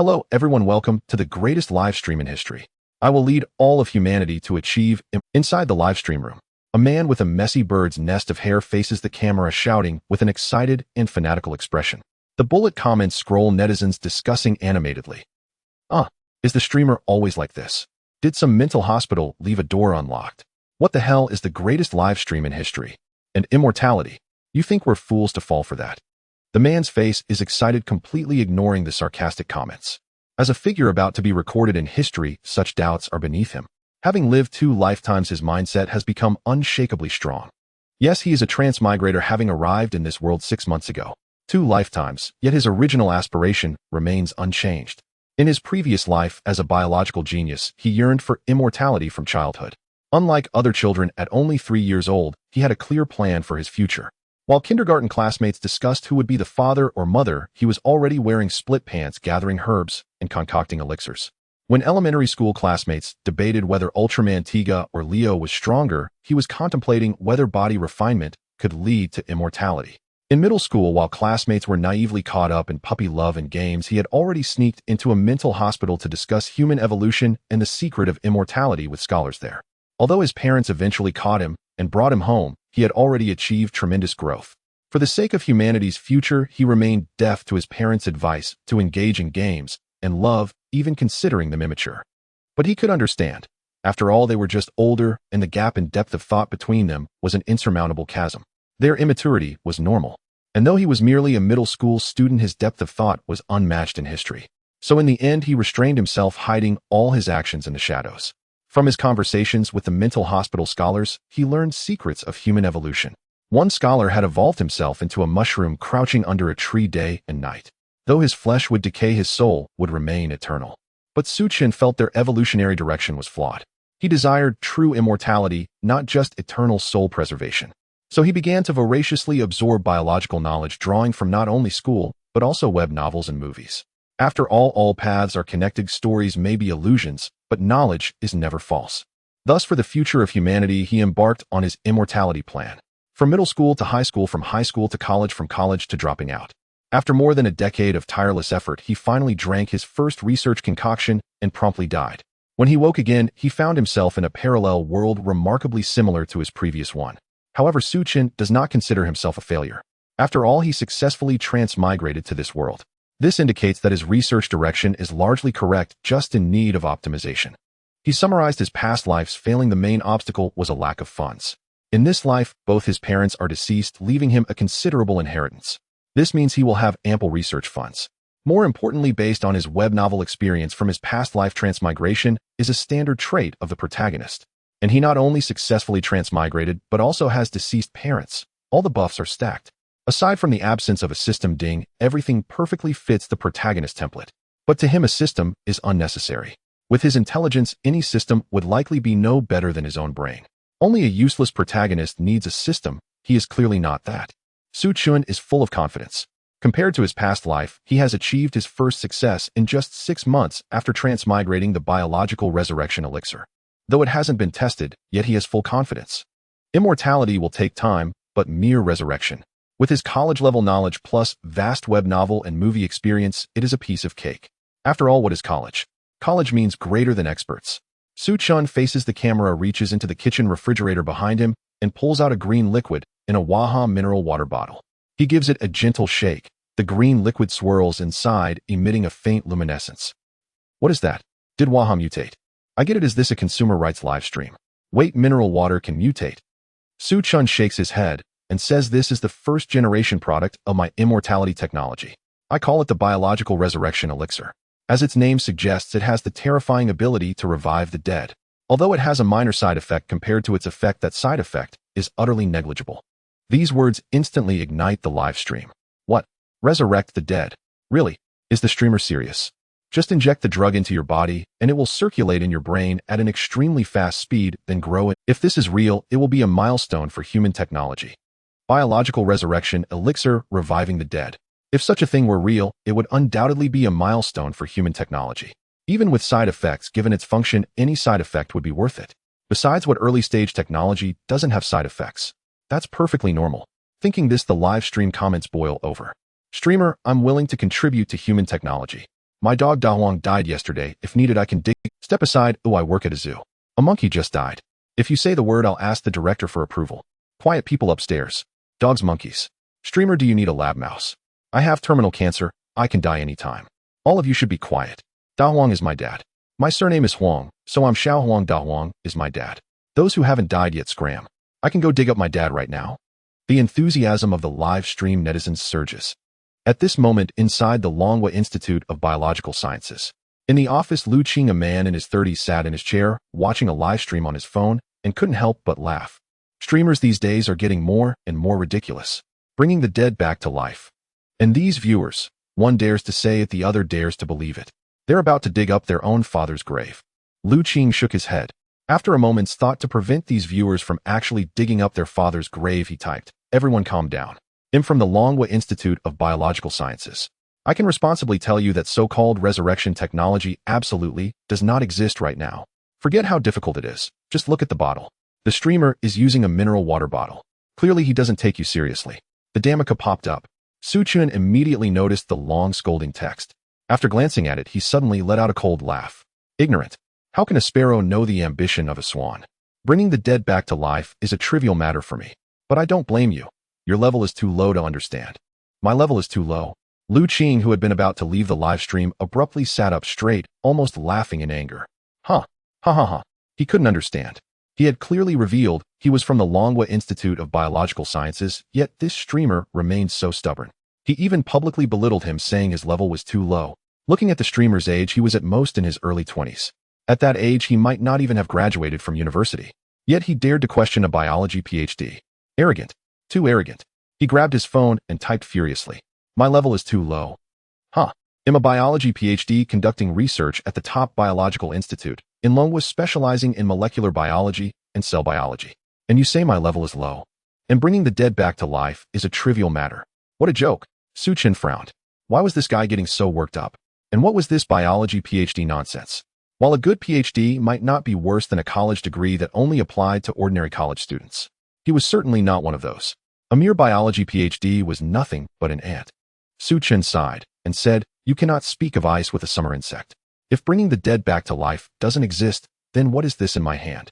Hello everyone, welcome to the greatest live stream in history. I will lead all of humanity to achieve inside the live stream room. A man with a messy bird's nest of hair faces the camera shouting with an excited and fanatical expression. The bullet comments scroll, netizens discussing animatedly. Is the streamer always like this? Did some mental hospital leave a door unlocked? What the hell is the greatest live stream in history? And immortality? You think we're fools to fall for that? The man's face is excited, completely ignoring the sarcastic comments. As a figure about to be recorded in history, such doubts are beneath him. Having lived 2 lifetimes, his mindset has become unshakably strong. Yes, he is a transmigrator, having arrived in this world 6 months ago. 2 lifetimes, yet his original aspiration remains unchanged. In his previous life as a biological genius, he yearned for immortality from childhood. Unlike other children at only 3 years old, he had a clear plan for his future. While kindergarten classmates discussed who would be the father or mother, he was already wearing split pants, gathering herbs, and concocting elixirs. When elementary school classmates debated whether Ultraman Tiga or Leo was stronger, he was contemplating whether body refinement could lead to immortality. In middle school, while classmates were naively caught up in puppy love and games, he had already sneaked into a mental hospital to discuss human evolution and the secret of immortality with scholars there. Although his parents eventually caught him and brought him home, he had already achieved tremendous growth. For the sake of humanity's future, he remained deaf to his parents' advice to engage in games and love, even considering them immature. But he could understand. After all, they were just older, and the gap in depth of thought between them was an insurmountable chasm. Their immaturity was normal. And though he was merely a middle school student, his depth of thought was unmatched in history. So in the end, he restrained himself, hiding all his actions in the shadows. From his conversations with the mental hospital scholars, he learned secrets of human evolution. One scholar had evolved himself into a mushroom, crouching under a tree day and night. Though his flesh would decay, his soul would remain eternal. But Suchin felt their evolutionary direction was flawed. He desired true immortality, not just eternal soul preservation. So he began to voraciously absorb biological knowledge, drawing from not only school, but also web novels and movies. After all paths are connected. Stories may be illusions, but knowledge is never false. Thus, for the future of humanity, he embarked on his immortality plan. From middle school to high school, from high school to college, from college to dropping out. After more than a decade of tireless effort, he finally drank his first research concoction and promptly died. When he woke again, he found himself in a parallel world remarkably similar to his previous one. However, Suchin does not consider himself a failure. After all, he successfully transmigrated to this world. This indicates that his research direction is largely correct, just in need of optimization. He summarized his past lives, failing. The main obstacle was a lack of funds. In this life, both his parents are deceased, leaving him a considerable inheritance. This means he will have ample research funds. More importantly, based on his web novel experience from his past life, transmigration is a standard trait of the protagonist. And he not only successfully transmigrated, but also has deceased parents. All the buffs are stacked. Aside from the absence of a system ding, everything perfectly fits the protagonist template. But to him, a system is unnecessary. With his intelligence, any system would likely be no better than his own brain. Only a useless protagonist needs a system. He is clearly not that. Suchin is full of confidence. Compared to his past life, he has achieved his first success in just 6 months after transmigrating the biological resurrection elixir. Though it hasn't been tested, yet he has full confidence. Immortality will take time, but mere resurrection. With his college-level knowledge plus vast web novel and movie experience, it is a piece of cake. After all, what is college? College means greater than experts. Suchin faces the camera, reaches into the kitchen refrigerator behind him, and pulls out a green liquid in a Waha mineral water bottle. He gives it a gentle shake. The green liquid swirls inside, emitting a faint luminescence. What is that? Did Waha mutate? I get it. Is this a consumer rights live stream? Wait, mineral water can mutate? Suchin shakes his head and says, this is the first generation product of my immortality technology. I call it the biological resurrection elixir. As its name suggests, it has the terrifying ability to revive the dead. Although it has a minor side effect compared to its effect, that side effect is utterly negligible. These words instantly ignite the live stream. What? Resurrect the dead? Really? Is the streamer serious? Just inject the drug into your body, and it will circulate in your brain at an extremely fast speed, then grow it. If this is real, it will be a milestone for human technology. Biological resurrection elixir reviving the dead. If such a thing were real, it would undoubtedly be a milestone for human technology. Even with side effects, given its function, any side effect would be worth it. Besides, what early-stage technology doesn't have side effects? That's perfectly normal. Thinking this, the live stream comments boil over. Streamer, I'm willing to contribute to human technology. My dog Dawang died yesterday. If needed, I can dig. Step aside. Oh, I work at a zoo. A monkey just died. If you say the word, I'll ask the director for approval. Quiet people upstairs. Dogs, monkeys. Streamer, do you need a lab mouse? I have terminal cancer. I can die anytime. All of you should be quiet. Da Huang is my dad. My surname is Huang, so I'm Xiao Huang. Da Huang is my dad. Those who haven't died yet scram. I can go dig up my dad right now. The enthusiasm of the live stream netizens surges. At this moment, inside the Longhua Institute of Biological Sciences. In the office, Lu Qing, a man in his 30s, sat in his chair, watching a live stream on his phone, and couldn't help but laugh. Streamers these days are getting more and more ridiculous, bringing the dead back to life. And these viewers, one dares to say it, the other dares to believe it. They're about to dig up their own father's grave. Lu Qing shook his head. After a moment's thought to prevent these viewers from actually digging up their father's grave, he typed, "Everyone calm down. I'm from the Longhua Institute of Biological Sciences. I can responsibly tell you that so-called resurrection technology absolutely does not exist right now. Forget how difficult it is. Just look at the bottle. The streamer is using a mineral water bottle. Clearly he doesn't take you seriously." The Damaka popped up. Su Chun immediately noticed the long scolding text. After glancing at it, he suddenly let out a cold laugh. Ignorant. How can a sparrow know the ambition of a swan? Bringing the dead back to life is a trivial matter for me. But I don't blame you. Your level is too low to understand. My level is too low. Lu Qing, who had been about to leave the live stream, abruptly sat up straight, almost laughing in anger. Huh. Ha ha ha. He couldn't understand. He had clearly revealed he was from the Longhua Institute of Biological Sciences, yet this streamer remained so stubborn. He even publicly belittled him, saying his level was too low. Looking at the streamer's age, he was at most in his early 20s. At that age, he might not even have graduated from university. Yet he dared to question a biology PhD. Arrogant. Too arrogant. He grabbed his phone and typed furiously. My level is too low. Huh. I'm a biology PhD conducting research at the top biological institute in Longhua, specializing in molecular biology and cell biology. And you say my level is low? And bringing the dead back to life is a trivial matter. What a joke. Su Chen frowned. Why was this guy getting so worked up? And what was this biology PhD nonsense? While a good PhD might not be worse than a college degree that only applied to ordinary college students, he was certainly not one of those. A mere biology PhD was nothing but an ant. Su Chen sighed and said, "You cannot speak of ice with a summer insect. If bringing the dead back to life doesn't exist, then what is this in my hand?"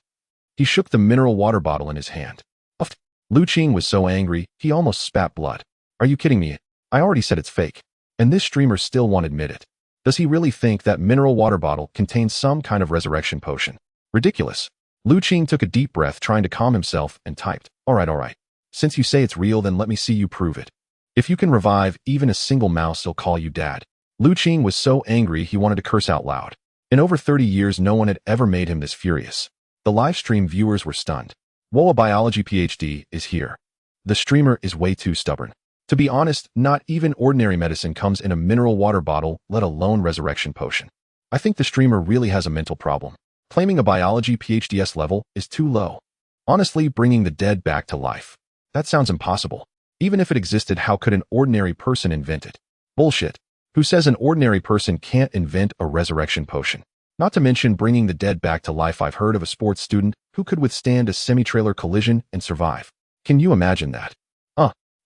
He shook the mineral water bottle in his hand. Uffed. Lu Qing was so angry, he almost spat blood. Are you kidding me? I already said it's fake. And this streamer still won't admit it. Does he really think that mineral water bottle contains some kind of resurrection potion? Ridiculous. Lu Qing took a deep breath, trying to calm himself, and typed, all right. Since you say it's real, then let me see you prove it. If you can revive even a single mouse, he'll call you dad. Lu Qing was so angry he wanted to curse out loud. In over 30 years, no one had ever made him this furious. The live stream viewers were stunned. Whoa, a biology PhD is here. The streamer is way too stubborn. To be honest, not even ordinary medicine comes in a mineral water bottle, let alone resurrection potion. I think the streamer really has a mental problem. Claiming a biology PhD's level is too low. Honestly, bringing the dead back to life. That sounds impossible. Even if it existed, how could an ordinary person invent it? Bullshit. Who says an ordinary person can't invent a resurrection potion? Not to mention bringing the dead back to life. I've heard of a sports student who could withstand a semi-trailer collision and survive. Can you imagine that?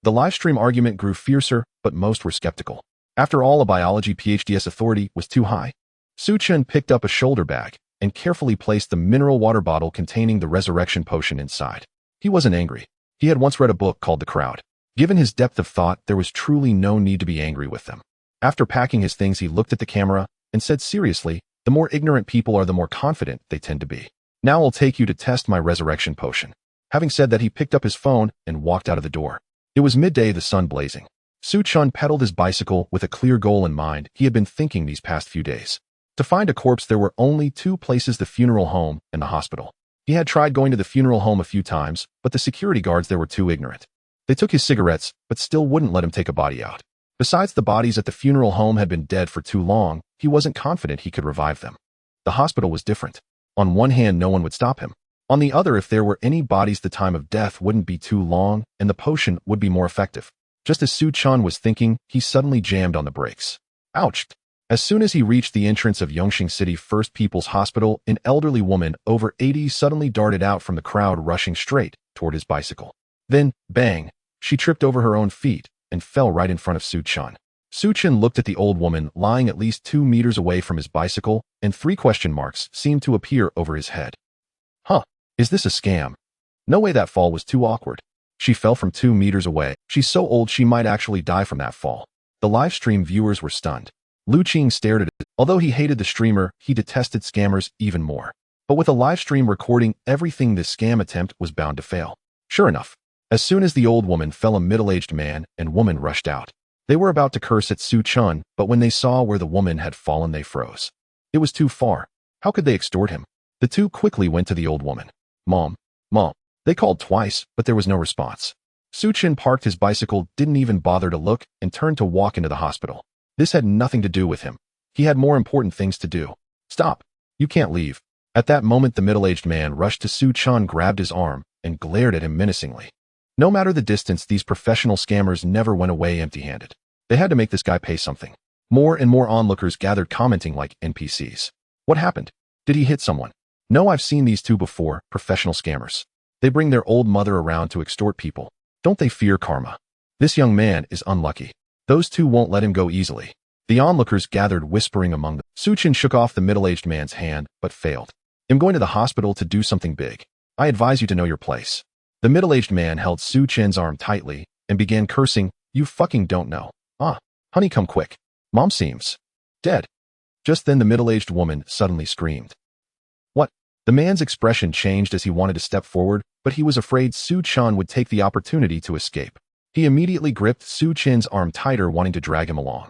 The livestream argument grew fiercer, but most were skeptical. After all, a biology PhD's authority was too high. Su Chen picked up a shoulder bag and carefully placed the mineral water bottle containing the resurrection potion inside. He wasn't angry. He had once read a book called The Crowd. Given his depth of thought, there was truly no need to be angry with them. After packing his things, he looked at the camera and said seriously, the more ignorant people are, the more confident they tend to be. Now I'll take you to test my resurrection potion. Having said that, he picked up his phone and walked out of the door. It was midday, the sun blazing. Su Chun pedaled his bicycle with a clear goal in mind. He had been thinking these past few days. To find a corpse, there were only two places: the funeral home and the hospital. He had tried going to the funeral home a few times, but the security guards there were too ignorant. They took his cigarettes, but still wouldn't let him take a body out. Besides, the bodies at the funeral home had been dead for too long. He wasn't confident he could revive them. The hospital was different. On one hand, no one would stop him. On the other, if there were any bodies, the time of death wouldn't be too long, and the potion would be more effective. Just as Su Chun was thinking, he suddenly jammed on the brakes. Ouch! As soon as he reached the entrance of Yongxing City First People's Hospital, an elderly woman, over 80, suddenly darted out from the crowd, rushing straight toward his bicycle. Then, bang! She tripped over her own feet and fell right in front of Su Chun. Su Chen looked at the old woman lying at least 2 meters away from his bicycle, and 3 question marks seemed to appear over his head. Huh, is this a scam? No way, that fall was too awkward. She fell from 2 meters away. She's so old she might actually die from that fall. The live stream viewers were stunned. Lu Qing stared at it. Although he hated the streamer, he detested scammers even more. But with a live stream recording everything, this scam attempt was bound to fail. Sure enough, as soon as the old woman fell, a middle-aged man and woman rushed out. They were about to curse at Su Chen, but when they saw where the woman had fallen, they froze. It was too far. How could they extort him? The two quickly went to the old woman. Mom, Mom. They called twice, but there was no response. Su Chen parked his bicycle, didn't even bother to look, and turned to walk into the hospital. This had nothing to do with him. He had more important things to do. Stop. You can't leave. At that moment, the middle-aged man rushed to Su Chen, grabbed his arm, and glared at him menacingly. No matter the distance, these professional scammers never went away empty-handed. They had to make this guy pay something. More and more onlookers gathered, commenting like NPCs. What happened? Did he hit someone? No, I've seen these two before, professional scammers. They bring their old mother around to extort people. Don't they fear karma? This young man is unlucky. Those two won't let him go easily. The onlookers gathered, whispering among them. Su Chen shook off the middle-aged man's hand, but failed. I'm going to the hospital to do something big. I advise you to know your place. The middle-aged man held Su Chen's arm tightly and began cursing. You fucking don't know. Honey, come quick. Mom seems dead. Just then the middle-aged woman suddenly screamed. What? The man's expression changed as he wanted to step forward, but he was afraid Su Chen would take the opportunity to escape. He immediately gripped Su Chen's arm tighter, wanting to drag him along.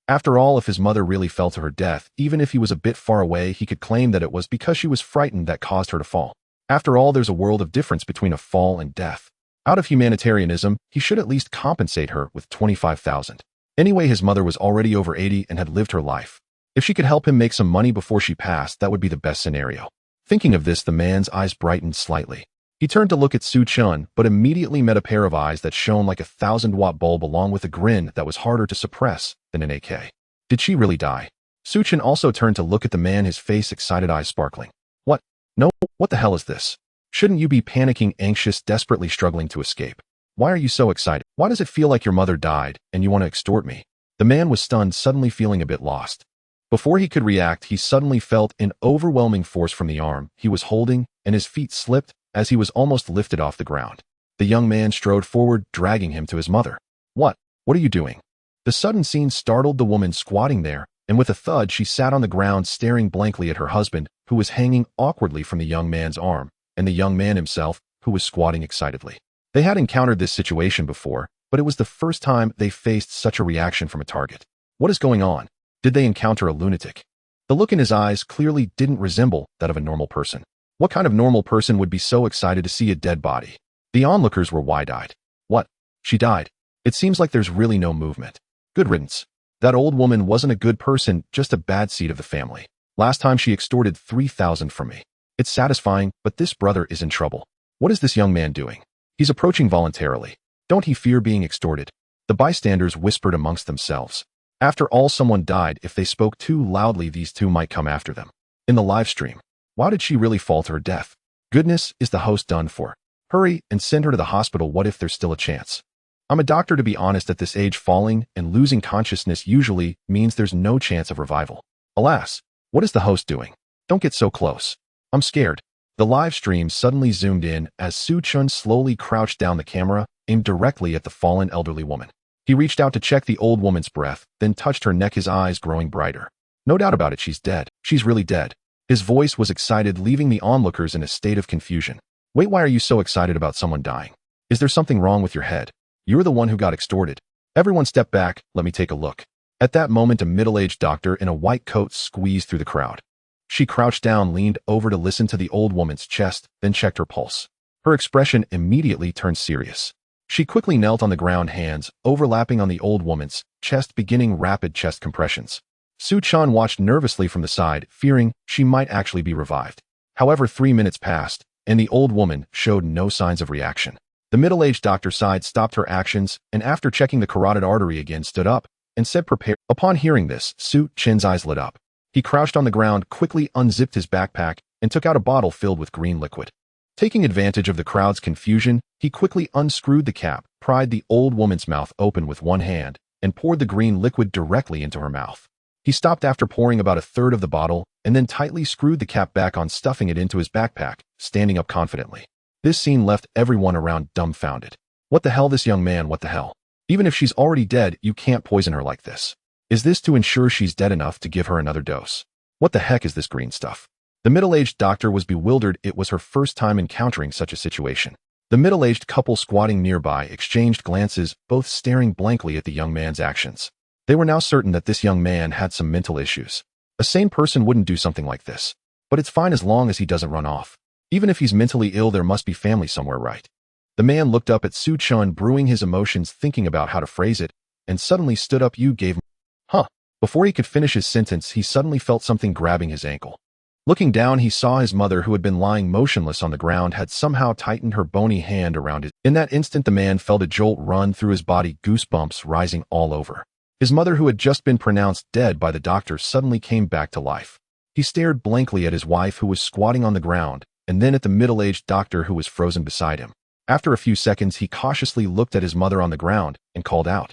After all, if his mother really fell to her death, even if he was a bit far away, he could claim that it was because she was frightened that caused her to fall. After all, there's a world of difference between a fall and death. Out of humanitarianism, he should at least compensate her with 25,000. Anyway, his mother was already over 80 and had lived her life. If she could help him make some money before she passed, that would be the best scenario. Thinking of this, the man's eyes brightened slightly. He turned to look at Su Chen, but immediately met a pair of eyes that shone like a 1,000-watt bulb, along with a grin that was harder to suppress than an AK. Did she really die? Su Chen also turned to look at the man, his face excited, eyes sparkling. What? No, what the hell is this? Shouldn't you be panicking, anxious, desperately struggling to escape? Why are you so excited? Why does it feel like your mother died and you want to extort me? The man was stunned, suddenly feeling a bit lost. Before he could react, he suddenly felt an overwhelming force from the arm he was holding, and his feet slipped as he was almost lifted off the ground. The young man strode forward, dragging him to his mother. What are you doing? The sudden scene startled the woman squatting there, and with a thud, she sat on the ground, staring blankly at her husband, who was hanging awkwardly from the young man's arm, and the young man himself, who was squatting excitedly. They had encountered this situation before, but it was the first time they faced such a reaction from a target. What is going on? Did they encounter a lunatic? The look in his eyes clearly didn't resemble that of a normal person. What kind of normal person would be so excited to see a dead body? The onlookers were wide-eyed. What? She died? It seems like there's really no movement. Good riddance. That old woman wasn't a good person, just a bad seed of the family. Last time she extorted 3,000 from me. It's satisfying, but this brother is in trouble. What is this young man doing? He's approaching voluntarily. Don't he fear being extorted? The bystanders whispered amongst themselves. After all, someone died. If they spoke too loudly, these two might come after them. In the live stream, why did she really fall to her death? Goodness, is the host done for? Hurry and send her to the hospital. What if there's still a chance? I'm a doctor, to be honest. At this age, falling and losing consciousness usually means there's no chance of revival. Alas, what is the host doing? Don't get so close. I'm scared. The live stream suddenly zoomed in as Su Chen slowly crouched down, the camera aimed directly at the fallen elderly woman. He reached out to check the old woman's breath, then touched her neck, his eyes growing brighter. No doubt about it, she's dead. She's really dead. His voice was excited, leaving the onlookers in a state of confusion. Wait, why are you so excited about someone dying? Is there something wrong with your head? You're the one who got extorted. Everyone step back, let me take a look. At that moment, a middle-aged doctor in a white coat squeezed through the crowd. She crouched down, leaned over to listen to the old woman's chest, then checked her pulse. Her expression immediately turned serious. She quickly knelt on the ground, hands overlapping on the old woman's chest, beginning rapid chest compressions. Su Chen watched nervously from the side, fearing she might actually be revived. However, 3 minutes passed, and the old woman showed no signs of reaction. The middle-aged doctor sighed, stopped her actions, and after checking the carotid artery again, stood up and said, "Prepare." Upon hearing this, Su Chen's eyes lit up. He crouched on the ground, quickly unzipped his backpack, and took out a bottle filled with green liquid. Taking advantage of the crowd's confusion, he quickly unscrewed the cap, pried the old woman's mouth open with one hand, and poured the green liquid directly into her mouth. He stopped after pouring about a third of the bottle and then tightly screwed the cap back on, stuffing it into his backpack, standing up confidently. This scene left everyone around dumbfounded. What the hell, this young man, what the hell? Even if she's already dead, you can't poison her like this. Is this to ensure she's dead enough to give her another dose? What the heck is this green stuff? The middle-aged doctor was bewildered. It was her first time encountering such a situation. The middle-aged couple squatting nearby exchanged glances, both staring blankly at the young man's actions. They were now certain that this young man had some mental issues. A sane person wouldn't do something like this. But it's fine as long as he doesn't run off. Even if he's mentally ill, there must be family somewhere, right? The man looked up at Su Chun, brewing his emotions, thinking about how to phrase it, and suddenly stood up. You gave him... Huh. Before he could finish his sentence, he suddenly felt something grabbing his ankle. Looking down, he saw his mother, who had been lying motionless on the ground, had somehow tightened her bony hand around his... In that instant, the man felt a jolt run through his body, goosebumps rising all over. His mother, who had just been pronounced dead by the doctor, suddenly came back to life. He stared blankly at his wife, who was squatting on the ground, and then at the middle-aged doctor, who was frozen beside him. After a few seconds, he cautiously looked at his mother on the ground and called out,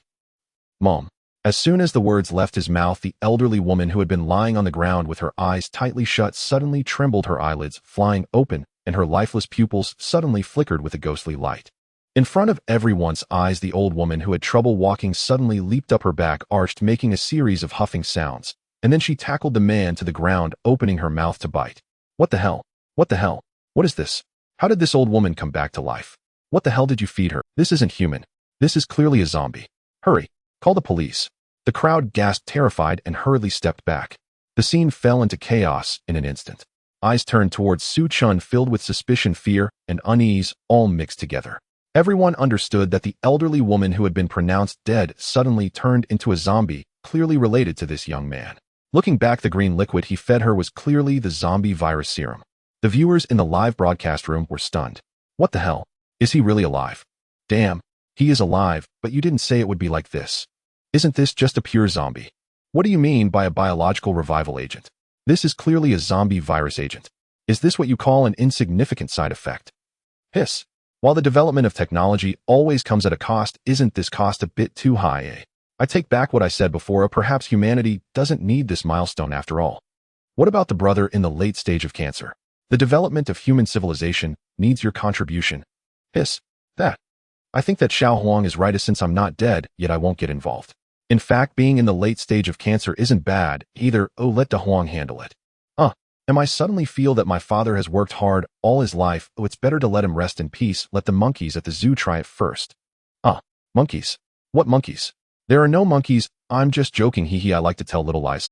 "Mom." As soon as the words left his mouth, the elderly woman, who had been lying on the ground with her eyes tightly shut, suddenly trembled, her eyelids flying open, and her lifeless pupils suddenly flickered with a ghostly light. In front of everyone's eyes, the old woman, who had trouble walking, suddenly leaped up, her back arched, making a series of huffing sounds, and then she tackled the man to the ground, opening her mouth to bite. What the hell? What the hell? What is this? How did this old woman come back to life? What the hell did you feed her? This isn't human. This is clearly a zombie. Hurry, call the police. The crowd gasped, terrified, and hurriedly stepped back. The scene fell into chaos in an instant. Eyes turned towards Su Chun, filled with suspicion, fear, and unease, all mixed together. Everyone understood that the elderly woman, who had been pronounced dead, suddenly turned into a zombie, clearly related to this young man. Looking back, the green liquid he fed her was clearly the zombie virus serum. The viewers in the live broadcast room were stunned. What the hell? Is he really alive? Damn, he is alive, but you didn't say it would be like this. Isn't this just a pure zombie? What do you mean by a biological revival agent? This is clearly a zombie virus agent. Is this what you call an insignificant side effect? Hiss. While the development of technology always comes at a cost, isn't this cost a bit too high, eh? I take back what I said before, perhaps humanity doesn't need this milestone after all. What about the brother in the late stage of cancer? The development of human civilization needs your contribution. Hiss. That. I think that Xiao Huang is right, since I'm not dead, yet I won't get involved. In fact, being in the late stage of cancer isn't bad either. Oh, let Da Huang handle it. I suddenly feel that my father has worked hard all his life. Oh, it's better to let him rest in peace. Let the monkeys at the zoo try it first. Monkeys. What monkeys? There are no monkeys. I'm just joking, hee hee. I like to tell little lies.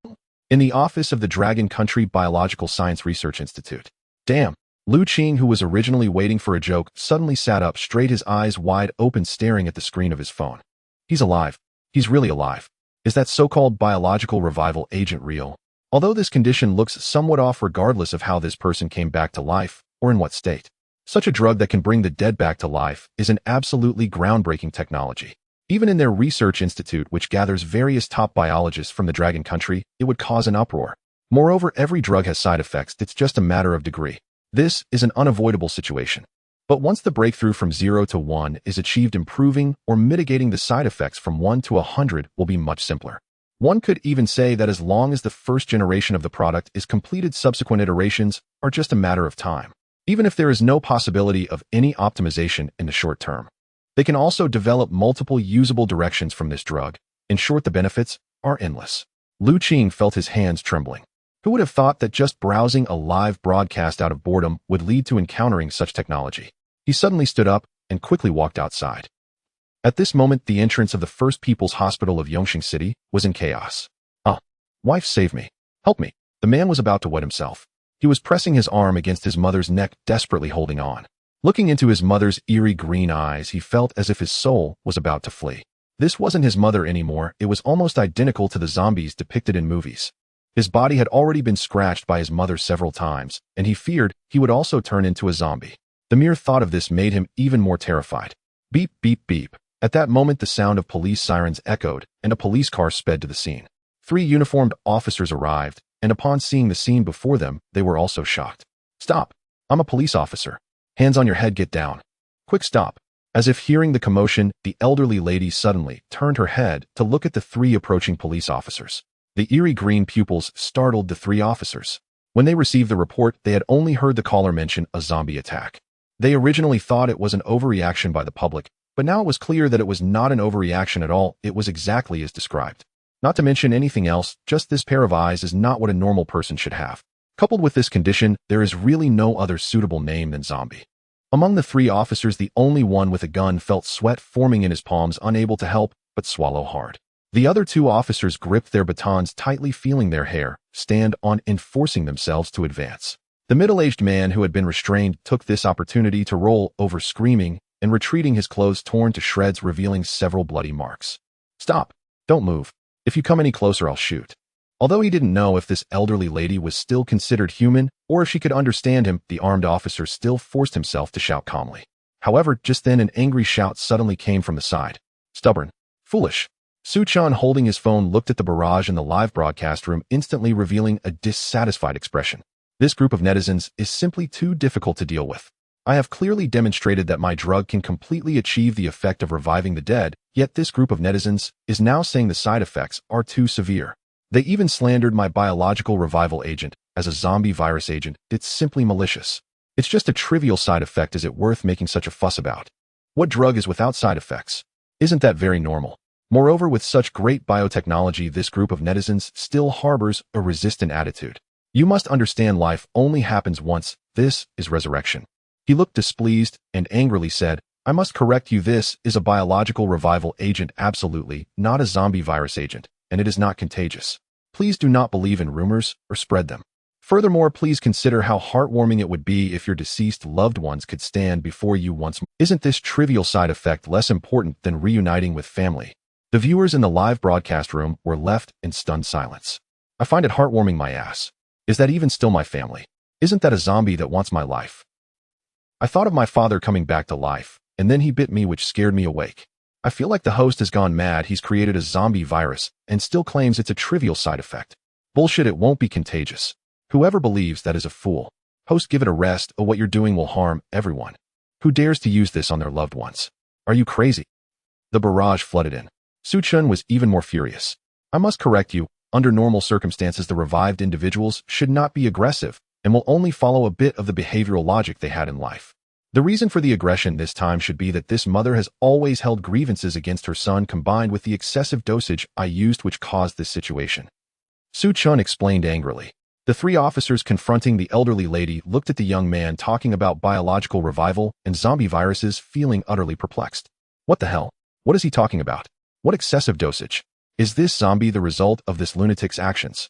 In the office of the Dragon Country Biological Science Research Institute. Damn. Lu Qing, who was originally waiting for a joke, suddenly sat up straight, his eyes wide open, staring at the screen of his phone. He's alive. He's really alive. Is that so-called biological revival agent real? Although this condition looks somewhat off regardless of how this person came back to life or in what state. Such a drug that can bring the dead back to life is an absolutely groundbreaking technology. Even in their research institute, which gathers various top biologists from the Dragon Country, it would cause an uproar. Moreover, every drug has side effects. It's just a matter of degree. This is an unavoidable situation. But once the breakthrough from 0 to 1 is achieved, improving or mitigating the side effects from 1 to 100 will be much simpler. One could even say that as long as the first generation of the product is completed, subsequent iterations are just a matter of time, even if there is no possibility of any optimization in the short term. They can also develop multiple usable directions from this drug. In short, the benefits are endless. Lu Qing felt his hands trembling. Who would have thought that just browsing a live broadcast out of boredom would lead to encountering such technology? He suddenly stood up and quickly walked outside. At this moment, the entrance of the First People's Hospital of Yongqing City was in chaos. Wife, save me. Help me. The man was about to wet himself. He was pressing his arm against his mother's neck, desperately holding on. Looking into his mother's eerie green eyes, he felt as if his soul was about to flee. This wasn't his mother anymore. It was almost identical to the zombies depicted in movies. His body had already been scratched by his mother several times, and he feared he would also turn into a zombie. The mere thought of this made him even more terrified. Beep, beep, beep. At that moment, the sound of police sirens echoed, and a police car sped to the scene. 3 uniformed officers arrived, and upon seeing the scene before them, they were also shocked. Stop! I'm a police officer. Hands on your head, get down. Quick, stop. As if hearing the commotion, the elderly lady suddenly turned her head to look at the three approaching police officers. The eerie green pupils startled the three officers. When they received the report, they had only heard the caller mention a zombie attack. They originally thought it was an overreaction by the public, but now it was clear that it was not an overreaction at all. It was exactly as described. Not to mention anything else, just this pair of eyes is not what a normal person should have. Coupled with this condition, there is really no other suitable name than zombie. Among the three officers, the only one with a gun felt sweat forming in his palms, unable to help but swallow hard. The other two officers gripped their batons tightly, feeling their hair stand on and forcing themselves to advance. The middle-aged man who had been restrained took this opportunity to roll over, screaming and retreating, his clothes torn to shreds, revealing several bloody marks. "Stop! Don't move. If you come any closer, I'll shoot." Although he didn't know if this elderly lady was still considered human or if she could understand him, the armed officer still forced himself to shout calmly. However, just then an angry shout suddenly came from the side. "Stubborn! Foolish!" Suchan, holding his phone, looked at the barrage in the live broadcast room, instantly revealing a dissatisfied expression. "This group of netizens is simply too difficult to deal with. I have clearly demonstrated that my drug can completely achieve the effect of reviving the dead, yet this group of netizens is now saying the side effects are too severe. They even slandered my biological revival agent as a zombie virus agent. It's simply malicious. It's just a trivial side effect. Is it worth making such a fuss about? What drug is without side effects? Isn't that very normal? Moreover, with such great biotechnology, this group of netizens still harbors a resistant attitude. You must understand, life only happens once. This is resurrection." He looked displeased and angrily said, "I must correct you. This is a biological revival agent, absolutely not a zombie virus agent, and it is not contagious. Please do not believe in rumors or spread them. Furthermore, please consider how heartwarming it would be if your deceased loved ones could stand before you once more. Isn't this trivial side effect less important than reuniting with family?" The viewers in the live broadcast room were left in stunned silence. "I find it heartwarming, my ass. Is that even still my family? Isn't that a zombie that wants my life? I thought of my father coming back to life, and then he bit me, which scared me awake. I feel like the host has gone mad. He's created a zombie virus and still claims it's a trivial side effect. Bullshit, it won't be contagious. Whoever believes that is a fool. Host, give it a rest, or what you're doing will harm everyone. Who dares to use this on their loved ones? Are you crazy?" The barrage flooded in. Suchun was even more furious. "I must correct you. Under normal circumstances, the revived individuals should not be aggressive and will only follow a bit of the behavioral logic they had in life. The reason for the aggression this time should be that this mother has always held grievances against her son, combined with the excessive dosage I used, which caused this situation." Suchun explained angrily. The three officers confronting the elderly lady looked at the young man talking about biological revival and zombie viruses, feeling utterly perplexed. What the hell? What is he talking about? What excessive dosage? Is this zombie the result of this lunatic's actions?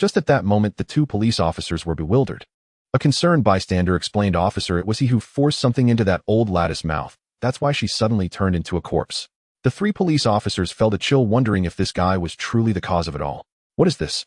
Just at that moment, the two police officers were bewildered. A concerned bystander explained, "Officer, it was he who forced something into that old lattice mouth. That's why she suddenly turned into a corpse." The three police officers felt a chill, wondering if this guy was truly the cause of it all. What is this?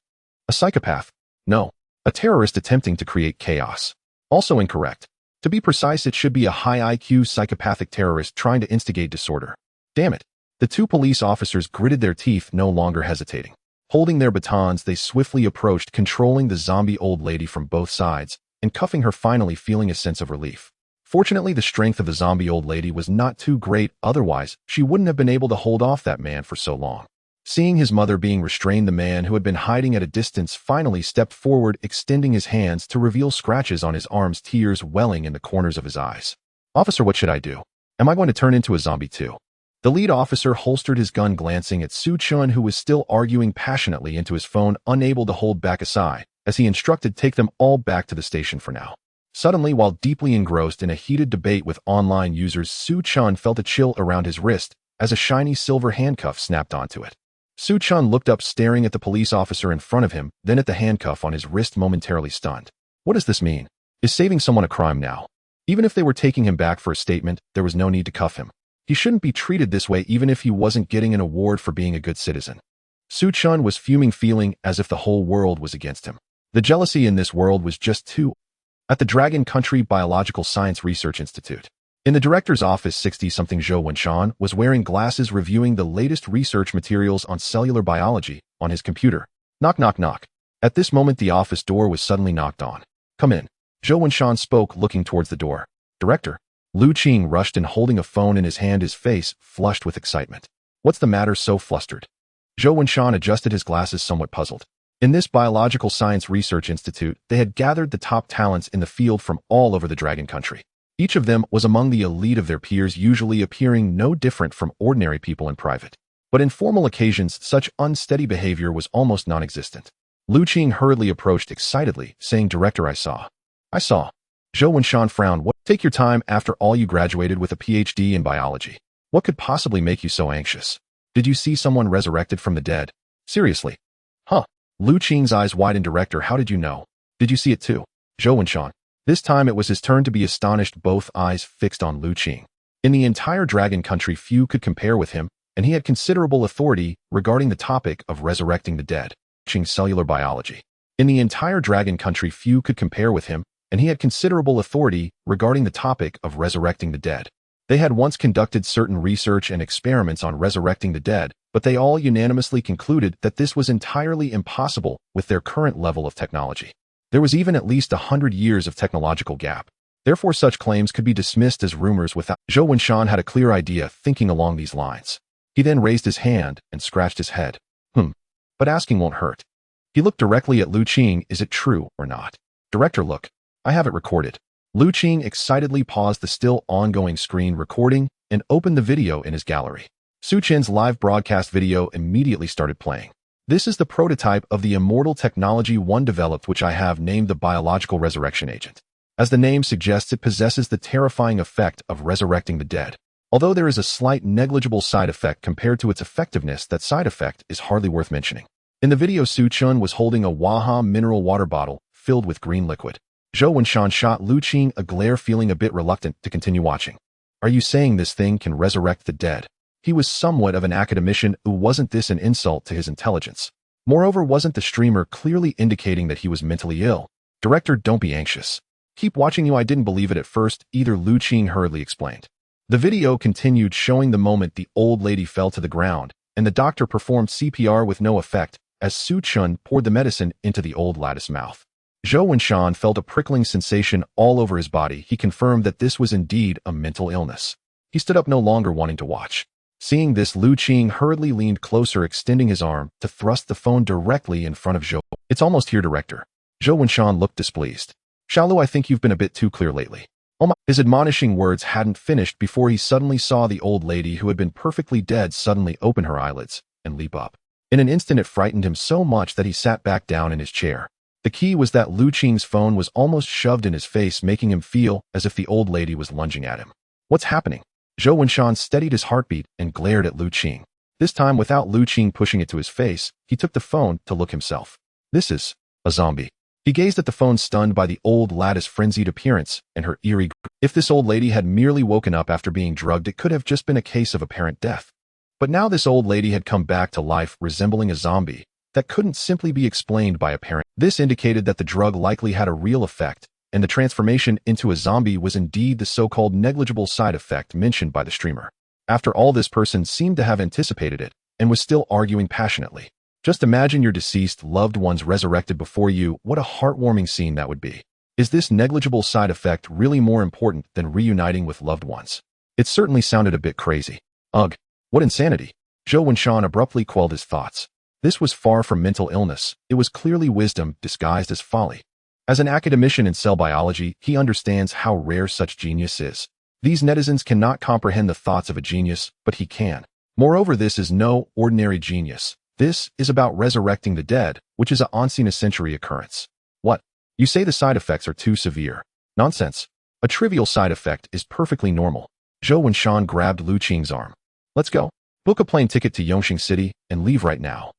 A psychopath? No. A terrorist attempting to create chaos. Also incorrect. To be precise, it should be a high IQ psychopathic terrorist trying to instigate disorder. Damn it. The two police officers gritted their teeth, no longer hesitating. Holding their batons, they swiftly approached, controlling the zombie old lady from both sides and cuffing her, finally feeling a sense of relief. Fortunately, the strength of the zombie old lady was not too great, otherwise she wouldn't have been able to hold off that man for so long. Seeing his mother being restrained, the man who had been hiding at a distance finally stepped forward, extending his hands to reveal scratches on his arms, tears welling in the corners of his eyes. "Officer, what should I do? Am I going to turn into a zombie too?" The lead officer holstered his gun, glancing at Suchun, who was still arguing passionately into his phone, unable to hold back a sigh, as he instructed, "Take them all back to the station for now." Suddenly, while deeply engrossed in a heated debate with online users, Suchun felt a chill around his wrist as a shiny silver handcuff snapped onto it. Suchun looked up, staring at the police officer in front of him, then at the handcuff on his wrist, momentarily stunned. What does this mean? Is saving someone a crime now? Even if they were taking him back for a statement, there was no need to cuff him. He shouldn't be treated this way, even if he wasn't getting an award for being a good citizen. Suchun was fuming, feeling as if the whole world was against him. The jealousy in this world was just too. At the Dragon Country Biological Science Research Institute. In the director's office, 60-something Zhou Wenshan was wearing glasses, reviewing the latest research materials on cellular biology on his computer. Knock, knock, knock. At this moment, the office door was suddenly knocked on. "Come in." Zhou Wenshan spoke, looking towards the door. "Director, Lu Qing rushed in holding a phone in his hand, his face flushed with excitement. What's the matter, so flustered? Zhou Wenshan adjusted his glasses, somewhat puzzled. In this biological science research institute, they had gathered the top talents in the field from all over the Dragon Country. Each of them was among the elite of their peers, usually appearing no different from ordinary people in private. But in formal occasions, such unsteady behavior was almost non-existent. Lu Qing hurriedly approached excitedly, saying, "Director, I saw." Zhou Wenshan frowned. "What? Take your time. After all, you graduated with a PhD in biology. What could possibly make you so anxious? Did you see someone resurrected from the dead? Seriously?" "Huh." Lu Qing's eyes widened. "Director, how did you know? Did you see it too?" Zhou Wenshan. This time it was his turn to be astonished, both eyes fixed on Lu Qing. In the entire Dragon Country, few could compare with him, and he had considerable authority regarding the topic of resurrecting the dead. Qing's cellular biology. In the entire Dragon Country, few could compare with him, and he had considerable authority regarding the topic of resurrecting the dead. They had once conducted certain research and experiments on resurrecting the dead, but they all unanimously concluded that this was entirely impossible with their current level of technology. There was even at least 100 years of technological gap. Therefore, such claims could be dismissed as rumors without. Zhou Wenshan had a clear idea, thinking along these lines. He then raised his hand and scratched his head. But asking won't hurt. He looked directly at Lu Qing. "Is it true or not?" "Director, look. I have it recorded." Lu Qing excitedly paused the still ongoing screen recording and opened the video in his gallery. Su Chen's live broadcast video immediately started playing. "This is the prototype of the immortal technology one developed, which I have named the biological resurrection agent. As the name suggests, it possesses the terrifying effect of resurrecting the dead. Although there is a slight negligible side effect compared to its effectiveness, that side effect is hardly worth mentioning." In the video, Su Chun was holding a Waha mineral water bottle filled with green liquid. Zhou Wenshan shot Lu Qing a glare, feeling a bit reluctant to continue watching. "Are you saying this thing can resurrect the dead?" He was somewhat of an academician. Wasn't this an insult to his intelligence? Moreover, wasn't the streamer clearly indicating that he was mentally ill? "Director, don't be anxious. Keep watching you. I didn't believe it at first either," Lu Qing hurriedly explained. The video continued, showing the moment the old lady fell to the ground, and the doctor performed CPR with no effect as Su Chun poured the medicine into the old lady's mouth. Zhou Wenshan felt a prickling sensation all over his body. He confirmed that this was indeed a mental illness. He stood up, no longer wanting to watch. Seeing this, Lu Qing hurriedly leaned closer, extending his arm to thrust the phone directly in front of Zhou. "It's almost here, Director." Zhou Wenshan looked displeased. "Xiaolu, I think you've been a bit too clear lately." "Oh my." His admonishing words hadn't finished before he suddenly saw the old lady, who had been perfectly dead, suddenly open her eyelids and leap up. In an instant, it frightened him so much that he sat back down in his chair. The key was that Lu Qing's phone was almost shoved in his face, making him feel as if the old lady was lunging at him. "What's happening?" Zhou Wenshan steadied his heartbeat and glared at Lu Qing. This time, without Lu Qing pushing it to his face, he took the phone to look himself. "This is a zombie." He gazed at the phone, stunned by the old lady's frenzied appearance and her eerie. If this old lady had merely woken up after being drugged, it could have just been a case of apparent death. But now this old lady had come back to life, resembling a zombie. That couldn't simply be explained by apparent. This indicated that the drug likely had a real effect, and the transformation into a zombie was indeed the so-called negligible side effect mentioned by the streamer. After all, this person seemed to have anticipated it and was still arguing passionately. "Just imagine your deceased loved ones resurrected before you. What a heartwarming scene that would be. Is this negligible side effect really more important than reuniting with loved ones?" It certainly sounded a bit crazy. Ugh, what insanity. Zhou Wenshan abruptly quelled his thoughts. This was far from mental illness. It was clearly wisdom disguised as folly. As an academician in cell biology, he understands how rare such genius is. These netizens cannot comprehend the thoughts of a genius, but he can. Moreover, this is no ordinary genius. This is about resurrecting the dead, which is a once-in-a-century occurrence. "What? You say the side effects are too severe?" "Nonsense. A trivial side effect is perfectly normal." Zhou Wenshan grabbed Lu Qing's arm. "Let's go. Book a plane ticket to Yongqing City and leave right now."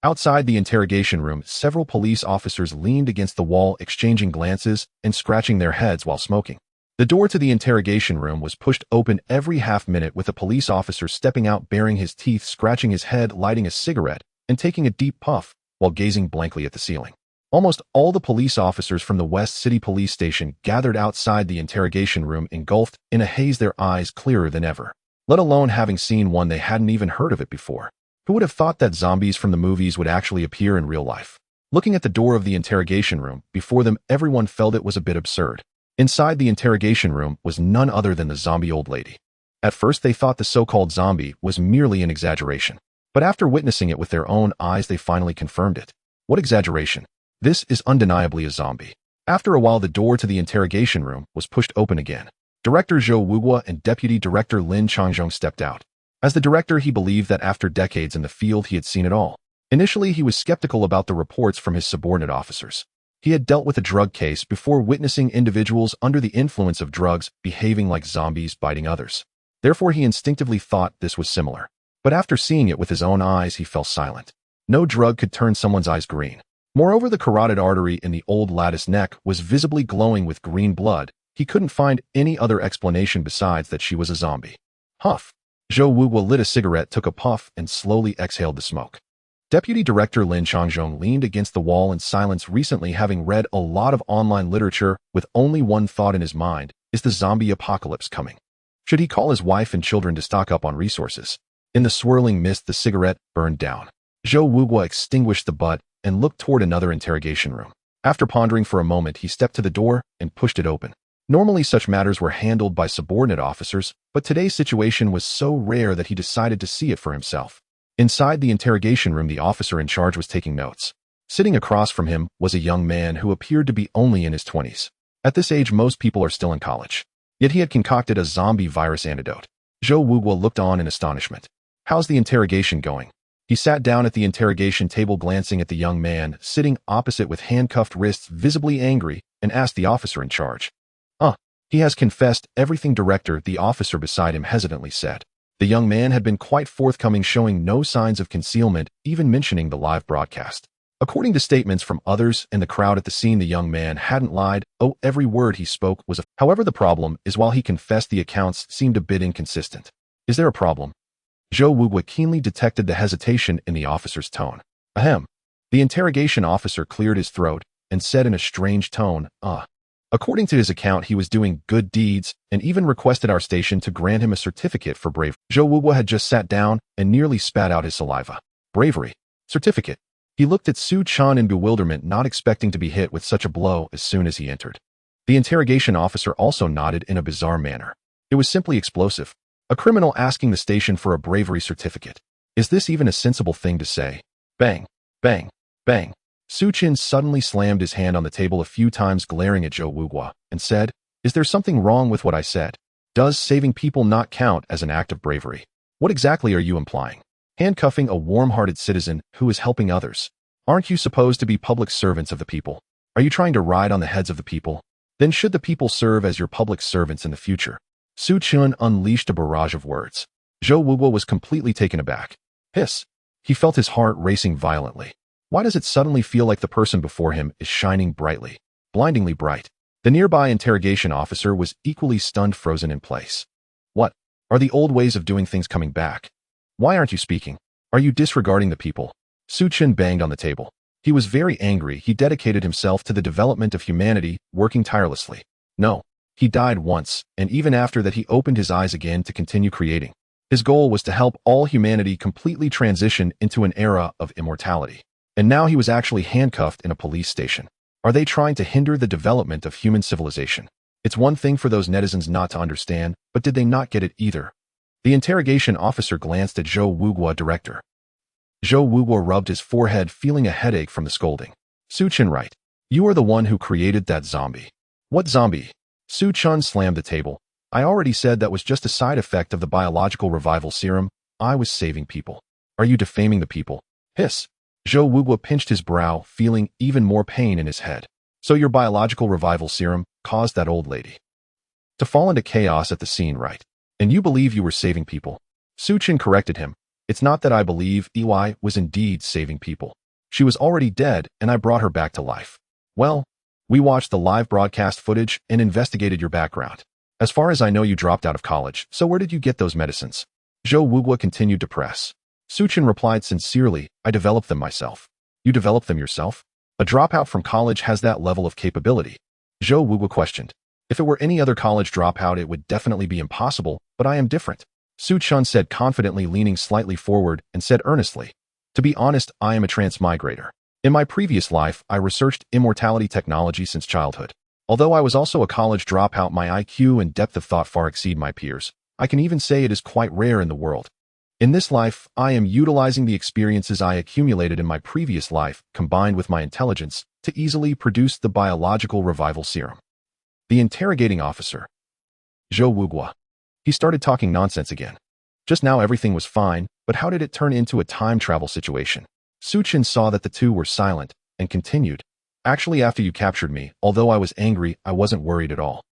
Outside the interrogation room, several police officers leaned against the wall, exchanging glances and scratching their heads while smoking. The door to the interrogation room was pushed open every half-minute, with a police officer stepping out, baring his teeth, scratching his head, lighting a cigarette, and taking a deep puff while gazing blankly at the ceiling. Almost all the police officers from the West City Police Station gathered outside the interrogation room, engulfed in a haze, their eyes clearer than ever. Let alone having seen one, they hadn't even heard of it before. Who would have thought that zombies from the movies would actually appear in real life? Looking at the door of the interrogation room before them, everyone felt it was a bit absurd. Inside the interrogation room was none other than the zombie old lady. At first they thought the so-called zombie was merely an exaggeration, but after witnessing it with their own eyes they finally confirmed it. What exaggeration? This is undeniably a zombie. After a while the door to the interrogation room was pushed open again. Director Zhou Wuguo and Deputy Director Lin Changzhong stepped out. As the director, he believed that after decades in the field he had seen it all. Initially he was skeptical about the reports from his subordinate officers. He had dealt with a drug case before witnessing individuals under the influence of drugs behaving like zombies biting others. Therefore he instinctively thought this was similar. But after seeing it with his own eyes he fell silent. No drug could turn someone's eyes green. Moreover, the carotid artery in the old lattice neck was visibly glowing with green blood. He couldn't find any other explanation besides that she was a zombie. Huff. Zhou Wuguo lit a cigarette, took a puff, and slowly exhaled the smoke. Deputy Director Lin Changzhong leaned against the wall in silence, recently having read a lot of online literature with only one thought in his mind: is the zombie apocalypse coming? Should he call his wife and children to stock up on resources? In the swirling mist, the cigarette burned down. Zhou Wuguo extinguished the butt and looked toward another interrogation room. After pondering for a moment, he stepped to the door and pushed it open. Normally such matters were handled by subordinate officers, but today's situation was so rare that he decided to see it for himself. Inside the interrogation room, the officer in charge was taking notes. Sitting across from him was a young man who appeared to be only in his 20s. At this age, most people are still in college. Yet he had concocted a zombie virus antidote. Zhou Wuguo looked on in astonishment. How's the interrogation going? He sat down at the interrogation table, glancing at the young man sitting opposite with handcuffed wrists, visibly angry, and asked the officer in charge. He has confessed everything, Director, the officer beside him hesitantly said. The young man had been quite forthcoming, showing no signs of concealment, even mentioning the live broadcast. According to statements from others in the crowd at the scene, the young man hadn't lied. Oh, every word he spoke was a... However, the problem is, while he confessed, the accounts seemed a bit inconsistent. Is there a problem? Zhou Wuguo keenly detected the hesitation in the officer's tone. Ahem. The interrogation officer cleared his throat and said in a strange tone, According to his account, he was doing good deeds and even requested our station to grant him a certificate for bravery. Zhou Wuguo had just sat down and nearly spat out his saliva. Bravery? Certificate? He looked at Su Chan in bewilderment, not expecting to be hit with such a blow as soon as he entered. The interrogation officer also nodded in a bizarre manner. It was simply explosive. A criminal asking the station for a bravery certificate. Is this even a sensible thing to say? Bang, bang, bang. Su Chan suddenly slammed his hand on the table a few times, glaring at Zhou Wuguo, and said, Is there something wrong with what I said? Does saving people not count as an act of bravery? What exactly are you implying? Handcuffing a warm-hearted citizen who is helping others. Aren't you supposed to be public servants of the people? Are you trying to ride on the heads of the people? Then should the people serve as your public servants in the future? Su Chan unleashed a barrage of words. Zhou Wuguo was completely taken aback. Hiss. He felt his heart racing violently. Why does it suddenly feel like the person before him is shining brightly, blindingly bright? The nearby interrogation officer was equally stunned, frozen in place. What? Are the old ways of doing things coming back? Why aren't you speaking? Are you disregarding the people? Su Chan banged on the table. He was very angry. He dedicated himself to the development of humanity, working tirelessly. No. He died once, and even after that he opened his eyes again to continue creating. His goal was to help all humanity completely transition into an era of immortality. And now he was actually handcuffed in a police station. Are they trying to hinder the development of human civilization? It's one thing for those netizens not to understand, but did they not get it either? The interrogation officer glanced at Zhou Wuguo, Director. Zhou Wuguo rubbed his forehead, feeling a headache from the scolding. Su Chan, right. You are the one who created that zombie. What zombie? Su Chan slammed the table. I already said that was just a side effect of the biological revival serum. I was saving people. Are you defaming the people? Hiss. Zhou Wuguo pinched his brow, feeling even more pain in his head. So your biological revival serum caused that old lady to fall into chaos at the scene, right? And you believe you were saving people? Su Chan corrected him. It's not that I believe EY was indeed saving people. She was already dead, and I brought her back to life. Well, we watched the live broadcast footage and investigated your background. As far as I know, you dropped out of college, so where did you get those medicines? Zhou Wuguo continued to press. Su Chan replied sincerely, I developed them myself. You developed them yourself? A dropout from college has that level of capability. Zhou Wuguo questioned. If it were any other college dropout, it would definitely be impossible, but I am different. Su Chan said confidently, leaning slightly forward, and said earnestly, To be honest, I am a transmigrator. In my previous life, I researched immortality technology since childhood. Although I was also a college dropout, my IQ and depth of thought far exceed my peers. I can even say it is quite rare in the world. In this life, I am utilizing the experiences I accumulated in my previous life, combined with my intelligence, to easily produce the biological revival serum. The interrogating officer, Zhou Wugua. He started talking nonsense again. Just now everything was fine, but how did it turn into a time travel situation? Su Chen saw that the two were silent, and continued. Actually, after you captured me, although I was angry, I wasn't worried at all.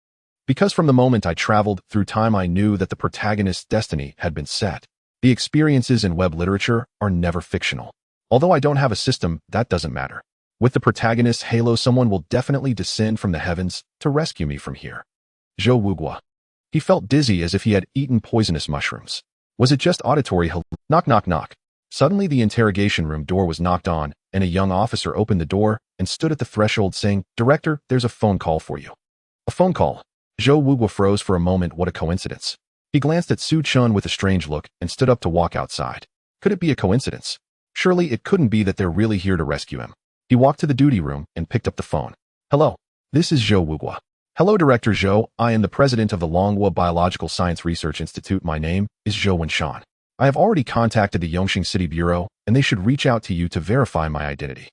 Because from the moment I traveled through time, I knew that the protagonist's destiny had been set. The experiences in web literature are never fictional. Although I don't have a system, that doesn't matter. With the protagonist's halo, someone will definitely descend from the heavens to rescue me from here. Zhou Wugua. He felt dizzy as if he had eaten poisonous mushrooms. Was it just auditory Knock, knock, knock. Suddenly the interrogation room door was knocked on, and a young officer opened the door and stood at the threshold saying, "Director, there's a phone call for you." A phone call. Zhou Wugua froze for a moment. What a coincidence. He glanced at Su Chen with a strange look and stood up to walk outside. Could it be a coincidence? Surely it couldn't be that they're really here to rescue him. He walked to the duty room and picked up the phone. Hello. This is Zhou Wugua. Hello, Director Zhou. I am the president of the Longhua Biological Science Research Institute. My name is Zhou Wenshan. I have already contacted the Yongqing City Bureau, and they should reach out to you to verify my identity.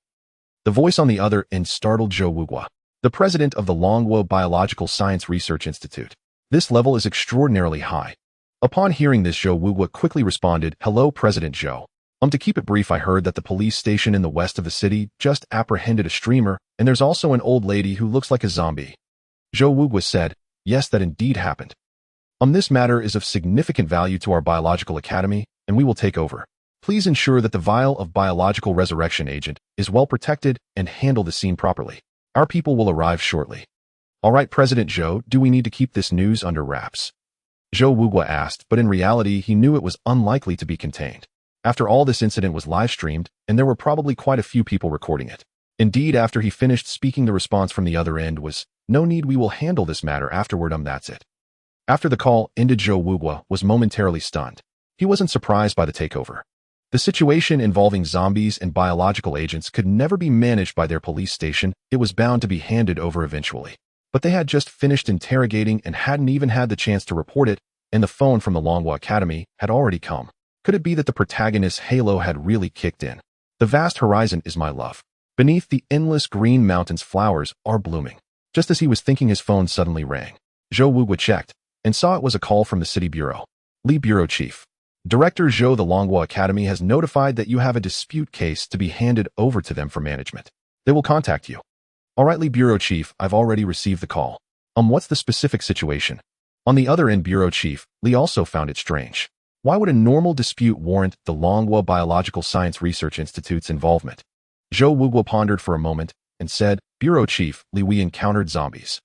The voice on the other end startled Zhou Wugua, the president of the Longhua Biological Science Research Institute. This level is extraordinarily high. Upon hearing this, Zhou Wugua quickly responded, Hello, President Zhou. To keep it brief, I heard that the police station in the west of the city just apprehended a streamer, and there's also an old lady who looks like a zombie. Zhou Wugua said, Yes, that indeed happened. This matter is of significant value to our biological academy, and we will take over. Please ensure that the vial of biological resurrection agent is well protected and handle the scene properly. Our people will arrive shortly. All right, President Zhou, do we need to keep this news under wraps? Zhou Wugua asked, but in reality he knew it was unlikely to be contained. After all, this incident was live-streamed, and there were probably quite a few people recording it. Indeed, after he finished speaking, the response from the other end was, No need, we will handle this matter afterward. That's it. After the call ended, Zhou Wugua was momentarily stunned. He wasn't surprised by the takeover. The situation involving zombies and biological agents could never be managed by their police station. It was bound to be handed over eventually. But they had just finished interrogating and hadn't even had the chance to report it, and the phone from the Longhua Academy had already come. Could it be that the protagonist's halo had really kicked in? The vast horizon is my love. Beneath the endless green mountains, flowers are blooming. Just as he was thinking, his phone suddenly rang. Zhou Wugua checked and saw it was a call from the city bureau. Li Bureau Chief. Director Zhou, the Longhua Academy has notified that you have a dispute case to be handed over to them for management. They will contact you. All right, Li Bureau Chief, I've already received the call. What's the specific situation? On the other end, Bureau Chief, Li also found it strange. Why would a normal dispute warrant the Longhua Biological Science Research Institute's involvement? Zhou Wugua pondered for a moment and said, Bureau Chief, Li, we encountered zombies.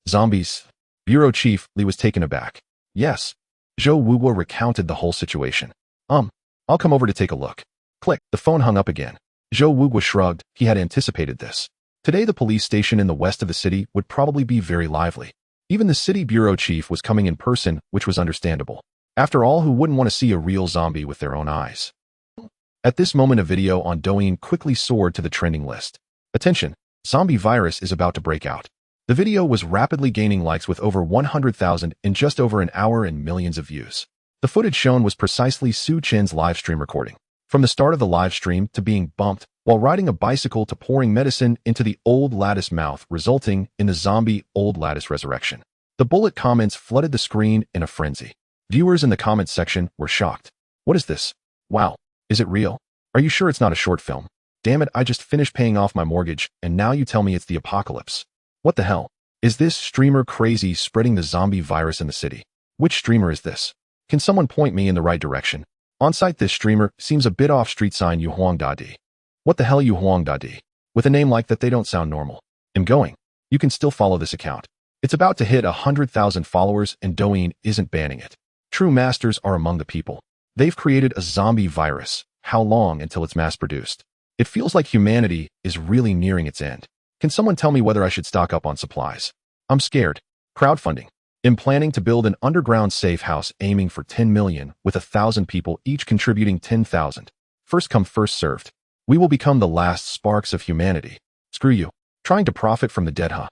Zombies? Bureau Chief, Li was taken aback. Yes. Zhou Wugua recounted the whole situation. I'll come over to take a look. Click, the phone hung up again. Zhou Wugua shrugged. He had anticipated this. Today the police station in the west of the city would probably be very lively. Even the city bureau chief was coming in person, which was understandable. After all, who wouldn't want to see a real zombie with their own eyes? At this moment, a video on Douyin quickly soared to the trending list. Attention, zombie virus is about to break out. The video was rapidly gaining likes with over 100,000 in just over an hour and millions of views. The footage shown was precisely Su Chen's live stream recording. From the start of the live stream to being bumped while riding a bicycle to pouring medicine into the old lattice mouth, resulting in the zombie old lattice resurrection. The bullet comments flooded the screen in a frenzy. Viewers in the comments section were shocked. What is this? Wow. Is it real? Are you sure it's not a short film? Damn it, I just finished paying off my mortgage, and now you tell me it's the apocalypse. What the hell? Is this streamer crazy, spreading the zombie virus in the city? Which streamer is this? Can someone point me in the right direction? On site, this streamer seems a bit off. Street sign Yu Huang Da Di. What the hell, Yu Huang Da Di? With a name like that, they don't sound normal. I'm going. You can still follow this account. It's about to hit 100,000 followers, and Douyin isn't banning it. True masters are among the people. They've created a zombie virus. How long until it's mass-produced? It feels like humanity is really nearing its end. Can someone tell me whether I should stock up on supplies? I'm scared. Crowdfunding. I'm planning to build an underground safe house aiming for 10 million with 1,000 people each contributing 10,000. First come, first served. We will become the last sparks of humanity. Screw you. Trying to profit from the dead, huh?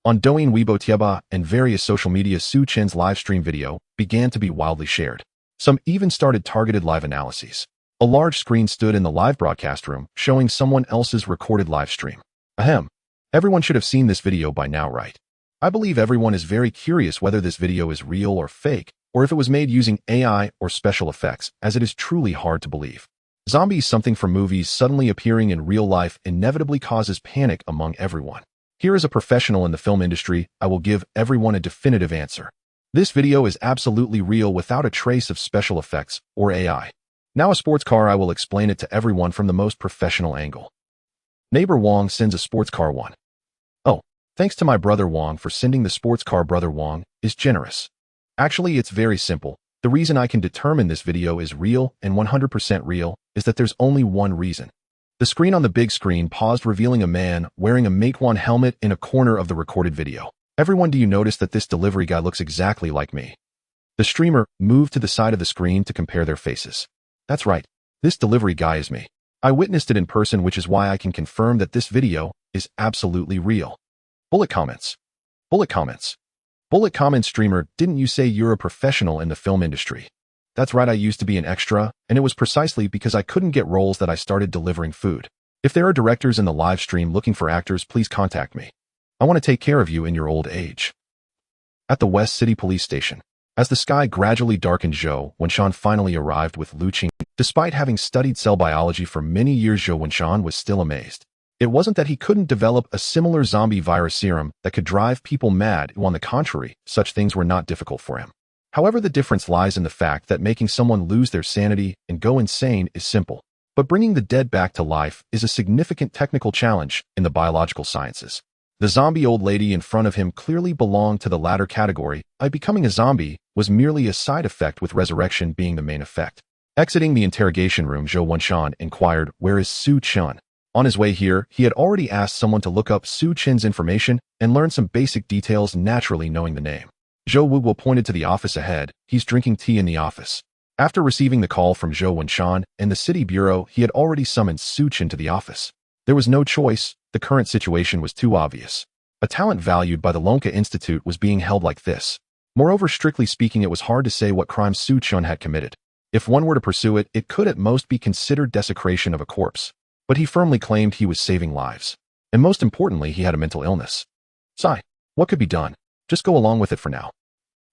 On Douyin, Weibo, Tieba, and various social media, Su Chen's live stream video began to be wildly shared. Some even started targeted live analyses. A large screen stood in the live broadcast room, showing someone else's recorded live stream. Ahem. Everyone should have seen this video by now, right? I believe everyone is very curious whether this video is real or fake, or if it was made using AI or special effects, as it is truly hard to believe. Zombies, something from movies, suddenly appearing in real life inevitably causes panic among everyone. Here, as a professional in the film industry, I will give everyone a definitive answer. This video is absolutely real without a trace of special effects or AI. Now, a sports car, I will explain it to everyone from the most professional angle. Neighbor Wong sends a sports car. One. Oh, thanks to my brother Wong for sending the sports car. Brother Wong is generous. Actually, it's very simple. The reason I can determine this video is real and 100% real is that there's only one reason. The screen on the big screen paused, revealing a man wearing a Mate 1 helmet in a corner of the recorded video. Everyone, do you notice that this delivery guy looks exactly like me? The streamer moved to the side of the screen to compare their faces. That's right. This delivery guy is me. I witnessed it in person, which is why I can confirm that this video is absolutely real. Bullet comments. Bullet comments. Bullet comments. Streamer, didn't you say you're a professional in the film industry? That's right, I used to be an extra, and it was precisely because I couldn't get roles that I started delivering food. If there are directors in the live stream looking for actors, please contact me. I want to take care of you in your old age. At the West City Police Station. As the sky gradually darkened, Zhou Wenshan finally arrived with Lu Qing. Despite having studied cell biology for many years, Zhou Wenshan was still amazed. It wasn't that he couldn't develop a similar zombie virus serum that could drive people mad. On the contrary, such things were not difficult for him. However, the difference lies in the fact that making someone lose their sanity and go insane is simple. But bringing the dead back to life is a significant technical challenge in the biological sciences. The zombie old lady in front of him clearly belonged to the latter category. Becoming a zombie was merely a side effect, with resurrection being the main effect. Exiting the interrogation room, Zhou Wenshan inquired, "Where is Su Chen?" On his way here, he had already asked someone to look up Su Chen's information and learn some basic details, naturally knowing the name. Zhou Wuguo pointed to the office ahead. He's drinking tea in the office. After receiving the call from Zhou Wenshan and the city bureau, he had already summoned Su Chen to the office. There was no choice. The current situation was too obvious. A talent valued by the Lonka Institute was being held like this. Moreover, strictly speaking, it was hard to say what crime Su Chen had committed. If one were to pursue it, it could at most be considered desecration of a corpse. But he firmly claimed he was saving lives. And most importantly, he had a mental illness. Sigh. What could be done? Just go along with it for now.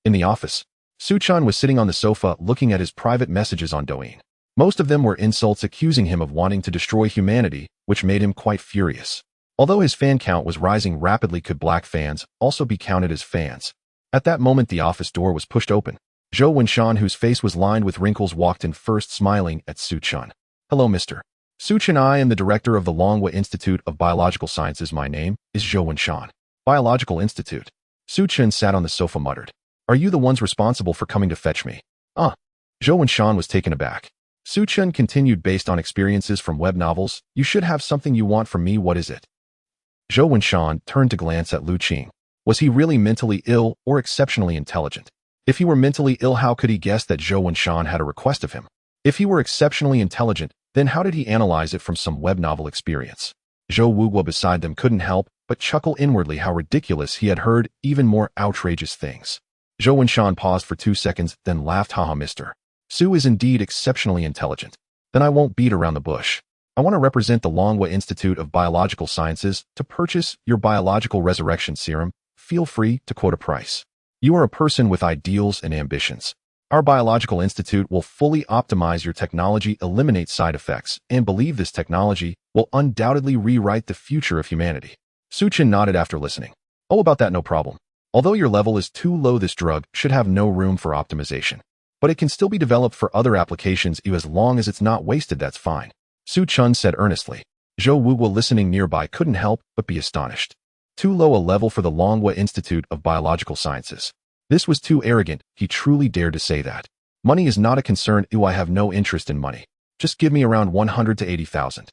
In the office, Su Chen was sitting on the sofa looking at his private messages on Douyin. Most of them were insults accusing him of wanting to destroy humanity, which made him quite furious. Although his fan count was rising rapidly, could black fans also be counted as fans? At that moment, the office door was pushed open. Zhou Wenshan, whose face was lined with wrinkles, walked in first, smiling at Su Chen. "Hello, Mr. Su Chen. I am the director of the Longhua Institute of Biological Sciences. My name is Zhou Wenshan." Biological Institute. Su Chen sat on the sofa, muttered, "Are you the ones responsible for coming to fetch me?" Zhou Wenshan was taken aback. Su Chen continued, "Based on experiences from web novels, you should have something you want from me. What is it?" Zhou Wenshan turned to glance at Lu Qing. Was he really mentally ill or exceptionally intelligent? If he were mentally ill, how could he guess that Zhou Wenshan had a request of him? If he were exceptionally intelligent, then how did he analyze it from some web novel experience? Zhou Wuguo beside them couldn't help but chuckle inwardly. How ridiculous. He had heard even more outrageous things. Zhou Wenshan paused for 2 seconds, then laughed. "Haha, Mr. Su is indeed exceptionally intelligent. Then I won't beat around the bush. I want to represent the Longhua Institute of Biological Sciences to purchase your biological resurrection serum. Feel free to quote a price. You are a person with ideals and ambitions. Our Biological Institute will fully optimize your technology, eliminate side effects, and believe this technology will undoubtedly rewrite the future of humanity." Su Chen nodded after listening. "Oh, about that, no problem. Although your level is too low, this drug should have no room for optimization. But it can still be developed for other applications. As long as it's not wasted, that's fine," Su Chen said earnestly. Zhou Wuguo, listening nearby, couldn't help but be astonished. Too low a level for the Longhua Institute of Biological Sciences. This was too arrogant. He truly dared to say that. "Money is not a concern. I have no interest in money. Just give me around 100 to 80,000.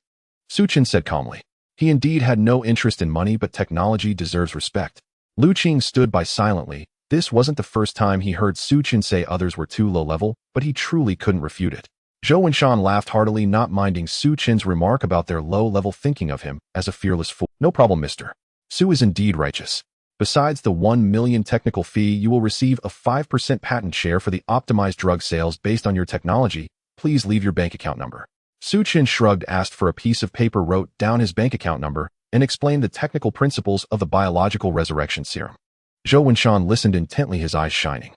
Su Chen said calmly. He indeed had no interest in money, but technology deserves respect. Lu Qing stood by silently. This wasn't the first time he heard Su Chen say others were too low level, but he truly couldn't refute it. Zhou Wenshan laughed heartily, not minding Su Chen's remark about their low level, thinking of him as a fearless fool. "No problem, Mr. Su is indeed righteous. Besides the 1 million technical fee, you will receive a 5% patent share for the optimized drug sales based on your technology. Please leave your bank account number. Su Chen shrugged, asked for a piece of paper, wrote down his bank account number, and explained the technical principles of the biological resurrection serum. Zhou Wenshan listened intently, his eyes shining.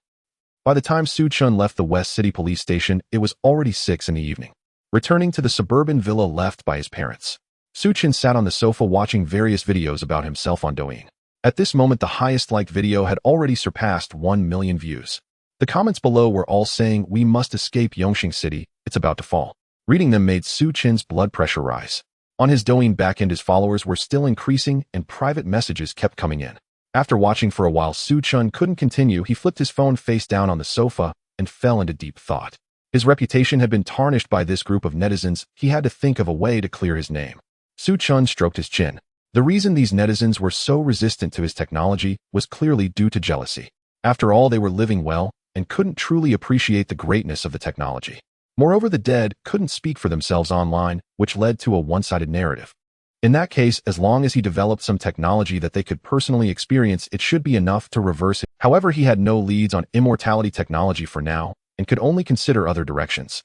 By the time Su Chen left the West City police station, it was already 6 in the evening. Returning to the suburban villa left by his parents, Su Chen sat on the sofa watching various videos about himself on Douyin. At this moment, the highest liked video had already surpassed 1 million views. The comments below were all saying, "We must escape Yongxing City, it's about to fall." Reading them made Su Chen's blood pressure rise. On his Douyin backend, his followers were still increasing and private messages kept coming in. After watching for a while, Su Chen couldn't continue. He flipped his phone face down on the sofa and fell into deep thought. His reputation had been tarnished by this group of netizens. He had to think of a way to clear his name. Su Chen stroked his chin. The reason these netizens were so resistant to his technology was clearly due to jealousy. After all, they were living well and couldn't truly appreciate the greatness of the technology. Moreover, the dead couldn't speak for themselves online, which led to a one-sided narrative. In that case, as long as he developed some technology that they could personally experience, it should be enough to reverse it. However, he had no leads on immortality technology for now and could only consider other directions.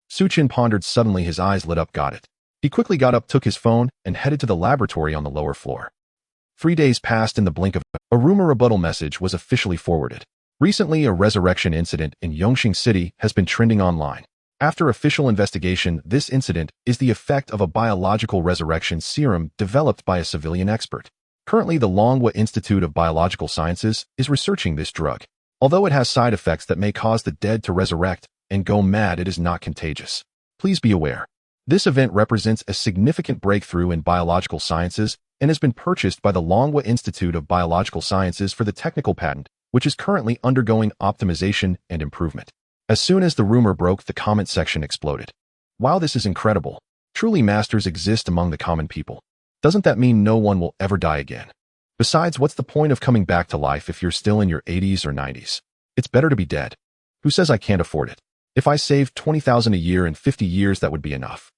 Su Chen pondered. Suddenly his eyes lit up. Got it. He quickly got up, took his phone, and headed to the laboratory on the lower floor. 3 days passed in the blink of a rumor rebuttal message was officially forwarded. Recently, a resurrection incident in Yongxing City has been trending online. After official investigation, this incident is the effect of a biological resurrection serum developed by a civilian expert. Currently, the Longhua Institute of Biological Sciences is researching this drug. Although it has side effects that may cause the dead to resurrect and go mad, it is not contagious. Please be aware. This event represents a significant breakthrough in biological sciences and has been purchased by the Longhua Institute of Biological Sciences for the technical patent, which is currently undergoing optimization and improvement. As soon as the rumor broke, the comment section exploded. Wow, this is incredible. Truly, masters exist among the common people. Doesn't that mean no one will ever die again? Besides, what's the point of coming back to life if you're still in your 80s or 90s? It's better to be dead. Who says I can't afford it? If I saved 20,000 a year in 50 years, that would be enough.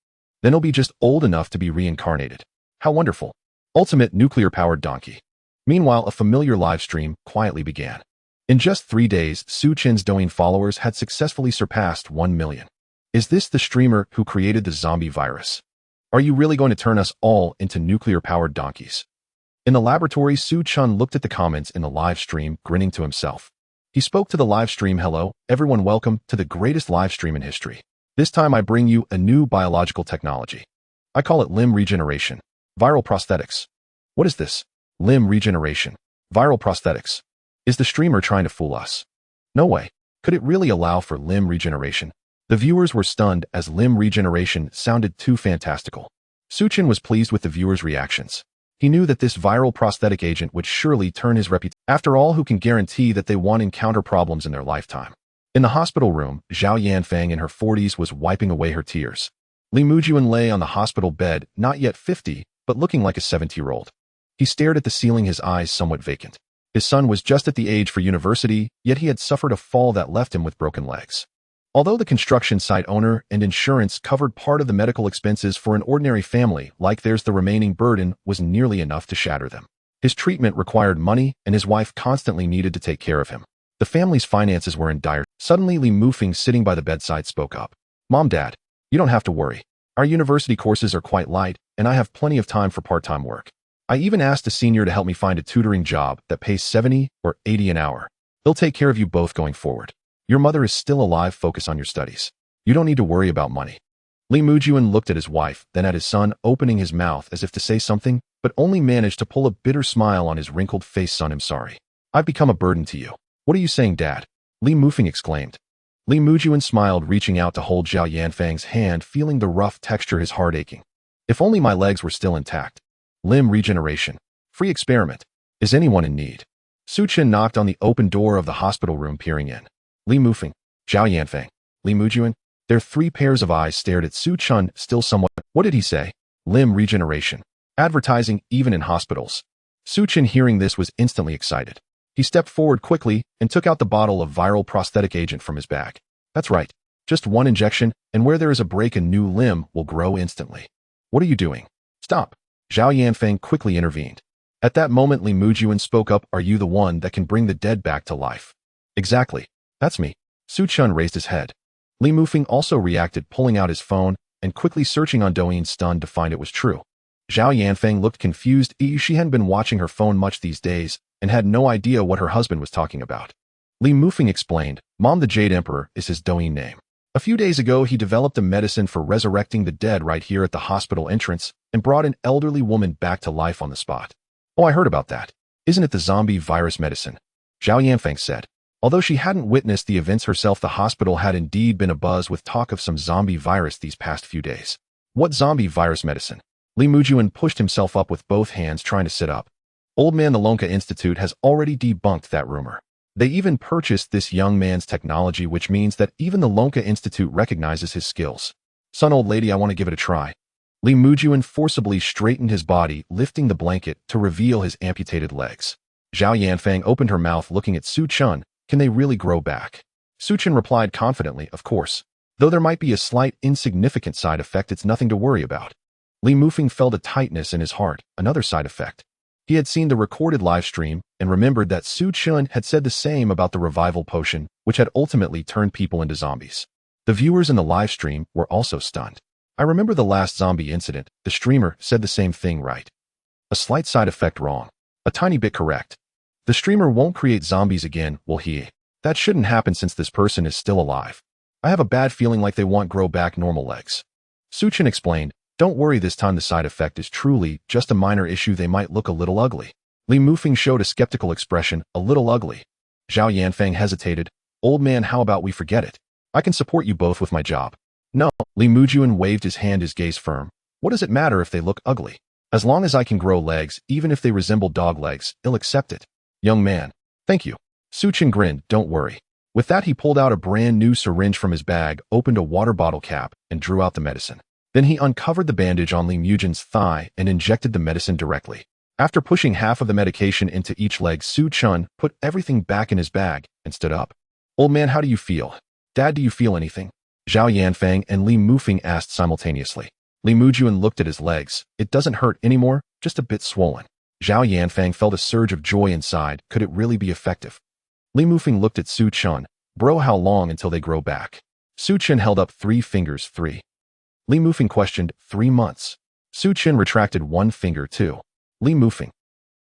Then I'll be just old enough to be reincarnated. How wonderful. Ultimate nuclear-powered donkey. Meanwhile, a familiar live stream quietly began. In just 3 days, Su Chen's Douyin followers had successfully surpassed 1 million. Is this the streamer who created the zombie virus? Are you really going to turn us all into nuclear-powered donkeys? In the laboratory, Su Chen looked at the comments in the live stream, grinning to himself. He spoke to the live stream. Hello, everyone, welcome to the greatest live stream in history. This time I bring you a new biological technology. I call it limb regeneration. Viral prosthetics. What is this? Limb regeneration. Viral prosthetics. Is the streamer trying to fool us? No way. Could it really allow for limb regeneration? The viewers were stunned as limb regeneration sounded too fantastical. Su Chen was pleased with the viewers' reactions. He knew that this viral prosthetic agent would surely turn his reputation. After all, who can guarantee that they won't encounter problems in their lifetime? In the hospital room, Zhao Yanfang in her 40s was wiping away her tears. Li Mujuan lay on the hospital bed, not yet 50, but looking like a 70-year-old. He stared at the ceiling, his eyes somewhat vacant. His son was just at the age for university, yet he had suffered a fall that left him with broken legs. Although the construction site owner and insurance covered part of the medical expenses for an ordinary family like theirs, the remaining burden was nearly enough to shatter them. His treatment required money, and his wife constantly needed to take care of him. The family's finances were in dire. Suddenly, Li Mufeng, sitting by the bedside, spoke up. Mom, Dad, you don't have to worry. Our university courses are quite light, and I have plenty of time for part-time work. I even asked a senior to help me find a tutoring job that pays 70 or 80 an hour. He'll take care of you both going forward. Your mother is still alive. Focus on your studies. You don't need to worry about money. Li Mujuan looked at his wife, then at his son, opening his mouth as if to say something, but only managed to pull a bitter smile on his wrinkled face. Son, I'm sorry. I've become a burden to you. What are you saying, Dad? Li Mufeng exclaimed. Li Mujuan smiled, reaching out to hold Zhao Yanfang's hand, feeling the rough texture, his heart aching. If only my legs were still intact. Limb regeneration. Free experiment. Is anyone in need? Su Chen knocked on the open door of the hospital room, peering in. Li Mufeng, Zhao Yanfang, Li Mujuan. Their 3 pairs of eyes stared at Su Chen, still somewhat. What did he say? Limb regeneration. Advertising, even in hospitals. Su Chen, hearing this, was instantly excited. He stepped forward quickly and took out the bottle of viral prosthetic agent from his bag. That's right. Just 1 injection, and where there is a break, a new limb will grow instantly. What are you doing? Stop. Zhao Yanfang quickly intervened. At that moment, Li Mujuan spoke up, "Are you the one that can bring the dead back to life?" "Exactly. That's me." Su Chun raised his head. Li Mufeng also reacted, pulling out his phone and quickly searching on Douyin, stunned to find it was true. Zhao Yanfeng looked confused. She hadn't been watching her phone much these days and had no idea what her husband was talking about. Li Mufeng explained, "Mom, the Jade Emperor is his Douyin name. A few days ago, he developed a medicine for resurrecting the dead right here at the hospital entrance and brought an elderly woman back to life on the spot." "Oh, I heard about that. Isn't it the zombie virus medicine?" Zhao Yanfeng said. Although she hadn't witnessed the events herself, the hospital had indeed been abuzz with talk of some zombie virus these past few days. "What zombie virus medicine?" Li Mujuan pushed himself up with both hands, trying to sit up. "Old man, the Lonka Institute has already debunked that rumor. They even purchased this young man's technology, which means that even the Lonka Institute recognizes his skills. Son, old lady, I want to give it a try." Li Mujuan forcibly straightened his body, lifting the blanket to reveal his amputated legs. Zhao Yanfeng opened her mouth, looking at Su Chun. "Can they really grow back?" Su Chun replied confidently, "Of course. Though there might be a slight, insignificant side effect, it's nothing to worry about." Li Mufeng felt a tightness in his heart, another side effect. He had seen the recorded live stream and remembered that Su Chun had said the same about the revival potion, which had ultimately turned people into zombies. The viewers in the live stream were also stunned. "I remember the last zombie incident. The streamer said the same thing, right? A slight side effect wrong. A tiny bit correct. The streamer won't create zombies again, will he? That shouldn't happen since this person is still alive. I have a bad feeling like they won't grow back normal legs." Su Chun explained, "Don't worry, this time the side effect is truly just a minor issue. They might look a little ugly." Li Mufeng showed a skeptical expression, "A little ugly." Zhao Yanfeng hesitated. "Old man, how about we forget it? I can support you both with my job." "No." Li Mujuan waved his hand, his gaze firm. "What does it matter if they look ugly? As long as I can grow legs, even if they resemble dog legs, I'll accept it." "Young man." "Thank you." Su Chun grinned, "Don't worry." With that, he pulled out a brand new syringe from his bag, opened a water bottle cap, and drew out the medicine. Then he uncovered the bandage on Li Mujuan's thigh and injected the medicine directly. After pushing half of the medication into each leg, Su Chun put everything back in his bag and stood up. "Old man, how do you feel?" "Dad, do you feel anything?" Zhao Yanfeng and Li Mufeng asked simultaneously. Li Mujuan looked at his legs. "It doesn't hurt anymore, just a bit swollen." Zhao Yanfeng felt a surge of joy inside. Could it really be effective? Li Mufeng looked at Su Chun. "Bro, how long until they grow back?" Su Chun held up 3 fingers. 3. Li Mufeng questioned. 3 months. Su Chun retracted 1 finger. 2. Li Mufeng.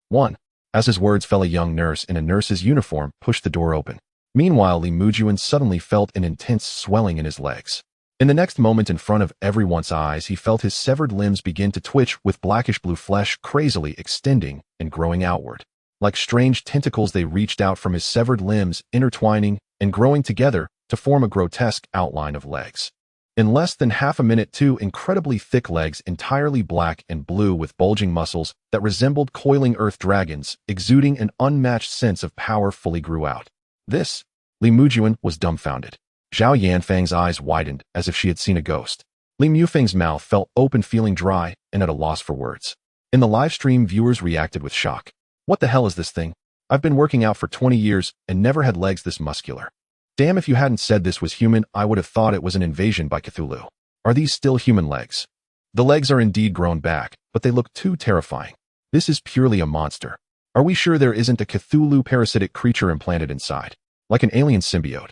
1. As his words fell, a young nurse in a nurse's uniform pushed the door open. Meanwhile, Li Mujuan suddenly felt an intense swelling in his legs. In the next moment, in front of everyone's eyes, he felt his severed limbs begin to twitch, with blackish blue flesh crazily extending and growing outward. Like strange tentacles, they reached out from his severed limbs, intertwining and growing together to form a grotesque outline of legs. In less than half a minute, 2 incredibly thick legs, entirely black and blue with bulging muscles that resembled coiling earth dragons, exuding an unmatched sense of power, fully grew out. This? Li Mujuan was dumbfounded. Zhao Yanfeng's eyes widened as if she had seen a ghost. Li Mufeng's mouth fell open, feeling dry and at a loss for words. In the live stream, viewers reacted with shock. "What the hell is this thing? I've been working out for 20 years and never had legs this muscular. Damn, if you hadn't said this was human, I would have thought it was an invasion by Cthulhu. Are these still human legs?" The legs are indeed grown back, but they look too terrifying. This is purely a monster. Are we sure there isn't a Cthulhu parasitic creature implanted inside? Like an alien symbiote?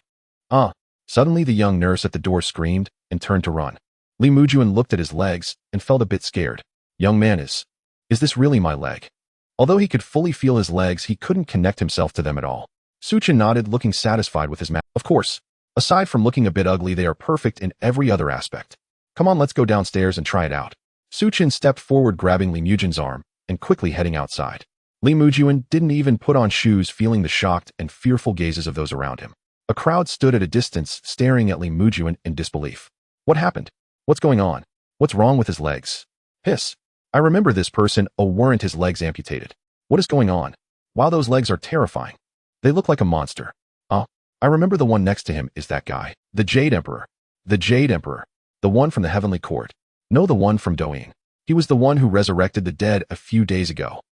Suddenly the young nurse at the door screamed and turned to run. Li Mujuan looked at his legs and felt a bit scared. "Young man, is this really my leg?" Although he could fully feel his legs, he couldn't connect himself to them at all. Su Chun nodded, looking satisfied with his mouth. "Of course. Aside from looking a bit ugly, they are perfect in every other aspect. Come on, let's go downstairs and try it out." Su Chun stepped forward, grabbing Li Mujuan's arm and quickly heading outside. Li Mujuan didn't even put on shoes, feeling the shocked and fearful gazes of those around him. A crowd stood at a distance, staring at Li Mujuan in disbelief. "What happened? What's going on? What's wrong with his legs?" "Hiss. I remember this person. Oh, weren't his legs amputated? What is going on? Wow, those legs are terrifying. They look like a monster. I remember the one next to him is that guy. The Jade Emperor. The Jade Emperor. The one from the Heavenly Court. No, the one from Douyin. He was the one who resurrected the dead a few days ago.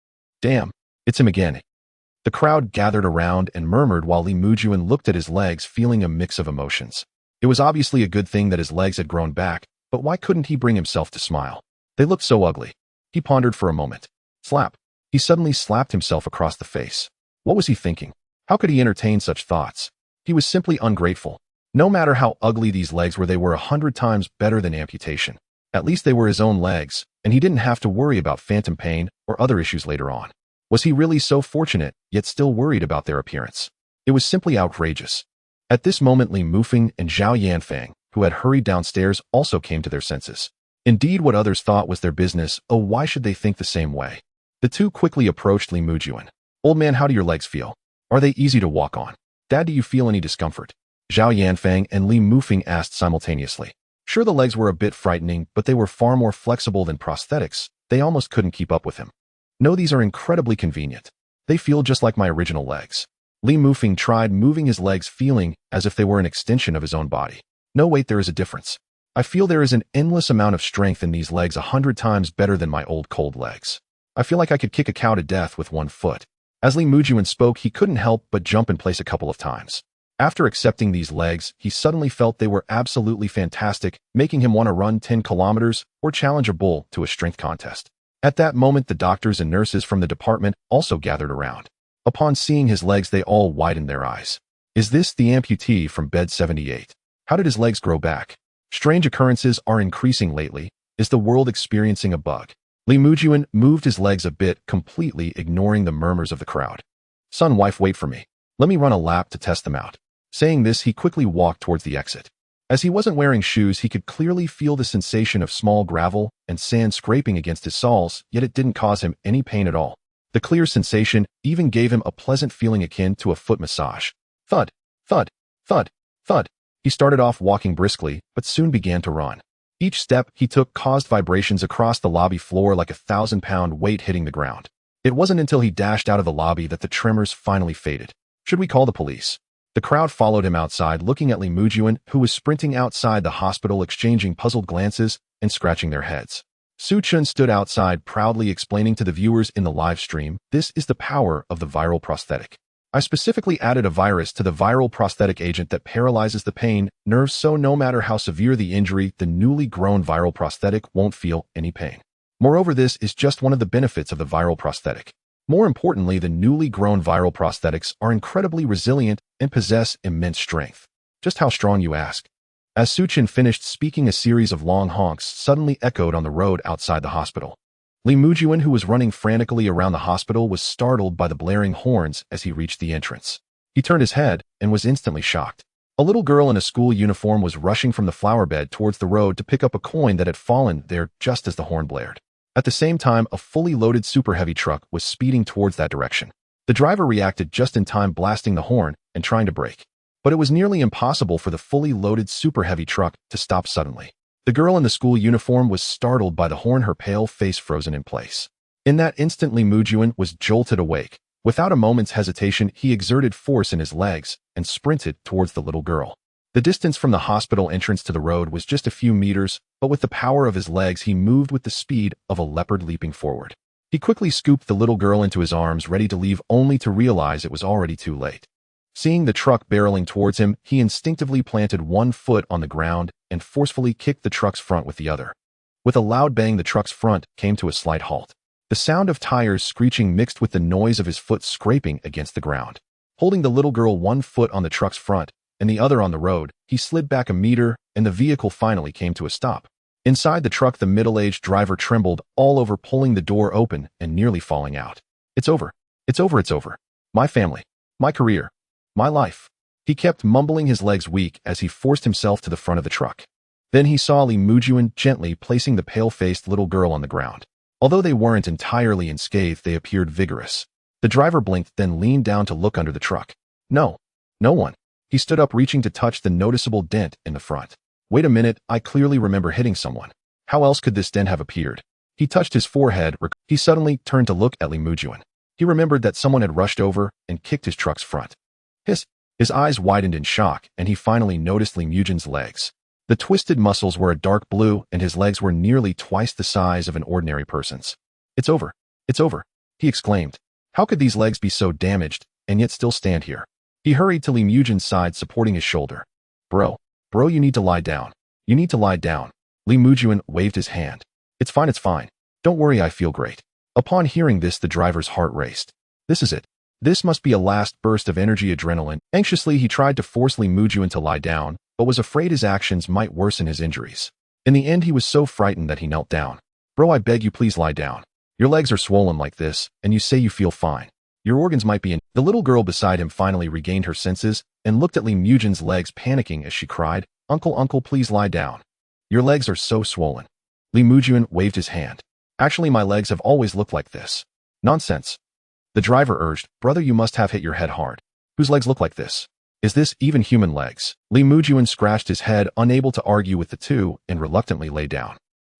Damn, it's him again." The crowd gathered around and murmured while Li Mujuan looked at his legs, feeling a mix of emotions. It was obviously a good thing that his legs had grown back, but why couldn't he bring himself to smile? They looked so ugly. He pondered for a moment. Slap. He suddenly slapped himself across the face. What was he thinking? How could he entertain such thoughts? He was simply ungrateful. No matter how ugly these legs were, they were 100 times better than amputation. At least they were his own legs, and he didn't have to worry about phantom pain or other issues later on. Was he really so fortunate, yet still worried about their appearance? It was simply outrageous. At this moment, Li Mufeng and Zhao Yanfang, who had hurried downstairs, also came to their senses. Indeed, what others thought was their business. Oh, why should they think the same way? The two quickly approached Li Mujuan. Old man, how do your legs feel? Are they easy to walk on? Dad, do you feel any discomfort? Zhao Yanfang and Li Mufeng asked simultaneously. Sure, the legs were a bit frightening, but they were far more flexible than prosthetics. They almost couldn't keep up with him. No, these are incredibly convenient. They feel just like my original legs. Li Mufeng tried moving his legs, feeling as if they were an extension of his own body. No, wait, there is a difference. I feel there is an endless amount of strength in these legs, 100 times better than my old cold legs. I feel like I could kick a cow to death with one foot. As Li Mujuan spoke, he couldn't help but jump in place a couple of times. After accepting these legs, he suddenly felt they were absolutely fantastic, making him want to run 10 kilometers or challenge a bull to a strength contest. At that moment, the doctors and nurses from the department also gathered around. Upon seeing his legs, they all widened their eyes. Is this the amputee from bed 78? How did his legs grow back? Strange occurrences are increasing lately. Is the world experiencing a bug? Li Mujuan moved his legs a bit, completely ignoring the murmurs of the crowd. Son, wife, wait for me. Let me run a lap to test them out. Saying this, he quickly walked towards the exit. As he wasn't wearing shoes, he could clearly feel the sensation of small gravel and sand scraping against his soles, yet it didn't cause him any pain at all. The clear sensation even gave him a pleasant feeling akin to a foot massage. Thud, thud, thud, thud. He started off walking briskly, but soon began to run. Each step he took caused vibrations across the lobby floor like a 1,000-pound weight hitting the ground. It wasn't until he dashed out of the lobby that the tremors finally faded. Should we call the police? The crowd followed him outside, looking at Li Mujuan, who was sprinting outside the hospital, exchanging puzzled glances and scratching their heads. Su Chun stood outside, proudly explaining to the viewers in the live stream, "This is the power of the viral prosthetic. I specifically added a virus to the viral prosthetic agent that paralyzes the pain nerves, so no matter how severe the injury, the newly grown viral prosthetic won't feel any pain. Moreover, this is just one of the benefits of the viral prosthetic. More importantly, the newly grown viral prosthetics are incredibly resilient and possess immense strength." Just how strong, you ask? As Su Chin finished speaking, a series of long honks suddenly echoed on the road outside the hospital. Li Mujuan, who was running frantically around the hospital, was startled by the blaring horns as he reached the entrance. He turned his head and was instantly shocked. A little girl in a school uniform was rushing from the flower bed towards the road to pick up a coin that had fallen there just as the horn blared. At the same time, a fully loaded super heavy truck was speeding towards that direction. The driver reacted just in time, blasting the horn and trying to brake. But it was nearly impossible for the fully loaded super heavy truck to stop suddenly. The girl in the school uniform was startled by the horn, her pale face frozen in place. In that instant, Li Mujuan was jolted awake. Without a moment's hesitation, he exerted force in his legs and sprinted towards the little girl. The distance from the hospital entrance to the road was just a few meters, but with the power of his legs, he moved with the speed of a leopard leaping forward. He quickly scooped the little girl into his arms, ready to leave, only to realize it was already too late. Seeing the truck barreling towards him, he instinctively planted one foot on the ground and forcefully kicked the truck's front with the other. With a loud bang, the truck's front came to a slight halt. The sound of tires screeching mixed with the noise of his foot scraping against the ground. Holding the little girl one foot on the truck's front and the other on the road, he slid back a meter and the vehicle finally came to a stop. Inside the truck, the middle-aged driver trembled all over, pulling the door open and nearly falling out. It's over. It's over. It's over. My family. My career. My life. He kept mumbling, his legs weak, as he forced himself to the front of the truck. Then he saw Li Mujuan gently placing the pale-faced little girl on the ground. Although they weren't entirely unscathed, they appeared vigorous. The driver blinked, then leaned down to look under the truck. No. No one. He stood up, reaching to touch the noticeable dent in the front. Wait a minute, I clearly remember hitting someone. How else could this dent have appeared? He touched his forehead. He suddenly turned to look at Li Mujuan. He remembered that someone had rushed over and kicked his truck's front. His eyes widened in shock, and he finally noticed Li Mujuan's legs. The twisted muscles were a dark blue, and his legs were nearly twice the size of an ordinary person's. It's over. It's over, he exclaimed. How could these legs be so damaged and yet still stand here? He hurried to Li Mujuan's side, supporting his shoulder. Bro, you need to lie down. You need to lie down. Li Mujuan waved his hand. It's fine. Don't worry, I feel great. Upon hearing this, the driver's heart raced. This is it. This must be a last burst of energy adrenaline. Anxiously, he tried to force Lee Mujun to lie down, but was afraid his actions might worsen his injuries. In the end, he was so frightened that he knelt down. Bro, I beg you, please lie down. Your legs are swollen like this, and you say you feel fine. Your organs might be in. The little girl beside him finally regained her senses and looked at Lee Mujun's legs, panicking as she cried, Uncle, please lie down. Your legs are so swollen. Lee Mujun waved his hand. Actually, my legs have always looked like this. Nonsense. The driver urged, Brother, you must have hit your head hard. Whose legs look like this? Is this even human legs? Lee Mujun scratched his head, unable to argue with the two, and reluctantly lay down.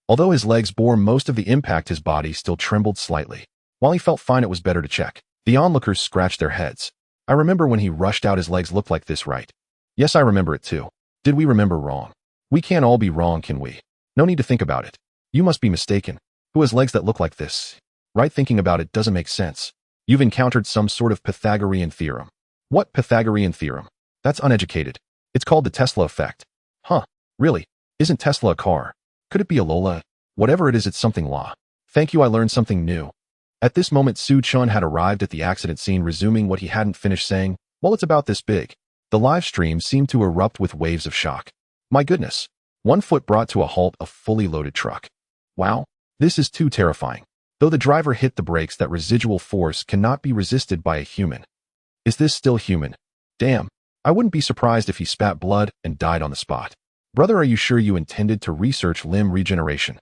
Although his legs bore most of the impact, his body still trembled slightly. While he felt fine, it was better to check. The onlookers scratched their heads. I remember when he rushed out, his legs looked like this, right? Yes, I remember it too. Did we remember wrong? We can't all be wrong, can we? No need to think about it. You must be mistaken. Who has legs that look like this? Right, thinking about it doesn't make sense. You've encountered some sort of Pythagorean theorem. What Pythagorean theorem? That's uneducated. It's called the Tesla effect. Huh, really? Isn't Tesla a car? Could it be a Lola? Whatever it is, it's something law. Thank you, I learned something new. At this moment, Su Chun had arrived at the accident scene, resuming what he hadn't finished saying. Well, it's about this big. The live stream seemed to erupt with waves of shock. My goodness. 1 foot brought to a halt a fully loaded truck. Wow, this is too terrifying. Though the driver hit the brakes, that residual force cannot be resisted by a human. Is this still human? Damn, I wouldn't be surprised if he spat blood and died on the spot. Brother, are you sure you intended to research limb regeneration?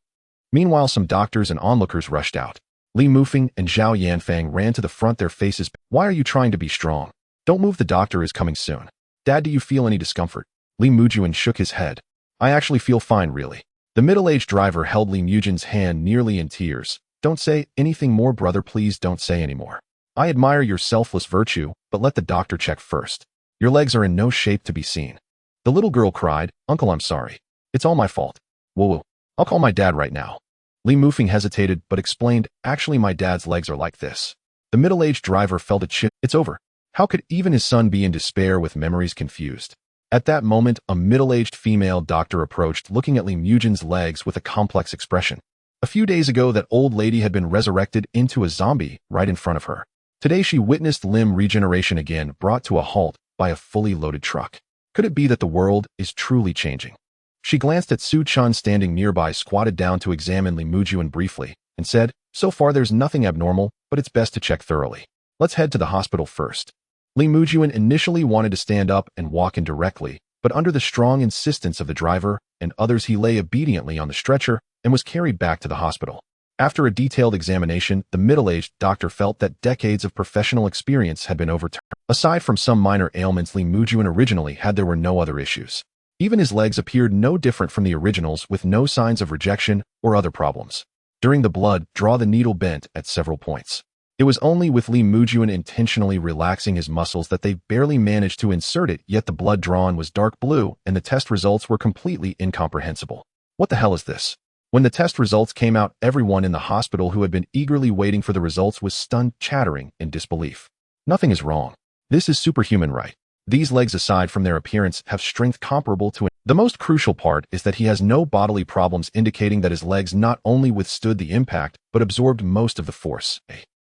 Meanwhile, some doctors and onlookers rushed out. Li Mufeng and Zhao Yanfang ran to the front, their faces. Why are you trying to be strong? Don't move, the doctor is coming soon. Dad, do you feel any discomfort? Li Mujun shook his head. I actually feel fine, really. The middle-aged driver held Li Mujun's hand, nearly in tears. Don't say anything more, brother, please don't say any more. I admire your selfless virtue, but let the doctor check first. Your legs are in no shape to be seen. The little girl cried, Uncle, I'm sorry. It's all my fault. Whoa, I'll call my dad right now. Li Mufeng hesitated, but explained, actually my dad's legs are like this. The middle-aged driver felt a chill. It's over. How could even his son be in despair with memories confused? At that moment, a middle-aged female doctor approached, looking at Li Mujun's legs with a complex expression. A few days ago, that old lady had been resurrected into a zombie right in front of her. Today she witnessed limb regeneration again, brought to a halt by a fully loaded truck. Could it be that the world is truly changing? She glanced at Su Chun standing nearby, squatted down to examine Li Mujun briefly, and said, so far there's nothing abnormal, but it's best to check thoroughly. Let's head to the hospital first. Li Mujun initially wanted to stand up and walk in directly, but under the strong insistence of the driver and others, he lay obediently on the stretcher and was carried back to the hospital. After a detailed examination, the middle-aged doctor felt that decades of professional experience had been overturned. Aside from some minor ailments Li Mujun originally had, there were no other issues. Even his legs appeared no different from the originals, with no signs of rejection or other problems. During the blood draw, the needle bent at several points. It was only with Li Mujun intentionally relaxing his muscles that they barely managed to insert it, yet the blood drawn was dark blue and the test results were completely incomprehensible. What the hell is this? When the test results came out, everyone in the hospital who had been eagerly waiting for the results was stunned, chattering in disbelief. Nothing is wrong. This is superhuman, right? These legs, aside from their appearance, have strength comparable to The most crucial part is that he has no bodily problems, indicating that his legs not only withstood the impact, but absorbed most of the force.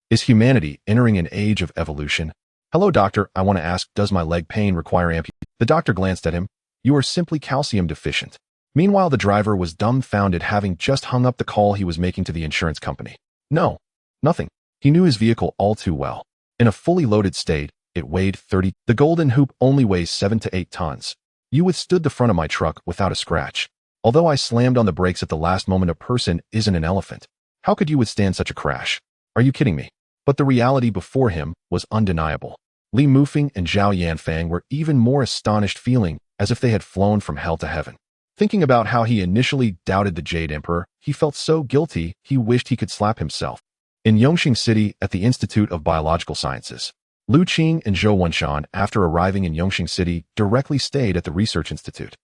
Is humanity entering an age of evolution? Hello, doctor, I want to ask, does my leg pain require amputation? The doctor glanced at him. You are simply calcium deficient. Meanwhile, the driver was dumbfounded, having just hung up the call he was making to the insurance company. No, nothing. He knew his vehicle all too well. In a fully loaded state, it weighed 30. The golden hoop only weighs 7 to 8 tons. You withstood the front of my truck without a scratch. Although I slammed on the brakes at the last moment, a person isn't an elephant. How could you withstand such a crash? Are you kidding me? But the reality before him was undeniable. Li Mufeng and Zhao Yanfang were even more astonished, feeling as if they had flown from hell to heaven. Thinking about how he initially doubted the Jade Emperor, he felt so guilty he wished he could slap himself. In Yongqing City, at the Institute of Biological Sciences, Lu Qing and Zhou Wenshan, after arriving in Yongqing City, directly stayed at the Research Institute.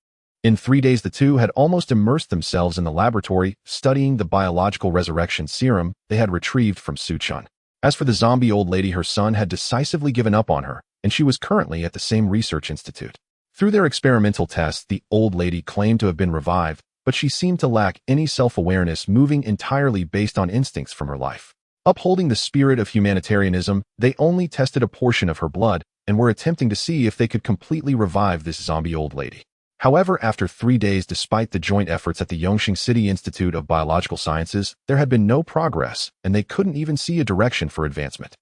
In 3 days, the two had almost immersed themselves in the laboratory, studying the biological resurrection serum they had retrieved from Su Chun. As for the zombie old lady, her son had decisively given up on her, and she was currently at the same research institute. Through their experimental tests, the old lady claimed to have been revived, but she seemed to lack any self-awareness, moving entirely based on instincts from her life. Upholding the spirit of humanitarianism, they only tested a portion of her blood and were attempting to see if they could completely revive this zombie old lady. However, after 3 days, despite the joint efforts at the Yongqing City Institute of Biological Sciences, there had been no progress, and they couldn't even see a direction for advancement.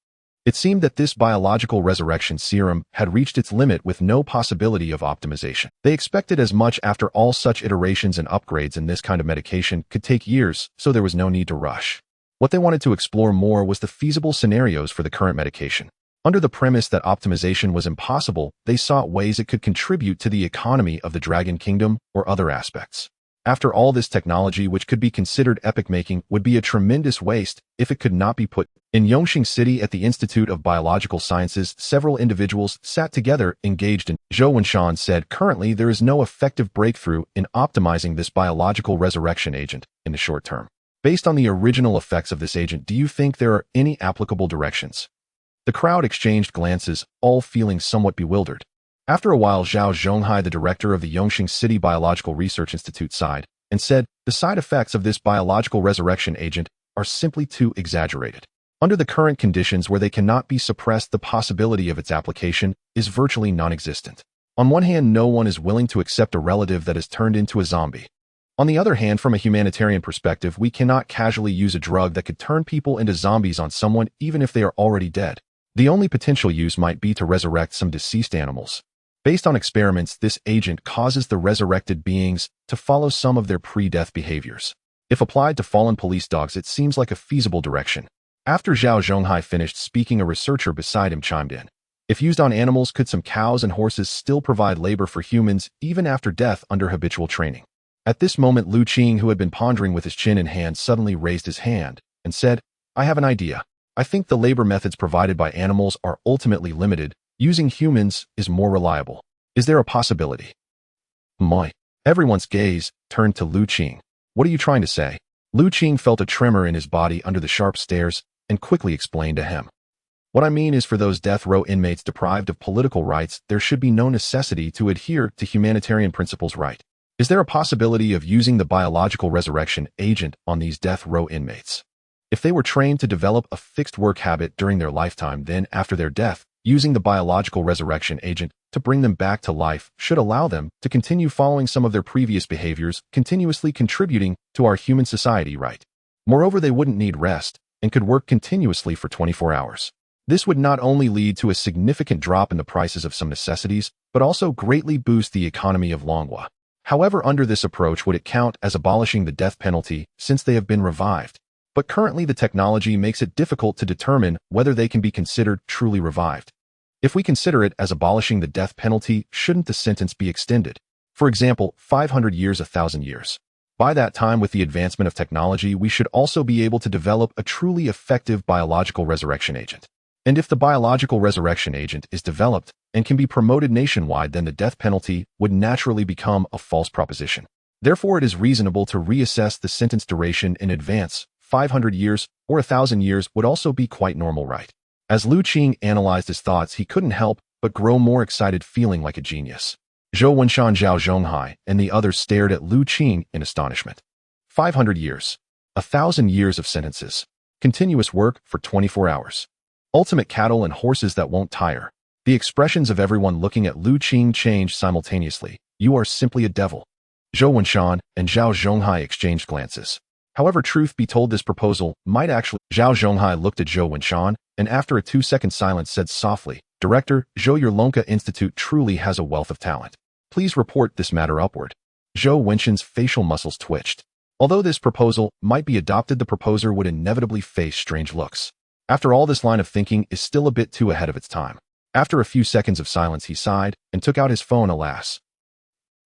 It seemed that this biological resurrection serum had reached its limit with no possibility of optimization. They expected as much after all such iterations and upgrades, and this kind of medication could take years, so there was no need to rush. What they wanted to explore more was the feasible scenarios for the current medication. Under the premise that optimization was impossible, they sought ways it could contribute to the economy of the Dragon Kingdom or other aspects. After all, this technology, which could be considered epic-making, would be a tremendous waste if it could not be put. In Yongqing City at the Institute of Biological Sciences, several individuals sat together engaged in. Zhou Wenshan said, currently there is no effective breakthrough in optimizing this biological resurrection agent in the short term. Based on the original effects of this agent, do you think there are any applicable directions? The crowd exchanged glances, all feeling somewhat bewildered. After a while, Zhao Zhonghai, the director of the Yongqing City Biological Research Institute, sighed and said, the side effects of this biological resurrection agent are simply too exaggerated. Under the current conditions where they cannot be suppressed, the possibility of its application is virtually non-existent. On one hand, no one is willing to accept a relative that is turned into a zombie. On the other hand, from a humanitarian perspective, we cannot casually use a drug that could turn people into zombies on someone even if they are already dead. The only potential use might be to resurrect some deceased animals. Based on experiments, this agent causes the resurrected beings to follow some of their pre-death behaviors. If applied to fallen police dogs, it seems like a feasible direction. After Zhao Zhonghai finished speaking, a researcher beside him chimed in. If used on animals, could some cows and horses still provide labor for humans even after death under habitual training? At this moment, Lu Qing, who had been pondering with his chin in hand, suddenly raised his hand and said, I have an idea. I think the labor methods provided by animals are ultimately limited. Using humans is more reliable. Is there a possibility? Moi. Everyone's gaze turned to Lu Qing. What are you trying to say? Lu Qing felt a tremor in his body under the sharp stares and quickly explained to him. What I mean is, for those death row inmates deprived of political rights, there should be no necessity to adhere to humanitarian principles, right? Is there a possibility of using the biological resurrection agent on these death row inmates? If they were trained to develop a fixed work habit during their lifetime, then after their death, using the biological resurrection agent to bring them back to life should allow them to continue following some of their previous behaviors, continuously contributing to our human society, right? Moreover, they wouldn't need rest and could work continuously for 24 hours. This would not only lead to a significant drop in the prices of some necessities, but also greatly boost the economy of Longhua. However, under this approach, would it count as abolishing the death penalty since they have been revived? But currently the technology makes it difficult to determine whether they can be considered truly revived. If we consider it as abolishing the death penalty, shouldn't the sentence be extended? For example, 500 years, 1,000 years. By that time, with the advancement of technology, we should also be able to develop a truly effective biological resurrection agent. And if the biological resurrection agent is developed and can be promoted nationwide, then the death penalty would naturally become a false proposition. Therefore, it is reasonable to reassess the sentence duration in advance. 500 years or 1,000 years would also be quite normal, right? As Lu Qing analyzed his thoughts, he couldn't help but grow more excited, feeling like a genius. Zhou Wenshan, Zhao Zhonghai, and the others stared at Lu Qing in astonishment. 500 years. 1,000 years of sentences. Continuous work for 24 hours. Ultimate cattle and horses that won't tire. The expressions of everyone looking at Lu Qing changed simultaneously. You are simply a devil. Zhou Wenshan and Zhao Zhonghai exchanged glances. However, truth be told, this proposal might actually... Zhao Zhonghai looked at Zhou Wenshan, and after a 2-second silence said softly, Director, Zhou, your Longhua Institute truly has a wealth of talent. Please report this matter upward. Zhou Wenshan's facial muscles twitched. Although this proposal might be adopted, the proposer would inevitably face strange looks. After all, this line of thinking is still a bit too ahead of its time. After a few seconds of silence, he sighed and took out his phone. Alas.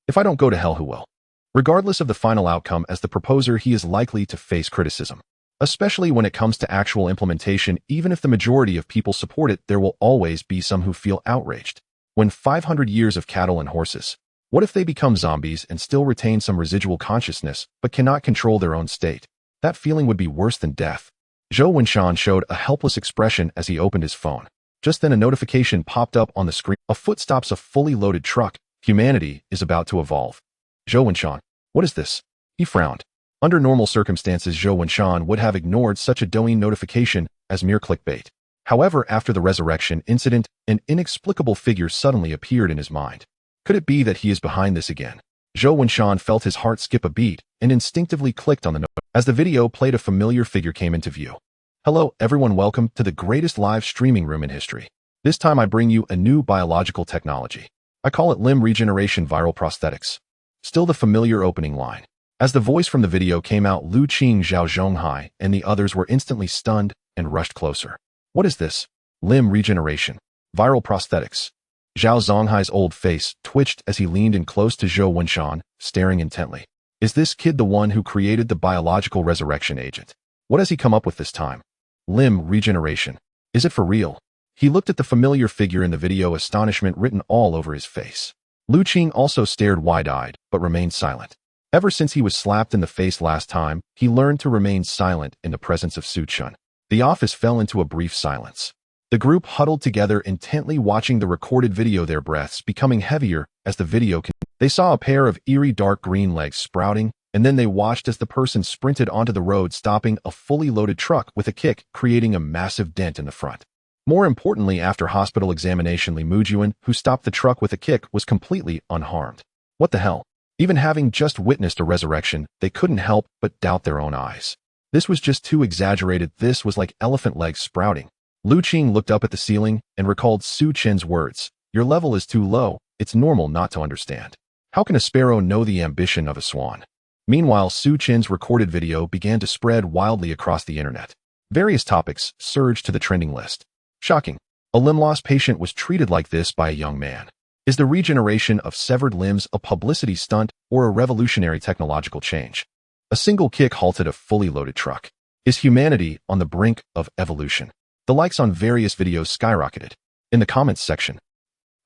If I don't go to hell, who will? Regardless of the final outcome, as the proposer, he is likely to face criticism. Especially when it comes to actual implementation, even if the majority of people support it, there will always be some who feel outraged. When 500 years of cattle and horses, what if they become zombies and still retain some residual consciousness, but cannot control their own state? That feeling would be worse than death. Zhou Wenshan showed a helpless expression as he opened his phone. Just then a notification popped up on the screen. A foot stops a fully loaded truck. Humanity is about to evolve. Zhou Wenshan. What is this? He frowned. Under normal circumstances, Zhou Wenshan would have ignored such a Douyin notification as mere clickbait. However, after the resurrection incident, an inexplicable figure suddenly appeared in his mind. Could it be that he is behind this again? Zhou Wenshan felt his heart skip a beat and instinctively clicked on the note. As the video played, a familiar figure came into view. Hello, everyone. Welcome to the greatest live streaming room in history. This time I bring you a new biological technology. I call it limb regeneration viral prosthetics. Still the familiar opening line. As the voice from the video came out, Lu Qing, Zhao Zhonghai, and the others were instantly stunned and rushed closer. What is this? Limb regeneration. Viral prosthetics. Zhao Zonghai's old face twitched as he leaned in close to Zhou Wenshan, staring intently. Is this kid the one who created the biological resurrection agent? What has he come up with this time? Limb regeneration. Is it for real? He looked at the familiar figure in the video, astonishment written all over his face. Lu Qing also stared wide-eyed, but remained silent. Ever since he was slapped in the face last time, he learned to remain silent in the presence of Su Chun. The office fell into a brief silence. The group huddled together, intently watching the recorded video, their breaths becoming heavier as the video continued. They saw a pair of eerie dark green legs sprouting, and then they watched as the person sprinted onto the road, stopping a fully loaded truck with a kick, creating a massive dent in the front. More importantly, after hospital examination, Li Mujuan, who stopped the truck with a kick, was completely unharmed. What the hell? Even having just witnessed a resurrection, they couldn't help but doubt their own eyes. This was just too exaggerated. This was like elephant legs sprouting. Lu Qing looked up at the ceiling and recalled Su Chen's words. Your level is too low. It's normal not to understand. How can a sparrow know the ambition of a swan? Meanwhile, Su Chen's recorded video began to spread wildly across the internet. Various topics surged to the trending list. Shocking. A limb loss patient was treated like this by a young man. Is the regeneration of severed limbs a publicity stunt or a revolutionary technological change? A single kick halted a fully loaded truck. Is humanity on the brink of evolution? The likes on various videos skyrocketed. In the comments section,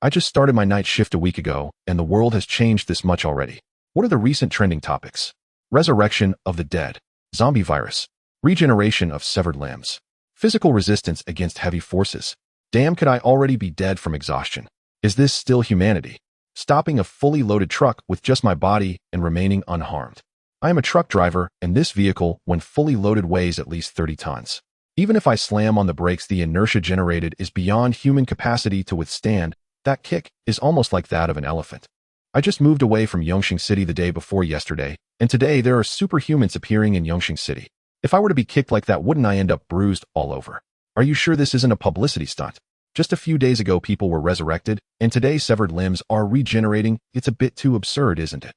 I just started my night shift a week ago, and the world has changed this much already. What are the recent trending topics? Resurrection of the dead. Zombie virus. Regeneration of severed limbs. Physical resistance against heavy forces. Damn, could I already be dead from exhaustion? Is this still humanity? Stopping a fully loaded truck with just my body and remaining unharmed. I am a truck driver, and this vehicle, when fully loaded, weighs at least 30 tons. Even if I slam on the brakes, the inertia generated is beyond human capacity to withstand. That kick is almost like that of an elephant. I just moved away from Yongqing City the day before yesterday, and today there are superhumans appearing in Yongqing City. If I were to be kicked like that, wouldn't I end up bruised all over? Are you sure this isn't a publicity stunt? Just a few days ago, people were resurrected, and today severed limbs are regenerating. It's a bit too absurd, isn't it?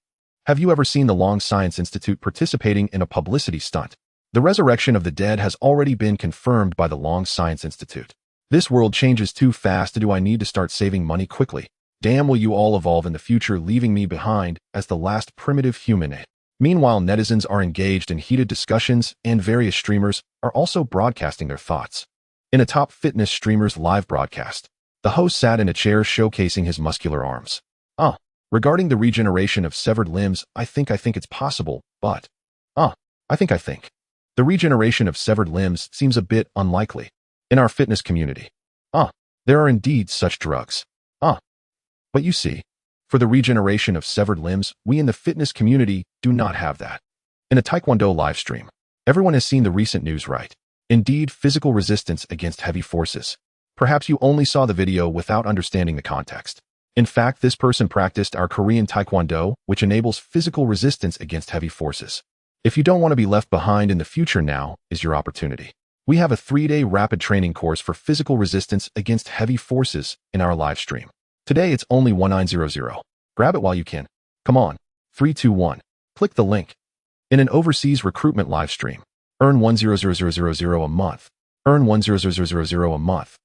Have you ever seen the Long Science Institute participating in a publicity stunt? The resurrection of the dead has already been confirmed by the Long Science Institute. This world changes too fast. Do I need to start saving money quickly? Damn, will you all evolve in the future, leaving me behind as the last primitive human? Meanwhile, netizens are engaged in heated discussions, and various streamers are also broadcasting their thoughts. In a top fitness streamer's live broadcast, the host sat in a chair showcasing his muscular arms. Regarding the regeneration of severed limbs, I think it's possible, but I think. The regeneration of severed limbs seems a bit unlikely. In our fitness community, there are indeed such drugs. But you see, for the regeneration of severed limbs, we in the fitness community do not have that. In a Taekwondo live stream, everyone has seen the recent news, right? Indeed, physical resistance against heavy forces. Perhaps you only saw the video without understanding the context. In fact, this person practiced our Korean Taekwondo, which enables physical resistance against heavy forces. If you don't want to be left behind in the future, now is your opportunity. We have a 3-day rapid training course for physical resistance against heavy forces in our live stream. Today it's only 1900. Grab it while you can. Come on. 3, 2, 1. Click the link. In an overseas recruitment live stream, earn 100,000 a month. Earn 100,000 a month.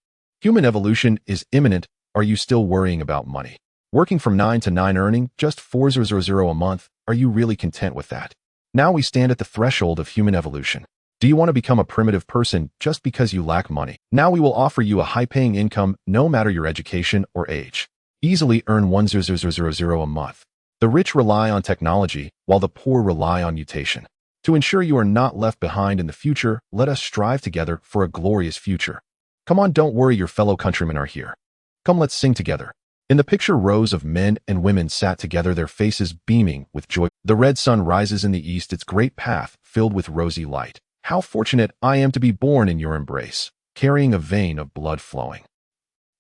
Human evolution is imminent. Are you still worrying about money? Working from 9 to 9, earning just 4,000 a month. Are you really content with that? Now we stand at the threshold of human evolution. Do you want to become a primitive person just because you lack money? Now we will offer you a high-paying income no matter your education or age. Easily earn 100,000 a month. The rich rely on technology, while the poor rely on mutation. To ensure you are not left behind in the future, let us strive together for a glorious future. Come on, don't worry, your fellow countrymen are here. Come, let's sing together. In the picture, rows of men and women sat together, their faces beaming with joy. The red sun rises in the east, its great path filled with rosy light. How fortunate I am to be born in your embrace, carrying a vein of blood flowing.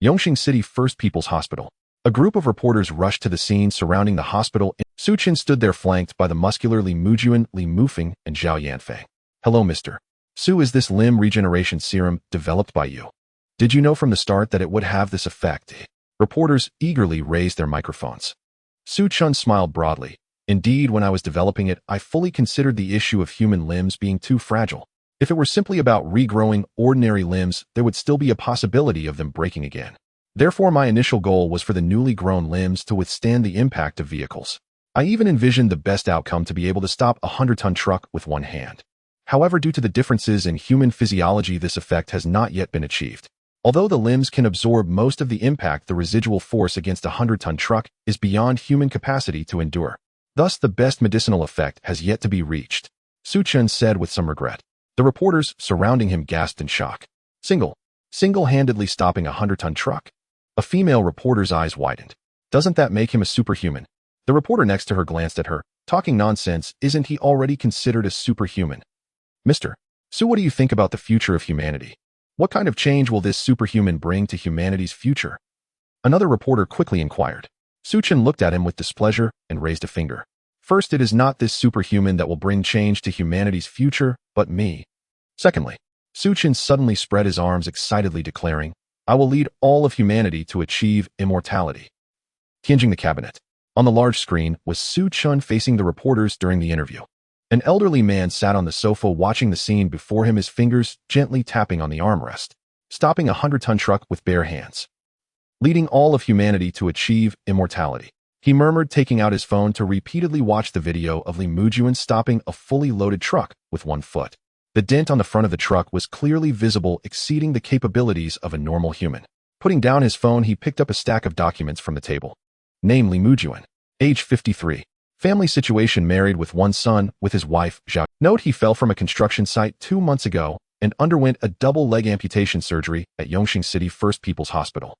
Yongqing City First People's Hospital. A group of reporters rushed to the scene surrounding the hospital. Su Chen stood there flanked by the muscular Li Mujuan, Li Mufeng, and Zhao Yanfei. Hello, Mr. Su, is this limb regeneration serum developed by you? Did you know from the start that it would have this effect? Reporters eagerly raised their microphones. Su Chen smiled broadly. Indeed, when I was developing it, I fully considered the issue of human limbs being too fragile. If it were simply about regrowing ordinary limbs, there would still be a possibility of them breaking again. Therefore, my initial goal was for the newly grown limbs to withstand the impact of vehicles. I even envisioned the best outcome to be able to stop a 100-ton truck with one hand. However, due to the differences in human physiology, this effect has not yet been achieved. Although the limbs can absorb most of the impact, the residual force against a 100-ton truck is beyond human capacity to endure. Thus, the best medicinal effect has yet to be reached, Su Chen said with some regret. The reporters surrounding him gasped in shock. Single-handedly stopping a 100-ton truck? A female reporter's eyes widened. Doesn't that make him a superhuman? The reporter next to her glanced at her. Talking nonsense, isn't he already considered a superhuman? Mr. Su, what do you think about the future of humanity? What kind of change will this superhuman bring to humanity's future? Another reporter quickly inquired. Su Chen looked at him with displeasure and raised a finger. First, it is not this superhuman that will bring change to humanity's future, but me. Secondly, Su Chen suddenly spread his arms excitedly, declaring, I will lead all of humanity to achieve immortality. Tianjing the cabinet. On the large screen was Su Chen facing the reporters during the interview. An elderly man sat on the sofa watching the scene before him, his fingers gently tapping on the armrest, stopping a 100-ton truck with bare hands. Leading all of humanity to achieve immortality. He murmured, taking out his phone to repeatedly watch the video of Li Mujuan stopping a fully loaded truck with one foot. The dent on the front of the truck was clearly visible, exceeding the capabilities of a normal human. Putting down his phone, he picked up a stack of documents from the table. Name Li Mujuan. Age 53. Family situation: married with one son with his wife, Zhao. Note: he fell from a construction site 2 months ago and underwent a double leg amputation surgery at Yongqing City First People's Hospital.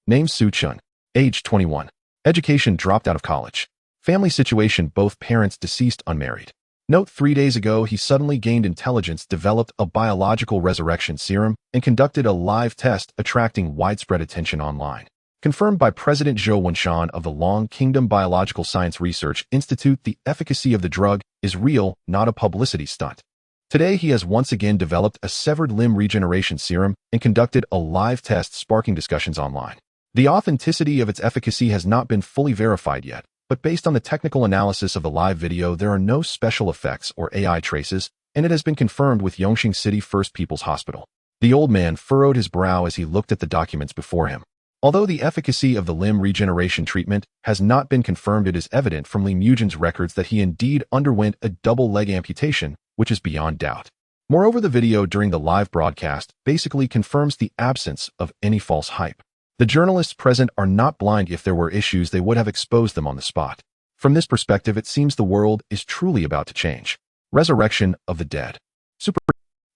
Name: Su Chen. Age 21. Education: dropped out of college. Family situation: both parents deceased, unmarried. Note: 3 days ago he suddenly gained intelligence, developed a biological resurrection serum, and conducted a live test, attracting widespread attention online. Confirmed by President Zhou Wenshan of the Long Kingdom Biological Science Research Institute, the efficacy of the drug is real, not a publicity stunt. Today he has once again developed a severed limb regeneration serum and conducted a live test, sparking discussions online. The authenticity of its efficacy has not been fully verified yet, but based on the technical analysis of the live video, there are no special effects or AI traces, and it has been confirmed with Yongqing City First People's Hospital. The old man furrowed his brow as he looked at the documents before him. Although the efficacy of the limb regeneration treatment has not been confirmed, it is evident from Li Mujuan's records that he indeed underwent a double leg amputation, which is beyond doubt. Moreover, the video during the live broadcast basically confirms the absence of any false hype. The journalists present are not blind. If there were issues, they would have exposed them on the spot. From this perspective, it seems the world is truly about to change. Resurrection of the dead.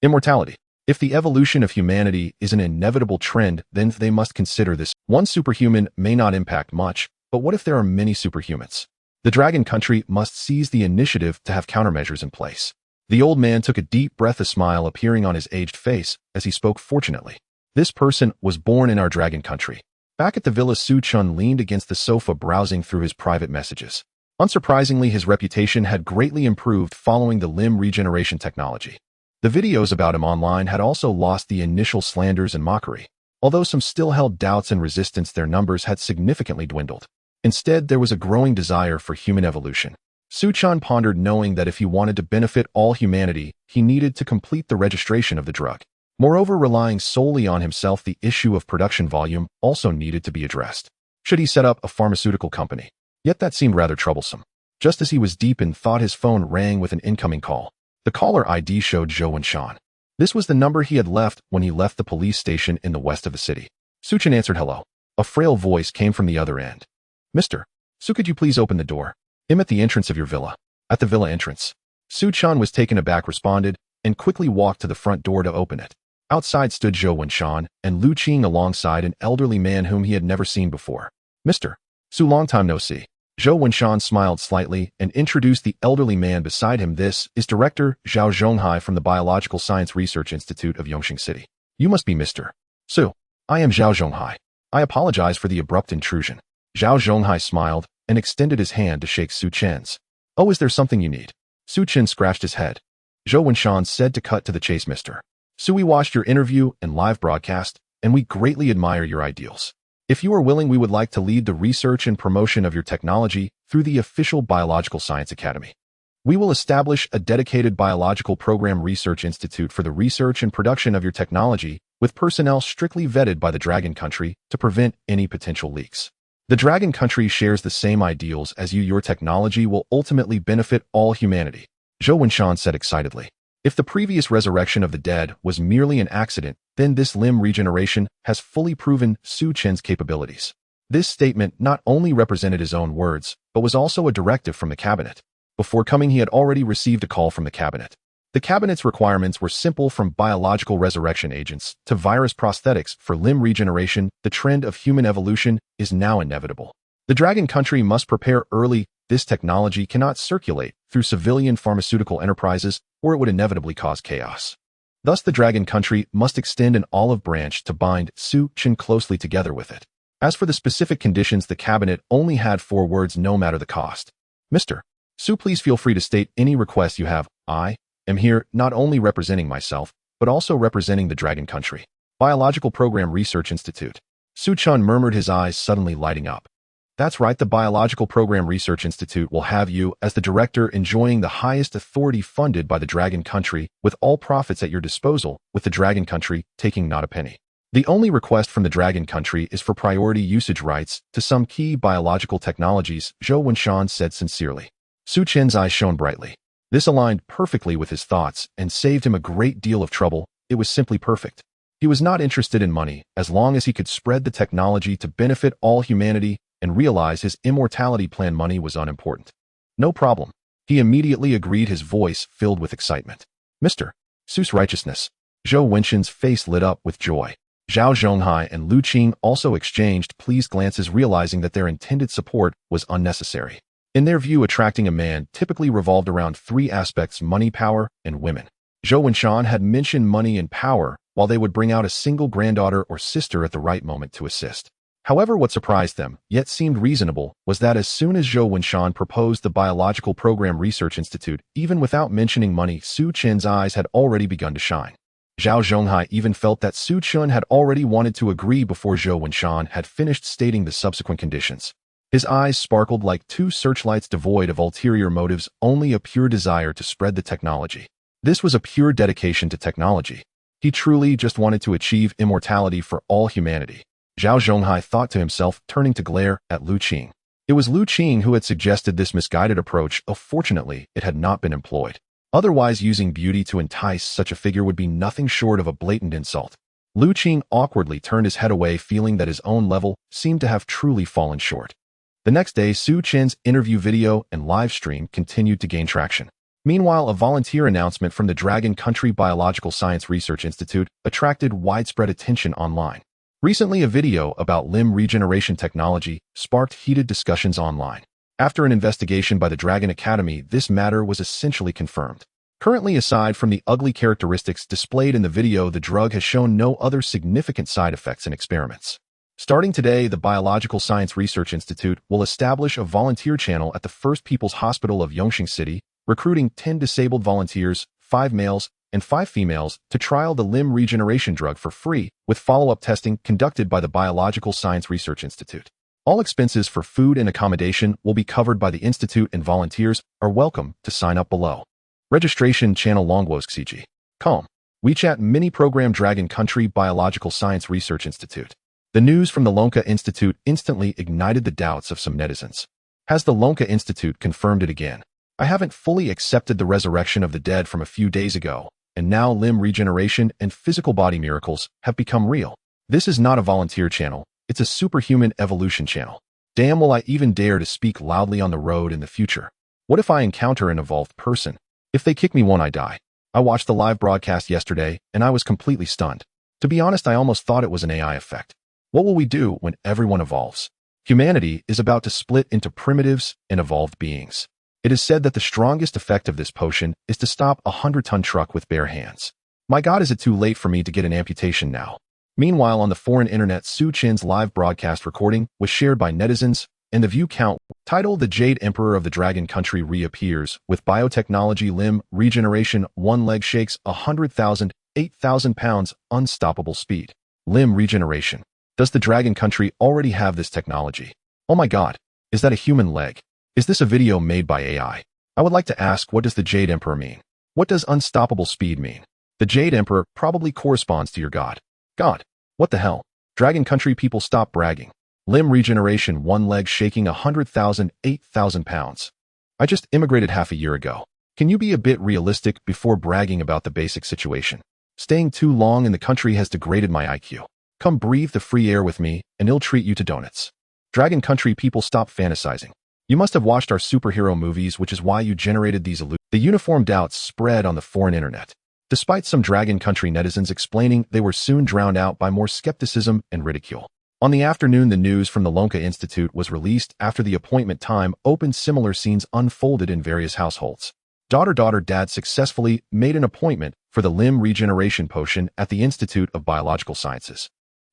Immortality. If the evolution of humanity is an inevitable trend, then they must consider this. One superhuman may not impact much, but what if there are many superhumans? The Dragon Country must seize the initiative to have countermeasures in place. The old man took a deep breath, a smile appearing on his aged face as he spoke. Fortunately, this person was born in our Dragon Country. Back at the villa, Su Chen leaned against the sofa, browsing through his private messages. Unsurprisingly, his reputation had greatly improved following the limb regeneration technology. The videos about him online had also lost the initial slanders and mockery. Although some still held doubts and resistance, their numbers had significantly dwindled. Instead, there was a growing desire for human evolution. Su Chen pondered, knowing that if he wanted to benefit all humanity, he needed to complete the registration of the drug. Moreover, relying solely on himself, the issue of production volume also needed to be addressed. Should he set up a pharmaceutical company? Yet that seemed rather troublesome. Just as he was deep in thought, his phone rang with an incoming call. The caller ID showed Zhou Wenshan. This was the number he had left when he left the police station in the west of the city. Su Chen answered. Hello. A frail voice came from the other end. Mr. Su, could you please open the door? I'm at the entrance of your villa. At the villa entrance. Su Chen was taken aback, responded, and quickly walked to the front door to open it. Outside stood Zhou Wenshan and Lu Qing alongside an elderly man whom he had never seen before. Mr. Su, long time no see. Zhou Wenshan smiled slightly and introduced the elderly man beside him. This is Director Zhao Zhonghai from the Biological Science Research Institute of Yongqing City. You must be Mr. Su. I am Zhao Zhonghai. I apologize for the abrupt intrusion. Zhao Zhonghai smiled and extended his hand to shake Su Chen's. Oh, is there something you need? Su Chen scratched his head. Zhou Wenshan said to cut to the chase. Mr. Su, we watched your interview and live broadcast, and we greatly admire your ideals. If you are willing, we would like to lead the research and promotion of your technology through the official Biological Science Academy. We will establish a dedicated biological program research institute for the research and production of your technology, with personnel strictly vetted by the Dragon Country to prevent any potential leaks. The Dragon Country shares the same ideals as you. Your technology will ultimately benefit all humanity, Zhou Wenshan said excitedly. If the previous resurrection of the dead was merely an accident, then this limb regeneration has fully proven Su Chen's capabilities. This statement not only represented his own words, but was also a directive from the cabinet. Before coming, he had already received a call from the cabinet. The cabinet's requirements were simple: from biological resurrection agents to virus prosthetics for limb regeneration. The trend of human evolution is now inevitable. The Dragon Country must prepare early. This technology cannot circulate through civilian pharmaceutical enterprises, or it would inevitably cause chaos. Thus, the Dragon Country must extend an olive branch to bind Su Chen closely together with it. As for the specific conditions, the cabinet only had 4 words: no matter the cost. Mr. Su, please feel free to state any requests you have. I am here not only representing myself, but also representing the Dragon Country Biological Program Research Institute. Su Chen murmured, his eyes suddenly lighting up. That's right, the Biological Program Research Institute will have you as the director, enjoying the highest authority funded by the Dragon Country, with all profits at your disposal, with the Dragon Country taking not a penny. The only request from the Dragon Country is for priority usage rights to some key biological technologies, Zhou Wenshan said sincerely. Su Chen's eyes shone brightly. This aligned perfectly with his thoughts and saved him a great deal of trouble. It was simply perfect. He was not interested in money, as long as he could spread the technology to benefit all humanity and realize his immortality plan. Money was unimportant. No problem. He immediately agreed, his voice filled with excitement. Mr. Su's righteousness. Zhou Wenshan's face lit up with joy. Zhao Zhonghai and Lu Qing also exchanged pleased glances, realizing that their intended support was unnecessary. In their view, attracting a man typically revolved around 3 aspects: money, power, and women. Zhou Wenshan had mentioned money and power, while they would bring out a single granddaughter or sister at the right moment to assist. However, what surprised them, yet seemed reasonable, was that as soon as Zhou Wenshan proposed the Biological Program Research Institute, even without mentioning money, Su Chen's eyes had already begun to shine. Zhao Zhonghai even felt that Su Chen had already wanted to agree before Zhou Wenshan had finished stating the subsequent conditions. His eyes sparkled like 2 searchlights, devoid of ulterior motives, only a pure desire to spread the technology. This was a pure dedication to technology. He truly just wanted to achieve immortality for all humanity. Zhao Zhonghai thought to himself, turning to glare at Lu Qing. It was Lu Qing who had suggested this misguided approach. Fortunately, it had not been employed. Otherwise, using beauty to entice such a figure would be nothing short of a blatant insult. Lu Qing awkwardly turned his head away, feeling that his own level seemed to have truly fallen short. The next day, Su Chen's interview video and live stream continued to gain traction. Meanwhile, a volunteer announcement from the Dragon Country Biological Science Research Institute attracted widespread attention online. Recently, a video about limb regeneration technology sparked heated discussions online. After an investigation by the Dragon Academy, this matter was essentially confirmed. Currently, aside from the ugly characteristics displayed in the video, the drug has shown no other significant side effects in experiments. Starting today, the Biological Science Research Institute will establish a volunteer channel at the First People's Hospital of Yongqing City, recruiting 10 disabled volunteers, 5 males, and 5 females, to trial the limb regeneration drug for free, with follow-up testing conducted by the Biological Science Research Institute. All expenses for food and accommodation will be covered by the Institute, and volunteers are welcome to sign up below. Registration channel Longwosk Com. WeChat mini program Dragon Country Biological Science Research Institute. The news from the Lonka Institute instantly ignited the doubts of some netizens. Has the Lonka Institute confirmed it again? I haven't fully accepted the resurrection of the dead from a few days ago, and now limb regeneration and physical body miracles have become real. This is not a volunteer channel, it's a superhuman evolution channel. Damn, will I even dare to speak loudly on the road in the future? What if I encounter an evolved person? If they kick me, won't I die? I watched the live broadcast yesterday, and I was completely stunned. To be honest, I almost thought it was an AI effect. What will we do when everyone evolves? Humanity is about to split into primitives and evolved beings. It is said that the strongest effect of this potion is to stop a 100-ton truck with bare hands. My God, is it too late for me to get an amputation now? Meanwhile, on the foreign internet, Su Chin's live broadcast recording was shared by netizens, and the view count, titled "The Jade Emperor of the Dragon Country Reappears with Biotechnology Limb Regeneration, One Leg Shakes 100,000, 8,000 pounds, Unstoppable Speed." Limb regeneration. Does the Dragon Country already have this technology? Oh my God, is that a human leg? Is this a video made by AI? I would like to ask, what does the Jade Emperor mean? What does unstoppable speed mean? The Jade Emperor probably corresponds to your god. God, what the hell? Dragon Country people, stop bragging. Limb regeneration, one leg shaking 100,000, 8,000 pounds. I just immigrated half a year ago. Can you be a bit realistic before bragging about the basic situation? Staying too long in the country has degraded my IQ. Come breathe the free air with me, and I'll treat you to donuts. Dragon Country people, stop fantasizing. You must have watched our superhero movies, which is why you generated these illusions. The uniform doubts spread on the foreign internet, despite some Dragon Country netizens explaining they were soon drowned out by more skepticism and ridicule. On the afternoon, the news from the Lonka Institute was released after the appointment time opened. Similar scenes unfolded in various households. Dad successfully made an appointment for the limb regeneration potion at the Institute of Biological Sciences.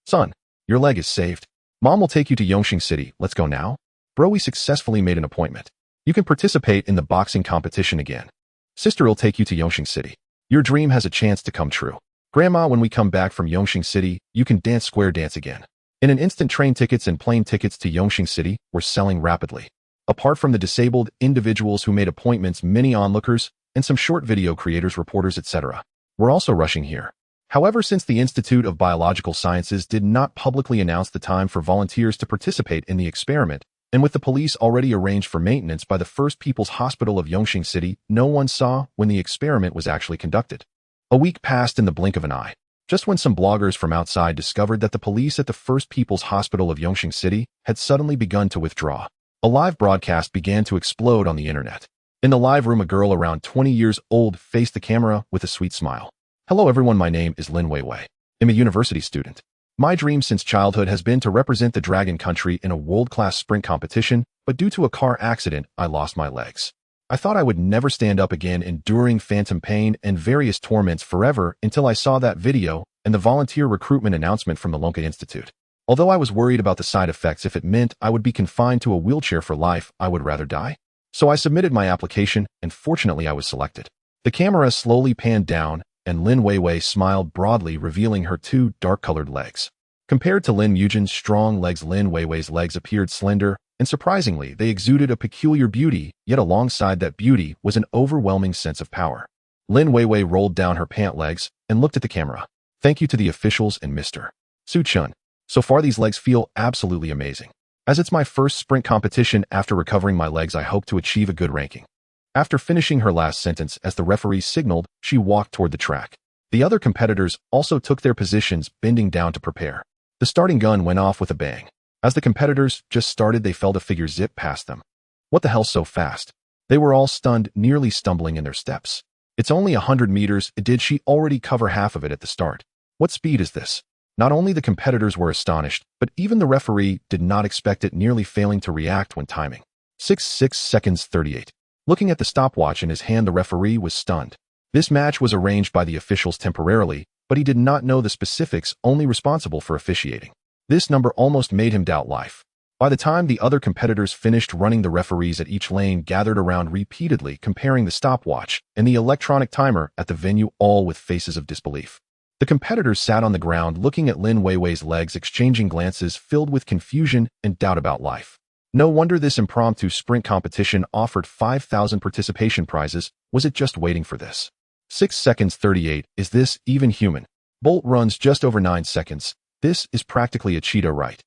Son, your leg is saved. Mom will take you to Yongxing City. Let's go now. Bro, we successfully made an appointment. You can participate in the boxing competition again. Sister will take you to Yongxing City. Your dream has a chance to come true. Grandma, when we come back from Yongxing City, you can dance square dance again. In an instant, train tickets and plane tickets to Yongxing City were selling rapidly. Apart from the disabled individuals who made appointments, many onlookers and some short video creators, reporters, etc. were also rushing here. However, since the Institute of Biological Sciences did not publicly announce the time for volunteers to participate in the experiment, and with the police already arranged for maintenance by the First People's Hospital of Yongxing City, no one saw when the experiment was actually conducted. A week passed in the blink of an eye. Just when some bloggers from outside discovered that the police at the First People's Hospital of Yongxing City had suddenly begun to withdraw, a live broadcast began to explode on the internet. In the live room, a girl around 20 years old faced the camera with a sweet smile. Hello everyone, my name is Lin Weiwei. I'm a university student. My dream since childhood has been to represent the Dragon Country in a world-class sprint competition, but due to a car accident, I lost my legs. I thought I would never stand up again, enduring phantom pain and various torments forever until I saw that video and the volunteer recruitment announcement from the Lonka Institute. Although I was worried about the side effects, if it meant I would be confined to a wheelchair for life, I would rather die. So I submitted my application, and fortunately I was selected. The camera slowly panned down, and Lin Weiwei smiled broadly, revealing her two dark-colored legs. Compared to Lin Yujin's strong legs, Lin Weiwei's legs appeared slender, and surprisingly, they exuded a peculiar beauty, yet alongside that beauty was an overwhelming sense of power. Lin Weiwei rolled down her pant legs and looked at the camera. Thank you to the officials and Mr. Su Chun. So far, these legs feel absolutely amazing. As it's my first sprint competition after recovering my legs, I hope to achieve a good ranking. After finishing her last sentence, as the referee signaled, she walked toward the track. The other competitors also took their positions, bending down to prepare. The starting gun went off with a bang. As the competitors just started, they felt a figure zip past them. What the hell, so fast? They were all stunned, nearly stumbling in their steps. It's only 100 meters. Did she already cover half of it at the start? What speed is this? Not only the competitors were astonished, but even the referee did not expect it, nearly failing to react when timing. 6 seconds 38. Looking at the stopwatch in his hand, the referee was stunned. This match was arranged by the officials temporarily, but he did not know the specifics, only responsible for officiating. This number almost made him doubt life. By the time the other competitors finished running, the referees at each lane gathered around, repeatedly comparing the stopwatch and the electronic timer at the venue, all with faces of disbelief. The competitors sat on the ground looking at Lin Weiwei's legs, exchanging glances filled with confusion and doubt about life. No wonder this impromptu sprint competition offered 5,000 participation prizes. Was it just waiting for this? 6 seconds 38. Is this even human? Bolt runs just over 9 seconds. This is practically a cheetah, right?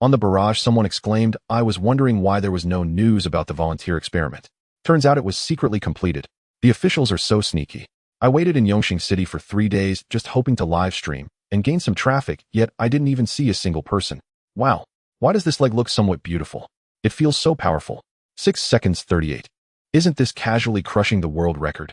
On the barrage, someone exclaimed, I was wondering why there was no news about the volunteer experiment. Turns out it was secretly completed. The officials are so sneaky. I waited in Yongxing City for 3 days just hoping to live stream and gain some traffic, yet I didn't even see a single person. Wow. Why does this leg look somewhat beautiful? It feels so powerful. 6 seconds 38. Isn't this casually crushing the world record?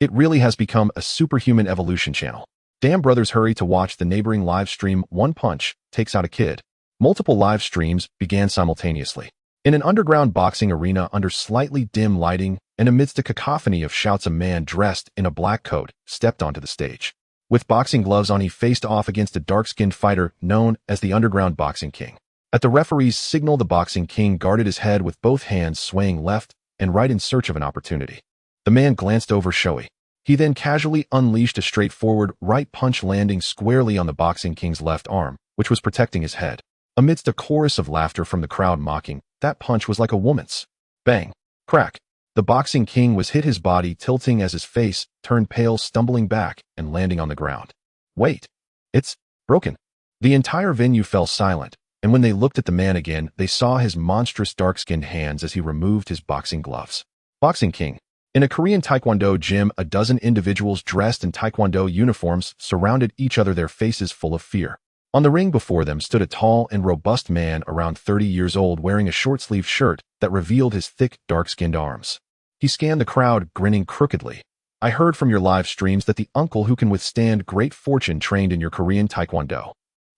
It really has become a superhuman evolution channel. Damn, brothers, hurry to watch the neighboring live stream. One punch takes out a kid. Multiple live streams began simultaneously. In an underground boxing arena under slightly dim lighting and amidst a cacophony of shouts, a man dressed in a black coat stepped onto the stage. With boxing gloves on, he faced off against a dark-skinned fighter known as the Underground Boxing King. At the referee's signal, the Boxing King guarded his head with both hands swaying left and right in search of an opportunity. The man glanced over Shoei. He then casually unleashed a straightforward right punch, landing squarely on the Boxing King's left arm, which was protecting his head. Amidst a chorus of laughter from the crowd mocking, that punch was like a woman's. Bang! Crack! The Boxing King was hit, his body tilting as his face turned pale, stumbling back and landing on the ground. Wait! It's broken! The entire venue fell silent, and when they looked at the man again, they saw his monstrous dark-skinned hands as he removed his boxing gloves. Boxing King. In a Korean Taekwondo gym, a dozen individuals dressed in Taekwondo uniforms surrounded each other, their faces full of fear. On the ring before them stood a tall and robust man around 30 years old, wearing a short-sleeved shirt that revealed his thick, dark-skinned arms. He scanned the crowd, grinning crookedly. I heard from your live streams that the uncle who can withstand great fortune trained in your Korean Taekwondo.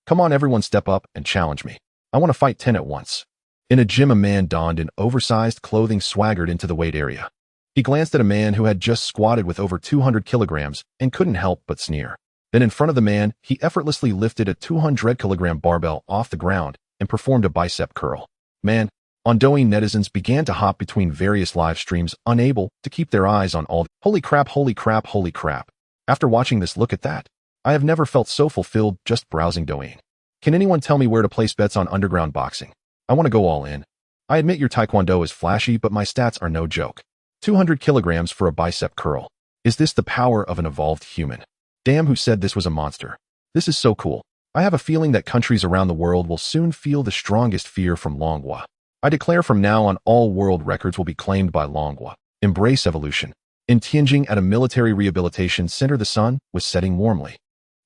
Come on, everyone, step up and challenge me. I want to fight 10 at once. In a gym, a man donned in oversized clothing swaggered into the weight area. He glanced at a man who had just squatted with over 200 kilograms and couldn't help but sneer. Then in front of the man, he effortlessly lifted a 200-kilogram barbell off the ground and performed a bicep curl. Man, on Douyin, netizens began to hop between various live streams, unable to keep their eyes on all. Holy crap, holy crap, holy crap. After watching this, look at that. I have never felt so fulfilled just browsing Douyin. Can anyone tell me where to place bets on underground boxing? I want to go all in. I admit your Taekwondo is flashy, but my stats are no joke. 200 kilograms for a bicep curl. Is this the power of an evolved human? Damn, who said this was a monster? This is so cool. I have a feeling that countries around the world will soon feel the strongest fear from Longhua. I declare from now on, all world records will be claimed by Longhua. Embrace evolution. In Tianjin, at a military rehabilitation center, the sun was setting warmly.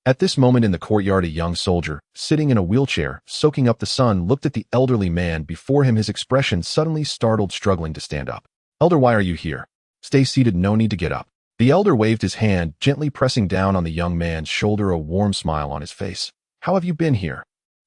At this moment in the courtyard, a young soldier, sitting in a wheelchair, soaking up the sun, looked at the elderly man before him, his expression suddenly startled, struggling to stand up. Elder, why are you here? Stay seated, no need to get up. The elder waved his hand, gently pressing down on the young man's shoulder, a warm smile on his face. How have you been here?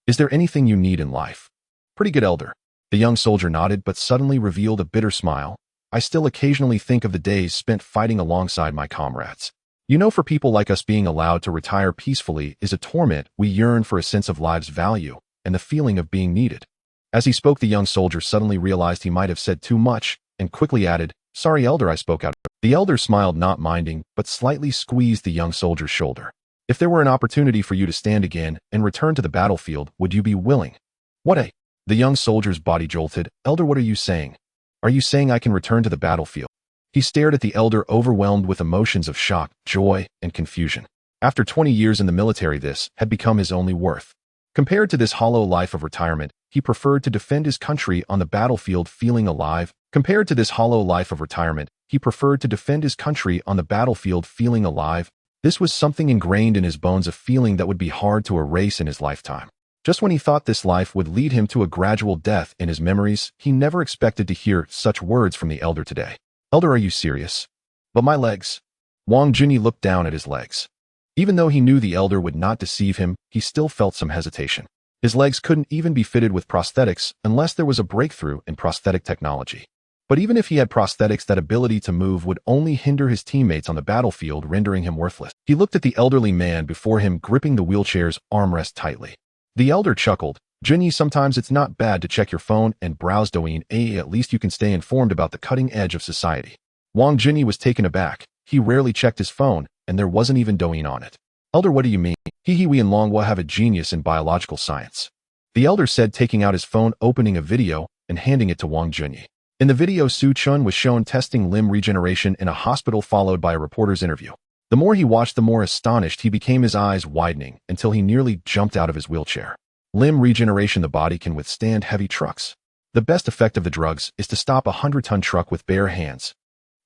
Is there anything you need in life? Pretty good, elder. The young soldier nodded, but suddenly revealed a bitter smile. I still occasionally think of the days spent fighting alongside my comrades. You know, for people like us, being allowed to retire peacefully is a torment. We yearn for a sense of life's value and the feeling of being needed. As he spoke, the young soldier suddenly realized he might have said too much and quickly added, Sorry, elder, I spoke out. The elder smiled, not minding, but slightly squeezed the young soldier's shoulder. If there were an opportunity for you to stand again and return to the battlefield, would you be willing? What a... The young soldier's body jolted. Elder, what are you saying? Are you saying I can return to the battlefield? He stared at the elder, overwhelmed with emotions of shock, joy, and confusion. After 20 years in the military, this had become his only worth. Compared to this hollow life of retirement, he preferred to defend his country on the battlefield, feeling alive. Compared to this hollow life of retirement, he preferred to defend his country on the battlefield, feeling alive. This was something ingrained in his bones, a feeling that would be hard to erase in his lifetime. Just when he thought this life would lead him to a gradual death in his memories, he never expected to hear such words from the elder today. Elder, are you serious? But my legs. Wang Junyi looked down at his legs. Even though he knew the elder would not deceive him, he still felt some hesitation. His legs couldn't even be fitted with prosthetics unless there was a breakthrough in prosthetic technology. But even if he had prosthetics, that ability to move would only hinder his teammates on the battlefield, rendering him worthless. He looked at the elderly man before him, gripping the wheelchair's armrest tightly. The elder chuckled. Junyi, sometimes it's not bad to check your phone and browse Douyin. At least you can stay informed about the cutting edge of society. Wang Junyi was taken aback. He rarely checked his phone, and there wasn't even Douyin on it. Elder, what do you mean? We in Longhua have a genius in biological science. The elder said, taking out his phone, opening a video, and handing it to Wang Junyi. In the video, Su Chun was shown testing limb regeneration in a hospital, followed by a reporter's interview. The more he watched, the more astonished he became, his eyes widening until he nearly jumped out of his wheelchair. Limb regeneration. The body can withstand heavy trucks. The best effect of the drugs is to stop a 100-ton truck with bare hands.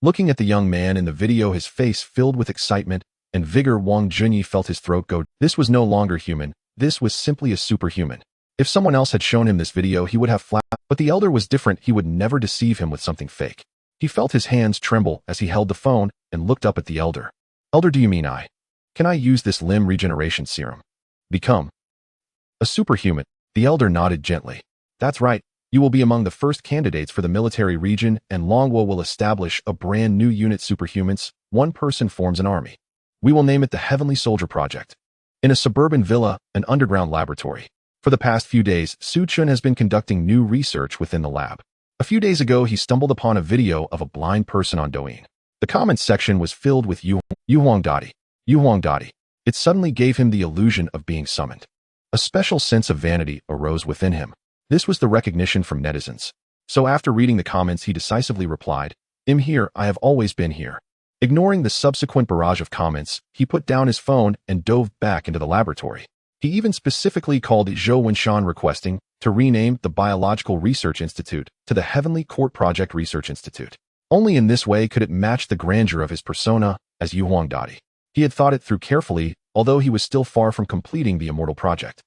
Looking at the young man in the video, his face filled with excitement and vigor, Wang Junyi felt his throat go. This was no longer human. This was simply a superhuman. If someone else had shown him this video, he would have flapped. But the elder was different. He would never deceive him with something fake. He felt his hands tremble as he held the phone and looked up at the elder. Elder, do you mean can I use this limb regeneration serum? Become a superhuman. The elder nodded gently. That's right. You will be among the first candidates for the military region, and Longwo will establish a brand new unit superhumans. One person forms an army. We will name it the Heavenly Soldier Project. In a suburban villa, an underground laboratory. For the past few days, Su Chun has been conducting new research within the lab. A few days ago, he stumbled upon a video of a blind person on Douyin. The comments section was filled with Yu Huangdadi. It suddenly gave him the illusion of being summoned. A special sense of vanity arose within him. This was the recognition from netizens. So after reading the comments, he decisively replied, "I'm here, I have always been here." Ignoring the subsequent barrage of comments, he put down his phone and dove back into the laboratory. He even specifically called Zhou Wenshan requesting to rename the Biological Research Institute to the Heavenly Court Project Research Institute. Only in this way could it match the grandeur of his persona as Yu Huangdadi. He had thought it through carefully, although he was still far from completing the Immortal Project.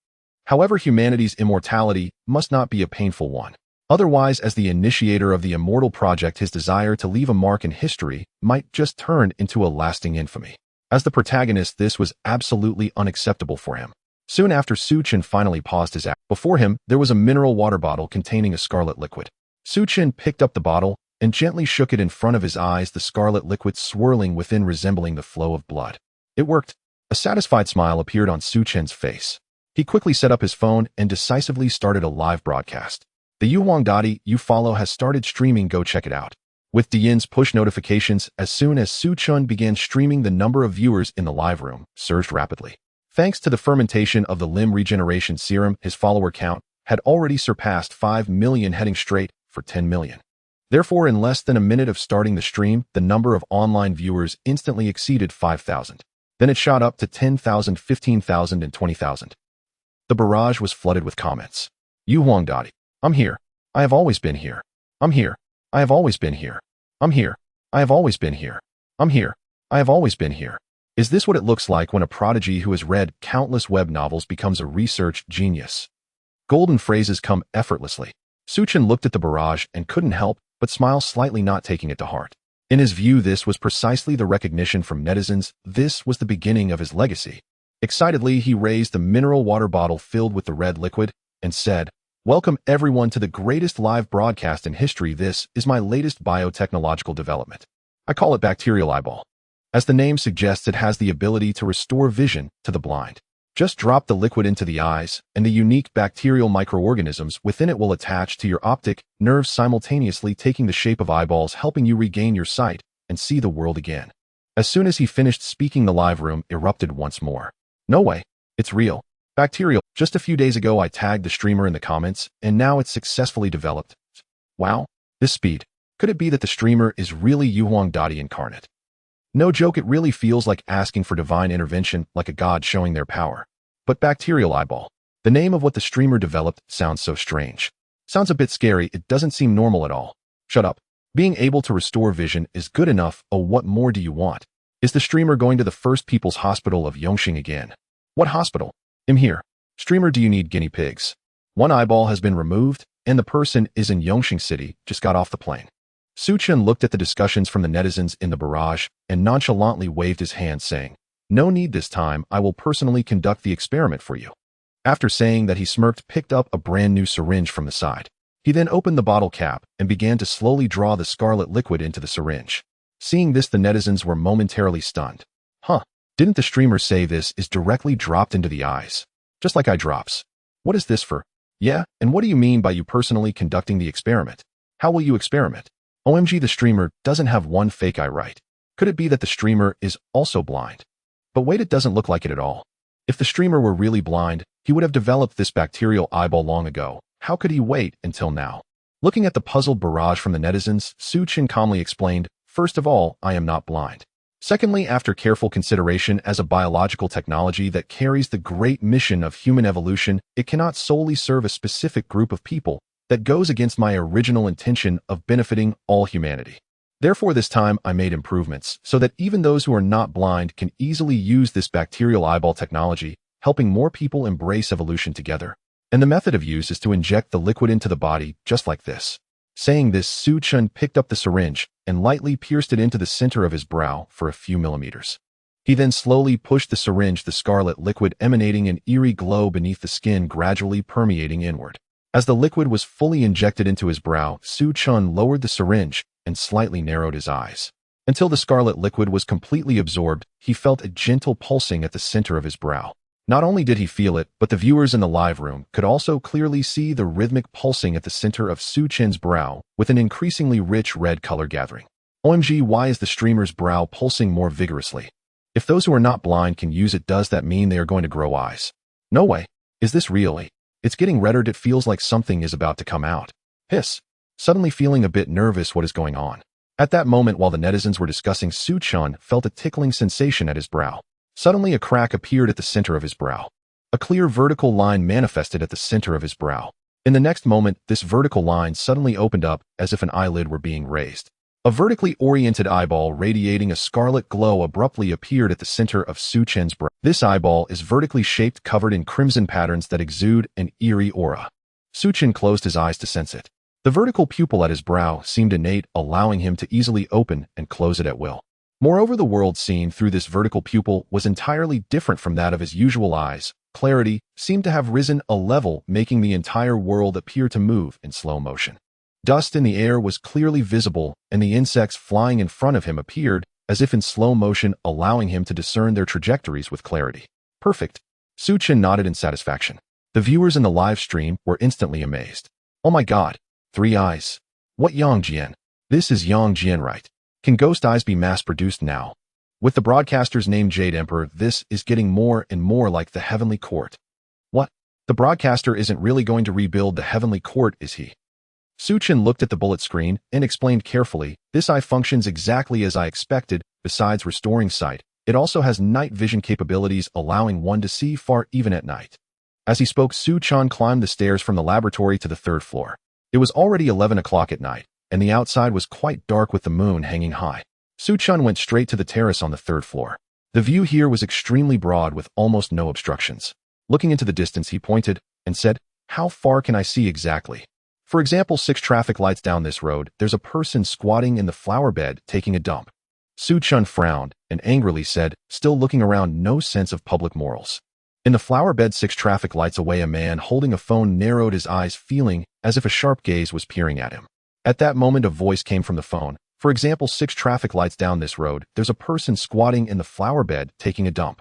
However, humanity's immortality must not be a painful one. Otherwise, as the initiator of the Immortal Project, his desire to leave a mark in history might just turn into a lasting infamy. As the protagonist, this was absolutely unacceptable for him. Soon after, Su Chen finally paused his act. Before him, there was a mineral water bottle containing a scarlet liquid. Su Chen picked up the bottle and gently shook it in front of his eyes, the scarlet liquid swirling within, resembling the flow of blood. It worked. A satisfied smile appeared on Su Chen's face. He quickly set up his phone and decisively started a live broadcast. The Yu Huangdadi you follow has started streaming, go check it out. With Diyin's push notifications, as soon as Su Chun began streaming, the number of viewers in the live room surged rapidly. Thanks to the fermentation of the limb regeneration serum, his follower count had already surpassed 5 million, heading straight for 10 million. Therefore, in less than a minute of starting the stream, the number of online viewers instantly exceeded 5,000. Then it shot up to 10,000, 15,000, and 20,000. The barrage was flooded with comments. Yu Huangdadi. I'm here. I have always been here. I'm here. I have always been here. I'm here. I have always been here. I'm here. I have always been here. Is this what it looks like when a prodigy who has read countless web novels becomes a research genius? Golden phrases come effortlessly. Su Chen looked at the barrage and couldn't help but smile slightly, not taking it to heart. In his view, this was precisely the recognition from netizens. This was the beginning of his legacy. Excitedly, he raised the mineral water bottle filled with the red liquid and said, "Welcome everyone to the greatest live broadcast in history. This is my latest biotechnological development. I call it Bacterial Eyeball. As the name suggests, it has the ability to restore vision to the blind. Just drop the liquid into the eyes, and the unique bacterial microorganisms within it will attach to your optic nerves, simultaneously taking the shape of eyeballs, helping you regain your sight and see the world again." As soon as he finished speaking, the live room erupted once more. "No way. It's real. Bacterial. Just a few days ago, I tagged the streamer in the comments, and now it's successfully developed. Wow. This speed. Could it be that the streamer is really Yu Huangdadi incarnate? No joke, it really feels like asking for divine intervention, like a god showing their power. But Bacterial Eyeball. The name of what the streamer developed sounds so strange. Sounds a bit scary. It doesn't seem normal at all. Shut up. Being able to restore vision is good enough. Oh, what more do you want? Is the streamer going to the First People's Hospital of Yongxing again? What hospital? I'm here. Streamer, do you need guinea pigs? One eyeball has been removed, and the person is in Yongxing City, just got off the plane." Su Chen looked at the discussions from the netizens in the barrage and nonchalantly waved his hand, saying, "No need this time. I will personally conduct the experiment for you." After saying that, he smirked, picked up a brand new syringe from the side. He then opened the bottle cap and began to slowly draw the scarlet liquid into the syringe. Seeing this, the netizens were momentarily stunned. Huh, didn't the streamer say this is directly dropped into the eyes? Just like eye drops. What is this for? Yeah, and what do you mean by you personally conducting the experiment? How will you experiment? OMG, the streamer doesn't have one fake eye, right? Could it be that the streamer is also blind? But wait, it doesn't look like it at all. If the streamer were really blind, he would have developed this bacterial eyeball long ago. How could he wait until now? Looking at the puzzled barrage from the netizens, Su Chen calmly explained, "First of all, I am not blind. Secondly, after careful consideration, as a biological technology that carries the great mission of human evolution, it cannot solely serve a specific group of people. That goes against my original intention of benefiting all humanity. Therefore, this time I made improvements so that even those who are not blind can easily use this bacterial eyeball technology, helping more people embrace evolution together. And the method of use is to inject the liquid into the body, just like this." Saying this, Su Chen picked up the syringe and lightly pierced it into the center of his brow for a few millimeters. He then slowly pushed the syringe, the scarlet liquid emanating an eerie glow beneath the skin gradually permeating inward. As the liquid was fully injected into his brow, Su Chun lowered the syringe and slightly narrowed his eyes. Until the scarlet liquid was completely absorbed, he felt a gentle pulsing at the center of his brow. Not only did he feel it, but the viewers in the live room could also clearly see the rhythmic pulsing at the center of Su Chin's brow, with an increasingly rich red color gathering. OMG, why is the streamer's brow pulsing more vigorously? If those who are not blind can use it, does that mean they are going to grow eyes? No way. Is this really? It's getting redder. It feels like something is about to come out. Hiss. Suddenly feeling a bit nervous, what is going on? At that moment, while the netizens were discussing, Su Chun felt a tickling sensation at his brow. Suddenly a crack appeared at the center of his brow. A clear vertical line manifested at the center of his brow. In the next moment, this vertical line suddenly opened up as if an eyelid were being raised. A vertically oriented eyeball radiating a scarlet glow abruptly appeared at the center of Su Chin's brow. This eyeball is vertically shaped, covered in crimson patterns that exude an eerie aura. Su Chin closed his eyes to sense it. The vertical pupil at his brow seemed innate, allowing him to easily open and close it at will. Moreover, the world seen through this vertical pupil was entirely different from that of his usual eyes. Clarity seemed to have risen a level, making the entire world appear to move in slow motion. Dust in the air was clearly visible, and the insects flying in front of him appeared as if in slow motion, allowing him to discern their trajectories with clarity. Perfect. Su Chin nodded in satisfaction. The viewers in the live stream were instantly amazed. Oh my god. 3 eyes. What Yang Jian? This is Yang Jian, right? Can ghost eyes be mass-produced now? With the broadcaster's name Jade Emperor, this is getting more and more like the Heavenly Court. What? The broadcaster isn't really going to rebuild the Heavenly Court, is he? Su Chin looked at the bullet screen and explained carefully, this eye functions exactly as I expected. Besides restoring sight, it also has night vision capabilities, allowing one to see far even at night. As he spoke, Su Chin climbed the stairs from the laboratory to the 3rd floor. It was already 11 o'clock at night, and the outside was quite dark with the moon hanging high. Su Chin went straight to the terrace on the 3rd floor. The view here was extremely broad with almost no obstructions. Looking into the distance, he pointed and said, how far can I see exactly? For example, 6 traffic lights down this road, there's a person squatting in the flower bed taking a dump. Su Chin frowned and angrily said, still looking around, no sense of public morals. In the flower bed 6 traffic lights away, a man holding a phone narrowed his eyes, feeling as if a sharp gaze was peering at him. At that moment, a voice came from the phone. For example, 6 traffic lights down this road, there's a person squatting in the flower bed taking a dump.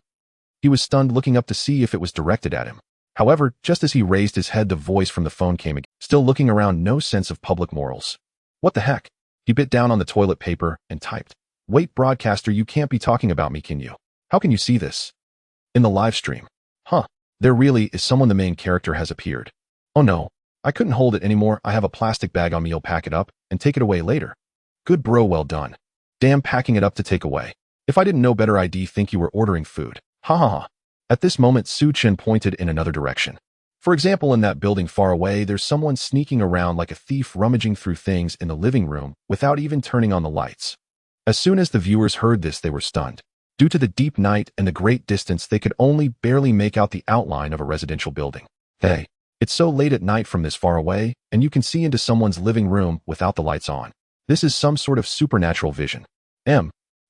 He was stunned, looking up to see if it was directed at him. However, just as he raised his head, the voice from the phone came again. Still looking around, no sense of public morals. What the heck? He bit down on the toilet paper and typed, wait, broadcaster, you can't be talking about me, can you? How can you see this? In the live stream. Huh. There really is someone. The main character has appeared. Oh no. I couldn't hold it anymore. I have a plastic bag on me. You'll pack it up and take it away later. Good bro, well done. Damn, packing it up to take away. If I didn't know better, I'd think you were ordering food. Ha ha ha. At this moment, Su Chin pointed in another direction. For example, in that building far away, there's someone sneaking around like a thief, rummaging through things in the living room without even turning on the lights. As soon as the viewers heard this, they were stunned. Due to the deep night and the great distance, they could only barely make out the outline of a residential building. Hey, it's so late at night from this far away, and you can see into someone's living room without the lights on. This is some sort of supernatural vision.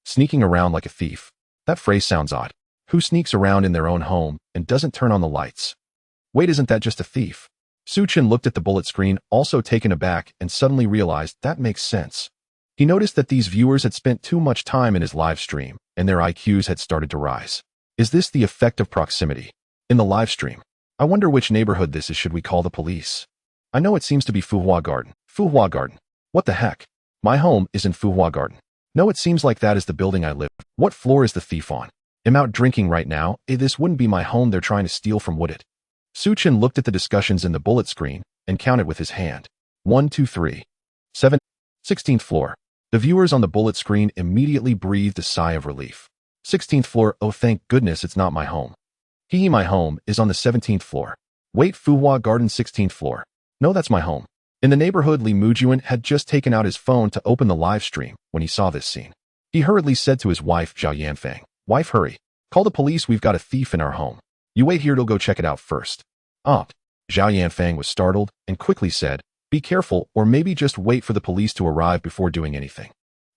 Sneaking around like a thief. That phrase sounds odd. Who sneaks around in their own home and doesn't turn on the lights? Wait, isn't that just a thief? Su Chin looked at the bullet screen, also taken aback, and suddenly realized that makes sense. He noticed that these viewers had spent too much time in his live stream, and their IQs had started to rise. Is this the effect of proximity? In the live stream. I wonder which neighborhood this is. Should we call the police? I know it seems to be Fuhua Garden. Fuhua Garden. What the heck? My home is in Fuhua Garden. No, it seems like that is the building I live in. What floor is the thief on? I'm out drinking right now. This wouldn't be my home they're trying to steal from, would it? Su Chin looked at the discussions in the bullet screen and counted with his hand. 1, 2, 3. 7. 16th floor. The viewers on the bullet screen immediately breathed a sigh of relief. 16th floor. Oh, thank goodness it's not my home. My home is on the 17th floor. Wait, Fuhua Garden 16th floor. No, that's my home. In the neighborhood, Li Mujuan had just taken out his phone to open the live stream when he saw this scene. He hurriedly said to his wife, Zhao Yanfang, wife, hurry. Call the police, we've got a thief in our home. You wait here, it'll go check it out first. Zhao Yanfang was startled and quickly said, be careful, or maybe just wait for the police to arrive before doing anything.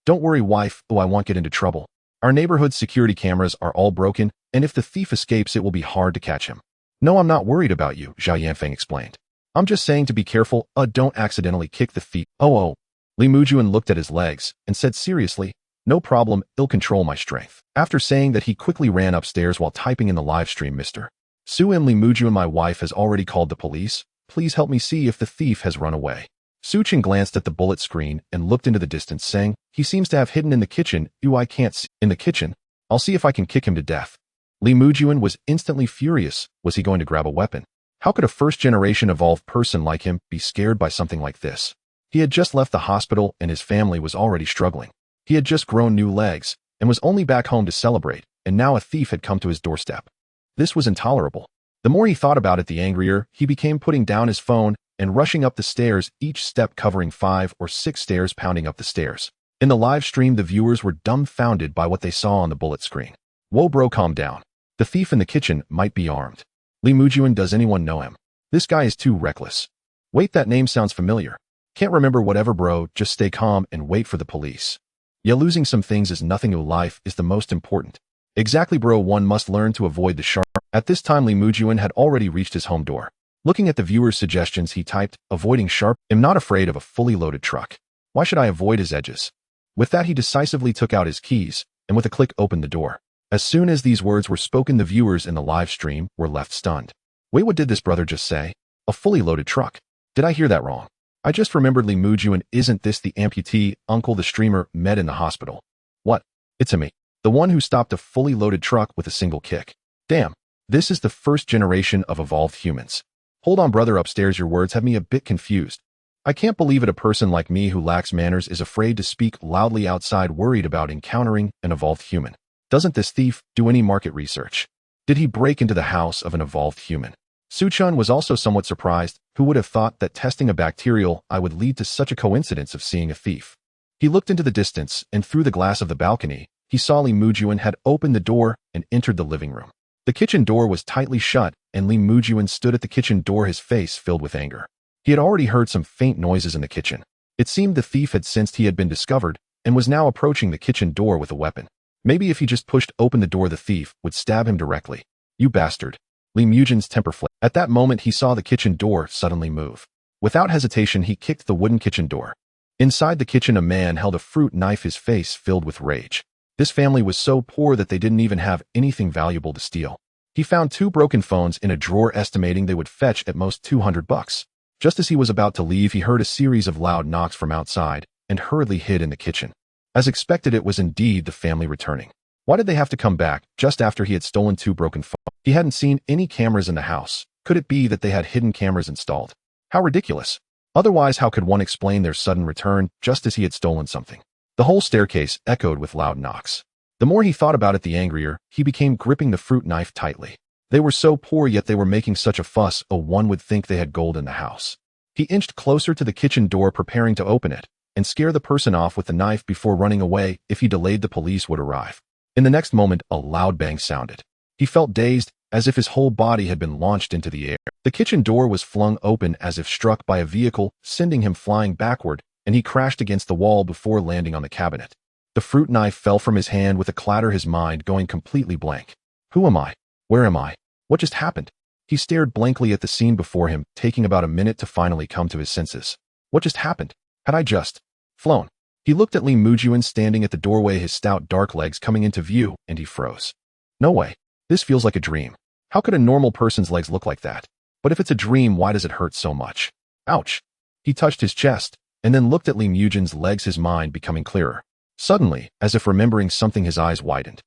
Don't worry, wife, I won't get into trouble. Our neighborhood's security cameras are all broken, and if the thief escapes, it will be hard to catch him. No, I'm not worried about you, Zhao Yanfeng explained. I'm just saying to be careful, don't accidentally kick the thief. Oh. Li Mujuan looked at his legs and said seriously, no problem, I'll control my strength. After saying that, he quickly ran upstairs while typing in the live stream, Mr. Su-im, Li Mujuan, my wife has already called the police. Please help me see if the thief has run away. Su-ching glanced at the bullet screen and looked into the distance, saying, he seems to have hidden in the kitchen. I can't see. In the kitchen? I'll see if I can kick him to death. Li Mujuan was instantly furious. Was he going to grab a weapon? How could a first-generation evolved person like him be scared by something like this? He had just left the hospital and his family was already struggling. He had just grown new legs and was only back home to celebrate, and now a thief had come to his doorstep. This was intolerable. The more he thought about it, the angrier he became, putting down his phone and rushing up the stairs, each step covering 5 or 6 stairs, pounding up the stairs. In the live stream, the viewers were dumbfounded by what they saw on the bullet screen. Whoa bro, calm down. The thief in the kitchen might be armed. Li Mujuan, does anyone know him? This guy is too reckless. Wait, that name sounds familiar. Can't remember. Whatever bro, just stay calm and wait for the police. Yeah, losing some things is nothing. Life is the most important. Exactly bro, one must learn to avoid the sharp. At this time, Li Mujuan had already reached his home door. Looking at the viewers' suggestions, he typed, avoiding sharp. I'm not afraid of a fully loaded truck. Why should I avoid his edges? With that, he decisively took out his keys and with a click opened the door. As soon as these words were spoken, the viewers in the live stream were left stunned. Wait, what did this brother just say? A fully loaded truck? Did I hear that wrong? I just remembered Li Mujuan. Isn't this the amputee uncle the streamer met in the hospital? What? It's me. The one who stopped a fully loaded truck with a single kick. Damn. This is the first generation of evolved humans. Hold on brother, upstairs, your words have me a bit confused. I can't believe it. A person like me who lacks manners is afraid to speak loudly outside, worried about encountering an evolved human. Doesn't this thief do any market research? Did he break into the house of an evolved human? Su-chun was also somewhat surprised. Who would have thought that testing a bacterial eye would lead to such a coincidence of seeing a thief? He looked into the distance, and through the glass of the balcony, he saw Li Mujuan had opened the door and entered the living room. The kitchen door was tightly shut, and Li Mujuan stood at the kitchen door, his face filled with anger. He had already heard some faint noises in the kitchen. It seemed the thief had sensed he had been discovered and was now approaching the kitchen door with a weapon. Maybe if he just pushed open the door, the thief would stab him directly. You bastard. Li Mujuan's temper flared. At that moment, he saw the kitchen door suddenly move. Without hesitation, he kicked the wooden kitchen door. Inside the kitchen, a man held a fruit knife, his face filled with rage. This family was so poor that they didn't even have anything valuable to steal. He found 2 broken phones in a drawer, estimating they would fetch at most $200. Just as he was about to leave, he heard a series of loud knocks from outside and hurriedly hid in the kitchen. As expected, it was indeed the family returning. Why did they have to come back just after he had stolen 2 broken phones? He hadn't seen any cameras in the house. Could it be that they had hidden cameras installed? How ridiculous. Otherwise, how could one explain their sudden return just as he had stolen something? The whole staircase echoed with loud knocks. The more he thought about it, the angrier he became, gripping the fruit knife tightly. They were so poor, yet they were making such a fuss. Oh, one would think they had gold in the house. He inched closer to the kitchen door, preparing to open it and scare the person off with the knife before running away. If he delayed, the police would arrive. In the next moment, a loud bang sounded. He felt dazed, as if his whole body had been launched into the air. The kitchen door was flung open as if struck by a vehicle, sending him flying backward, and he crashed against the wall before landing on the cabinet. The fruit knife fell from his hand with a clatter, his mind going completely blank. Who am I? Where am I? What just happened? He stared blankly at the scene before him, taking about a minute to finally come to his senses. What just happened? Had I just flown? He looked at Li Mujuan standing at the doorway, his stout dark legs coming into view, and he froze. No way. This feels like a dream. How could a normal person's legs look like that? But if it's a dream, why does it hurt so much? Ouch. He touched his chest, and then looked at Li Mujuan's legs, his mind becoming clearer. Suddenly, as if remembering something, his eyes widened.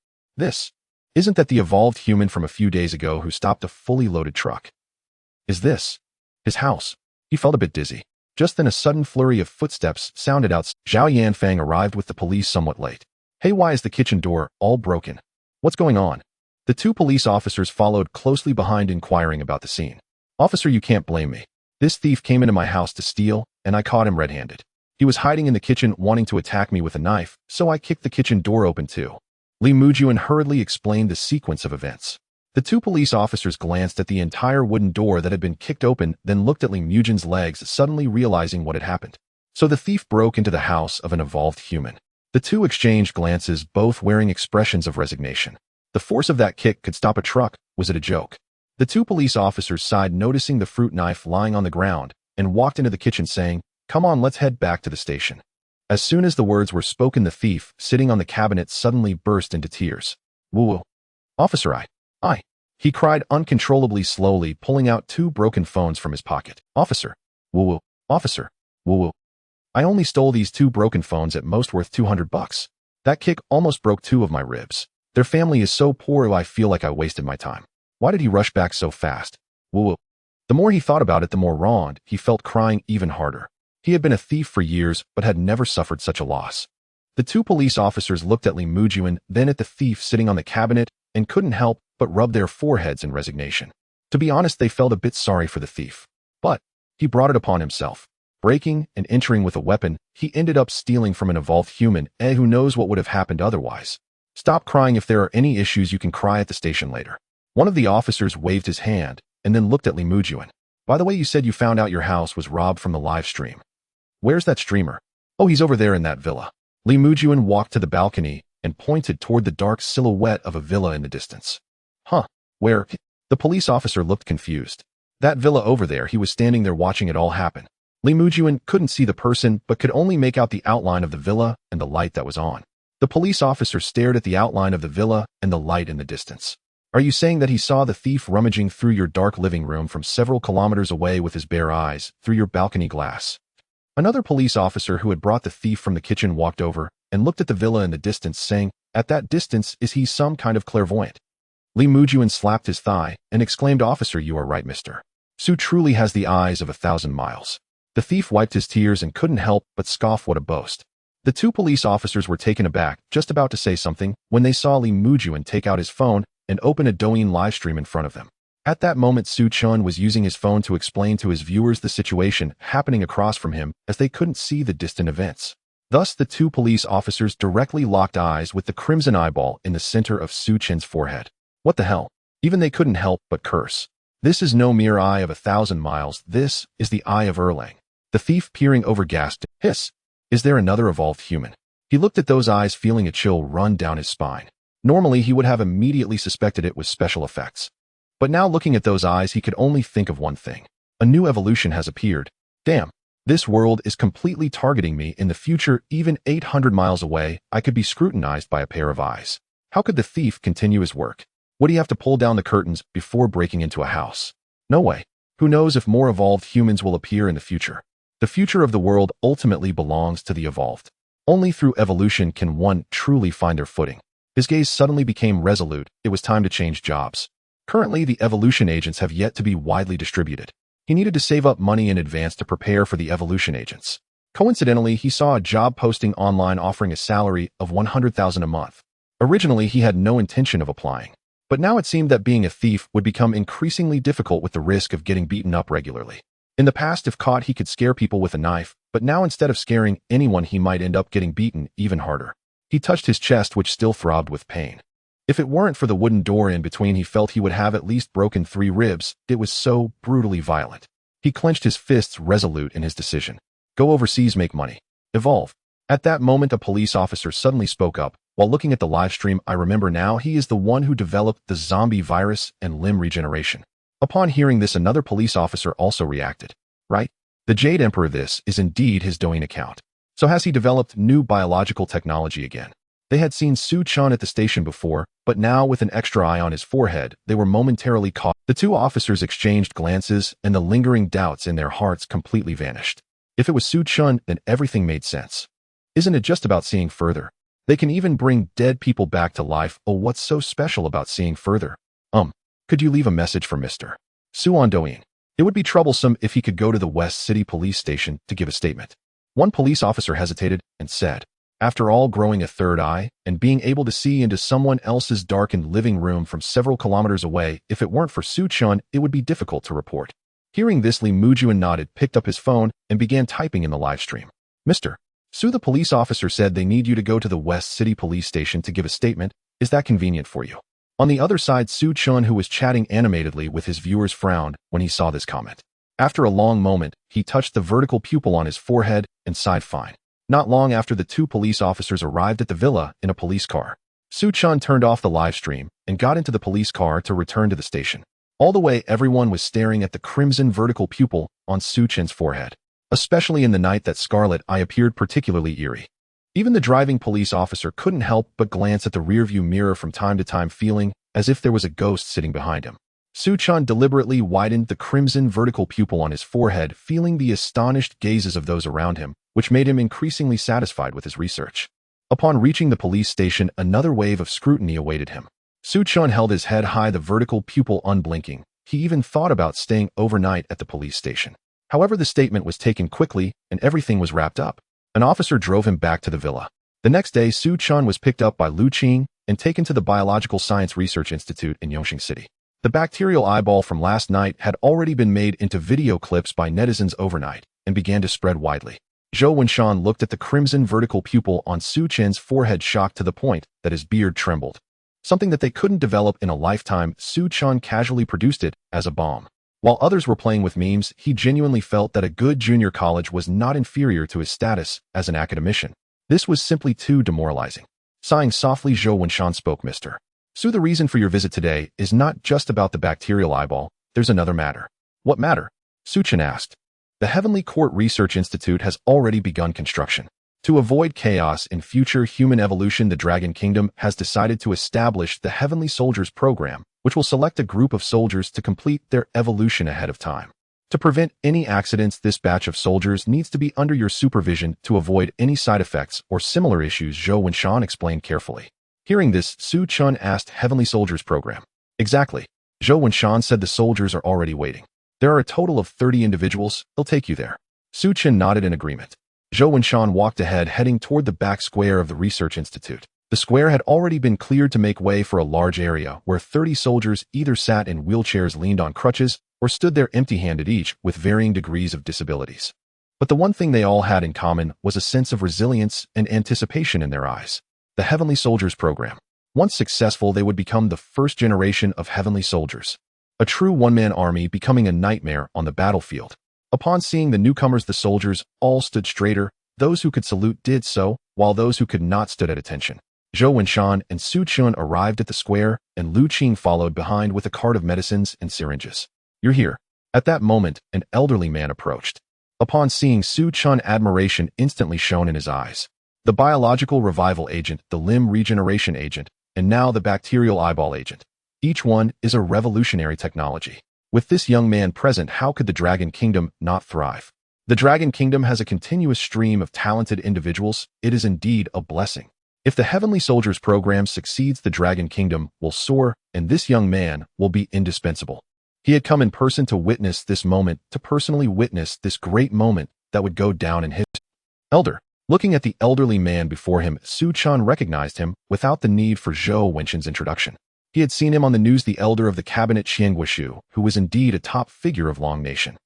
Isn't that the evolved human from a few days ago who stopped a fully loaded truck? Is this his house? He felt a bit dizzy. Just then a sudden flurry of footsteps sounded out. Zhao Yanfeng arrived with the police somewhat late. Hey, why is the kitchen door all broken? What's going on? The 2 police officers followed closely behind, inquiring about the scene. Officer, you can't blame me. This thief came into my house to steal, and I caught him red-handed. He was hiding in the kitchen wanting to attack me with a knife, so I kicked the kitchen door open too. Li Mujuan hurriedly explained the sequence of events. The 2 police officers glanced at the entire wooden door that had been kicked open, then looked at Li Mujuan's legs, suddenly realizing what had happened. So the thief broke into the house of an evolved human. The two exchanged glances, both wearing expressions of resignation. The force of that kick could stop a truck. Was it a joke? The two police officers sighed, noticing the fruit knife lying on the ground, and walked into the kitchen saying, "Come on, let's head back to the station." As soon as the words were spoken, the thief, sitting on the cabinet, suddenly burst into tears. "Woo-woo. Officer, I," he cried uncontrollably, slowly pulling out two broken phones from his pocket. "Officer. Woo-woo. Officer. Woo-woo. I only stole these two broken phones, at most worth $200. That kick almost broke two of my ribs. Their family is so poor, I feel like I wasted my time. Why did he rush back so fast? Woo-woo." The more he thought about it, the more wronged he felt, crying even harder. He had been a thief for years, but had never suffered such a loss. The two police officers looked at Lee Mujuan, then at the thief sitting on the cabinet, and couldn't help but rub their foreheads in resignation. To be honest, they felt a bit sorry for the thief. But he brought it upon himself. Breaking and entering with a weapon, he ended up stealing from an evolved human, and who knows what would have happened otherwise. "Stop crying. If there are any issues, you can cry at the station later." One of the officers waved his hand, and then looked at Lee Mujuan. "By the way, you said you found out your house was robbed from the live stream. Where's that streamer?" "Oh, he's over there in that villa." Lee Mujuan walked to the balcony and pointed toward the dark silhouette of a villa in the distance. "Huh, where?" The police officer looked confused. "That villa over there." He was standing there watching it all happen. Lee Mujuan couldn't see the person, but could only make out the outline of the villa and the light that was on. The police officer stared at the outline of the villa and the light in the distance. "Are you saying that he saw the thief rummaging through your dark living room from several kilometers away with his bare eyes, through your balcony glass?" Another police officer who had brought the thief from the kitchen walked over and looked at the villa in the distance, saying, "At that distance, is he some kind of clairvoyant?" Lee Mujuan slapped his thigh and exclaimed, "Officer, you are right, mister. Sue truly has the eyes of 1,000 miles. The thief wiped his tears and couldn't help but scoff. What a boast. The two police officers were taken aback, just about to say something, when they saw Lee Mujuan take out his phone and open a Douyin livestream in front of them. At that moment, Su Chun was using his phone to explain to his viewers the situation happening across from him, as they couldn't see the distant events. Thus, the two police officers directly locked eyes with the crimson eyeball in the center of Su Chen's forehead. What the hell? Even they couldn't help but curse. This is no mere eye of 1,000 miles. This is the eye of Erlang. The thief, peering over, gasped, "Hiss! Is there another evolved human?" He looked at those eyes, feeling a chill run down his spine. Normally, he would have immediately suspected it was special effects. But now, looking at those eyes, he could only think of one thing. A new evolution has appeared. Damn. This world is completely targeting me. In the future, even 800 miles away, I could be scrutinized by a pair of eyes. How could the thief continue his work? Would he have to pull down the curtains before breaking into a house? No way. Who knows if more evolved humans will appear in the future? The future of the world ultimately belongs to the evolved. Only through evolution can one truly find their footing. His gaze suddenly became resolute. It was time to change jobs. Currently, the evolution agents have yet to be widely distributed. He needed to save up money in advance to prepare for the evolution agents. Coincidentally, he saw a job posting online offering a salary of $100,000 a month. Originally, he had no intention of applying. But now it seemed that being a thief would become increasingly difficult, with the risk of getting beaten up regularly. In the past, if caught, he could scare people with a knife, but now instead of scaring anyone, he might end up getting beaten even harder. He touched his chest, which still throbbed with pain. If it weren't for the wooden door in between, he felt he would have at least broken 3 ribs. It was so brutally violent. He clenched his fists, resolute in his decision. Go overseas, make money. Evolve. At that moment, a police officer suddenly spoke up. While looking at the live stream, I remember now, he is the one who developed the zombie virus and limb regeneration. Upon hearing this, another police officer also reacted. Right? The Jade Emperor, this is indeed his Douyin account. So has he developed new biological technology again? They had seen Su Chun at the station before, but now with an extra eye on his forehead, they were momentarily caught. The two officers exchanged glances, and the lingering doubts in their hearts completely vanished. If it was Su Chun, then everything made sense. Isn't it just about seeing further? They can even bring dead people back to life. Oh, what's so special about seeing further? Could you leave a message for Mr. Su on Douyin? It would be troublesome if he could go to the West City police station to give a statement. One police officer hesitated and said, after all, growing a third eye and being able to see into someone else's darkened living room from several kilometers away, if it weren't for Su Chun, it would be difficult to report. Hearing this, Lee Mujuan nodded, picked up his phone, and began typing in the live stream. Mr. Su, the police officer said they need you to go to the West City police station to give a statement. Is that convenient for you? On the other side, Su Chun, who was chatting animatedly with his viewers, frowned when he saw this comment. After a long moment, he touched the vertical pupil on his forehead and sighed, fine. not long after the two police officers arrived at the villa in a police car. Su Chan turned off the live stream and got into the police car to return to the station. All the way, everyone was staring at the crimson vertical pupil on Su Chan's forehead. Especially in the night that scarlet eye appeared particularly eerie. Even the driving police officer couldn't help but glance at the rearview mirror from time to time, feeling as if there was a ghost sitting behind him. Su Chan deliberately widened the crimson vertical pupil on his forehead, feeling the astonished gazes of those around him, which made him increasingly satisfied with his research. Upon reaching the police station, another wave of scrutiny awaited him. Su Chan held his head high, the vertical pupil unblinking. He even thought about staying overnight at the police station. However, the statement was taken quickly, and everything was wrapped up. An officer drove him back to the villa. The next day, Su Chan was picked up by Lu Qing and taken to the Biological Science Research Institute in Yongxing City. The bacterial eyeball from last night had already been made into video clips by netizens overnight and began to spread widely. Zhou Wenshan looked at the crimson vertical pupil on Su Chen's forehead, shocked to the point that his beard trembled. Something that they couldn't develop in a lifetime, Su Chan casually produced it as a bomb. While others were playing with memes, he genuinely felt that a good junior college was not inferior to his status as an academician. This was simply too demoralizing. Sighing softly, Zhou Wenshan spoke, "Mr. Su, the reason for your visit today is not just about the bacterial eyeball. There's another matter." "What matter?" Su Chen asked. "The Heavenly Court Research Institute has already begun construction. To avoid chaos in future human evolution, the Dragon Kingdom has decided to establish the Heavenly Soldiers Program, which will select a group of soldiers to complete their evolution ahead of time. To prevent any accidents, this batch of soldiers needs to be under your supervision to avoid any side effects or similar issues," Zhou Wenshan explained carefully. Hearing this, Su Chan asked, "Heavenly Soldiers Program?" "Exactly." Zhou Wenshan said, "The soldiers are already waiting. There are a total of 30 individuals. They'll take you there." Su Chen nodded in agreement. Zhou Wenshan walked ahead, heading toward the back square of the Research Institute. The square had already been cleared to make way for a large area where 30 soldiers either sat in wheelchairs, leaned on crutches, or stood there empty-handed, each with varying degrees of disabilities. But the one thing they all had in common was a sense of resilience and anticipation in their eyes. The Heavenly Soldiers Program. Once successful, they would become the first generation of Heavenly Soldiers. A true one-man army, becoming a nightmare on the battlefield. Upon seeing the newcomers, the soldiers all stood straighter. Those who could salute did so, while those who could not stood at attention. Zhou Wenshan and Su Chen arrived at the square, and Lu Qing followed behind with a cart of medicines and syringes. "You're here." At that moment, an elderly man approached. Upon seeing Su Chen, admiration instantly shone in his eyes. The biological revival agent, the limb regeneration agent, and now the bacterial eyeball agent. Each one is a revolutionary technology. With this young man present, how could the Dragon Kingdom not thrive? The Dragon Kingdom has a continuous stream of talented individuals. It is indeed a blessing. If the Heavenly Soldiers Program succeeds, the Dragon Kingdom will soar, and this young man will be indispensable. He had come in person to witness this moment, to personally witness this great moment that would go down in history. Elder. Looking at the elderly man before him, Su Chan recognized him without the need for Zhou Wenshan's introduction. He had seen him on the news, the elder of the cabinet, Qian Guoshu, who was indeed a top figure of Long Nation.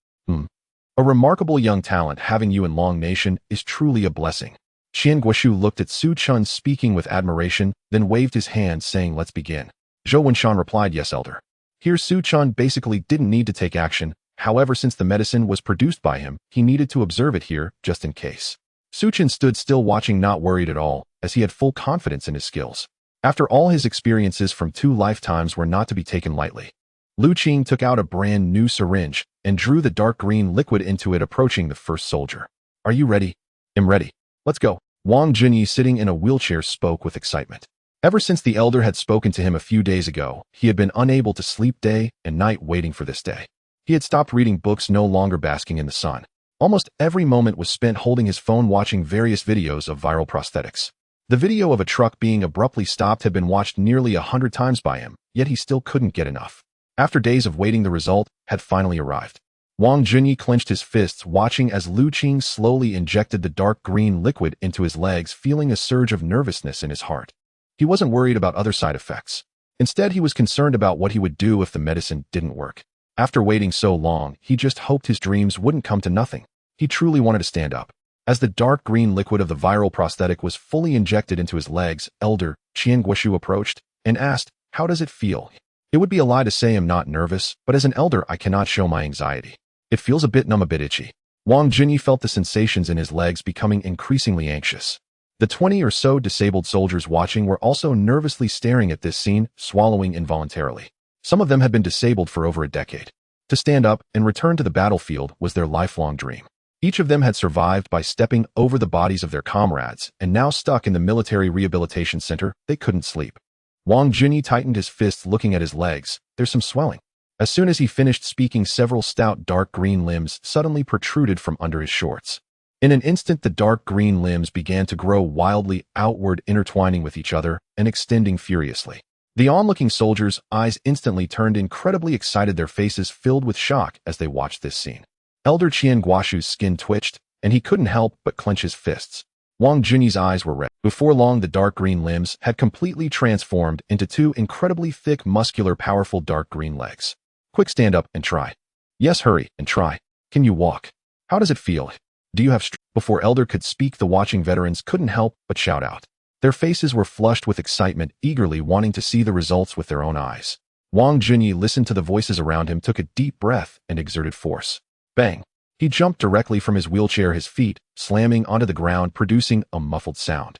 A remarkable young talent. Having you in Long Nation is truly a blessing. Qian Guoshu looked at Su Chan, speaking with admiration, then waved his hand, saying, "Let's begin." Zhou Wenshan replied, "Yes, elder." Here Su Chan basically didn't need to take action. However, since the medicine was produced by him, he needed to observe it here, just in case. Su Chan stood still, watching, not worried at all, as he had full confidence in his skills. After all, his experiences from 2 lifetimes were not to be taken lightly. Lu Qing took out a brand new syringe and drew the dark green liquid into it, approaching the first soldier. "Are you ready?" "I'm ready. Let's go." Wang Junyi, sitting in a wheelchair, spoke with excitement. Ever since the elder had spoken to him a few days ago, he had been unable to sleep day and night, waiting for this day. He had stopped reading books, no longer basking in the sun. Almost every moment was spent holding his phone, watching various videos of viral prosthetics. The video of a truck being abruptly stopped had been watched nearly 100 times by him, yet he still couldn't get enough. After days of waiting, the result had finally arrived. Wang Junyi clenched his fists, watching as Lu Qing slowly injected the dark green liquid into his legs, feeling a surge of nervousness in his heart. He wasn't worried about other side effects. Instead, he was concerned about what he would do if the medicine didn't work. After waiting so long, he just hoped his dreams wouldn't come to nothing. He truly wanted to stand up. As the dark green liquid of the viral prosthetic was fully injected into his legs, Elder Qian Guoshu approached and asked, "How does it feel?" It would be a lie to say I'm not nervous, but as an elder I cannot show my anxiety. It feels a bit numb, a bit itchy. Wang Jinyi felt the sensations in his legs becoming increasingly anxious. The 20 or so disabled soldiers watching were also nervously staring at this scene, swallowing involuntarily. Some of them had been disabled for over a decade. To stand up and return to the battlefield was their lifelong dream. Each of them had survived by stepping over the bodies of their comrades, and now stuck in the military rehabilitation center, they couldn't sleep. Wang Jinyi tightened his fists looking at his legs. There's some swelling. As soon as he finished speaking, several stout dark green limbs suddenly protruded from under his shorts. In an instant, the dark green limbs began to grow wildly outward, intertwining with each other and extending furiously. The onlooking soldiers' eyes instantly turned incredibly excited, their faces filled with shock as they watched this scene. Elder Qian Guoshu's skin twitched, and he couldn't help but clench his fists. Wang Jinyi's eyes were red. Before long, the dark green limbs had completely transformed into two incredibly thick, muscular, powerful dark green legs. Quick, stand up and try. Yes, hurry and try. Can you walk? How does it feel? Do you have strength? Before Elder could speak, the watching veterans couldn't help but shout out. Their faces were flushed with excitement, eagerly wanting to see the results with their own eyes. Wang Jinyi listened to the voices around him, took a deep breath, and exerted force. Bang! He jumped directly from his wheelchair, his feet slamming onto the ground, producing a muffled sound.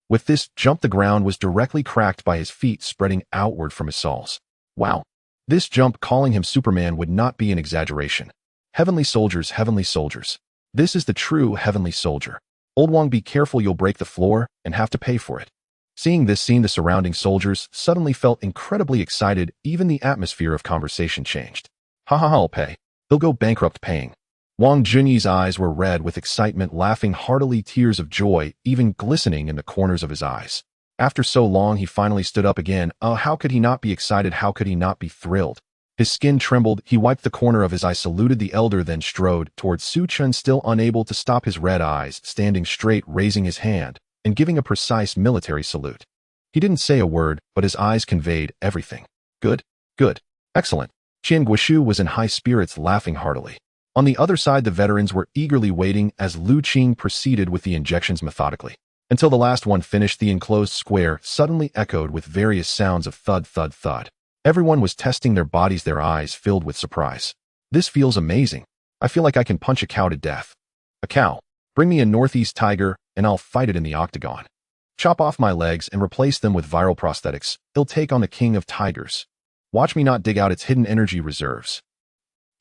With this jump, the ground was directly cracked by his feet spreading outward from his soles. Wow! This jump, calling him Superman, would not be an exaggeration. Heavenly soldiers, heavenly soldiers. This is the true heavenly soldier. Old Wang, be careful, you'll break the floor and have to pay for it. Seeing this scene, the surrounding soldiers suddenly felt incredibly excited. Even the atmosphere of conversation changed. Ha ha ha, I'll pay. He'll go bankrupt paying. Wang Jinyi's eyes were red with excitement, laughing heartily, tears of joy even glistening in the corners of his eyes. After so long, he finally stood up again. How could he not be excited? How could he not be thrilled? His skin trembled. He wiped the corner of his eye, saluted the elder, then strode towards Su Chen, still unable to stop his red eyes, standing straight, raising his hand, and giving a precise military salute. He didn't say a word, but his eyes conveyed everything. Good, good, excellent. Qian Guoshu was in high spirits, laughing heartily. On the other side, the veterans were eagerly waiting as Lu Qing proceeded with the injections methodically. Until the last one finished, the enclosed square suddenly echoed with various sounds of thud, thud, thud. Everyone was testing their bodies, their eyes filled with surprise. This feels amazing. I feel like I can punch a cow to death. A cow. Bring me a northeast tiger, and I'll fight it in the octagon. Chop off my legs and replace them with viral prosthetics. It'll take on the king of tigers. Watch me not dig out its hidden energy reserves.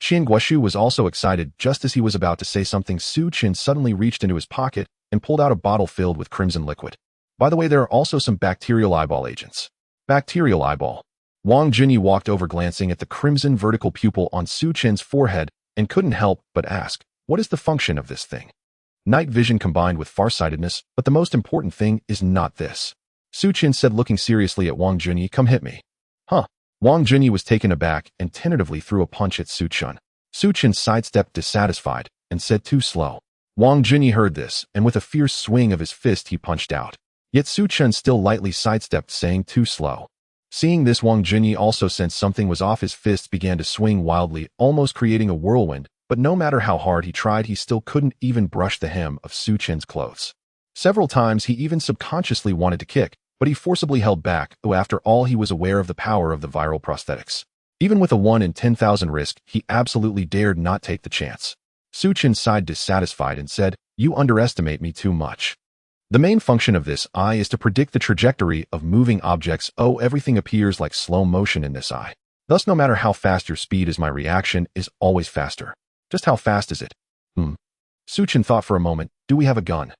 Qian Guoshu was also excited. Just as he was about to say something, Su Chen suddenly reached into his pocket and pulled out a bottle filled with crimson liquid. By the way, there are also some bacterial eyeball agents. Bacterial eyeball. Wang Jinyi walked over, glancing at the crimson vertical pupil on Su Chen's forehead, and couldn't help but ask, what is the function of this thing? Night vision combined with farsightedness, but the most important thing is not this. Su Chen said, looking seriously at Wang Jinyi. Come hit me. Huh. Wang Jinyi was taken aback and tentatively threw a punch at Su Chen. Su Chen sidestepped, dissatisfied, and said, too slow. Wang Jinyi heard this, and with a fierce swing of his fist he punched out. Yet Su Chen still lightly sidestepped, saying, too slow. Seeing this, Wang Jinyi also sensed something was off. His fists began to swing wildly, almost creating a whirlwind, but no matter how hard he tried, he still couldn't even brush the hem of Su Chen's clothes. Several times he even subconsciously wanted to kick, but he forcibly held back. After all, he was aware of the power of the viral prosthetics. Even with a 1 in 10,000 risk, he absolutely dared not take the chance. Su Chen sighed, dissatisfied, and said, you underestimate me too much. The main function of this eye is to predict the trajectory of moving objects. Everything appears like slow motion in this eye. Thus, no matter how fast your speed is, my reaction is always faster. Just how fast is it? Su Chen thought for a moment. Do we have a gun?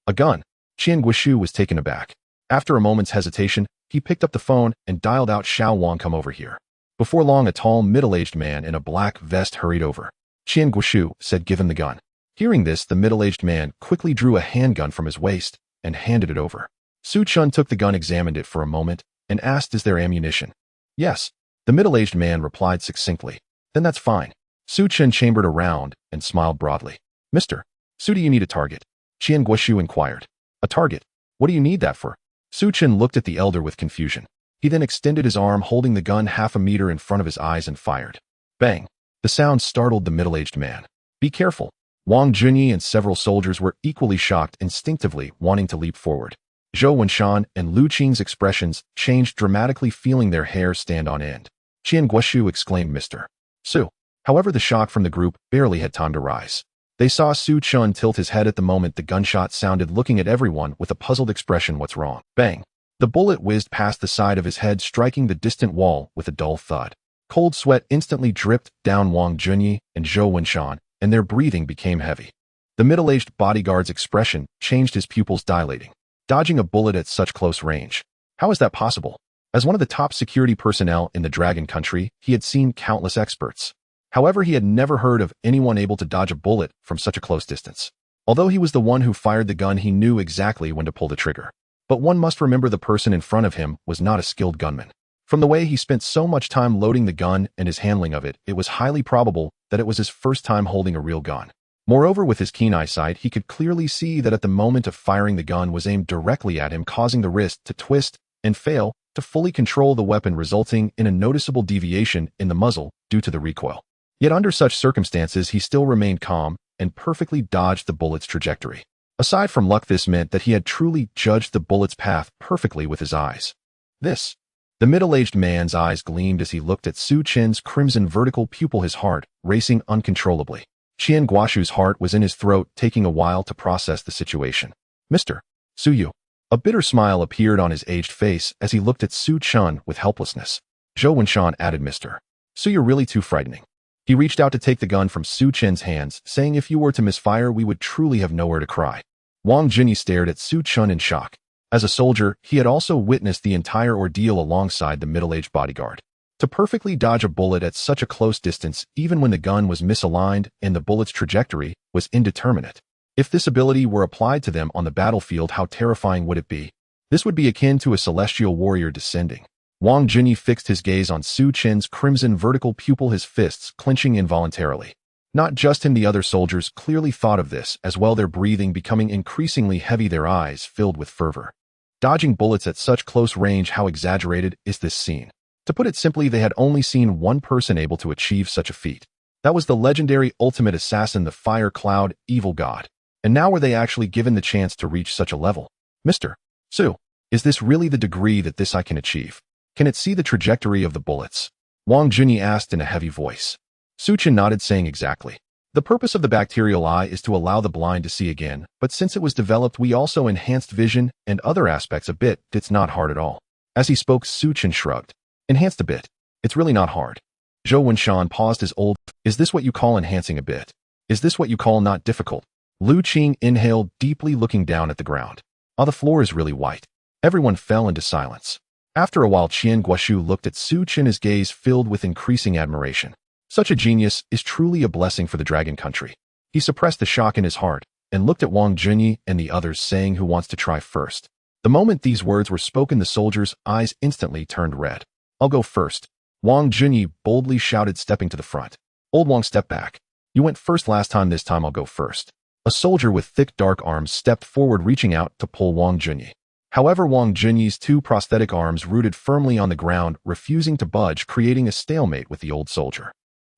A gun? Qian Guoshu was taken aback. After a moment's hesitation, he picked up the phone and dialed out, Xiao Wang, come over here. Before long, a tall, middle-aged man in a black vest hurried over. Qian Guoshu said, give him the gun. Hearing this, the middle-aged man quickly drew a handgun from his waist and handed it over. Su Chen took the gun, examined it for a moment, and asked, is there ammunition? Yes. The middle-aged man replied succinctly. Then that's fine. Su Chen chambered around and smiled broadly. Mr. Su, do you need a target? Qian Guoshu inquired. A target? What do you need that for? Su Chen looked at the elder with confusion. He then extended his arm, holding the gun half a meter in front of his eyes, and fired. Bang! The sound startled the middle-aged man. Be careful. Wang Jinyi and several soldiers were equally shocked, instinctively wanting to leap forward. Zhou Wenshan and Lu Qing's expressions changed dramatically, feeling their hair stand on end. Qian Guoshu exclaimed, Mr. Su. However, the shock from the group barely had time to rise. They saw Su Chun tilt his head at the moment the gunshot sounded, looking at everyone with a puzzled expression. What's wrong? Bang! The bullet whizzed past the side of his head, striking the distant wall with a dull thud. Cold sweat instantly dripped down Wang Junyi and Zhou Wenshan, and their breathing became heavy. The middle-aged bodyguard's expression changed, his pupils dilating. Dodging a bullet at such close range. How is that possible? As one of the top security personnel in the Dragon Country, he had seen countless experts. However, he had never heard of anyone able to dodge a bullet from such a close distance. Although he was the one who fired the gun, he knew exactly when to pull the trigger. But one must remember the person in front of him was not a skilled gunman. From the way he spent so much time loading the gun and his handling of it, it was highly probable that it was his first time holding a real gun. Moreover, with his keen eyesight, he could clearly see that at the moment of firing the gun was aimed directly at him, causing the wrist to twist and fail to fully control the weapon, resulting in a noticeable deviation in the muzzle due to the recoil. Yet under such circumstances, he still remained calm and perfectly dodged the bullet's trajectory. Aside from luck, this meant that he had truly judged the bullet's path perfectly with his eyes. The middle-aged man's eyes gleamed as he looked at Su Chen's crimson vertical pupil, his heart racing uncontrollably. Qian Guoshu's heart was in his throat, taking a while to process the situation. Mr. Suyu. A bitter smile appeared on his aged face as he looked at Su Chun with helplessness. Zhou Wenshan added, Mr. So you're really too frightening. He reached out to take the gun from Su Chen's hands, saying if you were to misfire, we would truly have nowhere to cry. Wang Junyi stared at Su Chun in shock. As a soldier, he had also witnessed the entire ordeal alongside the middle-aged bodyguard. To perfectly dodge a bullet at such a close distance, even when the gun was misaligned and the bullet's trajectory was indeterminate. If this ability were applied to them on the battlefield, how terrifying would it be? This would be akin to a celestial warrior descending. Wang Junyi fixed his gaze on Su Chen's crimson vertical pupil, his fists clenching involuntarily. Not just him, the other soldiers clearly thought of this as well, their breathing becoming increasingly heavy, their eyes filled with fervor. Dodging bullets at such close range, how exaggerated is this scene? To put it simply, they had only seen one person able to achieve such a feat. That was the legendary ultimate assassin, the Fire Cloud Evil God. And now were they actually given the chance to reach such a level? Mr. Su, is this really the degree that this I can achieve? Can it see the trajectory of the bullets? Wang Junyi asked in a heavy voice. Su Chen nodded, saying exactly. The purpose of the bacterial eye is to allow the blind to see again, but since it was developed, we also enhanced vision and other aspects a bit. It's not hard at all. As he spoke, Su Chen shrugged. Enhanced a bit. It's really not hard. Zhou Wenshan paused his old. Is this what you call enhancing a bit? Is this what you call not difficult? Lu Qing inhaled deeply, looking down at the ground. The floor is really white. Everyone fell into silence. After a while, Qian Guoshu looked at Su Chen, his gaze filled with increasing admiration. Such a genius is truly a blessing for the Dragon Country. He suppressed the shock in his heart and looked at Wang Junyi and the others, saying, who wants to try first? The moment these words were spoken, the soldiers' eyes instantly turned red. I'll go first. Wang Junyi boldly shouted, stepping to the front. Old Wang, step back. You went first last time, this time I'll go first. A soldier with thick dark arms stepped forward, reaching out to pull Wang Junyi. However, Wang Junyi's two prosthetic arms rooted firmly on the ground, refusing to budge, creating a stalemate with the old soldier.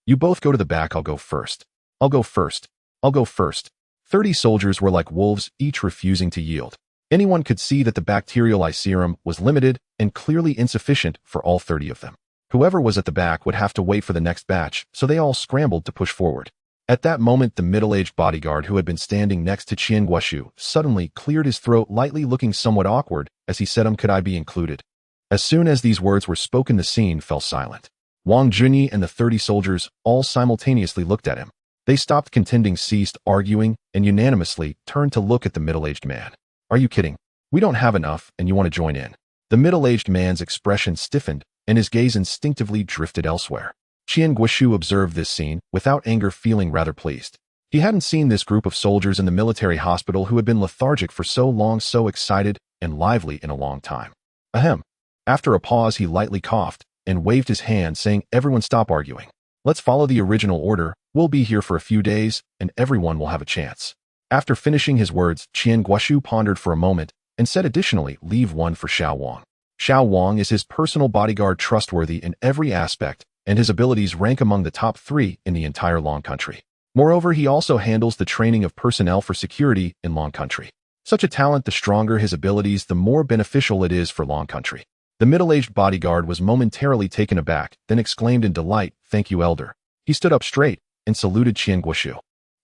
You both go to the back, I'll go first. I'll go first. I'll go first. 30 soldiers were like wolves, each refusing to yield. Anyone could see that the bacterial eye serum was limited and clearly insufficient for all 30 of them. Whoever was at the back would have to wait for the next batch, so they all scrambled to push forward. At that moment, the middle-aged bodyguard who had been standing next to Qian Guoshu suddenly cleared his throat lightly, looking somewhat awkward as he said, could I be included? As soon as these words were spoken, the scene fell silent. Wang Junyi and the 30 soldiers all simultaneously looked at him. They stopped contending, ceased arguing, and unanimously turned to look at the middle-aged man. Are you kidding? We don't have enough, and you want to join in? The middle-aged man's expression stiffened, and his gaze instinctively drifted elsewhere. Qian Guoshu observed this scene without anger, feeling rather pleased. He hadn't seen this group of soldiers in the military hospital who had been lethargic for so long, so excited and lively in a long time. Ahem. After a pause, he lightly coughed and waved his hand, saying, everyone stop arguing. Let's follow the original order. We'll be here for a few days, and everyone will have a chance. After finishing his words, Qian Guoshu pondered for a moment and said, additionally, leave one for Xiao Wang. Xiao Wang is his personal bodyguard, trustworthy in every aspect, and his abilities rank among the top 3 in the entire Long Country. Moreover, he also handles the training of personnel for security in Long Country. Such a talent, the stronger his abilities, the more beneficial it is for Long Country. The middle-aged bodyguard was momentarily taken aback, then exclaimed in delight, thank you, elder. He stood up straight and saluted Qian Guoshu.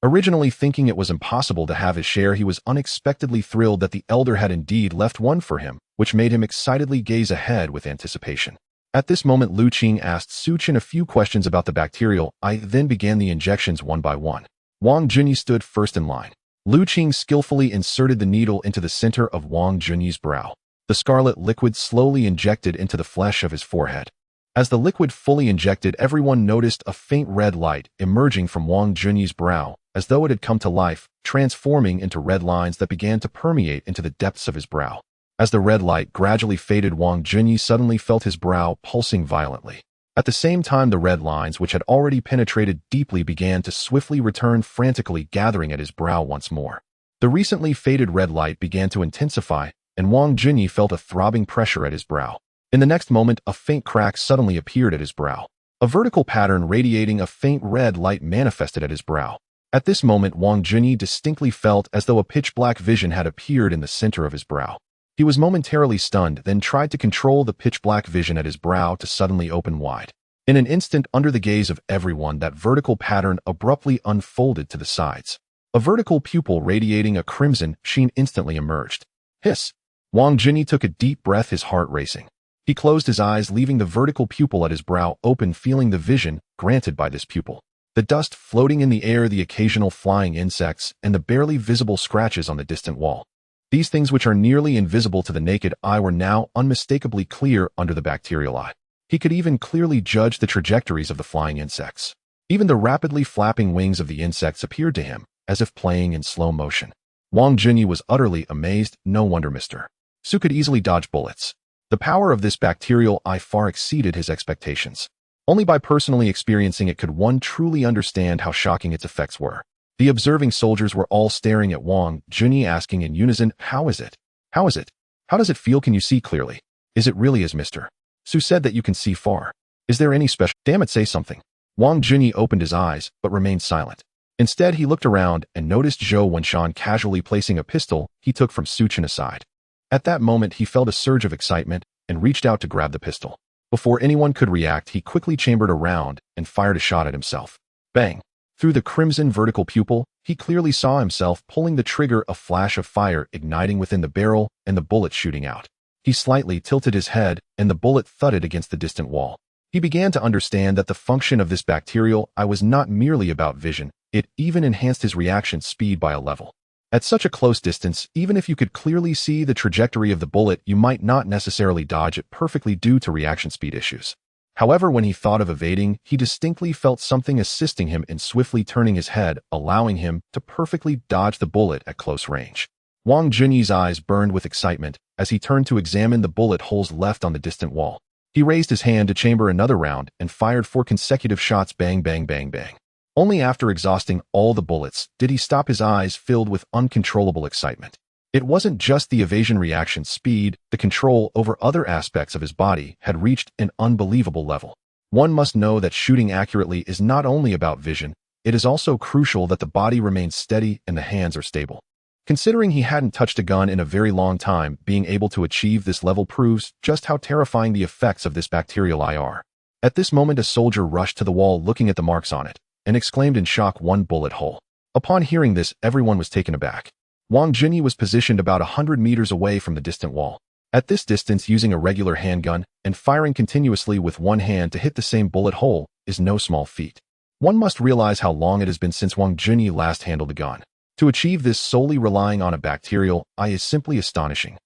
Originally thinking it was impossible to have his share, he was unexpectedly thrilled that the elder had indeed left one for him, which made him excitedly gaze ahead with anticipation. At this moment, Lu Qing asked Su Chen a few questions about the bacterial. I then began the injections one by one. Wang Junyi stood first in line. Lu Qing skillfully inserted the needle into the center of Wang Junyi's brow. The scarlet liquid slowly injected into the flesh of his forehead. As the liquid fully injected, everyone noticed a faint red light emerging from Wang Junyi's brow, as though it had come to life, transforming into red lines that began to permeate into the depths of his brow. As the red light gradually faded, Wang Junyi suddenly felt his brow pulsing violently. At the same time, the red lines, which had already penetrated deeply, began to swiftly return, frantically gathering at his brow once more. The recently faded red light began to intensify, and Wang Junyi felt a throbbing pressure at his brow. In the next moment, a faint crack suddenly appeared at his brow. A vertical pattern radiating a faint red light manifested at his brow. At this moment, Wang Junyi distinctly felt as though a pitch-black vision had appeared in the center of his brow. He was momentarily stunned, then tried to control the pitch-black vision at his brow to suddenly open wide. In an instant, under the gaze of everyone, that vertical pattern abruptly unfolded to the sides. A vertical pupil radiating a crimson sheen instantly emerged. Hiss! Wang Junyi took a deep breath, his heart racing. He closed his eyes, leaving the vertical pupil at his brow open, feeling the vision granted by this pupil. The dust floating in the air, the occasional flying insects, and the barely visible scratches on the distant wall. These things, which are nearly invisible to the naked eye, were now unmistakably clear under the bacterial eye. He could even clearly judge the trajectories of the flying insects. Even the rapidly flapping wings of the insects appeared to him, as if playing in slow motion. Wang Junyi was utterly amazed. No wonder Mr. Su could easily dodge bullets. The power of this bacterial eye far exceeded his expectations. Only by personally experiencing it could one truly understand how shocking its effects were. The observing soldiers were all staring at Wang Junyi, asking in unison, "How is it? How is it? How does it feel? Can you see clearly? Is it really as Mr. Su said that you can see far? Is there any special— Damn it, say something." Wang Junyi opened his eyes, but remained silent. Instead, he looked around and noticed Zhou Wenshan casually placing a pistol he took from Su Chen aside. At that moment, he felt a surge of excitement and reached out to grab the pistol. Before anyone could react, he quickly chambered a round and fired a shot at himself. Bang! Through the crimson vertical pupil, he clearly saw himself pulling the trigger, a flash of fire igniting within the barrel and the bullet shooting out. He slightly tilted his head, and the bullet thudded against the distant wall. He began to understand that the function of this bacterial eye was not merely about vision, it even enhanced his reaction speed by a level. At such a close distance, even if you could clearly see the trajectory of the bullet, you might not necessarily dodge it perfectly due to reaction speed issues. However, when he thought of evading, he distinctly felt something assisting him in swiftly turning his head, allowing him to perfectly dodge the bullet at close range. Wang Junyi's eyes burned with excitement as he turned to examine the bullet holes left on the distant wall. He raised his hand to chamber another round and fired 4 consecutive shots, bang, bang, bang, bang. Only after exhausting all the bullets did he stop, his eyes filled with uncontrollable excitement. It wasn't just the evasion reaction speed, the control over other aspects of his body had reached an unbelievable level. One must know that shooting accurately is not only about vision, it is also crucial that the body remains steady and the hands are stable. Considering he hadn't touched a gun in a very long time, being able to achieve this level proves just how terrifying the effects of this bacterial eye are. At this moment, a soldier rushed to the wall looking at the marks on it, and exclaimed in shock, "One bullet hole." Upon hearing this, everyone was taken aback. Wang Junyi was positioned about 100 meters away from the distant wall. At this distance, using a regular handgun and firing continuously with one hand to hit the same bullet hole is no small feat. One must realize how long it has been since Wang Junyi last handled a gun. To achieve this solely relying on a bacterial eye is simply astonishing.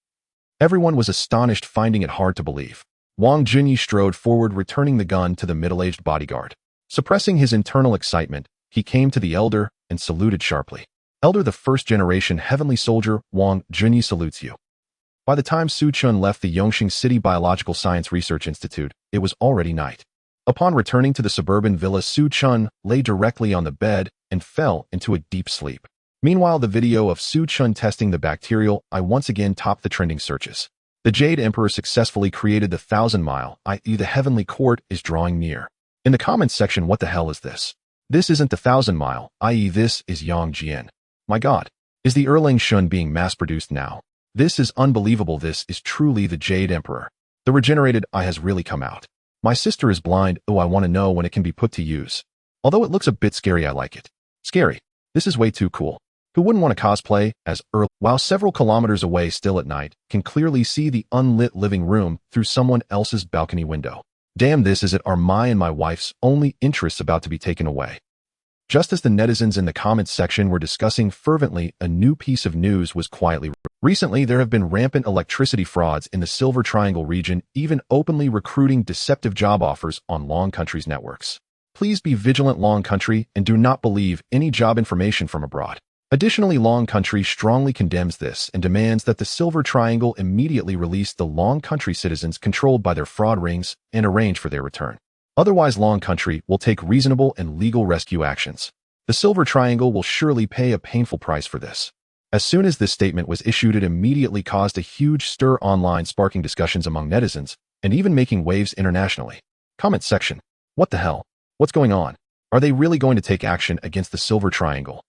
Everyone was astonished, finding it hard to believe. Wang Junyi strode forward, returning the gun to the middle-aged bodyguard. Suppressing his internal excitement, he came to the elder and saluted sharply. "Elder, the first-generation heavenly soldier, Wang Junyi salutes you." By the time Su Chen left the Yongqing City Biological Science Research Institute, it was already night. Upon returning to the suburban villa, Su Chen lay directly on the bed and fell into a deep sleep. Meanwhile, the video of Su Chen testing the bacterial eye once again topped the trending searches. The Jade Emperor successfully created the 1,000-mile, i.e. the heavenly court is drawing near. In the comments section, what the hell is this? This isn't the 1,000-mile, i.e. this is Yangjian. My god, is the Erlang Shun being mass-produced now? This is unbelievable. This is truly the Jade Emperor. The regenerated eye has really come out. My sister is blind. Oh, I want to know when it can be put to use. Although it looks a bit scary, I like it. Scary. This is way too cool. Who wouldn't want to cosplay as Earl while several kilometers away still at night can clearly see the unlit living room through someone else's balcony window? Damn, this is it. Are my and my wife's only interests about to be taken away? Just as the netizens in the comments section were discussing fervently, a new piece of news was quietly. Recently, there have been rampant electricity frauds in the Silver Triangle region, even openly recruiting deceptive job offers on Long Country's networks. Please be vigilant, Long Country, and do not believe any job information from abroad. Additionally, Long Country strongly condemns this and demands that the Silver Triangle immediately release the Long Country citizens controlled by their fraud rings and arrange for their return. Otherwise, Long Country will take reasonable and legal rescue actions. The Silver Triangle will surely pay a painful price for this. As soon as this statement was issued, it immediately caused a huge stir online, sparking discussions among netizens and even making waves internationally. Comment section. What the hell? What's going on? Are they really going to take action against the Silver Triangle?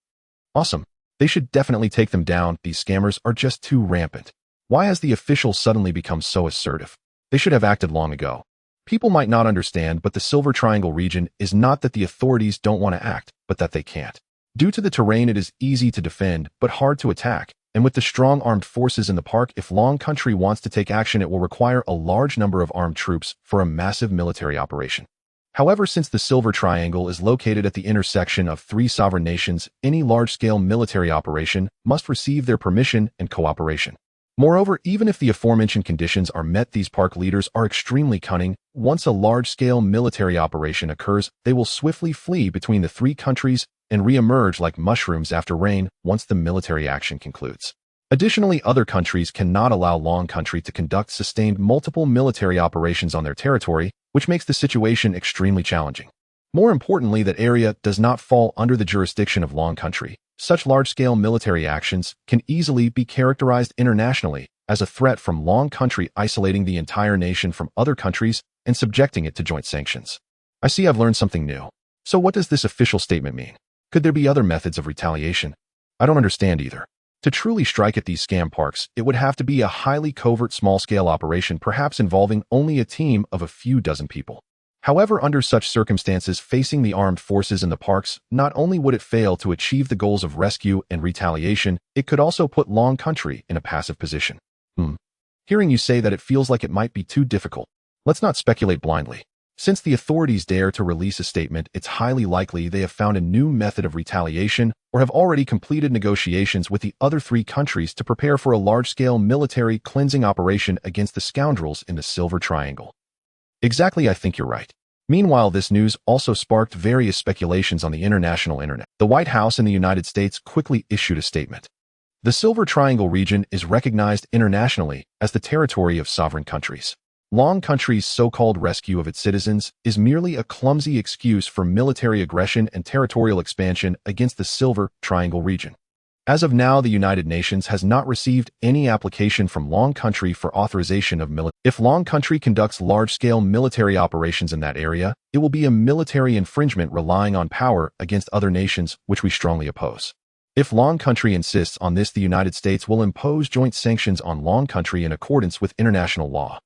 Awesome. They should definitely take them down. These scammers are just too rampant. Why has the officials suddenly become so assertive? They should have acted long ago. People might not understand, but the Silver Triangle region is not that the authorities don't want to act, but that they can't. Due to the terrain, it is easy to defend, but hard to attack. And with the strong armed forces in the park, if Long Country wants to take action, it will require a large number of armed troops for a massive military operation. However, since the Silver Triangle is located at the intersection of three sovereign nations, any large-scale military operation must receive their permission and cooperation. Moreover, even if the aforementioned conditions are met, these park leaders are extremely cunning. Once a large-scale military operation occurs, they will swiftly flee between the three countries and re-emerge like mushrooms after rain once the military action concludes. Additionally, other countries cannot allow Long Country to conduct sustained multiple military operations on their territory, which makes the situation extremely challenging. More importantly, that area does not fall under the jurisdiction of Long Country. Such large-scale military actions can easily be characterized internationally as a threat from Long Country isolating the entire nation from other countries and subjecting it to joint sanctions. I see I've learned something new. So what does this official statement mean? Could there be other methods of retaliation? I don't understand either. To truly strike at these scam parks, it would have to be a highly covert small-scale operation, perhaps involving only a team of a few dozen people. However, under such circumstances facing the armed forces in the parks, not only would it fail to achieve the goals of rescue and retaliation, it could also put Long Country in a passive position. Hearing you say that, it feels like it might be too difficult. Let's not speculate blindly. Since the authorities dare to release a statement, it's highly likely they have found a new method of retaliation or have already completed negotiations with the other three countries to prepare for a large-scale military cleansing operation against the scoundrels in the Silver Triangle. Exactly, I think you're right. Meanwhile, this news also sparked various speculations on the international internet. The White House in the United States quickly issued a statement. The Silver Triangle region is recognized internationally as the territory of sovereign countries. Long Country's so-called rescue of its citizens is merely a clumsy excuse for military aggression and territorial expansion against the Silver Triangle region. As of now, the United Nations has not received any application from Long Country for authorization of military. If Long Country conducts large-scale military operations in that area, it will be a military infringement relying on power against other nations, which we strongly oppose. If Long Country insists on this, the United States will impose joint sanctions on Long Country in accordance with international law.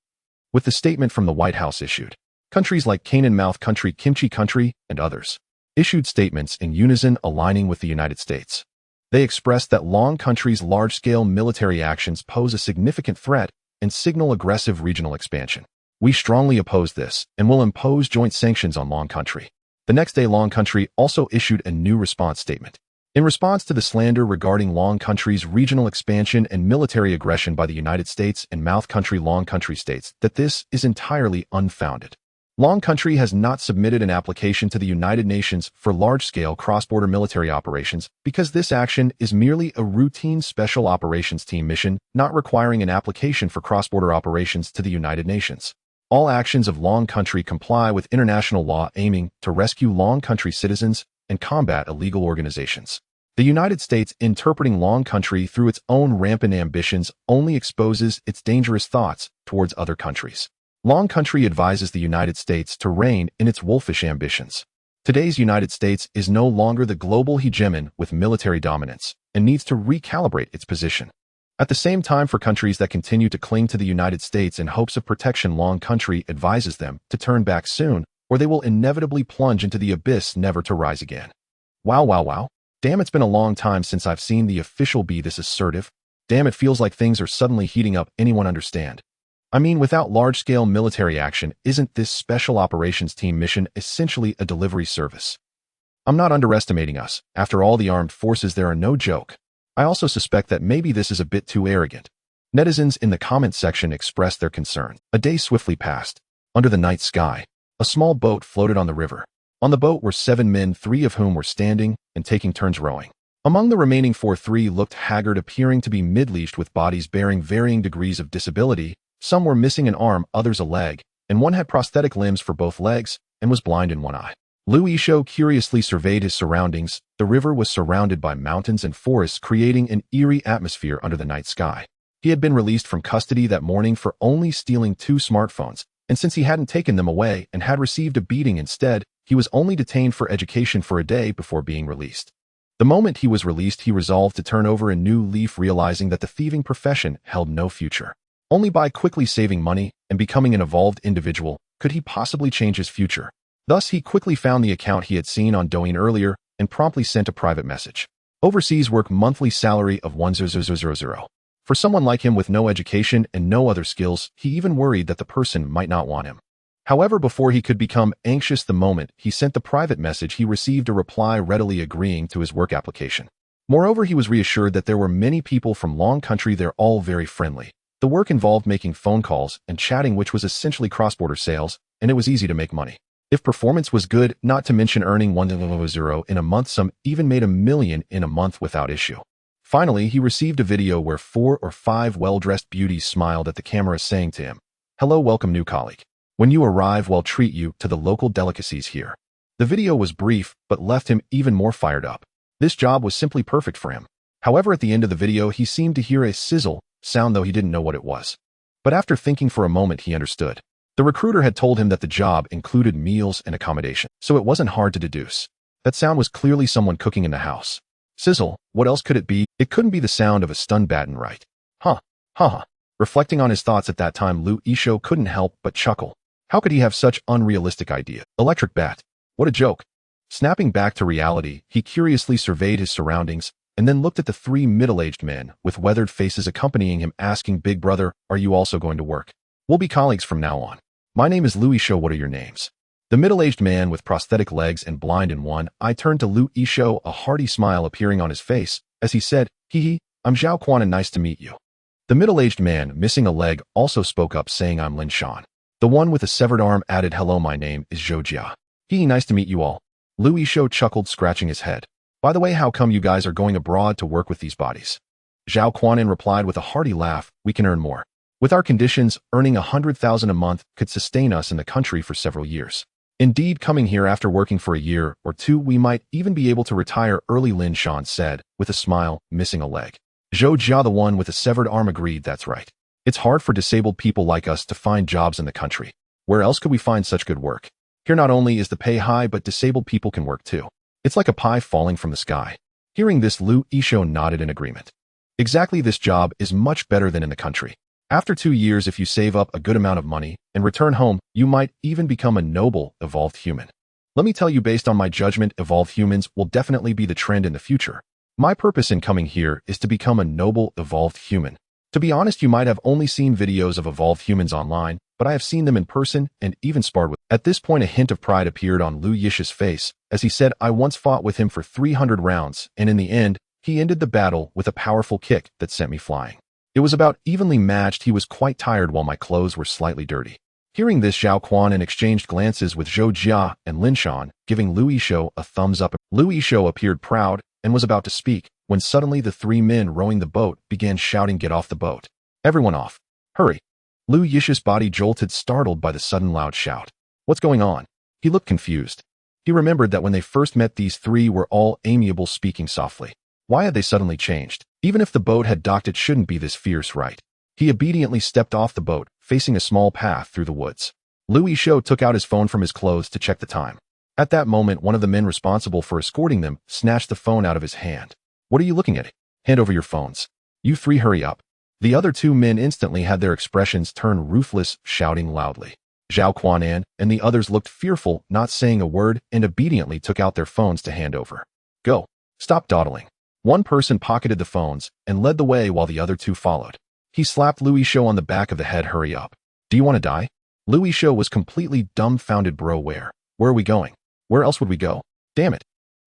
With the statement from the White House issued, countries like Canaan Mouth Country, Kimchi Country, and others issued statements in unison aligning with the United States. They expressed that Long Country's large-scale military actions pose a significant threat and signal aggressive regional expansion. We strongly oppose this and will impose joint sanctions on Long Country. The next day, Long Country also issued a new response statement. In response to the slander regarding Long Country's regional expansion and military aggression by the United States and Mouth Country, Long Country states that this is entirely unfounded. Long Country has not submitted an application to the United Nations for large-scale cross-border military operations because this action is merely a routine special operations team mission, not requiring an application for cross-border operations to the United Nations. All actions of Long Country comply with international law aiming to rescue Long Country citizens and combat illegal organizations. The United States, interpreting Long Country through its own rampant ambitions, only exposes its dangerous thoughts towards other countries. Long Country advises the United States to rein in its wolfish ambitions. Today's United States is no longer the global hegemon with military dominance and needs to recalibrate its position. At the same time, for countries that continue to cling to the United States in hopes of protection, Long Country advises them to turn back soon, or they will inevitably plunge into the abyss, never to rise again. Wow. Damn, it's been a long time since I've seen the official be this assertive. Damn, it feels like things are suddenly heating up. Anyone understand? I mean, without large-scale military action, isn't this special operations team mission essentially a delivery service? I'm not underestimating us. After all, the armed forces there are no joke. I also suspect that maybe this is a bit too arrogant. Netizens in the comment section expressed their concern. A day swiftly passed. Under the night sky, a small boat floated on the river. On the boat were 7 men, 3 of whom were standing and taking turns rowing. Among the remaining 4, 3 looked haggard, appearing to be mid-aged with bodies bearing varying degrees of disability. Some were missing an arm, others a leg, and one had prosthetic limbs for both legs and was blind in one eye. Lu Yisho curiously surveyed his surroundings. The river was surrounded by mountains and forests, creating an eerie atmosphere under the night sky. He had been released from custody that morning for only stealing 2 smartphones, and since he hadn't taken them away and had received a beating instead, he was only detained for education for a day before being released. The moment he was released, he resolved to turn over a new leaf, realizing that the thieving profession held no future. Only by quickly saving money and becoming an evolved individual could he possibly change his future. Thus, he quickly found the account he had seen on Douyin earlier and promptly sent a private message. Overseas work, monthly salary of 1,000. For someone like him with no education and no other skills, he even worried that the person might not want him. However, before he could become anxious the moment he sent the private message, he received a reply readily agreeing to his work application. Moreover, he was reassured that there were many people from Long Country there, all very friendly. The work involved making phone calls and chatting, which was essentially cross-border sales, and it was easy to make money. If performance was good, not to mention earning 1,000 in a month, some even made $1 million in a month without issue. Finally, he received a video where 4 or 5 well-dressed beauties smiled at the camera, saying to him, "Hello, welcome new colleague. When you arrive, we'll treat you to the local delicacies here." The video was brief, but left him even more fired up. This job was simply perfect for him. However, at the end of the video, he seemed to hear a sizzle sound, though he didn't know what it was. But after thinking for a moment, he understood. The recruiter had told him that the job included meals and accommodation, so it wasn't hard to deduce. That sound was clearly someone cooking in the house. Sizzle, what else could it be? It couldn't be the sound of a stunned baton, right? Reflecting on his thoughts at that time, Lu Yisho couldn't help but chuckle. How could he have such unrealistic idea? Electric bat. What a joke. Snapping back to reality, he curiously surveyed his surroundings and then looked at the 3 middle-aged men with weathered faces accompanying him, asking, "Big brother, are you also going to work? We'll be colleagues from now on. My name is Lu Yisho. What are your names?" The middle-aged man with prosthetic legs and blind in one eye turned to Lu Yisho, a hearty smile appearing on his face as he said, "Hee, I'm Zhao Quan and nice to meet you." The middle-aged man, missing a leg, also spoke up, saying, "I'm Lin Shan." The one with a severed arm added, "Hello, my name is Zhou Jia. Hee, nice to meet you all." Lu Yisho chuckled, scratching his head. "By the way, how come you guys are going abroad to work with these bodies?" Zhao Quan replied with a hearty laugh, "We can earn more. With our conditions, earning 100,000 a month could sustain us in the country for several years. Indeed, coming here after working for a year or 2, we might even be able to retire early," Lin Shan said, with a smile, missing a leg. Zhou Jia, the one with a severed arm, agreed, "That's right. It's hard for disabled people like us to find jobs in the country. Where else could we find such good work? Here not only is the pay high, but disabled people can work too. It's like a pie falling from the sky." Hearing this, Lu Yisho nodded in agreement. Exactly, this job is much better than in the country. After 2 years, if you save up a good amount of money and return home, you might even become a noble, evolved human. Let me tell you, based on my judgment, evolved humans will definitely be the trend in the future. My purpose in coming here is to become a noble, evolved human. To be honest, you might have only seen videos of evolved humans online, but I have seen them in person and even sparred with. At this point, a hint of pride appeared on Lu Yisho's face as he said, "I once fought with him for 300 rounds, and in the end, he ended the battle with a powerful kick that sent me flying. It was about evenly matched. He was quite tired while my clothes were slightly dirty." Hearing this, Zhao Quan exchanged glances with Zhou Jia and Lin Shan, giving Lu Yisho a thumbs up. Lu Yisho appeared proud and was about to speak when suddenly the 3 men rowing the boat began shouting, "Get off the boat. Everyone off. Hurry." Lu Yisho's body jolted, startled by the sudden loud shout. What's going on? He looked confused. He remembered that when they first met, these 3 were all amiable, speaking softly. Why had they suddenly changed? Even if the boat had docked, it shouldn't be this fierce, right? He obediently stepped off the boat, facing a small path through the woods. Lu Yisho took out his phone from his clothes to check the time. At that moment, one of the men responsible for escorting them snatched the phone out of his hand. "What are you looking at? Hand over your phones. You 3 hurry up." The other 2 men instantly had their expressions turn ruthless, shouting loudly. Zhao Quan and the others looked fearful, not saying a word, and obediently took out their phones to hand over. "Go," Stop dawdling. One person pocketed the phones and led the way while the other two followed. He slapped Louis Show on the back of the head. Hurry up. Do you want to die? Louis Show was completely dumbfounded. Bro, where are we going? Where else would we go? Damn it.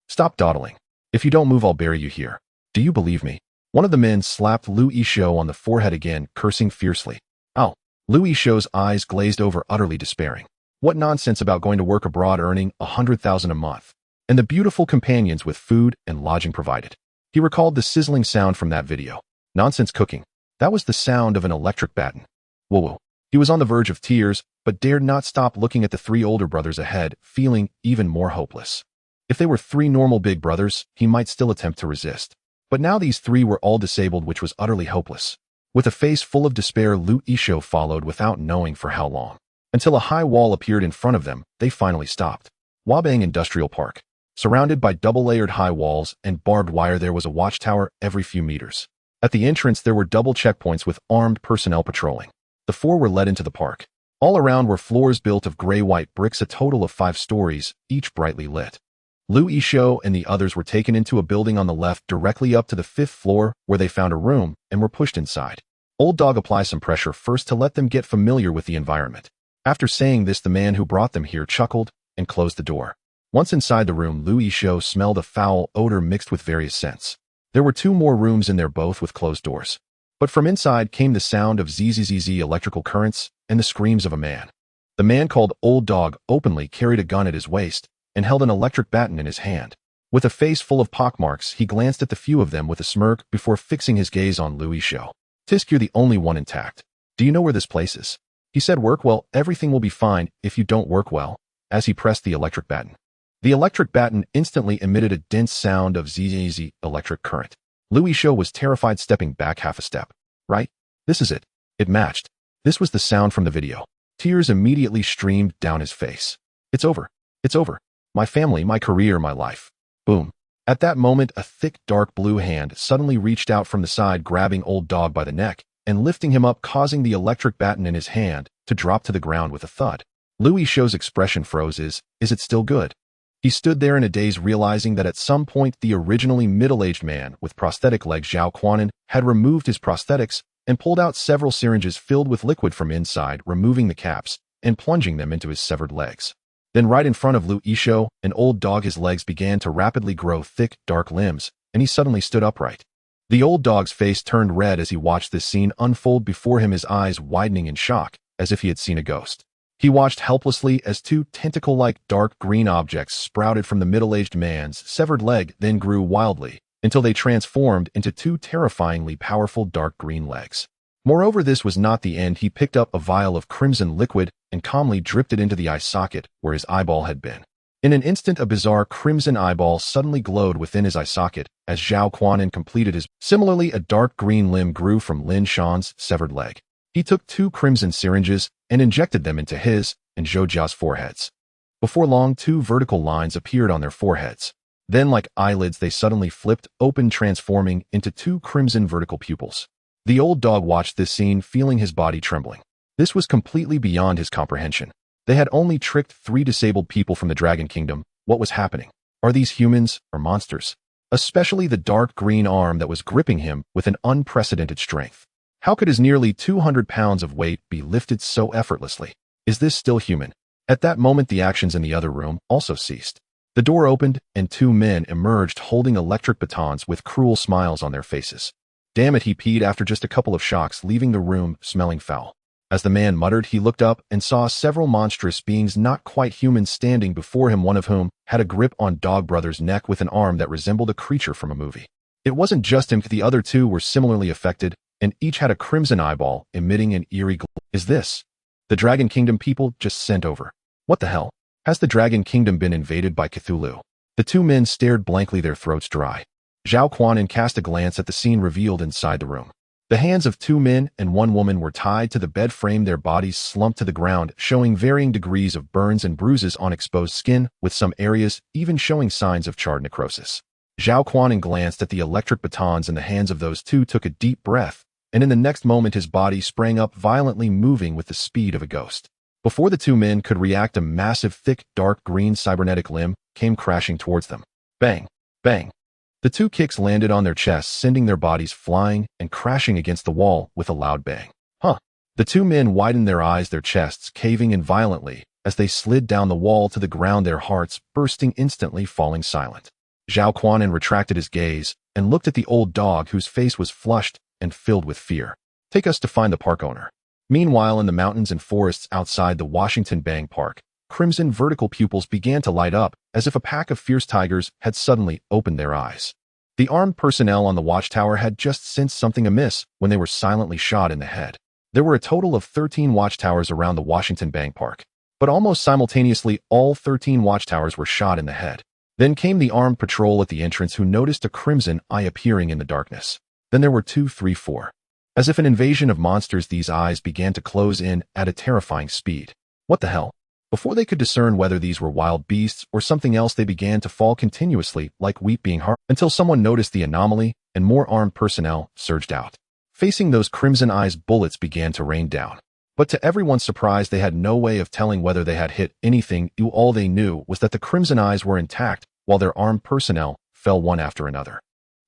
Stop dawdling. If you don't move, I'll bury you here. Do you believe me? One of the men slapped Louis Show on the forehead again, cursing fiercely. Ow. Louis Show's eyes glazed over, utterly despairing. What nonsense about going to work abroad earning $100,000 a month, and the beautiful companions with food and lodging provided. He recalled the sizzling sound from that video. Nonsense cooking. That was the sound of an electric baton. Whoa. He was on the verge of tears, but dared not stop looking at the three older brothers ahead, feeling even more hopeless. If they were three normal big brothers, he might still attempt to resist. But now these three were all disabled, which was utterly hopeless. With a face full of despair, Louis Show followed without knowing for how long. Until a high wall appeared in front of them, they finally stopped. Wabang Industrial Park. Surrounded by double-layered high walls and barbed wire, there was a watchtower every few meters. At the entrance, there were double checkpoints with armed personnel patrolling. The four were led into the park. All around were floors built of gray-white bricks, a total of 5 stories, each brightly lit. Louis Show and the others were taken into a building on the left directly up to the 5th floor, where they found a room and were pushed inside. Old Dog applied some pressure first to let them get familiar with the environment. After saying this, the man who brought them here chuckled and closed the door. Once inside the room, Louis Show smelled a foul odor mixed with various scents. There were 2 more rooms in there, both with closed doors. But from inside came the sound of zzz electrical currents and the screams of a man. The man called Old Dog openly carried a gun at his waist and held an electric baton in his hand. With a face full of pockmarks, he glanced at the few of them with a smirk before fixing his gaze on Louis Show. Tisk, you're the only one intact. Do you know where this place is? He said. Work well, everything will be fine if you don't work well, as he pressed the electric baton. The electric baton instantly emitted a dense sound of zzz electric current. Louis Show was terrified, stepping back half a step. Right? This is it. It matched. This was the sound from the video. Tears immediately streamed down his face. It's over. It's over. My family, my career, my life. Boom. At that moment, a thick, dark blue hand suddenly reached out from the side, grabbing Old Dog by the neck and lifting him up, causing the electric baton in his hand to drop to the ground with a thud. Louis Show's expression froze. Is it still good? He stood there in a daze, realizing that at some point the originally middle-aged man with prosthetic legs, Zhao Quanan, had removed his prosthetics and pulled out several syringes filled with liquid from inside, removing the caps and plunging them into his severed legs. Then right in front of Louis Show, an Old Dog, his legs began to rapidly grow thick, dark limbs, and he suddenly stood upright. The Old Dog's face turned red as he watched this scene unfold before him, his eyes widening in shock, as if he had seen a ghost. He watched helplessly as 2 tentacle-like dark green objects sprouted from the middle-aged man's severed leg, then grew wildly until they transformed into 2 terrifyingly powerful dark green legs. Moreover, this was not the end. He picked up a vial of crimson liquid and calmly dripped it into the eye socket where his eyeball had been. In an instant, a bizarre crimson eyeball suddenly glowed within his eye socket as Zhao Quanan completed his. Similarly, a dark green limb grew from Lin Shan's severed leg. He took 2 crimson syringes and injected them into his and Zhou Jia's foreheads. Before long, 2 vertical lines appeared on their foreheads. Then, like eyelids, they suddenly flipped open, transforming into 2 crimson vertical pupils. The Old Dog watched this scene, feeling his body trembling. This was completely beyond his comprehension. They had only tricked 3 disabled people from the Dragon Kingdom. What was happening? Are these humans or monsters? Especially the dark green arm that was gripping him with an unprecedented strength. How could his nearly 200 pounds of weight be lifted so effortlessly? Is this still human? At that moment, the actions in the other room also ceased. The door opened and 2 men emerged holding electric batons with cruel smiles on their faces. Damn it, he peed after just a couple of shocks, leaving the room smelling foul. As the man muttered, he looked up and saw several monstrous beings not quite human standing before him, one of whom had a grip on Dog Brother's neck with an arm that resembled a creature from a movie. It wasn't just him, the other 2 were similarly affected, and each had a crimson eyeball emitting an eerie glow. Is this the Dragon Kingdom people just sent over? What the hell? Has the Dragon Kingdom been invaded by Cthulhu? The 2 men stared blankly, their throats dry. Zhao Quanan cast a glance at the scene revealed inside the room. The hands of 2 men and 1 woman were tied to the bed frame, their bodies slumped to the ground, showing varying degrees of burns and bruises on exposed skin, with some areas even showing signs of charred necrosis. Zhao Quanan glanced at the electric batons in the hands of those 2, took a deep breath, and in the next moment his body sprang up violently, moving with the speed of a ghost. Before the 2 men could react, a massive, thick, dark green cybernetic limb came crashing towards them. Bang! Bang! The two kicks landed on their chests, sending their bodies flying and crashing against the wall with a loud bang. Huh. The two men widened their eyes, their chests caving in violently as they slid down the wall to the ground, their hearts bursting, instantly falling silent. Zhao Quanan retracted his gaze and looked at the old dog, whose face was flushed and filled with fear. Take us to find the park owner. Meanwhile, in the mountains and forests outside the Washington Bang Park, crimson vertical pupils began to light up as if a pack of fierce tigers had suddenly opened their eyes. The armed personnel on the watchtower had just sensed something amiss when they were silently shot in the head. There were a total of 13 watchtowers around the Washington Bang Park, but almost simultaneously all 13 watchtowers were shot in the head. Then came the armed patrol at the entrance, who noticed a crimson eye appearing in the darkness. Then there were 2, 3, 4. As if an invasion of monsters, these eyes began to close in at a terrifying speed. What the hell? Before they could discern whether these were wild beasts or something else, they began to fall continuously like wheat being hard, until someone noticed the anomaly and more armed personnel surged out. Facing those crimson eyes, bullets began to rain down. But to everyone's surprise, they had no way of telling whether they had hit anything. All they knew was that the crimson eyes were intact, while their armed personnel fell one after another.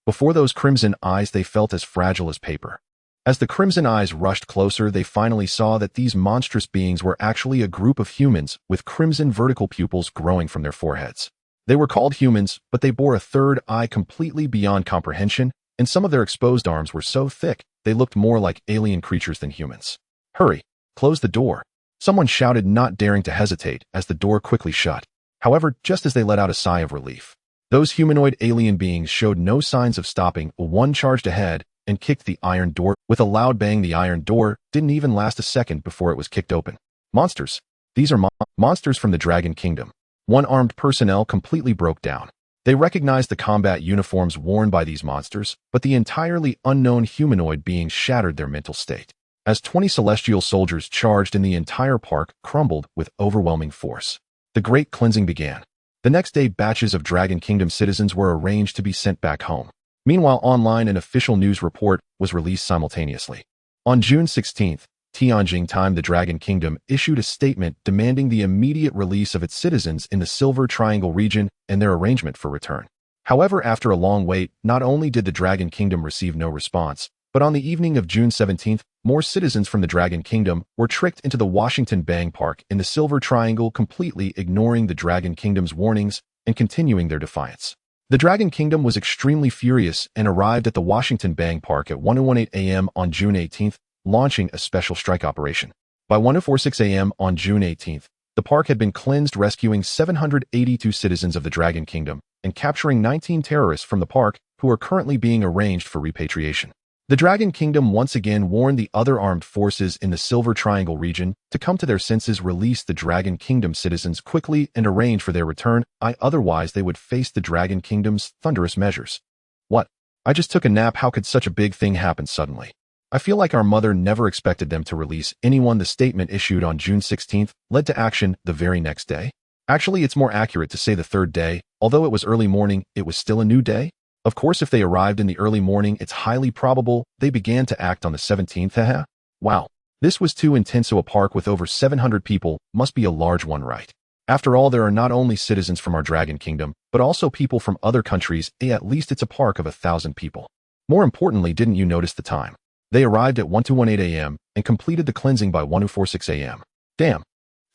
Before those crimson eyes, they felt as fragile as paper. As the crimson eyes rushed closer, they finally saw that these monstrous beings were actually a group of humans with crimson vertical pupils growing from their foreheads. They were called humans, but they bore a third eye completely beyond comprehension, and some of their exposed arms were so thick they looked more like alien creatures than humans. Hurry! Close the door! Someone shouted, not daring to hesitate, as the door quickly shut. However, just as they let out a sigh of relief, those humanoid alien beings showed no signs of stopping. One charged ahead and kicked the iron door. With a loud bang, the iron door didn't even last a second before it was kicked open. Monsters! These are monsters from the Dragon Kingdom. One armed personnel completely broke down. They recognized the combat uniforms worn by these monsters, but the entirely unknown humanoid beings shattered their mental state. As 20 celestial soldiers charged in, the entire park crumbled with overwhelming force. The great cleansing began. The next day, batches of Dragon Kingdom citizens were arranged to be sent back home. Meanwhile, online, an official news report was released simultaneously. On June 16th, Tianjin time, the Dragon Kingdom issued a statement demanding the immediate release of its citizens in the Silver Triangle region and their arrangement for return. However, after a long wait, not only did the Dragon Kingdom receive no response, but on the evening of June 17th, more citizens from the Dragon Kingdom were tricked into the Washington Bang Park in the Silver Triangle, completely ignoring the Dragon Kingdom's warnings and continuing their defiance. The Dragon Kingdom was extremely furious and arrived at the Washington Bang Park at 1:18 a.m. on June 18th, launching a special strike operation. By 1:46 a.m. on June 18th, the park had been cleansed, rescuing 782 citizens of the Dragon Kingdom and capturing 19 terrorists from the park who are currently being arranged for repatriation. The Dragon Kingdom once again warned the other armed forces in the Silver Triangle region to come to their senses, release the Dragon Kingdom citizens quickly, and arrange for their return, otherwise they would face the Dragon Kingdom's thunderous measures. What? I just took a nap. How could such a big thing happen suddenly? I feel like our mother never expected them to release anyone. The statement issued on June 16th led to action the very next day. Actually, it's more accurate to say the third day. Although it was early morning, it was still a new day. Of course, if they arrived in the early morning, it's highly probable they began to act on the 17th. Haha. Wow. This was too intense. So a park with over 700 people must be a large one, right? After all, there are not only citizens from our Dragon Kingdom, but also people from other countries. At least it's a park of 1,000 people. More importantly, didn't you notice the time? They arrived at 1:18 a.m. and completed the cleansing by 1:46 a.m. Damn.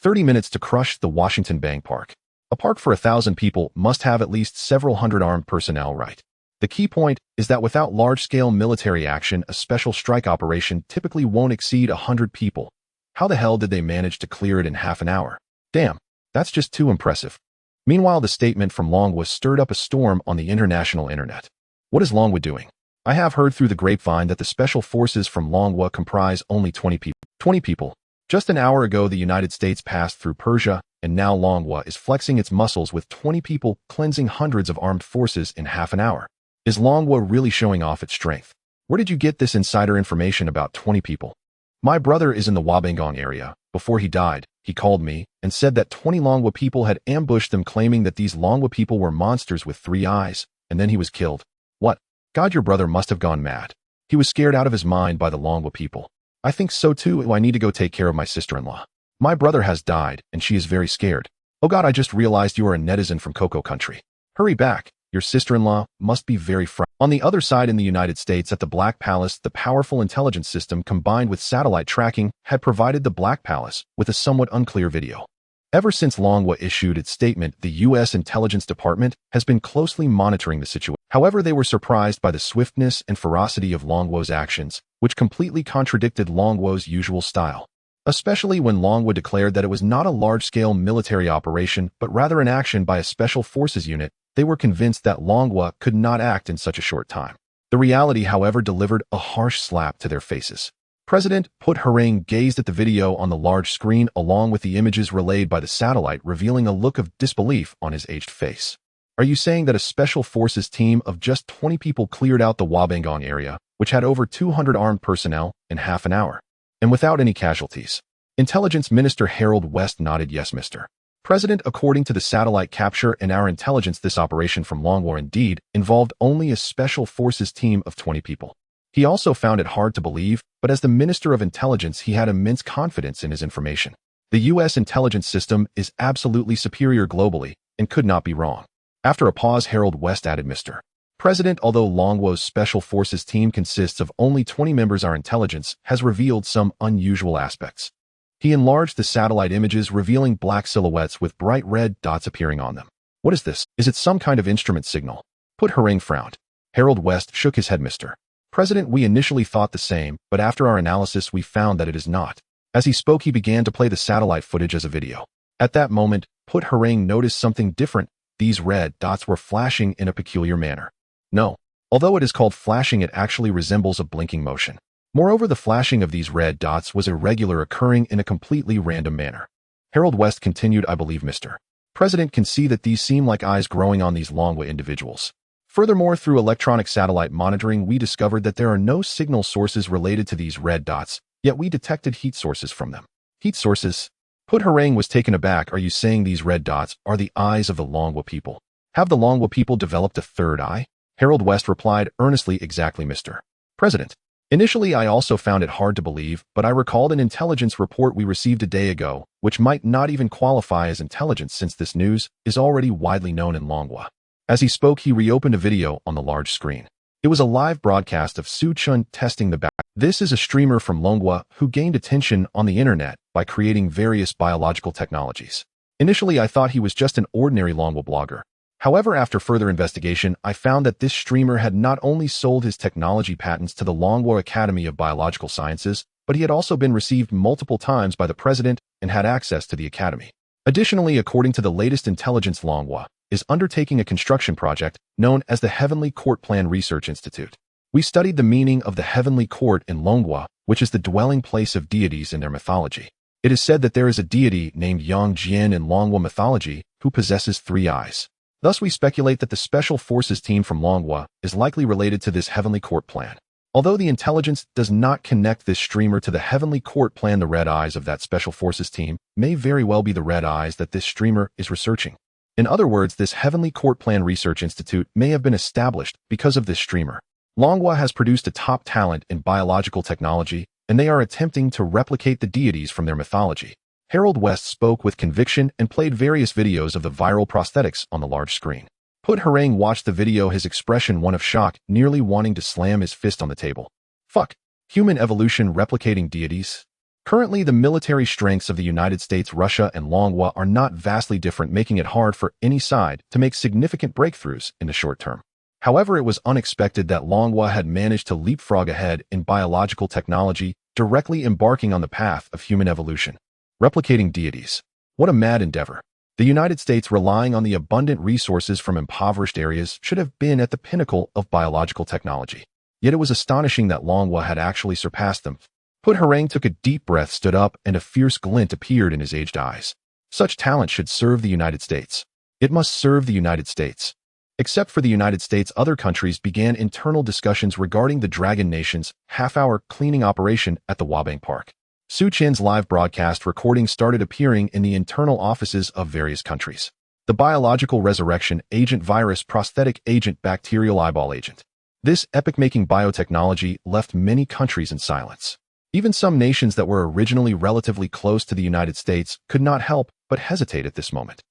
30 minutes to crush the Washington Bang Park. A park for 1,000 people must have at least several hundred armed personnel, right? The key point is that without large-scale military action, a special strike operation typically won't exceed 100 people. How the hell did they manage to clear it in half an hour? Damn, that's just too impressive. Meanwhile, the statement from Longwa stirred up a storm on the international internet. What is Longwa doing? I have heard through the grapevine that the special forces from Longwa comprise only 20 people. 20 people. Just an hour ago, the United States passed through Persia, and now Longwa is flexing its muscles with 20 people, cleansing hundreds of armed forces in half an hour. Is Longwa really showing off its strength? Where did you get this insider information about 20 people? My brother is in the Wabangong area. Before he died, he called me and said that 20 Longwa people had ambushed them, claiming that these Longwa people were monsters with 3 eyes, and then he was killed. What? God, your brother must have gone mad. He was scared out of his mind by the Longwa people. I think so too. I need to go take care of my sister-in-law. My brother has died, and she is very scared. Oh God, I just realized you are a netizen from Coco Country. Hurry back. your sister-in-law must be very frightened. On the other side in the United States at the Black Palace, the powerful intelligence system combined with satellite tracking had provided the Black Palace with a somewhat unclear video. Ever since Longhua issued its statement, the U.S. Intelligence Department has been closely monitoring the situation. However, they were surprised by the swiftness and ferocity of Longhua's actions, which completely contradicted Longhua's usual style. Especially when Longhua declared that it was not a large-scale military operation, but rather an action by a special forces unit, they were convinced that Longhua could not act in such a short time. The reality, however, delivered a harsh slap to their faces. President Put Harang gazed at the video on the large screen along with the images relayed by the satellite, revealing a look of disbelief on his aged face. Are you saying that a special forces team of just 20 people cleared out the Wabangong area, which had over 200 armed personnel, in half an hour? And without any casualties? Intelligence Minister Harold West nodded yes, Mr. President. According to the satellite capture and our intelligence, this operation from Longhua indeed involved only a special forces team of 20 people. He also found it hard to believe, but as the Minister of Intelligence he had immense confidence in his information. The U.S. intelligence system is absolutely superior globally and could not be wrong. After a pause, Harold West added, Mr. President, although Longhua's Special Forces team consists of only 20 members, our intelligence has revealed some unusual aspects. He enlarged the satellite images, revealing black silhouettes with bright red dots appearing on them. What is this? Is it some kind of instrument signal? Put Harang frowned. Harold West shook his head, Mr. President, we initially thought the same, but after our analysis we found that it is not. As he spoke, he began to play the satellite footage as a video. At that moment, Put Harang noticed something different. These red dots were flashing in a peculiar manner. No. Although it is called flashing, it actually resembles a blinking motion. Moreover, the flashing of these red dots was irregular, occurring in a completely random manner. Harold West continued, I believe, Mr. President can see that these seem like eyes growing on these Longhua individuals. Furthermore, through electronic satellite monitoring, we discovered that there are no signal sources related to these red dots, yet we detected heat sources from them. Heat sources? Put Harang was taken aback. Are you saying these red dots are the eyes of the Longhua people? Have the Longhua people developed a third eye? Harold West replied earnestly, exactly, Mr. President. Initially, I also found it hard to believe, but I recalled an intelligence report we received a day ago, which might not even qualify as intelligence since this news is already widely known in Longhua. As he spoke, he reopened a video on the large screen. It was a live broadcast of Su Chun testing the back. This is a streamer from Longhua who gained attention on the internet by creating various biological technologies. Initially, I thought he was just an ordinary Longhua blogger. However, after further investigation, I found that this streamer had not only sold his technology patents to the Longhua Academy of Biological Sciences, but he had also been received multiple times by the president and had access to the academy. Additionally, according to the latest intelligence, Longhua is undertaking a construction project known as the Heavenly Court Plan Research Institute. We studied the meaning of the Heavenly Court in Longhua, which is the dwelling place of deities in their mythology. It is said that there is a deity named Yang Jian in Longhua mythology who possesses 3 eyes. Thus, we speculate that the Special Forces team from Longhua is likely related to this Heavenly Court Plan. Although the intelligence does not connect this streamer to the Heavenly Court Plan, the red eyes of that Special Forces team may very well be the red eyes that this streamer is researching. In other words, this Heavenly Court Plan Research Institute may have been established because of this streamer. Longhua has produced a top talent in biological technology, and they are attempting to replicate the deities from their mythology. Harold West spoke with conviction and played various videos of the viral prosthetics on the large screen. Put Harang watched the video, his expression one of shock, nearly wanting to slam his fist on the table. Fuck. Human evolution replicating deities? Currently, the military strengths of the United States, Russia, and Longhua are not vastly different, making it hard for any side to make significant breakthroughs in the short term. However, it was unexpected that Longhua had managed to leapfrog ahead in biological technology, directly embarking on the path of human evolution. Replicating deities. What a mad endeavor. The United States, relying on the abundant resources from impoverished areas, should have been at the pinnacle of biological technology. Yet it was astonishing that Longhua had actually surpassed them. Put Harang took a deep breath, stood up, and a fierce glint appeared in his aged eyes. Such talent should serve the United States. It must serve the United States. Except for the United States, other countries began internal discussions regarding the Dragon Nation's half-hour cleaning operation at the Wabang Park. Su Chin's live broadcast recording started appearing in the internal offices of various countries. The biological resurrection agent, virus, prosthetic agent, bacterial eyeball agent. This epoch-making biotechnology left many countries in silence. Even some nations that were originally relatively close to the United States could not help but hesitate at this moment.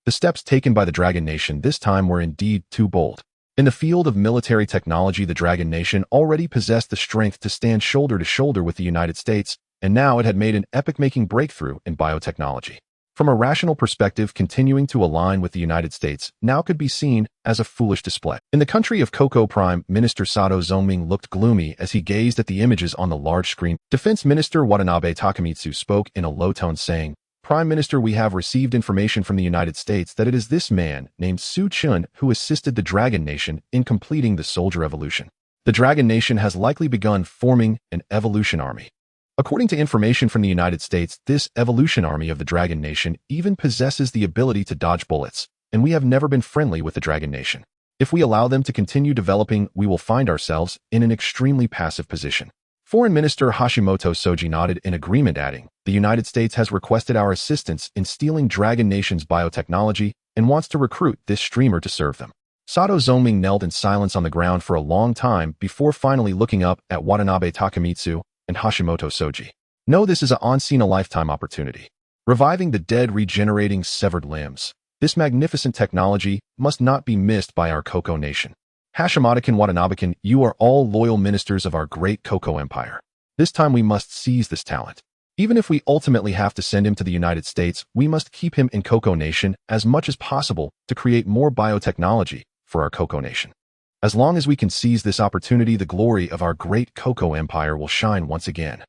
The steps taken by the Dragon Nation this time were indeed too bold. In the field of military technology, the Dragon Nation already possessed the strength to stand shoulder to shoulder with the United States, and now it had made an epic-making breakthrough in biotechnology. From a rational perspective, continuing to align with the United States now could be seen as a foolish display. In the country of Coco, Prime Minister Sato Zongming looked gloomy as he gazed at the images on the large screen. Defense Minister Watanabe Takamitsu spoke in a low tone saying, "Prime Minister, we have received information from the United States that it is this man, named Su Chun, who assisted the Dragon Nation in completing the soldier evolution. The Dragon Nation has likely begun forming an evolution army. According to information from the United States, this evolution army of the Dragon Nation even possesses the ability to dodge bullets, and we have never been friendly with the Dragon Nation. If we allow them to continue developing, we will find ourselves in an extremely passive position." Foreign Minister Hashimoto Soji nodded in agreement, adding, "The United States has requested our assistance in stealing Dragon Nation's biotechnology and wants to recruit this streamer to serve them." Sato Zongming knelt in silence on the ground for a long time before finally looking up at Watanabe Takamitsu and Hashimoto Soji. "No, this is a once-in-a-lifetime opportunity. Reviving the dead, regenerating severed limbs. This magnificent technology must not be missed by our Coco Nation. Hashimoto-kun, Watanabe-kun, you are all loyal ministers of our great Coco Empire. This time we must seize this talent. Even if we ultimately have to send him to the United States, we must keep him in Coco Nation as much as possible to create more biotechnology for our Coco Nation. As long as we can seize this opportunity, the glory of our great Coco Empire will shine once again."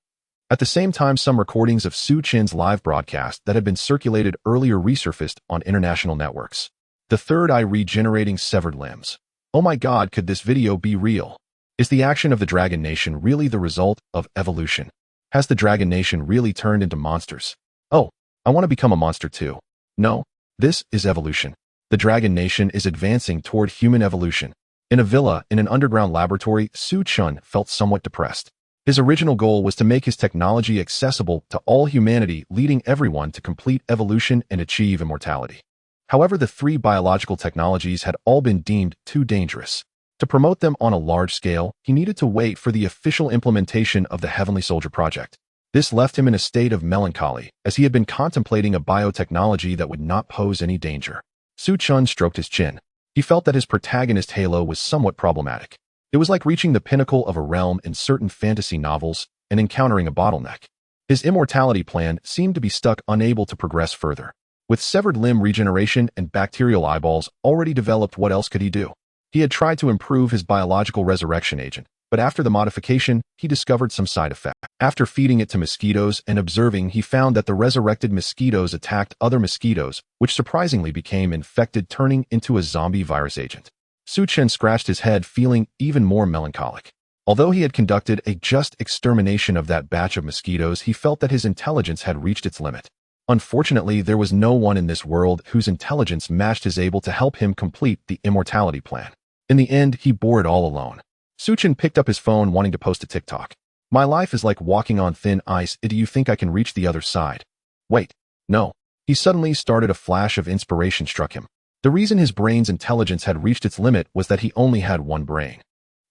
At the same time, some recordings of Su Chin's live broadcast that had been circulated earlier resurfaced on international networks. The third eye regenerating severed limbs. Oh my god, could this video be real? Is the action of the Dragon Nation really the result of evolution? Has the Dragon Nation really turned into monsters? Oh, I want to become a monster too. No, this is evolution. The Dragon Nation is advancing toward human evolution. In a villa in an underground laboratory, Su Chun felt somewhat depressed. His original goal was to make his technology accessible to all humanity, leading everyone to complete evolution and achieve immortality. However, the three biological technologies had all been deemed too dangerous. To promote them on a large scale, he needed to wait for the official implementation of the Heavenly Soldier project. This left him in a state of melancholy, as he had been contemplating a biotechnology that would not pose any danger. Su Chun stroked his chin. He felt that his protagonist Halo was somewhat problematic. It was like reaching the pinnacle of a realm in certain fantasy novels and encountering a bottleneck. His immortality plan seemed to be stuck, unable to progress further. With severed limb regeneration and bacterial eyeballs already developed, what else could he do? He had tried to improve his biological resurrection agent, but after the modification, he discovered some side effect. After feeding it to mosquitoes and observing, he found that the resurrected mosquitoes attacked other mosquitoes, which surprisingly became infected, turning into a zombie virus agent. Su Chen scratched his head, feeling even more melancholic. Although he had conducted a just extermination of that batch of mosquitoes, he felt that his intelligence had reached its limit. Unfortunately, there was no one in this world whose intelligence matched his able to help him complete the immortality plan. In the end, he bore it all alone. Su Chen picked up his phone, wanting to post a TikTok. "My life is like walking on thin ice. Do you think I can reach the other side?" Wait, no. He suddenly started. A flash of inspiration struck him. The reason his brain's intelligence had reached its limit was that he only had one brain.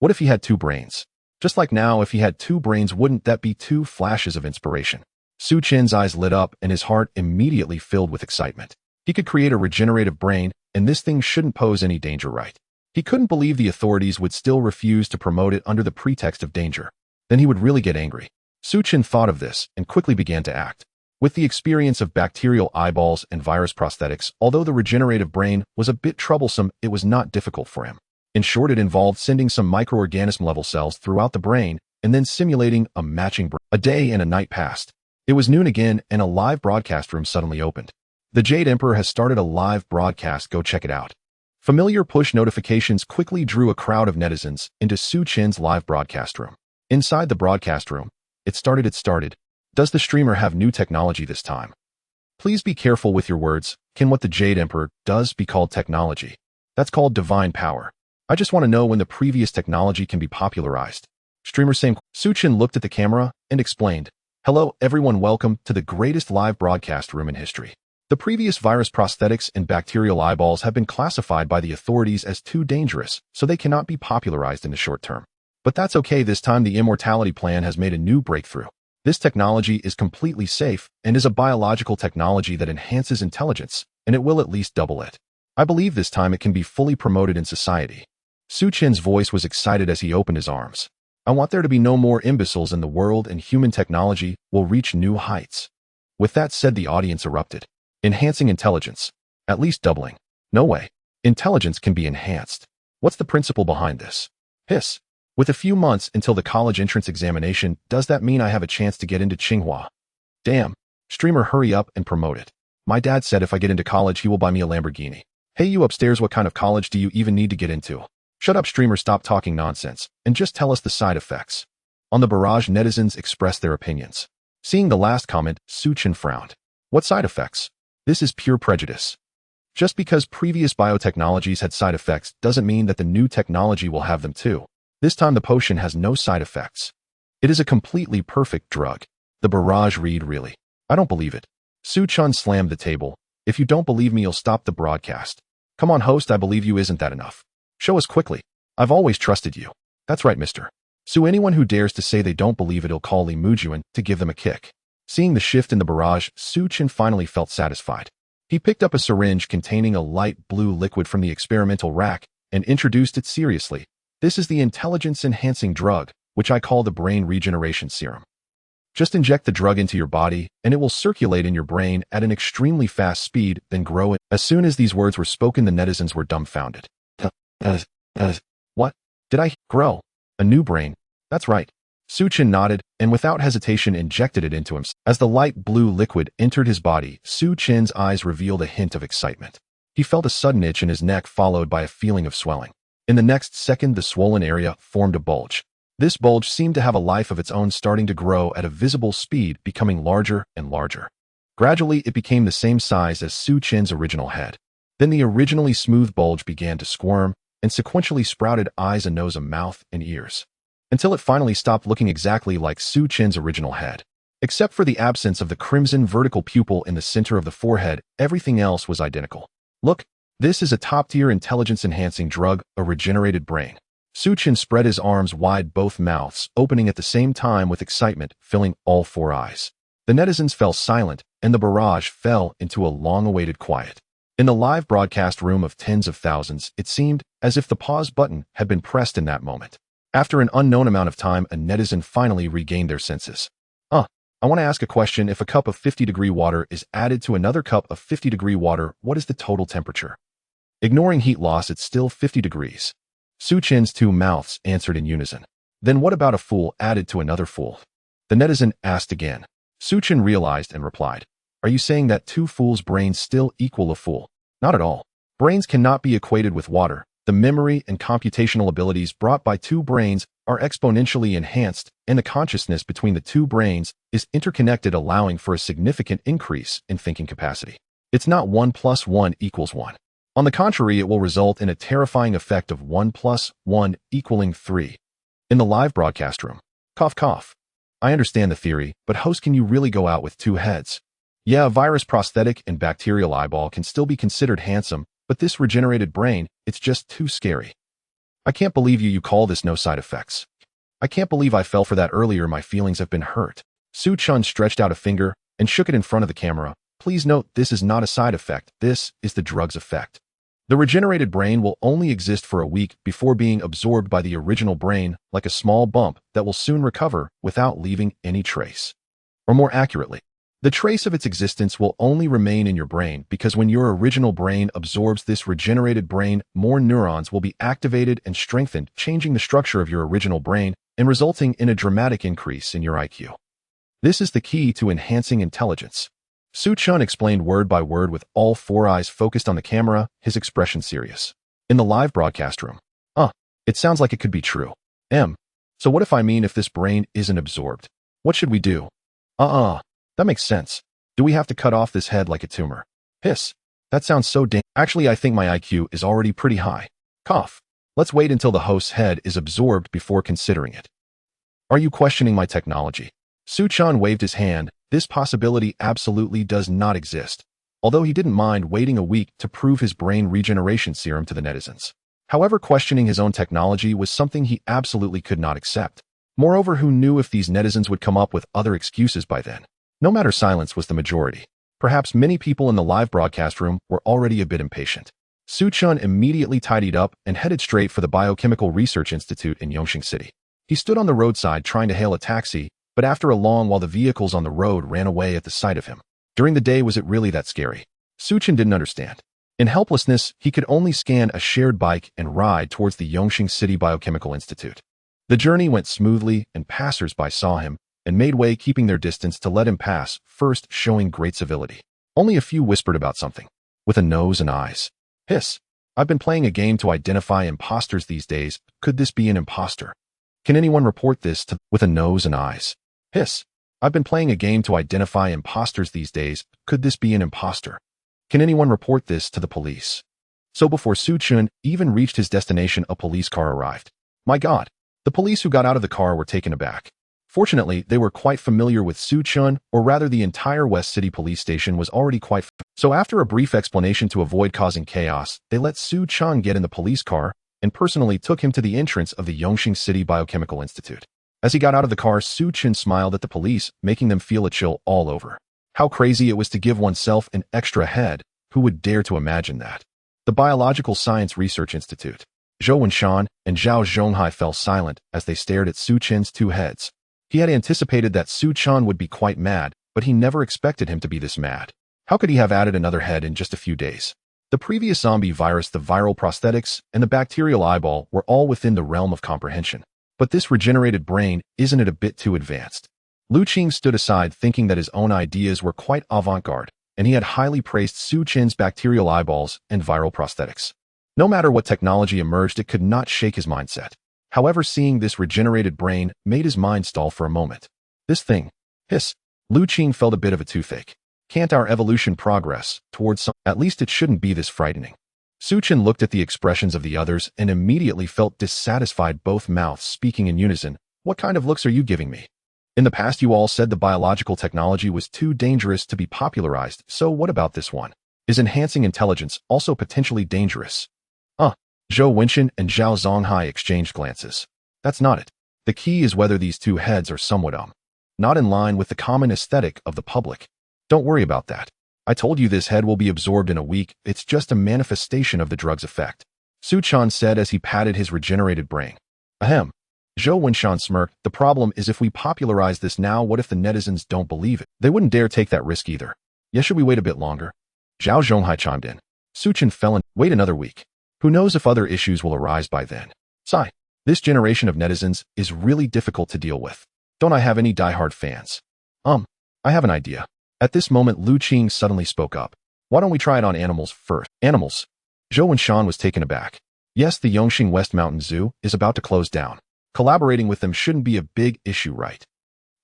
What if he had two brains? Just like now, if he had two brains, wouldn't that be two flashes of inspiration? Su Chen's eyes lit up and his heart immediately filled with excitement. He could create a regenerative brain, and this thing shouldn't pose any danger, right? He couldn't believe the authorities would still refuse to promote it under the pretext of danger. Then he would really get angry. Su Chen thought of this and quickly began to act. With the experience of bacterial eyeballs and virus prosthetics, although the regenerative brain was a bit troublesome, it was not difficult for him. In short, it involved sending some microorganism-level cells throughout the brain and then simulating a matching brain. A day and a night passed. It was noon again, and a live broadcast room suddenly opened. "The Jade Emperor has started a live broadcast. Go check it out." Familiar push notifications quickly drew a crowd of netizens into Su Chen's live broadcast room. Inside the broadcast room, it started. Does the streamer have new technology this time? Please be careful with your words. Can what the Jade Emperor does be called technology? That's called divine power. I just want to know when the previous technology can be popularized. Streamer same. Su Chen looked at the camera and explained, "Hello everyone, welcome to the greatest live broadcast room in history. The previous virus prosthetics and bacterial eyeballs have been classified by the authorities as too dangerous, so they cannot be popularized in the short term. But that's okay, this time the immortality plan has made a new breakthrough. This technology is completely safe and is a biological technology that enhances intelligence, and it will at least double it. I believe this time it can be fully promoted in society. Su Chen's voice was excited as he opened his arms. I want there to be no more imbeciles in the world, and human technology will reach new heights. With that said, the audience erupted. Enhancing intelligence. At least doubling. No way. Intelligence can be enhanced. What's the principle behind this? Hiss. With a few months until the college entrance examination, does that mean I have a chance to get into Tsinghua? Damn. Streamer, hurry up and promote it. My dad said if I get into college, he will buy me a Lamborghini. Hey, you upstairs, what kind of college do you even need to get into? Shut up, streamer, stop talking nonsense, and just tell us the side effects. On the barrage, netizens expressed their opinions. Seeing the last comment, Su Chen frowned. What side effects? This is pure prejudice. Just because previous biotechnologies had side effects doesn't mean that the new technology will have them too. This time the potion has no side effects. It is a completely perfect drug. The barrage read, really? I don't believe it. Su Chen slammed the table. If you don't believe me, you'll stop the broadcast. Come on, host, I believe you. Isn't that enough? Show us quickly. I've always trusted you. That's right, mister. So anyone who dares to say they don't believe it'll call Li Mujuan to give them a kick. Seeing the shift in the barrage, Su Chen finally felt satisfied. He picked up a syringe containing a light blue liquid from the experimental rack and introduced it seriously. This is the intelligence-enhancing drug, which I call the brain regeneration serum. Just inject the drug into your body, and it will circulate in your brain at an extremely fast speed, then grow it. As soon as these words were spoken, the netizens were dumbfounded. What? Did I grow? A new brain? That's right. Su Chen nodded, and without hesitation injected it into him. As the light blue liquid entered his body, Su Chen's eyes revealed a hint of excitement. He felt a sudden itch in his neck, followed by a feeling of swelling. In the next second, the swollen area formed a bulge. This bulge seemed to have a life of its own, starting to grow at a visible speed, becoming larger and larger. Gradually, it became the same size as Su Chen's original head. Then the originally smooth bulge began to squirm, and sequentially sprouted eyes, a nose, a mouth, and ears, until it finally stopped looking exactly like Su Chen's original head. Except for the absence of the crimson vertical pupil in the center of the forehead, everything else was identical. Look, this is a top-tier intelligence-enhancing drug, a regenerated brain. Su Chen spread his arms wide, both mouths opening at the same time with excitement, filling all four eyes. The netizens fell silent, and the barrage fell into a long-awaited quiet. In the live broadcast room of tens of thousands, it seemed as if the pause button had been pressed in that moment. After an unknown amount of time, a netizen finally regained their senses. I want to ask a question. If a cup of 50-degree water is added to another cup of 50-degree water, what is the total temperature? Ignoring heat loss, it's still 50 degrees. Su Chen's two mouths answered in unison. Then what about a fool added to another fool? The netizen asked again. Su Chen realized and replied, are you saying that two fools' brains still equal a fool? Not at all. Brains cannot be equated with water. The memory and computational abilities brought by two brains are exponentially enhanced, and the consciousness between the two brains is interconnected, allowing for a significant increase in thinking capacity. It's not 1 + 1 = 1. On the contrary, it will result in a terrifying effect of 1 + 1 = 3. In the live broadcast room. Cough, cough. I understand the theory, but host, can you really go out with two heads? Yeah, a virus prosthetic and bacterial eyeball can still be considered handsome, but this regenerated brain, it's just too scary. I can't believe you call this no side effects. I can't believe I fell for that earlier. My feelings have been hurt. Su Chen stretched out a finger and shook it in front of the camera. Please note, this is not a side effect. This is the drug's effect. The regenerated brain will only exist for a week before being absorbed by the original brain, like a small bump that will soon recover without leaving any trace. Or more accurately, the trace of its existence will only remain in your brain, because when your original brain absorbs this regenerated brain, more neurons will be activated and strengthened, changing the structure of your original brain and resulting in a dramatic increase in your IQ. This is the key to enhancing intelligence. Su Chen explained word by word with all four eyes focused on the camera, his expression serious. In the live broadcast room. It sounds like it could be true. So what if this brain isn't absorbed? What should we do? That makes sense. Do we have to cut off this head like a tumor? Hiss. That sounds so Actually, I think my IQ is already pretty high. Cough. Let's wait until the host's head is absorbed before considering it. Are you questioning my technology? Su Chen waved his hand. This possibility absolutely does not exist, although he didn't mind waiting a week to prove his brain regeneration serum to the netizens. However, questioning his own technology was something he absolutely could not accept. Moreover, who knew if these netizens would come up with other excuses by then? No matter, silence was the majority. Perhaps many people in the live broadcast room were already a bit impatient. Su Chun immediately tidied up and headed straight for the Biochemical Research Institute in Yongqing City. He stood on the roadside trying to hail a taxi, but after a long while the vehicles on the road ran away at the sight of him. During the day, was it really that scary? Su Chun didn't understand. In helplessness, he could only scan a shared bike and ride towards the Yongqing City Biochemical Institute. The journey went smoothly, and passers-by saw him and made way, keeping their distance to let him pass, first showing great civility. Only a few whispered about something. With a nose and eyes. Hiss. I've been playing a game to identify imposters these days. Could this be an imposter? Can anyone report this to... With a nose and eyes. Hiss. I've been playing a game to identify imposters these days. Could this be an imposter? Can anyone report this to the police? So before Su Chun even reached his destination, a police car arrived. My God. The police who got out of the car were taken aback. Fortunately, they were quite familiar with Su Chun, or rather the entire West City police station was already quite... So after a brief explanation to avoid causing chaos, they let Su Chun get in the police car and personally took him to the entrance of the Yongqing City Biochemical Institute. As he got out of the car, Su Chun smiled at the police, making them feel a chill all over. How crazy it was to give oneself an extra head. Who would dare to imagine that? The Biological Science Research Institute. Zhou Wenshan and Zhao Zhonghai fell silent as they stared at Su Chun's two heads. He had anticipated that Su Chun would be quite mad, but he never expected him to be this mad. How could he have added another head in just a few days? The previous zombie virus, the viral prosthetics, and the bacterial eyeball were all within the realm of comprehension. But this regenerated brain, isn't it a bit too advanced? Lu Qing stood aside thinking that his own ideas were quite avant-garde, and he had highly praised Su Chun's bacterial eyeballs and viral prosthetics. No matter what technology emerged, it could not shake his mindset. However, seeing this regenerated brain made his mind stall for a moment. This thing. Hiss. Lu Qing felt a bit of a toothache. Can't our evolution progress towards some... At least it shouldn't be this frightening. Su Chun looked at the expressions of the others and immediately felt dissatisfied, both mouths speaking in unison. What kind of looks are you giving me? In the past, you all said the biological technology was too dangerous to be popularized, so what about this one? Is enhancing intelligence also potentially dangerous? Zhou Wenshan and Zhao Zhonghai exchanged glances. That's not it. The key is whether these two heads are somewhat not in line with the common aesthetic of the public. Don't worry about that. I told you this head will be absorbed in a week. It's just a manifestation of the drug's effect. Su Chun said as he patted his regenerated brain. Ahem. Zhou Wenshan smirked. The problem is if we popularize this now, what if the netizens don't believe it? They wouldn't dare take that risk either. Yes, should we wait a bit longer? Zhao Zhonghai chimed in. Su Chun fell in. Wait another week. Who knows if other issues will arise by then? Sigh. This generation of netizens is really difficult to deal with. Don't I have any diehard fans? I have an idea. At this moment, Lu Qing suddenly spoke up. Why don't we try it on animals first? Animals? Zhou Wenshan was taken aback. Yes, the Yongqing West Mountain Zoo is about to close down. Collaborating with them shouldn't be a big issue, right?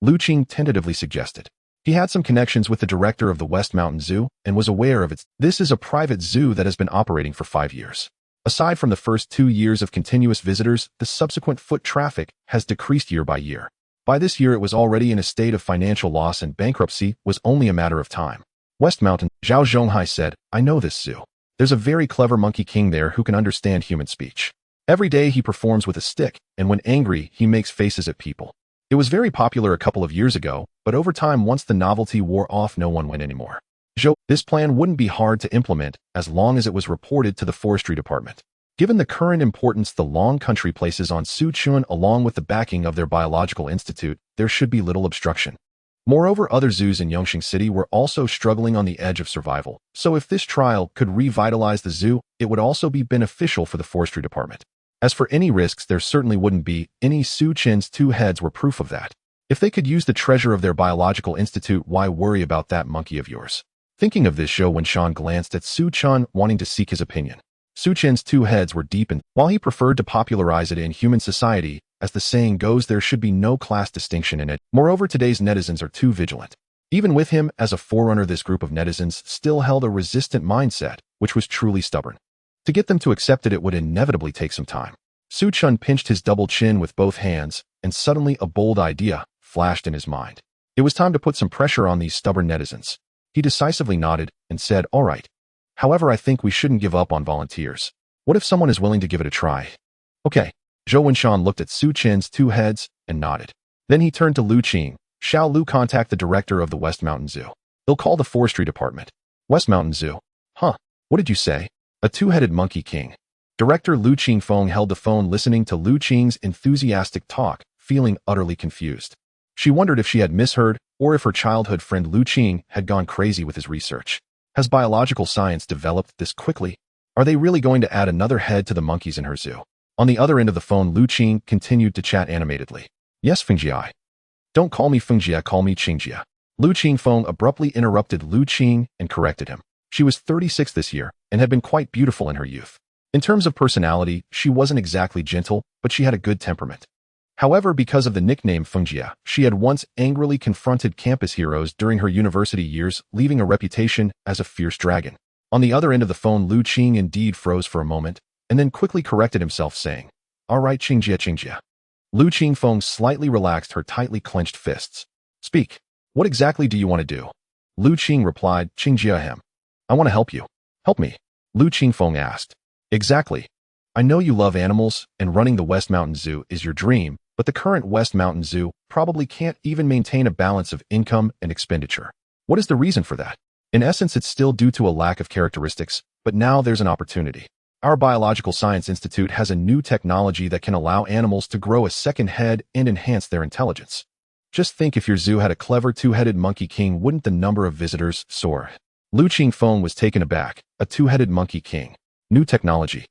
Lu Qing tentatively suggested. He had some connections with the director of the West Mountain Zoo and was aware of it. This is a private zoo that has been operating for 5 years. Aside from the first 2 years of continuous visitors, the subsequent foot traffic has decreased year by year. By this year, it was already in a state of financial loss, and bankruptcy was only a matter of time. West Mountain, Zhao Zhonghai said, I know this zoo. There's a very clever monkey king there who can understand human speech. Every day he performs with a stick, and when angry, he makes faces at people. It was very popular a couple of years ago, but over time, once the novelty wore off, no one went anymore. Zhou, this plan wouldn't be hard to implement as long as it was reported to the forestry department. Given the current importance the Long Country places on Su Chun along with the backing of their biological institute, there should be little obstruction. Moreover, other zoos in Yongqing City were also struggling on the edge of survival, so if this trial could revitalize the zoo, it would also be beneficial for the forestry department. As for any risks, there certainly wouldn't be any. Su Chun's two heads were proof of that. If they could use the treasure of their biological institute, why worry about that monkey of yours? Thinking of this, Zhou Wenshan glanced at Su Chun, wanting to seek his opinion. Su Chun's two heads were deepened. While he preferred to popularize it in human society, as the saying goes, there should be no class distinction in it. Moreover, today's netizens are too vigilant. Even with him as a forerunner, this group of netizens still held a resistant mindset, which was truly stubborn. To get them to accept it, it would inevitably take some time. Su Chun pinched his double chin with both hands, and suddenly a bold idea flashed in his mind. It was time to put some pressure on these stubborn netizens. He decisively nodded and said, all right. However, I think we shouldn't give up on volunteers. What if someone is willing to give it a try? Okay. Zhou Wenshan looked at Su Chun's two heads and nodded. Then he turned to Lu Qing. Shall Lu contact the director of the West Mountain Zoo? They'll call the forestry department. West Mountain Zoo. Huh? What did you say? A two-headed monkey king. Director Lu Qingfeng held the phone listening to Lu Qing's enthusiastic talk, feeling utterly confused. She wondered if she had misheard or if her childhood friend Lu Qing had gone crazy with his research. Has biological science developed this quickly? Are they really going to add another head to the monkeys in her zoo? On the other end of the phone, Lu Qing continued to chat animatedly. Yes, Fengjia. Don't call me Fengjia, call me Qingjia. Lu Qingfeng abruptly interrupted Lu Qing and corrected him. She was 36 this year and had been quite beautiful in her youth. In terms of personality, she wasn't exactly gentle, but she had a good temperament. However, because of the nickname Fengjia, she had once angrily confronted campus heroes during her university years, leaving a reputation as a fierce dragon. On the other end of the phone, Lu Qing indeed froze for a moment, and then quickly corrected himself, saying, All right, Qingjia, Qingjia. Lu Qingfeng slightly relaxed her tightly clenched fists. Speak. What exactly do you want to do? Lu Qing replied, Qingjia him. I want to help you. Help me. Lu Qingfeng asked. Exactly. I know you love animals, and running the West Mountain Zoo is your dream, but the current West Mountain Zoo probably can't even maintain a balance of income and expenditure. What is the reason for that? In essence, it's still due to a lack of characteristics, but now there's an opportunity. Our Biological Science Institute has a new technology that can allow animals to grow a second head and enhance their intelligence. Just think, if your zoo had a clever two-headed monkey king, wouldn't the number of visitors soar? Lu Qingfeng was taken aback. A two-headed monkey king. New technology.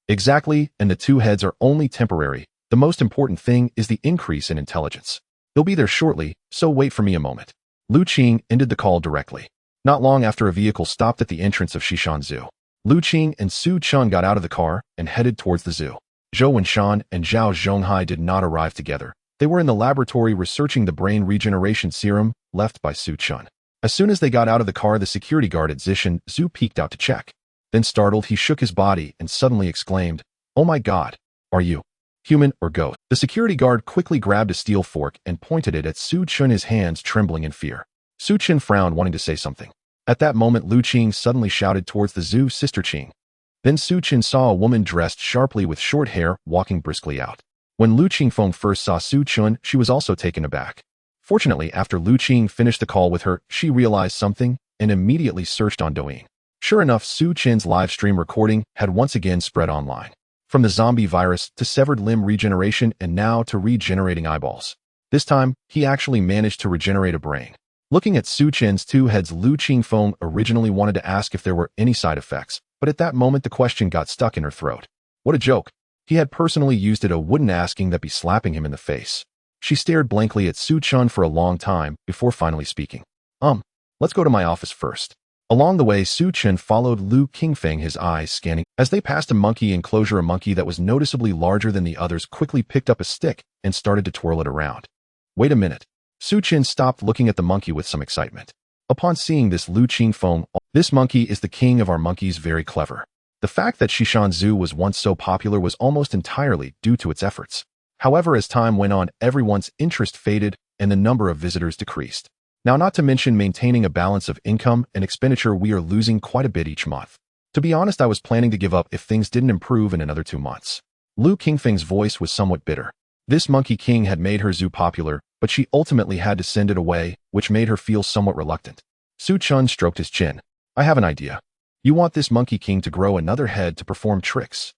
Exactly, and the two heads are only temporary. The most important thing is the increase in intelligence. They'll be there shortly, so wait for me a moment. Lu Qing ended the call directly. Not long after, a vehicle stopped at the entrance of Xishan Zoo. Lu Qing and Su Chun got out of the car and headed towards the zoo. Zhou Wenshan and Zhao Zhonghai did not arrive together. They were in the laboratory researching the brain regeneration serum left by Su Chun. As soon as they got out of the car, the security guard at Xishan Zoo peeked out to check. Then, startled, he shook his body and suddenly exclaimed, Oh my God, are you human or ghost? The security guard quickly grabbed a steel fork and pointed it at Su Chun, his hands trembling in fear. Su Chun frowned, wanting to say something. At that moment, Lu Qing suddenly shouted towards the zoo, Sister Qing. Then Su Chun saw a woman dressed sharply with short hair walking briskly out. When Lu Qingfeng first saw Su Chun, she was also taken aback. Fortunately, after Lu Qing finished the call with her, she realized something and immediately searched on Douyin. Sure enough, Su Chin's live stream recording had once again spread online. From the zombie virus to severed limb regeneration and now to regenerating eyeballs. This time, he actually managed to regenerate a brain. Looking at Su Chin's two heads, Lu Qingfeng originally wanted to ask if there were any side effects, but at that moment the question got stuck in her throat. What a joke. He had personally used it, a wouldn't asking that be slapping him in the face. She stared blankly at Su Chun for a long time before finally speaking. Let's go to my office first. Along the way, Su Chun followed Lu Qingfeng, his eyes scanning. As they passed a monkey enclosure, a monkey that was noticeably larger than the others quickly picked up a stick and started to twirl it around. Wait a minute. Su Chun stopped, looking at the monkey with some excitement. Upon seeing this, Lu Qingfeng, this monkey is the king of our monkeys, very clever. The fact that Xishan Zoo was once so popular was almost entirely due to its efforts. However, as time went on, everyone's interest faded and the number of visitors decreased. Now, not to mention maintaining a balance of income and expenditure, we are losing quite a bit each month. To be honest, I was planning to give up if things didn't improve in another 2 months. Lu Qingfeng's voice was somewhat bitter. This monkey king had made her zoo popular, but she ultimately had to send it away, which made her feel somewhat reluctant. Su Chun stroked his chin. I have an idea. You want this monkey king to grow another head to perform tricks?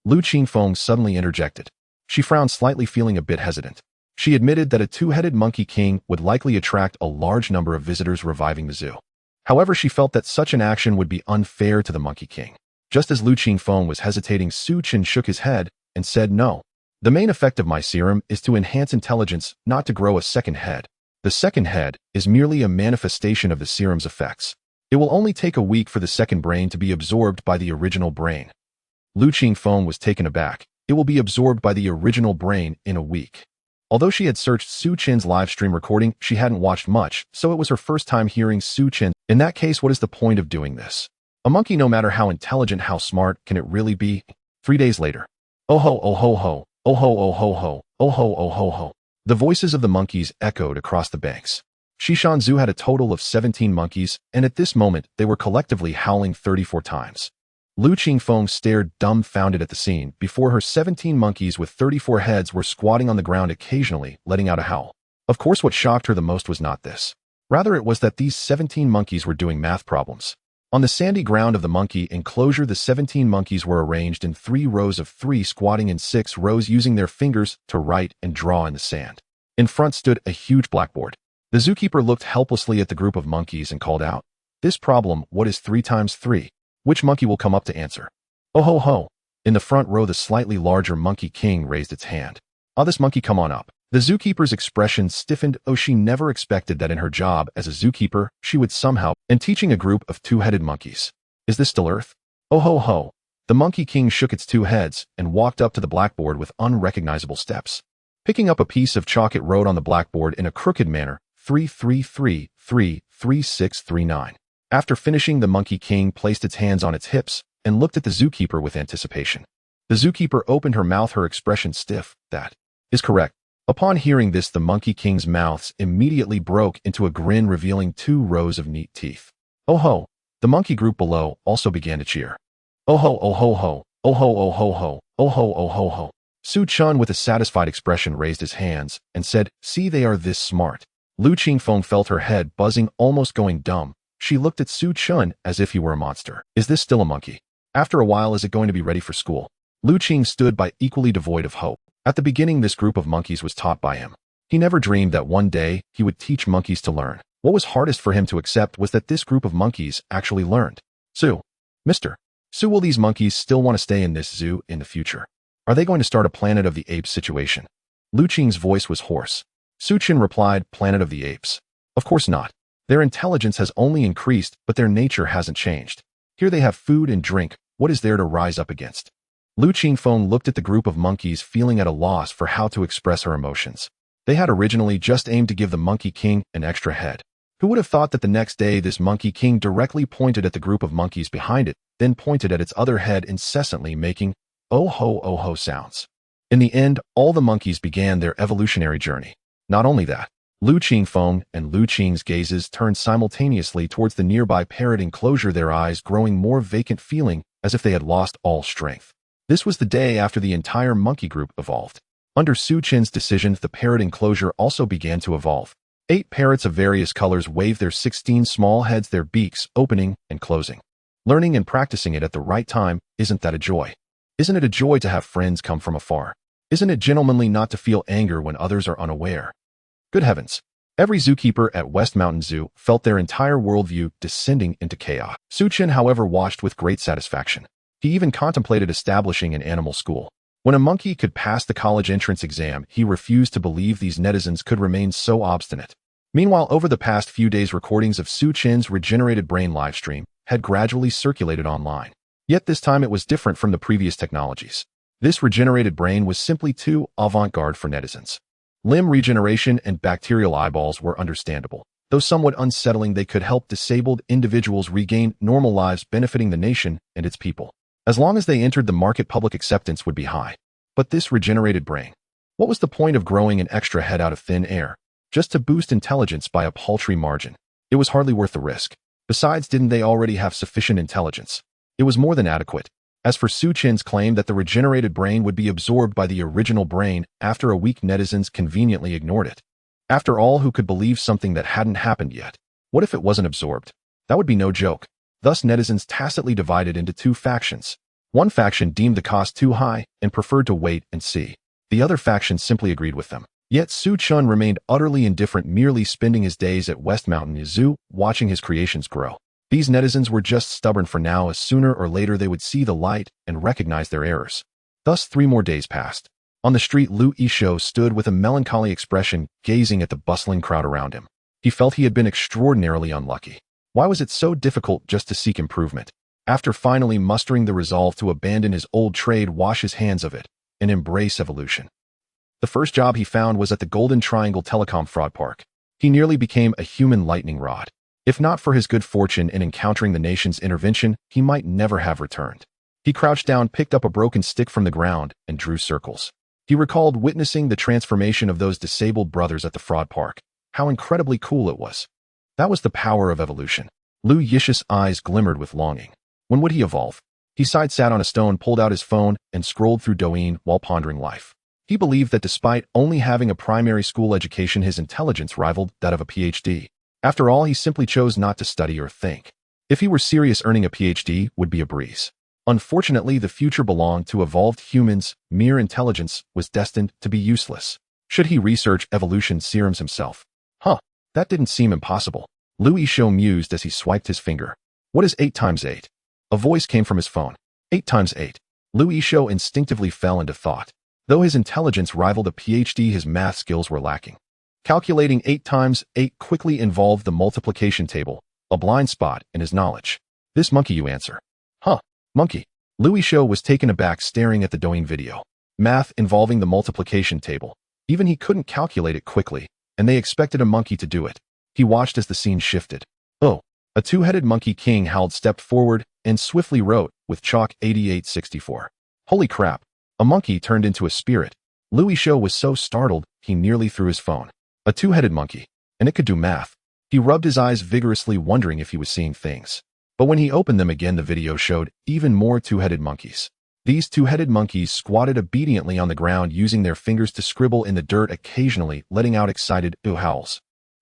Lu Qingfeng suddenly interjected. She frowned slightly, feeling a bit hesitant. She admitted that a two-headed monkey king would likely attract a large number of visitors, reviving the zoo. However, she felt that such an action would be unfair to the monkey king. Just as Lu Qingfeng was hesitating, Su Chun shook his head and said, No. The main effect of my serum is to enhance intelligence, not to grow a second head. The second head is merely a manifestation of the serum's effects. It will only take a week for the second brain to be absorbed by the original brain. Lu Qingfeng was taken aback. It will be absorbed by the original brain in a week. Although she had searched Su Chin's live stream recording, she hadn't watched much, so it was her first time hearing Su Chin. In that case, what is the point of doing this? A monkey, no matter how intelligent, how smart, can it really be? 3 days later. Oh ho, oh ho ho, oh ho, oh ho ho, oh ho, oh ho ho. The voices of the monkeys echoed across the banks. Xishan Zoo had a total of 17 monkeys, and at this moment, they were collectively howling 34 times. Lu Qingfeng stared dumbfounded at the scene. Before her, 17 monkeys with 34 heads were squatting on the ground, occasionally letting out a howl. Of course, what shocked her the most was not this. Rather, it was that these 17 monkeys were doing math problems. On the sandy ground of the monkey enclosure, the 17 monkeys were arranged in 3 rows of 3, squatting in 6 rows using their fingers to write and draw in the sand. In front stood a huge blackboard. The zookeeper looked helplessly at the group of monkeys and called out, "This problem, what is 3 times 3? Which monkey will come up to answer?" "Oh ho ho." In the front row, the slightly larger monkey king raised its hand. "Ah, this monkey, come on up." The zookeeper's expression stiffened. Oh, she never expected that in her job as a zookeeper, she would somehow and teaching a group of 2-headed monkeys. "Is this still Earth?" "Oh ho ho." The monkey king shook its 2 heads and walked up to the blackboard with unrecognizable steps. Picking up a piece of chalk, it wrote on the blackboard in a crooked manner, 333333639. After finishing, the monkey king placed its hands on its hips and looked at the zookeeper with anticipation. The zookeeper opened her mouth, her expression stiff. "That is correct." Upon hearing this, the monkey king's mouths immediately broke into a grin, revealing 2 rows of neat teeth. "Oh ho." The monkey group below also began to cheer. "Oh ho, oh ho ho, oh ho, oh ho ho, oh ho, oh ho ho." Su Chun, with a satisfied expression, raised his hands and said, "See, they are this smart." Lu Qingfeng felt her head buzzing, almost going dumb. She looked at Su Chun as if he were a monster. "Is this still a monkey? After a while, is it going to be ready for school?" Lu Qing stood by, equally devoid of hope. At the beginning, this group of monkeys was taught by him. He never dreamed that one day he would teach monkeys to learn. What was hardest for him to accept was that this group of monkeys actually learned. Mr. Su, will these monkeys still want to stay in this zoo in the future? Are they going to start a Planet of the Apes situation?" Lu Qing's voice was hoarse. Su Chin replied, "Planet of the Apes? Of course not. Their intelligence has only increased, but their nature hasn't changed. Here they have food and drink. What is there to rise up against?" Lu Qingfeng looked at the group of monkeys, feeling at a loss for how to express her emotions. They had originally just aimed to give the monkey king an extra head. Who would have thought that the next day this monkey king directly pointed at the group of monkeys behind it, then pointed at its other head, incessantly making oh ho sounds. In the end, all the monkeys began their evolutionary journey. Not only that, Lu Qingfeng and Lu Qing's gazes turned simultaneously towards the nearby parrot enclosure, their eyes growing more vacant, feeling as if they had lost all strength. This was the day after the entire monkey group evolved. Under Su Chin's decision, the parrot enclosure also began to evolve. 8 parrots of various colors waved their 16 small heads, their beaks opening and closing. Learning and practicing it at the right time, isn't that a joy? Isn't it a joy to have friends come from afar? Isn't it gentlemanly not to feel anger when others are unaware? Good heavens. Every zookeeper at West Mountain Zoo felt their entire worldview descending into chaos. Su Chin, however, watched with great satisfaction. He even contemplated establishing an animal school. When a monkey could pass the college entrance exam, he refused to believe these netizens could remain so obstinate. Meanwhile, over the past few days, recordings of Su Chin's regenerated brain livestream had gradually circulated online. Yet this time it was different from the previous technologies. This regenerated brain was simply too avant-garde for netizens. Limb regeneration and bacterial eyeballs were understandable. Though somewhat unsettling, they could help disabled individuals regain normal lives, benefiting the nation and its people. As long as they entered the market, public acceptance would be high. But this regenerated brain, what was the point of growing an extra head out of thin air, just to boost intelligence by a paltry margin? It was hardly worth the risk. Besides, didn't they already have sufficient intelligence? It was more than adequate. As for Su Chin's claim that the regenerated brain would be absorbed by the original brain after a week, netizens conveniently ignored it. After all, who could believe something that hadn't happened yet? What if it wasn't absorbed? That would be no joke. Thus, netizens tacitly divided into 2 factions. One faction deemed the cost too high and preferred to wait and see. The other faction simply agreed with them. Yet Su Chun remained utterly indifferent, merely spending his days at West Mountain Zoo, watching his creations grow. These netizens were just stubborn for now, as sooner or later they would see the light and recognize their errors. Thus 3 more days passed. On the street, Lu Yishou stood with a melancholy expression, gazing at the bustling crowd around him. He felt he had been extraordinarily unlucky. Why was it so difficult just to seek improvement? After finally mustering the resolve to abandon his old trade, wash his hands of it, and embrace evolution. The first job he found was at the Golden Triangle Telecom Fraud Park. He nearly became a human lightning rod. If not for his good fortune in encountering the nation's intervention, he might never have returned. He crouched down, picked up a broken stick from the ground, and drew circles. He recalled witnessing the transformation of those disabled brothers at the fraud park. How incredibly cool it was. That was the power of evolution. Lu Yishou's eyes glimmered with longing. When would he evolve? He sat on a stone, pulled out his phone, and scrolled through Douyin while pondering life. He believed that despite only having a primary school education, his intelligence rivaled that of a PhD. After all, he simply chose not to study or think. If he were serious, earning a PhD would be a breeze. Unfortunately, the future belonged to evolved humans. Mere intelligence was destined to be useless. Should he research evolution serums himself? That didn't seem impossible. Louis Cho mused as he swiped his finger. What is 8 times 8? A voice came from his phone. 8 times 8. Louis Cho instinctively fell into thought. Though his intelligence rivaled a PhD, his math skills were lacking. Calculating 8 times 8 quickly involved the multiplication table, a blind spot in his knowledge. This monkey, you answer. Monkey. Louis Cho was taken aback, staring at the Douyin video. Math involving the multiplication table. Even he couldn't calculate it quickly, and they expected a monkey to do it. He watched as the scene shifted. Oh, a two-headed monkey king howled, stepped forward, and swiftly wrote, with chalk, 8864. Holy crap. A monkey turned into a spirit. Louis Cho was so startled, he nearly threw his phone. A two-headed monkey. And it could do math. He rubbed his eyes vigorously, wondering if he was seeing things. But when he opened them again, the video showed even more two-headed monkeys. These two-headed monkeys squatted obediently on the ground, using their fingers to scribble in the dirt, occasionally letting out excited ooh howls.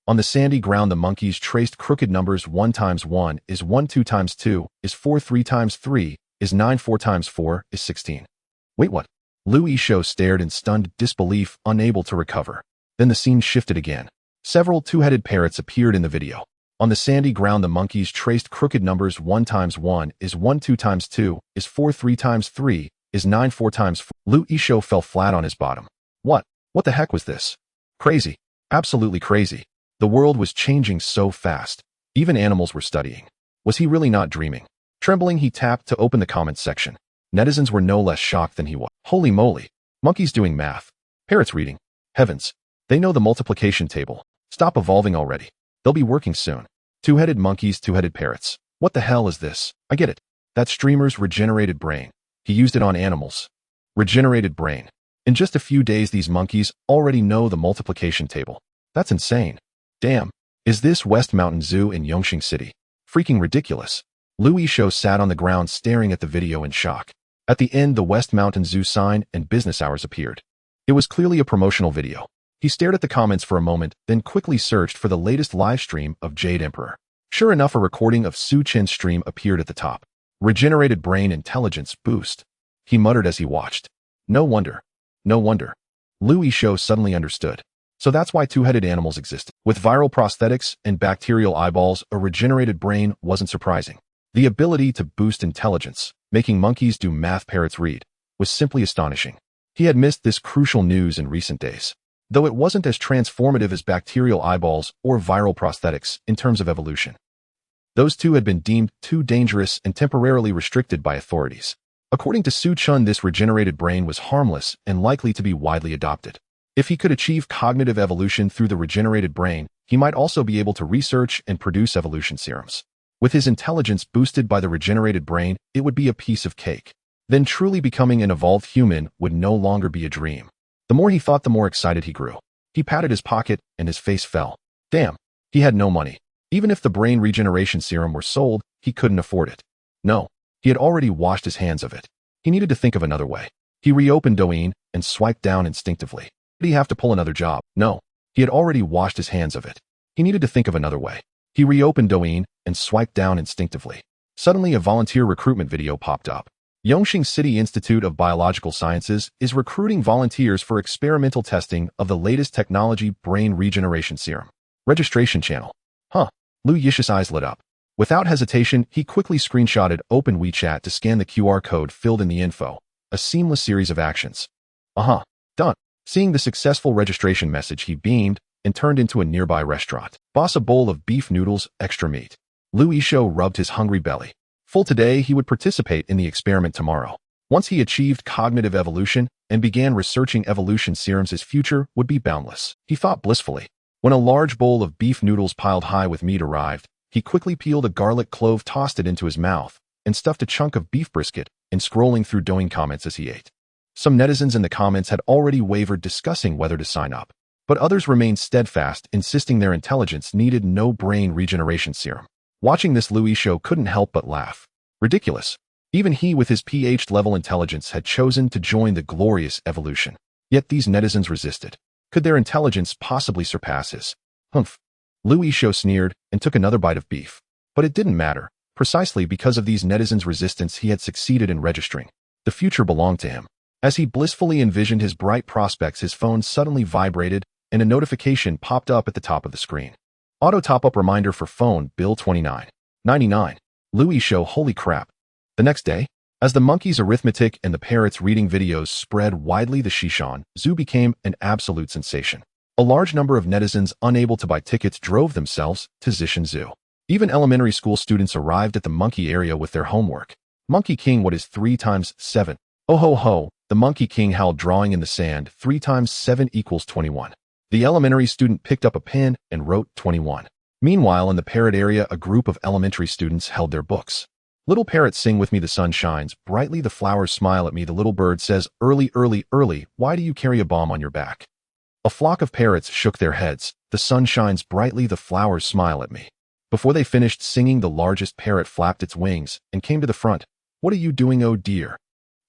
On the sandy ground, the monkeys traced crooked numbers. 1 times 1 is 1, 2 times 2 is 4, 3 times 3 is 9, 4 times 4 is 16. Wait, what? Louis Cho stared in stunned disbelief, unable to recover. Then the scene shifted again. Several two-headed parrots appeared in the video. On the sandy ground, the monkeys traced crooked numbers. 1 times 1 is 1, 2 times 2 is 4, 3 times 3 is 9, 4 times 4. Louis Cho fell flat on his bottom. What the heck was this? Crazy. Absolutely crazy. The world was changing so fast. Even animals were studying. Was he really not dreaming? Trembling, he tapped to open the comments section. Netizens were no less shocked than he was. Holy moly. Monkeys doing math. Parrots reading. Heavens. They know the multiplication table. Stop evolving already. They'll be working soon. Two-headed monkeys, two-headed parrots. What the hell is this? I get it. That streamer's regenerated brain. He used it on animals. Regenerated brain. In just a few days, these monkeys already know the multiplication table. That's insane. Damn. Is this West Mountain Zoo in Yongqing City? Freaking ridiculous. Louis Cho sat on the ground staring at the video in shock. At the end, the West Mountain Zoo sign and business hours appeared. It was clearly a promotional video. He stared at the comments for a moment, then quickly searched for the latest live stream of Jade Emperor. Sure enough, a recording of Su Chen's stream appeared at the top. Regenerated brain intelligence boost. He muttered as he watched. No wonder. No wonder. Louis Cho suddenly understood. So that's why two-headed animals exist. With viral prosthetics and bacterial eyeballs, a regenerated brain wasn't surprising. The ability to boost intelligence, making monkeys do math, parrots read, was simply astonishing. He had missed this crucial news in recent days. Though it wasn't as transformative as bacterial eyeballs or viral prosthetics in terms of evolution. Those two had been deemed too dangerous and temporarily restricted by authorities. According to Su Chun, this regenerated brain was harmless and likely to be widely adopted. If he could achieve cognitive evolution through the regenerated brain, he might also be able to research and produce evolution serums. With his intelligence boosted by the regenerated brain, it would be a piece of cake. Then truly becoming an evolved human would no longer be a dream. The more he thought, the more excited he grew. He patted his pocket, and his face fell. Damn, he had no money. Even if the brain regeneration serum were sold, he couldn't afford it. No, he had already washed his hands of it. He needed to think of another way. He reopened Douyin and swiped down instinctively. Did he have to pull another job? No, he had already washed his hands of it. He needed to think of another way. He reopened Douyin and swiped down instinctively. Suddenly, a volunteer recruitment video popped up. Yongqing City Institute of Biological Sciences is recruiting volunteers for experimental testing of the latest technology brain regeneration serum. Registration channel. Lu Yish's eyes lit up. Without hesitation, he quickly screenshotted open WeChat to scan the QR code filled in the info. A seamless series of actions. Done. Seeing the successful registration message, he beamed and turned into a nearby restaurant. Boss a bowl of beef noodles, extra meat. Louis Cho rubbed his hungry belly. Full today, he would participate in the experiment tomorrow. Once he achieved cognitive evolution and began researching evolution serums, his future would be boundless. He thought blissfully. When a large bowl of beef noodles piled high with meat arrived, he quickly peeled a garlic clove, tossed it into his mouth, and stuffed a chunk of beef brisket, and scrolling through Douyin comments as he ate. Some netizens in the comments had already wavered, discussing whether to sign up, but others remained steadfast, insisting their intelligence needed no brain regeneration serum. Watching this, Louis Cho couldn't help but laugh. Ridiculous. Even he, with his PhD-level intelligence, had chosen to join the glorious evolution. Yet these netizens resisted. Could their intelligence possibly surpass his? Liu Yishou sneered and took another bite of beef. But it didn't matter. Precisely because of these netizens' resistance, he had succeeded in registering. The future belonged to him. As he blissfully envisioned his bright prospects, his phone suddenly vibrated and a notification popped up at the top of the screen. Auto top-up reminder for phone bill $29.99. Liu Yishou, holy crap. The next day, as the monkey's arithmetic and the parrot's reading videos spread widely, the Shishan Zoo became an absolute sensation. A large number of netizens unable to buy tickets drove themselves to Zishan Zoo. Even elementary school students arrived at the monkey area with their homework. Monkey King, what is 3 times 7? Oh ho ho, the Monkey King howled, drawing in the sand. 3 times 7 equals 21. The elementary student picked up a pen and wrote 21. Meanwhile, in the parrot area, a group of elementary students held their books. Little parrot, sing with me. The sun shines brightly, the flowers smile at me. The little bird says, early, early, early, why do you carry a bomb on your back? A flock of parrots shook their heads. The sun shines brightly, the flowers smile at me. Before they finished singing, the largest parrot flapped its wings and came to the front. What are you doing, oh dear?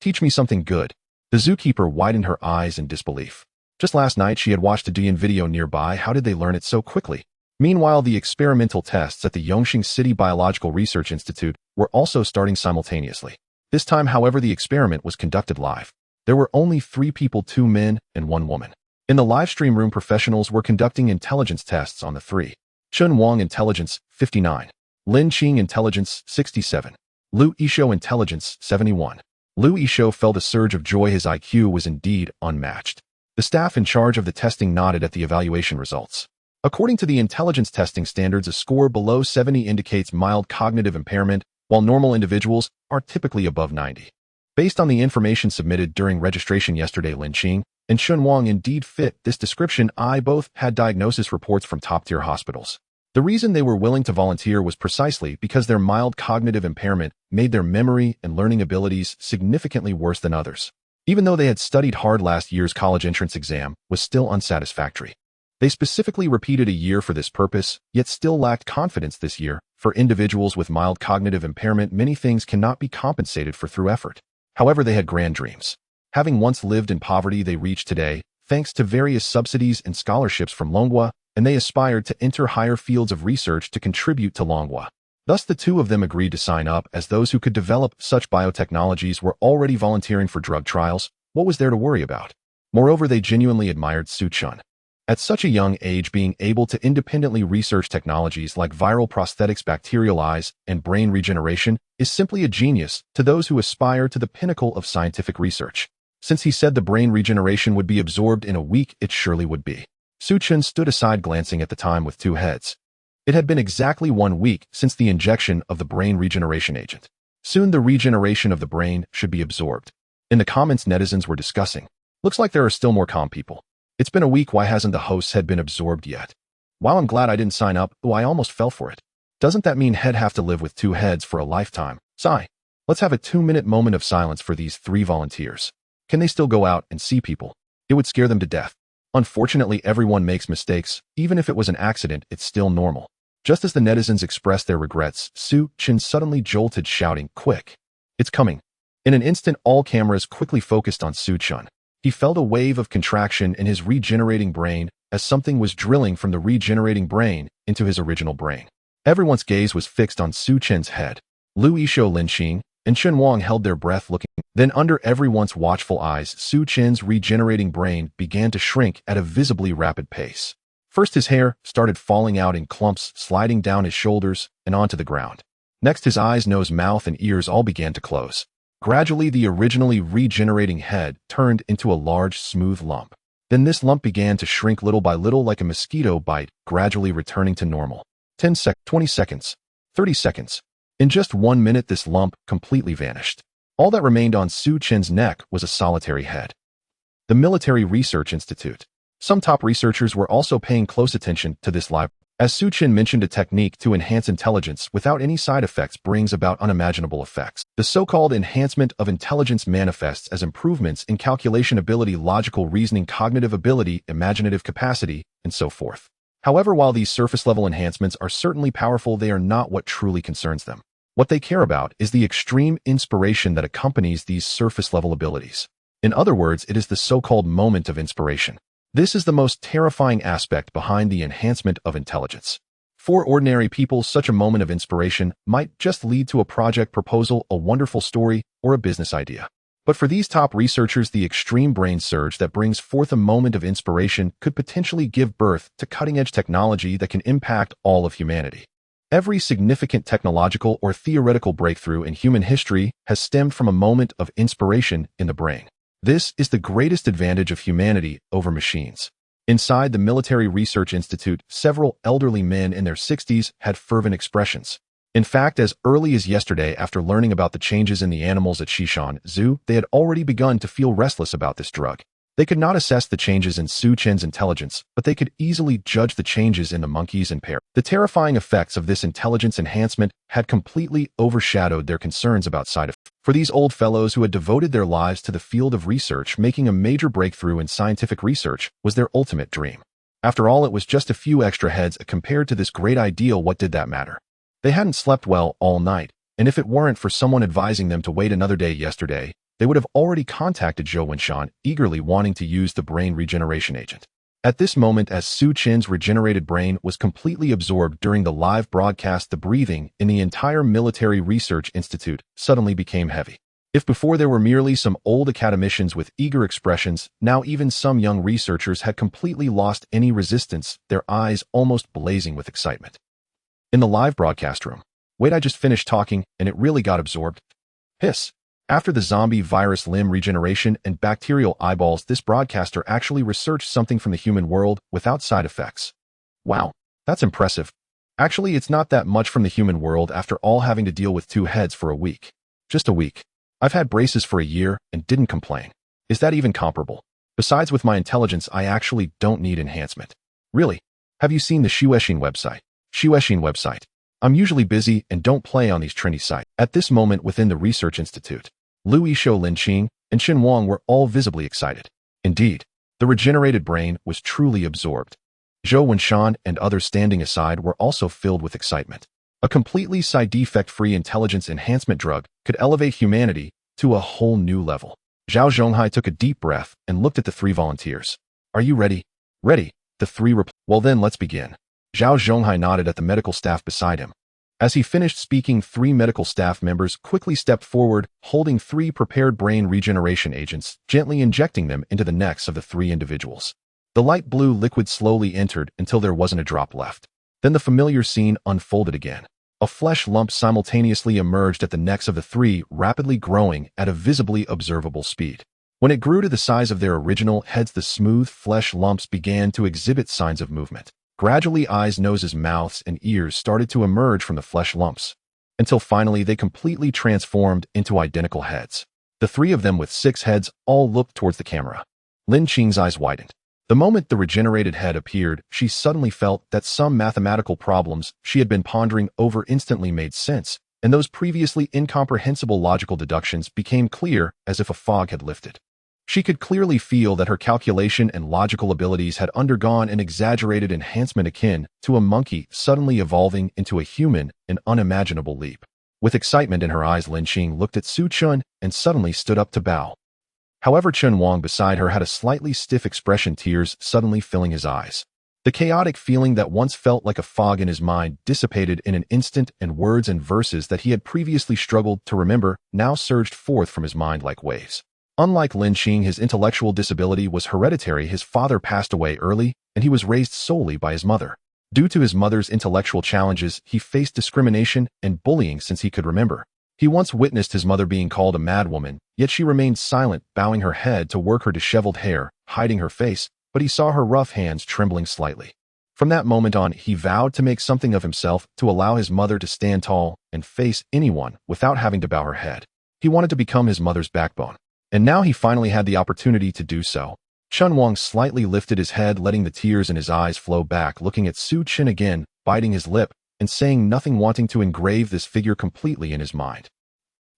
Teach me something good. The zookeeper widened her eyes in disbelief. Just last night she had watched a Dian video nearby. How did they learn it so quickly? Meanwhile, the experimental tests at the Yongxing City Biological Research Institute were also starting simultaneously. This time, however, the experiment was conducted live. There were only 3 people, 2 men and 1 woman. In the live stream room, professionals were conducting intelligence tests on the 3. Chun Wang, intelligence 59. Lin Qing, intelligence 67. Liu Yishou, intelligence 71. Liu Yishou felt a surge of joy. His IQ was indeed unmatched. The staff in charge of the testing nodded at the evaluation results. According to the intelligence testing standards, a score below 70 indicates mild cognitive impairment, while normal individuals are typically above 90. Based on the information submitted during registration yesterday, Lin Qing and Chun Wang indeed fit this description. Both had diagnosis reports from top-tier hospitals. The reason they were willing to volunteer was precisely because their mild cognitive impairment made their memory and learning abilities significantly worse than others. Even though they had studied hard, last year's college entrance exam was still unsatisfactory. They specifically repeated a year for this purpose, yet still lacked confidence this year. For individuals with mild cognitive impairment, many things cannot be compensated for through effort. However, they had grand dreams. Having once lived in poverty, they reached today, thanks to various subsidies and scholarships from Longhua, and they aspired to enter higher fields of research to contribute to Longhua. Thus, the 2 of them agreed to sign up as those who could develop such biotechnologies were already volunteering for drug trials. What was there to worry about? Moreover, they genuinely admired Su Chun. At such a young age, being able to independently research technologies like viral prosthetics, bacterial eyes, and brain regeneration is simply a genius to those who aspire to the pinnacle of scientific research. Since he said the brain regeneration would be absorbed in a week, it surely would be. Su Chun stood aside, glancing at the time with 2 heads. It had been exactly 1 week since the injection of the brain regeneration agent. Soon the regeneration of the brain should be absorbed. In the comments, netizens were discussing. Looks like there are still more calm people. It's been a week, why hasn't the hosts had been absorbed yet? Wow, I'm glad I didn't sign up. Oh, I almost fell for it. Doesn't that mean he'd have to live with 2 heads for a lifetime? Sigh. Let's have a 2-minute moment of silence for these 3 volunteers. Can they still go out and see people? It would scare them to death. Unfortunately, everyone makes mistakes. Even if it was an accident, it's still normal. Just as the netizens expressed their regrets, Su Chun suddenly jolted, shouting, quick! It's coming. In an instant, all cameras quickly focused on Su Chun. He felt a wave of contraction in his regenerating brain as something was drilling from the regenerating brain into his original brain. Everyone's gaze was fixed on Su Chun's head. Liu Yishou, Lin Qing, and Chun Wang held their breath, looking. Then under everyone's watchful eyes, Su Chun's regenerating brain began to shrink at a visibly rapid pace. First, his hair started falling out in clumps, sliding down his shoulders and onto the ground. Next, his eyes, nose, mouth, and ears all began to close. Gradually, the originally regenerating head turned into a large, smooth lump. Then this lump began to shrink little by little like a mosquito bite, gradually returning to normal. 10 seconds, 20 seconds, 30 seconds. In just 1 minute, this lump completely vanished. All that remained on Su Chun's neck was a solitary head. The Military Research Institute. Some top researchers were also paying close attention to this live. As Su Chun mentioned, a technique to enhance intelligence without any side effects brings about unimaginable effects. The so-called enhancement of intelligence manifests as improvements in calculation ability, logical reasoning, cognitive ability, imaginative capacity, and so forth. However, while these surface-level enhancements are certainly powerful, they are not what truly concerns them. What they care about is the extreme inspiration that accompanies these surface-level abilities. In other words, it is the so-called moment of inspiration. This is the most terrifying aspect behind the enhancement of intelligence. For ordinary people, such a moment of inspiration might just lead to a project proposal, a wonderful story, or a business idea. But for these top researchers, the extreme brain surge that brings forth a moment of inspiration could potentially give birth to cutting-edge technology that can impact all of humanity. Every significant technological or theoretical breakthrough in human history has stemmed from a moment of inspiration in the brain. This is the greatest advantage of humanity over machines. Inside the Military Research Institute, several elderly men in their 60s had fervent expressions. In fact, as early as yesterday, after learning about the changes in the animals at Shishan Zoo, they had already begun to feel restless about this drug. They could not assess the changes in Su Chen's intelligence, but they could easily judge the changes in the monkeys and parrots. The terrifying effects of this intelligence enhancement had completely overshadowed their concerns about side effects. For these old fellows who had devoted their lives to the field of research, making a major breakthrough in scientific research was their ultimate dream. After all, it was just a few extra heads compared to this great ideal. What did that matter? They hadn't slept well all night, and if it weren't for someone advising them to wait another day yesterday, they would have already contacted Zhou Wenshan, eagerly wanting to use the brain regeneration agent. At this moment, as Su Chen's regenerated brain was completely absorbed during the live broadcast, the breathing in the entire Military Research Institute suddenly became heavy. If before there were merely some old academicians with eager expressions, now even some young researchers had completely lost any resistance, their eyes almost blazing with excitement. In the live broadcast room, wait, I just finished talking and it really got absorbed. Hiss. After the zombie virus limb regeneration and bacterial eyeballs, this broadcaster actually researched something from the human world without side effects. Wow, that's impressive. Actually, it's not that much from the human world after all, having to deal with 2 heads for a week. Just a week. I've had braces for a year and didn't complain. Is that even comparable? Besides, with my intelligence, I actually don't need enhancement. Really? Have you seen the Shueishin website? Shueishin website. I'm usually busy and don't play on these trendy sites. At this moment within the Research Institute, Lu Yishou, Lin Qing, and Chen Wang were all visibly excited. Indeed, the regenerated brain was truly absorbed. Zhou Wenshan and others standing aside were also filled with excitement. A completely side effect-free intelligence enhancement drug could elevate humanity to a whole new level. Zhao Zhonghai took a deep breath and looked at the 3 volunteers. Are you ready? Ready, the 3 replied. Well then, let's begin. Zhao Zhonghai nodded at the medical staff beside him. As he finished speaking, 3 medical staff members quickly stepped forward, holding 3 prepared brain regeneration agents, gently injecting them into the necks of the 3 individuals. The light blue liquid slowly entered until there wasn't a drop left. Then the familiar scene unfolded again. A flesh lump simultaneously emerged at the necks of the 3, rapidly growing at a visibly observable speed. When it grew to the size of their original heads, the smooth flesh lumps began to exhibit signs of movement. Gradually, eyes, noses, mouths, and ears started to emerge from the flesh lumps, until finally they completely transformed into identical heads. The 3 of them with 6 heads all looked towards the camera. Lin Qing's eyes widened. The moment the regenerated head appeared, she suddenly felt that some mathematical problems she had been pondering over instantly made sense, and those previously incomprehensible logical deductions became clear as if a fog had lifted. She could clearly feel that her calculation and logical abilities had undergone an exaggerated enhancement akin to a monkey suddenly evolving into a human, an unimaginable leap. With excitement in her eyes, Lin Qing looked at Su Chen and suddenly stood up to bow. However, Chen Wang beside her had a slightly stiff expression, tears suddenly filling his eyes. The chaotic feeling that once felt like a fog in his mind dissipated in an instant, and words and verses that he had previously struggled to remember now surged forth from his mind like waves. Unlike Lin Qing, his intellectual disability was hereditary. His father passed away early, and he was raised solely by his mother. Due to his mother's intellectual challenges, he faced discrimination and bullying since he could remember. He once witnessed his mother being called a madwoman, yet she remained silent, bowing her head to work her disheveled hair, hiding her face, but he saw her rough hands trembling slightly. From that moment on, he vowed to make something of himself, to allow his mother to stand tall and face anyone without having to bow her head. He wanted to become his mother's backbone. And now he finally had the opportunity to do so. Chen Wang slightly lifted his head, letting the tears in his eyes flow back, looking at Su Chen again, biting his lip, and saying nothing, wanting to engrave this figure completely in his mind.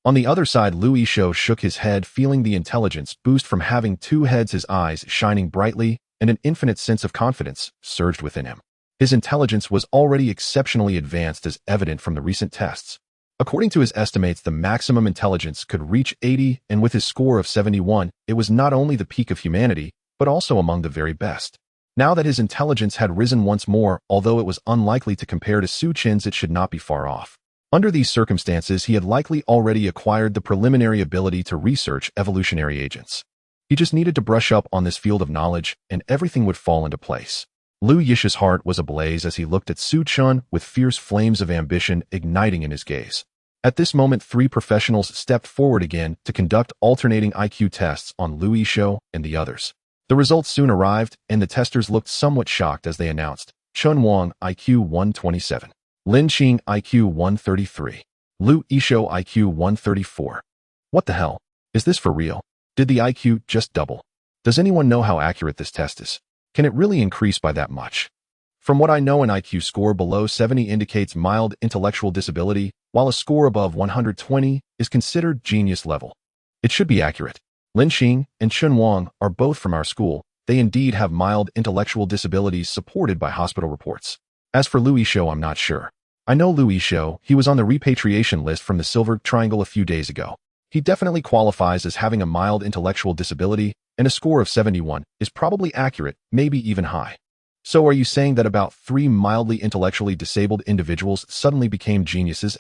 On the other side, Lu Yishou shook his head, feeling the intelligence boost from having 2 heads, his eyes shining brightly, and an infinite sense of confidence surged within him. His intelligence was already exceptionally advanced, as evident from the recent tests. According to his estimates, the maximum intelligence could reach 80, and with his score of 71, it was not only the peak of humanity, but also among the very best. Now that his intelligence had risen once more, although it was unlikely to compare to Su Qin's, it should not be far off. Under these circumstances, he had likely already acquired the preliminary ability to research evolutionary agents. He just needed to brush up on this field of knowledge, and everything would fall into place. Lu Yix's heart was ablaze as he looked at Su Qin with fierce flames of ambition igniting in his gaze. At this moment, 3 professionals stepped forward again to conduct alternating IQ tests on Lu Yixi and the others. The results soon arrived, and the testers looked somewhat shocked as they announced, Chun Wang, IQ 127. Lin Qing, IQ 133. Lu Yixi, IQ 134. What the hell? Is this for real? Did the IQ just double? Does anyone know how accurate this test is? Can it really increase by that much? From what I know, an IQ score below 70 indicates mild intellectual disability, while a score above 120 is considered genius level. It should be accurate. Lin Qing and Chun Wang are both from our school. They indeed have mild intellectual disabilities supported by hospital reports. As for Lu Yixi, I'm not sure. I know Lu Yixi, he was on the repatriation list from the Silver Triangle a few days ago. He definitely qualifies as having a mild intellectual disability, and a score of 71 is probably accurate, maybe even high. So are you saying that about 3 mildly intellectually disabled individuals suddenly became geniuses?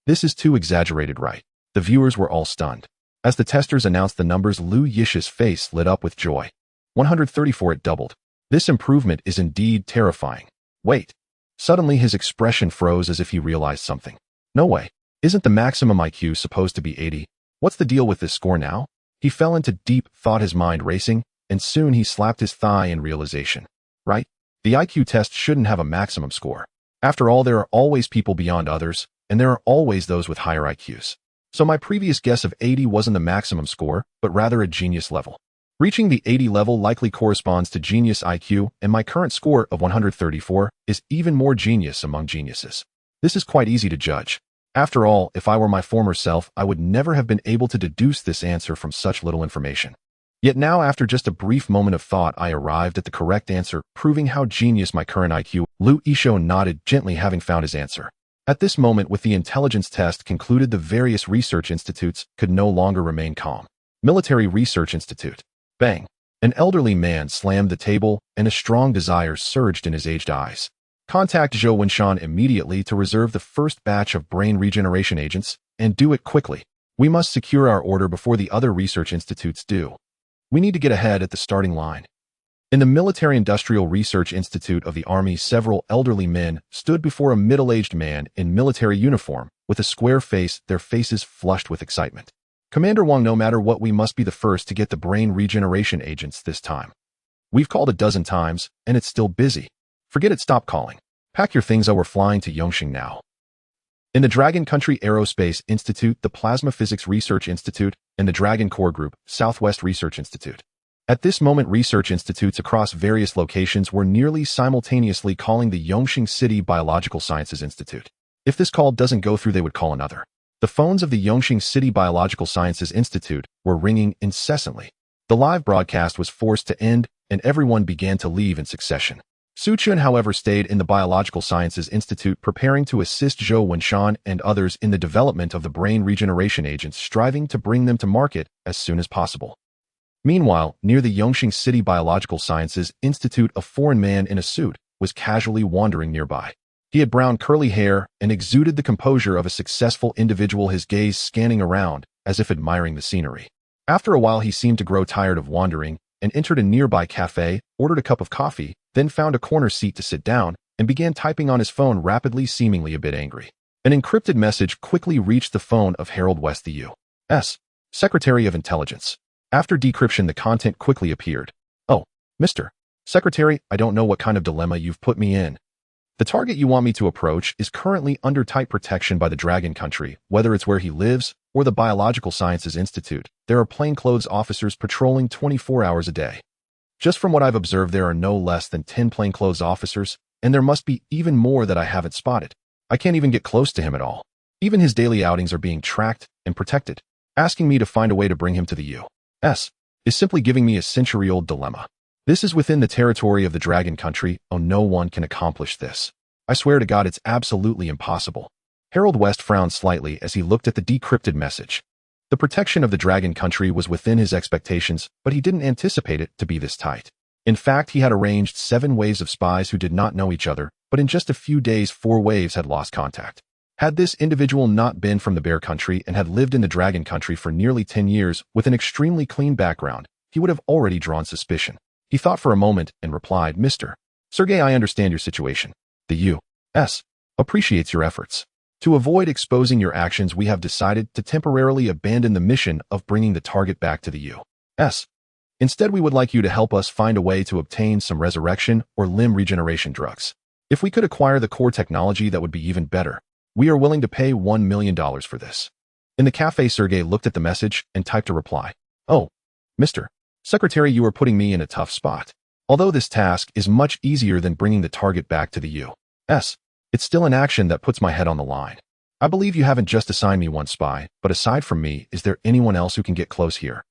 This is too exaggerated, right? The viewers were all stunned. As the testers announced the numbers, Lu Yix's face lit up with joy. 134, it doubled. This improvement is indeed terrifying. Wait. Suddenly his expression froze as if he realized something. No way. Isn't the maximum IQ supposed to be 80? What's the deal with this score now? He fell into deep thought, his mind racing, and soon he slapped his thigh in realization. Right? The IQ test shouldn't have a maximum score. After all, there are always people beyond others, and there are always those with higher IQs. So my previous guess of 80 wasn't the maximum score, but rather a genius level. Reaching the 80 level likely corresponds to genius IQ, and my current score of 134 is even more genius among geniuses. This is quite easy to judge. After all, if I were my former self, I would never have been able to deduce this answer from such little information. Yet now, after just a brief moment of thought, I arrived at the correct answer, proving how genius my current IQ. Lu Yixi nodded gently, having found his answer. At this moment, with the intelligence test concluded, the various research institutes could no longer remain calm. Military Research Institute. Bang! An elderly man slammed the table, and a strong desire surged in his aged eyes. Contact Zhou Wenshan immediately to reserve the first batch of brain regeneration agents, and do it quickly. We must secure our order before the other research institutes do. We need to get ahead at the starting line. In the Military Industrial Research Institute of the Army, several elderly men stood before a middle-aged man in military uniform, with a square face, their faces flushed with excitement. Commander Wang, no matter what, we must be the first to get the brain regeneration agents this time. We've called a dozen times, and it's still busy. Forget it, stop calling. Pack your things, we're flying to Yongqing now. In the Dragon Country Aerospace Institute, the Plasma Physics Research Institute, and the Dragon Core Group, Southwest Research Institute. At this moment, research institutes across various locations were nearly simultaneously calling the Yongqing City Biological Sciences Institute. If this call doesn't go through, they would call another. The phones of the Yongqing City Biological Sciences Institute were ringing incessantly. The live broadcast was forced to end, and everyone began to leave in succession. Su Qin, however, stayed in the Biological Sciences Institute, preparing to assist Zhou Wenshan and others in the development of the brain regeneration agents, striving to bring them to market as soon as possible. Meanwhile, near the Yongqing City Biological Sciences Institute, a foreign man in a suit was casually wandering nearby. He had brown curly hair and exuded the composure of a successful individual, his gaze scanning around as if admiring the scenery. After a while, he seemed to grow tired of wandering and entered a nearby cafe, ordered a cup of coffee, then found a corner seat to sit down and began typing on his phone rapidly, seemingly a bit angry. An encrypted message quickly reached the phone of Harold West, the U.S. Secretary of Intelligence. After decryption, the content quickly appeared. Oh, Mr. Secretary, I don't know what kind of dilemma you've put me in. The target you want me to approach is currently under tight protection by the Dragon Country. Whether it's where he lives or the Biological Sciences Institute, there are plainclothes officers patrolling 24 hours a day. Just from what I've observed, there are no less than 10 plainclothes officers, and there must be even more that I haven't spotted. I can't even get close to him at all. Even his daily outings are being tracked and protected. Asking me to find a way to bring him to the U.S. is simply giving me a century-old dilemma. This is within the territory of the Dragon Country. Oh, no one can accomplish this. I swear to God, it's absolutely impossible. Harold West frowned slightly as he looked at the decrypted message. The protection of the dragon country was within his expectations, but he didn't anticipate it to be this tight. In fact, he had arranged 7 waves of spies who did not know each other, but in just a few days 4 waves had lost contact. Had this individual not been from the bear country and had lived in the dragon country for nearly 10 years with an extremely clean background, he would have already drawn suspicion. He thought for a moment and replied, "Mr. Sergey, I understand your situation. The U.S. appreciates your efforts. To avoid exposing your actions, we have decided to temporarily abandon the mission of bringing the target back to the U.S. Instead, we would like you to help us find a way to obtain some resurrection or limb regeneration drugs. If we could acquire the core technology, that would be even better. We are willing to pay $1 million for this." In the cafe, Sergey looked at the message and typed a reply. "Oh, Mr. Secretary, you are putting me in a tough spot. Although this task is much easier than bringing the target back to the U.S., it's still an action that puts my head on the line. I believe you haven't just assigned me one spy, but aside from me, is there anyone else who can get close here?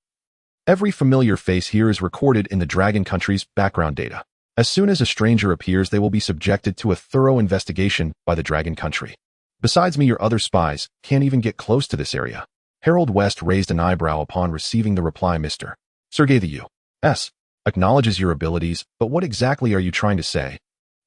Every familiar face here is recorded in the Dragon Country's background data. As soon as a stranger appears, they will be subjected to a thorough investigation by the Dragon Country. Besides me, your other spies can't even get close to this area." Harold West raised an eyebrow upon receiving the reply. "Mr. Sergey, the U.S. acknowledges your abilities, but what exactly are you trying to say?"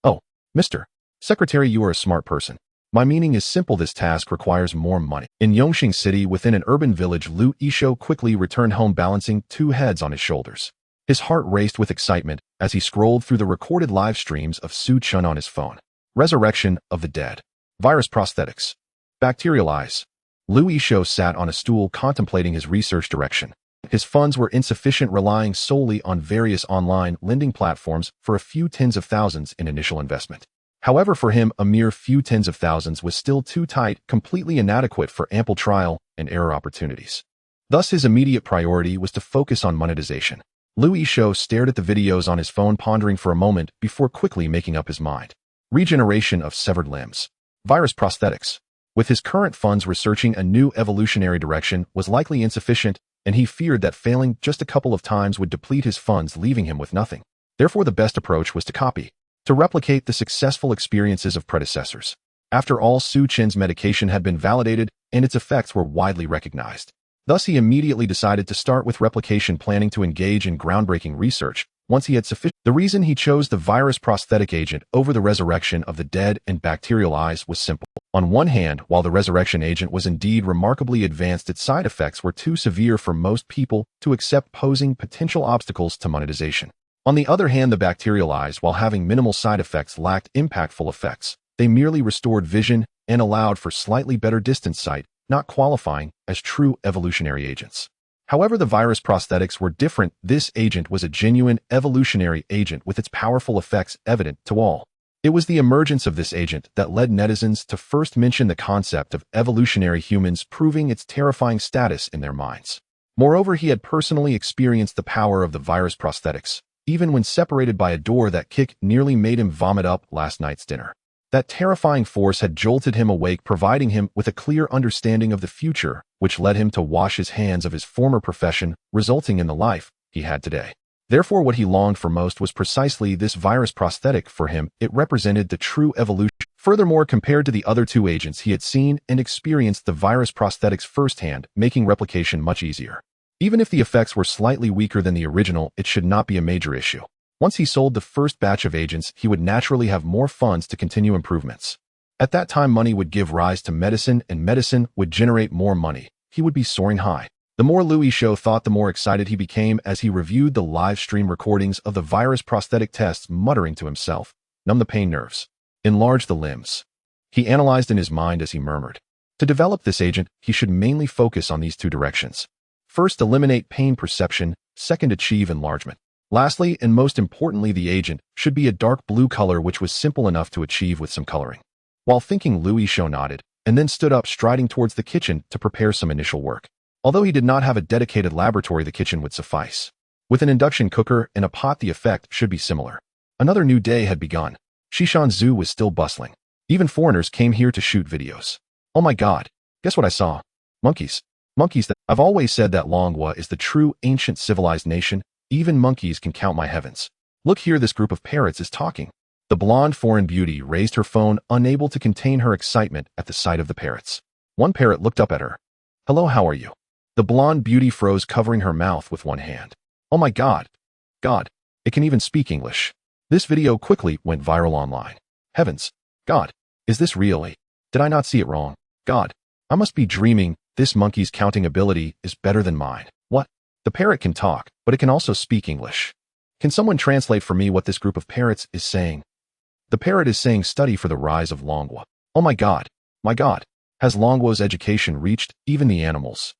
"Oh, Mr. Secretary, you are a smart person. My meaning is simple. This task requires more money." In Yongqing City, within an urban village, Lu Yishou quickly returned home balancing 2 heads on his shoulders. His heart raced with excitement as he scrolled through the recorded live streams of Su Chun on his phone. Resurrection of the dead. Virus prosthetics. Bacterial eyes. Lu Yishou sat on a stool contemplating his research direction. His funds were insufficient, relying solely on various online lending platforms for a few tens of thousands in initial investment. However, for him, a mere few tens of thousands was still too tight, completely inadequate for ample trial and error opportunities. Thus, his immediate priority was to focus on monetization. Lu Yishou stared at the videos on his phone, pondering for a moment before quickly making up his mind. Regeneration of severed limbs. Virus prosthetics. With his current funds, researching a new evolutionary direction was likely insufficient, and he feared that failing just a couple of times would deplete his funds, leaving him with nothing. Therefore, the best approach was to replicate the successful experiences of predecessors. After all, Su Chen's medication had been validated, and its effects were widely recognized. Thus, he immediately decided to start with replication, planning to engage in groundbreaking research once he had sufficient. The reason he chose the virus prosthetic agent over the resurrection of the dead and bacterial eyes was simple. On one hand, while the resurrection agent was indeed remarkably advanced, its side effects were too severe for most people to accept, posing potential obstacles to monetization. On the other hand, the bacterial eyes, while having minimal side effects, lacked impactful effects. They merely restored vision and allowed for slightly better distance sight, not qualifying as true evolutionary agents. However, the virus prosthetics were different. This agent was a genuine evolutionary agent with its powerful effects evident to all. It was the emergence of this agent that led netizens to first mention the concept of evolutionary humans, proving its terrifying status in their minds. Moreover, he had personally experienced the power of the virus prosthetics, even when separated by a door that kick nearly made him vomit up last night's dinner. That terrifying force had jolted him awake, providing him with a clear understanding of the future, which led him to wash his hands of his former profession, resulting in the life he had today. Therefore, what he longed for most was precisely this virus prosthetic. For him, it represented the true evolution. Furthermore, compared to the other 2 agents, he had seen and experienced the virus prosthetics firsthand, making replication much easier. Even if the effects were slightly weaker than the original, it should not be a major issue. Once he sold the first batch of agents, he would naturally have more funds to continue improvements. At that time, money would give rise to medicine, and medicine would generate more money. He would be soaring high. The more Lu Yishou thought, the more excited he became as he reviewed the live stream recordings of the virus prosthetic tests, muttering to himself, "Numb the pain nerves. Enlarge the limbs." He analyzed in his mind as he murmured. To develop this agent, he should mainly focus on these 2 directions. First, eliminate pain perception. Second, achieve enlargement. Lastly, and most importantly, the agent should be a dark blue color, which was simple enough to achieve with some coloring. While thinking, Lu Yishou nodded, and then stood up, striding towards the kitchen to prepare some initial work. Although he did not have a dedicated laboratory, the kitchen would suffice. With an induction cooker and a pot, the effect should be similar. Another new day had begun. Shishan Zoo was still bustling. Even foreigners came here to shoot videos. Oh my god, guess what I saw? Monkeys. Monkeys. I've always said that Longhua is the true ancient civilized nation. Even monkeys can count, my heavens. Look here, this group of parrots is talking. The blonde foreign beauty raised her phone, unable to contain her excitement at the sight of the parrots. One parrot looked up at her. "Hello, how are you?" The blonde beauty froze, covering her mouth with one hand. Oh my God. God. It can even speak English. This video quickly went viral online. Heavens. God. Is this really? Did I not see it wrong? God. I must be dreaming. This monkey's counting ability is better than mine. What? The parrot can talk, but it can also speak English. Can someone translate for me what this group of parrots is saying? The parrot is saying study for the rise of Longwa. Oh my God. My God. Has Longwa's education reached even the animals?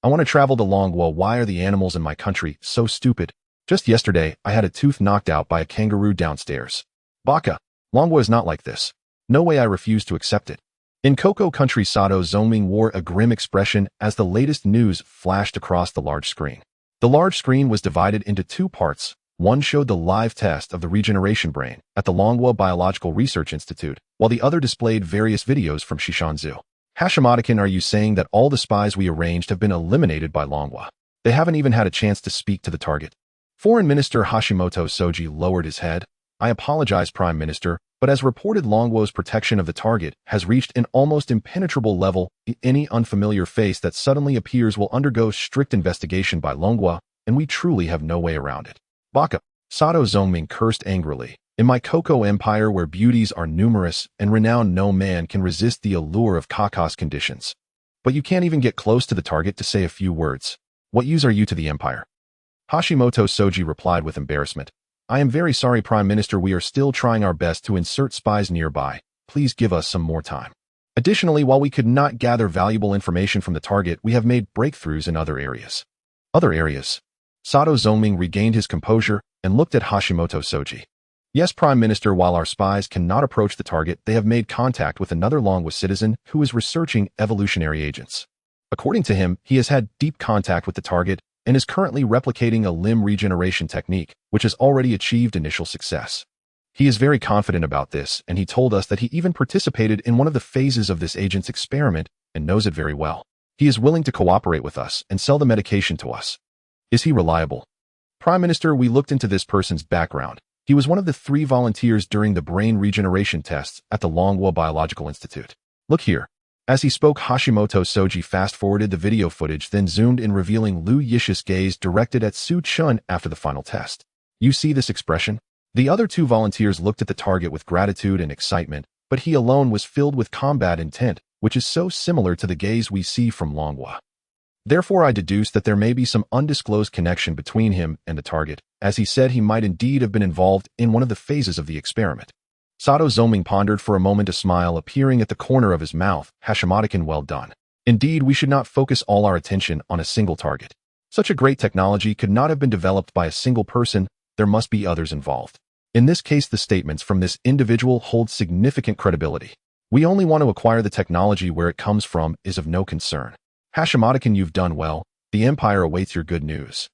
I want to travel to Longwa. Why are the animals in my country so stupid? Just yesterday, I had a tooth knocked out by a kangaroo downstairs. Baka. Longwa is not like this. No way. I refuse to accept it. In Coco country, Sato Zongming wore a grim expression as the latest news flashed across the large screen. The large screen was divided into two parts. One showed the live test of the regeneration brain at the Longwa Biological Research Institute, while the other displayed various videos from Shishanzu. Hashimoto-kun, are you saying that all the spies we arranged have been eliminated by Longwa? They haven't even had a chance to speak to the target. Foreign Minister Hashimoto Soji lowered his head. I apologize, Prime Minister, but as reported, Longwa's protection of the target has reached an almost impenetrable level. Any unfamiliar face that suddenly appears will undergo strict investigation by Longwa, and we truly have no way around it. Baka. Sato Zongming cursed angrily. In my Coco Empire, where beauties are numerous and renowned, no man can resist the allure of Kaka's conditions. But you can't even get close to the target to say a few words. What use are you to the empire? Hashimoto Soji replied with embarrassment. I am very sorry, Prime Minister. We are still trying our best to insert spies nearby. Please give us some more time. Additionally, while we could not gather valuable information from the target, we have made breakthroughs in other areas. Other areas? Sato Zongming regained his composure and looked at Hashimoto Soji. Yes, Prime Minister, while our spies cannot approach the target, they have made contact with another Longwa citizen who is researching evolutionary agents. According to him, he has had deep contact with the target and is currently replicating a limb regeneration technique, which has already achieved initial success. He is very confident about this, and he told us that he even participated in one of the phases of this agent's experiment and knows it very well. He is willing to cooperate with us and sell the medication to us. Is he reliable? Prime Minister, we looked into this person's background. He was one of the 3 volunteers during the brain regeneration tests at the Longwa Biological Institute. Look here. As he spoke, Hashimoto Soji fast-forwarded the video footage, then zoomed in, revealing Liu Yishi's gaze directed at Su Chun after the final test. You see this expression? The other 2 volunteers looked at the target with gratitude and excitement, but he alone was filled with combat intent, which is so similar to the gaze we see from Longwa. Therefore, I deduced that there may be some undisclosed connection between him and the target, as he said he might indeed have been involved in one of the phases of the experiment. Sato Zongming pondered for a moment, a smile appearing at the corner of his mouth. Hashimoto-kun, well done. Indeed, we should not focus all our attention on a single target. Such a great technology could not have been developed by a single person. There must be others involved. In this case, the statements from this individual hold significant credibility. We only want to acquire the technology. Where it comes from is of no concern. Hashimoto-kun, you've done well. The Empire awaits your good news.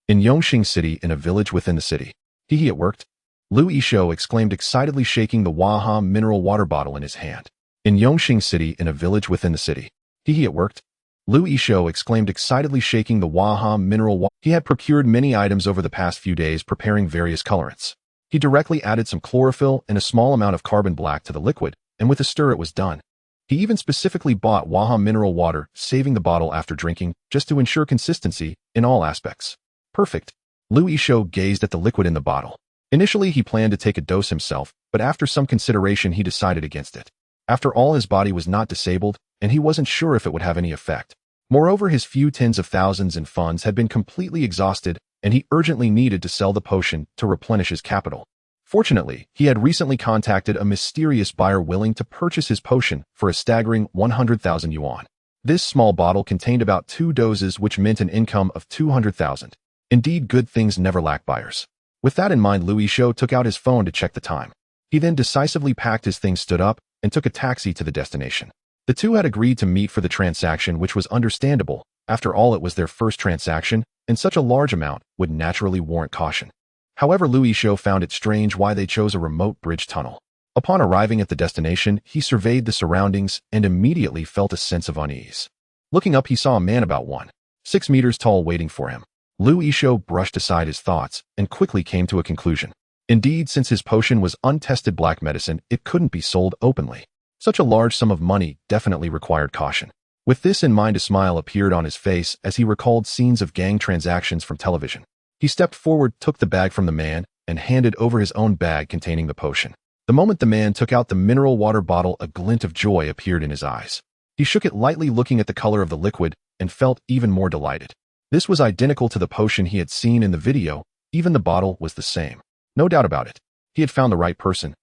In Yongxing City, in a village within the city. Hee, it worked. Liu Yisho exclaimed excitedly, shaking the Waha mineral water bottle in his hand. In Yongxing City, in a village within the city. Hee, it worked. Liu Yisho exclaimed excitedly, shaking the Waha mineral water. He had procured many items over the past few days, preparing various colorants. He directly added some chlorophyll and a small amount of carbon black to the liquid, and with a stir it was done. He even specifically bought Waha mineral water, saving the bottle after drinking, just to ensure consistency in all aspects. Perfect. Liu Yisho gazed at the liquid in the bottle. Initially, he planned to take a dose himself, but after some consideration, he decided against it. After all, his body was not disabled, and he wasn't sure if it would have any effect. Moreover, his few tens of thousands in funds had been completely exhausted, and he urgently needed to sell the potion to replenish his capital. Fortunately, he had recently contacted a mysterious buyer willing to purchase his potion for a staggering 100,000 yuan. This small bottle contained about 2 doses, which meant an income of 200,000. Indeed, good things never lack buyers. With that in mind, Liu Yisho took out his phone to check the time. He then decisively packed his things, stood up, and took a taxi to the destination. The two had agreed to meet for the transaction, which was understandable. After all, it was their first transaction, and such a large amount would naturally warrant caution. However, Liu Yisho found it strange why they chose a remote bridge tunnel. Upon arriving at the destination, he surveyed the surroundings and immediately felt a sense of unease. Looking up, he saw a man about 1.6 meters tall waiting for him. Liu Yisho brushed aside his thoughts and quickly came to a conclusion. Indeed, since his potion was untested black medicine, it couldn't be sold openly. Such a large sum of money definitely required caution. With this in mind, a smile appeared on his face as he recalled scenes of gang transactions from television. He stepped forward, took the bag from the man, and handed over his own bag containing the potion. The moment the man took out the mineral water bottle, a glint of joy appeared in his eyes. He shook it lightly, looking at the color of the liquid, and felt even more delighted. This was identical to the potion he had seen in the video. Even the bottle was the same. No doubt about it. He had found the right person.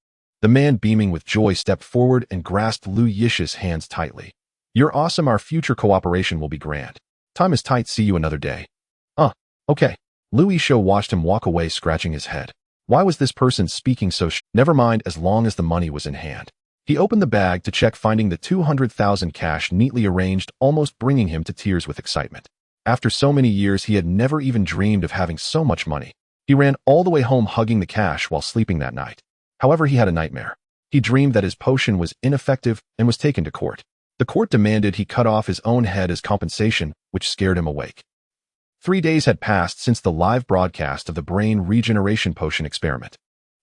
The man, beaming with joy, stepped forward and grasped Lu Yish's hands tightly. "You're awesome. Our future cooperation will be grand. Time is tight. See you another day." Okay. Lu Yisho watched him walk away, scratching his head. Why was this person speaking so Never mind, as long as the money was in hand. He opened the bag to check, finding the 200,000 cash neatly arranged, almost bringing him to tears with excitement. After so many years, he had never even dreamed of having so much money. He ran all the way home hugging the cash while sleeping that night. However, he had a nightmare. He dreamed that his potion was ineffective and was taken to court. The court demanded he cut off his own head as compensation, which scared him awake. 3 days had passed since the live broadcast of the brain regeneration potion experiment.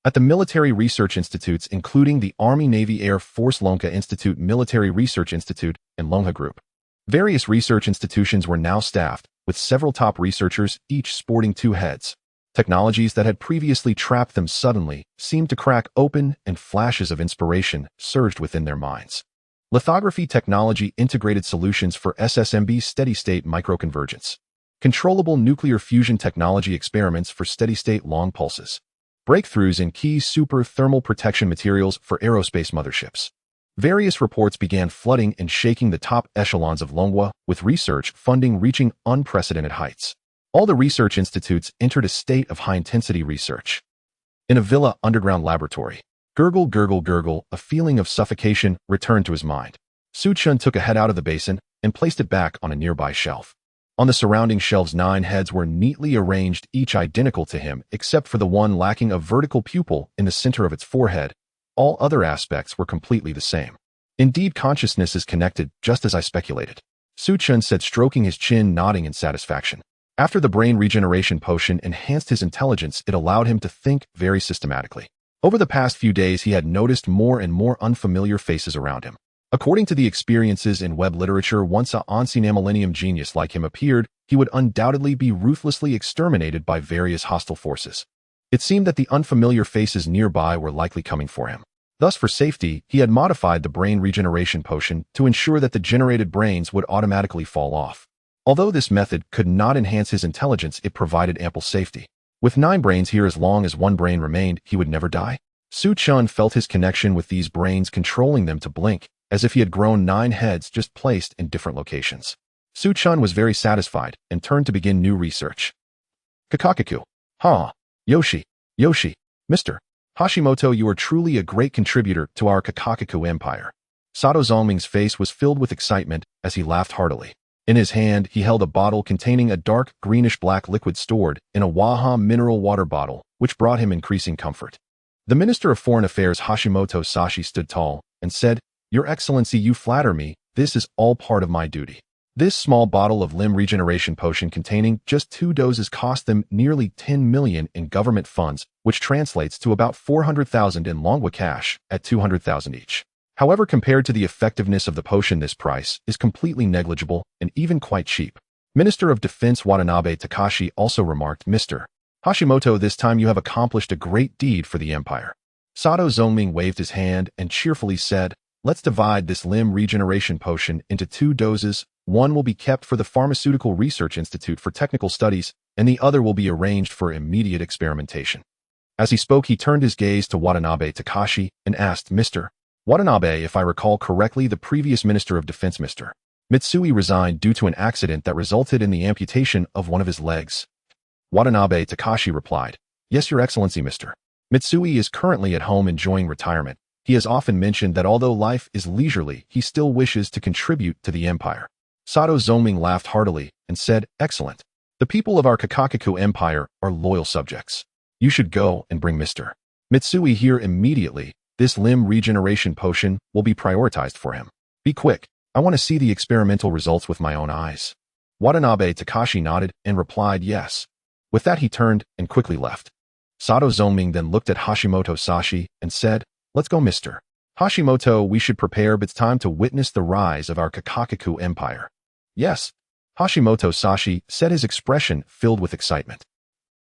At the military research institutes, including the Army Navy Air Force Lonka Institute, Military Research Institute, and Longha Group, various research institutions were now staffed with several top researchers, each sporting 2 heads. Technologies that had previously trapped them suddenly seemed to crack open, and flashes of inspiration surged within their minds. Lithography technology, integrated solutions for SSMB, steady-state microconvergence. Controllable nuclear fusion technology, experiments for steady-state long pulses. Breakthroughs in key super thermal protection materials for aerospace motherships. Various reports began flooding and shaking the top echelons of Longhua, with research funding reaching unprecedented heights. All the research institutes entered a state of high-intensity research. In a villa underground laboratory, gurgle, gurgle, gurgle, a feeling of suffocation returned to his mind. Su Chun took a head out of the basin and placed it back on a nearby shelf. On the surrounding shelves, 9 heads were neatly arranged, each identical to him, except for the one lacking a vertical pupil in the center of its forehead. All other aspects were completely the same. Indeed, consciousness is connected, just as I speculated, Su Chun said, stroking his chin, nodding in satisfaction. After the brain regeneration potion enhanced his intelligence, it allowed him to think very systematically. Over the past few days, he had noticed more and more unfamiliar faces around him. According to the experiences in web literature, once a unseen millennium genius like him appeared, he would undoubtedly be ruthlessly exterminated by various hostile forces. It seemed that the unfamiliar faces nearby were likely coming for him. Thus, for safety, he had modified the brain regeneration potion to ensure that the generated brains would automatically fall off. Although this method could not enhance his intelligence, it provided ample safety. With 9 brains here, as long as 1 brain remained, he would never die. Su Chun felt his connection with these brains, controlling them to blink, as if he had grown 9 heads just placed in different locations. Su Chun was very satisfied and turned to begin new research. Kakakiku. Yoshi. Mr. Hashimoto, you are truly a great contributor to our Kakakiku empire. Sato Zongming's face was filled with excitement as he laughed heartily. In his hand, he held a bottle containing a dark greenish-black liquid stored in a Waha mineral water bottle, which brought him increasing comfort. The Minister of Foreign Affairs, Hashimoto Sashi, stood tall and said, "Your Excellency, you flatter me. This is all part of my duty." This small bottle of limb regeneration potion containing just 2 doses cost them nearly 10 million in government funds, which translates to about 400,000 in Longhua cash at 200,000 each. However, compared to the effectiveness of the potion, this price is completely negligible and even quite cheap. Minister of Defense Watanabe Takashi also remarked, "Mr. Hashimoto, this time you have accomplished a great deed for the empire." Sato Zongming waved his hand and cheerfully said, "Let's divide this limb regeneration potion into 2 doses. One will be kept for the Pharmaceutical Research Institute for technical studies, and the other will be arranged for immediate experimentation." As he spoke, he turned his gaze to Watanabe Takashi and asked, "Mr. Watanabe, if I recall correctly, the previous Minister of Defense, Mr. Mitsui, resigned due to an accident that resulted in the amputation of one of his legs?" Watanabe Takashi replied, "Yes, Your Excellency, Mr. Mitsui is currently at home enjoying retirement. He has often mentioned that although life is leisurely, he still wishes to contribute to the empire." Sato Zongming laughed heartily and said, "Excellent. The people of our Kakakiku empire are loyal subjects. You should go and bring Mr. Mitsui here immediately. This limb regeneration potion will be prioritized for him. Be quick. I want to see the experimental results with my own eyes." Watanabe Takashi nodded and replied yes. With that, he turned and quickly left. Sato Zongming then looked at Hashimoto Sashi and said, "Let's go, Mr. Hashimoto, we should prepare, but it's time to witness the rise of our Kakaku empire. Yes, Hashimoto Sashi said, his expression filled with excitement.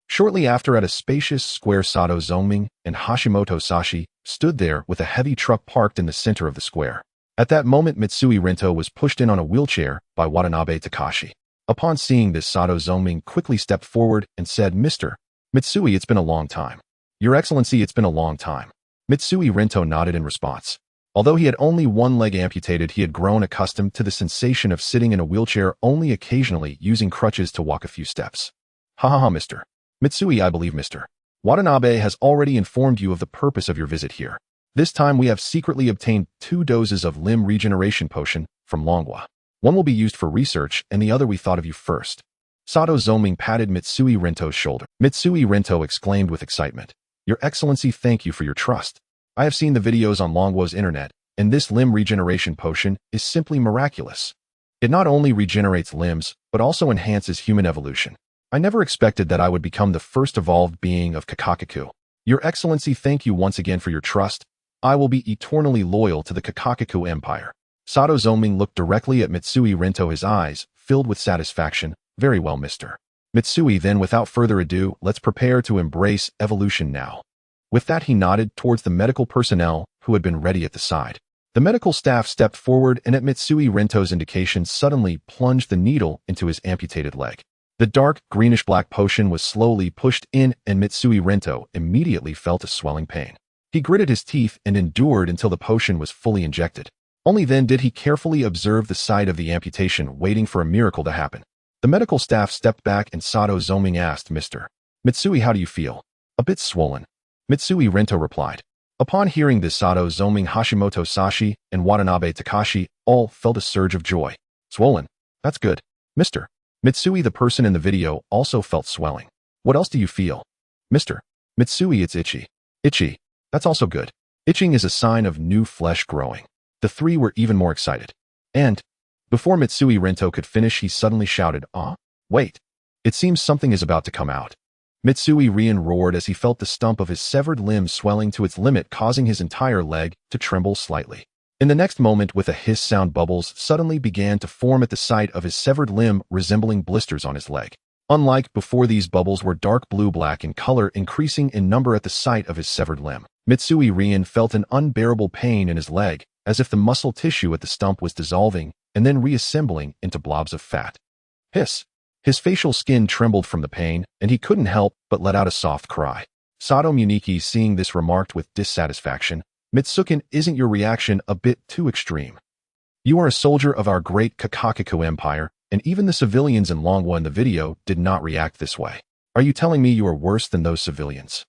Shortly after, at a spacious square, Sato Zongming and Hashimoto Sashi stood there with a heavy truck parked in the center of the square. At that moment, Mitsui Rinto was pushed in on a wheelchair by Watanabe Takashi. Upon seeing this, Sato Zongming quickly stepped forward and said, "Mr. Mitsui, it's been a long time. Your Excellency, it's been a long time." Mitsui Rinto nodded in response. Although he had only one leg amputated, he had grown accustomed to the sensation of sitting in a wheelchair, only occasionally using crutches to walk a few steps. "Ha ha ha, Mr. Mitsui, I believe Mr. Watanabe has already informed you of the purpose of your visit here. This time we have secretly obtained 2 doses of limb regeneration potion from Longhua. One will be used for research, and the other we thought of you first." Sato Zongming patted Mitsui Rinto's shoulder. Mitsui Rinto exclaimed with excitement, "Your Excellency, thank you for your trust. I have seen the videos on Longhua's internet, and this limb regeneration potion is simply miraculous. It not only regenerates limbs, but also enhances human evolution. I never expected that I would become the first evolved being of Kakaku. Your Excellency, thank you once again for your trust. I will be eternally loyal to the Kakaku Empire." Sato Zongming looked directly at Mitsui Rinto, his eyes filled with satisfaction. "Very well, Mr. Mitsui, then without further ado, let's prepare to embrace evolution now." With that, he nodded towards the medical personnel who had been ready at the side. The medical staff stepped forward and at Mitsui Rinto's indication suddenly plunged the needle into his amputated leg. The dark greenish-black potion was slowly pushed in, and Mitsui Rinto immediately felt a swelling pain. He gritted his teeth and endured until the potion was fully injected. Only then did he carefully observe the site of the amputation, waiting for a miracle to happen. The medical staff stepped back and Sato Zongming asked, "Mr. Mitsui, how do you feel?" "A bit swollen," Mitsui Rinto replied. Upon hearing this, Sato Zongming, Hashimoto Sashi, and Watanabe Takashi all felt a surge of joy. "Swollen? That's good. Mr. Mitsui, the person in the video, also felt swelling." "What else do you feel?" "Mr. Mitsui, it's itchy." "Itchy? That's also good. Itching is a sign of new flesh growing." The 3 were even more excited. And before Mitsui Rinto could finish, he suddenly shouted, "Ah, wait. It seems something is about to come out." Mitsui Rian roared as he felt the stump of his severed limb swelling to its limit, causing his entire leg to tremble slightly. In the next moment, with a hiss sound, bubbles suddenly began to form at the site of his severed limb, resembling blisters on his leg. Unlike before, these bubbles were dark blue-black in color, increasing in number at the site of his severed limb. Mitsui Rian felt an unbearable pain in his leg, as if the muscle tissue at the stump was dissolving and then reassembling into blobs of fat. Hiss! His facial skin trembled from the pain, and he couldn't help but let out a soft cry. Sato Muniki, seeing this, remarked with dissatisfaction, "Mitsukin, isn't your reaction a bit too extreme? You are a soldier of our great Kakaku Empire, and even the civilians in Longhua in the video did not react this way. Are you telling me you are worse than those civilians?"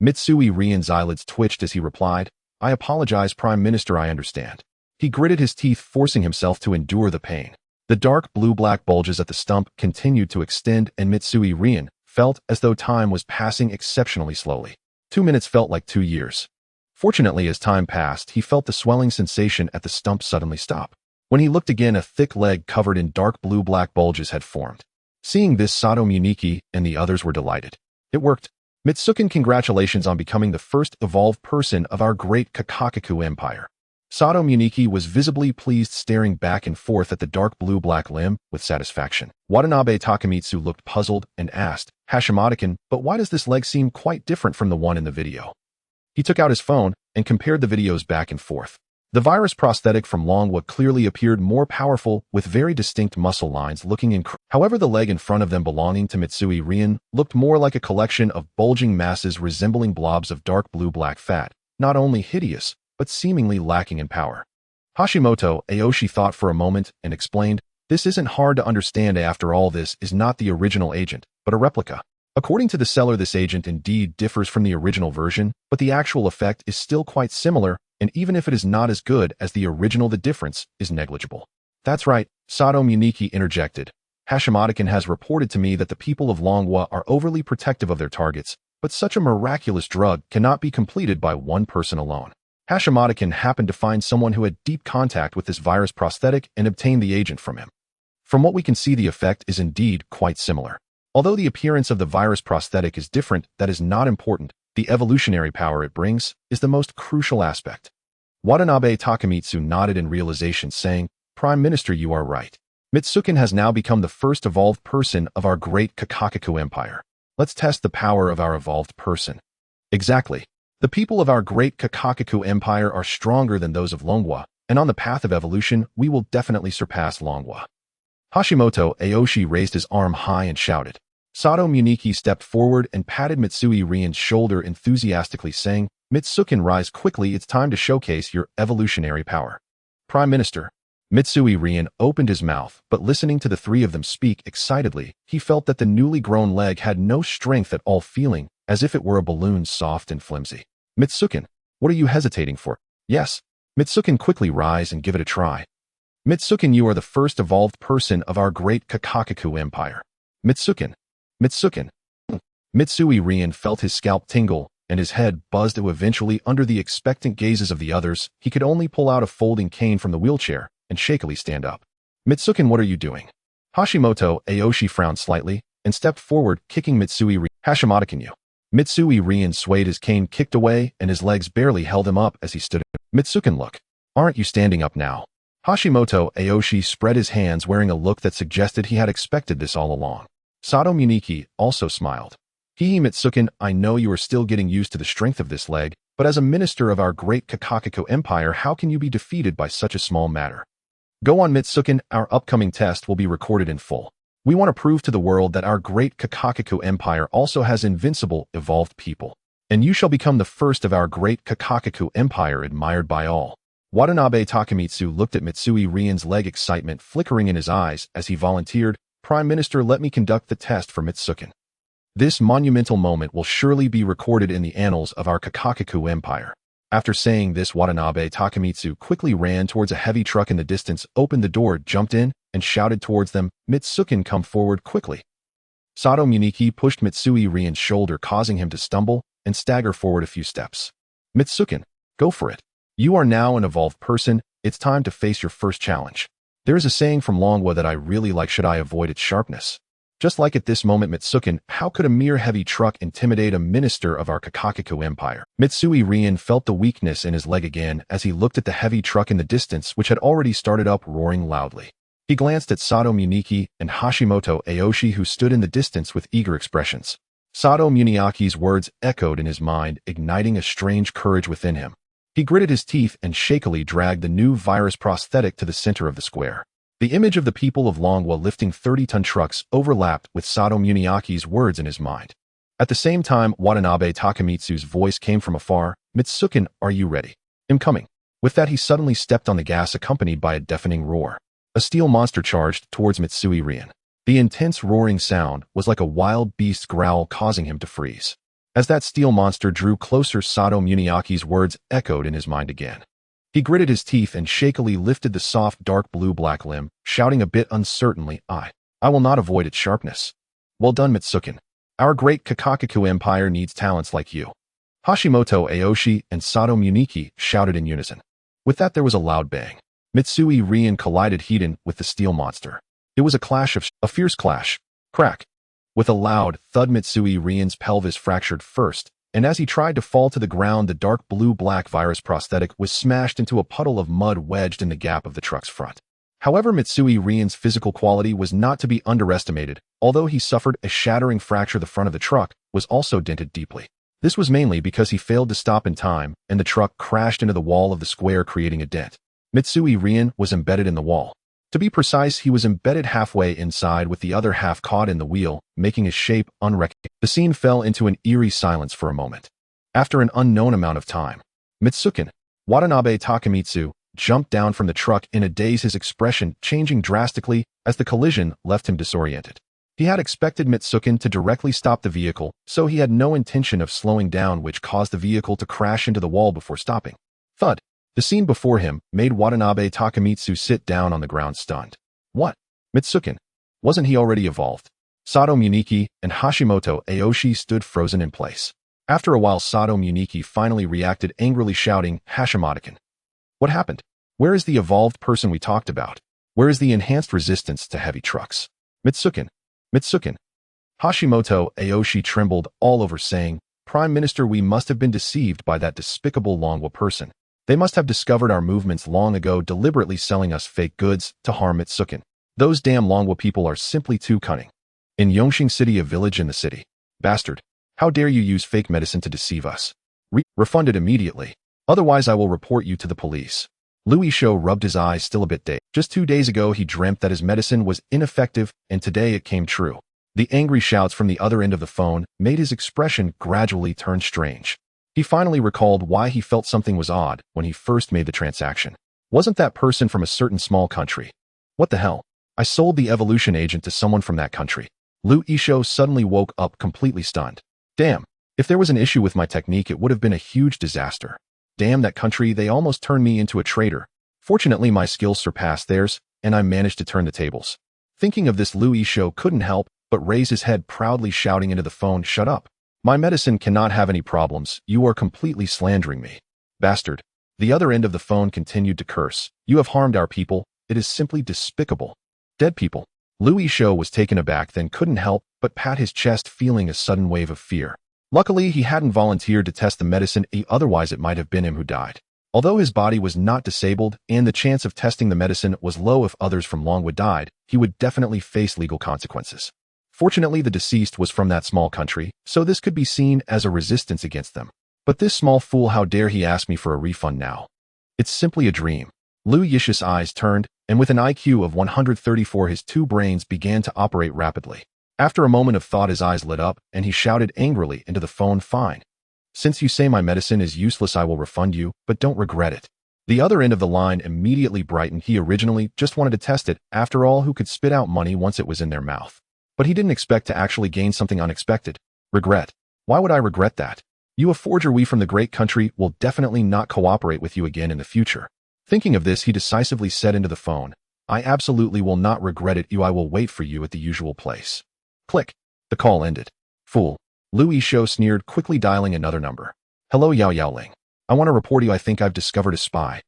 Mitsui Rian's eyelids twitched as he replied, "I apologize, Prime Minister, I understand." He gritted his teeth, forcing himself to endure the pain. The dark blue-black bulges at the stump continued to extend, and Mitsui Rian felt as though time was passing exceptionally slowly. 2 minutes felt like 2 years. Fortunately, as time passed, he felt the swelling sensation at the stump suddenly stop. When he looked again, a thick leg covered in dark blue-black bulges had formed. Seeing this, Sato Muniki and the others were delighted. "It worked. Mitsukin, congratulations on becoming the first evolved person of our great Kakaku Empire." Sato Muniki was visibly pleased, staring back and forth at the dark blue-black limb with satisfaction. Watanabe Takamitsu looked puzzled and asked, "Hashimoto-kun, but why does this leg seem quite different from the one in the video?" He took out his phone and compared the videos back and forth. The virus prosthetic from Longhua clearly appeared more powerful, with very distinct muscle lines looking incredible. However, the leg in front of them, belonging to Mitsui Rian, looked more like a collection of bulging masses resembling blobs of dark blue-black fat, not only hideous, but seemingly lacking in power. Hashimoto Aoshi thought for a moment and explained, "This isn't hard to understand. After all, this is not the original agent, but a replica. According to the seller, this agent indeed differs from the original version, but the actual effect is still quite similar, and even if it is not as good as the original, the difference is negligible." "That's right," Sato Muniki interjected. "Hashimoto-kun has reported to me that the people of Longhua are overly protective of their targets, but such a miraculous drug cannot be completed by one person alone. Hashimoto-kun happened to find someone who had deep contact with this virus prosthetic and obtained the agent from him. From what we can see, the effect is indeed quite similar. Although the appearance of the virus prosthetic is different, that is not important. The evolutionary power it brings is the most crucial aspect. Watanabe Takamitsu nodded in realization, saying, Prime Minister, you are right. Mitsukin has now become the first evolved person of our great Kakaku Empire. Let's test the power of our evolved person. Exactly. The people of our great Kakaku Empire are stronger than those of Longwa, and on the path of evolution, we will definitely surpass Longwa. Hashimoto Aoshi raised his arm high and shouted. Sato Muniki stepped forward and patted Mitsui Rien's shoulder enthusiastically, saying, Mitsukin, rise quickly, it's time to showcase your evolutionary power. Prime Minister. Mitsui Rien opened his mouth, but listening to the three of them speak excitedly, he felt that the newly grown leg had no strength at all, feeling as if it were a balloon, soft and flimsy. Mitsukin, what are you hesitating for? Yes. Mitsukin, quickly rise and give it a try. Mitsukin, you are the first evolved person of our great Kakaku Empire. Mitsukin. Mitsukin. Mitsui Rien felt his scalp tingle, and his head buzzed. Eventually, under the expectant gazes of the others, he could only pull out a folding cane from the wheelchair and shakily stand up. Mitsukin, what are you doing? Hashimoto Aoshi frowned slightly and stepped forward, kicking Mitsui Rien. Hashimoto, you. Mitsui Rien swayed his cane, kicked away, and his legs barely held him up as he stood. Mitsukin, look. Aren't you standing up now? Hashimoto Aoshi spread his hands, wearing a look that suggested he had expected this all along. Sato Muniki also smiled. Hihi, Mitsukin, I know you are still getting used to the strength of this leg, but as a minister of our great Kakaku Empire, how can you be defeated by such a small matter? Go on, Mitsukin, our upcoming test will be recorded in full. We want to prove to the world that our great Kakaku Empire also has invincible, evolved people. And you shall become the first of our great Kakaku Empire, admired by all. Watanabe Takamitsu looked at Mitsui Rien's leg, excitement flickering in his eyes as he volunteered, Prime Minister, let me conduct the test for Mitsukin. This monumental moment will surely be recorded in the annals of our Kakaku Empire. After saying this, Watanabe Takamitsu quickly ran towards a heavy truck in the distance, opened the door, jumped in, and shouted towards them, Mitsukin, come forward quickly. Sato Muniki pushed Mitsui Rien's shoulder, causing him to stumble and stagger forward a few steps. Mitsukin, go for it. You are now an evolved person, it's time to face your first challenge. There is a saying from Longwa that I really like, should I avoid its sharpness? Just like at this moment, Mitsukin, how could a mere heavy truck intimidate a minister of our Kakaku Empire? Mitsui Rien felt the weakness in his leg again as he looked at the heavy truck in the distance, which had already started up roaring loudly. He glanced at Sato Muniki and Hashimoto Aoshi, who stood in the distance with eager expressions. Sato Muniaki's words echoed in his mind, igniting a strange courage within him. He gritted his teeth and shakily dragged the new virus prosthetic to the center of the square. The image of the people of Longwa lifting 30-ton trucks overlapped with Sato Muniaki's words in his mind. At the same time, Watanabe Takamitsu's voice came from afar, Mitsukin, are you ready? I'm coming. With that, he suddenly stepped on the gas, accompanied by a deafening roar. A steel monster charged towards Mitsui Rien. The intense roaring sound was like a wild beast's growl, causing him to freeze. As that steel monster drew closer, Sato Muniaki's words echoed in his mind again. He gritted his teeth and shakily lifted the soft dark blue-black limb, shouting a bit uncertainly, I will not avoid its sharpness. Well done, Mitsukin. Our great Kakaku Empire needs talents like you. Hashimoto Aoshi and Sato Muniki shouted in unison. With that, there was a loud bang. Mitsui Rien collided head-on with the steel monster. It was a fierce clash. Crack. With a loud thud, Mitsui Rien's pelvis fractured first, and as he tried to fall to the ground, the dark blue-black virus prosthetic was smashed into a puddle of mud wedged in the gap of the truck's front. However, Mitsui Rien's physical quality was not to be underestimated. Although he suffered a shattering fracture, the front of the truck was also dented deeply. This was mainly because he failed to stop in time, and the truck crashed into the wall of the square, creating a dent. Mitsui Rien was embedded in the wall. To be precise, he was embedded halfway inside, with the other half caught in the wheel, making his shape unrecognizable. The scene fell into an eerie silence for a moment. After an unknown amount of time, Mitsukin, Watanabe Takamitsu, jumped down from the truck in a daze, his expression changing drastically as the collision left him disoriented. He had expected Mitsukin to directly stop the vehicle, so he had no intention of slowing down, which caused the vehicle to crash into the wall before stopping. Thud. The scene before him made Watanabe Takamitsu sit down on the ground, stunned. What? Mitsukin? Wasn't he already evolved? Sato Muniki and Hashimoto Aoshi stood frozen in place. After a while, Sato Muniki finally reacted, angrily shouting, Hashimoto-kun. What happened? Where is the evolved person we talked about? Where is the enhanced resistance to heavy trucks? Mitsukin. Mitsukin. Hashimoto Aoshi trembled all over, saying, Prime Minister, we must have been deceived by that despicable Longwa person. They must have discovered our movements long ago, deliberately selling us fake goods to harm Mitsukin. Those damn Longwa people are simply too cunning. In Yongxing City, a village in the city. Bastard. How dare you use fake medicine to deceive us? Refund it immediately. Otherwise I will report you to the police. Lu Yishou rubbed his eyes, still a bit dazed. Just 2 days ago he dreamt that his medicine was ineffective, and today it came true. The angry shouts from the other end of the phone made his expression gradually turn strange. He finally recalled why he felt something was odd when he first made the transaction. Wasn't that person from a certain small country? What the hell? I sold the evolution agent to someone from that country. Lu Yishou suddenly woke up completely stunned. Damn, if there was an issue with my technique it would have been a huge disaster. Damn that country, they almost turned me into a traitor. Fortunately my skills surpassed theirs, and I managed to turn the tables. Thinking of this, Lu Yishou couldn't help but raise his head proudly, shouting into the phone, "Shut up. My medicine cannot have any problems. You are completely slandering me. Bastard." The other end of the phone continued to curse. "You have harmed our people. It is simply despicable." Dead people. Lu Yishou was taken aback, then couldn't help but pat his chest, feeling a sudden wave of fear. Luckily, he hadn't volunteered to test the medicine, otherwise it might have been him who died. Although his body was not disabled and the chance of testing the medicine was low, if others from Longwood died, he would definitely face legal consequences. Fortunately, the deceased was from that small country, so this could be seen as a resistance against them. But this small fool, how dare he ask me for a refund now? It's simply a dream. Lu Yishou's eyes turned, and with an IQ of 134 his 2 brains began to operate rapidly. After a moment of thought his eyes lit up, and he shouted angrily into the phone, "Fine. Since you say my medicine is useless I will refund you, but don't regret it." The other end of the line immediately brightened. He originally just wanted to test it. After all, who could spit out money once it was in their mouth? But he didn't expect to actually gain something unexpected. Regret? Why would I regret that? You, a forger, we from the great country will definitely not cooperate with you again in the future. Thinking of this, he decisively said into the phone, "I absolutely will not regret it. I will wait for you at the usual place." Click. The call ended. Fool. Lu Yishou sneered, quickly dialing another number. "Hello, Yao Yaoling. I want to report you. I think I've discovered a spy."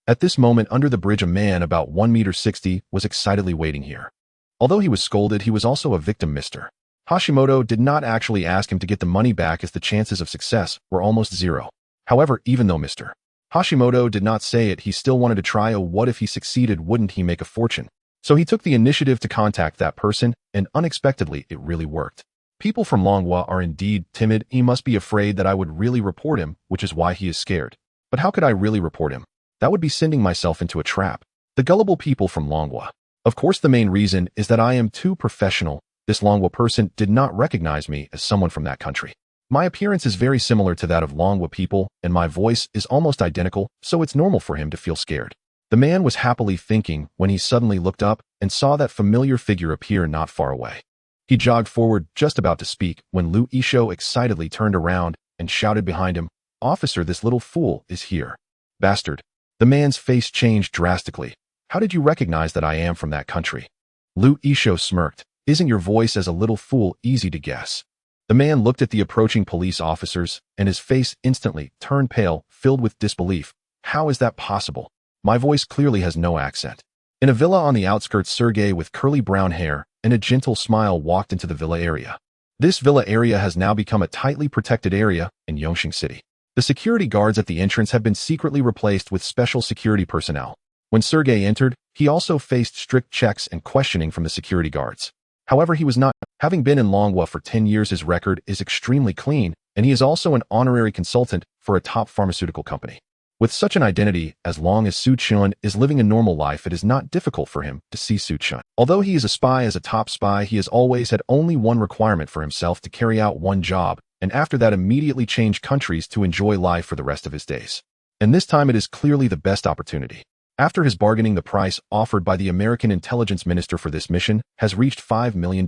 At this moment, under the bridge, a man about 1.60 meters was excitedly waiting here. Although he was scolded, he was also a victim. Mr. Hashimoto did not actually ask him to get the money back, as the chances of success were almost zero. However, even though Mr. Hashimoto did not say it, he still wanted to try. What if he succeeded? Wouldn't he make a fortune? So he took the initiative to contact that person, and unexpectedly, it really worked. People from Longwa are indeed timid. He must be afraid that I would really report him, which is why he is scared. But how could I really report him? That would be sending myself into a trap. The gullible people from Longwa. Of course, the main reason is that I am too professional. This Longwa person did not recognize me as someone from that country. My appearance is very similar to that of Longwa people, and my voice is almost identical, so it's normal for him to feel scared. The man was happily thinking when he suddenly looked up and saw that familiar figure appear not far away. He jogged forward, just about to speak, when Lu Yishou excitedly turned around and shouted behind him, "Officer, this little fool is here." Bastard. The man's face changed drastically. "How did you recognize that I am from that country?" Lu Yishou smirked. "Isn't your voice as a little fool easy to guess?" The man looked at the approaching police officers, and his face instantly turned pale, filled with disbelief. "How is that possible? My voice clearly has no accent." In a villa on the outskirts, Sergei, with curly brown hair and a gentle smile, walked into the villa area. This villa area has now become a tightly protected area in Yongxing City. The security guards at the entrance have been secretly replaced with special security personnel. When Sergei entered, he also faced strict checks and questioning from the security guards. However, he was not. Having been in Longwa for 10 years, his record is extremely clean, and he is also an honorary consultant for a top pharmaceutical company. With such an identity, as long as Su Chun is living a normal life, it is not difficult for him to see Su Chun. Although he is a spy, as a top spy, he has always had only one requirement for himself: to carry out one job, and after that immediately change countries to enjoy life for the rest of his days. And this time it is clearly the best opportunity. After his bargaining, the price offered by the American intelligence minister for this mission has reached $5 million.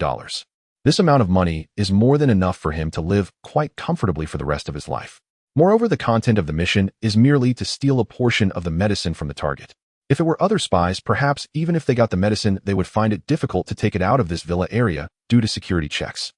This amount of money is more than enough for him to live quite comfortably for the rest of his life. Moreover, the content of the mission is merely to steal a portion of the medicine from the target. If it were other spies, perhaps even if they got the medicine, they would find it difficult to take it out of this villa area due to security checks.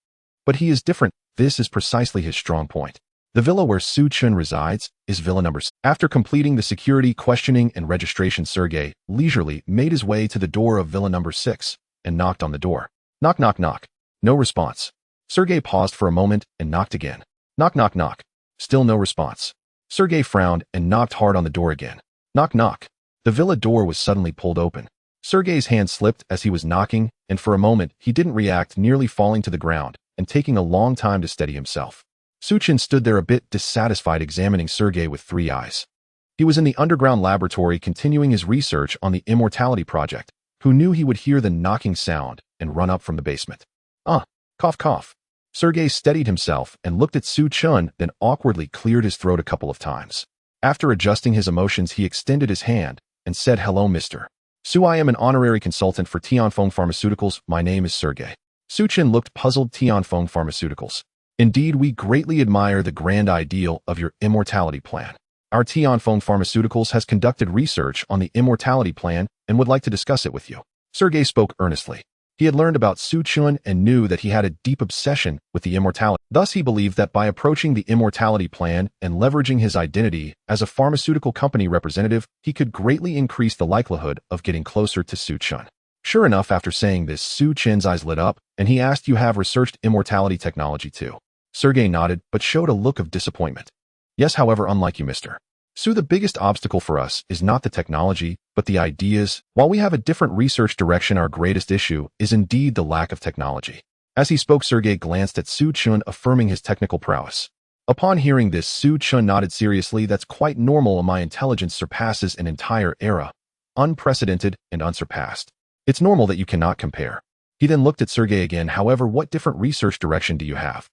But he is different. This is precisely his strong point. The villa where Su Chun resides is villa number 6. After completing the security questioning and registration, Sergei leisurely made his way to the door of villa number 6 and knocked on the door. Knock, knock, knock. No response. Sergei paused for a moment and knocked again. Knock, knock, knock. Still no response. Sergei frowned and knocked hard on the door again. Knock, knock. The villa door was suddenly pulled open. Sergei's hand slipped as he was knocking, and for a moment he didn't react, nearly falling to the ground and taking a long time to steady himself. Suchin stood there a bit dissatisfied, examining Sergei with 3 eyes. He was in the underground laboratory continuing his research on the immortality project. Who knew he would hear the knocking sound and run up from the basement? Cough, cough. Sergei steadied himself and looked at Suchun, then awkwardly cleared his throat a couple of times. After adjusting his emotions, he extended his hand and said, "Hello, Mr. Su. I am an honorary consultant for Tianfeng Pharmaceuticals. My name is Sergei." Suchin looked puzzled. Tianfeng Pharmaceuticals. Indeed, we greatly admire the grand ideal of your immortality plan. Our Tianfeng Pharmaceuticals has conducted research on the immortality plan and would like to discuss it with you. Sergei spoke earnestly. He had learned about Suchun and knew that he had a deep obsession with the immortality. Thus, he believed that by approaching the immortality plan and leveraging his identity as a pharmaceutical company representative, he could greatly increase the likelihood of getting closer to Suchun. Sure enough, after saying this, Suchin's eyes lit up, and he asked, "You have researched immortality technology too?" Sergei nodded, but showed a look of disappointment. "Yes, however, unlike you, Mr. Su, the biggest obstacle for us is not the technology, but the ideas. While we have a different research direction, our greatest issue is indeed the lack of technology." As he spoke, Sergei glanced at Suchun, affirming his technical prowess. Upon hearing this, Suchun nodded seriously. "That's quite normal. My intelligence surpasses an entire era. Unprecedented and unsurpassed. It's normal that you cannot compare." He then looked at Sergei again. "However, what different research direction do you have?"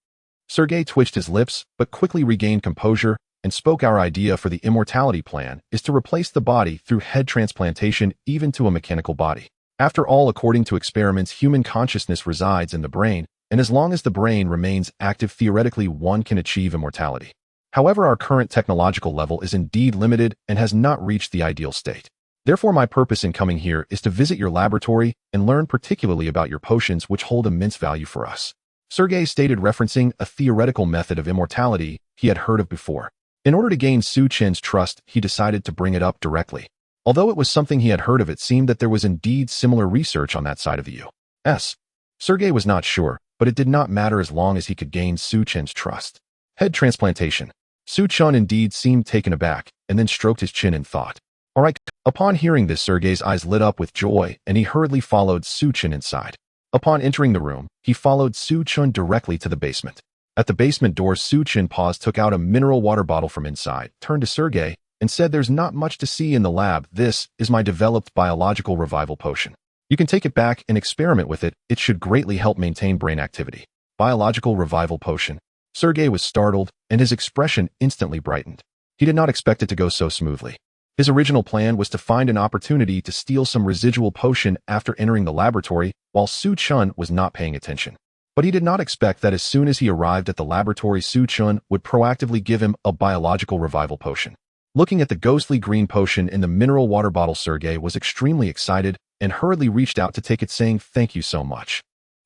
Sergei twitched his lips, but quickly regained composure and spoke, "Our idea for the immortality plan is to replace the body through head transplantation, even to a mechanical body. After all, according to experiments, human consciousness resides in the brain, and as long as the brain remains active, theoretically one can achieve immortality. However, our current technological level is indeed limited and has not reached the ideal state. Therefore, my purpose in coming here is to visit your laboratory and learn particularly about your potions, which hold immense value for us." Sergei stated, referencing a theoretical method of immortality he had heard of before. In order to gain Suchin's trust, he decided to bring it up directly. Although it was something he had heard of, it seemed that there was indeed similar research on that side of the U.S. Sergei was not sure, but it did not matter as long as he could gain Suchin's trust. Head transplantation. Suchun indeed seemed taken aback, and then stroked his chin in thought. "All right." Upon hearing this, Sergei's eyes lit up with joy, and he hurriedly followed Suchun inside. Upon entering the room, he followed Suchun directly to the basement. At the basement door, Suchun paused, took out a mineral water bottle from inside, turned to Sergei, and said, "There's not much to see in the lab. This is my developed biological revival potion. You can take it back and experiment with it. It should greatly help maintain brain activity." Biological revival potion. Sergei was startled, and his expression instantly brightened. He did not expect it to go so smoothly. His original plan was to find an opportunity to steal some residual potion after entering the laboratory, while Suchun was not paying attention. But he did not expect that as soon as he arrived at the laboratory, Suchun would proactively give him a biological revival potion. Looking at the ghostly green potion in the mineral water bottle, Sergei was extremely excited and hurriedly reached out to take it, saying, "Thank you so much,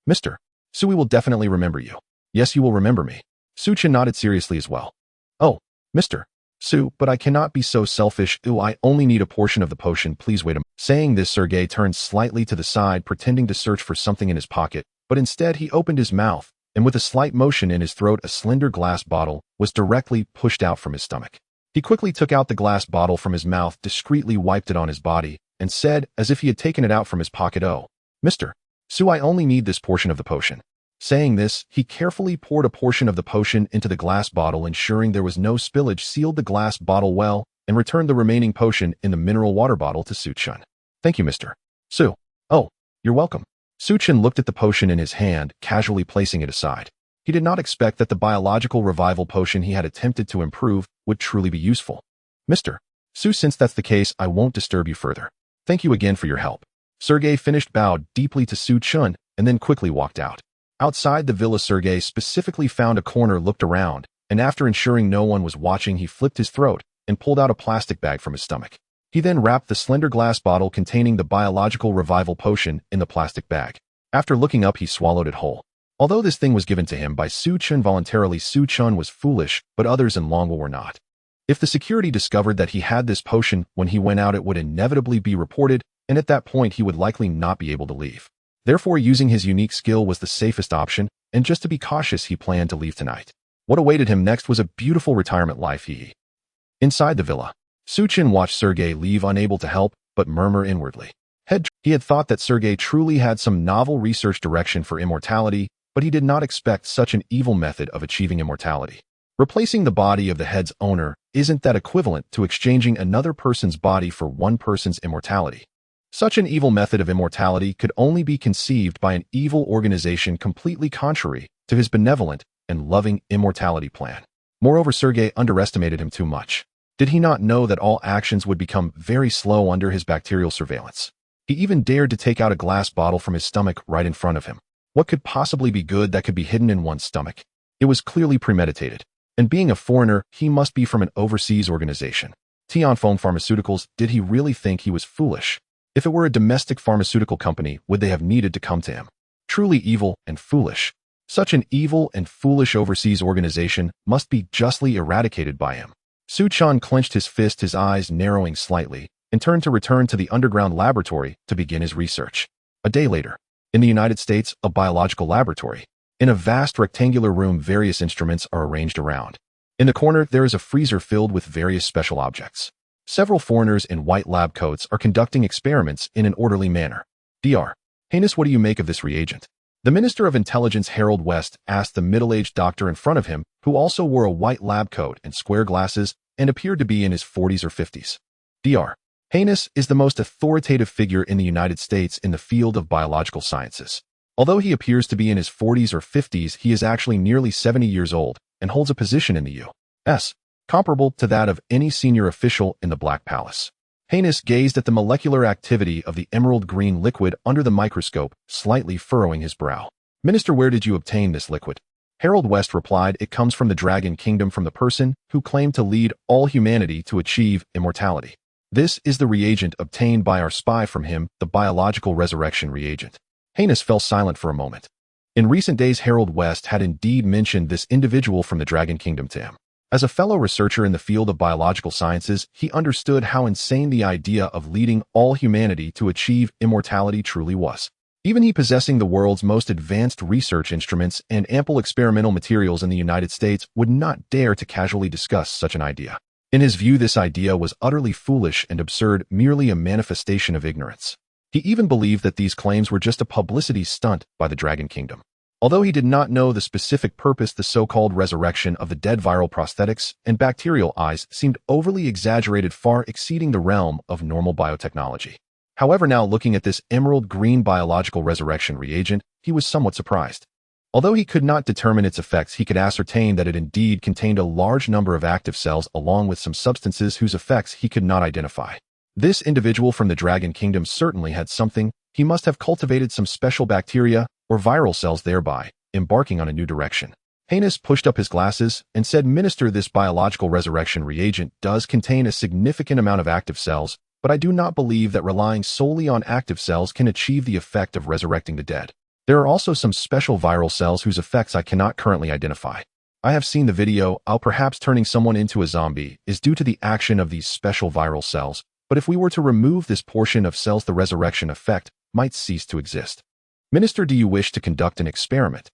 Mr. Su. We will definitely remember you." "Yes, you will remember me." Suchun nodded seriously as well. "Oh, Mr. Su, but I cannot be so selfish. I only need a portion of the potion. Please wait a moment." Saying this, Sergei turned slightly to the side, pretending to search for something in his pocket, but instead he opened his mouth, and with a slight motion in his throat, a slender glass bottle was directly pushed out from his stomach. He quickly took out the glass bottle from his mouth, discreetly wiped it on his body, and said, as if he had taken it out from his pocket, "Oh, Mr. Su, I only need this portion of the potion." Saying this, he carefully poured a portion of the potion into the glass bottle, ensuring there was no spillage, sealed the glass bottle well, and returned the remaining potion in the mineral water bottle to Suchun. "Thank you, Mr. Su." "Oh, you're welcome." Suchun looked at the potion in his hand, casually placing it aside. He did not expect that the biological revival potion he had attempted to improve would truly be useful. "Mr. Su, since that's the case, I won't disturb you further. Thank you again for your help." Sergei finished, bowed deeply to Suchun, and then quickly walked out. Outside the villa, Sergei specifically found a corner, looked around, and after ensuring no one was watching, he flipped his throat and pulled out a plastic bag from his stomach. He then wrapped the slender glass bottle containing the biological revival potion in the plastic bag. After looking up, he swallowed it whole. Although this thing was given to him by Suchun voluntarily, Suchun was foolish, but others in Longwell were not. If the security discovered that he had this potion when he went out, it would inevitably be reported, and at that point he would likely not be able to leave. Therefore, using his unique skill was the safest option, and just to be cautious, he planned to leave tonight. What awaited him next was a beautiful retirement life. He Inside the villa, Suchin watched Sergei leave, unable to help but murmur inwardly. He had thought that Sergei truly had some novel research direction for immortality, but he did not expect such an evil method of achieving immortality. Replacing the body of the head's owner, isn't that equivalent to exchanging another person's body for one person's immortality? Such an evil method of immortality could only be conceived by an evil organization completely contrary to his benevolent and loving immortality plan. Moreover, Sergei underestimated him too much. Did he not know that all actions would become very slow under his bacterial surveillance? He even dared to take out a glass bottle from his stomach right in front of him. What could possibly be good that could be hidden in one's stomach? It was clearly premeditated. And being a foreigner, he must be from an overseas organization. Tianfeng Pharmaceuticals, did he really think he was foolish? If it were a domestic pharmaceutical company, would they have needed to come to him? Truly evil and foolish. Such an evil and foolish overseas organization must be justly eradicated by him. Suchan clenched his fist, his eyes narrowing slightly, and turned to return to the underground laboratory to begin his research. A day later, in the United States, a biological laboratory. In a vast rectangular room, various instruments are arranged around. In the corner, there is a freezer filled with various special objects. Several foreigners in white lab coats are conducting experiments in an orderly manner. Dr. Heinous, what do you make of this reagent? The Minister of Intelligence, Harold West, asked the middle-aged doctor in front of him, who also wore a white lab coat and square glasses and appeared to be in his 40s or 50s. Dr. Heinous is the most authoritative figure in the United States in the field of biological sciences. Although he appears to be in his 40s or 50s, he is actually nearly 70 years old and holds a position in the U.S. comparable to that of any senior official in the Black Palace. Heinous gazed at the molecular activity of the emerald green liquid under the microscope, slightly furrowing his brow. Minister, where did you obtain this liquid? Harold West replied, it comes from the Dragon Kingdom, from the person who claimed to lead all humanity to achieve immortality. This is the reagent obtained by our spy from him, the biological resurrection reagent. Heinous fell silent for a moment. In recent days, Harold West had indeed mentioned this individual from the Dragon Kingdom to him. As a fellow researcher in the field of biological sciences, he understood how insane the idea of leading all humanity to achieve immortality truly was. Even he, possessing the world's most advanced research instruments and ample experimental materials in the United States, would not dare to casually discuss such an idea. In his view, this idea was utterly foolish and absurd, merely a manifestation of ignorance. He even believed that these claims were just a publicity stunt by the Dragon Kingdom. Although he did not know the specific purpose, the so-called resurrection of the dead, viral prosthetics and bacterial eyes seemed overly exaggerated, far exceeding the realm of normal biotechnology. However, now looking at this emerald green biological resurrection reagent, he was somewhat surprised. Although he could not determine its effects, he could ascertain that it indeed contained a large number of active cells along with some substances whose effects he could not identify. This individual from the Dragon Kingdom certainly had something. He must have cultivated some special bacteria or viral cells, thereby embarking on a new direction. Heinous pushed up his glasses and said, Minister, this biological resurrection reagent does contain a significant amount of active cells, but I do not believe that relying solely on active cells can achieve the effect of resurrecting the dead. There are also some special viral cells whose effects I cannot currently identify. I have seen the video. Perhaps turning someone into a zombie is due to the action of these special viral cells, but if we were to remove this portion of cells, the resurrection effect might cease to exist. Minister, do you wish to conduct an experiment?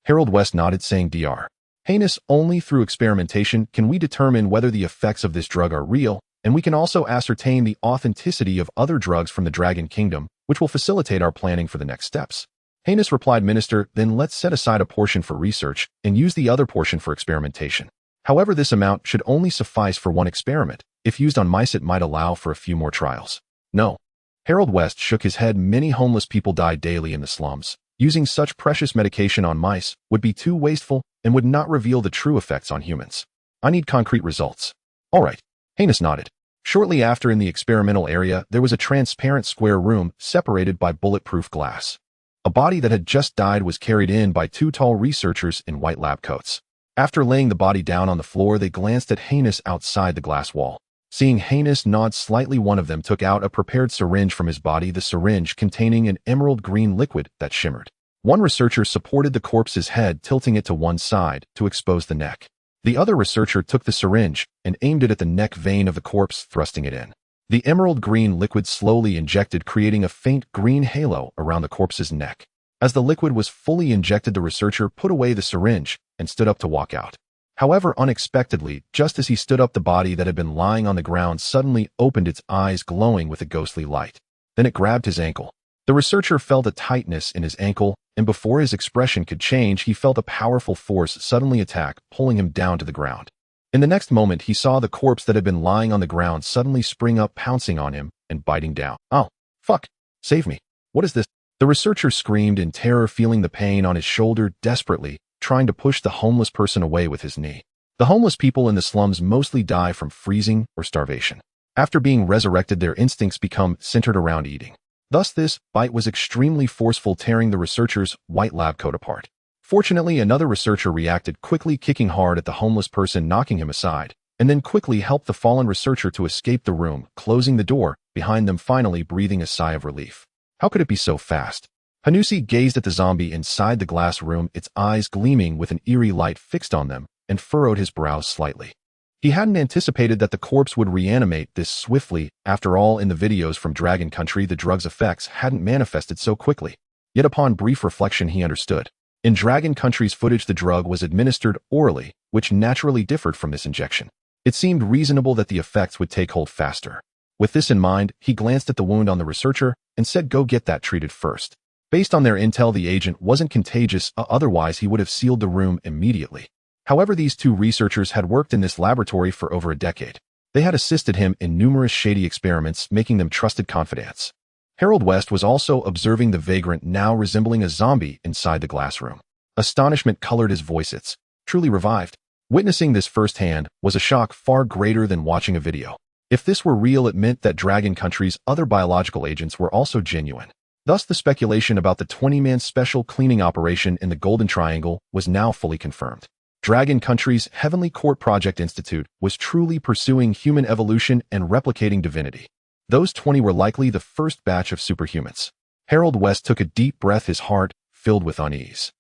Harold West nodded, saying, Dr. Heinous, only through experimentation can we determine whether the effects of this drug are real, and we can also ascertain the authenticity of other drugs from the Dragon Kingdom, which will facilitate our planning for the next steps. Heinous replied, Minister, then let's set aside a portion for research and use the other portion for experimentation. However, this amount should only suffice for one experiment. If used on mice, it might allow for a few more trials. No. Harold West shook his head. Many homeless people die daily in the slums. Using such precious medication on mice would be too wasteful and would not reveal the true effects on humans. I need concrete results. All right. Heinous nodded. Shortly after, in the experimental area, there was a transparent square room separated by bulletproof glass. A body that had just died was carried in by two tall researchers in white lab coats. After laying the body down on the floor, they glanced at Heinous outside the glass wall. Seeing Heinous nod slightly, one of them took out a prepared syringe from his body, the syringe containing an emerald green liquid that shimmered. One researcher supported the corpse's head, tilting it to one side to expose the neck. The other researcher took the syringe and aimed it at the neck vein of the corpse, thrusting it in. The emerald green liquid slowly injected, creating a faint green halo around the corpse's neck. As the liquid was fully injected, the researcher put away the syringe and stood up to walk out. However, unexpectedly, just as he stood up, the body that had been lying on the ground suddenly opened, its eyes glowing with a ghostly light. Then it grabbed his ankle. The researcher felt a tightness in his ankle, and before his expression could change, he felt a powerful force suddenly attack, pulling him down to the ground. In the next moment, he saw the corpse that had been lying on the ground suddenly spring up, pouncing on him and biting down. "Oh, fuck! Save me! What is this?" The researcher screamed in terror, feeling the pain on his shoulder, desperately trying to push the homeless person away with his knee. The homeless people in the slums mostly die from freezing or starvation. After being resurrected, their instincts become centered around eating. Thus, this bite was extremely forceful, tearing the researcher's white lab coat apart. Fortunately, another researcher reacted quickly, kicking hard at the homeless person, knocking him aside, and then quickly helped the fallen researcher to escape the room, closing the door behind them, finally breathing a sigh of relief. How could it be so fast? Hanusi gazed at the zombie inside the glass room, its eyes gleaming with an eerie light fixed on them, and furrowed his brows slightly. He hadn't anticipated that the corpse would reanimate this swiftly. After all, in the videos from Dragon Country, the drug's effects hadn't manifested so quickly. Yet upon brief reflection, he understood. In Dragon Country's footage, the drug was administered orally, which naturally differed from this injection. It seemed reasonable that the effects would take hold faster. With this in mind, he glanced at the wound on the researcher and said, "Go get that treated first." Based on their intel, the agent wasn't contagious, otherwise he would have sealed the room immediately. However, these two researchers had worked in this laboratory for over a decade. They had assisted him in numerous shady experiments, making them trusted confidants. Harold West was also observing the vagrant, now resembling a zombie, inside the glass room. Astonishment colored his voice. It's truly revived. Witnessing this firsthand was a shock far greater than watching a video. If this were real, it meant that Dragon Country's other biological agents were also genuine. Thus, the speculation about the 20-man special cleaning operation in the Golden Triangle was now fully confirmed. Dragon Country's Heavenly Court Project Institute was truly pursuing human evolution and replicating divinity. Those 20 were likely the first batch of superhumans. Harold West took a deep breath, his heart filled with unease.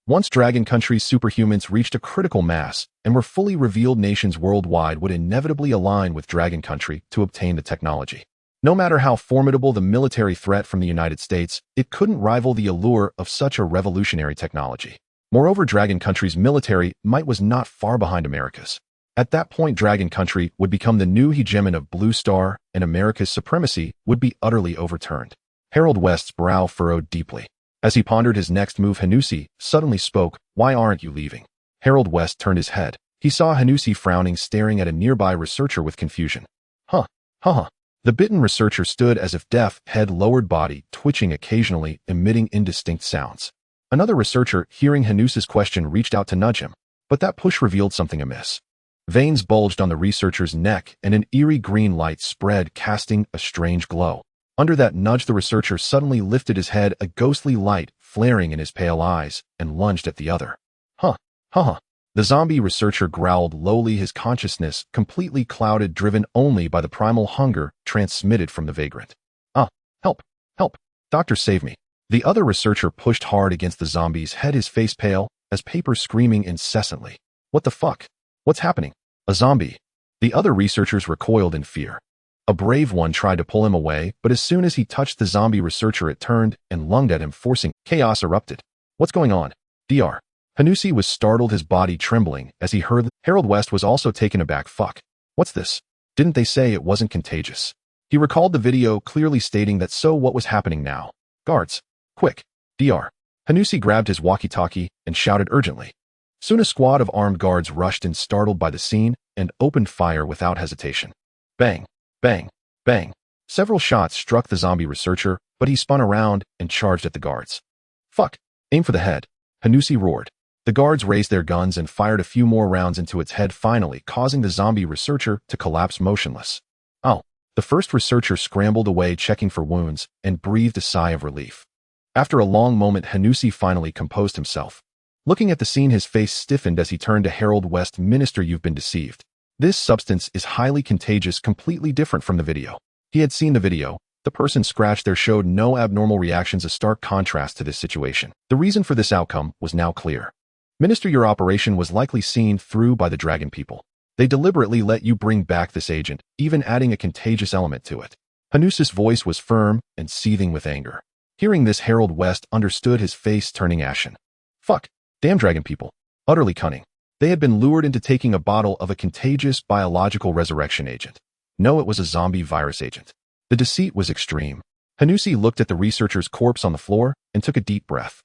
Once Dragon Country's superhumans reached a critical mass and were fully revealed, nations worldwide would inevitably align with Dragon Country to obtain the technology. No matter how formidable the military threat from the United States, it couldn't rival the allure of such a revolutionary technology. Moreover, Dragon Country's military might was not far behind America's. At that point, Dragon Country would become the new hegemon of Blue Star, and America's supremacy would be utterly overturned. Harold West's brow furrowed deeply. As he pondered his next move, Hanusi suddenly spoke. "Why aren't you leaving?" Harold West turned his head. He saw Hanusi frowning, staring at a nearby researcher with confusion. Huh. The bitten researcher stood as if deaf, head lowered, body twitching occasionally, emitting indistinct sounds. Another researcher, hearing Hanusi's question, reached out to nudge him, but that push revealed something amiss. Veins bulged on the researcher's neck, and an eerie green light spread, casting a strange glow. Under that nudge, the researcher suddenly lifted his head, a ghostly light flaring in his pale eyes, and lunged at the other. Huh. The zombie researcher growled lowly, his consciousness completely clouded, driven only by the primal hunger transmitted from the vagrant. Help! Doctor, save me! The other researcher pushed hard against the zombie's head, his face pale as paper, screaming incessantly. What the fuck? What's happening? A zombie! The other researchers recoiled in fear. A brave one tried to pull him away, but as soon as he touched the zombie researcher, it turned and lunged at him, forcing. Chaos erupted. What's going on? Dr. Hanusi was startled, his body trembling, as he heard. Harold West was also taken aback. Fuck. What's this? Didn't they say it wasn't contagious? He recalled the video clearly stating that. So what was happening now? Guards. Quick. Dr. Hanusi grabbed his walkie-talkie and shouted urgently. Soon a squad of armed guards rushed in, startled by the scene, and opened fire without hesitation. Bang. Bang. Bang. Several shots struck the zombie researcher, but he spun around and charged at the guards. Fuck. Aim for the head. Hanusi roared. The guards raised their guns and fired a few more rounds into its head, finally causing the zombie researcher to collapse motionless. Oh. The first researcher scrambled away, checking for wounds, and breathed a sigh of relief. After a long moment, Hanusi finally composed himself. Looking at the scene, his face stiffened as he turned to Harold West. Minister, you've been deceived. This substance is highly contagious, completely different from the video. He had seen the video. The person scratched there showed no abnormal reactions, a stark contrast to this situation. The reason for this outcome was now clear. Minister, your operation was likely seen through by the Dragon people. They deliberately let you bring back this agent, even adding a contagious element to it. Hanusi's voice was firm and seething with anger. Hearing this, Harold West understood, his face turning ashen. Fuck. Damn Dragon people. Utterly cunning. They had been lured into taking a bottle of a contagious biological resurrection agent. No, it was a zombie virus agent. The deceit was extreme. Hanusi looked at the researcher's corpse on the floor and took a deep breath.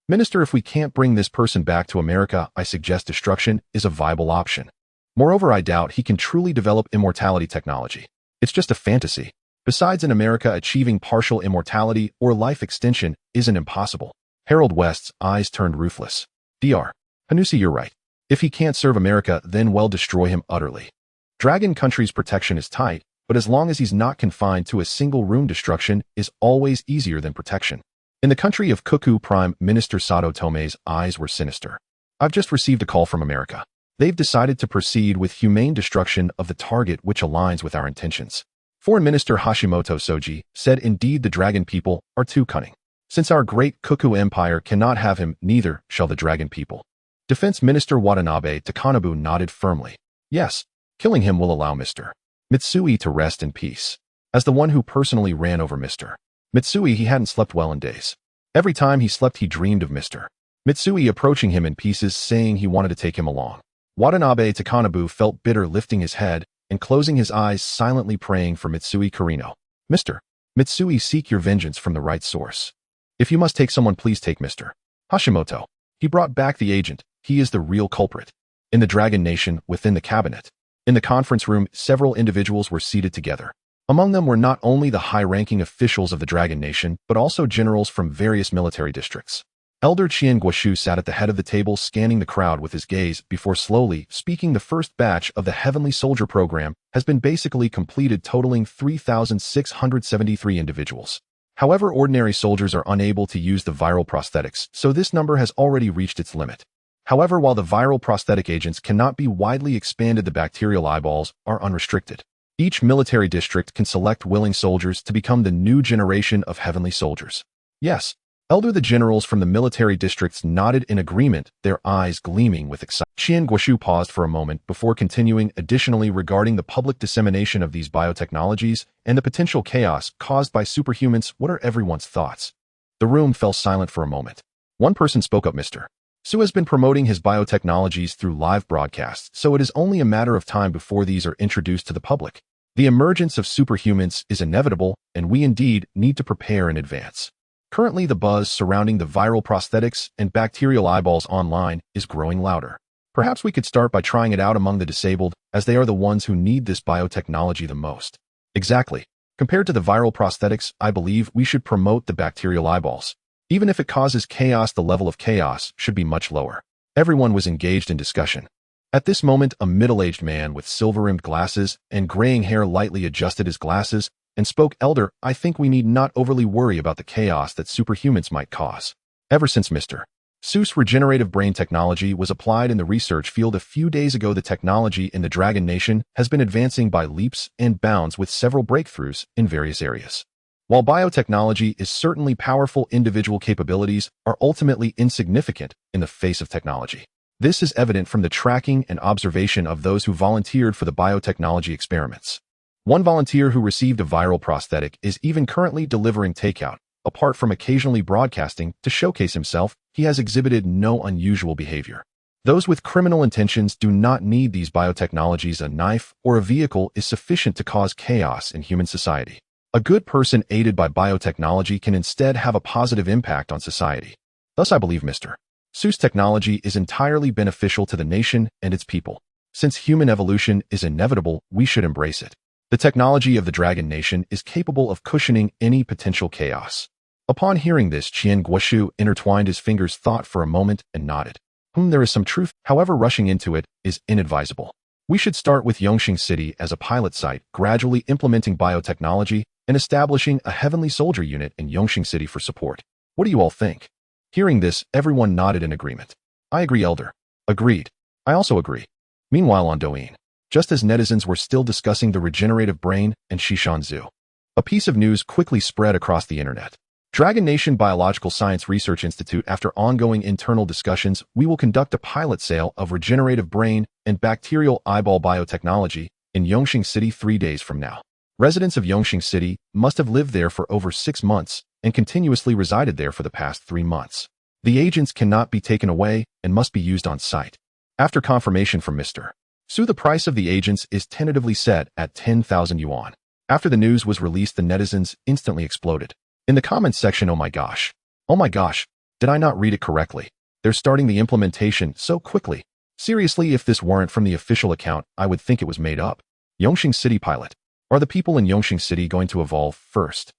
Minister, if we can't bring this person back to America, I suggest destruction is a viable option. Moreover, I doubt he can truly develop immortality technology. It's just a fantasy. Besides, in America, achieving partial immortality or life extension isn't impossible. Harold West's eyes turned ruthless. Dr. Hanusi, you're right. If he can't serve America, then well, destroy him utterly. Dragon Country's protection is tight, but as long as he's not confined to a single room, destruction is always easier than protection. In the country of Cuckoo Prime Minister Sato Tome's eyes were sinister. I've just received a call from America. They've decided to proceed with humane destruction of the target, which aligns with our intentions. Foreign Minister Hashimoto Soji said, indeed, the dragon people are too cunning. Since our great Cuckoo Empire cannot have him, neither shall the dragon people. Defense Minister Watanabe Takanabu nodded firmly. Yes, killing him will allow Mr. Mitsui to rest in peace. As the one who personally ran over Mr. Mitsui, he hadn't slept well in days. Every time he slept, he dreamed of Mr. Mitsui approaching him in pieces, saying he wanted to take him along. Watanabe Takanabu felt bitter, lifting his head and closing his eyes, silently praying for Mitsui Karino. Mr. Mitsui, seek your vengeance from the right source. If you must take someone, please take Mr. Hashimoto. He brought back the agent. He is the real culprit. In the Dragon Nation, within the cabinet. In the conference room, several individuals were seated together. Among them were not only the high-ranking officials of the Dragon Nation, but also generals from various military districts. Elder Qian Guoshu sat at the head of the table, scanning the crowd with his gaze before slowly speaking. The first batch of the Heavenly Soldier program has been basically completed, totaling 3,673 individuals. However, ordinary soldiers are unable to use the viral prosthetics, so this number has already reached its limit. However, while the viral prosthetic agents cannot be widely expanded, the bacterial eyeballs are unrestricted. Each military district can select willing soldiers to become the new generation of Heavenly Soldiers. Yes, Elder, the generals from the military districts nodded in agreement, their eyes gleaming with excitement. Qian Guoshu paused for a moment before continuing. Additionally, regarding the public dissemination of these biotechnologies and the potential chaos caused by superhumans, what are everyone's thoughts? The room fell silent for a moment. One person spoke up. Mr. Su has been promoting his biotechnologies through live broadcasts, so it is only a matter of time before these are introduced to the public. The emergence of superhumans is inevitable, and we indeed need to prepare in advance. Currently, the buzz surrounding the viral prosthetics and bacterial eyeballs online is growing louder. Perhaps we could start by trying it out among the disabled, as they are the ones who need this biotechnology the most. Exactly. Compared to the viral prosthetics, I believe we should promote the bacterial eyeballs. Even if it causes chaos, the level of chaos should be much lower. Everyone was engaged in discussion. At this moment, a middle-aged man with silver-rimmed glasses and graying hair lightly adjusted his glasses and spoke. Elder, I think we need not overly worry about the chaos that superhumans might cause. Ever since Mr. Su's regenerative brain technology was applied in the research field a few days ago, the technology in the Dragon Nation has been advancing by leaps and bounds with several breakthroughs in various areas. While biotechnology is certainly powerful, individual capabilities are ultimately insignificant in the face of technology. This is evident from the tracking and observation of those who volunteered for the biotechnology experiments. One volunteer who received a viral prosthetic is even currently delivering takeout. Apart from occasionally broadcasting to showcase himself, he has exhibited no unusual behavior. Those with criminal intentions do not need these biotechnologies. A knife or a vehicle is sufficient to cause chaos in human society. A good person aided by biotechnology can instead have a positive impact on society. Thus, I believe Mr. Su's technology is entirely beneficial to the nation and its people. Since human evolution is inevitable, we should embrace it. The technology of the Dragon Nation is capable of cushioning any potential chaos. Upon hearing this, Qian Guoshu intertwined his fingers, thought for a moment, and nodded. There is some truth, however rushing into it is inadvisable. We should start with Yongqing City as a pilot site, gradually implementing biotechnology and establishing a Heavenly Soldier unit in Yongqing City for support. What do you all think? Hearing this, everyone nodded in agreement. I agree, Elder. Agreed. I also agree. Meanwhile, on Douyin, just as netizens were still discussing the regenerative brain and Shishanzu, a piece of news quickly spread across the internet. Dragon Nation Biological Science Research Institute. After ongoing internal discussions, we will conduct a pilot sale of regenerative brain and bacterial eyeball biotechnology in Yongqing City 3 days from now. Residents of Yongqing City must have lived there for over 6 months and continuously resided there for the past 3 months. The agents cannot be taken away and must be used on site. After confirmation from Mr. Su, the price of the agents is tentatively set at 10,000 yuan. After the news was released, the netizens instantly exploded. In the comments section, oh my gosh, did I not read it correctly? They're starting the implementation so quickly. Seriously, if this weren't from the official account, I would think it was made up. Yongqing City pilot. Are the people in Yongqing City going to evolve first?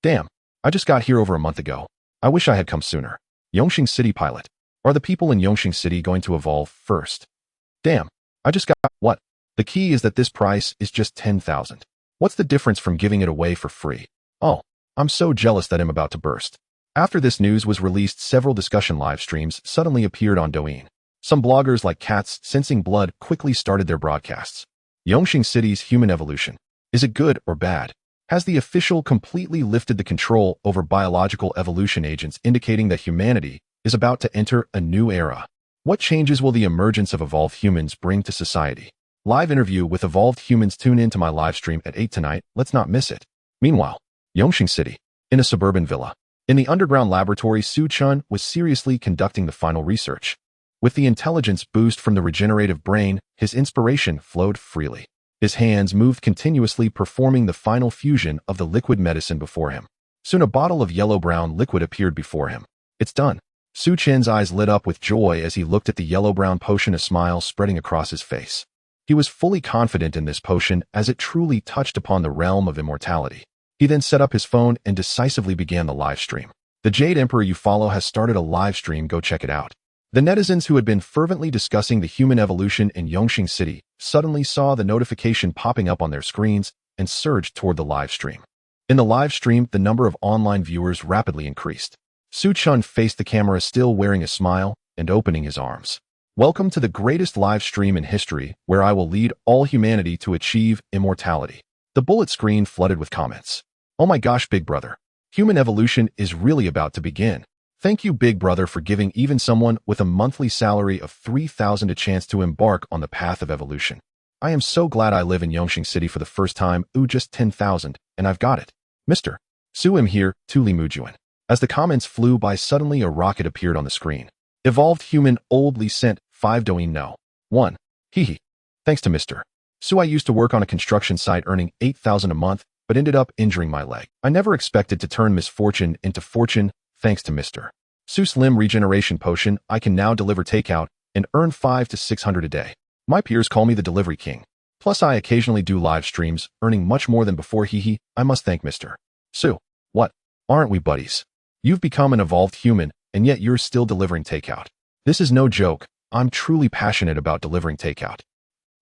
Damn, I just got here over a month ago. I wish I had come sooner. Yongqing City pilot. Are the people in Yongqing City going to evolve first? Damn, I just got what? The key is that this price is just 10,000. What's the difference from giving it away for free? Oh, I'm so jealous that I'm about to burst. After this news was released, several discussion live streams suddenly appeared on Douyin. Some bloggers like Cats Sensing Blood quickly started their broadcasts. Yongqing City's human evolution. Is it good or bad? Has the official completely lifted the control over biological evolution agents, indicating that humanity is about to enter a new era? What changes will the emergence of evolved humans bring to society? Live interview with evolved humans. Tune in to my live stream at 8 tonight. Let's not miss it. Meanwhile, Yongqing City, in a suburban villa. In the underground laboratory, Su Chun was seriously conducting the final research. With the intelligence boost from the regenerative brain, his inspiration flowed freely. His hands moved continuously, performing the final fusion of the liquid medicine before him. Soon a bottle of yellow-brown liquid appeared before him. It's done. Su Chen's eyes lit up with joy as he looked at the yellow-brown potion, a smile spreading across his face. He was fully confident in this potion as it truly touched upon the realm of immortality. He then set up his phone and decisively began the live stream. The Jade Emperor you follow has started a live stream. Go check it out. The netizens who had been fervently discussing the human evolution in Yongqing City suddenly saw the notification popping up on their screens and surged toward the live stream. In the live stream, the number of online viewers rapidly increased. Su Chun faced the camera, still wearing a smile and opening his arms. Welcome to the greatest live stream in history, where I will lead all humanity to achieve immortality. The bullet screen flooded with comments. Oh my gosh, Big Brother. Human evolution is really about to begin. Thank you, Big Brother, for giving even someone with a monthly salary of 3,000 a chance to embark on the path of evolution. I am so glad I live in Yongqing City for the first time. Ooh, just 10,000, and I've got it. Mr. Su am here, Tuli Mujuan. As the comments flew by, suddenly a rocket appeared on the screen. Evolved human oldly sent 5 Douyin no. 1. Hehe. Thanks to Mr. Su, I used to work on a construction site earning 8,000 a month, but ended up injuring my leg. I never expected to turn misfortune into fortune. Thanks to Mr. Su's Limb Regeneration Potion, I can now deliver takeout and earn 500 to 600 a day. My peers call me the Delivery King. Plus, I occasionally do live streams, earning much more than before. Hehe. I must thank Mr. Su. What? Aren't we buddies? You've become an evolved human, and yet you're still delivering takeout. This is no joke. I'm truly passionate about delivering takeout.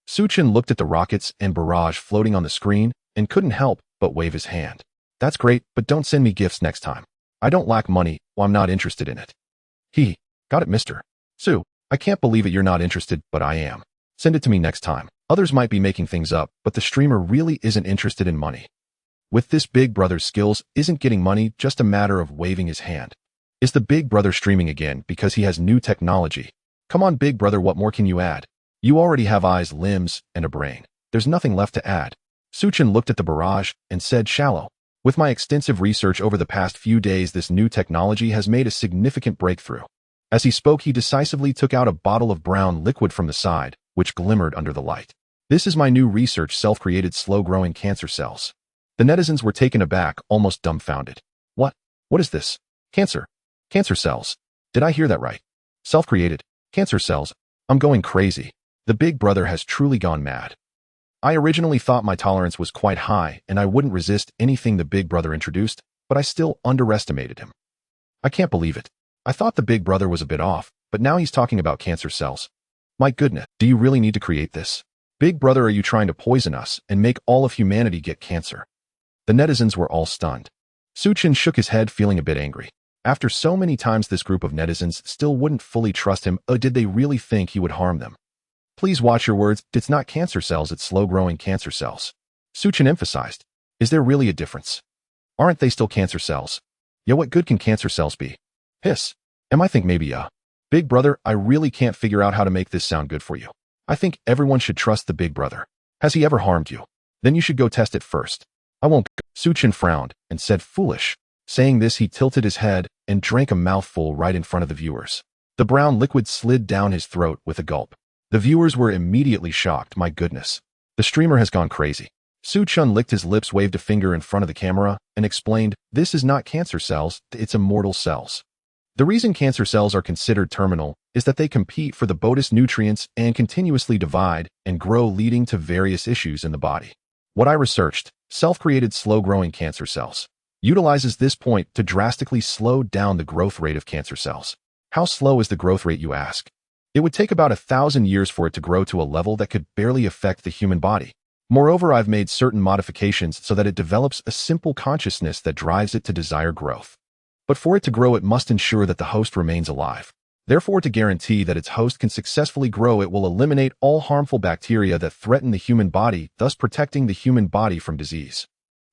Su Chen looked at the rockets and barrage floating on the screen and couldn't help but wave his hand. That's great, but don't send me gifts next time. I don't lack money, well, I'm not interested in it. He. Got it, Mr. Su. I can't believe it, you're not interested, but I am. Send it to me next time. Others might be making things up, but the streamer really isn't interested in money. With this, Big Brother's skills isn't getting money, just a matter of waving his hand. Is the Big Brother streaming again because he has new technology? Come on, Big Brother, what more can you add? You already have eyes, limbs, and a brain. There's nothing left to add. Su Chen looked at the barrage and said, shallow. With my extensive research over the past few days, this new technology has made a significant breakthrough. As he spoke, he decisively took out a bottle of brown liquid from the side, which glimmered under the light. This is my new research, self-created slow-growing cancer cells. The netizens were taken aback, almost dumbfounded. What? What is this? Cancer cells. Did I hear that right? Self-created cancer cells. I'm going crazy. The Big Brother has truly gone mad. I originally thought my tolerance was quite high and I wouldn't resist anything the Big Brother introduced, but I still underestimated him. I can't believe it. I thought the Big Brother was a bit off, but now he's talking about cancer cells. My goodness, do you really need to create this? Big Brother, are you trying to poison us and make all of humanity get cancer? The netizens were all stunned. Su Chen shook his head, feeling a bit angry. After so many times, this group of netizens still wouldn't fully trust him. Oh, did they really think he would harm them? Please watch your words. It's not cancer cells, it's slow-growing cancer cells. Su Chen emphasized. Is there really a difference? Aren't they still cancer cells? Yeah, what good can cancer cells be? Hiss. I think maybe Big Brother, I really can't figure out how to make this sound good for you. I think everyone should trust the Big Brother. Has he ever harmed you? Then you should go test it first. I won't. Su Chen frowned and said, foolish. Saying this, he tilted his head and drank a mouthful right in front of the viewers. The brown liquid slid down his throat with a gulp. The viewers were immediately shocked. My goodness. The streamer has gone crazy. Su-chun licked his lips, waved a finger in front of the camera, and explained, "This is not cancer cells, it's immortal cells." The reason cancer cells are considered terminal is that they compete for the body's nutrients and continuously divide and grow, leading to various issues in the body. What I researched, self-created slow-growing cancer cells, utilizes this point to drastically slow down the growth rate of cancer cells. How slow is the growth rate, you ask? It would take about 1,000 years for it to grow to a level that could barely affect the human body. Moreover, I've made certain modifications so that it develops a simple consciousness that drives it to desire growth. But for it to grow, it must ensure that the host remains alive. Therefore, to guarantee that its host can successfully grow, it will eliminate all harmful bacteria that threaten the human body, thus protecting the human body from disease.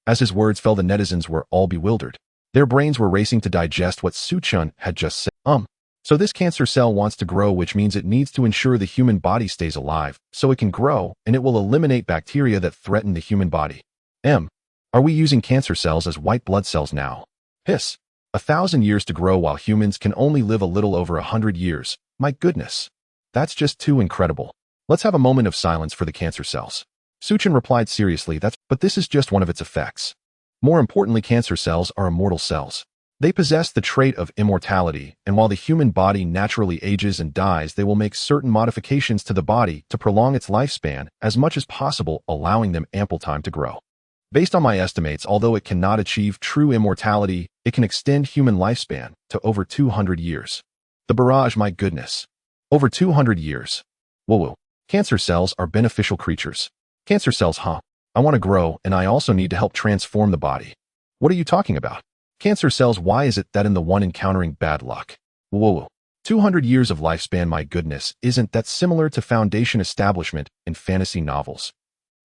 As his words fell, the netizens were all bewildered. Their brains were racing to digest what Su-chun had just said. So this cancer cell wants to grow, which means it needs to ensure the human body stays alive, so it can grow, and it will eliminate bacteria that threaten the human body. Are we using cancer cells as white blood cells now? Hiss. 1,000 years to grow while humans can only live a little over 100 years. My goodness. That's just too incredible. Let's have a moment of silence for the cancer cells. Su-chun replied seriously, but this is just one of its effects. More importantly, cancer cells are immortal cells. They possess the trait of immortality, and while the human body naturally ages and dies, they will make certain modifications to the body to prolong its lifespan as much as possible, allowing them ample time to grow. Based on my estimates, although it cannot achieve true immortality, it can extend human lifespan to over 200 years. The barrage, my goodness. Over 200 years. Whoa. Cancer cells are beneficial creatures. Cancer cells, huh? I want to grow, and I also need to help transform the body. What are you talking about? Cancer cells, why is it that in the one encountering bad luck? Whoa. 200 years of lifespan, my goodness, isn't that similar to foundation establishment in fantasy novels?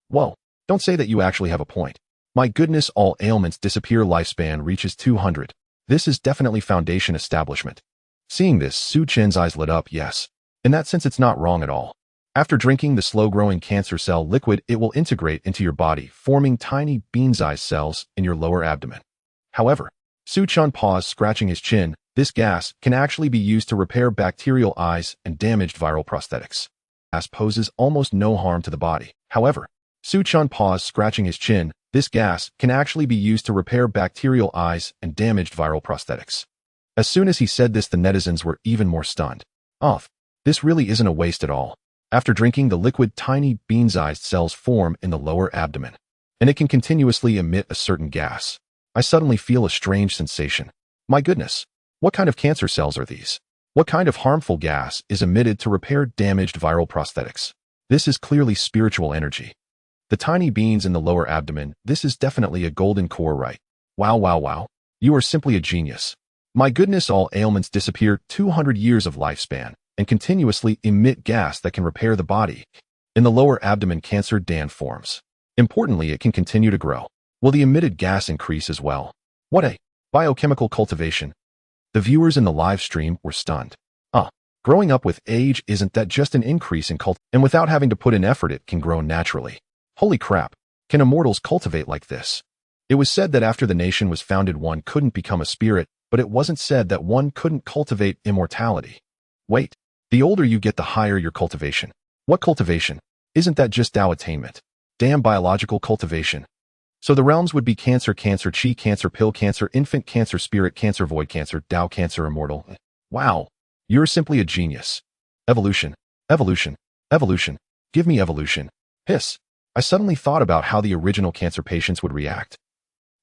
Whoa, don't say that, you actually have a point. My goodness, all ailments disappear, lifespan reaches 200. This is definitely foundation establishment. Seeing this, Su-chun's eyes lit up. Yes. In that sense, it's not wrong at all. After drinking the slow-growing cancer cell liquid, it will integrate into your body, forming tiny bean-sized cells in your lower abdomen. However, Su-chun paused, scratching his chin. This gas can actually be used to repair bacterial eyes and damaged viral prosthetics. Gas poses almost no harm to the body. However, Su-chun paused, scratching his chin. This gas can actually be used to repair bacterial eyes and damaged viral prosthetics. As soon as he said this, the netizens were even more stunned. This really isn't a waste at all. After drinking the liquid, tiny bean-sized cells form in the lower abdomen, and it can continuously emit a certain gas. I suddenly feel a strange sensation. My goodness, what kind of cancer cells are these? What kind of harmful gas is emitted to repair damaged viral prosthetics? This is clearly spiritual energy. The tiny beans in the lower abdomen, this is definitely a golden core, right? Wow. You are simply a genius. My goodness, all ailments disappear, 200 years of lifespan, and continuously emit gas that can repair the body. In the lower abdomen, cancer dan forms. Importantly, it can continue to grow. Will the emitted gas increase as well? What a biochemical cultivation. The viewers in the live stream were stunned. Growing up with age, isn't that just an increase in and without having to put in effort, it can grow naturally. Holy crap, can immortals cultivate like this? It was said that after the nation was founded, one couldn't become a spirit, but it wasn't said that one couldn't cultivate immortality. Wait, the older you get, the higher your cultivation. What cultivation? Isn't that just Tao attainment? Damn, biological cultivation. So the realms would be cancer, cancer, chi, cancer, pill, cancer, infant, cancer, spirit, cancer, void, cancer, Tao, cancer, immortal. Wow, you're simply a genius. Evolution. Give me evolution. Hiss. I suddenly thought about how the original cancer patients would react.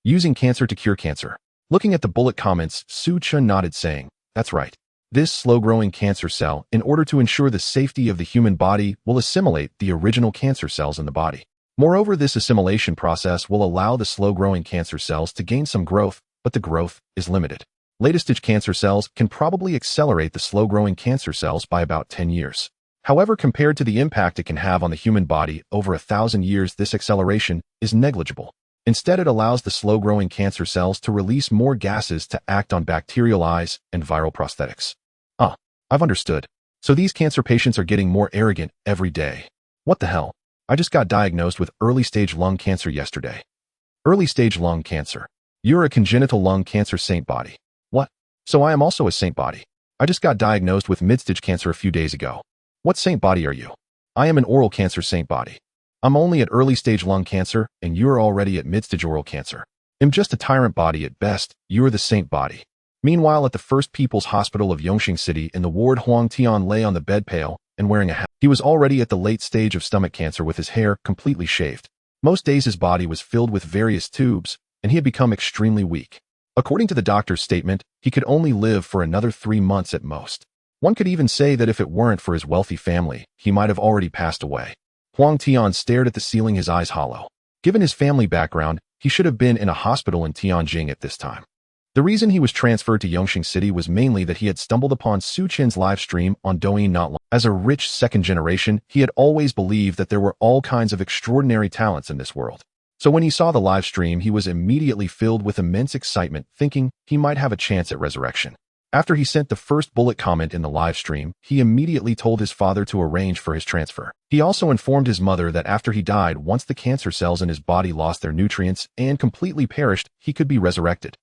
Using cancer to cure cancer. Looking at the bullet comments, Su-chun nodded, saying, that's right. This slow-growing cancer cell, in order to ensure the safety of the human body, will assimilate the original cancer cells in the body. Moreover, this assimilation process will allow the slow-growing cancer cells to gain some growth, but the growth is limited. Later-stage cancer cells can probably accelerate the slow-growing cancer cells by about 10 years. However, compared to the impact it can have on the human body over 1,000 years, this acceleration is negligible. Instead, it allows the slow-growing cancer cells to release more gases to act on bacterial eyes and viral prosthetics. I've understood. So these cancer patients are getting more arrogant every day. What the hell? I just got diagnosed with early-stage lung cancer yesterday. Early-stage lung cancer. You're a congenital lung cancer, saint body. What? So I am also a saint body. I just got diagnosed with mid-stage cancer a few days ago. What saint body are you? I am an oral cancer saint body. I'm only at early stage lung cancer, and you're already at mid-stage oral cancer. I'm just a tyrant body at best, you're the saint body. Meanwhile, at the First People's Hospital of Yongxing City in the ward, Huang Tian lay on the bed pale and wearing a hat. He was already at the late stage of stomach cancer with his hair completely shaved. Most days his body was filled with various tubes, and he had become extremely weak. According to the doctor's statement, he could only live for another 3 months at most. One could even say that if it weren't for his wealthy family, he might have already passed away. Huang Tian stared at the ceiling, his eyes hollow. Given his family background, he should have been in a hospital in Tianjin at this time. The reason he was transferred to Yongxing City was mainly that he had stumbled upon Su Qin's live stream on Douyin not long. As a rich second generation, he had always believed that there were all kinds of extraordinary talents in this world. So when he saw the live stream, he was immediately filled with immense excitement, thinking he might have a chance at resurrection. After he sent the first bullet comment in the live stream, he immediately told his father to arrange for his transfer. He also informed his mother that after he died, once the cancer cells in his body lost their nutrients and completely perished, he could be resurrected.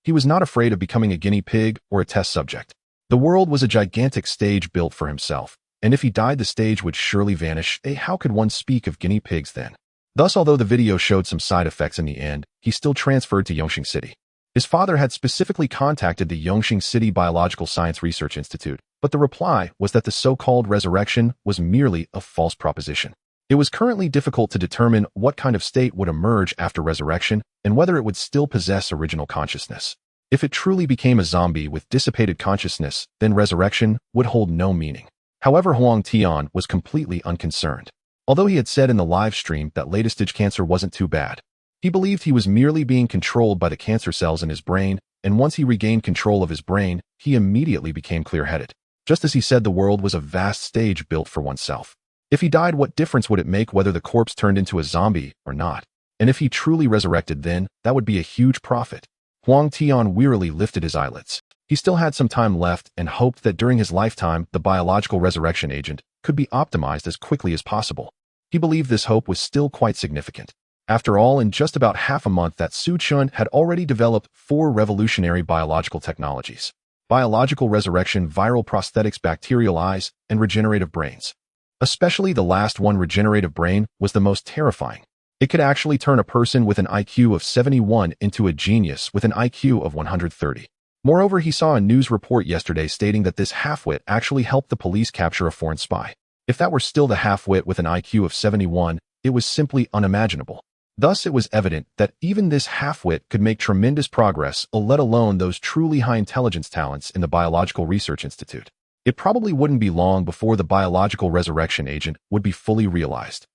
He was not afraid of becoming a guinea pig or a test subject. The world was a gigantic stage built for himself, and if he died, the stage would surely vanish. How could one speak of guinea pigs then? Thus, although the video showed some side effects in the end, he still transferred to Yongxing City. His father had specifically contacted the Yongxing City Biological Science Research Institute, but the reply was that the so-called resurrection was merely a false proposition. It was currently difficult to determine what kind of state would emerge after resurrection and whether it would still possess original consciousness. If it truly became a zombie with dissipated consciousness, then resurrection would hold no meaning. However, Huang Tian was completely unconcerned. Although he had said in the live stream that late-stage cancer wasn't too bad, he believed he was merely being controlled by the cancer cells in his brain, and once he regained control of his brain, he immediately became clear-headed. Just as he said, the world was a vast stage built for oneself. If he died, what difference would it make whether the corpse turned into a zombie or not? And if he truly resurrected, then that would be a huge profit. Huang Tian wearily lifted his eyelids. He still had some time left and hoped that during his lifetime, the biological resurrection agent could be optimized as quickly as possible. He believed this hope was still quite significant. After all, in just about half a month, that Su Qin had already developed 4 revolutionary biological technologies: biological resurrection, viral prosthetics, bacterial eyes, and regenerative brains. Especially the last one, regenerative brain, was the most terrifying. It could actually turn a person with an IQ of 71 into a genius with an IQ of 130. Moreover, he saw a news report yesterday stating that this half-wit actually helped the police capture a foreign spy. If that were still the half-wit with an IQ of 71, it was simply unimaginable. Thus, it was evident that even this half-wit could make tremendous progress, let alone those truly high intelligence talents in the Biological Research Institute. It probably wouldn't be long before the biological resurrection agent would be fully realized.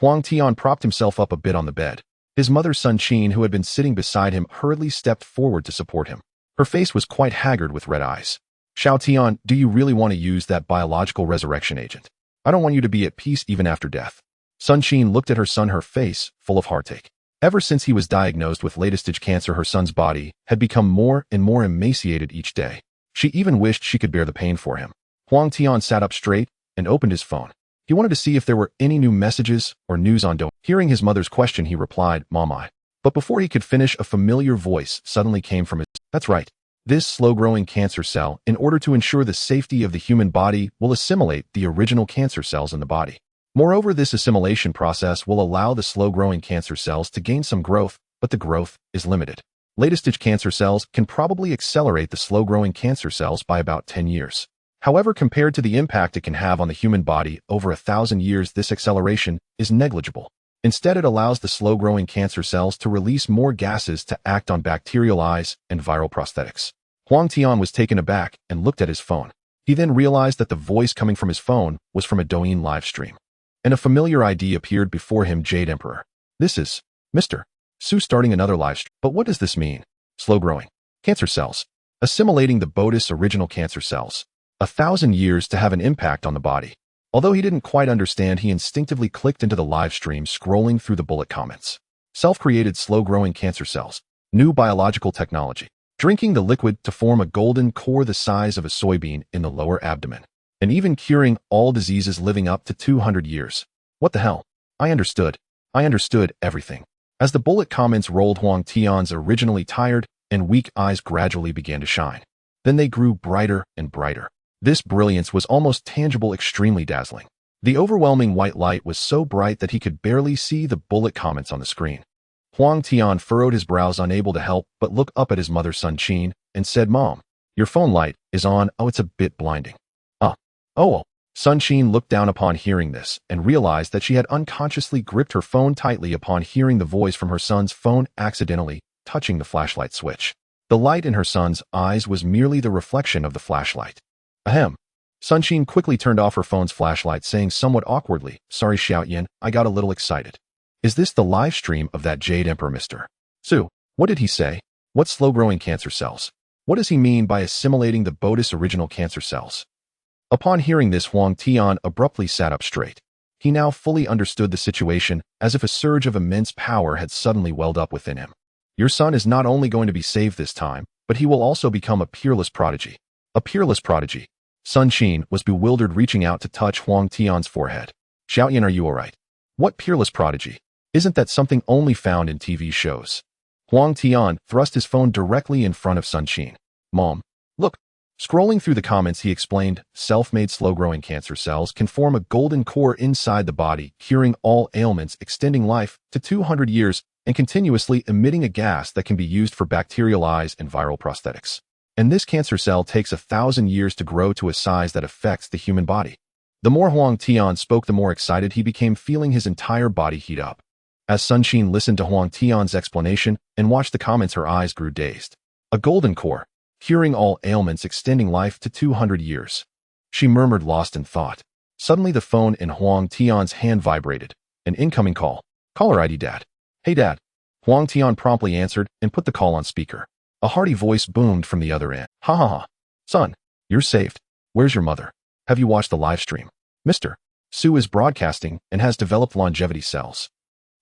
Huang Tian propped himself up a bit on the bed. His mother Sun Qin, who had been sitting beside him, hurriedly stepped forward to support him. Her face was quite haggard with red eyes. Xiao Tian, do you really want to use that biological resurrection agent? I don't want you to be at peace even after death. Sun Qin looked at her son, her face full of heartache. Ever since he was diagnosed with late-stage cancer, her son's body had become more and more emaciated each day. She even wished she could bear the pain for him. Huang Tian sat up straight and opened his phone. He wanted to see if there were any new messages or news on Douyin. Hearing his mother's question, he replied, "Mama." But before he could finish, a familiar voice suddenly came from his. That's right. This slow-growing cancer cell, in order to ensure the safety of the human body, will assimilate the original cancer cells in the body. Moreover, this assimilation process will allow the slow-growing cancer cells to gain some growth, but the growth is limited. Late-stage cancer cells can probably accelerate the slow-growing cancer cells by about 10 years. However, compared to the impact it can have on the human body over 1,000 years, this acceleration is negligible. Instead, it allows the slow-growing cancer cells to release more gases to act on bacterial eyes and viral prosthetics. Huang Tian was taken aback and looked at his phone. He then realized that the voice coming from his phone was from a Douyin live stream. And a familiar ID appeared before him, Jade Emperor. This is Mr. Su starting another live stream. But what does this mean? Slow-growing cancer cells. Assimilating the Bodis original cancer cells. 1,000 years to have an impact on the body. Although he didn't quite understand, he instinctively clicked into the live stream, scrolling through the bullet comments. Self-created slow-growing cancer cells. New biological technology. Drinking the liquid to form a golden core the size of a soybean in the lower abdomen. And even curing all diseases living up to 200 years. What the hell? I understood. I understood everything. As the bullet comments rolled, Huang Tian's originally tired and weak eyes gradually began to shine. Then they grew brighter and brighter. This brilliance was almost tangible, extremely dazzling. The overwhelming white light was so bright that he could barely see the bullet comments on the screen. Huang Tian furrowed his brows, unable to help but look up at his mother Sun Qin and said, "Mom, your phone light is on. Oh, it's a bit blinding." Oh. Sun Qin looked down upon hearing this and realized that she had unconsciously gripped her phone tightly upon hearing the voice from her son's phone accidentally touching the flashlight switch. The light in her son's eyes was merely the reflection of the flashlight. Ahem. Sun Qin quickly turned off her phone's flashlight, saying somewhat awkwardly, "Sorry, Xiaoyan, I got a little excited." "Is this the live stream of that Jade Emperor, Mr. Su? What did he say? What slow-growing cancer cells? What does he mean by assimilating the Bodis original cancer cells?" Upon hearing this, Huang Tian abruptly sat up straight. He now fully understood the situation, as if a surge of immense power had suddenly welled up within him. "Your son is not only going to be saved this time, but he will also become a peerless prodigy." A peerless prodigy? Sun Qin was bewildered, reaching out to touch Huang Tian's forehead. "Xiaoyan, are you alright? What peerless prodigy? Isn't that something only found in TV shows?" Huang Tian thrust his phone directly in front of Sun Qin. "Mom, look." Scrolling through the comments, he explained, "Self-made slow-growing cancer cells can form a golden core inside the body, curing all ailments, extending life to 200 years, and continuously emitting a gas that can be used for bacterial eyes and viral prosthetics. And this cancer cell takes 1,000 years to grow to a size that affects the human body." The more Huang Tian spoke, the more excited he became, feeling his entire body heat up. As Sun Qin listened to Huang Tian's explanation and watched the comments, her eyes grew dazed. A golden core, curing all ailments, extending life to 200 years. She murmured, lost in thought. Suddenly the phone in Huang Tian's hand vibrated. An incoming call. "Caller ID, Dad." "Hey, Dad." Huang Tian promptly answered and put the call on speaker. A hearty voice boomed from the other end. "Ha ha ha. Son, you're saved. Where's your mother? Have you watched the live stream? Mr. Su is broadcasting and has developed longevity cells."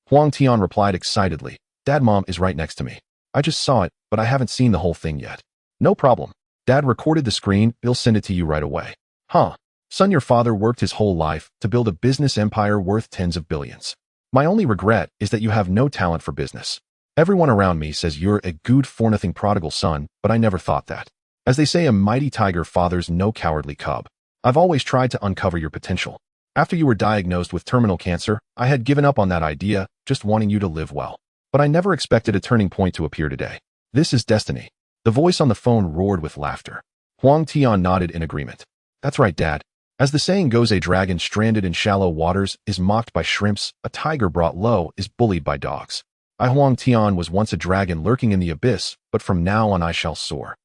Huang Tian replied excitedly, "Dad, Mom is right next to me. I just saw it, but I haven't seen the whole thing yet." "No problem. Dad recorded the screen. He'll send it to you right away." "Huh. Son, your father worked his whole life to build a business empire worth tens of billions. My only regret is that you have no talent for business. Everyone around me says you're a good-for-nothing prodigal son, but I never thought that. As they say, a mighty tiger fathers no cowardly cub. I've always tried to uncover your potential. After you were diagnosed with terminal cancer, I had given up on that idea, just wanting you to live well. But I never expected a turning point to appear today. This is destiny." The voice on the phone roared with laughter. Huang Tian nodded in agreement. "That's right, Dad. As the saying goes, a dragon stranded in shallow waters is mocked by shrimps, a tiger brought low is bullied by dogs. I, Huang Tian, was once a dragon lurking in the abyss, but from now on I shall soar."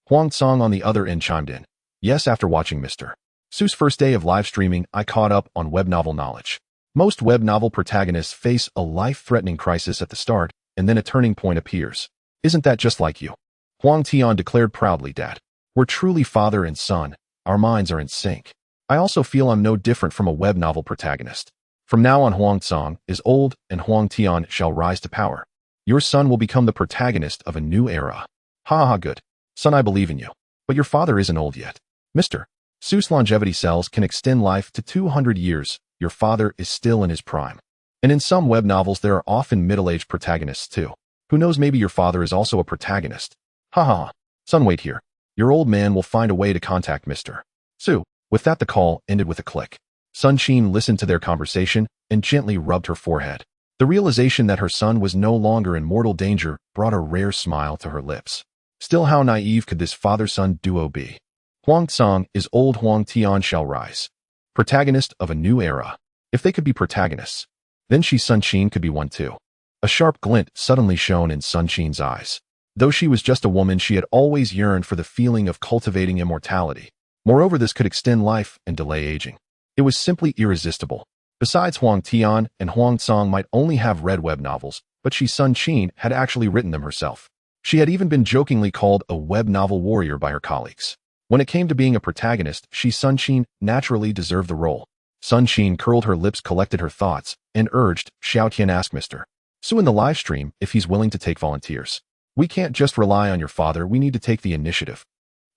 Huang Tsong on the other end chimed in. "Yes, after watching Mr. Su's first day of live streaming, I caught up on web novel knowledge. Most web novel protagonists face a life-threatening crisis at the start, and then a turning point appears. Isn't that just like you?" Huang Tian declared proudly, "Dad, we're truly father and son. Our minds are in sync. I also feel I'm no different from a web novel protagonist. From now on, Huang Tsong is old and Huang Tian shall rise to power. Your son will become the protagonist of a new era." "Ha ha, good. Son, I believe in you. But your father isn't old yet. Mr. Su's longevity cells can extend life to 200 years. Your father is still in his prime. And in some web novels, there are often middle-aged protagonists too. Who knows, maybe your father is also a protagonist." "Ha ha ha. Son, wait here. Your old man will find a way to contact Mr. Su." With that, the call ended with a click. Sun Qin listened to their conversation and gently rubbed her forehead. The realization that her son was no longer in mortal danger brought a rare smile to her lips. Still, how naive could this father-son duo be? Huang Tsong is old, Huang Tian shall rise. Protagonist of a new era. If they could be protagonists, then Sun Qin could be one too. A sharp glint suddenly shone in Sun Qin's eyes. Though she was just a woman, she had always yearned for the feeling of cultivating immortality. Moreover, this could extend life and delay aging. It was simply irresistible. Besides, Huang Tian and Huang Tsong might only have read web novels, but Sun Qin had actually written them herself. She had even been jokingly called a web novel warrior by her colleagues. When it came to being a protagonist, Sun Qin naturally deserved the role. Sun Qin curled her lips, collected her thoughts, and urged, "Xiaotian, ask Mr. Su in the live stream if he's willing to take volunteers. We can't just rely on your father, we need to take the initiative."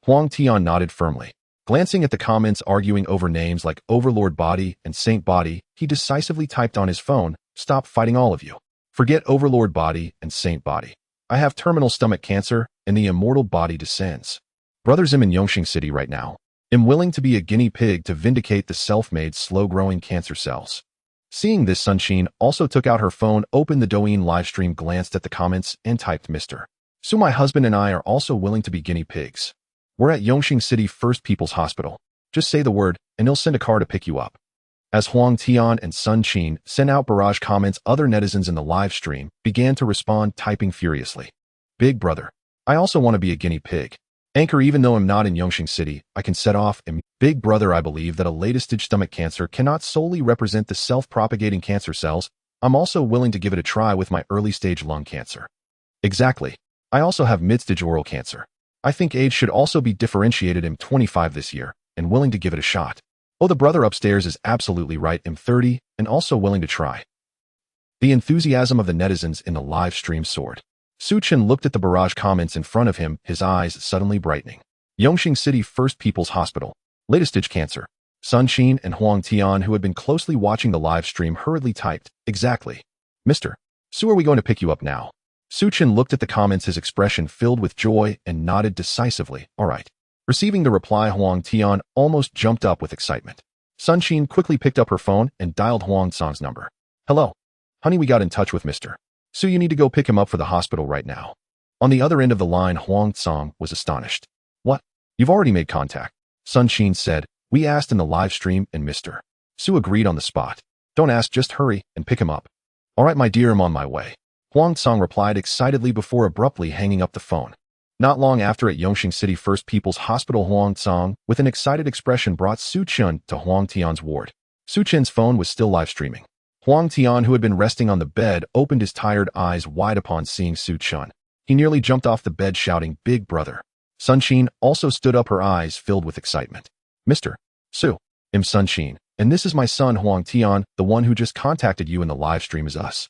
Huang Tian nodded firmly. Glancing at the comments arguing over names like Overlord Body and Saint Body, he decisively typed on his phone, "Stop fighting, all of you. Forget Overlord Body and Saint Body. I have terminal stomach cancer, and the immortal body descends. Brothers, I'm in Yongxing City right now. am willing to be a guinea pig to vindicate the self-made slow-growing cancer cells. Seeing this, Sunshine also took out her phone, opened the Douyin livestream, glanced at the comments, and typed, Mr. So my husband and I are also willing to be guinea pigs. We're at Yongxing City First People's Hospital. Just say the word, and he'll send a car to pick you up. As Huang Tian and Sun Qin sent out barrage comments, other netizens in the live stream began to respond, typing furiously. Big brother, I also want to be a guinea pig. Anchor, even though I'm not in Yongxing City, I can set off. Big brother, I believe that a late-stage stomach cancer cannot solely represent the self-propagating cancer cells. I'm also willing to give it a try with my early-stage lung cancer. Exactly. I also have mid-stage oral cancer. I think age should also be differentiated. I'm 25 this year and willing to give it a shot. Oh, the brother upstairs is absolutely right. I'm 30 and also willing to try. The enthusiasm of the netizens in the live stream soared. Su Chen looked at the barrage comments in front of him, his eyes suddenly brightening. Yongxing City First People's Hospital. Latest stage cancer. Sun Qin and Huang Tian, who had been closely watching the live stream, hurriedly typed, Exactly. Mr. Su, are we going to pick you up now? Su Chen looked at the comments, his expression filled with joy, and nodded decisively, All right. Receiving the reply, Huang Tian almost jumped up with excitement. Sun Qin quickly picked up her phone and dialed Huang Tsang's number. Hello. Honey, we got in touch with Mr. So you need to go pick him up for the hospital right now. On the other end of the line, Huang Tsang was astonished. What? You've already made contact? Sun Qin said. We asked in the live stream and Mr. Su agreed on the spot. Don't ask, just hurry and pick him up. All right, my dear, I'm on my way. Huang Tsang replied excitedly before abruptly hanging up the phone. Not long after, at Yongxing City First People's Hospital, Huang Tsang, with an excited expression, brought Su Chen to Huang Tian's ward. Su Chen's phone was still live streaming. Huang Tian, who had been resting on the bed, opened his tired eyes wide upon seeing Su Chen. He nearly jumped off the bed shouting, Big brother. Sun Qin also stood up, her eyes filled with excitement. Mr. Su, I'm Sun Qin, and this is my son Huang Tian, the one who just contacted you in the live stream is us.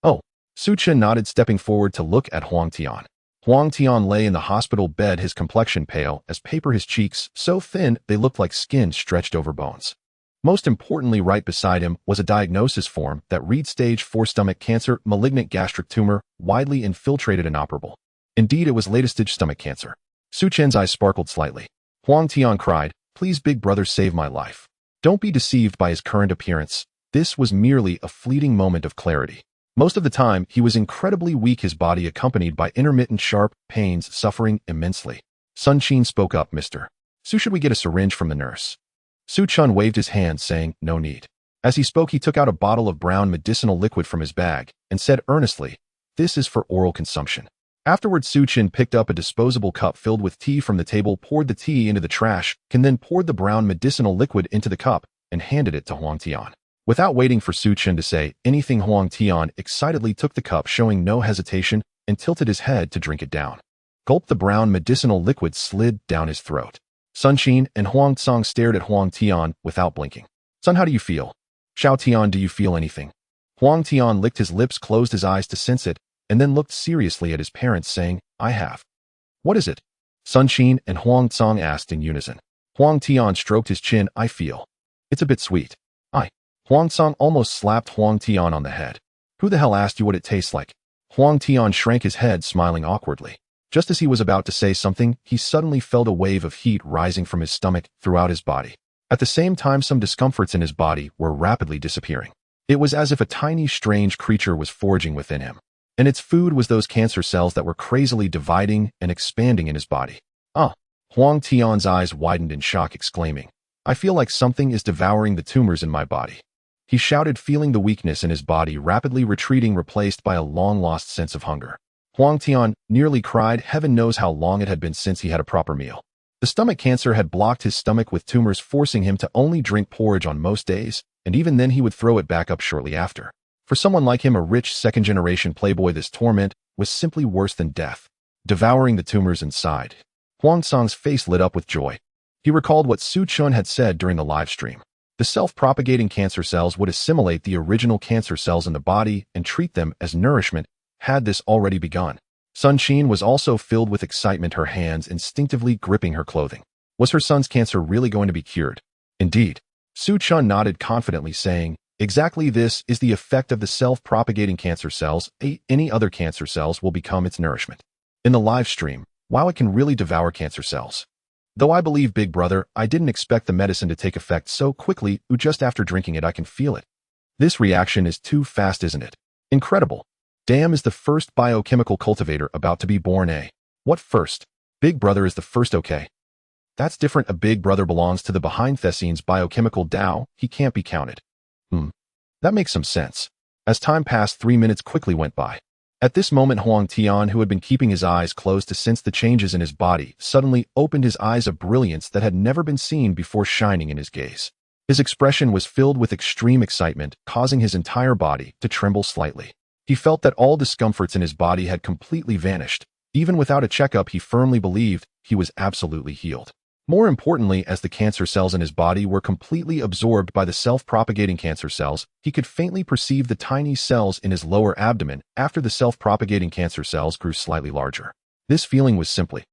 Oh. Su Chen nodded, stepping forward to look at Huang Tian. Huang Tian lay in the hospital bed, his complexion pale as paper, his cheeks so thin they looked like skin stretched over bones. Most importantly, right beside him was a diagnosis form that read Stage 4 stomach cancer, malignant gastric tumor, widely infiltrated, inoperable. Indeed, it was latest stage stomach cancer. Su Chen's eyes sparkled slightly. Huang Tian cried, Please, big brother, save my life. Don't be deceived by his current appearance. This was merely a fleeting moment of clarity. Most of the time, he was incredibly weak, his body accompanied by intermittent sharp pains, suffering immensely. Sun Qin spoke up, Mr. Su, should we get a syringe from the nurse? Su Chen waved his hand, saying, No need. As he spoke, he took out a bottle of brown medicinal liquid from his bag and said earnestly, This is for oral consumption. Afterwards, Su Chen picked up a disposable cup filled with tea from the table, poured the tea into the trash, and then poured the brown medicinal liquid into the cup and handed it to Huang Tian. Without waiting for Su Chen to say anything, Huang Tian excitedly took the cup, showing no hesitation, and tilted his head to drink it down. Gulp, the brown medicinal liquid slid down his throat. Sun Qin and Huang Tsang stared at Huang Tian without blinking. Son, how do you feel? Xiao Tian, do you feel anything? Huang Tian licked his lips, closed his eyes to sense it, and then looked seriously at his parents, saying, I have. What is it? Sun Qin and Huang Tsang asked in unison. Huang Tian stroked his chin. I feel. It's a bit sweet. Huang Tsang almost slapped Huang Tian on the head. Who the hell asked you what it tastes like? Huang Tian shrank his head, smiling awkwardly. Just as he was about to say something, he suddenly felt a wave of heat rising from his stomach throughout his body. At the same time, some discomforts in his body were rapidly disappearing. It was as if a tiny, strange creature was foraging within him. And its food was those cancer cells that were crazily dividing and expanding in his body. Huang Tian's eyes widened in shock, exclaiming, I feel like something is devouring the tumors in my body. He shouted, feeling the weakness in his body rapidly retreating, replaced by a long-lost sense of hunger. Huang Tian nearly cried. Heaven knows how long it had been since he had a proper meal. The stomach cancer had blocked his stomach with tumors, forcing him to only drink porridge on most days, and even then he would throw it back up shortly after. For someone like him, a rich second-generation playboy, this torment was simply worse than death, devouring the tumors inside. Huang Tsang's face lit up with joy. He recalled what Su Chen had said during the live stream. The self-propagating cancer cells would assimilate the original cancer cells in the body and treat them as nourishment. Had this already begun? Sun Qin was also filled with excitement, her hands instinctively gripping her clothing. Was her son's cancer really going to be cured? Indeed. Su Chen nodded confidently, saying, Exactly, this is the effect of the self-propagating cancer cells. Any other cancer cells will become its nourishment. In the live stream, wow, it can really devour cancer cells. Though I believe, big brother, I didn't expect the medicine to take effect so quickly. Just after drinking it, I can feel it. This reaction is too fast, isn't it? Incredible. Damn, is the first biochemical cultivator about to be born, eh? What first? Big brother is the first, okay? That's different. A big brother belongs to the behind Thessine's biochemical Tao. He can't be counted. That makes some sense. As time passed, 3 minutes quickly went by. At this moment, Huang Tian, who had been keeping his eyes closed to sense the changes in his body, suddenly opened his eyes, a brilliance that had never been seen before shining in his gaze. His expression was filled with extreme excitement, causing his entire body to tremble slightly. He felt that all discomforts in his body had completely vanished. Even without a checkup, he firmly believed he was absolutely healed. More importantly, as the cancer cells in his body were completely absorbed by the self-propagating cancer cells, he could faintly perceive the tiny cells in his lower abdomen after the self-propagating cancer cells grew slightly larger. This feeling was simply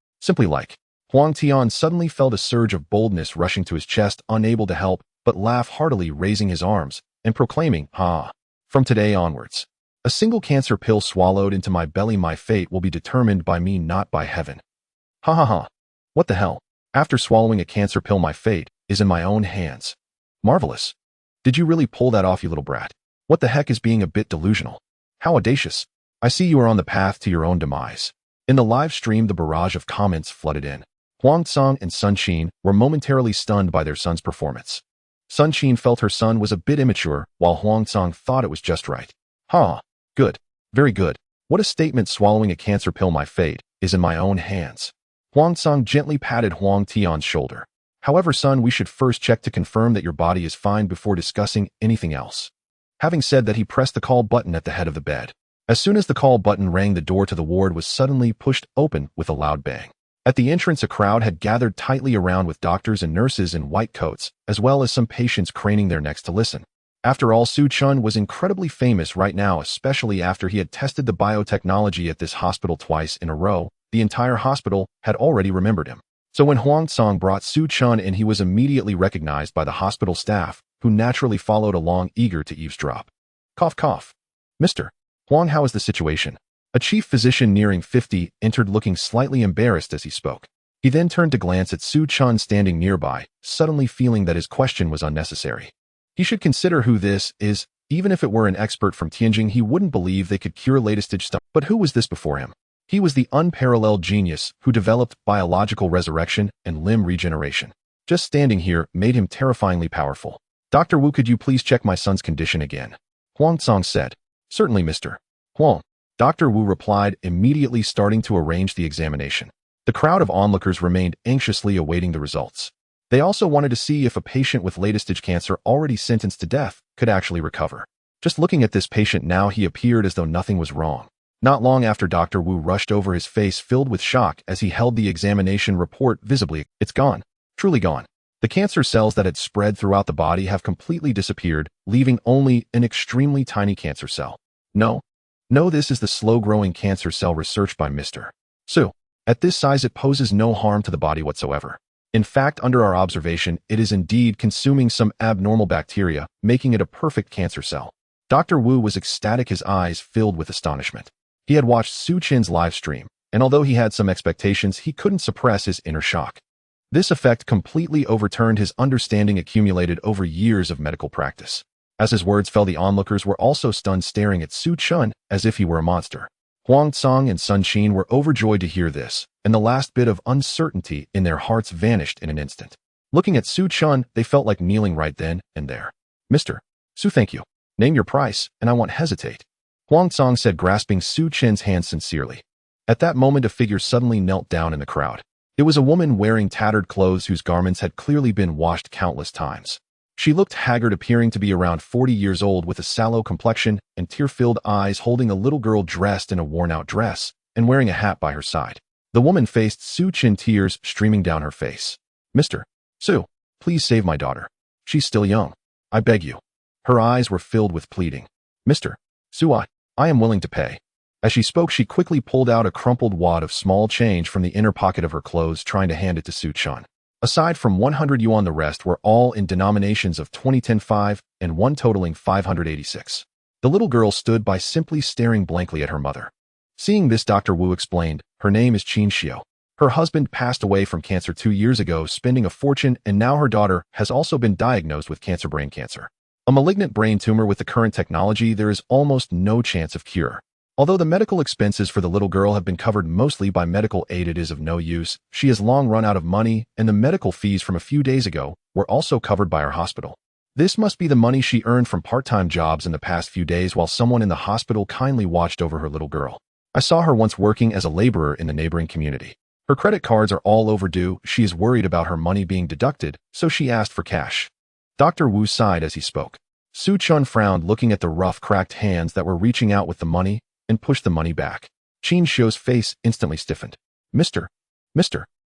like. Huang Tian suddenly felt a surge of boldness rushing to his chest, unable to help but laugh heartily, raising his arms and proclaiming, From today onwards, a single cancer pill swallowed into my belly, my fate will be determined by me, not by heaven. Ha ha ha. What the hell? After swallowing a cancer pill, my fate is in my own hands. Marvelous. Did you really pull that off, you little brat? What the heck is being a bit delusional? How audacious. I see you are on the path to your own demise. In the live stream, the barrage of comments flooded in. Huang Tsang and Sun Qin were momentarily stunned by their son's performance. Sun Qin felt her son was a bit immature, while Huang Tsang thought it was just right. Good. Very good. What a statement. Swallowing a cancer pill, my fate is in my own hands. Huang Tsang gently patted Huang Tian's shoulder. However, son, we should first check to confirm that your body is fine before discussing anything else. Having said that, he pressed the call button at the head of the bed. As soon as the call button rang, the door to the ward was suddenly pushed open with a loud bang. At the entrance, a crowd had gathered tightly around, with doctors and nurses in white coats, as well as some patients craning their necks to listen. After all, Su Chun was incredibly famous right now, especially after he had tested the biotechnology at this hospital twice in a row. The entire hospital had already remembered him. So when Huang Tsang brought Su Chun in, he was immediately recognized by the hospital staff, who naturally followed along, eager to eavesdrop. Cough, cough. Mr. Huang, how is the situation? A chief physician nearing 50 entered, looking slightly embarrassed as he spoke. He then turned to glance at Su Chun standing nearby, suddenly feeling that his question was unnecessary. He should consider who this is. Even if it were an expert from Tianjin, he wouldn't believe they could cure late-stage stuff. But who was this before him? He was the unparalleled genius who developed biological resurrection and limb regeneration. Just standing here made him terrifyingly powerful. Dr. Wu, could you please check my son's condition again? Huang Tsang said. Certainly, Mr. Huang. Dr. Wu replied, immediately starting to arrange the examination. The crowd of onlookers remained anxiously awaiting the results. They also wanted to see if a patient with late-stage cancer already sentenced to death could actually recover. Just looking at this patient now, he appeared as though nothing was wrong. Not long after, Dr. Wu rushed over, his face filled with shock as he held the examination report visibly. It's gone. Truly gone. The cancer cells that had spread throughout the body have completely disappeared, leaving only an extremely tiny cancer cell. No, this is the slow-growing cancer cell researched by Mr. Su. At this size, it poses no harm to the body whatsoever. In fact, under our observation, it is indeed consuming some abnormal bacteria, making it a perfect cancer cell. Dr. Wu was ecstatic, his eyes filled with astonishment. He had watched Su Chin's live stream, and although he had some expectations, he couldn't suppress his inner shock. This effect completely overturned his understanding accumulated over years of medical practice. As his words fell, the onlookers were also stunned, staring at Su Chun as if he were a monster. Huang Tsang and Sun Qin were overjoyed to hear this, and the last bit of uncertainty in their hearts vanished in an instant. Looking at Su Chun, they felt like kneeling right then and there. Mr. Su, thank you. Name your price, and I won't hesitate. Huang Tsang said, grasping Su Chin's hand sincerely. At that moment, a figure suddenly knelt down in the crowd. It was a woman wearing tattered clothes whose garments had clearly been washed countless times. She looked haggard, appearing to be around 40 years old, with a sallow complexion and tear-filled eyes, holding a little girl dressed in a worn-out dress and wearing a hat by her side. The woman faced Su Chin, tears streaming down her face. Mr. Su, please save my daughter. She's still young. I beg you. Her eyes were filled with pleading. Mr. Su, I am willing to pay. As she spoke, she quickly pulled out a crumpled wad of small change from the inner pocket of her clothes, trying to hand it to Su Chun. Aside from 100 yuan, the rest were all in denominations of 20, 10, 5, and one totaling 586. The little girl stood by, simply staring blankly at her mother. Seeing this, Dr. Wu explained, her name is Qin Xiao. Her husband passed away from cancer 2 years ago, spending a fortune, and now her daughter has also been diagnosed with brain cancer. A malignant brain tumor. With the current technology, there is almost no chance of cure. Although the medical expenses for the little girl have been covered mostly by medical aid, it is of no use. She has long run out of money, and the medical fees from a few days ago were also covered by our hospital. This must be the money she earned from part-time jobs in the past few days while someone in the hospital kindly watched over her little girl. I saw her once working as a laborer in the neighboring community. Her credit cards are all overdue. She is worried about her money being deducted, so she asked for cash. Dr. Wu sighed as he spoke. Su Chun frowned, looking at the rough, cracked hands that were reaching out with the money, and pushed the money back. Qin Xiu's face instantly stiffened. Mr.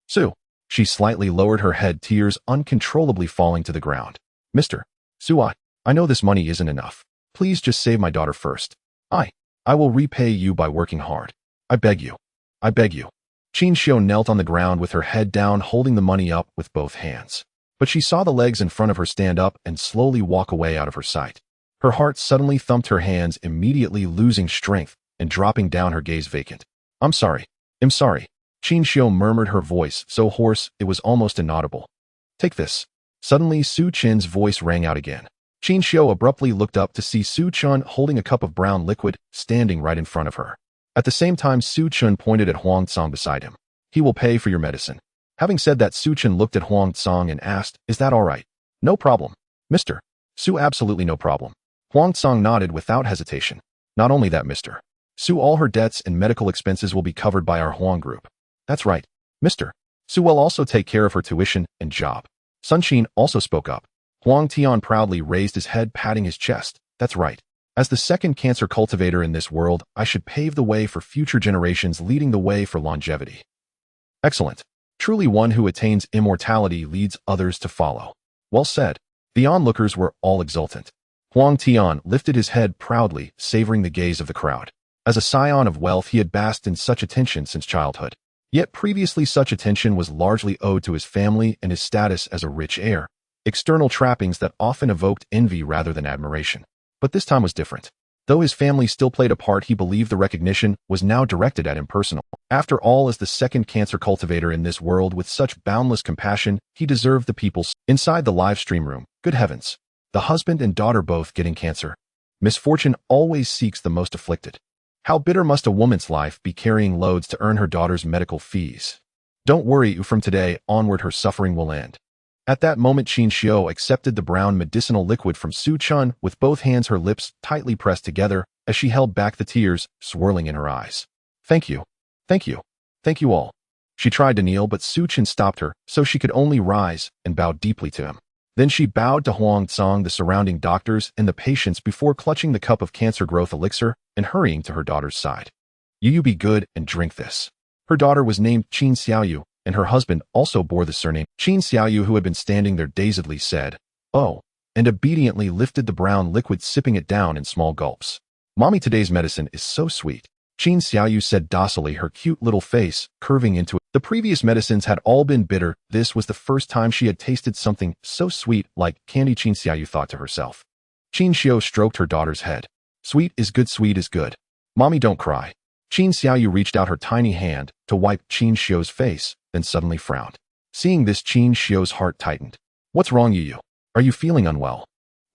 Su. She slightly lowered her head, tears uncontrollably falling to the ground. Mr. Su, I know this money isn't enough. Please just save my daughter first. I will repay you by working hard. I beg you. Qin Xiu knelt on the ground with her head down, holding the money up with both hands. But she saw the legs in front of her stand up and slowly walk away out of her sight. Her heart suddenly thumped, her hands immediately losing strength and dropping down, her gaze vacant. I'm sorry. Qin Xiu murmured, her voice so hoarse it was almost inaudible. Take this. Suddenly, Su Chen's voice rang out again. Qin Xiu abruptly looked up to see Su Chun holding a cup of brown liquid standing right in front of her. At the same time, Su Chun pointed at Huang Tsang beside him. He will pay for your medicine. Having said that, Su Chun looked at Huang Tsang and asked, is that all right? No problem, Mr. Su, absolutely no problem. Huang Tsang nodded without hesitation. Not only that, Mr. Su, all her debts and medical expenses will be covered by our Huang group. That's right, Mr. Su will also take care of her tuition and job. Sun Qin also spoke up. Huang Tian proudly raised his head, patting his chest. That's right. As the second cancer cultivator in this world, I should pave the way for future generations, leading the way for longevity. Excellent. Truly, one who attains immortality leads others to follow. Well said. The onlookers were all exultant. Huang Tian lifted his head proudly, savoring the gaze of the crowd. As a scion of wealth, he had basked in such attention since childhood. Yet previously, such attention was largely owed to his family and his status as a rich heir, external trappings that often evoked envy rather than admiration. But this time was different. Though his family still played a part, he believed the recognition was now directed at him personally. After all, as the second cancer cultivator in this world with such boundless compassion, he deserved the people's. Inside the live stream room, good heavens. The husband and daughter both getting cancer. Misfortune always seeks the most afflicted. How bitter must a woman's life be, carrying loads to earn her daughter's medical fees. Don't worry, from today onward her suffering will end. At that moment, Qin Xiu accepted the brown medicinal liquid from Su Chun with both hands, her lips tightly pressed together as she held back the tears swirling in her eyes. Thank you all. She tried to kneel, but Su Chun stopped her, so she could only rise and bow deeply to him. Then she bowed to Huang Tsang, the surrounding doctors, and the patients before clutching the cup of cancer growth elixir and hurrying to her daughter's side. You be good and drink this. Her daughter was named Qin Xiaoyu, and her husband also bore the surname. Qin Xiaoyu, who had been standing there dazedly, said, "Oh," and obediently lifted the brown liquid, sipping it down in small gulps. Mommy, today's medicine is so sweet, Qin Xiaoyu said docilely, her cute little face curving into it. The previous medicines had all been bitter. This was the first time she had tasted something so sweet like candy, Qin Xiaoyu thought to herself. Qin Xiu stroked her daughter's head. Sweet is good. Mommy, don't cry. Qin Xiaoyu reached out her tiny hand to wipe Qin Xiu's face, then suddenly frowned. Seeing this, Qin Xiu's heart tightened. What's wrong, you? Are you feeling unwell?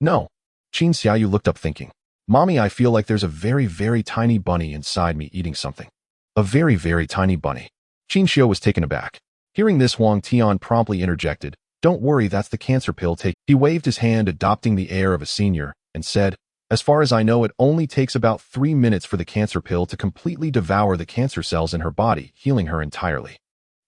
No. Qin Xiaoyu looked up thinking. Mommy, I feel like there's a very, very tiny bunny inside me eating something. A very, very tiny bunny. Qin Xiu was taken aback. Hearing this, Huang Tian promptly interjected. Don't worry, that's the cancer pill. He waved his hand, adopting the air of a senior, and said, as far as I know, it only takes about 3 minutes for the cancer pill to completely devour the cancer cells in her body, healing her entirely.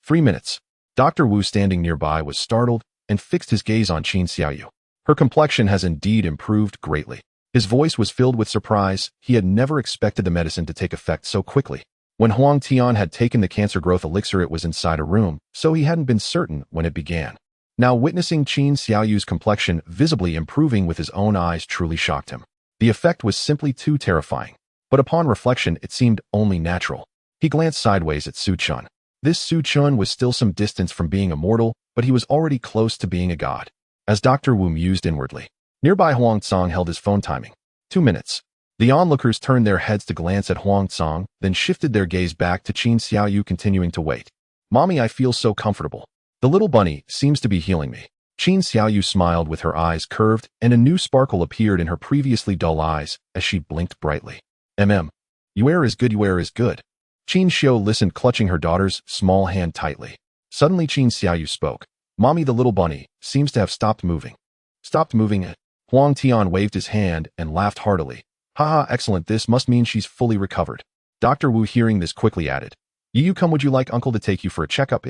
3 minutes. Dr. Wu, standing nearby, was startled and fixed his gaze on Qin Xiaoyu. Her complexion has indeed improved greatly. His voice was filled with surprise. He had never expected the medicine to take effect so quickly. When Huang Tian had taken the cancer growth elixir, it was inside a room, so he hadn't been certain when it began. Now, witnessing Qin Xiaoyu's complexion visibly improving with his own eyes truly shocked him. The effect was simply too terrifying, but upon reflection, it seemed only natural. He glanced sideways at Su Chun. This Su Chun was still some distance from being immortal, but he was already close to being a god. As Dr. Wu mused inwardly, nearby Huang Tsang held his phone timing. 2 minutes. The onlookers turned their heads to glance at Huang Tsang, then shifted their gaze back to Qin Xiaoyu, continuing to wait. Mommy, I feel so comfortable. The little bunny seems to be healing me. Qin Xiaoyu smiled with her eyes curved, and a new sparkle appeared in her previously dull eyes as she blinked brightly. You are as good, you are as good. Qin Xiao listened, clutching her daughter's small hand tightly. Suddenly Qin Xiaoyu spoke. Mommy, the little bunny seems to have stopped moving. Stopped moving? Huang Tian waved his hand and laughed heartily. Haha, excellent, this must mean she's fully recovered. Dr. Wu, hearing this, quickly added, You come, would you like uncle to take you for a checkup?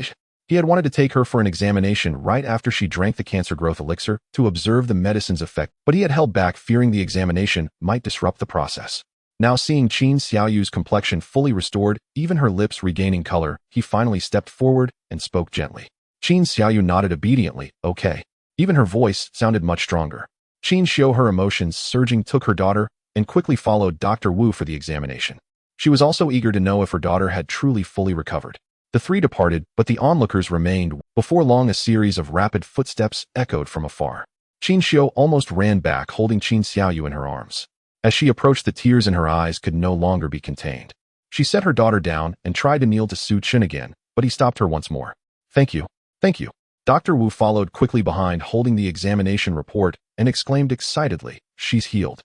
He had wanted to take her for an examination right after she drank the cancer growth elixir to observe the medicine's effect, but he had held back, fearing the examination might disrupt the process. Now seeing Qin Xiaoyu's complexion fully restored, even her lips regaining color, he finally stepped forward and spoke gently. Qin Xiaoyu nodded obediently. Okay. Even her voice sounded much stronger. Qin Xiao, her emotions surging, took her daughter and quickly followed Dr. Wu for the examination. She was also eager to know if her daughter had truly fully recovered. The three departed, but the onlookers remained. Before long, a series of rapid footsteps echoed from afar. Qin Xiao almost ran back, holding Qin Xiaoyu in her arms. As she approached, the tears in her eyes could no longer be contained. She set her daughter down and tried to kneel to Su Chen again, but he stopped her once more. Thank you. Thank you. Dr. Wu followed quickly behind, holding the examination report, and exclaimed excitedly, She's healed.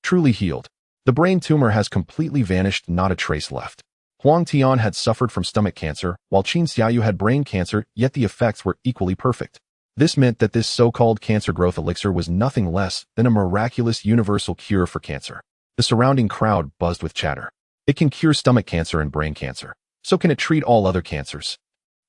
Truly healed. The brain tumor has completely vanished, not a trace left. Huang Tian had suffered from stomach cancer, while Qin Xiaoyu had brain cancer, yet the effects were equally perfect. This meant that this so-called cancer growth elixir was nothing less than a miraculous universal cure for cancer. The surrounding crowd buzzed with chatter. It can cure stomach cancer and brain cancer. So can it treat all other cancers?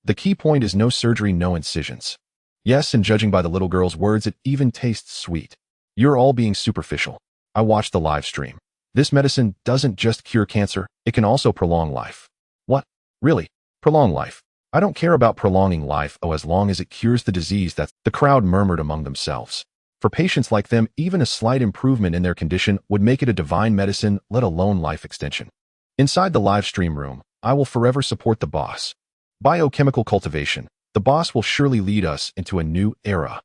The key point is no surgery, no incisions. Yes, and judging by the little girl's words, it even tastes sweet. You're all being superficial. I watched the live stream. This medicine doesn't just cure cancer, it can also prolong life. What? Really? Prolong life? I don't care about prolonging life, as long as it cures the disease. That's the crowd murmured among themselves. For patients like them, even a slight improvement in their condition would make it a divine medicine, let alone life extension. Inside the live stream room, I will forever support the boss. Biochemical cultivation. The boss will surely lead us into a new era.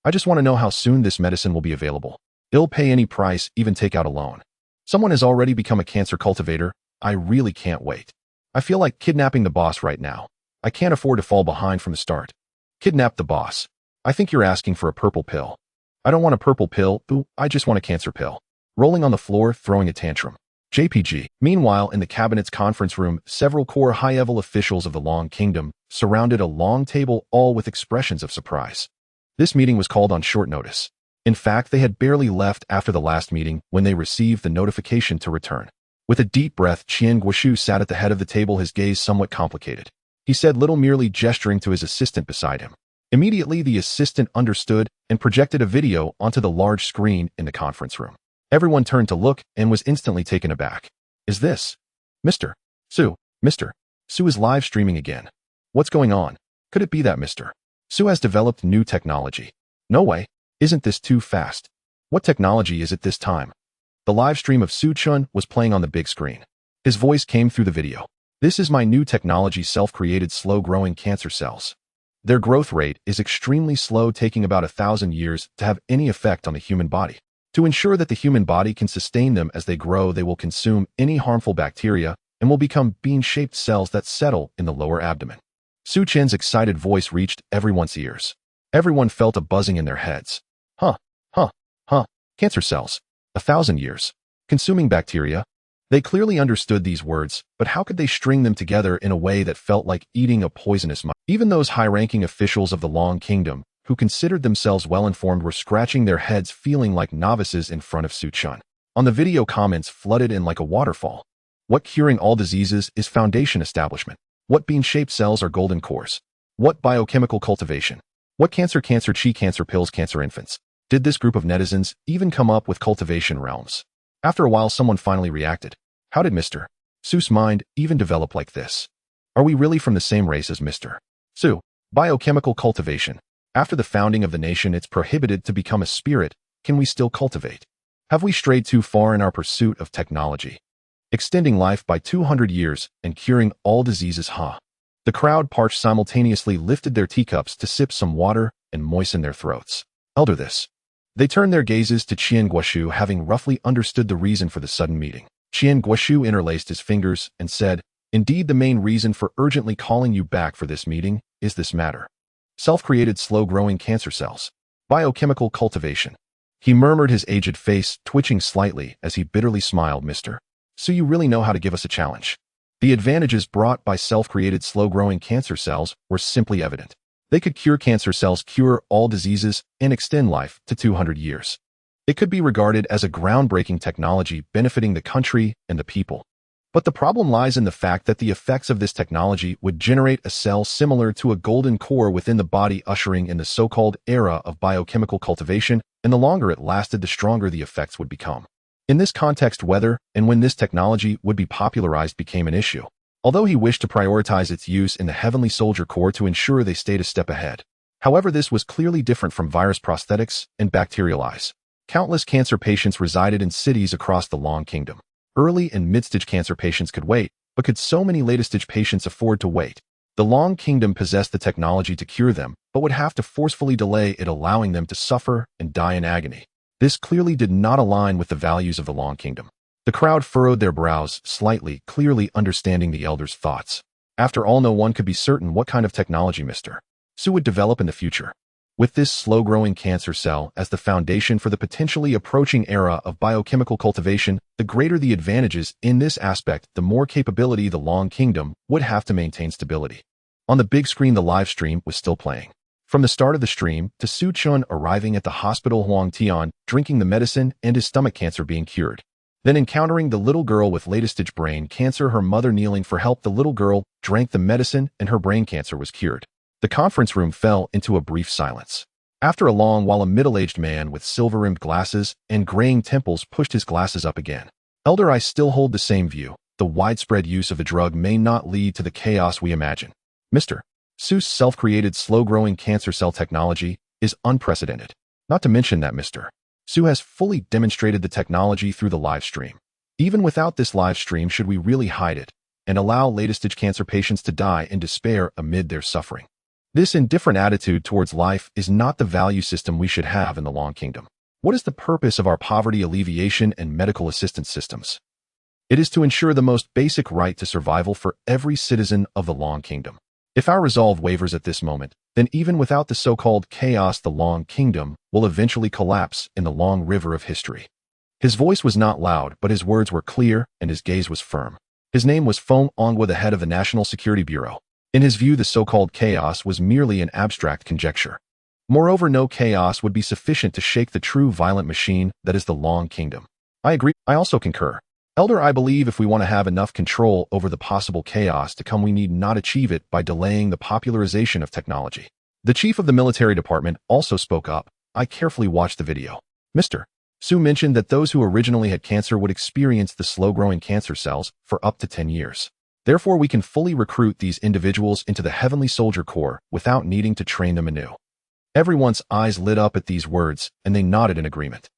I just want to know how soon this medicine will be available. He'll pay any price, even take out a loan. Someone has already become a cancer cultivator. I really can't wait. I feel like kidnapping the boss right now. I can't afford to fall behind from the start. Kidnap the boss. I think you're asking for a purple pill. I don't want a purple pill. Ooh, I just want a cancer pill. Rolling on the floor, throwing a tantrum. JPG. Meanwhile, in the cabinet's conference room, several core high-level officials of the Long Kingdom surrounded a long table, all with expressions of surprise. This meeting was called on short notice. In fact, they had barely left after the last meeting when they received the notification to return. With a deep breath, Qian Guoshu sat at the head of the table, his gaze somewhat complicated. He said little, merely gesturing to his assistant beside him. Immediately, the assistant understood and projected a video onto the large screen in the conference room. Everyone turned to look and was instantly taken aback. Is this Mr. Su? Mr. Su is live streaming again. What's going on? Could it be that Mr. Su has developed new technology? No way. Isn't this too fast? What technology is it this time? The live stream of Su Chun was playing on the big screen. His voice came through the video. This is my new technology, self-created slow-growing cancer cells. Their growth rate is extremely slow, taking about 1,000 years to have any effect on the human body. To ensure that the human body can sustain them as they grow, they will consume any harmful bacteria and will become bean-shaped cells that settle in the lower abdomen. Su Chen's excited voice reached everyone's ears. Everyone felt a buzzing in their heads. Cancer cells. 1,000 years. Consuming bacteria. They clearly understood these words, but how could they string them together in a way that felt like eating a poisonous mushroom? Even those high-ranking officials of the Long Kingdom, who considered themselves well-informed, were scratching their heads, feeling like novices in front of Su Chun. On the video, comments flooded in like a waterfall. What curing all diseases is foundation establishment? What bean-shaped cells are golden cores? What biochemical cultivation? What cancer chi, cancer pills, cancer infants? Did this group of netizens even come up with cultivation realms? After a while, someone finally reacted. How did Mr. Su's mind even develop like this? Are we really from the same race as Mr. Su? Biochemical cultivation. After the founding of the nation, it's prohibited to become a spirit. Can we still cultivate? Have we strayed too far in our pursuit of technology? Extending life by 200 years and curing all diseases, huh? The crowd, parched, simultaneously lifted their teacups to sip some water and moisten their throats. Elder this. They turned their gazes to Qian Guoshu, having roughly understood the reason for the sudden meeting. Qian Guoshu interlaced his fingers and said, Indeed, the main reason for urgently calling you back for this meeting is this matter. Self-created slow-growing cancer cells. Biochemical cultivation. He murmured, his aged face twitching slightly as he bitterly smiled. Mr. So you really know how to give us a challenge. The advantages brought by self-created slow-growing cancer cells were simply evident. They could cure cancer cells, cure all diseases, and extend life to 200 years. It could be regarded as a groundbreaking technology benefiting the country and the people. But the problem lies in the fact that the effects of this technology would generate a cell similar to a golden core within the body, ushering in the so-called era of biochemical cultivation, and the longer it lasted, the stronger the effects would become. In this context, whether and when this technology would be popularized became an issue, although he wished to prioritize its use in the Heavenly Soldier Corps to ensure they stayed a step ahead. However, this was clearly different from virus prosthetics and bacterial eyes. Countless cancer patients resided in cities across the Long Kingdom. Early and mid-stage cancer patients could wait, but could so many later-stage patients afford to wait? The Long Kingdom possessed the technology to cure them, but would have to forcefully delay it, allowing them to suffer and die in agony. This clearly did not align with the values of the Long Kingdom. The crowd furrowed their brows slightly, clearly understanding the elder's thoughts. After all, no one could be certain what kind of technology Mr. Su would develop in the future. With this slow-growing cancer cell as the foundation for the potentially approaching era of biochemical cultivation, the greater the advantages in this aspect, the more capability the Long Kingdom would have to maintain stability. On the big screen, the live stream was still playing. From the start of the stream, to Su Chun arriving at the hospital, Huang Tian drinking the medicine and his stomach cancer being cured. Then encountering the little girl with latest-stage brain cancer, her mother kneeling for help. The little girl drank the medicine and her brain cancer was cured. The conference room fell into a brief silence. After a long while, a middle-aged man with silver-rimmed glasses and graying temples pushed his glasses up again. Elder, I still hold the same view. The widespread use of the drug may not lead to the chaos we imagine. Mr. Su's self-created slow-growing cancer cell technology is unprecedented. Not to mention that Mr. Su has fully demonstrated the technology through the live stream. Even without this live stream, should we really hide it and allow later-stage cancer patients to die in despair amid their suffering? This indifferent attitude towards life is not the value system we should have in the Long Kingdom. What is the purpose of our poverty alleviation and medical assistance systems? It is to ensure the most basic right to survival for every citizen of the Long Kingdom. If our resolve wavers at this moment, then even without the so-called chaos, the Long Kingdom will eventually collapse in the long river of history. His voice was not loud, but his words were clear and his gaze was firm. His name was Feng Ongwa, the head of the National Security Bureau. In his view, the so-called chaos was merely an abstract conjecture. Moreover, no chaos would be sufficient to shake the true violent machine that is the Long Kingdom. I agree. I also concur. Elder, I believe if we want to have enough control over the possible chaos to come, we need not achieve it by delaying the popularization of technology. The chief of the military department also spoke up. I carefully watched the video. Mr. Su mentioned that those who originally had cancer would experience the slow-growing cancer cells for up to 10 years. Therefore, we can fully recruit these individuals into the Heavenly Soldier Corps without needing to train them anew. Everyone's eyes lit up at these words, and they nodded in agreement.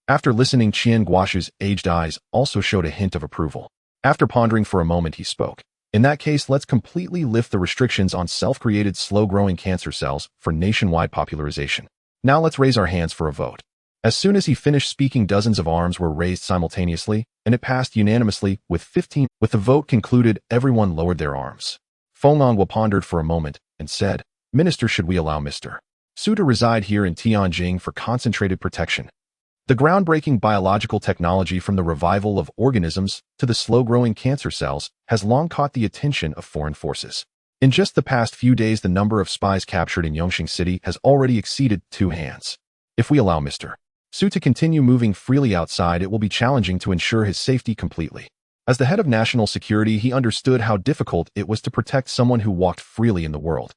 After listening, Qian Guoshu's aged eyes also showed a hint of approval. After pondering for a moment, he spoke. In that case, let's completely lift the restrictions on self-created slow-growing cancer cells for nationwide popularization. Now let's raise our hands for a vote. As soon as he finished speaking, dozens of arms were raised simultaneously, and it passed unanimously with 15. With the vote concluded, everyone lowered their arms. Feng Ongwa pondered for a moment and said, Minister, should we allow Mr. Su to reside here in Tianjin for concentrated protection? The groundbreaking biological technology, from the revival of organisms to the slow-growing cancer cells, has long caught the attention of foreign forces. In just the past few days, the number of spies captured in Yongqing City has already exceeded 2 hands. If we allow Mr. Su to continue moving freely outside, it will be challenging to ensure his safety completely. As the head of national security, he understood how difficult it was to protect someone who walked freely in the world.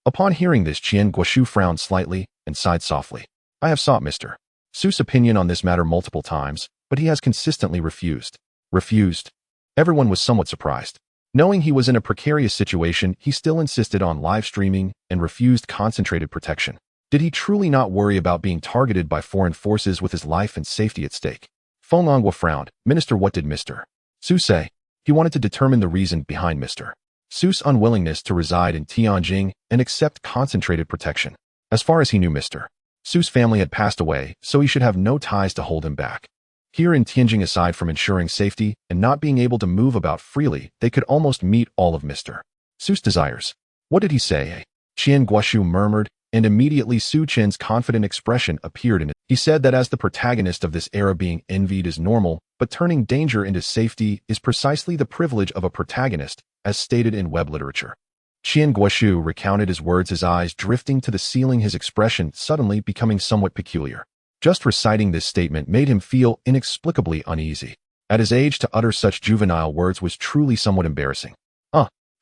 Upon hearing this, Qian Guoshu frowned slightly and sighed softly. I have sought Mr. Su's opinion on this matter multiple times, but he has consistently refused. Refused? Everyone was somewhat surprised. Knowing he was in a precarious situation, he still insisted on live streaming and refused concentrated protection. Did he truly not worry about being targeted by foreign forces with his life and safety at stake? Feng Ongwa frowned. Minister, what did Mr. Su say? He wanted to determine the reason behind Mr. Su's unwillingness to reside in Tianjin and accept concentrated protection. As far as he knew, Mr. Su's family had passed away, so he should have no ties to hold him back. Here in Tianjin, aside from ensuring safety and not being able to move about freely, they could almost meet all of Mr. Su's desires. What did he say? Qian Guoshu murmured, and immediately Su Chen's confident expression appeared in it. He said that as the protagonist of this era, being envied is normal, but turning danger into safety is precisely the privilege of a protagonist, as stated in web literature. Qian Guoshu recounted his words, his eyes drifting to the ceiling, his expression suddenly becoming somewhat peculiar. Just reciting this statement made him feel inexplicably uneasy. At his age, to utter such juvenile words was truly somewhat embarrassing.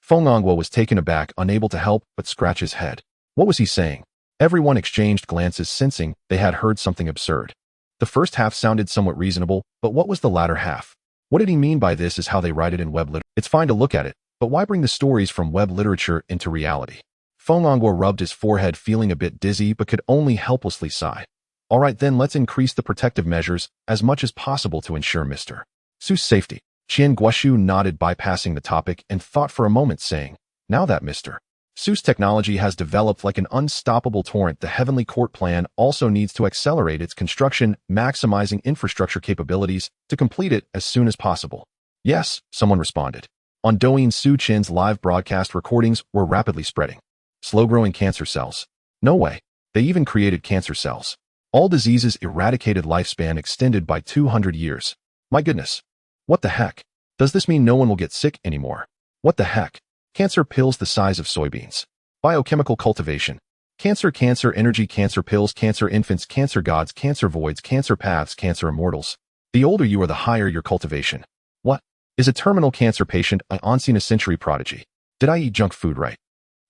Feng Hongguo was taken aback, unable to help but scratch his head. What was he saying? Everyone exchanged glances, sensing they had heard something absurd. The first half sounded somewhat reasonable, but what was the latter half? What did he mean by this is how they write it in web literature. It's fine to look at it, but why bring the stories from web literature into reality? Feng Hongguo rubbed his forehead, feeling a bit dizzy, but could only helplessly sigh. All right then, let's increase the protective measures as much as possible to ensure Mr. Su's safety. Qian Guoshu nodded, bypassing the topic, and thought for a moment, saying, now that Mr. Su's technology has developed like an unstoppable torrent, the Heavenly Court plan also needs to accelerate its construction, maximizing infrastructure capabilities to complete it as soon as possible. Yes, someone responded. On Douyin, Su Chen's live broadcast recordings were rapidly spreading. Slow-growing cancer cells. No way. They even created cancer cells. All diseases eradicated, lifespan extended by 200 years. My goodness. What the heck? Does this mean no one will get sick anymore? What the heck? Cancer pills the size of soybeans. Biochemical cultivation. Cancer energy, cancer pills, cancer infants, cancer gods, cancer voids, cancer paths, cancer immortals. The older you are, the higher your cultivation. What? Is a terminal cancer patient an once-in-a-century prodigy? Did I eat junk food right?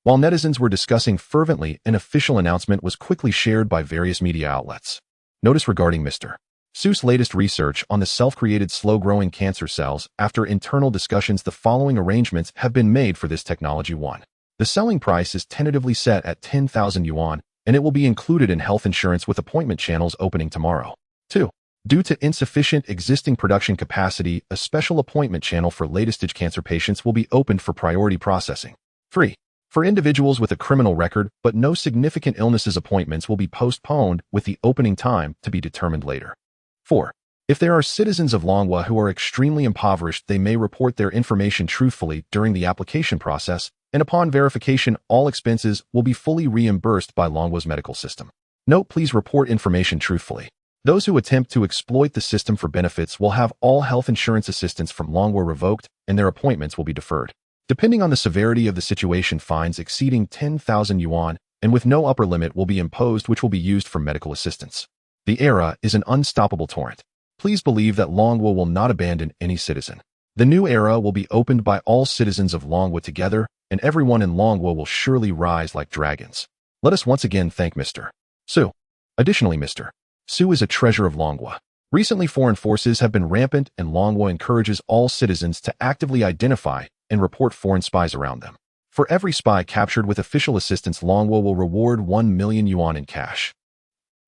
While netizens were discussing fervently, an official announcement was quickly shared by various media outlets. Notice regarding Mr. Su's latest research on the self-created slow-growing cancer cells. After internal discussions, the following arrangements have been made for this technology. 1. The selling price is tentatively set at 10,000 yuan, and it will be included in health insurance with appointment channels opening tomorrow. 2. Due to insufficient existing production capacity, a special appointment channel for latest-stage cancer patients will be opened for priority processing. 3. For individuals with a criminal record but no significant illnesses, appointments will be postponed with the opening time to be determined later. 4. If there are citizens of Longhua who are extremely impoverished, they may report their information truthfully during the application process, and upon verification, all expenses will be fully reimbursed by Longhua's medical system. Note: please report information truthfully. Those who attempt to exploit the system for benefits will have all health insurance assistance from Longhua revoked, and their appointments will be deferred. Depending on the severity of the situation, fines exceeding 10,000 yuan and with no upper limit will be imposed, which will be used for medical assistance. The era is an unstoppable torrent. Please believe that Longhua will not abandon any citizen. The new era will be opened by all citizens of Longhua together, and everyone in Longhua will surely rise like dragons. Let us once again thank Mr. Su. Additionally, Mr. Su is a treasure of Longhua. Recently, foreign forces have been rampant, and Longhua encourages all citizens to actively identify and report foreign spies around them. For every spy captured with official assistance, Longhua will reward 1 million yuan in cash.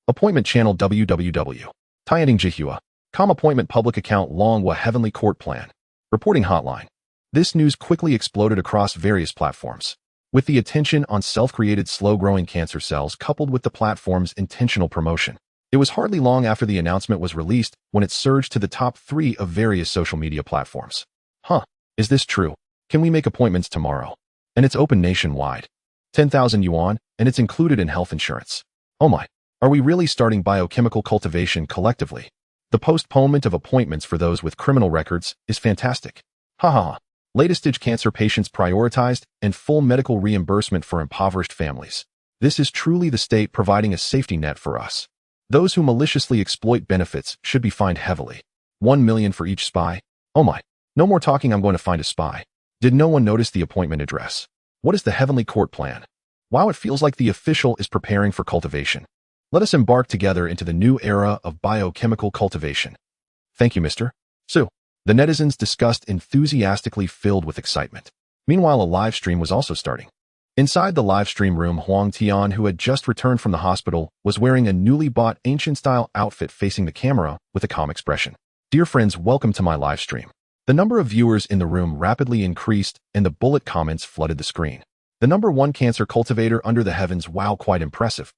Appointment channel www. Tianjin Jihua. Appointment public account Longhua Heavenly Court plan. Reporting hotline. This news quickly exploded across various platforms. With the attention on self-created slow-growing cancer cells coupled with the platform's intentional promotion, it was hardly long after the announcement was released when it surged to the top 3 of various social media platforms. Is this true? Can we make appointments tomorrow? And it's open nationwide. 10,000 yuan, and it's included in health insurance. Oh my, are we really starting biochemical cultivation collectively? The postponement of appointments for those with criminal records is fantastic. Latest stage cancer patients prioritized and full medical reimbursement for impoverished families. This is truly the state providing a safety net for us. Those who maliciously exploit benefits should be fined heavily. 1 million for each spy. Oh my, no more talking, I'm going to find a spy. Did no one notice the appointment address? What is the Heavenly Court plan? Wow, it feels like the official is preparing for cultivation. Let us embark together into the new era of biochemical cultivation. Thank you, Mr. Su. The netizens discussed, enthusiastically filled with excitement. Meanwhile, a live stream was also starting. Inside the live stream room, Huang Tian, who had just returned from the hospital, was wearing a newly bought ancient-style outfit, facing the camera with a calm expression. Dear friends, welcome to my live stream. The number of viewers in the room rapidly increased, and the bullet comments flooded the screen. The #1 cancer cultivator under the heavens. Wow, quite impressive.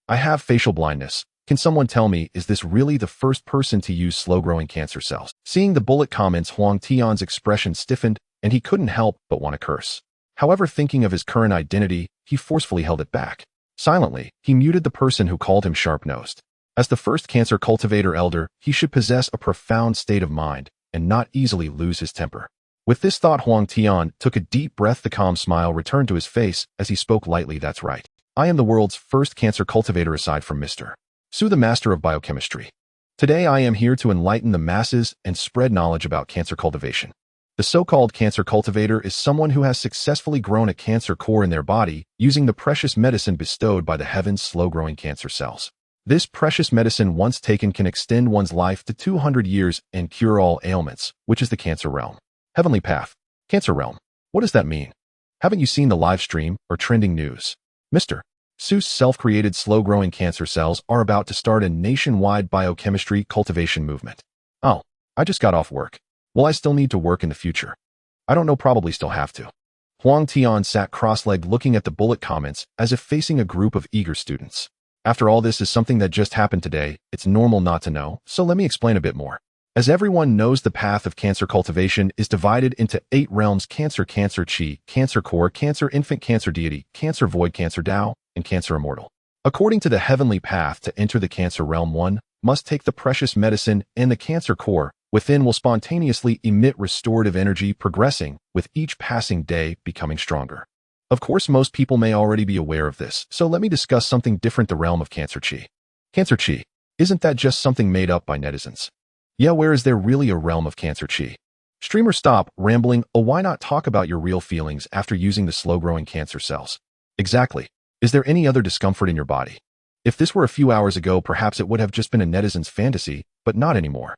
I have facial blindness, Can someone tell me, is this really the first person to use slow-growing cancer cells? Seeing the bullet comments, Huang Tian's expression stiffened, and he couldn't help but want to curse. However, thinking of his current identity, he forcefully held it back. Silently, he muted the person who called him sharp-nosed. As the first cancer cultivator elder, he should possess a profound state of mind and not easily lose his temper. With this thought, Huang Tian took a deep breath. The calm smile returned to his face as he spoke lightly. That's right. I am the world's first cancer cultivator aside from Mr. Su, the master of biochemistry. Today I am here to enlighten the masses and spread knowledge about cancer cultivation. The so-called cancer cultivator is someone who has successfully grown a cancer core in their body using the precious medicine bestowed by the heavens, slow-growing cancer cells. This precious medicine, once taken, can extend one's life to 200 years and cure all ailments, which is the cancer realm. Heavenly path. Cancer realm. What does that mean? Haven't you seen the live stream or trending news? Mr. Su's self-created slow-growing cancer cells are about to start a nationwide biochemistry cultivation movement. Oh, I just got off work. Will I still need to work in the future? I don't know, probably still have to. Huang Tian sat cross-legged looking at the bullet comments as if facing a group of eager students. After all, this is something that just happened today. It's normal not to know, so let me explain a bit more. As everyone knows, the path of cancer cultivation is divided into 8 realms: cancer, cancer chi, cancer core, cancer infant, cancer deity, cancer void, cancer Tao, and cancer immortal. According to the heavenly path, to enter the cancer realm, one must take the precious medicine, and the cancer core within will spontaneously emit restorative energy, progressing with each passing day, becoming stronger. Of course, most people may already be aware of this, so let me discuss something different: the realm of cancer chi. Cancer chi, isn't that just something made up by netizens? Yeah, where is there really a realm of cancer chi? Streamer, stop rambling. Oh, why not talk about your real feelings after using the slow-growing cancer cells? Exactly. Is there any other discomfort in your body? If this were a few hours ago, perhaps it would have just been a netizen's fantasy, but not anymore.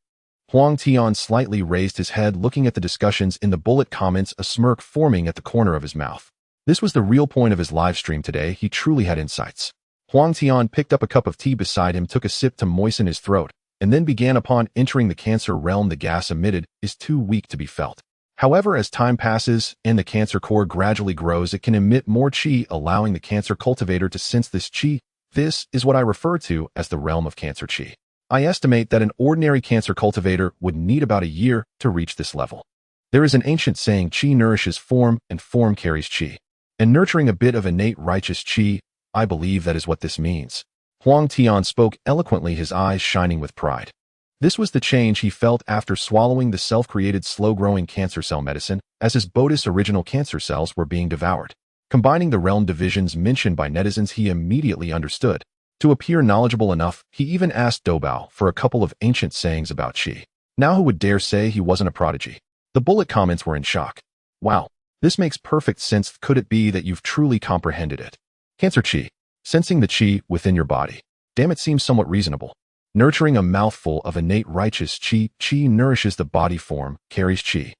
Huang Tian slightly raised his head, looking at the discussions in the bullet comments, a smirk forming at the corner of his mouth. This was the real point of his live stream today. He truly had insights. Huang Tian picked up a cup of tea beside him, took a sip to moisten his throat, and then began. Upon entering the cancer realm, the gas emitted is too weak to be felt. However, as time passes and the cancer core gradually grows, it can emit more chi, allowing the cancer cultivator to sense this chi. This is what I refer to as the realm of cancer chi. I estimate that an ordinary cancer cultivator would need about a year to reach this level. There is an ancient saying, chi nourishes form and form carries chi. And nurturing a bit of innate righteous chi, I believe that is what this means. Huang Tian spoke eloquently, his eyes shining with pride. This was the change he felt after swallowing the self-created slow-growing cancer cell medicine, as his Bodhi's original cancer cells were being devoured. Combining the realm divisions mentioned by netizens, he immediately understood. To appear knowledgeable enough, he even asked Doubao for a couple of ancient sayings about chi. Now who would dare say he wasn't a prodigy? The bullet comments were in shock. Wow, this makes perfect sense. Could it be that you've truly comprehended it? Cancer chi. Sensing the chi within your body. Damn, it seems somewhat reasonable. Nurturing a mouthful of innate righteous chi. Chi nourishes the body form, carries chi.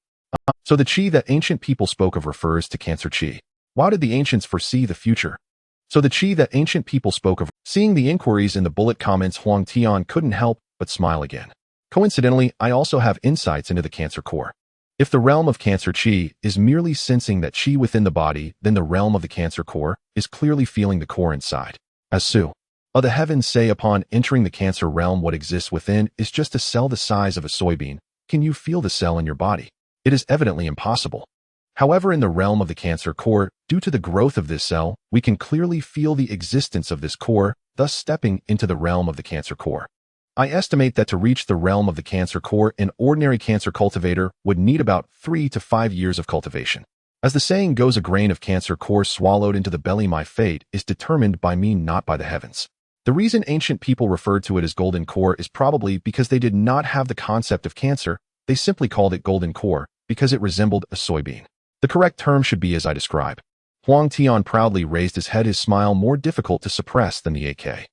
So the chi that ancient people spoke of refers to cancer chi. Why did the ancients foresee the future? So the chi that ancient people spoke of. Seeing the inquiries in the bullet comments, Huang Tian couldn't help but smile again. Coincidentally, I also have insights into the cancer core. If the realm of cancer chi is merely sensing that chi within the body, then the realm of the cancer core is clearly feeling the core inside. As Su of the heavens say, upon entering the cancer realm, what exists within is just a cell the size of a soybean. Can you feel the cell in your body? It is evidently impossible. However, in the realm of the cancer core, due to the growth of this cell, we can clearly feel the existence of this core, thus stepping into the realm of the cancer core. I estimate that to reach the realm of the cancer core, an ordinary cancer cultivator would need about 3 to 5 years of cultivation. As the saying goes, a grain of cancer core swallowed into the belly. My fate is determined by me, not by the heavens. The reason ancient people referred to it as golden core is probably because they did not have the concept of cancer. They simply called it golden core because it resembled a soybean. The correct term should be as I describe. Huang Tian proudly raised his head, his smile more difficult to suppress than the AK.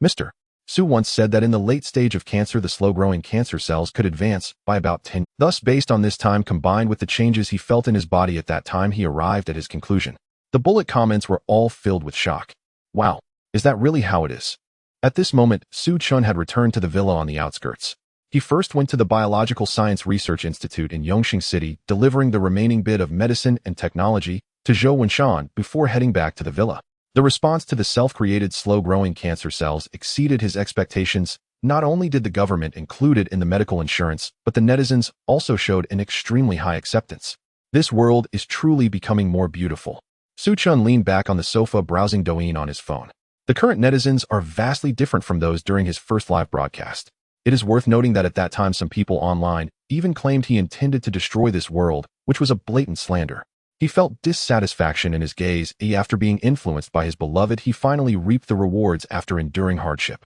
Mr. Su once said that in the late stage of cancer, the slow-growing cancer cells could advance by about 10. Thus, based on this time combined with the changes he felt in his body at that time, he arrived at his conclusion. The bullet comments were all filled with shock. Wow, is that really how it is? At this moment, Su Chun had returned to the villa on the outskirts. He first went to the Biological Science Research Institute in Yongxing City, delivering the remaining bit of medicine and technology to Zhou Wenshan before heading back to the villa. The response to the self-created slow-growing cancer cells exceeded his expectations. Not only did the government include it in the medical insurance, but the netizens also showed an extremely high acceptance. This world is truly becoming more beautiful. Suchun leaned back on the sofa browsing Douyin on his phone. The current netizens are vastly different from those during his first live broadcast. It is worth noting that at that time some people online even claimed he intended to destroy this world, which was a blatant slander. He felt dissatisfaction in his gaze. After being influenced by his beloved, he finally reaped the rewards after enduring hardship.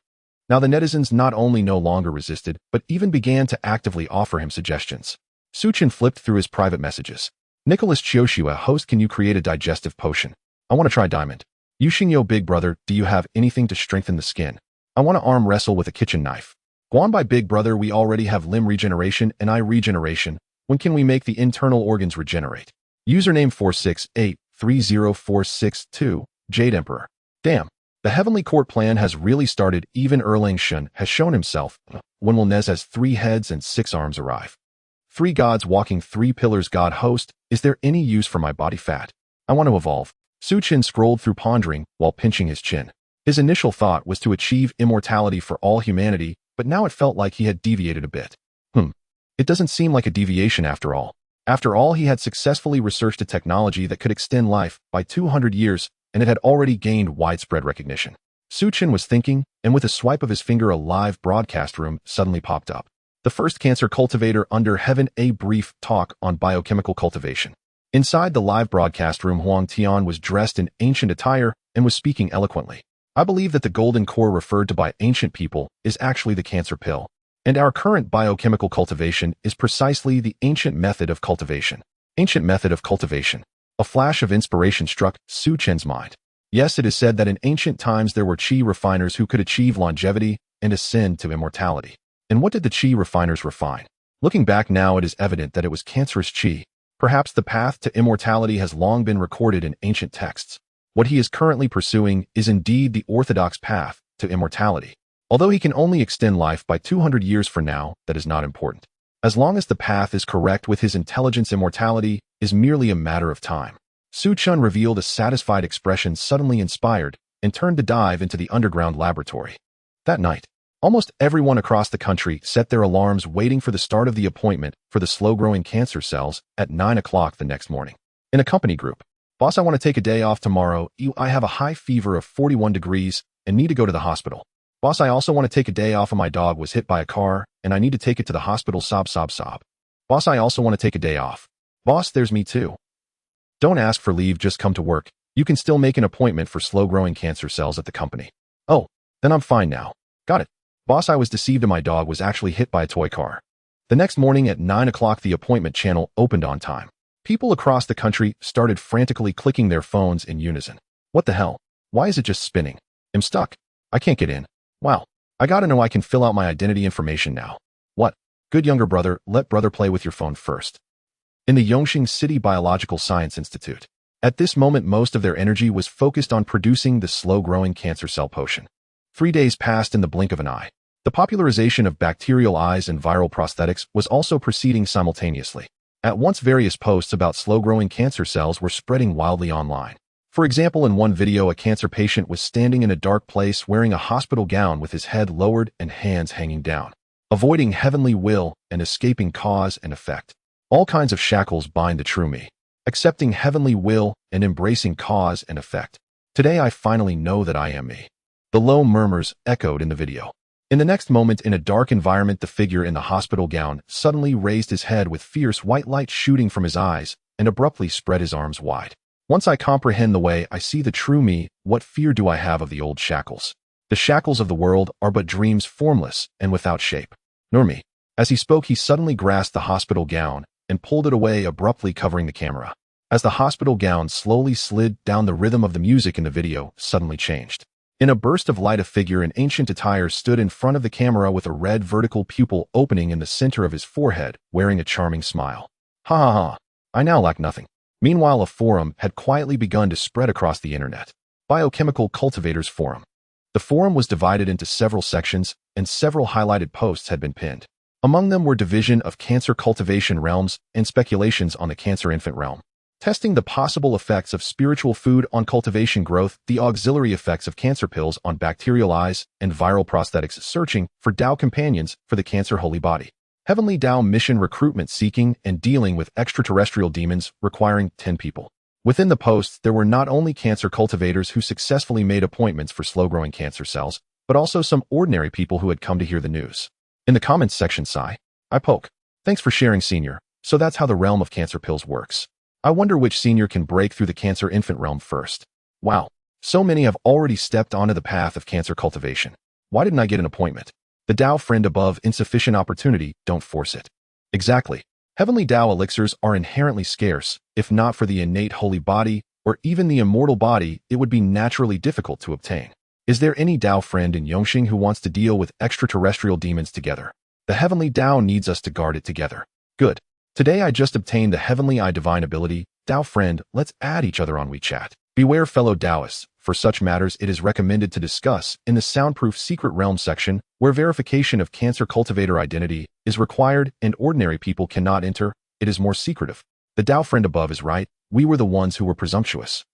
Now the netizens not only no longer resisted, but even began to actively offer him suggestions. Suchun flipped through his private messages. Nicholas Chioshua, host, can you create a digestive potion? I want to try diamond. Yuxingyo, big brother, do you have anything to strengthen the skin? I want to arm wrestle with a kitchen knife. Guanbai, big brother, we already have limb regeneration and eye regeneration. When can we make the internal organs regenerate? Username 468304662, Jade Emperor. Damn. The Heavenly Court plan has really started. Even Erlang Shun has shown himself. When will Nez has 3 heads and 6 arms arrive? 3 gods walking 3 pillars. God host, is there any use for my body fat? I want to evolve. Suchun scrolled through pondering while pinching his chin. His initial thought was to achieve immortality for all humanity, but now it felt like he had deviated a bit. It doesn't seem like a deviation after all. After all, he had successfully researched a technology that could extend life by 200 years, and it had already gained widespread recognition. Suchun was thinking, and with a swipe of his finger a live broadcast room suddenly popped up. The first cancer cultivator under heaven, a brief talk on biochemical cultivation. Inside the live broadcast room, Huang Tian was dressed in ancient attire and was speaking eloquently. I believe that the golden core referred to by ancient people is actually the cancer pill, and our current biochemical cultivation is precisely the ancient method of cultivation. Ancient method of cultivation. A flash of inspiration struck Suchun's mind. Yes, it is said that in ancient times there were qi refiners who could achieve longevity and ascend to immortality. And what did the qi refiners refine? Looking back now, it is evident that it was cancerous qi. Perhaps the path to immortality has long been recorded in ancient texts. What he is currently pursuing is indeed the orthodox path to immortality. Although he can only extend life by 200 years for now, that is not important. As long as the path is correct with his intelligence, immortality is merely a matter of time. Suchun revealed a satisfied expression, suddenly inspired, and turned to dive into the underground laboratory. That night, almost everyone across the country set their alarms waiting for the start of the appointment for the slow-growing cancer cells at 9 o'clock the next morning. In a company group, boss, I want to take a day off tomorrow. I have a high fever of 41 degrees and need to go to the hospital. Boss, I also want to take a day off. My dog was hit by a car and I need to take it to the hospital. Sob, sob, sob. Boss, I also want to take a day off. Boss, there's me too. Don't ask for leave, just come to work. You can still make an appointment for slow-growing cancer cells at the company. Oh, then I'm fine now. Got it. Boss, I was deceived and my dog was actually hit by a toy car. The next morning at 9 o'clock, the appointment channel opened on time. People across the country started frantically clicking their phones in unison. What the hell? Why is it just spinning? I'm stuck. I can't get in. Wow. I gotta know I can fill out my identity information now. What? Good younger brother, let brother play with your phone first. In the Yongqing City Biological Science Institute. At this moment, most of their energy was focused on producing the slow-growing cancer cell potion. 3 days passed in the blink of an eye. The popularization of bacterial eyes and viral prosthetics was also proceeding simultaneously. At once, various posts about slow-growing cancer cells were spreading wildly online. For example, in one video, a cancer patient was standing in a dark place wearing a hospital gown with his head lowered and hands hanging down, avoiding heavenly will and escaping cause and effect. All kinds of shackles bind the true me, accepting heavenly will and embracing cause and effect. Today I finally know that I am me. The low murmurs echoed in the video. In the next moment, in a dark environment, the figure in the hospital gown suddenly raised his head with fierce white light shooting from his eyes and abruptly spread his arms wide. Once I comprehend the way I see the true me, what fear do I have of the old shackles? The shackles of the world are but dreams, formless and without shape. Nor me. As he spoke, he suddenly grasped the hospital gown and pulled it away, abruptly covering the camera. As the hospital gown slowly slid down, the rhythm of the music in the video suddenly changed. In a burst of light, a figure in ancient attire stood in front of the camera with a red vertical pupil opening in the center of his forehead, wearing a charming smile. Ha ha ha. I now lack nothing. Meanwhile, a forum had quietly begun to spread across the internet. Biochemical Cultivators Forum. The forum was divided into several sections, and several highlighted posts had been pinned. Among them were division of cancer cultivation realms and speculations on the cancer infant realm. testing the possible effects of spiritual food on cultivation growth, the auxiliary effects of cancer pills on bacterial eyes, and viral prosthetics, searching for Tao companions for the cancer holy body. Heavenly Tao mission recruitment, seeking and dealing with extraterrestrial demons, requiring 10 people. Within the posts, there were not only cancer cultivators who successfully made appointments for slow-growing cancer cells, but also some ordinary people who had come to hear the news. In the comments section, I poke. Thanks for sharing, senior. So that's how the realm of cancer pills works. I wonder which senior can break through the cancer infant realm first. Wow. So many have already stepped onto the path of cancer cultivation. Why didn't I get an appointment? The Tao friend above, insufficient opportunity, don't force it. Exactly. Heavenly Tao elixirs are inherently scarce. If not for the innate holy body, or even the immortal body, it would be naturally difficult to obtain. Is there any Tao friend in Yongxing who wants to deal with extraterrestrial demons together? The Heavenly Tao needs us to guard it together. Good. Today I just obtained the Heavenly Eye Divine ability. Tao friend, let's add each other on WeChat. Beware, fellow Taoists. For such matters, it is recommended to discuss in the soundproof secret realm section, where verification of cancer cultivator identity is required and ordinary people cannot enter. It is more secretive. The Tao friend above is right. We were the ones who were presumptuous.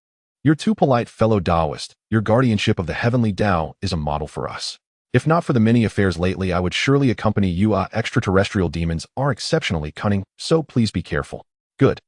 You're too polite, fellow Taoist. Your guardianship of the Heavenly Tao is a model for us. If not for the many affairs lately, I would surely accompany you. Extraterrestrial demons are exceptionally cunning, so please be careful. Good.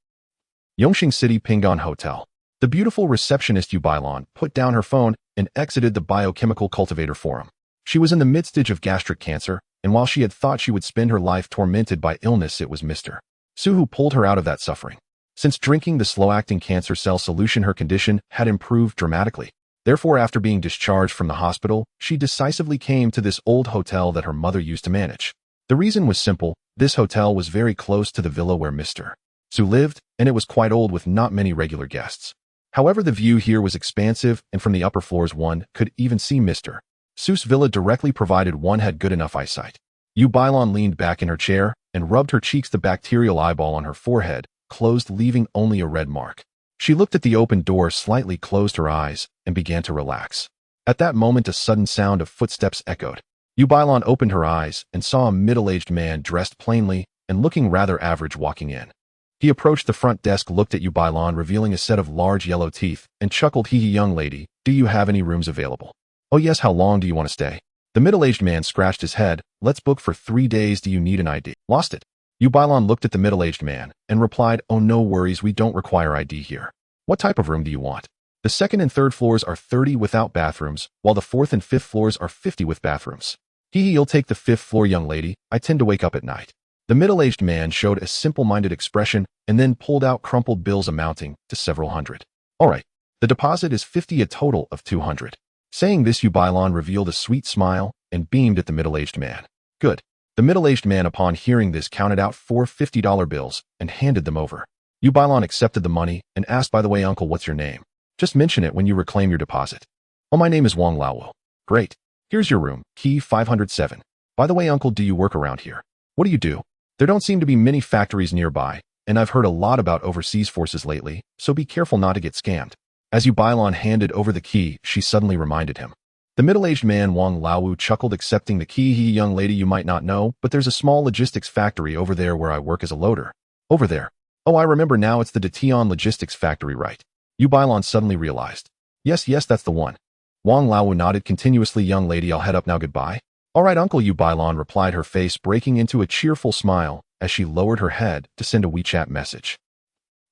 Yongxing City Pingon Hotel. The beautiful receptionist Yu Bailon put down her phone and exited the biochemical cultivator forum. She was in the midst of gastric cancer, and while she had thought she would spend her life tormented by illness, it was Mr. Su who pulled her out of that suffering. Since drinking the slow-acting cancer cell solution, her condition had improved dramatically. Therefore, after being discharged from the hospital, she decisively came to this old hotel that her mother used to manage. The reason was simple. This hotel was very close to the villa where Mr. Su lived, and it was quite old with not many regular guests. However, the view here was expansive, and from the upper floors one could even see Mr. Su's villa directly, provided one had good enough eyesight. Yu Bailon leaned back in her chair and rubbed her cheeks. The bacterial eyeball on her forehead closed, leaving only a red mark. She looked at the open door, slightly closed her eyes, and began to relax. At that moment, a sudden sound of footsteps echoed. Yu Bailon opened her eyes and saw a middle-aged man dressed plainly and looking rather average walking in. He approached the front desk, looked at Yu Bailon, revealing a set of large yellow teeth, and chuckled. Hee hee, young lady, do you have any rooms available? Oh yes, how long do you want to stay? The middle-aged man scratched his head. Let's book for 3 days. Do you need an ID? Lost it. Yu Bailon looked at the middle-aged man and replied, oh, no worries, we don't require ID here. What type of room do you want? The second and third floors are 30 without bathrooms, while the fourth and fifth floors are 50 with bathrooms. Hee hee, you'll take the fifth floor, young lady. I tend to wake up at night. The middle-aged man showed a simple-minded expression and then pulled out crumpled bills amounting to several hundred. All right, the deposit is 50, a total of 200. Saying this, Yu Bailon revealed a sweet smile and beamed at the middle-aged man. Good. The middle-aged man, upon hearing this, counted out 4 $50 bills and handed them over. Yu Bailon accepted the money and asked, by the way, uncle, what's your name? Just mention it when you reclaim your deposit. Oh, my name is Wang Laowu. Great. Here's your room, key 507. By the way, uncle, do you work around here? What do you do? There don't seem to be many factories nearby, and I've heard a lot about overseas forces lately, so be careful not to get scammed. As Yu Bailon handed over the key, she suddenly reminded him. The middle-aged man Wang Laowu chuckled, accepting the key. He, young lady, you might not know, but there's a small logistics factory over there where I work as a loader. Over there. Oh, I remember now, it's the Detian Logistics Factory, right? Yu Bailon suddenly realized. Yes, that's the one. Wang Laowu nodded continuously. Young lady, I'll head up now, goodbye. All right, uncle, Yu Bailon replied, her face breaking into a cheerful smile as she lowered her head to send a WeChat message.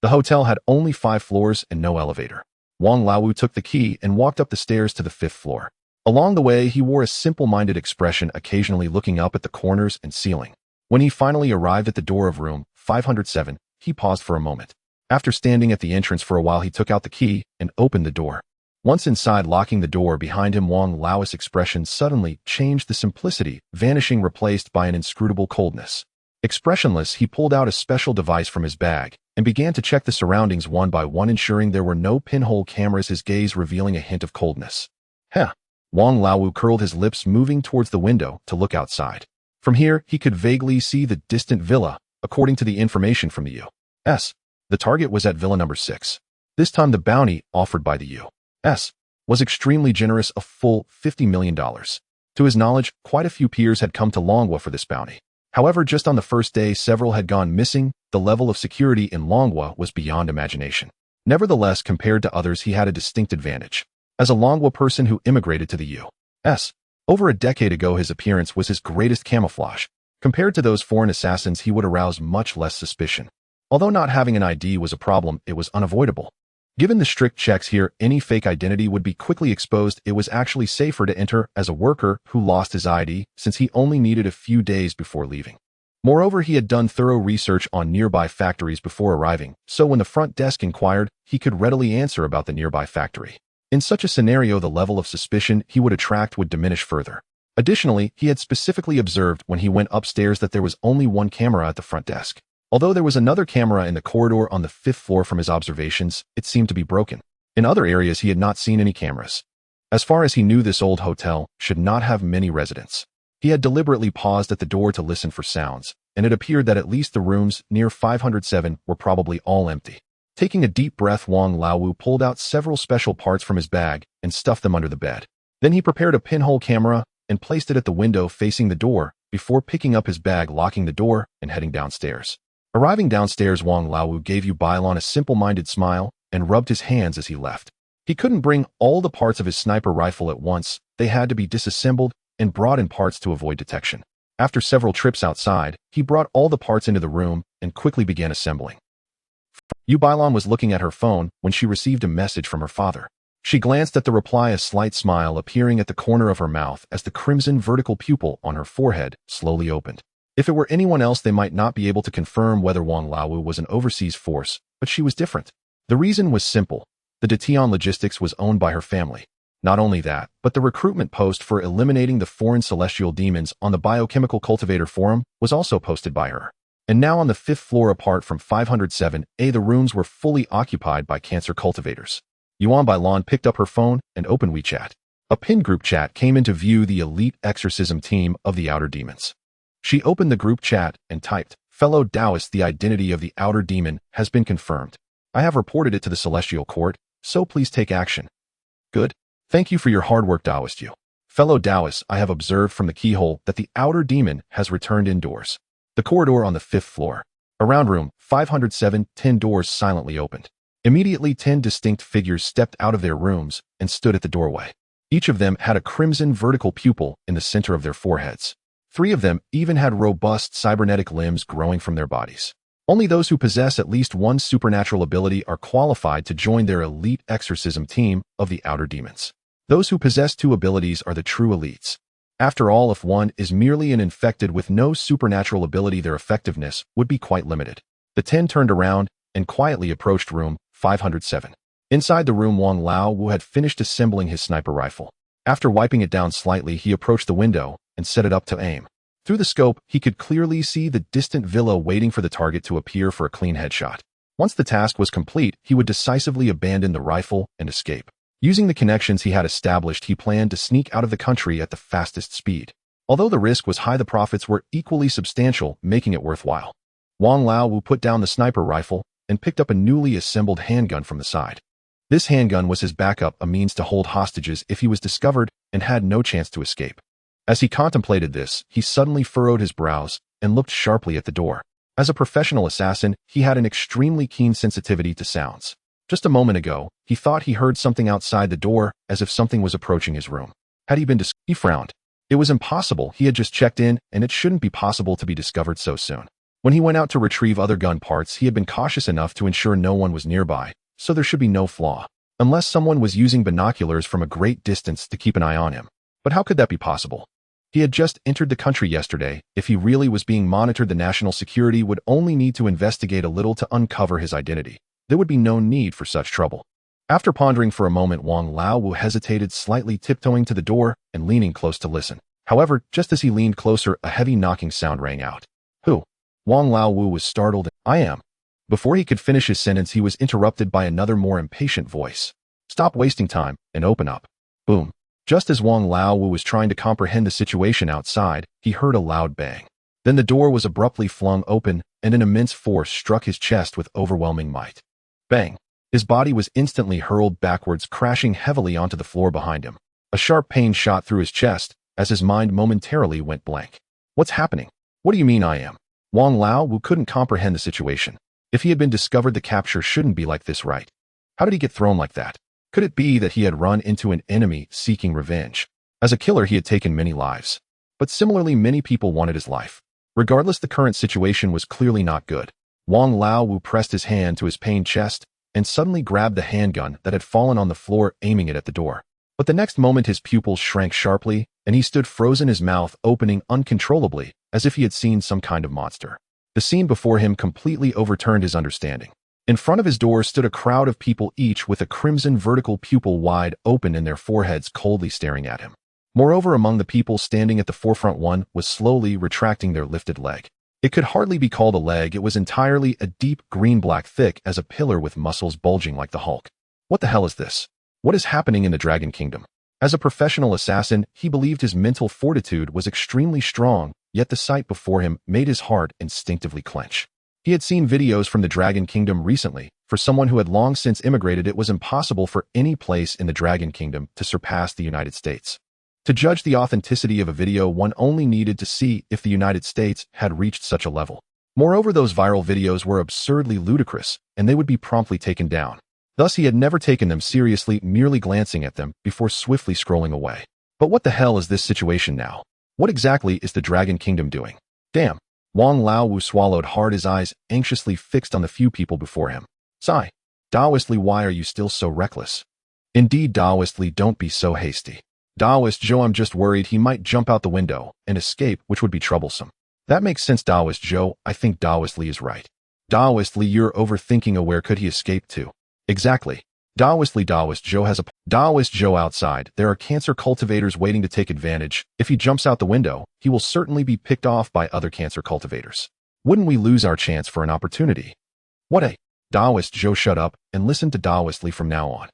The hotel had only 5 floors and no elevator. Wang Laowu took the key and walked up the stairs to the 5th floor. Along the way, he wore a simple-minded expression, occasionally looking up at the corners and ceiling. When he finally arrived at the door of room 507, he paused for a moment. After standing at the entrance for a while, he took out the key and opened the door. Once inside, locking the door behind him, Wang Lao's expression suddenly changed, the simplicity vanishing, replaced by an inscrutable coldness. Expressionless, he pulled out a special device from his bag and began to check the surroundings one by one, ensuring there were no pinhole cameras, his gaze revealing a hint of coldness. Heh. Wang Laowu curled his lips, moving towards the window to look outside. From here, he could vaguely see the distant villa, according to the information from the U.S. The target was at villa number 6. This time, the bounty offered by the U.S. was extremely generous, a full $50 million. To his knowledge, quite a few peers had come to Longwa for this bounty. However, just on the first day, several had gone missing. The level of security in Longwa was beyond imagination. Nevertheless, compared to others, he had a distinct advantage. As a Longwa person who immigrated to the U.S. over a decade ago, his appearance was his greatest camouflage. Compared to those foreign assassins, he would arouse much less suspicion. Although not having an ID was a problem, it was unavoidable. Given the strict checks here, any fake identity would be quickly exposed. It was actually safer to enter as a worker who lost his ID, since he only needed a few days before leaving. Moreover, he had done thorough research on nearby factories before arriving, so when the front desk inquired, he could readily answer about the nearby factory. In such a scenario, the level of suspicion he would attract would diminish further. Additionally, he had specifically observed when he went upstairs that there was only one camera at the front desk. Although there was another camera in the corridor on the 5th floor, from his observations, it seemed to be broken. In other areas, he had not seen any cameras. As far as he knew, this old hotel should not have many residents. He had deliberately paused at the door to listen for sounds, and it appeared that at least the rooms near 507 were probably all empty. Taking a deep breath, Wang Laowu pulled out several special parts from his bag and stuffed them under the bed. Then he prepared a pinhole camera and placed it at the window facing the door before picking up his bag, locking the door, and heading downstairs. Arriving downstairs, Wang Laowu gave Yu Bailon a simple-minded smile and rubbed his hands as he left. He couldn't bring all the parts of his sniper rifle at once. They had to be disassembled and brought in parts to avoid detection. After several trips outside, he brought all the parts into the room and quickly began assembling. Yu Bailon was looking at her phone when she received a message from her father. She glanced at the reply, a slight smile appearing at the corner of her mouth as the crimson vertical pupil on her forehead slowly opened. If it were anyone else, they might not be able to confirm whether Wang Laowu was an overseas force, but she was different. The reason was simple. The Detian Logistics was owned by her family. Not only that, but the recruitment post for eliminating the foreign celestial demons on the Biochemical Cultivator Forum was also posted by her. And now on the 5th floor, apart from 507A, the rooms were fully occupied by cancer cultivators. Yuan Bailon picked up her phone and opened WeChat. A pinned group chat came into view, the elite exorcism team of the Outer Demons. She opened the group chat and typed, "Fellow Taoists, the identity of the Outer Demon has been confirmed. I have reported it to the Celestial Court, so please take action." Good. Thank you for your hard work, Taoist you. Fellow Taoists, I have observed from the keyhole that the Outer Demon has returned indoors. The corridor on the 5th floor. Around room 507, 10 doors silently opened. Immediately, 10 distinct figures stepped out of their rooms and stood at the doorway. Each of them had a crimson vertical pupil in the center of their foreheads. 3 of them even had robust cybernetic limbs growing from their bodies. Only those who possess at least one supernatural ability are qualified to join their elite exorcism team of the Outer Demons. Those who possess 2 abilities are the true elites. After all, if one is merely an infected with no supernatural ability, their effectiveness would be quite limited. The 10 turned around and quietly approached room 507. Inside the room, Wang Laowu had finished assembling his sniper rifle. After wiping it down slightly, he approached the window and set it up to aim. Through the scope, he could clearly see the distant villa waiting for the target to appear for a clean headshot. Once the task was complete, he would decisively abandon the rifle and escape. Using the connections he had established, he planned to sneak out of the country at the fastest speed. Although the risk was high, the profits were equally substantial, making it worthwhile. Wang Laowu put down the sniper rifle and picked up a newly assembled handgun from the side. This handgun was his backup, a means to hold hostages if he was discovered and had no chance to escape. As he contemplated this, he suddenly furrowed his brows and looked sharply at the door. As a professional assassin, he had an extremely keen sensitivity to sounds. Just a moment ago, he thought he heard something outside the door, as if something was approaching his room. Had he been He frowned. It was impossible. He had just checked in, and it shouldn't be possible to be discovered so soon. When he went out to retrieve other gun parts, he had been cautious enough to ensure no one was nearby, so there should be no flaw. Unless someone was using binoculars from a great distance to keep an eye on him. But how could that be possible? He had just entered the country yesterday. If he really was being monitored, the national security would only need to investigate a little to uncover his identity. There would be no need for such trouble. After pondering for a moment, Wang Laowu hesitated, slightly tiptoeing to the door and leaning close to listen. However, just as he leaned closer, a heavy knocking sound rang out. Who? Wang Laowu was startled. I am. Before he could finish his sentence, he was interrupted by another, more impatient voice. Stop wasting time and open up. Boom. Just as Wang Laowu was trying to comprehend the situation outside, he heard a loud bang. Then the door was abruptly flung open, and an immense force struck his chest with overwhelming might. Bang! His body was instantly hurled backwards, crashing heavily onto the floor behind him. A sharp pain shot through his chest as his mind momentarily went blank. What's happening? What do you mean I am? Wang Lao couldn't comprehend the situation. If he had been discovered, the capture shouldn't be like this, right? How did he get thrown like that? Could it be that he had run into an enemy seeking revenge? As a killer, he had taken many lives. But similarly, many people wanted his life. Regardless, the current situation was clearly not good. Wang Lao pressed his hand to his pained chest and suddenly grabbed the handgun that had fallen on the floor, aiming it at the door. But the next moment his pupils shrank sharply, and he stood frozen, his mouth opening uncontrollably, as if he had seen some kind of monster. The scene before him completely overturned his understanding. In front of his door stood a crowd of people, each with a crimson vertical pupil wide open and their foreheads coldly staring at him. Moreover, among the people standing at the forefront, one was slowly retracting their lifted leg. It could hardly be called a leg, it was entirely a deep green-black, thick as a pillar with muscles bulging like the Hulk. What the hell is this? What is happening in the Dragon Kingdom? As a professional assassin, he believed his mental fortitude was extremely strong, yet the sight before him made his heart instinctively clench. He had seen videos from the Dragon Kingdom recently. For someone who had long since immigrated, it was impossible for any place in the Dragon Kingdom to surpass the United States. To judge the authenticity of a video, one only needed to see if the United States had reached such a level. Moreover, those viral videos were absurdly ludicrous, and they would be promptly taken down. Thus, he had never taken them seriously, merely glancing at them before swiftly scrolling away. But what the hell is this situation now? What exactly is the Dragon Kingdom doing? Damn. Wang Lao swallowed hard, his eyes anxiously fixed on the few people before him. Sigh. Daoist Li, why are you still so reckless? Indeed, Daoist Li, don't be so hasty. Daoist Zhou, I'm just worried he might jump out the window and escape, which would be troublesome. That makes sense, Daoist Zhou. I think Daoist Li is right. Daoist Li, you're overthinking. Where could he escape to? Exactly. Daoist Li, Daoist Zhou has a Daoist Zhou, outside there are cancer cultivators waiting to take advantage. If he jumps out the window, he will certainly be picked off by other cancer cultivators. Wouldn't we lose our chance for an opportunity? What a... Daoist Zhou, shut up and listen to Daoist Li from now on.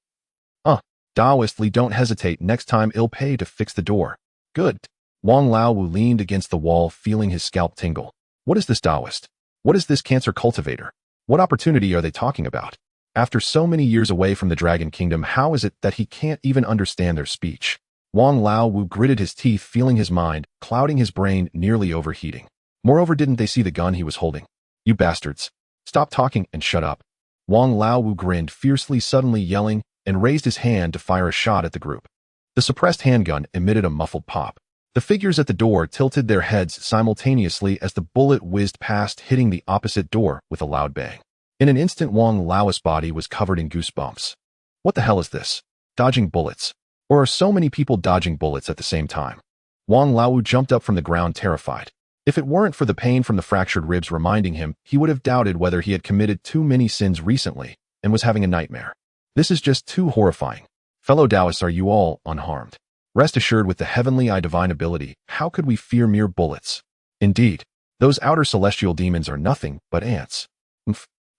Daoist Li, don't hesitate. Next time I'll pay to fix the door. Good. Wang Lao leaned against the wall, feeling his scalp tingle. What is this Daoist? What is this cancer cultivator? What opportunity are they talking about? After so many years away from the Dragon Kingdom, how is it that he can't even understand their speech? Wang Lao gritted his teeth, feeling his mind clouding, his brain nearly overheating. Moreover, didn't they see the gun he was holding? You bastards. Stop talking and shut up. Wang Lao grinned fiercely, suddenly yelling, and raised his hand to fire a shot at the group. The suppressed handgun emitted a muffled pop. The figures at the door tilted their heads simultaneously as the bullet whizzed past, hitting the opposite door with a loud bang. In an instant, Wang Lao's body was covered in goosebumps. What the hell is this? Dodging bullets? Or are so many people dodging bullets at the same time? Wang Lao jumped up from the ground, terrified. If it weren't for the pain from the fractured ribs reminding him, he would have doubted whether he had committed too many sins recently and was having a nightmare. This is just too horrifying. Fellow Taoists, are you all unharmed? Rest assured, with the heavenly eye divine ability, how could we fear mere bullets? Indeed, those outer celestial demons are nothing but ants.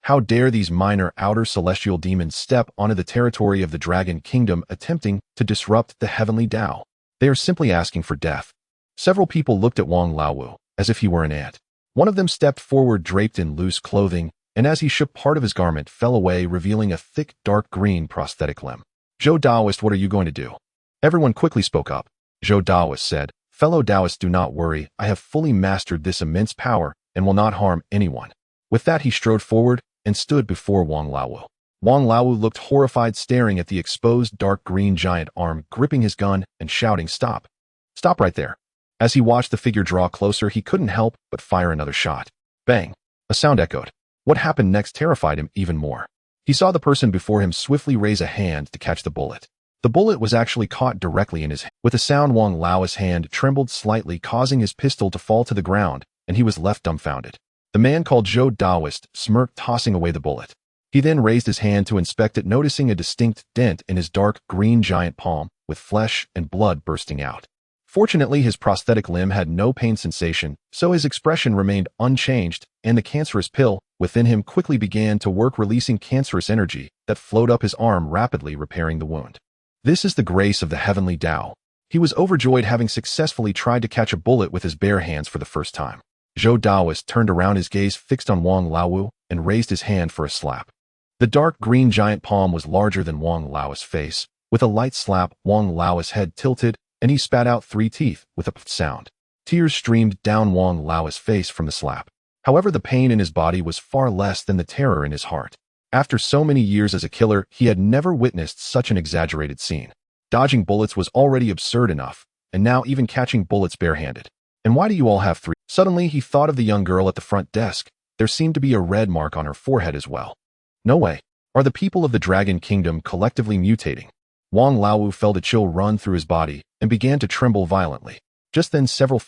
How dare these minor outer celestial demons step onto the territory of the Dragon Kingdom, attempting to disrupt the heavenly Tao? They are simply asking for death. Several people looked at Wang Lao as if he were an ant. One of them stepped forward, draped in loose clothing, and as he shook, part of his garment fell away, revealing a thick, dark green prosthetic limb. Zhou Daoist, what are you going to do? Everyone quickly spoke up. Zhou Daoist said, Fellow Taoists, do not worry. I have fully mastered this immense power and will not harm anyone. With that, he strode forward and stood before Wang Lao. Wang Lao looked horrified, staring at the exposed dark green giant arm, gripping his gun and shouting, Stop! Stop right there! As he watched the figure draw closer, he couldn't help but fire another shot. Bang! A sound echoed. What happened next terrified him even more. He saw the person before him swiftly raise a hand to catch the bullet. The bullet was actually caught directly in his hand. With a sound, Wang Lao's hand trembled slightly, causing his pistol to fall to the ground, and he was left dumbfounded. The man called Zhou Daoist smirked, tossing away the bullet. He then raised his hand to inspect it, noticing a distinct dent in his dark green giant palm, with flesh and blood bursting out. Fortunately, his prosthetic limb had no pain sensation, so his expression remained unchanged, and the cancerous pill within him quickly began to work, releasing cancerous energy that flowed up his arm, rapidly repairing the wound. This is the grace of the heavenly Tao. He was overjoyed, having successfully tried to catch a bullet with his bare hands for the first time. Zhou Daoist turned around, his gaze fixed on Wang Lao, and raised his hand for a slap. The dark green giant palm was larger than Wang Lao's face. With a light slap, Wang Lao's head tilted, and he spat out 3 teeth with a sound. Tears streamed down Wang Lao's face from the slap. However, the pain in his body was far less than the terror in his heart. After so many years as a killer, he had never witnessed such an exaggerated scene. Dodging bullets was already absurd enough, and now even catching bullets barehanded. And why do you all have three? Suddenly, he thought of the young girl at the front desk. There seemed to be a red mark on her forehead as well. No way. Are the people of the Dragon Kingdom collectively mutating? Wang Lao felt a chill run through his body and began to tremble violently. Just then, several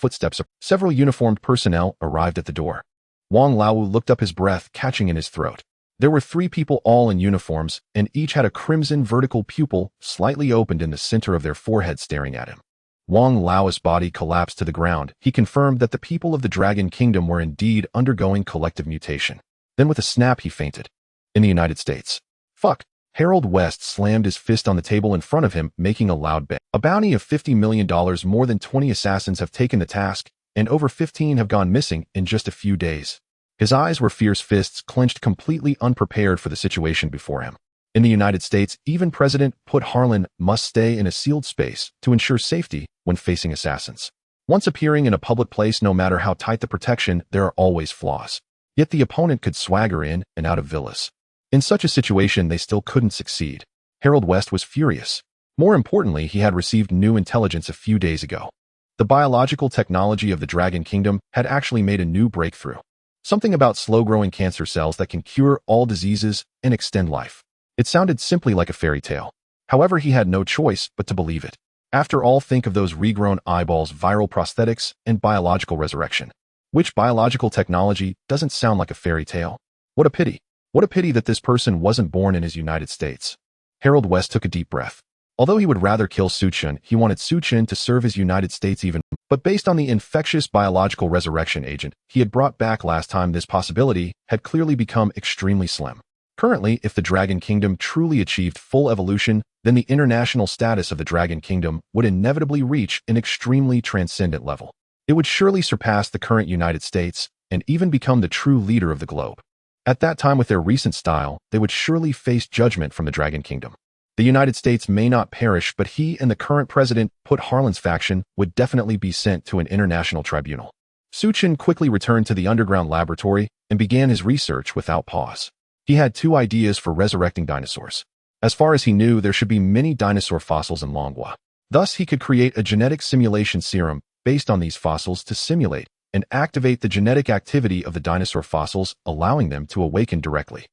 uniformed personnel arrived at the door. Wang Lao looked up, his breath catching in his throat. There were 3 people all in uniforms, and each had a crimson vertical pupil slightly opened in the center of their forehead staring at him. Wang Lao's body collapsed to the ground. He confirmed that the people of the Dragon Kingdom were indeed undergoing collective mutation. Then with a snap, he fainted. In the United States. Fuck. Harold West slammed his fist on the table in front of him, making a loud bang. A bounty of $50 million. More than 20 assassins have taken the task, and over 15 have gone missing in just a few days. His eyes were fierce, fists clenched, completely unprepared for the situation before him. In the United States, even President Put Harlan must stay in a sealed space to ensure safety when facing assassins. Once appearing in a public place, no matter how tight the protection, there are always flaws. Yet the opponent could swagger in and out of villas. In such a situation, they still couldn't succeed. Harold West was furious. More importantly, he had received new intelligence a few days ago. The biological technology of the Dragon Kingdom had actually made a new breakthrough. Something about slow-growing cancer cells that can cure all diseases and extend life. It sounded simply like a fairy tale. However, he had no choice but to believe it. After all, think of those regrown eyeballs, viral prosthetics, and biological resurrection. Which biological technology doesn't sound like a fairy tale? What a pity. What a pity that this person wasn't born in his United States. Harold West took a deep breath. Although he would rather kill Su Chen, he wanted Su Chen to serve his United States even. But based on the infectious biological resurrection agent he had brought back last time, this possibility had clearly become extremely slim. Currently, if the Dragon Kingdom truly achieved full evolution, then the international status of the Dragon Kingdom would inevitably reach an extremely transcendent level. It would surely surpass the current United States and even become the true leader of the globe. At that time, with their recent style, they would surely face judgment from the Dragon Kingdom. The United States may not perish, but he and the current president, Put Harlan's faction, would definitely be sent to an international tribunal. Su Chen quickly returned to the underground laboratory and began his research without pause. He had 2 ideas for resurrecting dinosaurs. As far as he knew, there should be many dinosaur fossils in Longhua. Thus, he could create a genetic simulation serum based on these fossils to simulate and activate the genetic activity of the dinosaur fossils, allowing them to awaken directly.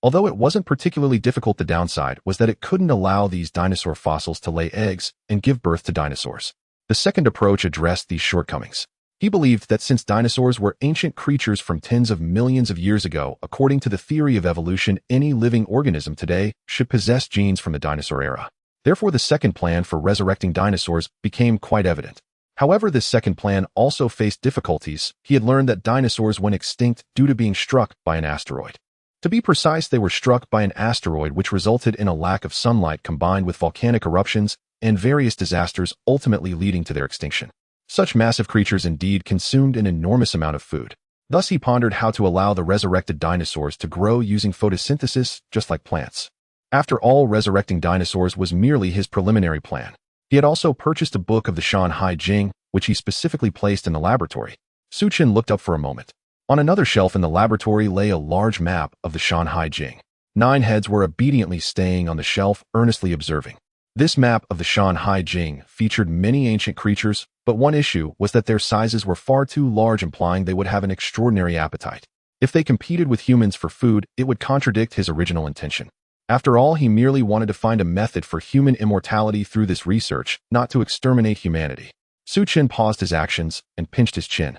Although it wasn't particularly difficult, the downside was that it couldn't allow these dinosaur fossils to lay eggs and give birth to dinosaurs. The second approach addressed these shortcomings. He believed that since dinosaurs were ancient creatures from tens of millions of years ago, according to the theory of evolution, any living organism today should possess genes from the dinosaur era. Therefore, the second plan for resurrecting dinosaurs became quite evident. However, this second plan also faced difficulties. He had learned that dinosaurs went extinct due to being struck by an asteroid. To be precise, they were struck by an asteroid which resulted in a lack of sunlight combined with volcanic eruptions and various disasters, ultimately leading to their extinction. Such massive creatures indeed consumed an enormous amount of food. Thus, he pondered how to allow the resurrected dinosaurs to grow using photosynthesis, just like plants. After all, resurrecting dinosaurs was merely his preliminary plan. He had also purchased a book of the Shanhai Jing, which he specifically placed in the laboratory. Su Chen looked up for a moment. On another shelf in the laboratory lay a large map of the Shanhai Jing. 9 heads were obediently staying on the shelf, earnestly observing. This map of the Shanhai Jing featured many ancient creatures, but one issue was that their sizes were far too large, implying they would have an extraordinary appetite. If they competed with humans for food, it would contradict his original intention. After all, he merely wanted to find a method for human immortality through this research, not to exterminate humanity. Su Chen paused his actions and pinched his chin.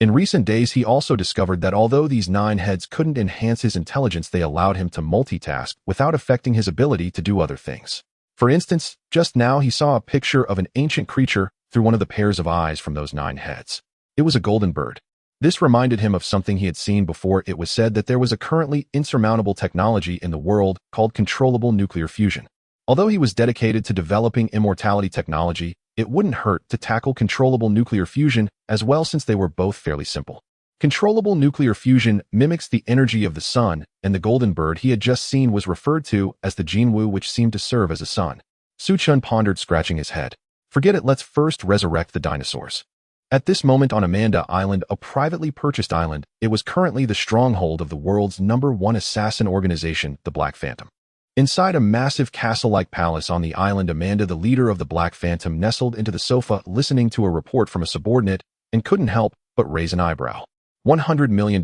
In recent days, he also discovered that although these 9 heads couldn't enhance his intelligence, they allowed him to multitask without affecting his ability to do other things. For instance, just now he saw a picture of an ancient creature through one of the pairs of eyes from those 9 heads. It was a golden bird. This reminded him of something he had seen before. It was said that there was a currently insurmountable technology in the world called controllable nuclear fusion. Although he was dedicated to developing immortality technology, it wouldn't hurt to tackle controllable nuclear fusion as well, since they were both fairly simple. Controllable nuclear fusion mimics the energy of the sun, and the golden bird he had just seen was referred to as the Jinwu, which seemed to serve as a sun. Su Chen pondered, scratching his head. Forget it, let's first resurrect the dinosaurs. At this moment on Amanda Island, a privately purchased island, it was currently the stronghold of the world's #1 assassin organization, the Black Phantom. Inside a massive castle-like palace on the island, Amanda, the leader of the Black Phantom, nestled into the sofa listening to a report from a subordinate and couldn't help but raise an eyebrow. $100 million.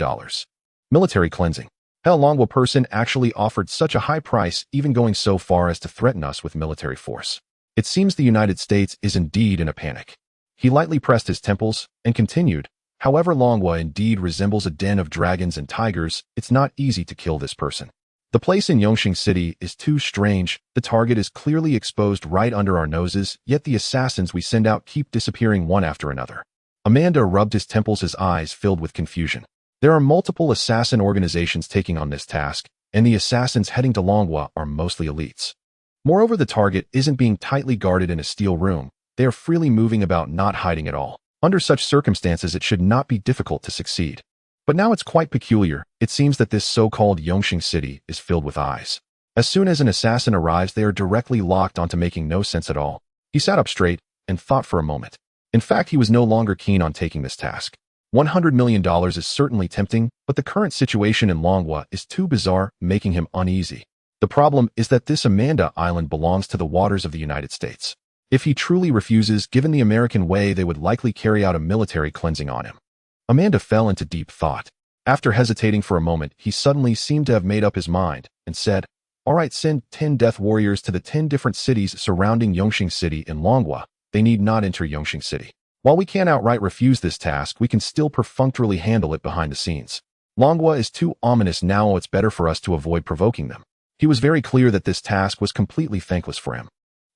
Military cleansing. How long will person actually offered such a high price, even going so far as to threaten us with military force? It seems the United States is indeed in a panic. He lightly pressed his temples and continued, however Longwa indeed resembles a den of dragons and tigers, it's not easy to kill this person. The place in Yongqing City is too strange. The target is clearly exposed right under our noses, yet the assassins we send out keep disappearing one after another. Amanda rubbed his temples, his eyes filled with confusion. There are multiple assassin organizations taking on this task, and the assassins heading to Longwa are mostly elites. Moreover, the target isn't being tightly guarded in a steel room. They are freely moving about, not hiding at all. Under such circumstances, it should not be difficult to succeed. But now it's quite peculiar. It seems that this so-called Yongqing City is filled with eyes. As soon as an assassin arrives, they are directly locked onto, making no sense at all. He sat up straight and thought for a moment. In fact, he was no longer keen on taking this task. $100 million is certainly tempting, but the current situation in Longwa is too bizarre, making him uneasy. The problem is that this Amanda Island belongs to the waters of the United States. If he truly refuses, given the American way, they would likely carry out a military cleansing on him. Amanda fell into deep thought. After hesitating for a moment, he suddenly seemed to have made up his mind and said, "All right, send 10 death warriors to the 10 different cities surrounding Yongqing City in Longwa. They need not enter Yongqing City. While we can't outright refuse this task, we can still perfunctorily handle it behind the scenes. Longwa is too ominous now, it's better for us to avoid provoking them." He was very clear that this task was completely thankless for him.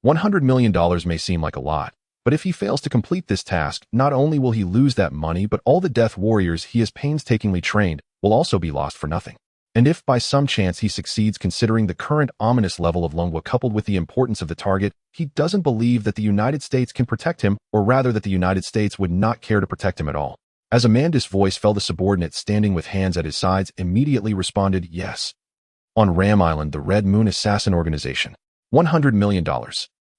$100 million may seem like a lot, but if he fails to complete this task, not only will he lose that money, but all the death warriors he has painstakingly trained will also be lost for nothing. And if by some chance he succeeds, considering the current ominous level of Longwa coupled with the importance of the target, he doesn't believe that the United States can protect him, or rather that the United States would not care to protect him at all. As Amanda's voice fell, the subordinate standing with hands at his sides immediately responded, "Yes. On Ram Island, the Red Moon Assassin Organization. $100 million.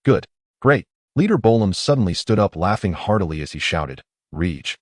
Good. Great." Leader Bolam suddenly stood up, laughing heartily as he shouted, "Reach."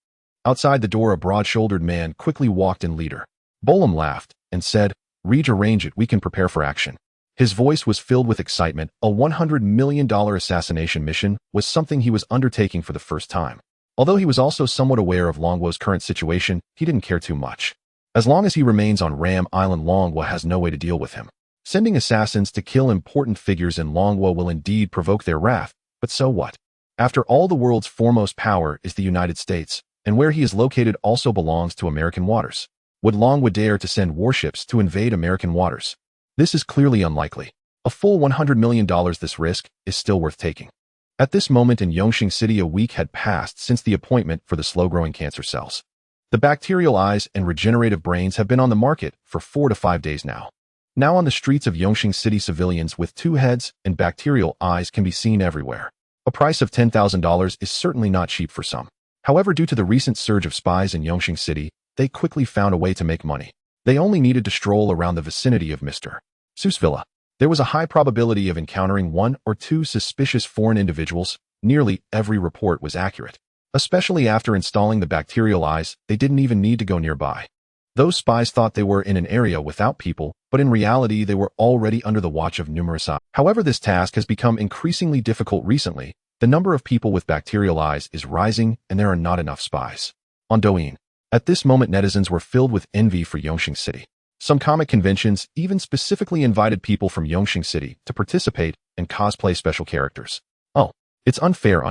Outside the door, a broad-shouldered man quickly walked in. Leader Bolam laughed and said, "Reach, arrange it, we can prepare for action." His voice was filled with excitement. A $100 million assassination mission was something he was undertaking for the first time. Although he was also somewhat aware of Longwa's current situation, he didn't care too much. As long as he remains on Ram Island, Longwa has no way to deal with him. Sending assassins to kill important figures in Longwa will indeed provoke their wrath, but so what? After all, the world's foremost power is the United States, and where he is located also belongs to American waters. Would Longwa dare to send warships to invade American waters? This is clearly unlikely. A full $100 million, this risk is still worth taking. At this moment in Yongqing City, a week had passed since the appointment for the slow-growing cancer cells. The bacterial eyes and regenerative brains have been on the market for 4 to 5 days now. Now on the streets of Yongqing City, civilians with 2 heads and bacterial eyes can be seen everywhere. A price of $10,000 is certainly not cheap for some. However, due to the recent surge of spies in Yongqing City, they quickly found a way to make money. They only needed to stroll around the vicinity of Mr. Su's villa. There was a high probability of encountering 1 or 2 suspicious foreign individuals. Nearly every report was accurate. Especially after installing the bacterial eyes, they didn't even need to go nearby. Those spies thought they were in an area without people, but in reality they were already under the watch of numerous eyes. However, this task has become increasingly difficult recently. The number of people with bacterial eyes is rising, and there are not enough spies. On Douyin. At this moment, netizens were filled with envy for Yongqing City. Some comic conventions even specifically invited people from Yongqing City to participate and cosplay special characters. Oh, it's unfair.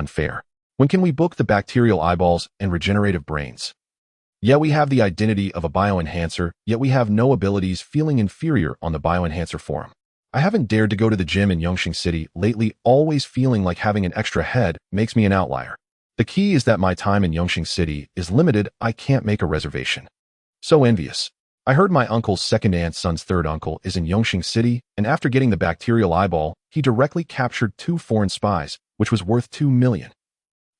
When can we book the bacterial eyeballs and regenerative brains? Yeah, we have the identity of a bioenhancer, yet we have no abilities, feeling inferior on the bioenhancer forum. I haven't dared to go to the gym in Yongqing City lately, always feeling like having an extra head makes me an outlier. The key is that my time in Yongqing City is limited. I can't make a reservation. So envious. I heard my uncle's second aunt's son's third uncle is in Yongqing City, and after getting the bacterial eyeball, he directly captured 2 foreign spies, which was worth $2 million.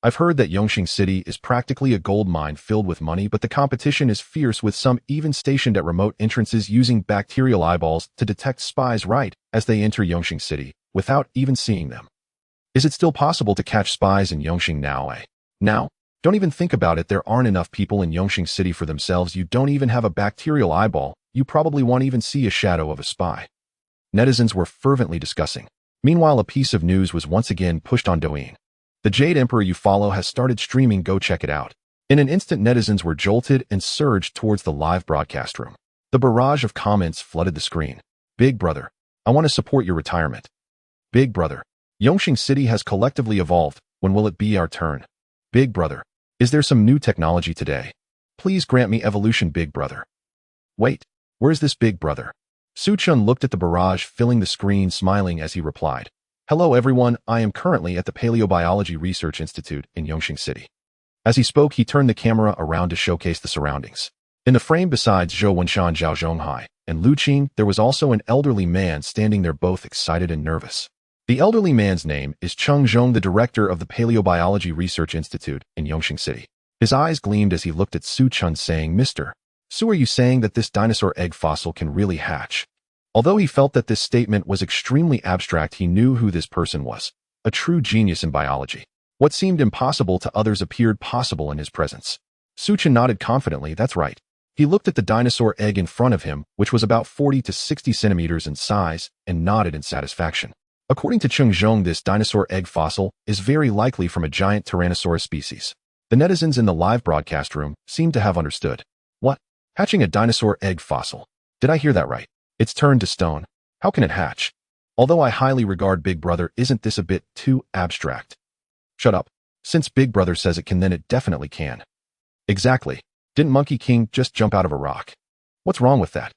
I've heard that Yongqing City is practically a gold mine filled with money, but the competition is fierce, with some even stationed at remote entrances using bacterial eyeballs to detect spies right as they enter Yongqing City, without even seeing them. Is it still possible to catch spies in Yongqing now? Now, Don't even think about it, there aren't enough people in Yongqing City for themselves. You don't even have a bacterial eyeball. You probably won't even see a shadow of a spy. Netizens were fervently discussing. Meanwhile, a piece of news was once again pushed on Douyin. The Jade Emperor you follow has started streaming, go check it out. In an instant, netizens were jolted and surged towards the live broadcast room. The barrage of comments flooded the screen. Big brother, I want to support your retirement. Big brother, Yongqing City has collectively evolved. When will it be our turn? Big brother, is there some new technology today? Please grant me evolution, big brother. Wait, where's this big brother? Su Chun looked at the barrage filling the screen, smiling as he replied. Hello everyone, I am currently at the Paleobiology Research Institute in Yongqing City. As he spoke, he turned the camera around to showcase the surroundings. In the frame besides Zhou Wenshan, Zhao Zhonghai, and Lu Qing, there was also an elderly man standing there, both excited and nervous. The elderly man's name is Cheng Zhong, the director of the Paleobiology Research Institute in Yongqing City. His eyes gleamed as he looked at Su Chun, saying, Mr. Su, are you saying that this dinosaur egg fossil can really hatch? Although he felt that this statement was extremely abstract, he knew who this person was, a true genius in biology. What seemed impossible to others appeared possible in his presence. Su Chun nodded confidently, that's right. He looked at the dinosaur egg in front of him, which was about 40 to 60 centimeters in size, and nodded in satisfaction. According to Cheng Zhong, this dinosaur egg fossil is very likely from a giant Tyrannosaurus species. The netizens in the live broadcast room seemed to have understood. What? Hatching a dinosaur egg fossil? Did I hear that right? It's turned to stone. How can it hatch? Although I highly regard Big Brother, isn't this a bit too abstract? Shut up. Since Big Brother says it can, then it definitely can. Exactly. Didn't Monkey King just jump out of a rock? What's wrong with that?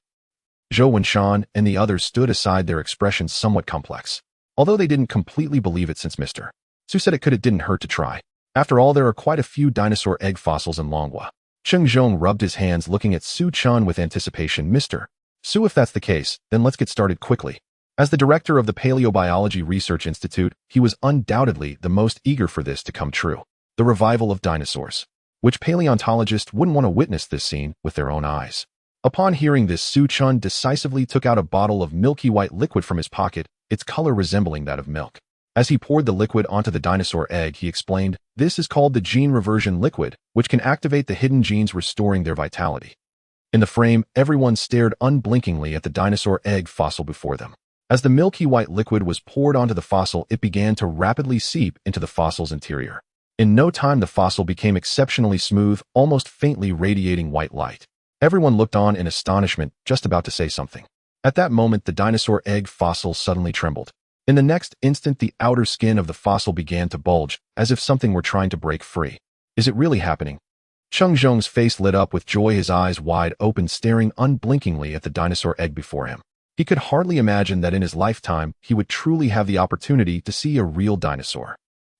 Zhou Wenshan and the others stood aside, their expressions somewhat complex. Although they didn't completely believe it, since Mr. Su said it didn't hurt to try. After all, there are quite a few dinosaur egg fossils in Longhua. Cheng Zhong rubbed his hands, looking at Su Chun with anticipation. Mr. Su, if that's the case, then let's get started quickly. As the director of the Paleobiology Research Institute, he was undoubtedly the most eager for this to come true. The revival of dinosaurs. Which paleontologist wouldn't want to witness this scene with their own eyes? Upon hearing this, Su Chun decisively took out a bottle of milky white liquid from his pocket, its color resembling that of milk. As he poured the liquid onto the dinosaur egg, he explained, this is called the gene reversion liquid, which can activate the hidden genes, restoring their vitality. In the frame, everyone stared unblinkingly at the dinosaur egg fossil before them. As the milky white liquid was poured onto the fossil, it began to rapidly seep into the fossil's interior. In no time, the fossil became exceptionally smooth, almost faintly radiating white light. Everyone looked on in astonishment, just about to say something. At that moment, the dinosaur egg fossil suddenly trembled. In the next instant, the outer skin of the fossil began to bulge, as if something were trying to break free. Is it really happening? Cheng Zhong's face lit up with joy, his eyes wide open, staring unblinkingly at the dinosaur egg before him. He could hardly imagine that in his lifetime, he would truly have the opportunity to see a real dinosaur.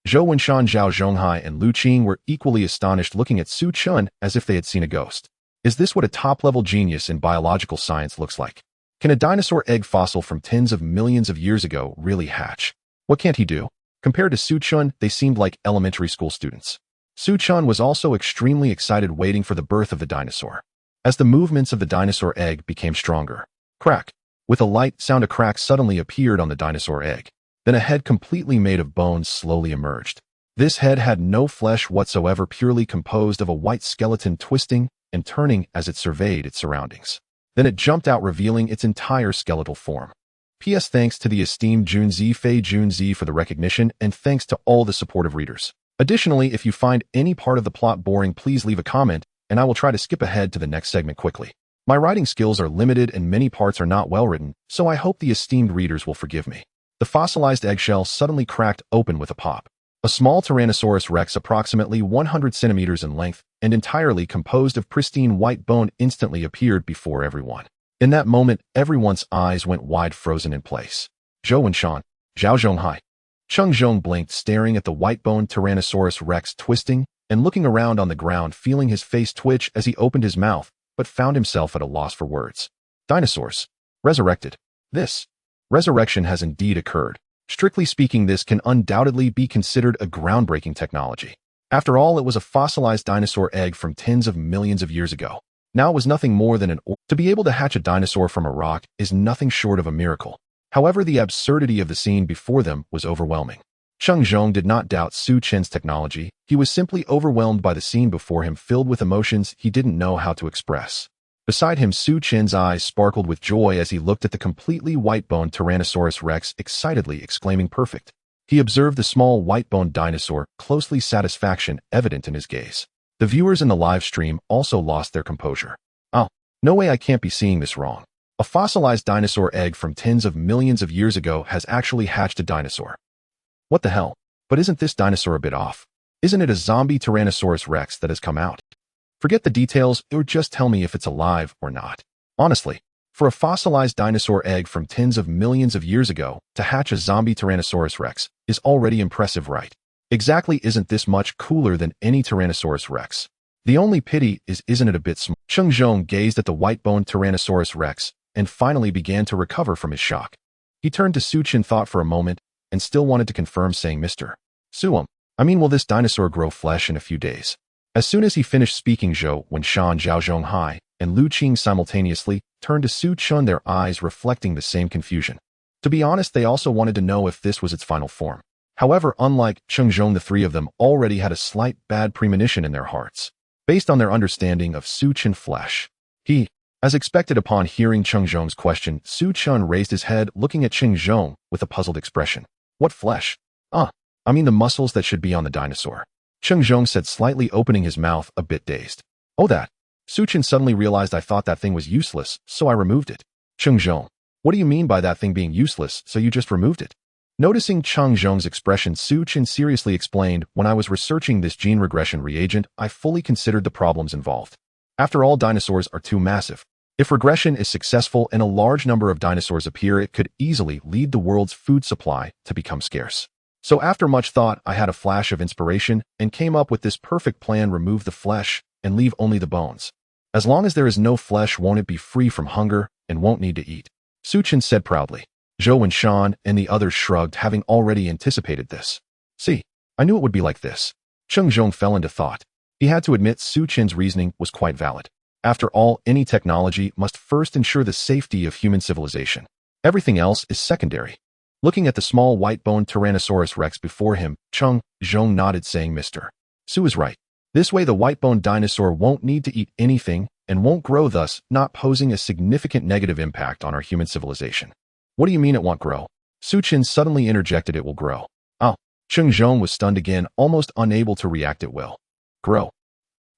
Zhou Wenshan, Zhao Zhonghai, and Lu Qing were equally astonished, looking at Su Chun as if they had seen a ghost. Is this what a top-level genius in biological science looks like? Can a dinosaur egg fossil from tens of millions of years ago really hatch? What can't he do? Compared to Su Chun, they seemed like elementary school students. Su Chun was also extremely excited, waiting for the birth of the dinosaur. As the movements of the dinosaur egg became stronger, crack! With a light sound, a crack suddenly appeared on the dinosaur egg. Then a head completely made of bones slowly emerged. This head had no flesh whatsoever, purely composed of a white skeleton twisting and turning as it surveyed its surroundings. Then it jumped out, revealing its entire skeletal form. P.S. Thanks to the esteemed Junzi Fei Junzi for the recognition, and thanks to all the supportive readers. Additionally, if you find any part of the plot boring, please leave a comment, and I will try to skip ahead to the next segment quickly. My writing skills are limited and many parts are not well written, so I hope the esteemed readers will forgive me. The fossilized eggshell suddenly cracked open with a pop. A small Tyrannosaurus rex, approximately 100 centimeters in length and entirely composed of pristine white bone, instantly appeared before everyone. In that moment, everyone's eyes went wide, frozen in place. Zhou Wenshan, Zhao Zhonghai, Cheng Zhong blinked, staring at the white-boned Tyrannosaurus rex twisting and looking around on the ground, feeling his face twitch as he opened his mouth, but found himself at a loss for words. Dinosaurs. Resurrected. This resurrection has indeed occurred. Strictly speaking, this can undoubtedly be considered a groundbreaking technology. After all, it was a fossilized dinosaur egg from tens of millions of years ago. Now it was nothing more than to be able to hatch a dinosaur from a rock is nothing short of a miracle. However, the absurdity of the scene before them was overwhelming. Cheng Zhong did not doubt Su Chen's technology. He was simply overwhelmed by the scene before him, filled with emotions he didn't know how to express. Beside him, Su Chen's eyes sparkled with joy as he looked at the completely white-boned Tyrannosaurus Rex, excitedly exclaiming, "Perfect." He observed the small white-boned dinosaur, closely satisfaction evident in his gaze. The viewers in the live stream also lost their composure. "Oh, no way, I can't be seeing this wrong. A fossilized dinosaur egg from tens of millions of years ago has actually hatched a dinosaur. What the hell? But isn't this dinosaur a bit off? Isn't it a zombie Tyrannosaurus Rex that has come out? Forget the details, or just tell me if it's alive or not. Honestly, for a fossilized dinosaur egg from tens of millions of years ago to hatch a zombie Tyrannosaurus Rex is already impressive, right? Exactly, isn't this much cooler than any Tyrannosaurus Rex? The only pity is, isn't it a bit small?" Cheng Zhong gazed at the white-boned Tyrannosaurus Rex and finally began to recover from his shock. He turned to Su Chen, thought for a moment, and still wanted to confirm, saying, "Mr. Suum, will this dinosaur grow flesh in a few days?" As soon as he finished speaking, Zhou Wenshan, Zhao Zhonghai, and Lu Qing simultaneously turned to Su Chen, their eyes reflecting the same confusion. To be honest, they also wanted to know if this was its final form. However, unlike Cheng Zhong, the three of them already had a slight bad premonition in their hearts, based on their understanding of Su Chen flesh. As expected, upon hearing Cheng Zhong's question, Su Chen raised his head, looking at Cheng Zhong with a puzzled expression. "What flesh?" The muscles that should be on the dinosaur," Cheng Zhong said, slightly opening his mouth, a bit dazed. "Oh, that." Su Chen suddenly realized, "I thought that thing was useless, so I removed it." "Cheng Zhong, what do you mean by that thing being useless, so you just removed it?" Noticing Cheng Zhong's expression, Su Chen seriously explained, "When I was researching this gene regression reagent, I fully considered the problems involved. After all, dinosaurs are too massive. If regression is successful and a large number of dinosaurs appear, it could easily lead the world's food supply to become scarce. So after much thought, I had a flash of inspiration and came up with this perfect plan: remove the flesh and leave only the bones. As long as there is no flesh, won't it be free from hunger and won't need to eat?" Su Chen said proudly. Zhou Wenshan and the others shrugged, having already anticipated this. "See, I knew it would be like this." Cheng Zhong fell into thought. He had to admit Su Chen's reasoning was quite valid. After all, any technology must first ensure the safety of human civilization. Everything else is secondary. Looking at the small white-boned Tyrannosaurus Rex before him, Cheng Zhong nodded, saying, "Mr. Su is right. This way the white-boned dinosaur won't need to eat anything and won't grow, thus not posing a significant negative impact on our human civilization." "What do you mean it won't grow?" Su Chen suddenly interjected. "It will grow." "Oh." Cheng Zhong was stunned again, almost unable to react. "It will grow?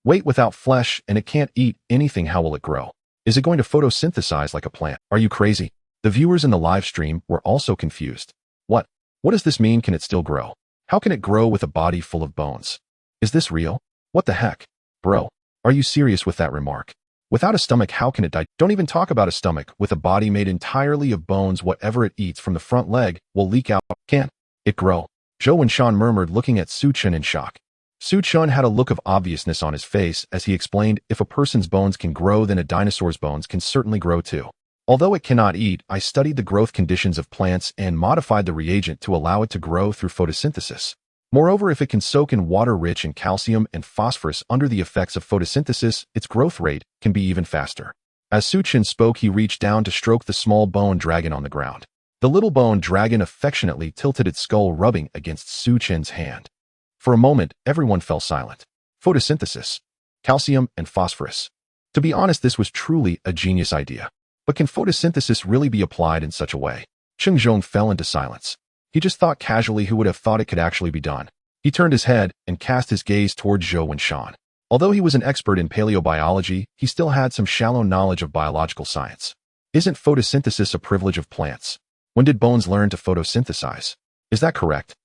Wait, without flesh and it can't eat anything, how will it grow? Is it going to photosynthesize like a plant? Are you crazy?" The viewers in the live stream were also confused. What does this mean? Can it still grow? How can it grow with a body full of bones? Is this real? What the heck? Bro, are you serious with that remark? Without a stomach, how can it die? Don't even talk about a stomach. With a body made entirely of bones, whatever it eats from the front leg will leak out. Can't it grow? Zhou Wenshan murmured, looking at Su Chen in shock. Su Chen had a look of obviousness on his face as he explained, "If a person's bones can grow, then a dinosaur's bones can certainly grow too. Although it cannot eat, I studied the growth conditions of plants and modified the reagent to allow it to grow through photosynthesis. Moreover, if it can soak in water rich in calcium and phosphorus under the effects of photosynthesis, its growth rate can be even faster." As Su Chen spoke, he reached down to stroke the small bone dragon on the ground. The little bone dragon affectionately tilted its skull, rubbing against Su Chen's hand. For a moment, everyone fell silent. Photosynthesis, calcium, and phosphorus. To be honest, this was truly a genius idea. But can photosynthesis really be applied in such a way? Cheng Zhong fell into silence. He just thought casually, who would have thought it could actually be done? He turned his head and cast his gaze towards Zhou Wenshan. Although he was an expert in paleobiology, he still had some shallow knowledge of biological science. Isn't photosynthesis a privilege of plants? When did bones learn to photosynthesize? Is that correct?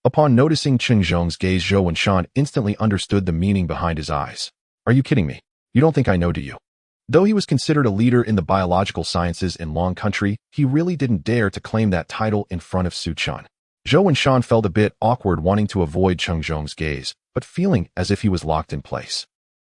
Upon noticing Cheng Zhong's gaze, Zhou Wenshan instantly understood the meaning behind his eyes. "Are you kidding me? You don't think I know, do you?" Though he was considered a leader in the biological sciences in Long Country, he really didn't dare to claim that title in front of Su Chen. Zhou Wenshan felt a bit awkward, wanting to avoid Cheng Zhong's gaze, but feeling as if he was locked in place.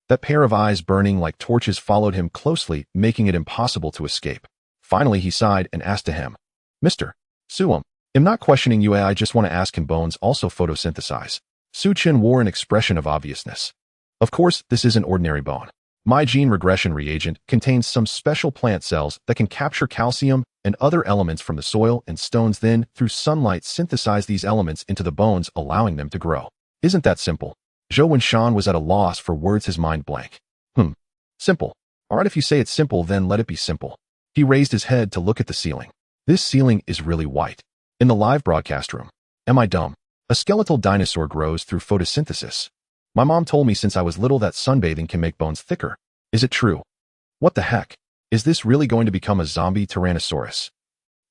That pair of eyes burning like torches followed him closely, making it impossible to escape. Finally, he sighed and asked to him, "Mr. Suum, I'm not questioning you, I just want to ask, can bones also photosynthesize?" Su Chen wore an expression of obviousness. "Of course, this isn't ordinary bone. My gene regression reagent contains some special plant cells that can capture calcium and other elements from the soil and stones, then, through sunlight, synthesize these elements into the bones, allowing them to grow. Isn't that simple? Zhou Wenshan was at a loss for words, his mind blank. Simple. Alright, if you say it's simple, then let it be simple. He raised his head to look at the ceiling. This ceiling is really white. In the live broadcast room. Am I dumb? A skeletal dinosaur grows through photosynthesis. My mom told me since I was little that sunbathing can make bones thicker. Is it true? What the heck? Is this really going to become a zombie Tyrannosaurus?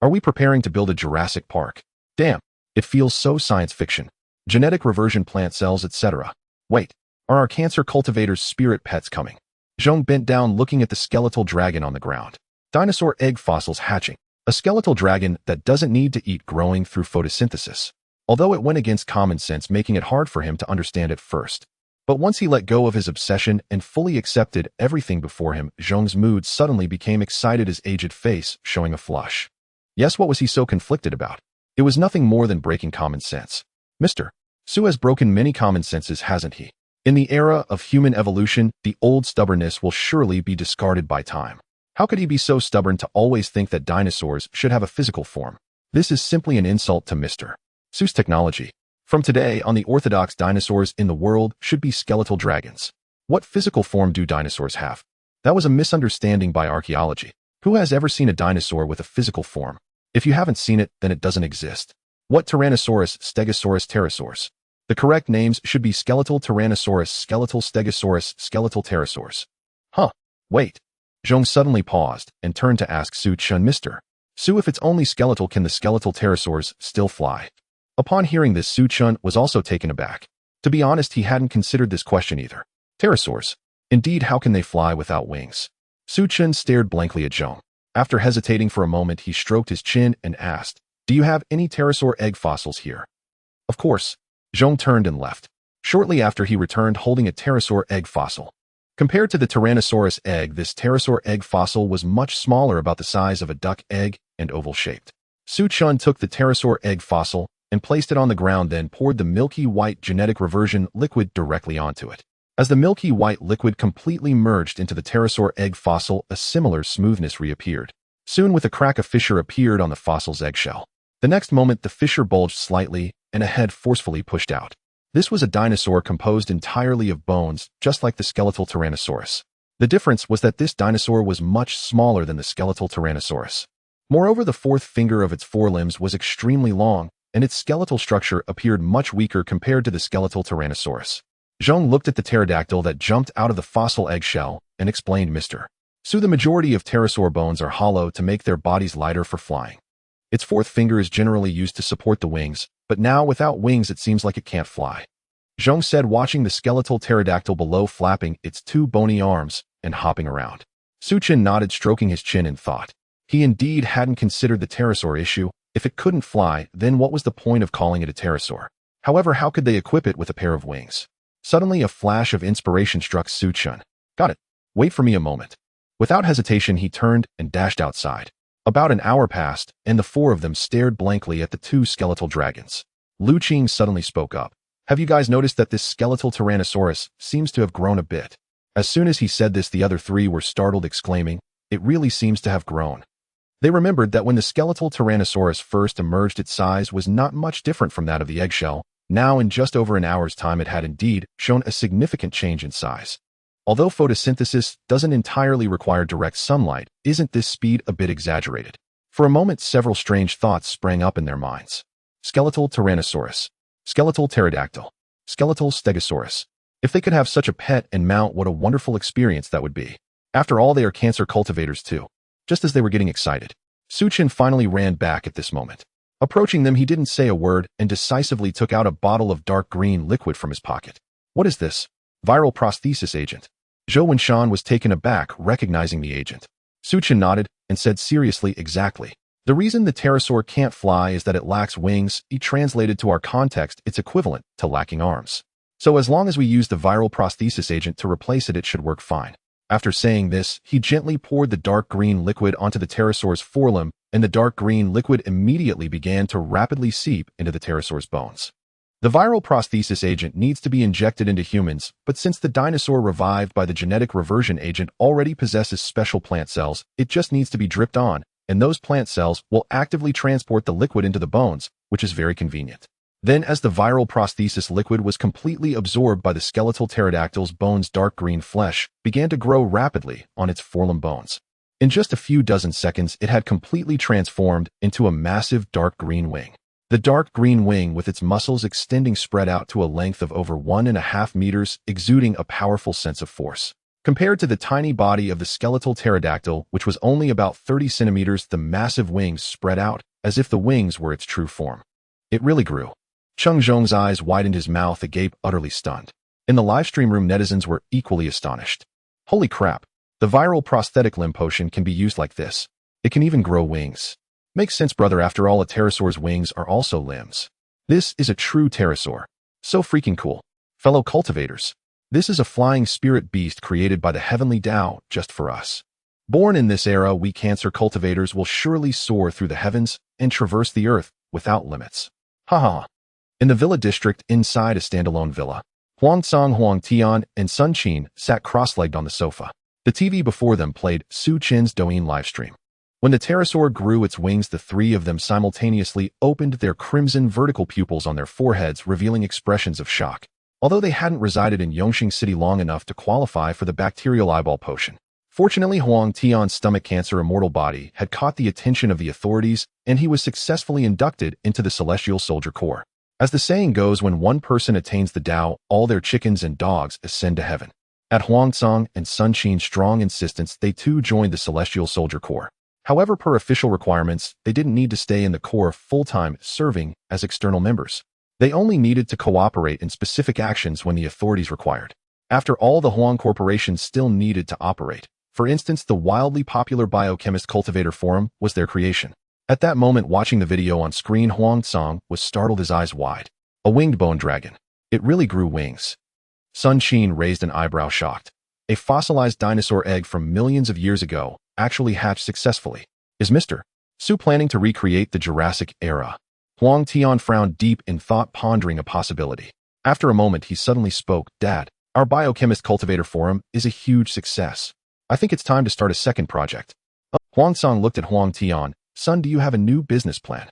Are we preparing to build a Jurassic Park? Damn, it feels so science fiction. Genetic reversion plant cells, etc. Wait, are our cancer cultivators' spirit pets coming? Zhong bent down looking at the skeletal dragon on the ground. Dinosaur egg fossils hatching. A skeletal dragon that doesn't need to eat, growing through photosynthesis. Although it went against common sense, making it hard for him to understand at first. But once he let go of his obsession and fully accepted everything before him, Zhong's mood suddenly became excited, his aged face showing a flush. Yes, what was he so conflicted about? It was nothing more than breaking common sense. Mr. Su has broken many common senses, hasn't he? In the era of human evolution, the old stubbornness will surely be discarded by time. How could he be so stubborn to always think that dinosaurs should have a physical form? This is simply an insult to Mr. Su's technology. From today on, the orthodox dinosaurs in the world should be skeletal dragons. What physical form do dinosaurs have? That was a misunderstanding by archaeology. Who has ever seen a dinosaur with a physical form? If you haven't seen it, then it doesn't exist. What Tyrannosaurus, Stegosaurus, Pterosaurs? The correct names should be skeletal Tyrannosaurus, skeletal Stegosaurus, skeletal Pterosaurs. Wait. Zhong suddenly paused and turned to ask Su Chun, Mr. Su, if it's only skeletal, can the skeletal pterosaurs still fly? Upon hearing this, Su Chun was also taken aback. To be honest, he hadn't considered this question either. Pterosaurs? Indeed, how can they fly without wings? Su Chun stared blankly at Zhong. After hesitating for a moment, he stroked his chin and asked, do you have any pterosaur egg fossils here? Of course. Zhong turned and left. Shortly after, he returned holding a pterosaur egg fossil. Compared to the Tyrannosaurus egg, this pterosaur egg fossil was much smaller, about the size of a duck egg and oval-shaped. Su Chun took the pterosaur egg fossil and placed it on the ground, then poured the milky white genetic reversion liquid directly onto it. As the milky white liquid completely merged into the pterosaur egg fossil, a similar smoothness reappeared. Soon, with a crack, a fissure appeared on the fossil's eggshell. The next moment, the fissure bulged slightly and a head forcefully pushed out. This was a dinosaur composed entirely of bones, just like the skeletal Tyrannosaurus. The difference was that this dinosaur was much smaller than the skeletal Tyrannosaurus. Moreover, the fourth finger of its forelimbs was extremely long, and its skeletal structure appeared much weaker compared to the skeletal Tyrannosaurus. Zhong looked at the pterodactyl that jumped out of the fossil eggshell and explained, Mr. Su, the majority of pterosaur bones are hollow to make their bodies lighter for flying. Its fourth finger is generally used to support the wings, but now without wings it seems like it can't fly. Zhong said, watching the skeletal pterodactyl below flapping its two bony arms and hopping around. Su Chin nodded, stroking his chin in thought. He indeed hadn't considered the pterosaur issue. If it couldn't fly, then what was the point of calling it a pterosaur? However, how could they equip it with a pair of wings? Suddenly, a flash of inspiration struck Su Chun. Got it. Wait for me a moment. Without hesitation, he turned and dashed outside. About an hour passed, and the four of them stared blankly at the two skeletal dragons. Lu Qing suddenly spoke up. Have you guys noticed that this skeletal Tyrannosaurus seems to have grown a bit? As soon as he said this, the other three were startled, exclaiming, it really seems to have grown. They remembered that when the skeletal Tyrannosaurus first emerged, its size was not much different from that of the eggshell. Now, in just over an hour's time, it had indeed shown a significant change in size. Although photosynthesis doesn't entirely require direct sunlight, isn't this speed a bit exaggerated? For a moment, several strange thoughts sprang up in their minds. Skeletal Tyrannosaurus. Skeletal pterodactyl. Skeletal stegosaurus. If they could have such a pet and mount, what a wonderful experience that would be. After all, they are cancer cultivators too. Just as they were getting excited, Su Chin finally ran back at this moment. Approaching them, he didn't say a word and decisively took out a bottle of dark green liquid from his pocket. What is this? Viral prosthesis agent. Zhou Wenshan was taken aback, recognizing the agent. Su Chin nodded and said seriously, exactly. The reason the pterosaur can't fly is that it lacks wings. Translated to our context, it's equivalent to lacking arms. So as long as we use the viral prosthesis agent to replace it, it should work fine. After saying this, he gently poured the dark green liquid onto the pterosaur's forelimb, and the dark green liquid immediately began to rapidly seep into the pterosaur's bones. The viral prosthesis agent needs to be injected into humans, but since the dinosaur revived by the genetic reversion agent already possesses special plant cells, it just needs to be dripped on, and those plant cells will actively transport the liquid into the bones, which is very convenient. Then, as the viral prosthesis liquid was completely absorbed by the skeletal pterodactyl's bones, dark green flesh began to grow rapidly on its forelimb bones. In just a few dozen seconds, it had completely transformed into a massive dark green wing. The dark green wing, with its muscles extending, spread out to a length of over 1.5 meters, exuding a powerful sense of force. Compared to the tiny body of the skeletal pterodactyl, which was only about 30 centimeters, the massive wings spread out as if the wings were its true form. It really grew. Chung Zhong's eyes widened, his mouth agape, utterly stunned. In the livestream room, netizens were equally astonished. Holy crap! The viral prosthetic limb potion can be used like this. It can even grow wings. Makes sense, brother. After all, a pterosaur's wings are also limbs. This is a true pterosaur. So freaking cool. Fellow cultivators, this is a flying spirit beast created by the heavenly Tao just for us. Born in this era, we cancer cultivators will surely soar through the heavens and traverse the earth without limits. Haha. In the villa district inside a standalone villa, Huang Tsang, Huang Tian, and Sun Qin sat cross-legged on the sofa. The TV before them played Su Qin's Douyin livestream. When the pterosaur grew its wings, the three of them simultaneously opened their crimson vertical pupils on their foreheads, revealing expressions of shock. Although they hadn't resided in Yongqing City long enough to qualify for the bacterial eyeball potion. Fortunately, Huang Tian's stomach cancer immortal body had caught the attention of the authorities, and he was successfully inducted into the Celestial Soldier Corps. As the saying goes, when one person attains the Tao, all their chickens and dogs ascend to heaven. At Huang Tsang and Sun Qin's strong insistence, they too joined the Celestial Soldier Corps. However, per official requirements, they didn't need to stay in the Corps full-time, serving as external members. They only needed to cooperate in specific actions when the authorities required. After all, the Huang Corporation still needed to operate. For instance, the wildly popular Biochemist Cultivator Forum was their creation. At that moment, watching the video on screen, Huang Tsang was startled, his eyes wide. A winged bone dragon. It really grew wings. Sun Qin raised an eyebrow, shocked. A fossilized dinosaur egg from millions of years ago actually hatched successfully. Is Mr. Su planning to recreate the Jurassic era? Huang Tian frowned deep in thought, pondering a possibility. After a moment, he suddenly spoke. Dad, our Biochemist Cultivator Forum is a huge success. I think it's time to start a second project. Huang Tsang looked at Huang Tian. Son, do you have a new business plan?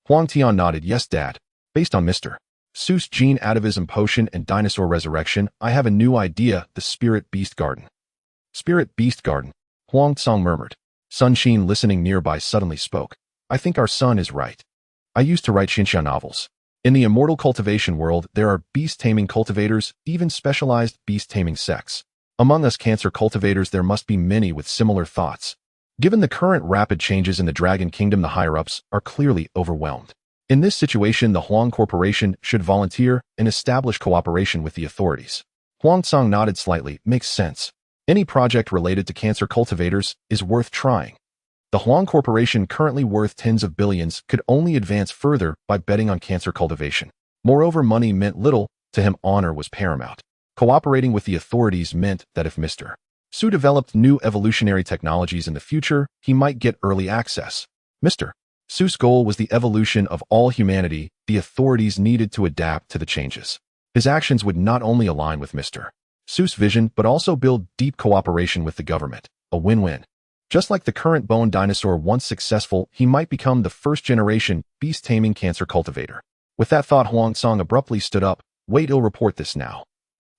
Huang Tian nodded. Yes, Dad. Based on Mr. Su's gene atavism potion and dinosaur resurrection, I have a new idea, the Spirit Beast Garden. Spirit Beast Garden, Huang Tsang murmured. Sun Qin, listening nearby, suddenly spoke. I think our son is right. I used to write Xinxia novels. In the immortal cultivation world, there are beast-taming cultivators, even specialized beast-taming sects. Among us cancer cultivators, there must be many with similar thoughts. Given the current rapid changes in the Dragon Kingdom, the higher-ups are clearly overwhelmed. In this situation, the Huang Corporation should volunteer and establish cooperation with the authorities. Huang Tsang nodded slightly. Makes sense. Any project related to cancer cultivators is worth trying. The Huang Corporation, currently worth tens of billions, could only advance further by betting on cancer cultivation. Moreover, money meant little to him, honor was paramount. Cooperating with the authorities meant that if Mr. Su developed new evolutionary technologies in the future, he might get early access. Mr. Su's goal was the evolution of all humanity. The authorities needed to adapt to the changes. His actions would not only align with Mr. Su's vision, but also build deep cooperation with the government. A win-win. Just like the current bone dinosaur, once successful, he might become the first-generation beast-taming cancer cultivator. With that thought, Huang Tsang abruptly stood up. Wait, I'll report this now.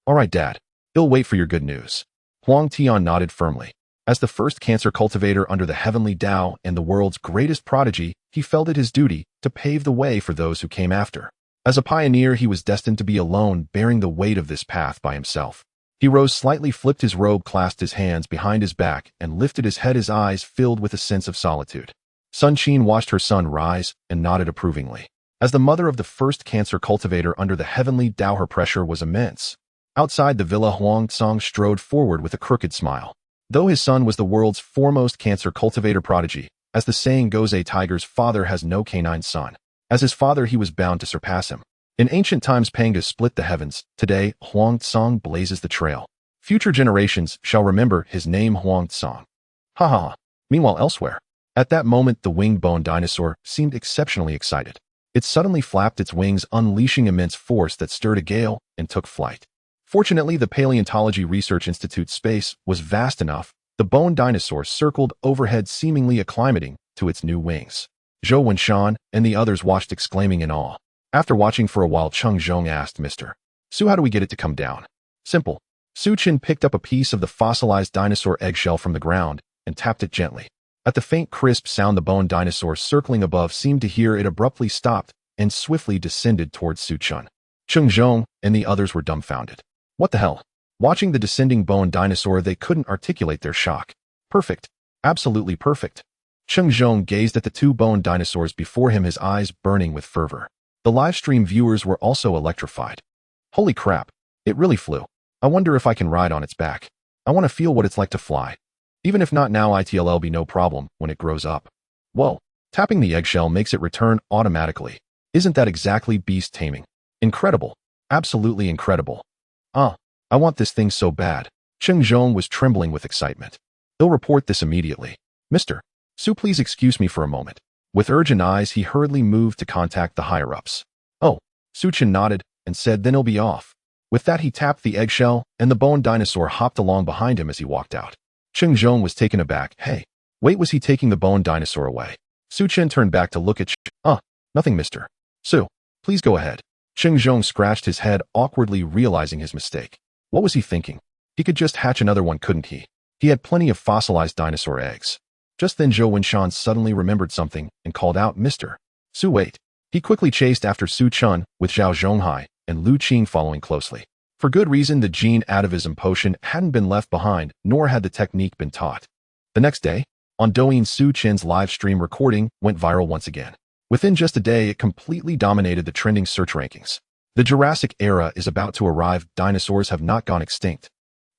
All right, Dad. I'll wait for your good news. Huang Tian nodded firmly. As the first cancer cultivator under the heavenly Tao and the world's greatest prodigy, he felt it his duty to pave the way for those who came after. As a pioneer, he was destined to be alone, bearing the weight of this path by himself. He rose slightly, flipped his robe, clasped his hands behind his back, and lifted his head, his eyes filled with a sense of solitude. Sun Qin watched her son rise and nodded approvingly. As the mother of the first cancer cultivator under the heavenly Tao, her pressure was immense. Outside the villa, Huang Tsang strode forward with a crooked smile. Though his son was the world's foremost cancer cultivator prodigy, as the saying goes, a tiger's father has no canine son. As his father, he was bound to surpass him. In ancient times, Pangas split the heavens. Today, Huang Tsang blazes the trail. Future generations shall remember his name, Huang Tsang. Ha ha. Meanwhile, elsewhere. At that moment, the winged bone dinosaur seemed exceptionally excited. It suddenly flapped its wings, unleashing immense force that stirred a gale and took flight. Fortunately, the Paleontology Research Institute's space was vast enough. The bone dinosaur circled overhead, seemingly acclimating to its new wings. Zhou Wenshan and the others watched exclaiming in awe. After watching for a while, Cheng Zhong asked Mr. Su, how do we get it to come down? Simple. Su Chen picked up a piece of the fossilized dinosaur eggshell from the ground and tapped it gently. At the faint crisp sound, the bone dinosaur circling above seemed to hear it abruptly stopped and swiftly descended towards Su Chen. Cheng Zhong and the others were dumbfounded. What the hell? Watching the descending bone dinosaur, they couldn't articulate their shock. Perfect. Absolutely perfect. Cheng Zhong gazed at the two bone dinosaurs before him, his eyes burning with fervor. The livestream viewers were also electrified. Holy crap. It really flew. I wonder if I can ride on its back. I want to feel what it's like to fly. Even if not now, it'll be no problem when it grows up. Whoa. Tapping the eggshell makes it return automatically. Isn't that exactly beast taming? Incredible. Absolutely incredible. I want this thing so bad. Cheng Zhong was trembling with excitement. He'll report this immediately. Mr. Su, please excuse me for a moment. With urgent eyes, he hurriedly moved to contact the higher-ups. Oh, Su Chen nodded and said, then he'll be off. With that, he tapped the eggshell, and the bone dinosaur hopped along behind him as he walked out. Cheng Zhong was taken aback. Hey, wait, was he taking the bone dinosaur away? Su Chen turned back to look at nothing, Mr. Su. Please go ahead. Cheng Zhong scratched his head, awkwardly realizing his mistake. What was he thinking? He could just hatch another one, couldn't he? He had plenty of fossilized dinosaur eggs. Just then Zhou Wenshan suddenly remembered something and called out, Mr. Su, wait. He quickly chased after Su Chen, with Zhao Zhonghai and Lu Qing following closely. For good reason, the gene atavism potion hadn't been left behind, nor had the technique been taught. The next day, on Douyin, Su Chen's live stream recording went viral once again. Within just a day, it completely dominated the trending search rankings. The Jurassic era is about to arrive. Dinosaurs have not gone extinct.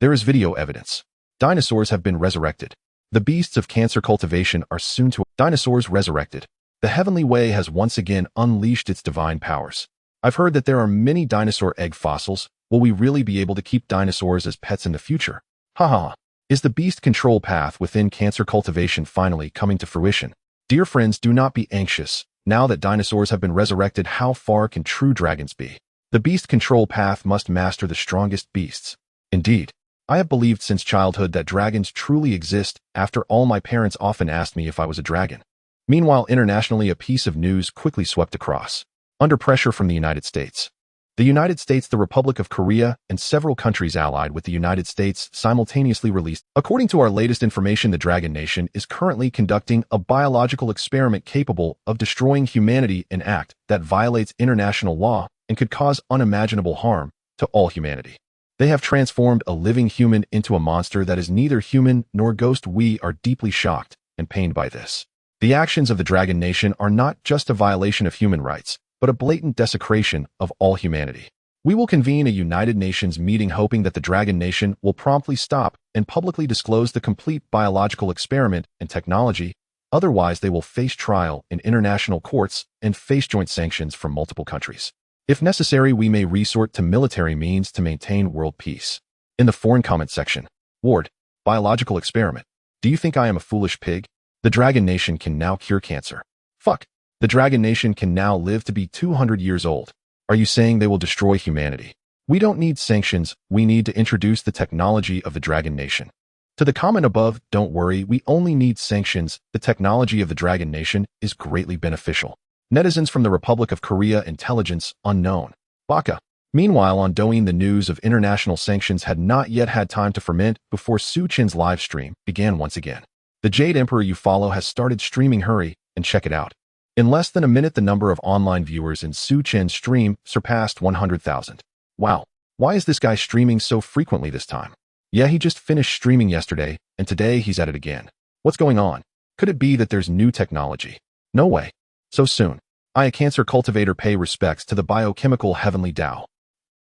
There is video evidence. Dinosaurs have been resurrected. The beasts of cancer cultivation are soon to... Dinosaurs resurrected. The heavenly way has once again unleashed its divine powers. I've heard that there are many dinosaur egg fossils. Will we really be able to keep dinosaurs as pets in the future? Haha. Is the beast control path within cancer cultivation finally coming to fruition? Dear friends, do not be anxious. Now that dinosaurs have been resurrected, how far can true dragons be? The beast control path must master the strongest beasts. Indeed, I have believed since childhood that dragons truly exist. After all, my parents often asked me if I was a dragon. Meanwhile, internationally, a piece of news quickly swept across. Under pressure from the United States. The United States, the Republic of Korea, and several countries allied with the United States simultaneously released. According to our latest information, the Dragon Nation is currently conducting a biological experiment capable of destroying humanity, an act that violates international law and could cause unimaginable harm to all humanity. They have transformed a living human into a monster that is neither human nor ghost. We are deeply shocked and pained by this. The actions of the Dragon Nation are not just a violation of human rights, but a blatant desecration of all humanity. We will convene a United Nations meeting hoping that the Dragon Nation will promptly stop and publicly disclose the complete biological experiment and technology. Otherwise, they will face trial in international courts and face joint sanctions from multiple countries. If necessary, we may resort to military means to maintain world peace. In the foreign comment section, Ward, biological experiment. Do you think I am a foolish pig? The Dragon Nation can now cure cancer. Fuck. The Dragon Nation can now live to be 200 years old. Are you saying they will destroy humanity? We don't need sanctions. We need to introduce the technology of the Dragon Nation. To the comment above, don't worry, we only need sanctions. The technology of the Dragon Nation is greatly beneficial. Netizens from the Republic of Korea, intelligence unknown. Baka. Meanwhile, on Douyin, the news of international sanctions had not yet had time to ferment before Su Chen's live stream began once again. The Jade Emperor you follow has started streaming. Hurry and check it out. In less than a minute, the number of online viewers in Su Chen's stream surpassed 100,000. Wow. Why is this guy streaming so frequently this time? Yeah, he just finished streaming yesterday, and today he's at it again. What's going on? Could it be that there's new technology? No way. So soon. I, a cancer cultivator, pay respects to the biochemical heavenly Tao.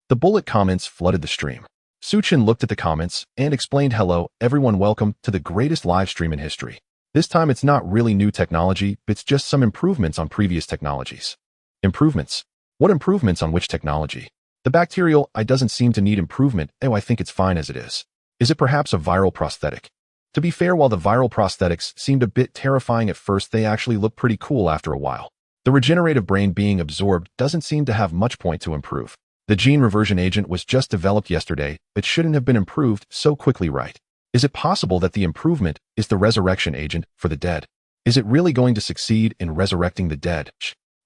The bullet comments flooded the stream. Su Chen looked at the comments and explained, hello, everyone, welcome to the greatest live stream in history. This time it's not really new technology, it's just some improvements on previous technologies. Improvements? What improvements on which technology? The bacterial eye doesn't seem to need improvement. Oh, I think it's fine as it is. Is it perhaps a viral prosthetic? To be fair, while the viral prosthetics seemed a bit terrifying at first, they actually look pretty cool after a while. The regenerative brain being absorbed doesn't seem to have much point to improve. The gene reversion agent was just developed yesterday. It shouldn't have been improved so quickly, right? Is it possible that the improvement is the resurrection agent for the dead? Is it really going to succeed in resurrecting the dead?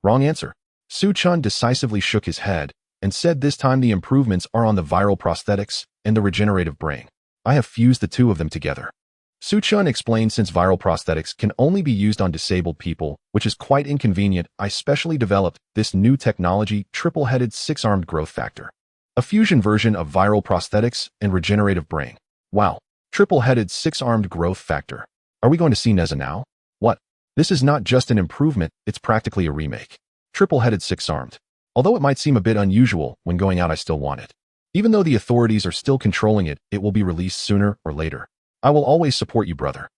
Wrong answer. Su Chun decisively shook his head and said this time the improvements are on the viral prosthetics and the regenerative brain. I have fused the two of them together. Su Chun explained since viral prosthetics can only be used on disabled people, which is quite inconvenient, I specially developed this new technology, triple-headed six-armed growth factor. A fusion version of viral prosthetics and regenerative brain. Wow. Triple-headed six-armed growth factor. Are we going to see Neza now? What? This is not just an improvement, it's practically a remake. Triple-headed six-armed. Although it might seem a bit unusual when going out, I still want it. Even though the authorities are still controlling it, it will be released sooner or later. I will always support you, brother.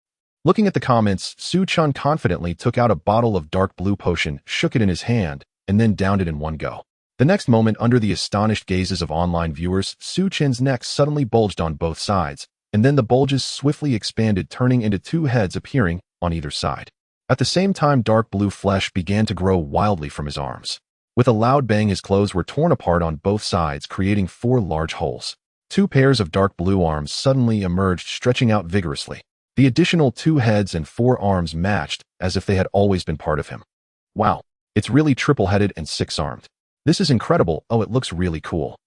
Looking at the comments, Su Chun confidently took out a bottle of dark blue potion, shook it in his hand, and then downed it in one go. The next moment, under the astonished gazes of online viewers, Su Chun's neck suddenly bulged on both sides, and then the bulges swiftly expanded, turning into two heads appearing on either side. At the same time, dark blue flesh began to grow wildly from his arms. With a loud bang, his clothes were torn apart on both sides, creating 4 large holes. 2 pairs of dark blue arms suddenly emerged, stretching out vigorously. The additional 2 heads and 4 arms matched, as if they had always been part of him. Wow, it's really triple-headed and 6-armed. This is incredible. Oh, it looks really cool.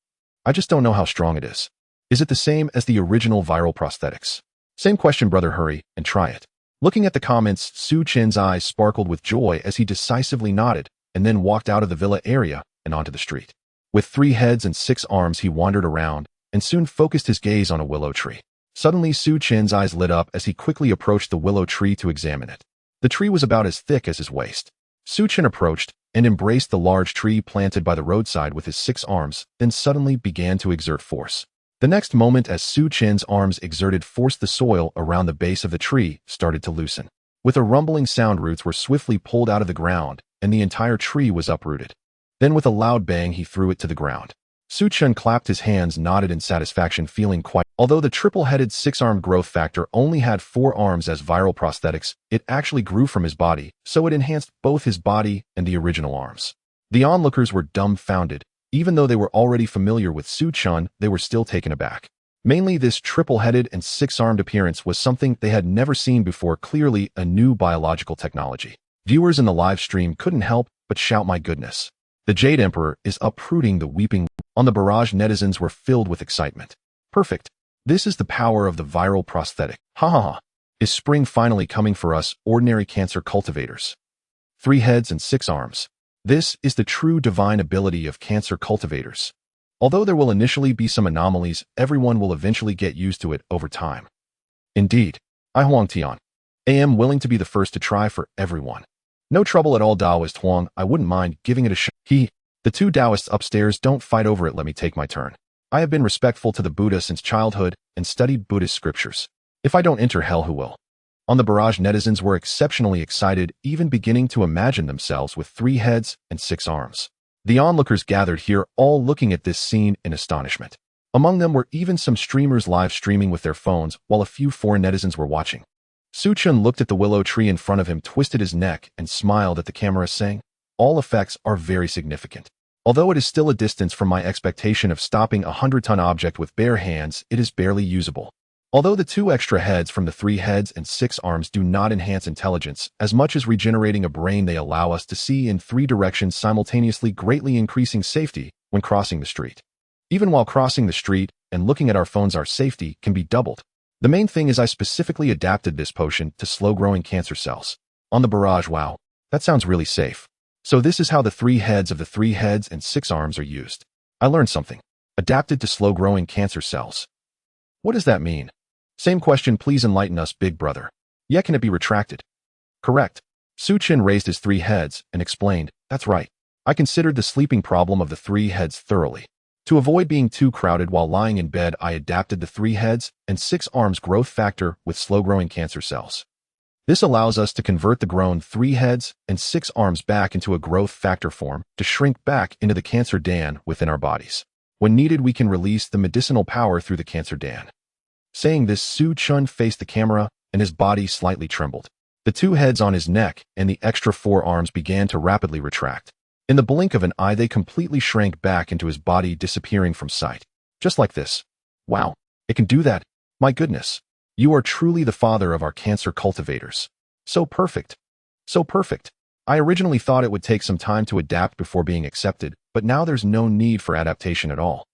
I just don't know how strong it is. Is it the same as the original viral prosthetics? Same question, brother. Hurry and try it. Looking at the comments, Su Chen's eyes sparkled with joy as he decisively nodded and then walked out of the villa area and onto the street. With 3 heads and 6 arms, he wandered around and soon focused his gaze on a willow tree. Suddenly, Su Chen's eyes lit up as he quickly approached the willow tree to examine it. The tree was about as thick as his waist. Su Chen approached and embraced the large tree planted by the roadside with his 6 arms, then suddenly began to exert force. The next moment, as Su Chen's arms exerted force, the soil around the base of the tree started to loosen. With a rumbling sound, roots were swiftly pulled out of the ground, and the entire tree was uprooted. Then with a loud bang, he threw it to the ground. Su Chen clapped his hands, nodded in satisfaction, feeling quite... Although the triple-headed 6-armed growth factor only had 4 arms as viral prosthetics, it actually grew from his body, so it enhanced both his body and the original arms. The onlookers were dumbfounded. Even though they were already familiar with Su Chen, they were still taken aback. Mainly, this triple-headed and 6-armed appearance was something they had never seen before, clearly a new biological technology. Viewers in the live stream couldn't help but shout, "My goodness! The Jade Emperor is uprooting the weeping." On the barrage, netizens were filled with excitement. Perfect. This is the power of the viral prosthetic. Ha ha ha. Is spring finally coming for us, ordinary cancer cultivators? 3 heads and 6 arms. This is the true divine ability of cancer cultivators. Although there will initially be some anomalies, everyone will eventually get used to it over time. Indeed. I Huang Tian. Am willing to be the first to try for everyone. No trouble at all, Taoist Huang. I wouldn't mind giving it a shot. The 2 Taoists upstairs, don't fight over it. Let me take my turn. I have been respectful to the Buddha since childhood and studied Buddhist scriptures. If I don't enter hell, who will? On the barrage, netizens were exceptionally excited, even beginning to imagine themselves with 3 heads and 6 arms. The onlookers gathered here, all looking at this scene in astonishment. Among them were even some streamers live streaming with their phones, while a few foreign netizens were watching. Su Chen looked at the willow tree in front of him, twisted his neck, and smiled at the camera, saying, "All effects are very significant. Although it is still a distance from my expectation of stopping a 100-ton object with bare hands, it is barely usable. Although the 2 extra heads from the 3 heads and 6 arms do not enhance intelligence, as much as regenerating a brain, they allow us to see in 3 directions simultaneously, greatly increasing safety when crossing the street. Even while crossing the street and looking at our phones, our safety can be doubled. The main thing is I specifically adapted this potion to slow-growing cancer cells." On the barrage, wow, that sounds really safe. So this is how the 3 heads of the 3 heads and 6 arms are used. I learned something. Adapted to slow-growing cancer cells. What does that mean? Same question, please enlighten us, big brother. Yeah, can it be retracted? Correct. Su Chen raised his 3 heads and explained, "That's right. I considered the sleeping problem of the 3 heads thoroughly. To avoid being too crowded while lying in bed, I adapted the 3 heads and 6 arms growth factor with slow-growing cancer cells. This allows us to convert the grown 3 heads and 6 arms back into a growth factor form to shrink back into the cancer dan within our bodies. When needed, we can release the medicinal power through the cancer dan." Saying this, Su Chen faced the camera and his body slightly trembled. The 2 heads on his neck and the extra 4 arms began to rapidly retract. In the blink of an eye, they completely shrank back into his body, disappearing from sight. Just like this. Wow, it can do that. My goodness. You are truly the father of our cancer cultivators. So perfect. So perfect. I originally thought it would take some time to adapt before being accepted, but now there's no need for adaptation at all.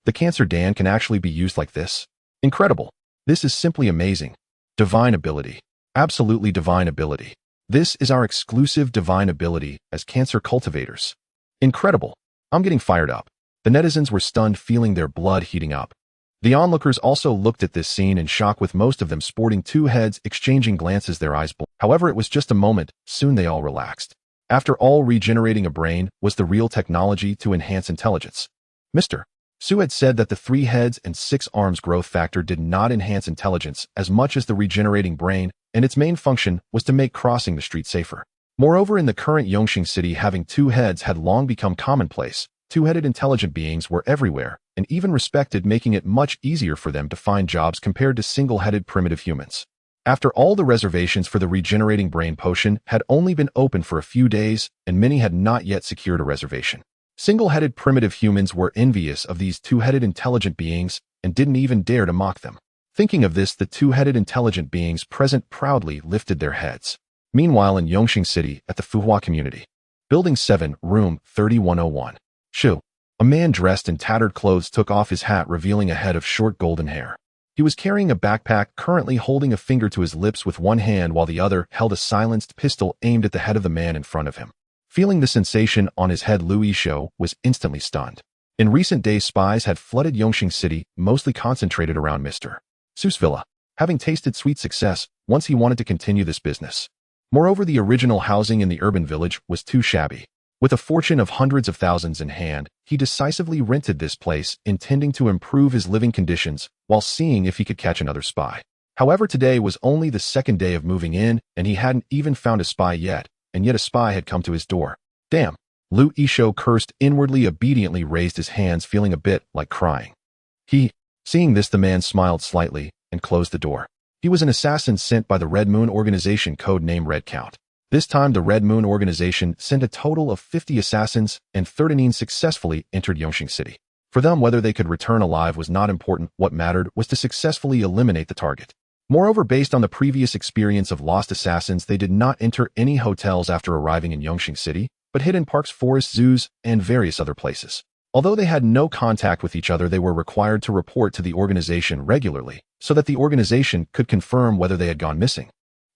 The Cancer Dan can actually be used like this. Incredible. This is simply amazing. Divine ability. Absolutely divine ability. This is our exclusive divine ability as Cancer cultivators. Incredible. I'm getting fired up. The netizens were stunned, feeling their blood heating up. The onlookers also looked at this scene in shock, with most of them sporting two heads, exchanging glances, their eyes blinded. However, it was just a moment. Soon they all relaxed. After all, regenerating a brain was the real technology to enhance intelligence. Mr. Su had said that the 3 heads and 6 arms growth factor did not enhance intelligence as much as the regenerating brain, and its main function was to make crossing the street safer. Moreover, in the current Yongxing city, having 2 heads had long become commonplace. 2-headed intelligent beings were everywhere, and even respected, making it much easier for them to find jobs compared to single-headed primitive humans. After all, the reservations for the regenerating brain potion had only been open for a few days, and many had not yet secured a reservation. Single-headed primitive humans were envious of these 2-headed intelligent beings and didn't even dare to mock them. Thinking of this, the 2-headed intelligent beings present proudly lifted their heads. Meanwhile, in Yongxing City, at the Fuhua community, Building 7, Room 3101. Shu, a man dressed in tattered clothes, took off his hat, revealing a head of short golden hair. He was carrying a backpack, currently holding a finger to his lips with one hand while the other held a silenced pistol aimed at the head of the man in front of him. Feeling the sensation on his head, Lu Yishuo was instantly stunned. In recent days, spies had flooded Yongxing City, mostly concentrated around Mr. Su's villa. Having tasted sweet success, once he wanted to continue this business. Moreover, the original housing in the urban village was too shabby. With a fortune of hundreds of thousands in hand, he decisively rented this place, intending to improve his living conditions while seeing if he could catch another spy. However, today was only the 2nd day of moving in, and he hadn't even found a spy yet, and yet a spy had come to his door. Damn! Lu Yishuo cursed inwardly, obediently raised his hands, feeling a bit like crying. Seeing this, the man smiled slightly and closed the door. He was an assassin sent by the Red Moon organization, codename Red Count. This time, the Red Moon organization sent a total of 50 assassins, and 13 successfully entered Yongxing City. For them, whether they could return alive was not important. What mattered was to successfully eliminate the target. Moreover, based on the previous experience of lost assassins, they did not enter any hotels after arriving in Yongxing City, but hid in parks, forests, zoos, and various other places. Although they had no contact with each other, they were required to report to the organization regularly, so that the organization could confirm whether they had gone missing.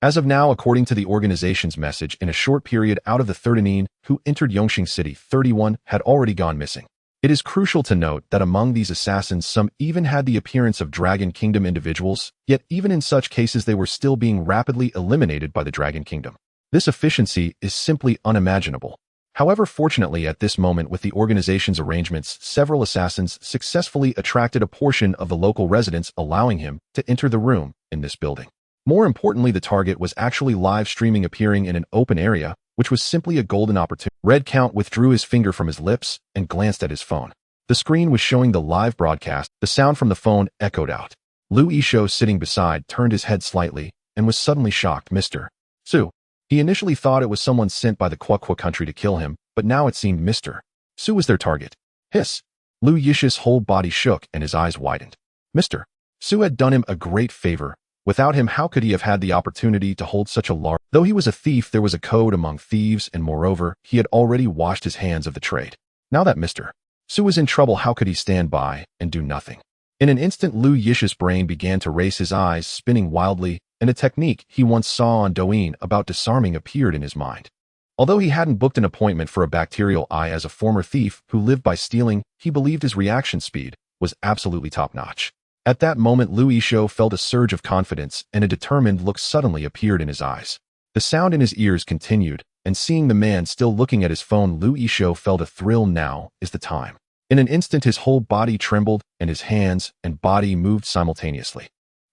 As of now, according to the organization's message, in a short period, out of the 13 who entered Yongxing City, 31 had already gone missing. It is crucial to note that among these assassins, some even had the appearance of Dragon Kingdom individuals, yet even in such cases they were still being rapidly eliminated by the Dragon Kingdom. This efficiency is simply unimaginable. However, fortunately, at this moment, with the organization's arrangements, several assassins successfully attracted a portion of the local residents, allowing him to enter the room in this building. More importantly, the target was actually live streaming, appearing in an open area, which was simply a golden opportunity. Red Count withdrew his finger from his lips and glanced at his phone. The screen was showing the live broadcast. The sound from the phone echoed out. Lu Yishuo, sitting beside, turned his head slightly and was suddenly shocked. Mr. Su. He initially thought it was someone sent by the Quaqua country to kill him, but now it seemed Mr. Su was their target. Hiss. Lu Yishuo's whole body shook and his eyes widened. Mr. Su had done him a great favor. Without him, how could he have had the opportunity to hold such a large... Though he was a thief, there was a code among thieves, and moreover, he had already washed his hands of the trade. Now that Mr. Su was in trouble, how could he stand by and do nothing? In an instant, Lu Yishuo's brain began to race, his eyes spinning wildly, and a technique he once saw on Douyin about disarming appeared in his mind. Although he hadn't booked an appointment for a bacterial eye as a former thief who lived by stealing, he believed his reaction speed was absolutely top-notch. At that moment, Lu Yishuo felt a surge of confidence, and a determined look suddenly appeared in his eyes. The sound in his ears continued, and seeing the man still looking at his phone, Lu Yishuo felt a thrill. Now is the time. In an instant, his whole body trembled, and his hands and body moved simultaneously.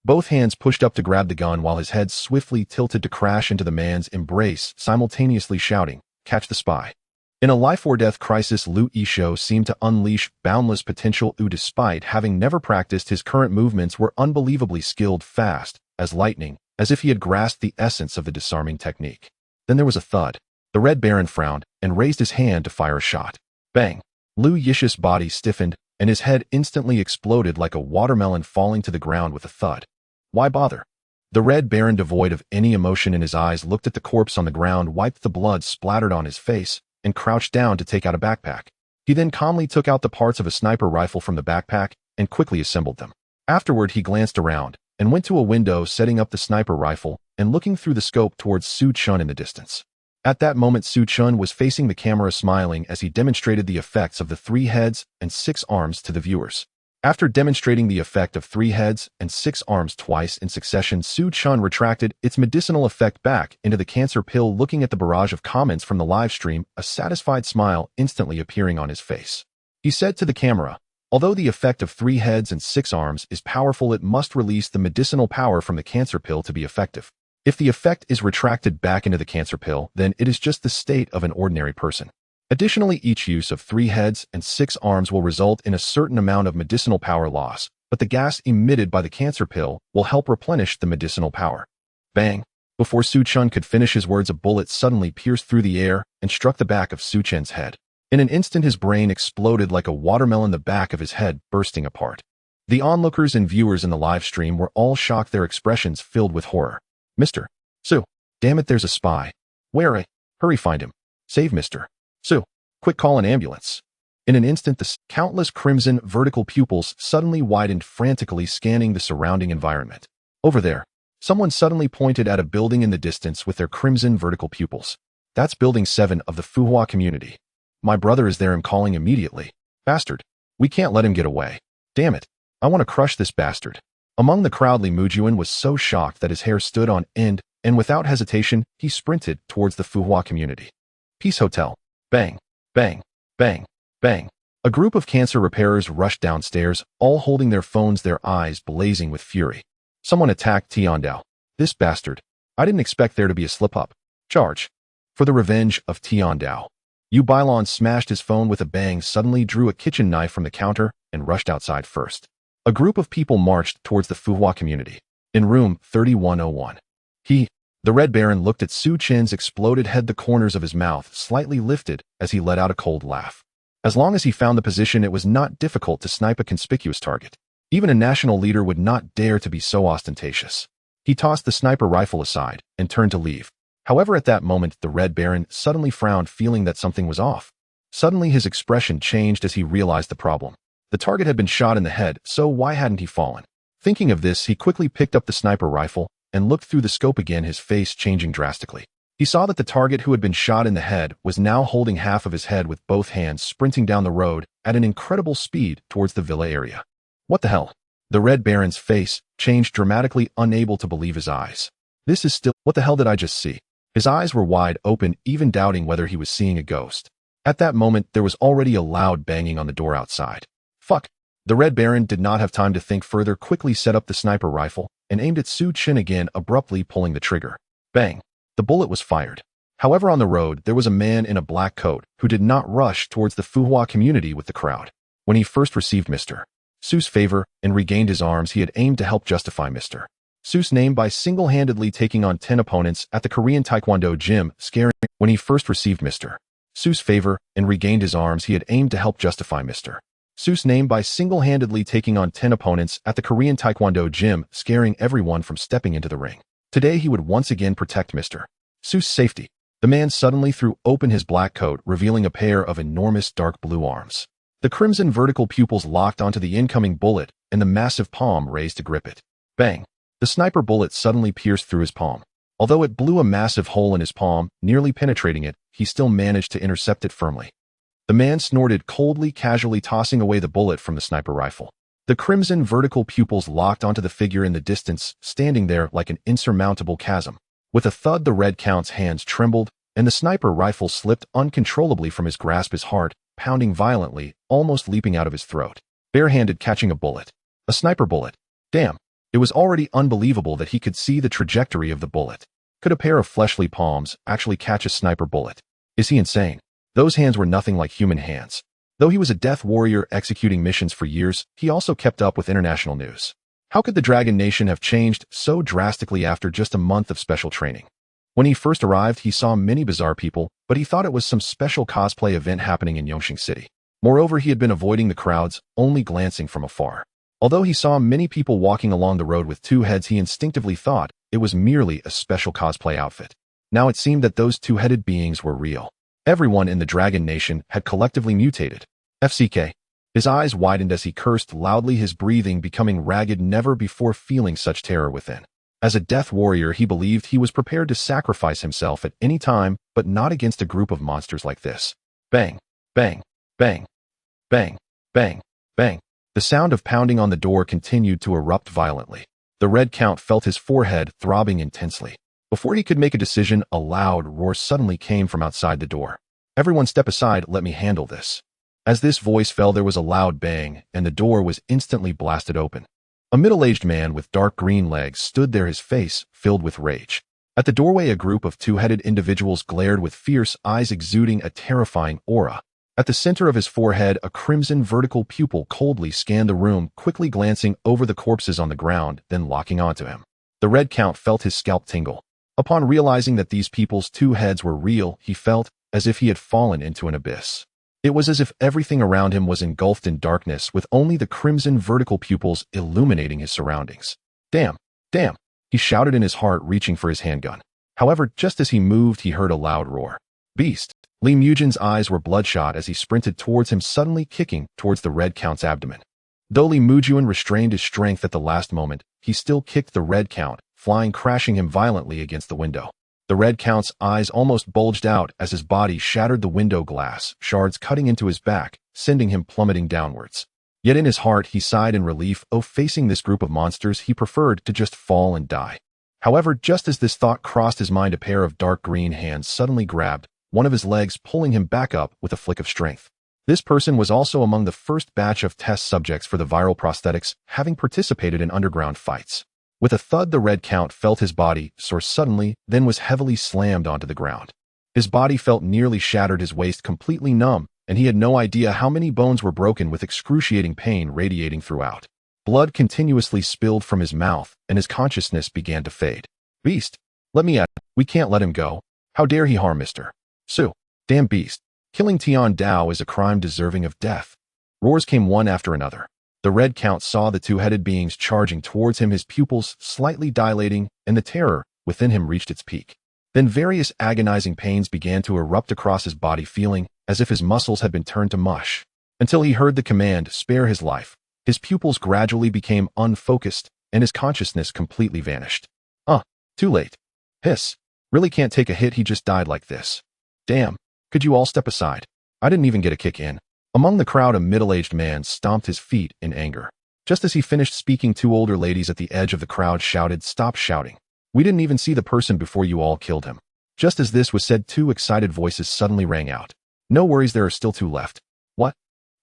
Both hands pushed up to grab the gun, while his head swiftly tilted to crash into the man's embrace, simultaneously shouting, "Catch the spy." In a life-or-death crisis, Lu Yishuo seemed to unleash boundless potential. Despite having never practiced, his current movements were unbelievably skilled, fast as lightning, as if he had grasped the essence of the disarming technique. Then there was a thud. The Red Baron frowned and raised his hand to fire a shot. Bang! Lu Yishuo's body stiffened, and his head instantly exploded like a watermelon falling to the ground with a thud. Why bother? The Red Baron, devoid of any emotion in his eyes, looked at the corpse on the ground, wiped the blood splattered on his face, and crouched down to take out a backpack. He then calmly took out the parts of a sniper rifle from the backpack and quickly assembled them. Afterward, he glanced around and went to a window, setting up the sniper rifle and looking through the scope towards Su Chun in the distance. At that moment, Su Chun was facing the camera, smiling as he demonstrated the effects of the 3 heads and 6 arms to the viewers. After demonstrating the effect of 3 heads and 6 arms twice in succession, Su Chun retracted its medicinal effect back into the cancer pill, looking at the barrage of comments from the live stream, a satisfied smile instantly appearing on his face. He said to the camera, "Although the effect of 3 heads and 6 arms is powerful, it must release the medicinal power from the cancer pill to be effective. If the effect is retracted back into the cancer pill, then it is just the state of an ordinary person. Additionally, each use of 3 heads and 6 arms will result in a certain amount of medicinal power loss, but the gas emitted by the cancer pill will help replenish the medicinal power." Bang! Before Su Chun could finish his words, a bullet suddenly pierced through the air and struck the back of Su Chen's head. In an instant, his brain exploded like a watermelon, the back of his head bursting apart. The onlookers and viewers in the live stream were all shocked, their expressions filled with horror. "Mr. Su! Damn it, there's a spy! Where? Hurry, find him! Save Mr. Su! Quick, call an ambulance!" In an instant, the countless crimson vertical pupils suddenly widened, frantically scanning the surrounding environment. "Over there!" Someone suddenly pointed at a building in the distance with their crimson vertical pupils. "That's Building 7 of the Fuhua community. My brother is there. I'm calling immediately. Bastard! We can't let him get away. Damn it! I want to crush this bastard." Among the crowd, Li Mujuan was so shocked that his hair stood on end, and without hesitation, he sprinted towards the Fuhua community. Peace Hotel. Bang! Bang! Bang! Bang! A group of cancer repairers rushed downstairs, all holding their phones, their eyes blazing with fury. Someone attacked Tiandao. This bastard. I didn't expect there to be a slip-up. Charge. For the revenge of Tiandao. Yu Bailon smashed his phone with a bang, suddenly drew a kitchen knife from the counter, and rushed outside first. A group of people marched towards the Fuhua community. In room 3101. The Red Baron, looked at Su Chen's exploded head, the corners of his mouth slightly lifted as he let out a cold laugh. As long as he found the position, it was not difficult to snipe a conspicuous target. Even a national leader would not dare to be so ostentatious. He tossed the sniper rifle aside and turned to leave. However, at that moment, the Red Baron suddenly frowned, feeling that something was off. Suddenly, his expression changed as he realized the problem. The target had been shot in the head, so why hadn't he fallen? Thinking of this, he quickly picked up the sniper rifle and looked through the scope again, his face changing drastically. He saw that the target who had been shot in the head was now holding half of his head with both hands, sprinting down the road at an incredible speed towards the villa area. What the hell? The Red Baron's face changed dramatically, unable to believe his eyes. This is still— what the hell did I just see? His eyes were wide open, even doubting whether he was seeing a ghost. At that moment, there was already a loud banging on the door outside. Fuck! The Red Baron did not have time to think further, quickly set up the sniper rifle and aimed at Su Chen again, abruptly pulling the trigger. Bang! The bullet was fired. However, on the road, there was a man in a black coat who did not rush towards the Fuhua community with the crowd. When he first received Mr. Su's favor and regained his arms, he had aimed to help justify Mr. Su's name by single-handedly taking on 10 opponents at the Korean Taekwondo gym, scaring— when he first received Mr. Su's favor and regained his arms, he had aimed to help justify Mr. Su's name by single-handedly taking on 10 opponents at the Korean Taekwondo gym, scaring everyone from stepping into the ring. Today, he would once again protect Mr. Su's safety. The man suddenly threw open his black coat, revealing a pair of enormous dark blue arms. The crimson vertical pupils locked onto the incoming bullet, and the massive palm raised to grip it. Bang! The sniper bullet suddenly pierced through his palm. Although it blew a massive hole in his palm, nearly penetrating it, he still managed to intercept it firmly. The man snorted coldly, casually tossing away the bullet from the sniper rifle. The crimson vertical pupils locked onto the figure in the distance, standing there like an insurmountable chasm. With a thud, the Red Count's hands trembled, and the sniper rifle slipped uncontrollably from his grasp, his heart pounding violently, almost leaping out of his throat. Barehanded, catching a bullet. A sniper bullet. Damn. It was already unbelievable that he could see the trajectory of the bullet. Could a pair of fleshly palms actually catch a sniper bullet? Is he insane? Those hands were nothing like human hands. Though he was a death warrior executing missions for years, he also kept up with international news. How could the Dragon Nation have changed so drastically after just a month of special training? When he first arrived, he saw many bizarre people, but he thought it was some special cosplay event happening in Yongqing City. Moreover, he had been avoiding the crowds, only glancing from afar. Although he saw many people walking along the road with 2 heads, he instinctively thought it was merely a special cosplay outfit. Now it seemed that those two-headed beings were real. Everyone in the Dragon Nation had collectively mutated. FCK. His eyes widened as he cursed loudly, his breathing becoming ragged, never before feeling such terror within. As a death warrior, he believed he was prepared to sacrifice himself at any time, but not against a group of monsters like this. Bang, bang, bang, bang, bang, bang. The sound of pounding on the door continued to erupt violently. The Red Count felt his forehead throbbing intensely. Before he could make a decision, a loud roar suddenly came from outside the door. "Everyone step aside, let me handle this." As this voice fell, there was a loud bang, and the door was instantly blasted open. A middle-aged man with dark green legs stood there, his face filled with rage. At the doorway, a group of two-headed individuals glared with fierce eyes exuding a terrifying aura. At the center of his forehead, a crimson vertical pupil coldly scanned the room, quickly glancing over the corpses on the ground, then locking onto him. The Red Count felt his scalp tingle. Upon realizing that these people's two heads were real, he felt as if he had fallen into an abyss. It was as if everything around him was engulfed in darkness, with only the crimson vertical pupils illuminating his surroundings. "Damn! Damn!" he shouted in his heart, reaching for his handgun. However, just as he moved, he heard a loud roar. "Beast!" Li Mujin's eyes were bloodshot as he sprinted towards him, suddenly kicking towards the Red Count's abdomen. Though Li Mujin restrained his strength at the last moment, he still kicked the Red Count, flying, crashing him violently against the window. The Red Count's eyes almost bulged out as his body shattered the window glass, shards cutting into his back, sending him plummeting downwards. Yet in his heart he sighed in relief. Facing this group of monsters, he preferred to just fall and die. However, just as this thought crossed his mind, a pair of dark green hands suddenly grabbed one of his legs, pulling him back up with a flick of strength. This person was also among the first batch of test subjects for the viral prosthetics, having participated in underground fights. With a thud, the Red Count felt his body soar suddenly, then was heavily slammed onto the ground. His body felt nearly shattered, his waist completely numb, and he had no idea how many bones were broken, with excruciating pain radiating throughout. Blood continuously spilled from his mouth, and his consciousness began to fade. "Beast! Let me at him. We can't let him go. How dare he harm Mr. Su? Damn beast! Killing Tian Dao is a crime deserving of death." Roars came one after another. The Red Count saw the two-headed beings charging towards him, his pupils slightly dilating, and the terror within him reached its peak. Then various agonizing pains began to erupt across his body, feeling as if his muscles had been turned to mush. Until he heard the command, "Spare his life." His pupils gradually became unfocused, and his consciousness completely vanished. Too late. Hiss. Really can't take a hit, he just died like this. Damn. Could you all step aside? I didn't even get a kick in. Among the crowd, a middle-aged man stomped his feet in anger. Just as he finished speaking, two older ladies at the edge of the crowd shouted, "Stop shouting. We didn't even see the person before you all killed him." Just as this was said, two excited voices suddenly rang out. "No worries, there are still two left." "What?"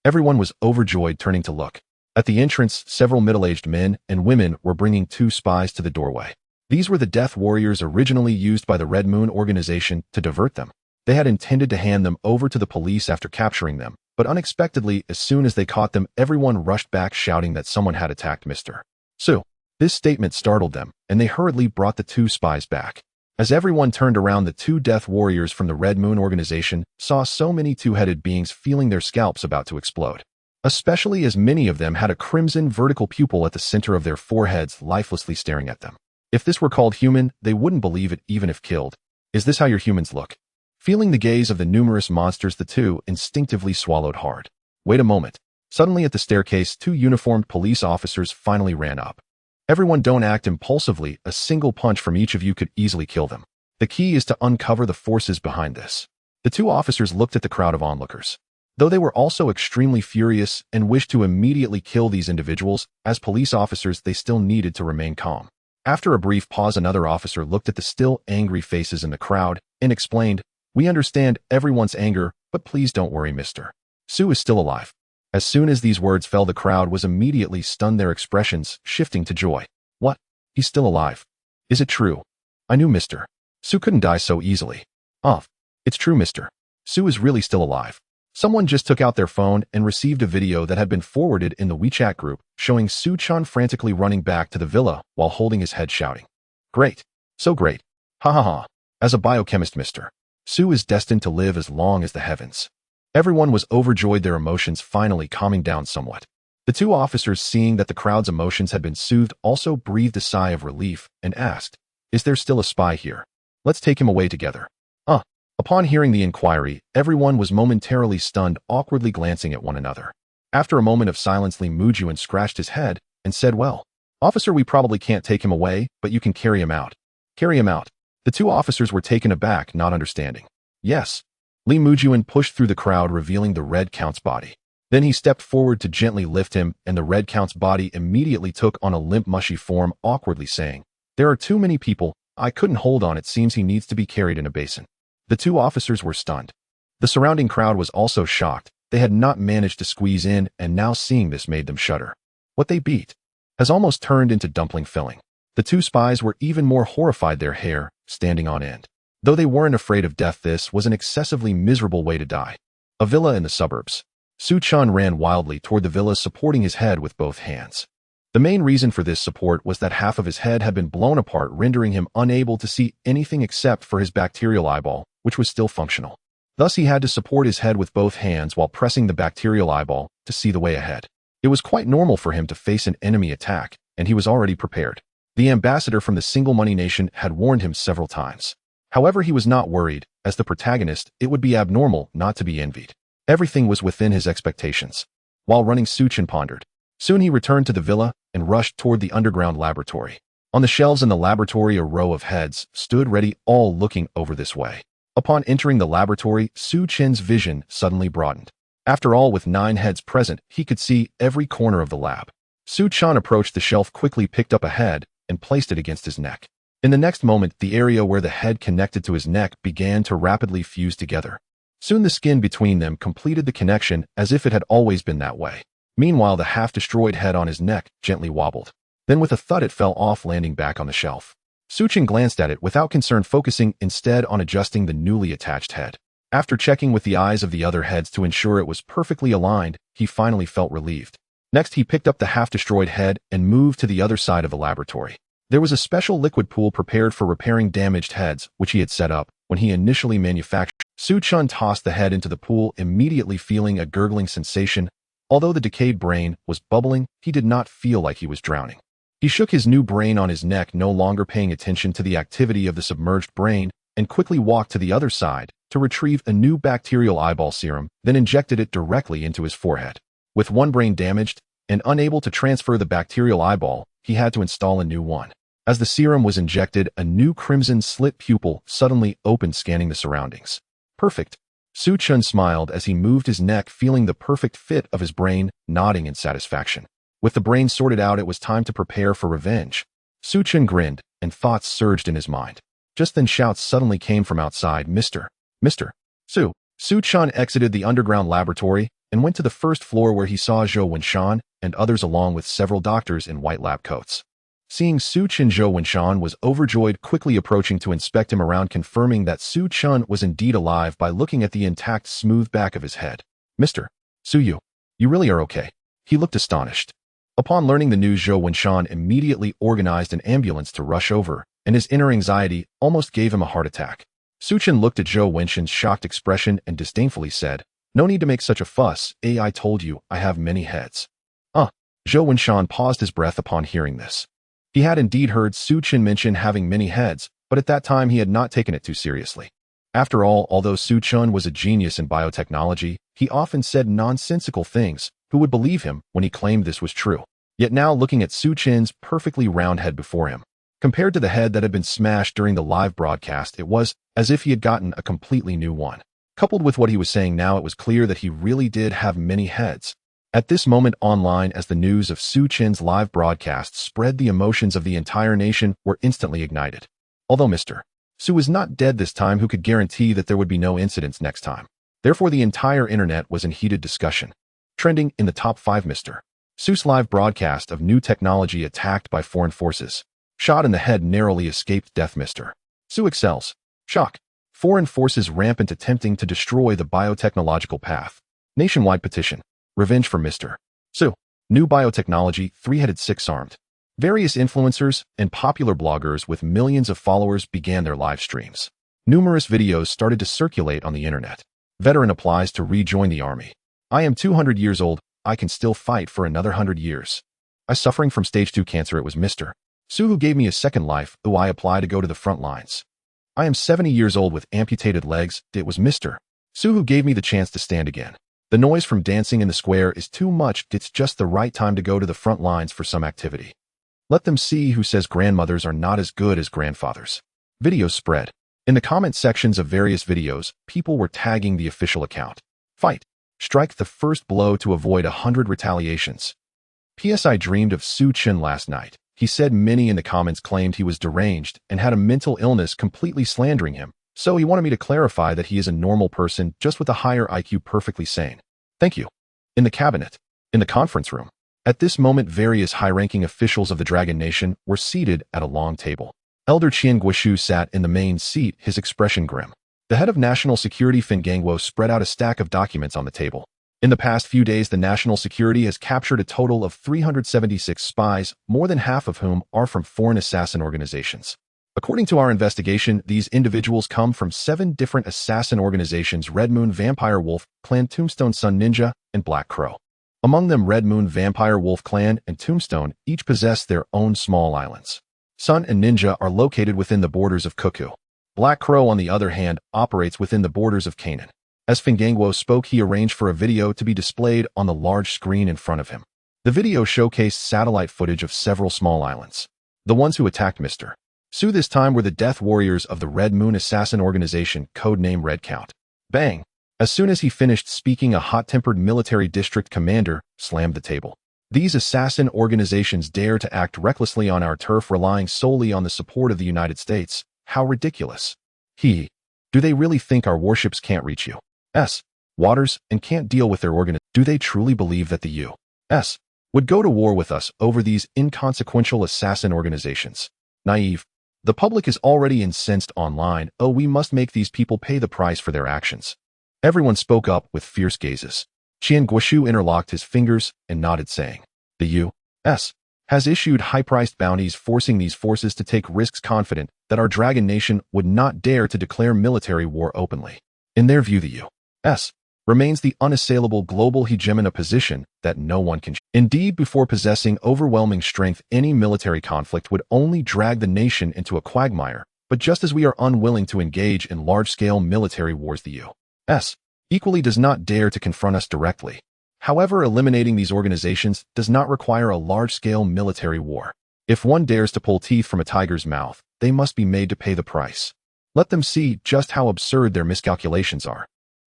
Everyone was overjoyed, turning to look. At the entrance, several middle-aged men and women were bringing two spies to the doorway. These were the death warriors originally used by the Red Moon organization to divert them. They had intended to hand them over to the police after capturing them, but unexpectedly, as soon as they caught them, everyone rushed back shouting that someone had attacked Mr. Su. This statement startled them, and they hurriedly brought the two spies back. As everyone turned around, the two death warriors from the Red Moon organization saw so many two-headed beings, feeling their scalps about to explode. Especially as many of them had a crimson vertical pupil at the center of their foreheads, lifelessly staring at them. If this were called human, they wouldn't believe it even if killed. "Is this how your humans look?" Feeling the gaze of the numerous monsters, the two instinctively swallowed hard. Wait a moment. Suddenly at the staircase, two uniformed police officers finally ran up. "Everyone, don't act impulsively. A single punch from each of you could easily kill them. The key is to uncover the forces behind this." The two officers looked at the crowd of onlookers. Though they were also extremely furious and wished to immediately kill these individuals, as police officers they still needed to remain calm. After a brief pause, another officer looked at the still angry faces in the crowd and explained, "We understand everyone's anger, but please don't worry, Mr. Su is still alive." As soon as these words fell, the crowd was immediately stunned, their expressions shifting to joy. "What? He's still alive? Is it true? I knew Mr. Su couldn't die so easily." It's true, Mr. Su is really still alive." Someone just took out their phone and received a video that had been forwarded in the WeChat group, showing Su-chan frantically running back to the villa while holding his head, shouting, "Great! So great! Ha ha ha! As a biochemist, Mr. Su is destined to live as long as the heavens." Everyone was overjoyed, their emotions finally calming down somewhat. The two officers, seeing that the crowd's emotions had been soothed, also breathed a sigh of relief and asked, Is there still a spy here? Let's take him away together. Upon hearing the inquiry, everyone was momentarily stunned, awkwardly glancing at one another. After a moment of silence, Li Mujun scratched his head and said, "Well, officer, we probably can't take him away, but you can carry him out." Carry him out. The two officers were taken aback, not understanding. Yes. Li Mujun pushed through the crowd, revealing the Red Count's body. Then he stepped forward to gently lift him, and the Red Count's body immediately took on a limp, mushy form, awkwardly saying, "There are too many people. I couldn't hold on. It seems he needs to be carried in a basin." The two officers were stunned. The surrounding crowd was also shocked. They had not managed to squeeze in, and now seeing this made them shudder. What they beat has almost turned into dumpling filling. The two spies were even more horrified, their hair standing on end. Though they weren't afraid of death, this was an excessively miserable way to die. A villa in the suburbs. Su Chun ran wildly toward the villa, supporting his head with both hands. The main reason for this support was that half of his head had been blown apart, rendering him unable to see anything except for his bacterial eyeball, which was still functional. Thus, he had to support his head with both hands while pressing the bacterial eyeball to see the way ahead. It was quite normal for him to face an enemy attack, and he was already prepared. The ambassador from the single money nation had warned him several times. However, he was not worried. As the protagonist, it would be abnormal not to be envied. Everything was within his expectations. While running, Su Chun pondered. Soon he returned to the villa and rushed toward the underground laboratory. On the shelves in the laboratory, a row of heads stood ready, all looking over this way. Upon entering the laboratory, Su Chen's vision suddenly broadened. After all, with 9 heads present, he could see every corner of the lab. Su Chun approached the shelf, quickly picked up a head, and placed it against his neck. In the next moment, the area where the head connected to his neck began to rapidly fuse together. Soon the skin between them completed the connection, as if it had always been that way. Meanwhile, the half-destroyed head on his neck gently wobbled. Then with a thud, it fell off, landing back on the shelf. Su Chun glanced at it without concern, focusing instead on adjusting the newly attached head. After checking with the eyes of the other heads to ensure it was perfectly aligned, he finally felt relieved. Next, he picked up the half-destroyed head and moved to the other side of the laboratory. There was a special liquid pool prepared for repairing damaged heads, which he had set up when he initially manufactured. Su Chun tossed the head into the pool, immediately feeling a gurgling sensation. Although the decayed brain was bubbling, he did not feel like he was drowning. He shook his new brain on his neck, no longer paying attention to the activity of the submerged brain, and quickly walked to the other side to retrieve a new bacterial eyeball serum, then injected it directly into his forehead. With one brain damaged and unable to transfer the bacterial eyeball, he had to install a new one. As the serum was injected, a new crimson slit pupil suddenly opened, scanning the surroundings. Perfect. Su Chun smiled as he moved his neck, feeling the perfect fit of his brain, nodding in satisfaction. With the brain sorted out, it was time to prepare for revenge. Su Chun grinned, and thoughts surged in his mind. Just then, shouts suddenly came from outside. Mr. Su. Su Chun exited the underground laboratory and went to the first floor, where he saw Zhou Wenshan and others, along with several doctors in white lab coats. Seeing Su Chun, Zhou Wenshan was overjoyed, quickly approaching to inspect him around, confirming that Su Chun was indeed alive by looking at the intact, smooth back of his head. "Mr. Su, you really are okay?" He looked astonished. Upon learning the news, Zhou Wenshan immediately organized an ambulance to rush over, and his inner anxiety almost gave him a heart attack. Su Chun looked at Zhou Wenshan's shocked expression and disdainfully said, "No need to make such a fuss. I told you, I have many heads." Zhou Wenshan paused his breath upon hearing this. He had indeed heard Su Chun mention having many heads, but at that time he had not taken it too seriously. After all, although Su Chun was a genius in biotechnology, he often said nonsensical things. Who would believe him when he claimed this was true? Yet now, looking at Su Chun's perfectly round head before him, compared to the head that had been smashed during the live broadcast, it was as if he had gotten a completely new one. Coupled with what he was saying now, it was clear that he really did have many heads. At this moment online, as the news of Su Chun's live broadcast spread, the emotions of the entire nation were instantly ignited. Although Mr. Su was not dead this time, who could guarantee that there would be no incidents next time? Therefore, the entire internet was in heated discussion. Trending in the top 5, Mr. Su's live broadcast of new technology attacked by foreign forces. Shot in the head, narrowly escaped death. Mr. Su excels. Shock. Foreign forces rampant, attempting to destroy the biotechnological path. Nationwide petition. Revenge for Mr. Su. New biotechnology, 3-headed, 6-armed. Various influencers and popular bloggers with millions of followers began their live streams. Numerous videos started to circulate on the internet. Veteran applies to rejoin the army. I am 200 years old. I can still fight for another 100 years. I suffering from stage 2 cancer. It was Mr. Suhu gave me a second life, though I apply to go to the front lines. I am 70 years old with amputated legs. It was Mr. Suhu gave me the chance to stand again. The noise from dancing in the square is too much. It's just the right time to go to the front lines for some activity. Let them see who says grandmothers are not as good as grandfathers. Videos spread. In the comment sections of various videos, people were tagging the official account. Fight. Strike the first blow to avoid 100 retaliations. P.S. I dreamed of Su Chen last night. He said many in the comments claimed he was deranged and had a mental illness, completely slandering him. So he wanted me to clarify that he is a normal person just with a higher IQ, perfectly sane. Thank you. In the cabinet. In the conference room. At this moment, various high-ranking officials of the Dragon Nation were seated at a long table. Elder Qian Guoshu sat in the main seat, his expression grim. The head of National Security Fin Gangwo spread out a stack of documents on the table. In the past few days, the National Security has captured a total of 376 spies, more than half of whom are from foreign assassin organizations. According to our investigation, these individuals come from 7 different assassin organizations: Red Moon Vampire Wolf Clan, Tombstone Sun Ninja, and Black Crow. Among them, Red Moon Vampire Wolf Clan and Tombstone each possess their own small islands. Sun and Ninja are located within the borders of Kuku. Black Crow, on the other hand, operates within the borders of Canaan. As Fingangwo spoke, he arranged for a video to be displayed on the large screen in front of him. The video showcased satellite footage of several small islands. The ones who attacked Mr. Su this time were the Death Warriors of the Red Moon Assassin Organization, codename Red Count. Bang! As soon as he finished speaking, a hot-tempered military district commander slammed the table. These assassin organizations dare to act recklessly on our turf, relying solely on the support of the United States. How ridiculous. Do they really think our warships can't reach U.S. waters and can't deal with their Do they truly believe that the U.S. would go to war with us over these inconsequential assassin organizations? Naive. The public is already incensed online. Oh, we must make these people pay the price for their actions. Everyone spoke up with fierce gazes. Qian Guoshu interlocked his fingers and nodded, saying, "The U.S. has issued high-priced bounties forcing these forces to take risks, confident that our Dragon Nation would not dare to declare military war openly. In their view, the U.S. remains the unassailable global hegemon, a position that no one can. Indeed, before possessing overwhelming strength, any military conflict would only drag the nation into a quagmire. But just as we are unwilling to engage in large-scale military wars, the U.S. equally does not dare to confront us directly. However, eliminating these organizations does not require a large-scale military war. If one dares to pull teeth from a tiger's mouth, they must be made to pay the price. Let them see just how absurd their miscalculations are.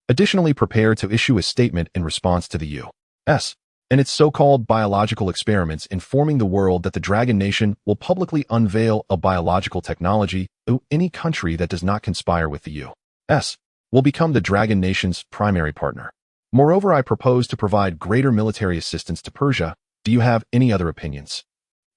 Additionally, prepare to issue a statement in response to the U.S. and its so-called biological experiments, informing the world that the Dragon Nation will publicly unveil a biological technology. Any country that does not conspire with the U.S. will become the Dragon Nation's primary partner. Moreover, I propose to provide greater military assistance to Persia. Do you have any other opinions?"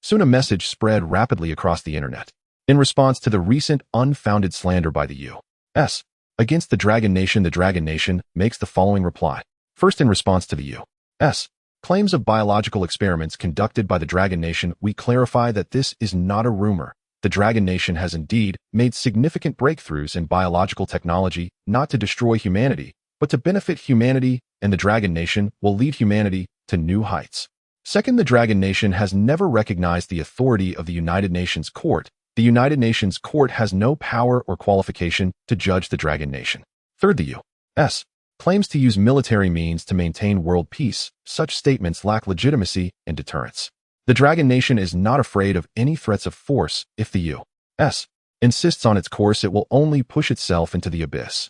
Soon a message spread rapidly across the internet. In response to the recent unfounded slander by the U.S. against the Dragon Nation makes the following reply. First, in response to the U.S. claims of biological experiments conducted by the Dragon Nation, we clarify that this is not a rumor. The Dragon Nation has indeed made significant breakthroughs in biological technology, not to destroy humanity, but to benefit humanity, and the Dragon Nation will lead humanity to new heights. Second, the Dragon Nation has never recognized the authority of the United Nations Court. The United Nations Court has no power or qualification to judge the Dragon Nation. Third, the U.S. claims to use military means to maintain world peace. Such statements lack legitimacy and deterrence. The Dragon Nation is not afraid of any threats of force. If the U.S. insists on its course, it will only push itself into the abyss.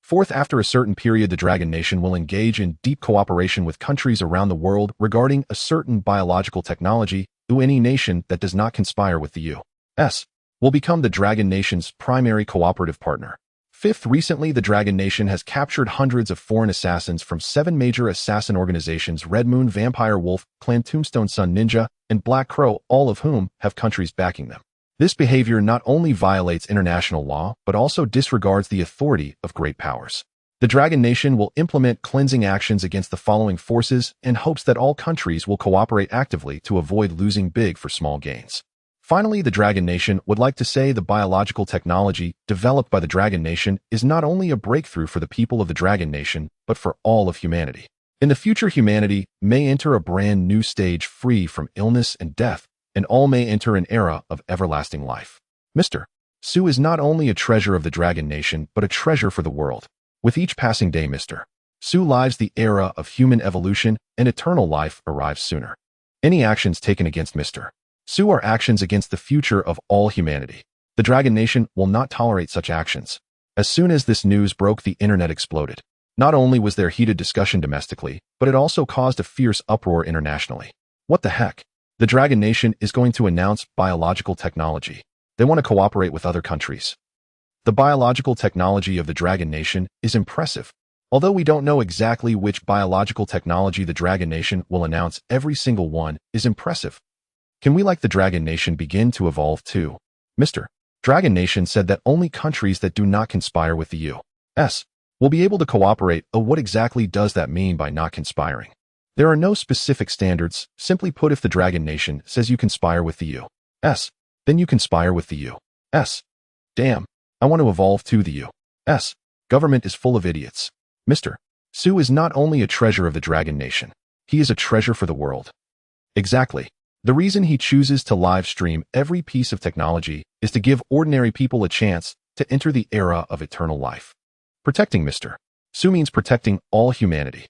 Fourth, after a certain period, the Dragon Nation will engage in deep cooperation with countries around the world regarding a certain biological technology. Any nation that does not conspire with the U.S. will become the Dragon Nation's primary cooperative partner. Fifth, recently the Dragon Nation has captured hundreds of foreign assassins from 7 major assassin organizations: Red Moon Vampire Wolf Clan, Tombstone Sun Ninja, and Black Crow, all of whom have countries backing them. This behavior not only violates international law, but also disregards the authority of great powers. The Dragon Nation will implement cleansing actions against the following forces and hopes that all countries will cooperate actively to avoid losing big for small gains. Finally, the Dragon Nation would like to say the biological technology developed by the Dragon Nation is not only a breakthrough for the people of the Dragon Nation, but for all of humanity. In the future, humanity may enter a brand new stage free from illness and death, and all may enter an era of everlasting life. Mr. Su is not only a treasure of the Dragon Nation, but a treasure for the world. With each passing day, Mr. Su lives the era of human evolution, and eternal life arrives sooner. Any actions taken against Mr. Su are actions against the future of all humanity. The Dragon Nation will not tolerate such actions. As soon as this news broke, the internet exploded. Not only was there heated discussion domestically, but it also caused a fierce uproar internationally. What the heck? The Dragon Nation is going to announce biological technology. They want to cooperate with other countries. The biological technology of the Dragon Nation is impressive. Although we don't know exactly which biological technology the Dragon Nation will announce, every single one is impressive. Can we, like the Dragon Nation, begin to evolve too? Mr. Dragon Nation said that only countries that do not conspire with the U.S. will be able to cooperate. What exactly does that mean by not conspiring? There are no specific standards. Simply put, if the Dragon Nation says you conspire with the U.S., then you conspire with the U.S. Damn, I want to evolve to the U.S. Government is full of idiots. Mr. Su is not only a treasure of the Dragon Nation, he is a treasure for the world. Exactly. The reason he chooses to live stream every piece of technology is to give ordinary people a chance to enter the era of eternal life. Protecting Mr. Su means protecting all humanity.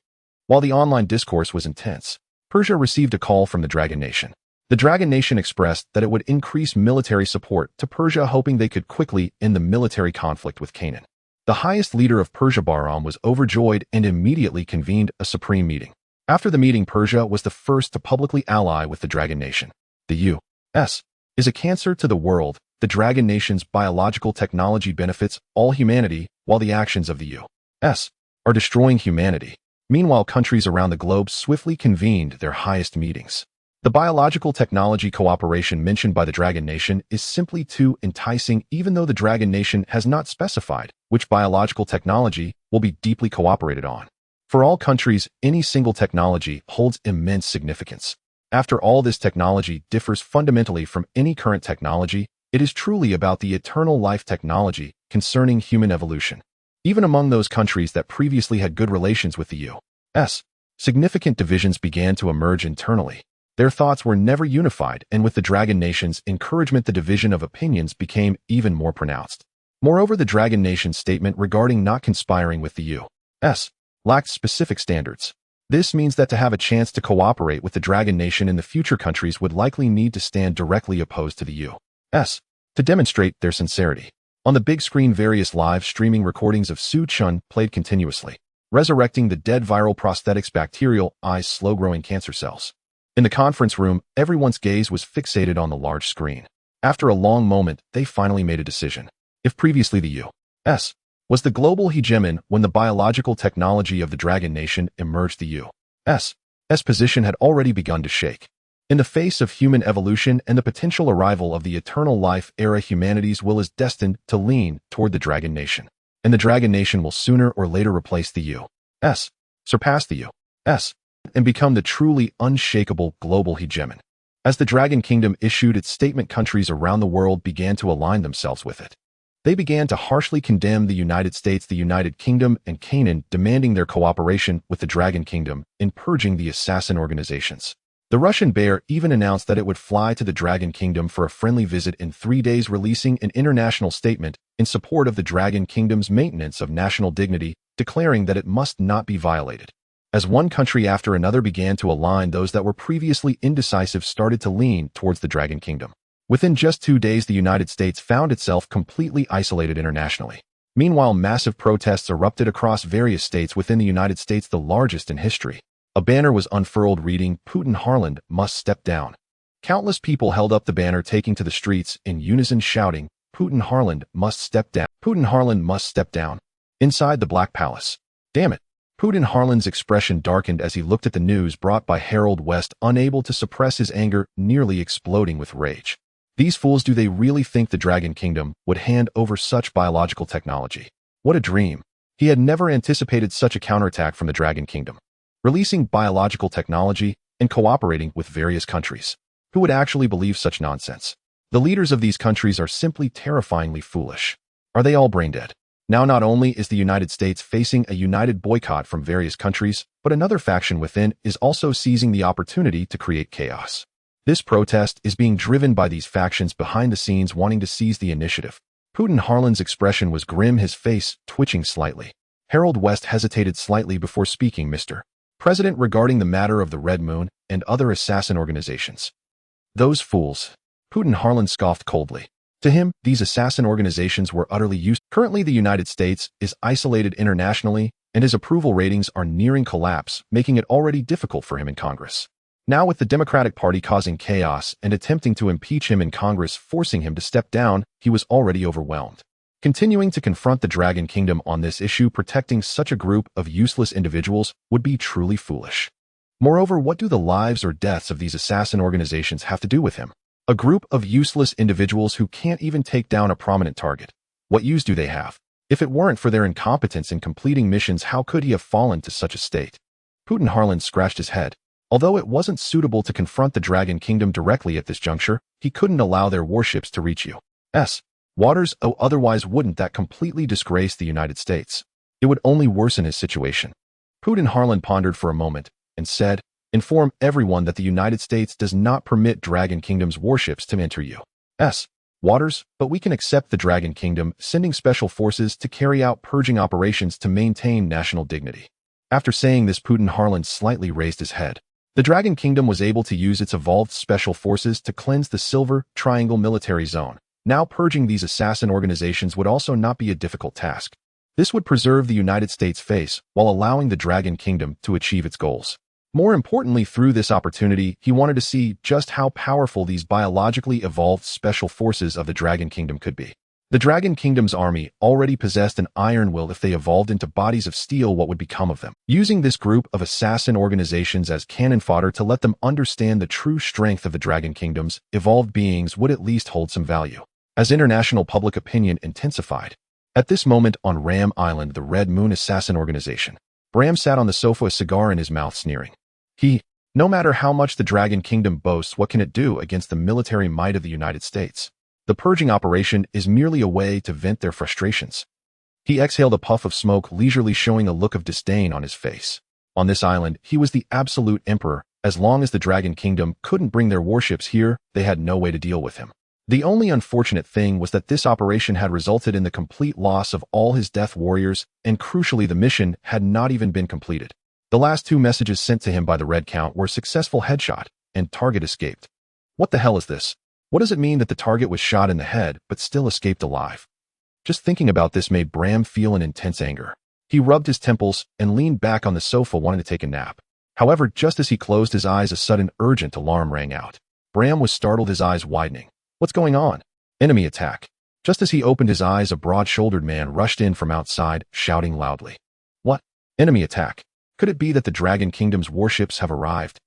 While the online discourse was intense, Persia received a call from the Dragon Nation. The Dragon Nation expressed that it would increase military support to Persia, hoping they could quickly end the military conflict with Canaan. The highest leader of Persia, Bahram, was overjoyed and immediately convened a supreme meeting. After the meeting, Persia was the first to publicly ally with the Dragon Nation. The U.S. is a cancer to the world. The Dragon Nation's biological technology benefits all humanity, while the actions of the U.S. are destroying humanity. Meanwhile, countries around the globe swiftly convened their highest meetings. The biological technology cooperation mentioned by the Dragon Nation is simply too enticing, even though the Dragon Nation has not specified which biological technology will be deeply cooperated on. For all countries, any single technology holds immense significance. After all, this technology differs fundamentally from any current technology. It is truly about the eternal life technology concerning human evolution. Even among those countries that previously had good relations with the U.S., significant divisions began to emerge internally. Their thoughts were never unified, and with the Dragon Nation's encouragement, the division of opinions became even more pronounced. Moreover, the Dragon Nation's statement regarding not conspiring with the U.S. lacked specific standards. This means that to have a chance to cooperate with the Dragon Nation in the future, countries would likely need to stand directly opposed to the U.S. to demonstrate their sincerity. On the big screen, various live streaming recordings of Su Chun played continuously, resurrecting the dead viral prosthetics, bacterial eyes, slow-growing cancer cells. In the conference room, everyone's gaze was fixated on the large screen. After a long moment, they finally made a decision. If previously the U.S. was the global hegemon, when the biological technology of the Dragon Nation emerged, the U.S.'s position had already begun to shake. In the face of human evolution and the potential arrival of the eternal life era, humanity's will is destined to lean toward the Dragon Nation. And the Dragon Nation will sooner or later replace the U.S., surpass the U.S., and become the truly unshakable global hegemon. As the Dragon Kingdom issued its statement, countries around the world began to align themselves with it. They began to harshly condemn the United States, the United Kingdom, and Canaan, demanding their cooperation with the Dragon Kingdom in purging the assassin organizations. The Russian Bear even announced that it would fly to the Dragon Kingdom for a friendly visit in 3 days, releasing an international statement in support of the Dragon Kingdom's maintenance of national dignity, declaring that it must not be violated. As one country after another began to align, those that were previously indecisive started to lean towards the Dragon Kingdom. Within just 2 days, the United States found itself completely isolated internationally. Meanwhile, massive protests erupted across various states within the United States, the largest in history. A banner was unfurled reading, "Putin Harland must step down." Countless people held up the banner, taking to the streets in unison, shouting, "Putin Harland must step down. Putin Harland must step down." Inside the Black Palace. Damn it. Putin Harland's expression darkened as he looked at the news brought by Harold West, unable to suppress his anger, nearly exploding with rage. These fools, do they really think the Dragon Kingdom would hand over such biological technology? What a dream. He had never anticipated such a counterattack from the Dragon Kingdom, releasing biological technology and cooperating with various countries. Who would actually believe such nonsense? The leaders of these countries are simply terrifyingly foolish. Are they all brain dead? Now, not only is the United States facing a united boycott from various countries, but another faction within is also seizing the opportunity to create chaos. This protest is being driven by these factions behind the scenes wanting to seize the initiative. Putin Harlan's expression was grim, his face twitching slightly. Harold West hesitated slightly before speaking, Mr. President, regarding the matter of the Red Moon and other assassin organizations. Those fools. Putin Harlan scoffed coldly. To him, these assassin organizations were utterly useless. Currently, the United States is isolated internationally, and his approval ratings are nearing collapse, making it already difficult for him in Congress. Now, with the Democratic Party causing chaos and attempting to impeach him in Congress, forcing him to step down, he was already overwhelmed. Continuing to confront the Dragon Kingdom on this issue, protecting such a group of useless individuals, would be truly foolish. Moreover, what do the lives or deaths of these assassin organizations have to do with him? A group of useless individuals who can't even take down a prominent target. What use do they have? If it weren't for their incompetence in completing missions, how could he have fallen to such a state? Putin Harlan scratched his head. Although it wasn't suitable to confront the Dragon Kingdom directly at this juncture, he couldn't allow their warships to reach U.S. waters, otherwise wouldn't that completely disgrace the United States? It would only worsen his situation. Putin Harlan pondered for a moment and said, inform everyone that the United States does not permit Dragon Kingdom's warships to enter U.S. waters, but we can accept the Dragon Kingdom sending special forces to carry out purging operations to maintain national dignity. After saying this, Putin Harlan slightly raised his head. The Dragon Kingdom was able to use its evolved special forces to cleanse the Silver Triangle military zone. Now purging these assassin organizations would also not be a difficult task. This would preserve the United States' face while allowing the Dragon Kingdom to achieve its goals. More importantly, through this opportunity, he wanted to see just how powerful these biologically evolved special forces of the Dragon Kingdom could be. The Dragon Kingdom's army already possessed an iron will. If they evolved into bodies of steel, what would become of them? Using this group of assassin organizations as cannon fodder to let them understand the true strength of the Dragon Kingdom's evolved beings would at least hold some value. As international public opinion intensified. At this moment on Ram Island, the Red Moon assassin organization. Bram sat on the sofa, a cigar in his mouth, sneering. No matter how much the Dragon Kingdom boasts, what can it do against the military might of the United States? The purging operation is merely a way to vent their frustrations. He exhaled a puff of smoke, leisurely, showing a look of disdain on his face. On this island, he was the absolute emperor. As long as the Dragon Kingdom couldn't bring their warships here, they had no way to deal with him. The only unfortunate thing was that this operation had resulted in the complete loss of all his death warriors, and crucially, the mission had not even been completed. The last 2 messages sent to him by the Red Count were successful headshot, and target escaped. What the hell is this? What does it mean that the target was shot in the head but still escaped alive? Just thinking about this made Bram feel an intense anger. He rubbed his temples and leaned back on the sofa, wanting to take a nap. However, just as he closed his eyes, a sudden urgent alarm rang out. Bram was startled, his eyes widening. What's going on? Enemy attack. Just as he opened his eyes, a broad-shouldered man rushed in from outside, shouting loudly. What? Enemy attack? Could it be that the Dragon Kingdom's warships have arrived?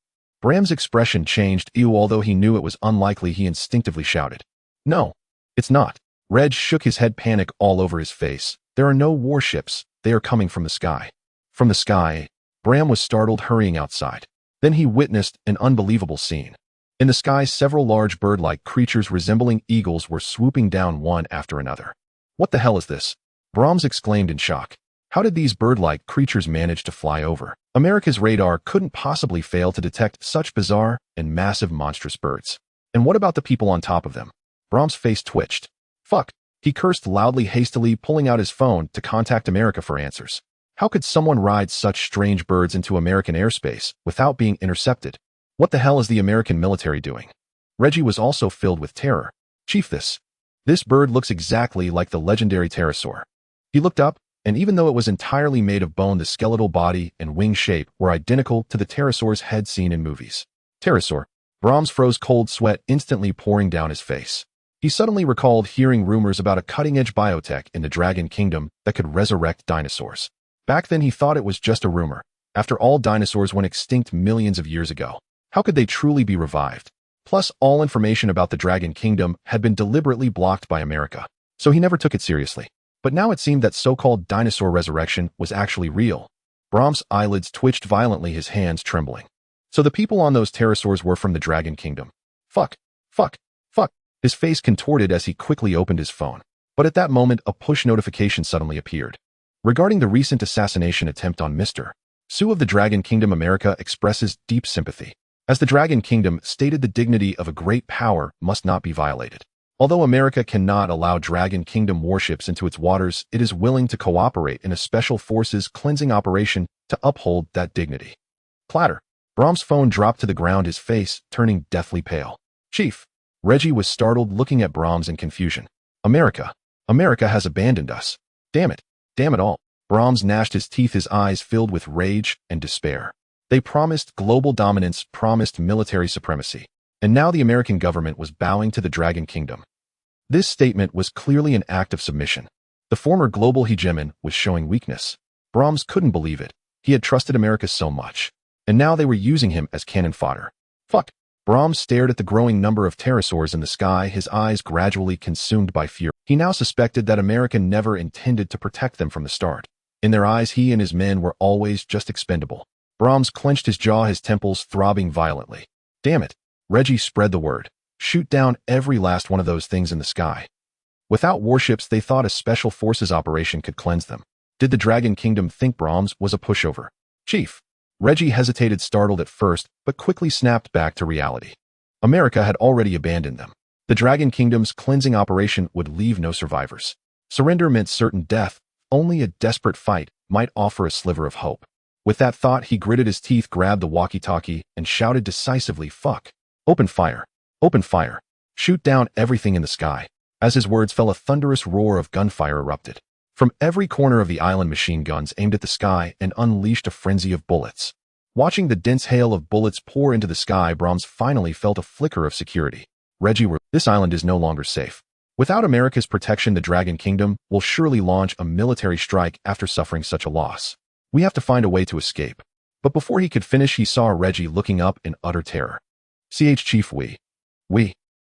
Bram's expression changed. Although he knew it was unlikely, he instinctively shouted. No, it's not. Reg shook his head, panic all over his face. There are no warships. They are coming from the sky. From the sky? Bram was startled, hurrying outside. Then he witnessed an unbelievable scene. In the sky, several large bird-like creatures resembling eagles were swooping down one after another. What the hell is this? Brahms exclaimed in shock. How did these bird-like creatures manage to fly over? America's radar couldn't possibly fail to detect such bizarre and massive monstrous birds. And what about the people on top of them? Brahms' face twitched. Fuck. He cursed loudly, hastily pulling out his phone to contact America for answers. How could someone ride such strange birds into American airspace without being intercepted? What the hell is the American military doing? Reggie was also filled with terror. Chief, this bird looks exactly like the legendary pterosaur. He looked up, and even though it was entirely made of bone, the skeletal body and wing shape were identical to the pterosaur's head seen in movies. Pterosaur. Brahms froze, cold sweat instantly pouring down his face. He suddenly recalled hearing rumors about a cutting-edge biotech in the Dragon Kingdom that could resurrect dinosaurs. Back then he thought it was just a rumor. After all, dinosaurs went extinct millions of years ago. How could they truly be revived? Plus, all information about the Dragon Kingdom had been deliberately blocked by America, so he never took it seriously. But now it seemed that so-called dinosaur resurrection was actually real. Brahms' eyelids twitched violently, his hands trembling. So the people on those pterosaurs were from the Dragon Kingdom. Fuck. His face contorted as he quickly opened his phone. But at that moment, a push notification suddenly appeared. Regarding the recent assassination attempt on Mr. Su of the Dragon Kingdom, America expresses deep sympathy. As the Dragon Kingdom stated, the dignity of a great power must not be violated. Although America cannot allow Dragon Kingdom warships into its waters, it is willing to cooperate in a special forces cleansing operation to uphold that dignity. Clatter. Brahm's phone dropped to the ground, his face turning deathly pale. Chief. Reggie was startled, looking at Brahms in confusion. America has abandoned us. Damn it. Damn it all. Brahms gnashed his teeth, his eyes filled with rage and despair. They promised global dominance, promised military supremacy. And now the American government was bowing to the Dragon Kingdom. This statement was clearly an act of submission. The former global hegemon was showing weakness. Brahms couldn't believe it. He had trusted America so much. And now they were using him as cannon fodder. Fuck. Brahms stared at the growing number of pterosaurs in the sky, his eyes gradually consumed by fear. He now suspected that America never intended to protect them from the start. In their eyes, he and his men were always just expendable. Brahms clenched his jaw, his temples throbbing violently. Damn it. Reggie spread the word. Shoot down every last one of those things in the sky. Without warships, they thought a special forces operation could cleanse them. Did the Dragon Kingdom think Brahms was a pushover? Chief. Reggie hesitated, startled at first, but quickly snapped back to reality. America had already abandoned them. The Dragon Kingdom's cleansing operation would leave no survivors. Surrender meant certain death. Only a desperate fight might offer a sliver of hope. With that thought, he gritted his teeth, grabbed the walkie-talkie, and shouted decisively, fuck. Open fire. Open fire. Shoot down everything in the sky. As his words fell, a thunderous roar of gunfire erupted. From every corner of the island, machine guns aimed at the sky and unleashed a frenzy of bullets. Watching the dense hail of bullets pour into the sky, Brahms finally felt a flicker of security. Reggie, this island is no longer safe. Without America's protection, the Dragon Kingdom will surely launch a military strike after suffering such a loss. We have to find a way to escape. But before he could finish, he saw Reggie looking up in utter terror. Chief, we.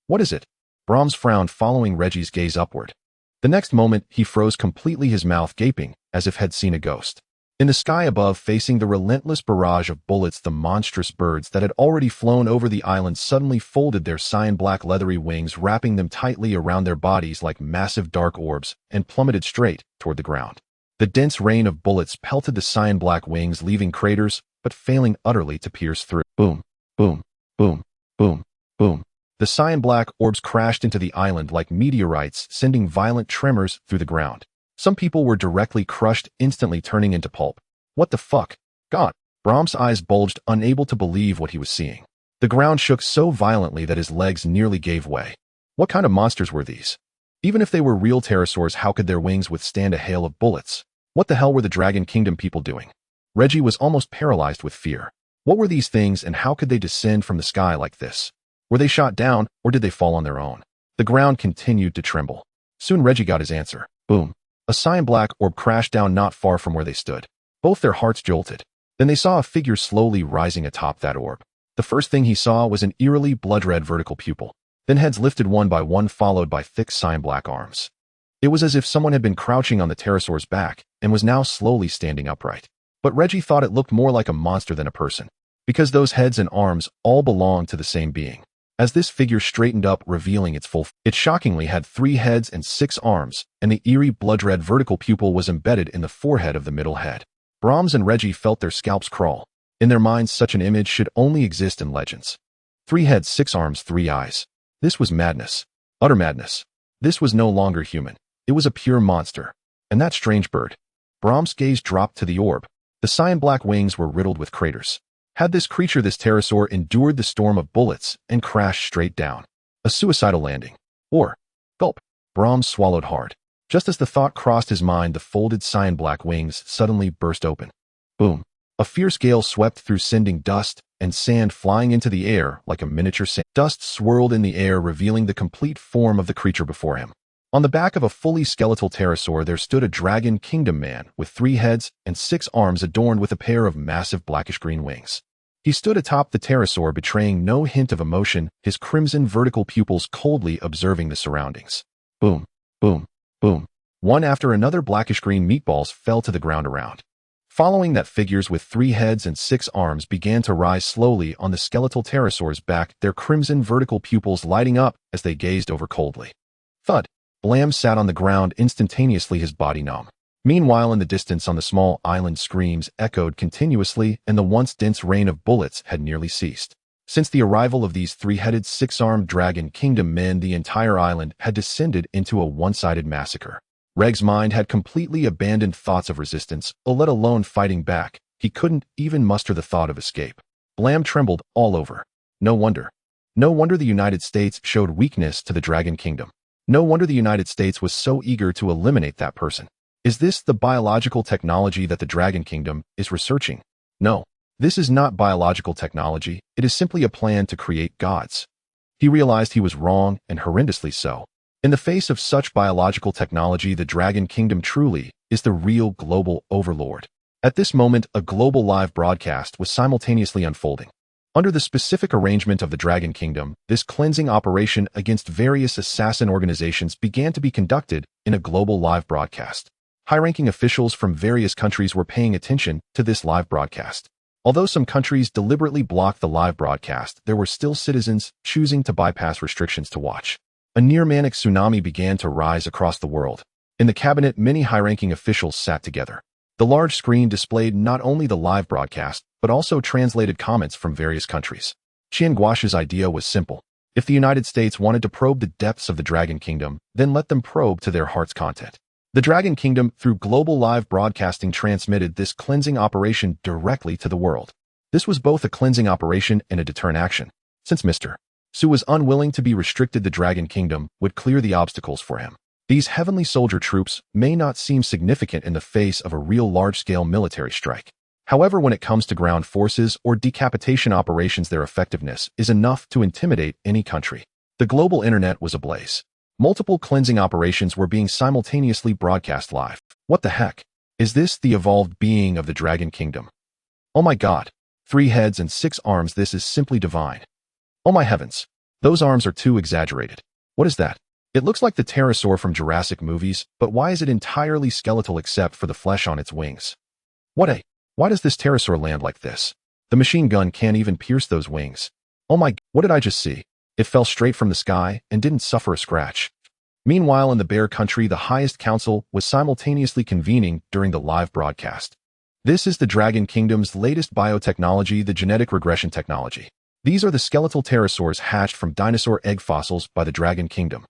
What is it? Brahms frowned, following Reggie's gaze upward. The next moment, he froze completely, his mouth gaping, as if had seen a ghost. In the sky above, facing the relentless barrage of bullets, the monstrous birds that had already flown over the island suddenly folded their cyan-black leathery wings, wrapping them tightly around their bodies like massive dark orbs, and plummeted straight toward the ground. The dense rain of bullets pelted the cyan-black wings, leaving craters, but failing utterly to pierce through. Boom, boom, boom, boom, boom. The cyan-black orbs crashed into the island like meteorites, sending violent tremors through the ground. Some people were directly crushed, instantly turning into pulp. What the fuck? God! Brahms' eyes bulged, unable to believe what he was seeing. The ground shook so violently that his legs nearly gave way. What kind of monsters were these? Even if they were real pterosaurs, how could their wings withstand a hail of bullets? What the hell were the Dragon Kingdom people doing? Reggie was almost paralyzed with fear. What were these things, and how could they descend from the sky like this? Were they shot down, or did they fall on their own? The ground continued to tremble. Soon Reggie got his answer. Boom. A cyan-black orb crashed down not far from where they stood. Both their hearts jolted. Then they saw a figure slowly rising atop that orb. The first thing he saw was an eerily blood-red vertical pupil. Then heads lifted one by one, followed by thick cyan-black arms. It was as if someone had been crouching on the pterosaur's back and was now slowly standing upright. But Reggie thought it looked more like a monster than a person, because those heads and arms all belonged to the same being. As this figure straightened up, revealing its full, it shockingly had 3 heads and 6 arms, and the eerie blood-red vertical pupil was embedded in the forehead of the middle head. Brahms and Reggie felt their scalps crawl. In their minds, such an image should only exist in legends. 3 heads, 6 arms, 3 eyes. This was madness. Utter madness. This was no longer human. It was a pure monster. And that strange bird. Brahms' gaze dropped to the orb. The cyan-black wings were riddled with craters. Had this creature, this pterosaur, endured the storm of bullets and crashed straight down? A suicidal landing. Or, gulp. Brahms swallowed hard. Just as the thought crossed his mind, the folded cyan-black wings suddenly burst open. Boom. A fierce gale swept through, sending dust and sand flying into the air like a miniature sand. Dust swirled in the air, revealing the complete form of the creature before him. On the back of a fully skeletal pterosaur, there stood a Dragon Kingdom man with 3 heads and 6 arms adorned with a pair of massive blackish-green wings. He stood atop the pterosaur, betraying no hint of emotion, his crimson vertical pupils coldly observing the surroundings. Boom, boom, boom. One after another, blackish-green meatballs fell to the ground around. Following that, figures with 3 heads and 6 arms began to rise slowly on the skeletal pterosaur's back, their crimson vertical pupils lighting up as they gazed over coldly. Thud. Blam sat on the ground, instantaneously his body numb. Meanwhile, in the distance on the small island, screams echoed continuously, and the once dense rain of bullets had nearly ceased. Since the arrival of these three-headed, six-armed Dragon Kingdom men, the entire island had descended into a one-sided massacre. Reg's mind had completely abandoned thoughts of resistance, let alone fighting back. He couldn't even muster the thought of escape. Blam trembled all over. No wonder. No wonder the United States showed weakness to the Dragon Kingdom. No wonder the United States was so eager to eliminate that person. Is this the biological technology that the Dragon Kingdom is researching? No. This is not biological technology. It is simply a plan to create gods. He realized he was wrong, and horrendously so. In the face of such biological technology, the Dragon Kingdom truly is the real global overlord. At this moment, a global live broadcast was simultaneously unfolding. Under the specific arrangement of the Dragon Kingdom, this cleansing operation against various assassin organizations began to be conducted in a global live broadcast. High-ranking officials from various countries were paying attention to this live broadcast. Although some countries deliberately blocked the live broadcast, there were still citizens choosing to bypass restrictions to watch. A near-manic tsunami began to rise across the world. In the cabinet, many high-ranking officials sat together. The large screen displayed not only the live broadcast, but also translated comments from various countries. Qian Guosh's idea was simple. If the United States wanted to probe the depths of the Dragon Kingdom, then let them probe to their heart's content. The Dragon Kingdom, through global live broadcasting, transmitted this cleansing operation directly to the world. This was both a cleansing operation and a deterrent action. Since Mr. Su was unwilling to be restricted, the Dragon Kingdom would clear the obstacles for him. These heavenly soldier troops may not seem significant in the face of a real large-scale military strike. However, when it comes to ground forces or decapitation operations, their effectiveness is enough to intimidate any country. The global internet was ablaze. Multiple cleansing operations were being simultaneously broadcast live. What the heck? Is this the evolved being of the Dragon Kingdom? Oh my god. 3 heads and 6 arms, this is simply divine. Oh my heavens. Those arms are too exaggerated. What is that? It looks like the pterosaur from Jurassic movies, but why is it entirely skeletal except for the flesh on its wings? Why does this pterosaur land like this? The machine gun can't even pierce those wings. Oh my, what did I just see? It fell straight from the sky and didn't suffer a scratch. Meanwhile, in the Bear Country, the highest council was simultaneously convening during the live broadcast. This is the Dragon Kingdom's latest biotechnology, the genetic regression technology. These are the skeletal pterosaurs hatched from dinosaur egg fossils by the Dragon Kingdom.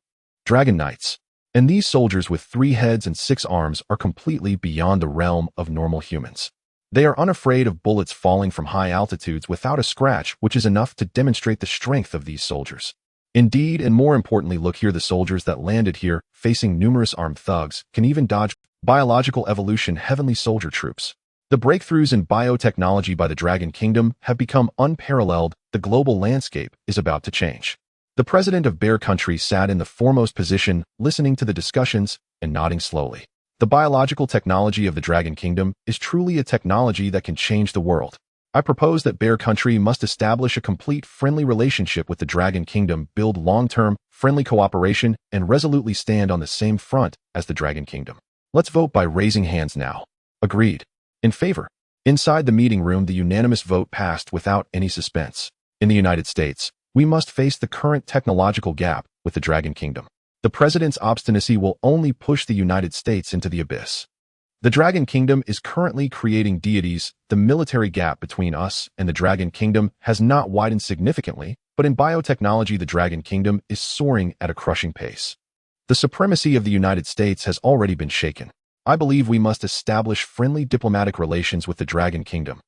Dragon Knights. And these soldiers with 3 heads and 6 arms are completely beyond the realm of normal humans. They are unafraid of bullets falling from high altitudes without a scratch, which is enough to demonstrate the strength of these soldiers. Indeed, and more importantly, look here, the soldiers that landed here, facing numerous armed thugs, can even dodge biological evolution heavenly soldier troops. The breakthroughs in biotechnology by the Dragon Kingdom have become unparalleled. The global landscape is about to change. The president of Bear Country sat in the foremost position, listening to the discussions and nodding slowly. The biological technology of the Dragon Kingdom is truly a technology that can change the world. I propose that Bear Country must establish a complete friendly relationship with the Dragon Kingdom, build long-term, friendly cooperation, and resolutely stand on the same front as the Dragon Kingdom. Let's vote by raising hands now. Agreed. In favor. Inside the meeting room, the unanimous vote passed without any suspense. In the United States, we must face the current technological gap with the Dragon Kingdom. The president's obstinacy will only push the United States into the abyss. The Dragon Kingdom is currently creating deities. The military gap between us and the Dragon Kingdom has not widened significantly, but in biotechnology, the Dragon Kingdom is soaring at a crushing pace. The supremacy of the United States has already been shaken. I believe we must establish friendly diplomatic relations with the Dragon Kingdom.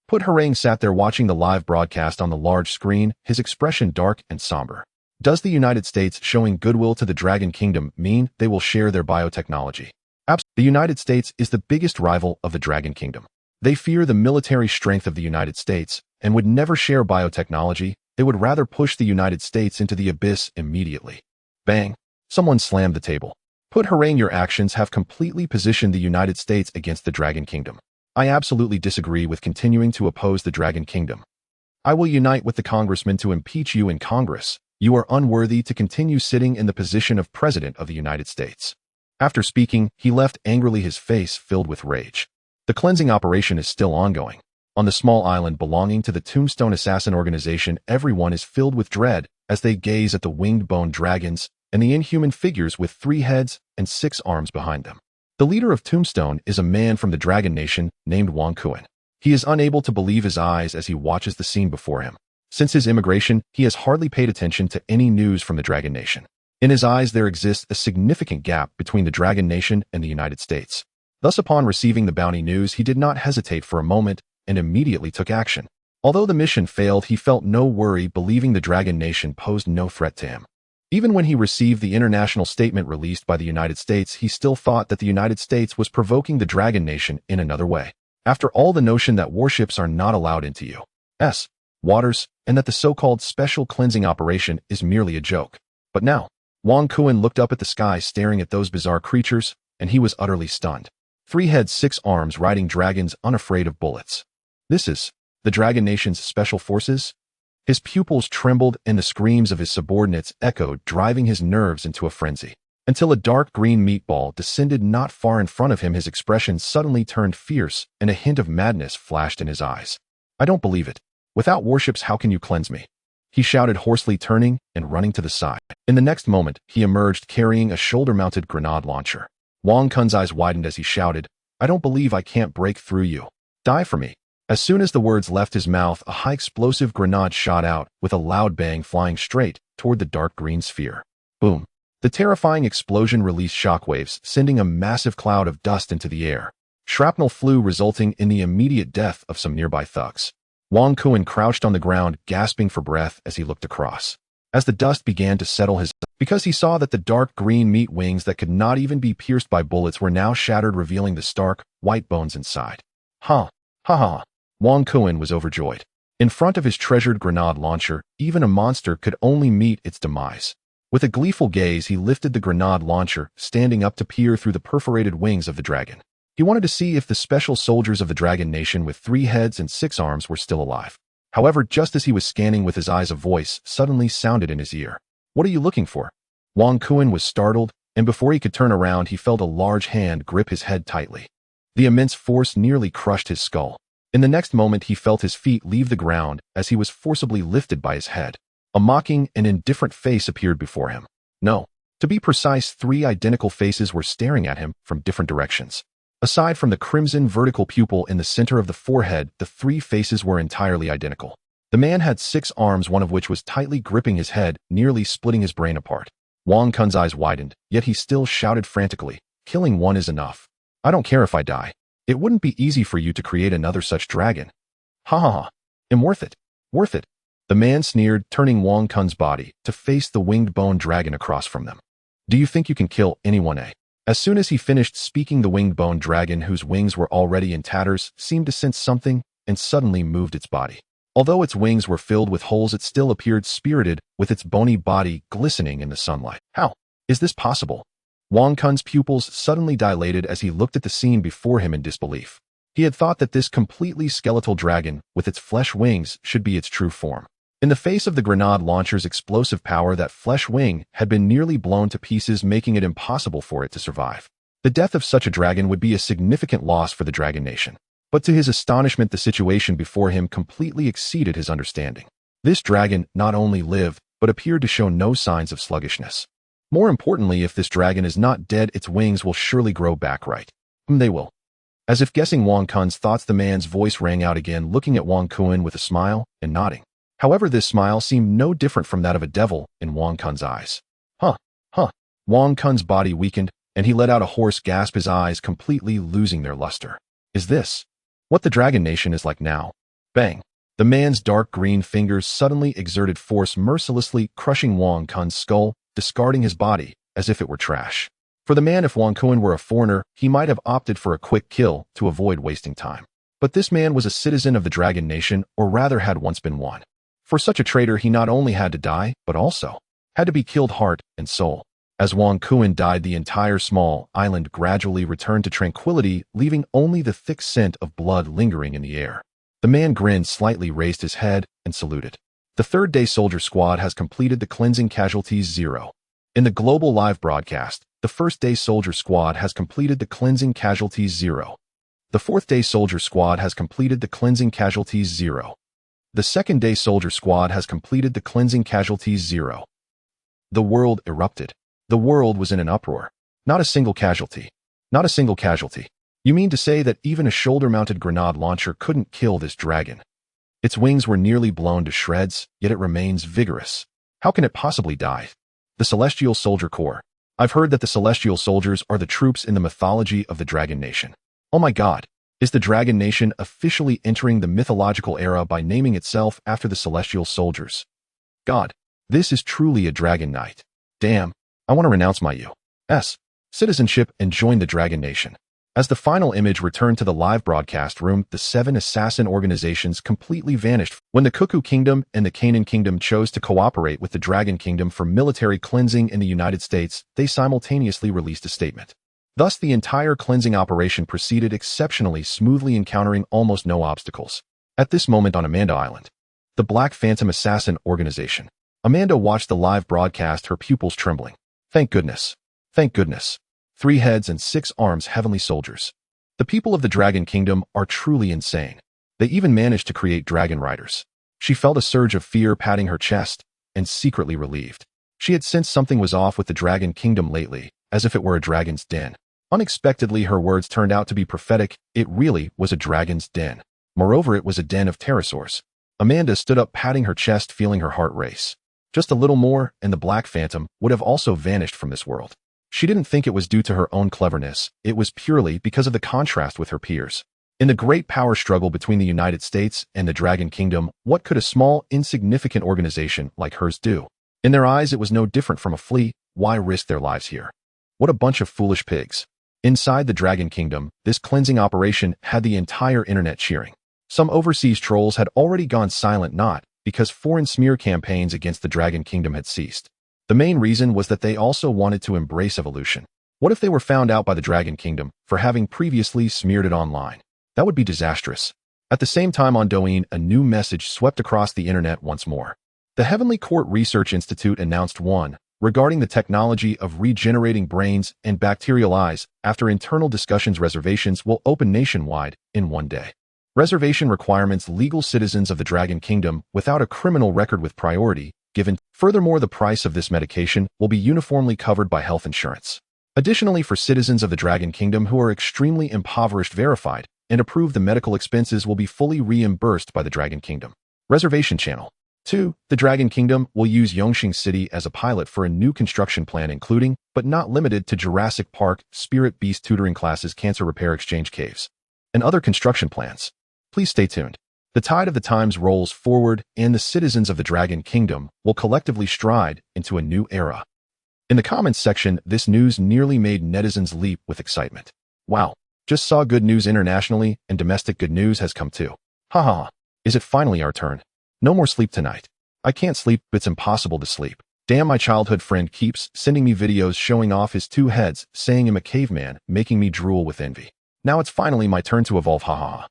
Put Harang sat there watching the live broadcast on the large screen, his expression dark and somber. Does the United States showing goodwill to the Dragon Kingdom mean they will share their biotechnology? The United States is the biggest rival of the Dragon Kingdom. They fear the military strength of the United States and would never share biotechnology. They would rather push the United States into the abyss immediately. Bang! Someone slammed the table. Put Harang, your actions have completely positioned the United States against the Dragon Kingdom. I absolutely disagree with continuing to oppose the Dragon Kingdom. I will unite with the congressman to impeach you in Congress. You are unworthy to continue sitting in the position of President of the United States. After speaking, he left angrily, his face filled with rage. The cleansing operation is still ongoing. On the small island belonging to the Tombstone Assassin Organization, everyone is filled with dread as they gaze at the winged bone dragons and the inhuman figures with 3 heads and 6 arms behind them. The leader of Tombstone is a man from the Dragon Nation named Wang Kuan. He is unable to believe his eyes as he watches the scene before him. Since his immigration, he has hardly paid attention to any news from the Dragon Nation. In his eyes, there exists a significant gap between the Dragon Nation and the United States. Thus, upon receiving the bounty news, he did not hesitate for a moment and immediately took action. Although the mission failed, he felt no worry, believing the Dragon Nation posed no threat to him. Even when he received the international statement released by the United States, he still thought that the United States was provoking the Dragon Nation in another way. After all, the notion that warships are not allowed into U.S. waters and that the so-called special cleansing operation is merely a joke. But now, Wang Kuan looked up at the sky, staring at those bizarre creatures, and he was utterly stunned. 3 heads, 6 arms, riding dragons unafraid of bullets. This is the Dragon Nation's special forces? His pupils trembled and the screams of his subordinates echoed, driving his nerves into a frenzy. Until a dark green meatball descended not far in front of him, his expression suddenly turned fierce and a hint of madness flashed in his eyes. I don't believe it. Without warships, how can you cleanse me? He shouted hoarsely, turning and running to the side. In the next moment, he emerged carrying a shoulder-mounted grenade launcher. Wang Kun's eyes widened as he shouted, I don't believe I can't break through you. Die for me. As soon as the words left his mouth, a high-explosive grenade shot out, with a loud bang, flying straight toward the dark green sphere. Boom. The terrifying explosion released shockwaves, sending a massive cloud of dust into the air. Shrapnel flew, resulting in the immediate death of some nearby thugs. Wang Kuan crouched on the ground, gasping for breath as he looked across. As the dust began to settle because he saw that the dark green meat wings that could not even be pierced by bullets were now shattered, revealing the stark, white bones inside. Ha! Ha ha! Wang Kuan was overjoyed. In front of his treasured grenade launcher, even a monster could only meet its demise. With a gleeful gaze, he lifted the grenade launcher, standing up to peer through the perforated wings of the dragon. He wanted to see if the special soldiers of the Dragon Nation with 3 heads and 6 arms were still alive. However, just as he was scanning with his eyes, a voice suddenly sounded in his ear. What are you looking for? Wang Kuan was startled, and before he could turn around, he felt a large hand grip his head tightly. The immense force nearly crushed his skull. In the next moment, he felt his feet leave the ground as he was forcibly lifted by his head. A mocking and indifferent face appeared before him. No. To be precise, 3 identical faces were staring at him from different directions. Aside from the crimson vertical pupil in the center of the forehead, the 3 faces were entirely identical. The man had 6 arms, one of which was tightly gripping his head, nearly splitting his brain apart. Wang Kun's eyes widened, yet he still shouted frantically, killing one is enough. I don't care if I die. It wouldn't be easy for you to create another such dragon. Ha ha ha. I'm worth it. Worth it. The man sneered, turning Wang Kun's body to face the winged bone dragon across from them. Do you think you can kill anyone, eh? As soon as he finished speaking, the winged bone dragon, whose wings were already in tatters, seemed to sense something and suddenly moved its body. Although its wings were filled with holes, it still appeared spirited, with its bony body glistening in the sunlight. How is this possible? Wang Kun's pupils suddenly dilated as he looked at the scene before him in disbelief. He had thought that this completely skeletal dragon, with its flesh wings, should be its true form. In the face of the grenade launcher's explosive power, that flesh wing had been nearly blown to pieces, making it impossible for it to survive. The death of such a dragon would be a significant loss for the Dragon Nation. But to his astonishment, the situation before him completely exceeded his understanding. This dragon not only lived, but appeared to show no signs of sluggishness. More importantly, if this dragon is not dead, its wings will surely grow back, right? They will. As if guessing Wang Kun's thoughts, the man's voice rang out again, looking at Wang Kuan with a smile and nodding. However, this smile seemed no different from that of a devil in Wang Kun's eyes. Huh. Wang Kun's body weakened, and he let out a hoarse gasp, his eyes completely losing their luster. Is this what the Dragon Nation is like now? Bang. The man's dark green fingers suddenly exerted force, mercilessly crushing Wang Kun's skull, discarding his body as if it were trash. For the man, if Wang Kuan were a foreigner, he might have opted for a quick kill to avoid wasting time. But this man was a citizen of the Dragon Nation, or rather had once been one. For such a traitor, he not only had to die, but also had to be killed heart and soul. As Wang Kuan died, the entire small island gradually returned to tranquility, leaving only the thick scent of blood lingering in the air. The man grinned slightly, raised his head, and saluted. The third-day soldier squad has completed the cleansing casualties 0. In the global live broadcast, the first-day soldier squad has completed the cleansing casualties 0. The fourth-day soldier squad has completed the cleansing casualties 0. The second-day soldier squad has completed the cleansing casualties 0. The world erupted. The world was in an uproar. Not a single casualty. Not a single casualty. You mean to say that even a shoulder-mounted grenade launcher couldn't kill this dragon? Its wings were nearly blown to shreds, yet it remains vigorous. How can it possibly die? The Celestial Soldier Corps. I've heard that the Celestial Soldiers are the troops in the mythology of the Dragon Nation. Oh my god, is the Dragon Nation officially entering the mythological era by naming itself after the Celestial Soldiers? God, this is truly a Dragon Knight. Damn, I want to renounce my U.S. citizenship and join the Dragon Nation. As the final image returned to the live broadcast room, the 7 assassin organizations completely vanished. When the Cuckoo Kingdom and the Canaan Kingdom chose to cooperate with the Dragon Kingdom for military cleansing in the United States, they simultaneously released a statement. Thus, the entire cleansing operation proceeded exceptionally smoothly, encountering almost no obstacles. At this moment on Amanda Island, the Black Phantom Assassin Organization. Amanda watched the live broadcast, her pupils trembling. Thank goodness. Thank goodness. 3 heads and 6 arms heavenly soldiers. The people of the Dragon Kingdom are truly insane. They even managed to create dragon riders. She felt a surge of fear patting her chest, and secretly relieved. She had sensed something was off with the Dragon Kingdom lately, as if it were a dragon's den. Unexpectedly, her words turned out to be prophetic. It really was a dragon's den. Moreover, it was a den of pterosaurs. Amanda stood up, patting her chest, feeling her heart race. Just a little more, and the Black Phantom would have also vanished from this world. She didn't think it was due to her own cleverness. It was purely because of the contrast with her peers. In the great power struggle between the United States and the Dragon Kingdom, what could a small, insignificant organization like hers do? In their eyes, it was no different from a flea. Why risk their lives here? What a bunch of foolish pigs. Inside the Dragon Kingdom, this cleansing operation had the entire internet cheering. Some overseas trolls had already gone silent, not because foreign smear campaigns against the Dragon Kingdom had ceased. The main reason was that they also wanted to embrace evolution. What if they were found out by the Dragon Kingdom for having previously smeared it online? That would be disastrous. At the same time on Douyin, a new message swept across the internet once more. The Heavenly Court Research Institute announced regarding the technology of regenerating brains and bacterial eyes. After internal discussions, reservations will open nationwide in 1 day. Reservation requirements: legal citizens of the Dragon Kingdom without a criminal record with priority given. Furthermore, the price of this medication will be uniformly covered by health insurance. Additionally, for citizens of the Dragon Kingdom who are extremely impoverished, verified, and approved, the medical expenses will be fully reimbursed by the Dragon Kingdom. Reservation channel. 2. The Dragon Kingdom will use Yongxing City as a pilot for a new construction plan including, but not limited to, Jurassic Park, Spirit Beast tutoring classes, cancer repair exchange caves, and other construction plans. Please stay tuned. The tide of the times rolls forward, and the citizens of the Dragon Kingdom will collectively stride into a new era. In the comments section, this news nearly made netizens leap with excitement. Wow, just saw good news internationally, and domestic good news has come too. Haha, is it finally our turn? No more sleep tonight. I can't sleep, it's impossible to sleep. Damn, my childhood friend keeps sending me videos showing off his 2 heads, saying I'm a caveman, making me drool with envy. Now it's finally my turn to evolve, haha.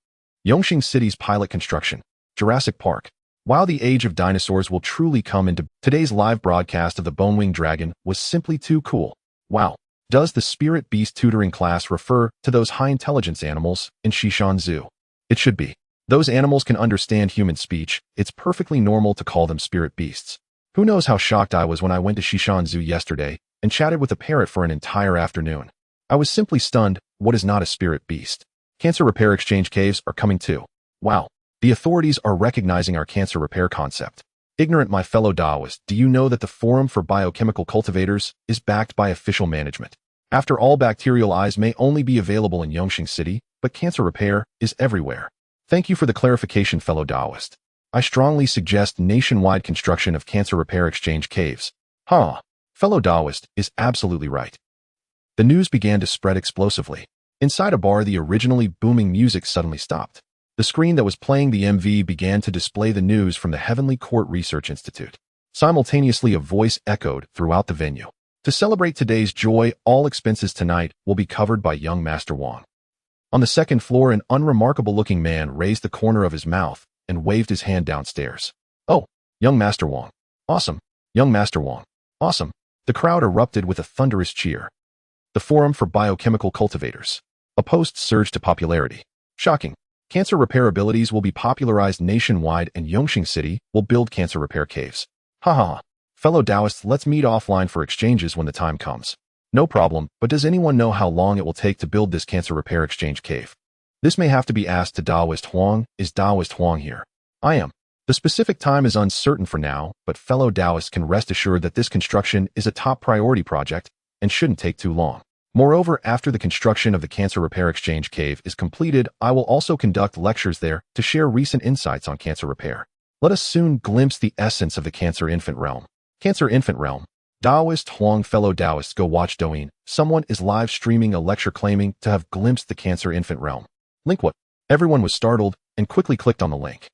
Yongxing City's pilot construction. Jurassic Park. While the age of dinosaurs will truly come into, today's live broadcast of the Bone-Winged Dragon was simply too cool. Wow. Does the Spirit Beast tutoring class refer to those high-intelligence animals in Shishan Zoo? It should be. Those animals can understand human speech. It's perfectly normal to call them spirit beasts. Who knows how shocked I was when I went to Shishan Zoo yesterday and chatted with a parrot for an entire afternoon. I was simply stunned. What is not a spirit beast? Cancer repair exchange caves are coming too. Wow. The authorities are recognizing our cancer repair concept. Ignorant, my fellow Taoist, do you know that the Forum for Biochemical Cultivators is backed by official management? After all, bacterial eyes may only be available in Yongxing City, but cancer repair is everywhere. Thank you for the clarification, fellow Taoist. I strongly suggest nationwide construction of cancer repair exchange caves. Fellow Taoist is absolutely right. The news began to spread explosively. Inside a bar, the originally booming music suddenly stopped. The screen that was playing the MV began to display the news from the Heavenly Court Research Institute. Simultaneously, a voice echoed throughout the venue. To celebrate today's joy, all expenses tonight will be covered by young Master Wang. On the second floor, an unremarkable-looking man raised the corner of his mouth and waved his hand downstairs. Oh, young Master Wang. Awesome. Young Master Wang. Awesome. The crowd erupted with a thunderous cheer. The Forum for Biochemical Cultivators. A post surged to popularity. Shocking. Cancer repair abilities will be popularized nationwide, and Yongxing City will build cancer repair caves. Haha. Fellow Taoists, let's meet offline for exchanges when the time comes. No problem, but does anyone know how long it will take to build this cancer repair exchange cave? This may have to be asked to Taoist Huang. Is Taoist Huang here? I am. The specific time is uncertain for now, but fellow Taoists can rest assured that this construction is a top priority project and shouldn't take too long. Moreover, after the construction of the Cancer Repair Exchange Cave is completed, I will also conduct lectures there to share recent insights on cancer repair. Let us soon glimpse the essence of the Cancer Infant Realm. Cancer Infant Realm. Taoist Huang, fellow Taoists, go watch Douyin. Someone is live streaming a lecture claiming to have glimpsed the Cancer Infant Realm. Link what? Everyone was startled and quickly clicked on the link.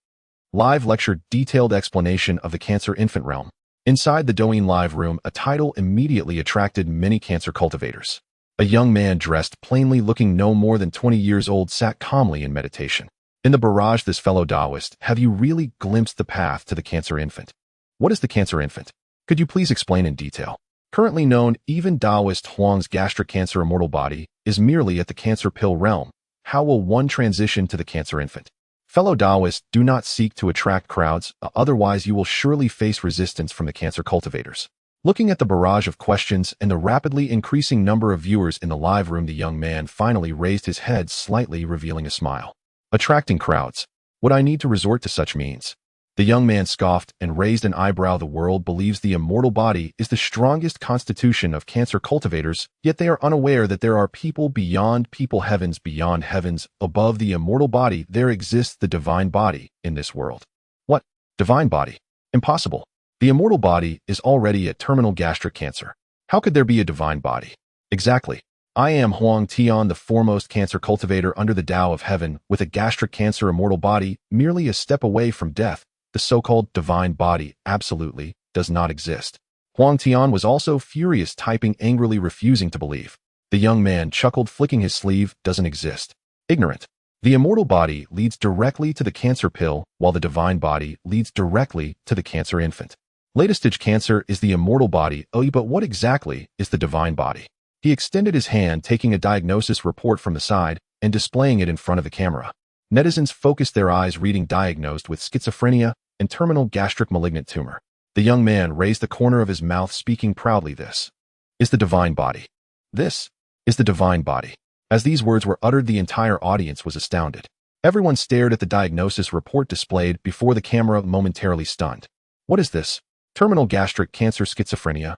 Live lecture, detailed explanation of the Cancer Infant Realm. Inside the Douyin live room, a title immediately attracted many cancer cultivators. A young man dressed plainly, looking no more than 20 years old, sat calmly in meditation. In the barrage, this fellow Taoist, have you really glimpsed the path to the Cancer Infant? What is the Cancer Infant? Could you please explain in detail? Currently known, even Taoist Huang's gastric cancer immortal body is merely at the cancer pill realm. How will one transition to the Cancer Infant? Fellow Taoists, do not seek to attract crowds, otherwise you will surely face resistance from the cancer cultivators. Looking at the barrage of questions and the rapidly increasing number of viewers in the live room, the young man finally raised his head slightly, revealing a smile. Attracting crowds. Would I need to resort to such means? The young man scoffed and raised an eyebrow. The world believes the immortal body is the strongest constitution of cancer cultivators, yet they are unaware that there are people beyond people, heavens beyond heavens. Above the immortal body, there exists the divine body in this world. What? Divine body? Impossible. The immortal body is already at terminal gastric cancer. How could there be a divine body? Exactly. I am Huang Tian, the foremost cancer cultivator under the Tao of Heaven, with a gastric cancer immortal body, merely a step away from death. The so-called divine body absolutely does not exist. Huang Tian was also furious, typing angrily, refusing to believe. The young man chuckled, flicking his sleeve. Doesn't exist. Ignorant. The immortal body leads directly to the cancer pill, while the divine body leads directly to the Cancer Infant. Latest stage cancer is the immortal body. Oh, but what exactly is the divine body? He extended his hand, taking a diagnosis report from the side and displaying it in front of the camera. Netizens focused their eyes, reading diagnosed with schizophrenia and terminal gastric malignant tumor. The young man raised the corner of his mouth, speaking proudly. This is the divine body. This is the divine body. As these words were uttered, the entire audience was astounded. Everyone stared at the diagnosis report displayed before the camera, momentarily stunned. What is this? Terminal gastric cancer, schizophrenia?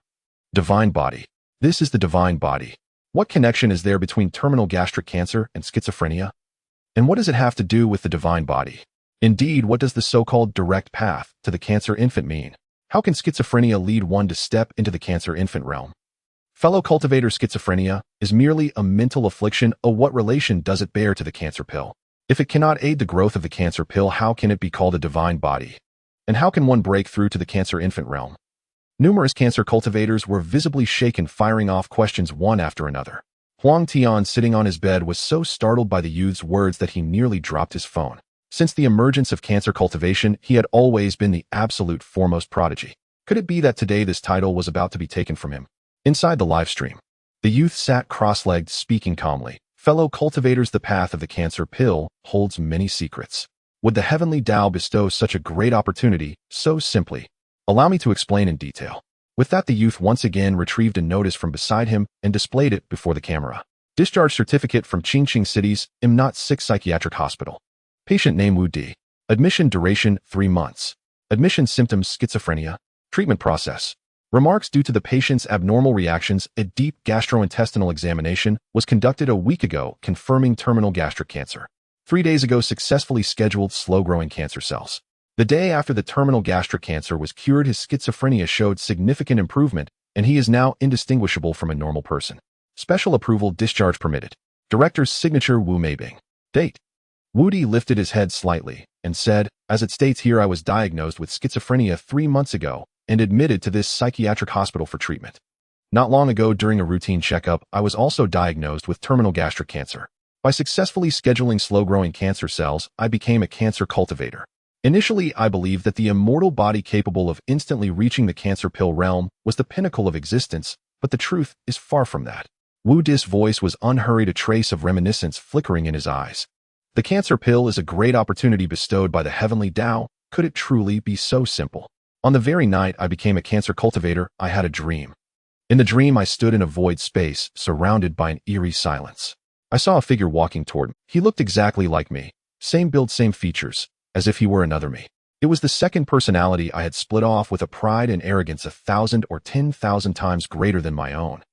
Divine body. This is the divine body. What connection is there between terminal gastric cancer and schizophrenia? And what does it have to do with the divine body? Indeed, what does the so-called direct path to the Cancer Infant mean? How can schizophrenia lead one to step into the Cancer Infant realm? Fellow cultivator, schizophrenia is merely a mental affliction. Oh, what relation does it bear to the cancer pill? If it cannot aid the growth of the cancer pill, how can it be called a divine body? And how can one break through to the Cancer Infant realm? Numerous cancer cultivators were visibly shaken, firing off questions one after another. Huang Tian, sitting on his bed, was so startled by the youth's words that he nearly dropped his phone. Since the emergence of cancer cultivation, he had always been the absolute foremost prodigy. Could it be that today this title was about to be taken from him? Inside the live stream, the youth sat cross-legged, speaking calmly. Fellow cultivators, the path of the cancer pill holds many secrets. Would the heavenly Tao bestow such a great opportunity so simply? Allow me to explain in detail. With that, the youth once again retrieved a notice from beside him and displayed it before the camera. Discharge certificate from Qingqing City's Imnot 6 Psychiatric Hospital. Patient name Wu Di. Admission duration 3 months. Admission symptoms schizophrenia. Treatment process. Remarks: due to the patient's abnormal reactions, a deep gastrointestinal examination was conducted a week ago, confirming terminal gastric cancer. 3 days ago, successfully scheduled slow-growing cancer cells. The day after the terminal gastric cancer was cured, his schizophrenia showed significant improvement, and he is now indistinguishable from a normal person. Special approval, discharge permitted. Director's signature, Wu Meibing. Date. Wu Di lifted his head slightly and said, as it states here, I was diagnosed with schizophrenia 3 months ago and admitted to this psychiatric hospital for treatment. Not long ago, during a routine checkup, I was also diagnosed with terminal gastric cancer. By successfully scheduling slow-growing cancer cells, I became a cancer cultivator. Initially, I believed that the immortal body capable of instantly reaching the cancer pill realm was the pinnacle of existence, but the truth is far from that. Wu Di's voice was unhurried, a trace of reminiscence flickering in his eyes. The cancer pill is a great opportunity bestowed by the heavenly Tao. Could it truly be so simple? On the very night I became a cancer cultivator, I had a dream. In the dream, I stood in a void space, surrounded by an eerie silence. I saw a figure walking toward me. He looked exactly like me. Same build, same features, as if he were another me. It was the second personality I had split off with a pride and arrogance 1,000 or 10,000 times greater than my own.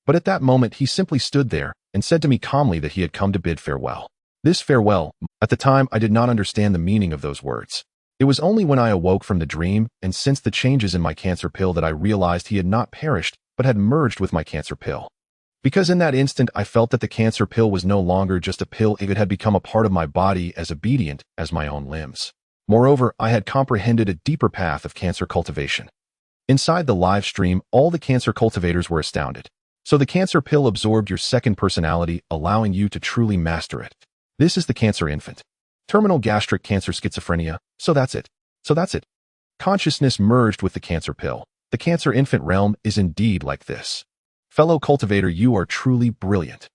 But at that moment, he simply stood there and said to me calmly that he had come to bid farewell. This farewell, at the time, I did not understand the meaning of those words. It was only when I awoke from the dream and sensed the changes in my cancer pill that I realized he had not perished, but had merged with my cancer pill. Because in that instant, I felt that the cancer pill was no longer just a pill, it had become a part of my body as obedient as my own limbs. Moreover, I had comprehended a deeper path of cancer cultivation. Inside the live stream, all the cancer cultivators were astounded. So the cancer pill absorbed your second personality, allowing you to truly master it. This is the cancer infant. Terminal gastric cancer schizophrenia, so that's it. Consciousness merged with the cancer pill. The cancer infant realm is indeed like this. Fellow cultivator, you are truly brilliant.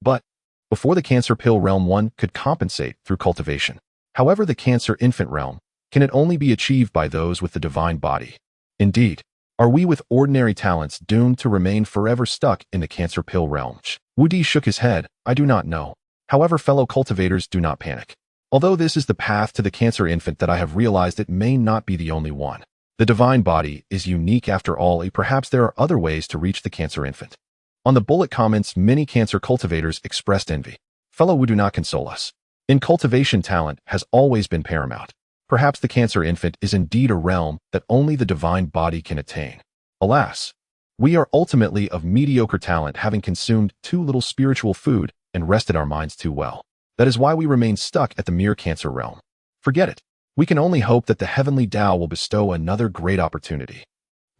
But before the cancer pill realm, one could compensate through cultivation. However, the cancer infant realm can it only be achieved by those with the divine body. Indeed, are we with ordinary talents doomed to remain forever stuck in the cancer pill realm? Wu Di shook his head. I do not know. However, fellow cultivators, do not panic. Although this is the path to the cancer infant that I have realized, it may not be the only one. The divine body is unique after all. Perhaps there are other ways to reach the cancer infant. On the bullet comments, many cancer cultivators expressed envy. Fellow Wu, do not console us. In cultivation, talent has always been paramount. Perhaps the cancer infant is indeed a realm that only the divine body can attain. Alas, we are ultimately of mediocre talent, having consumed too little spiritual food and rested our minds too well. That is why we remain stuck at the mere cancer realm. Forget it. We can only hope that the heavenly Tao will bestow another great opportunity.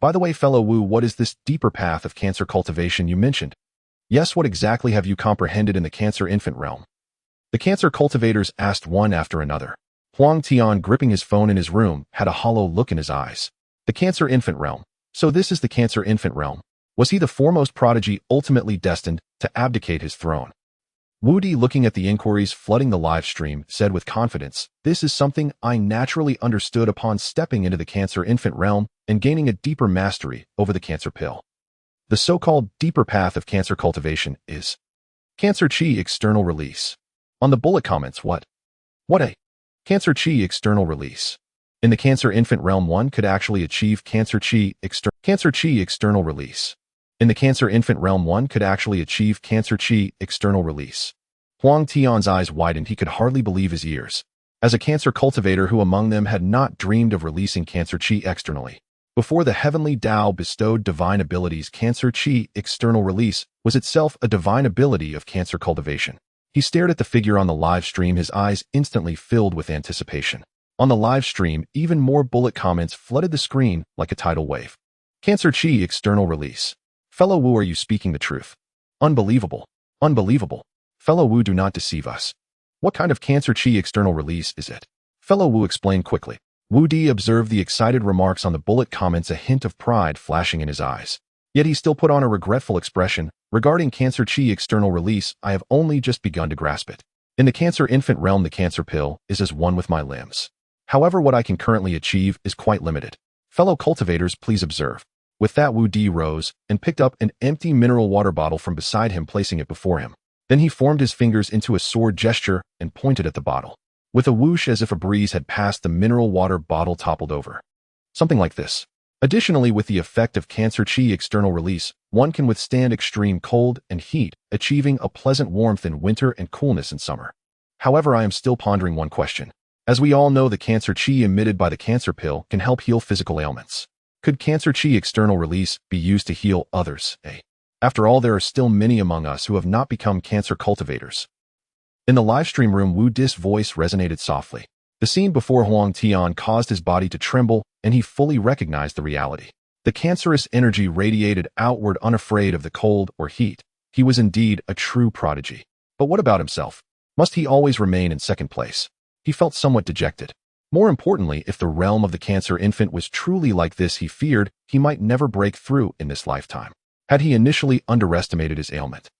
By the way, fellow Wu, what is this deeper path of cancer cultivation you mentioned? Yes, what exactly have you comprehended in the cancer infant realm? The cancer cultivators asked one after another. Huang Tian, gripping his phone in his room, had a hollow look in his eyes. The cancer infant realm. So this is the cancer infant realm. Was he the foremost prodigy ultimately destined to abdicate his throne? Wu Di, looking at the inquiries flooding the live stream, said with confidence, this is something I naturally understood upon stepping into the cancer infant realm and gaining a deeper mastery over the cancer pill. The so-called deeper path of cancer cultivation is cancer chi external release. On the bullet comments, what a cancer chi external release. In the cancer infant realm, one could actually achieve cancer chi external release. In the cancer infant realm, one could actually achieve cancer chi external release. Huang Tian's eyes widened. He could hardly believe his ears. As a cancer cultivator who among them had not dreamed of releasing cancer chi externally. Before the heavenly Tao bestowed divine abilities, cancer chi external release was itself a divine ability of cancer cultivation. He stared at the figure on the live stream, his eyes instantly filled with anticipation. On the live stream, even more bullet comments flooded the screen like a tidal wave. Cancer chi external release. Fellow Wu, are you speaking the truth? Unbelievable. Unbelievable. Fellow Wu, do not deceive us. What kind of cancer chi external release is it? Fellow Wu, explain quickly. Wu Di observed the excited remarks on the bullet comments, a hint of pride flashing in his eyes. Yet he still put on a regretful expression. Regarding cancer chi external release, I have only just begun to grasp it. In the cancer infant realm, the cancer pill is as one with my limbs. However, what I can currently achieve is quite limited. Fellow cultivators, please observe. With that, Wu Di rose and picked up an empty mineral water bottle from beside him, placing it before him. Then he formed his fingers into a sword gesture and pointed at the bottle. With a whoosh, as if a breeze had passed, the mineral water bottle toppled over. Something like this. Additionally, with the effect of cancer chi external release, one can withstand extreme cold and heat, achieving a pleasant warmth in winter and coolness in summer. However, I am still pondering one question. As we all know, the cancer chi emitted by the cancer pill can help heal physical ailments. Could cancer chi external release be used to heal others? After all, there are still many among us who have not become cancer cultivators. In the livestream room, Wu Di's voice resonated softly. The scene before Huang Tian caused his body to tremble, and he fully recognized the reality. The cancerous energy radiated outward, unafraid of the cold or heat. He was indeed a true prodigy. But what about himself? Must he always remain in second place? He felt somewhat dejected. More importantly, if the realm of the cancer infant was truly like this, he feared he might never break through in this lifetime. Had he initially underestimated his ailment?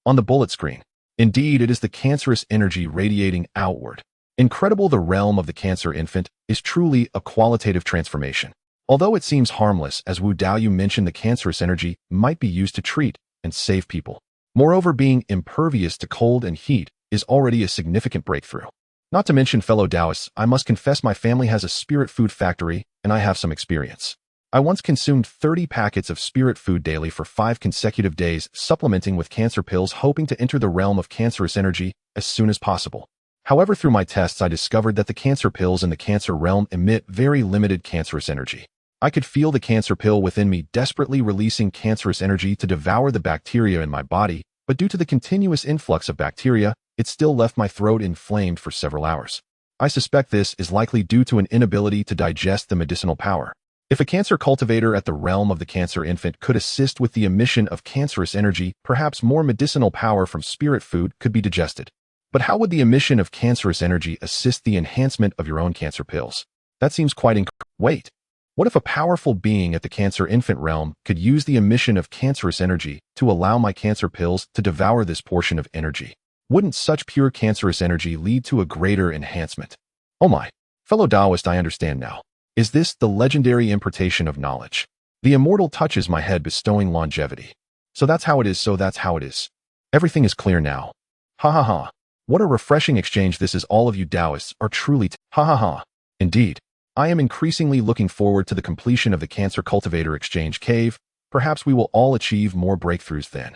On the bullet screen, indeed, it is the cancerous energy radiating outward. Incredible, the realm of the cancer infant is truly a qualitative transformation. Although it seems harmless, as Wu Daoyu mentioned, the cancerous energy might be used to treat and save people. Moreover, being impervious to cold and heat is already a significant breakthrough. Not to mention, fellow Taoists, I must confess my family has a spirit food factory, and I have some experience. I once consumed 30 packets of spirit food daily for 5 consecutive days, supplementing with cancer pills, hoping to enter the realm of cancerous energy as soon as possible. However, through my tests, I discovered that the cancer pills in the cancer realm emit very limited cancerous energy. I could feel the cancer pill within me desperately releasing cancerous energy to devour the bacteria in my body, but due to the continuous influx of bacteria, it still left my throat inflamed for several hours. I suspect this is likely due to an inability to digest the medicinal power. If a cancer cultivator at the realm of the cancer infant could assist with the emission of cancerous energy, perhaps more medicinal power from spirit food could be digested. But how would the emission of cancerous energy assist the enhancement of your own cancer pills? That seems quite Wait. What if a powerful being at the cancer infant realm could use the emission of cancerous energy to allow my cancer pills to devour this portion of energy? Wouldn't such pure cancerous energy lead to a greater enhancement? Oh my. Fellow Taoist, I understand now. Is this the legendary importation of knowledge? The immortal touches my head, bestowing longevity. So that's how it is. Everything is clear now. Ha ha ha. What a refreshing exchange this is. All of you Taoists are truly ha ha ha. Indeed. I am increasingly looking forward to the completion of the Cancer Cultivator Exchange Cave. Perhaps we will all achieve more breakthroughs then.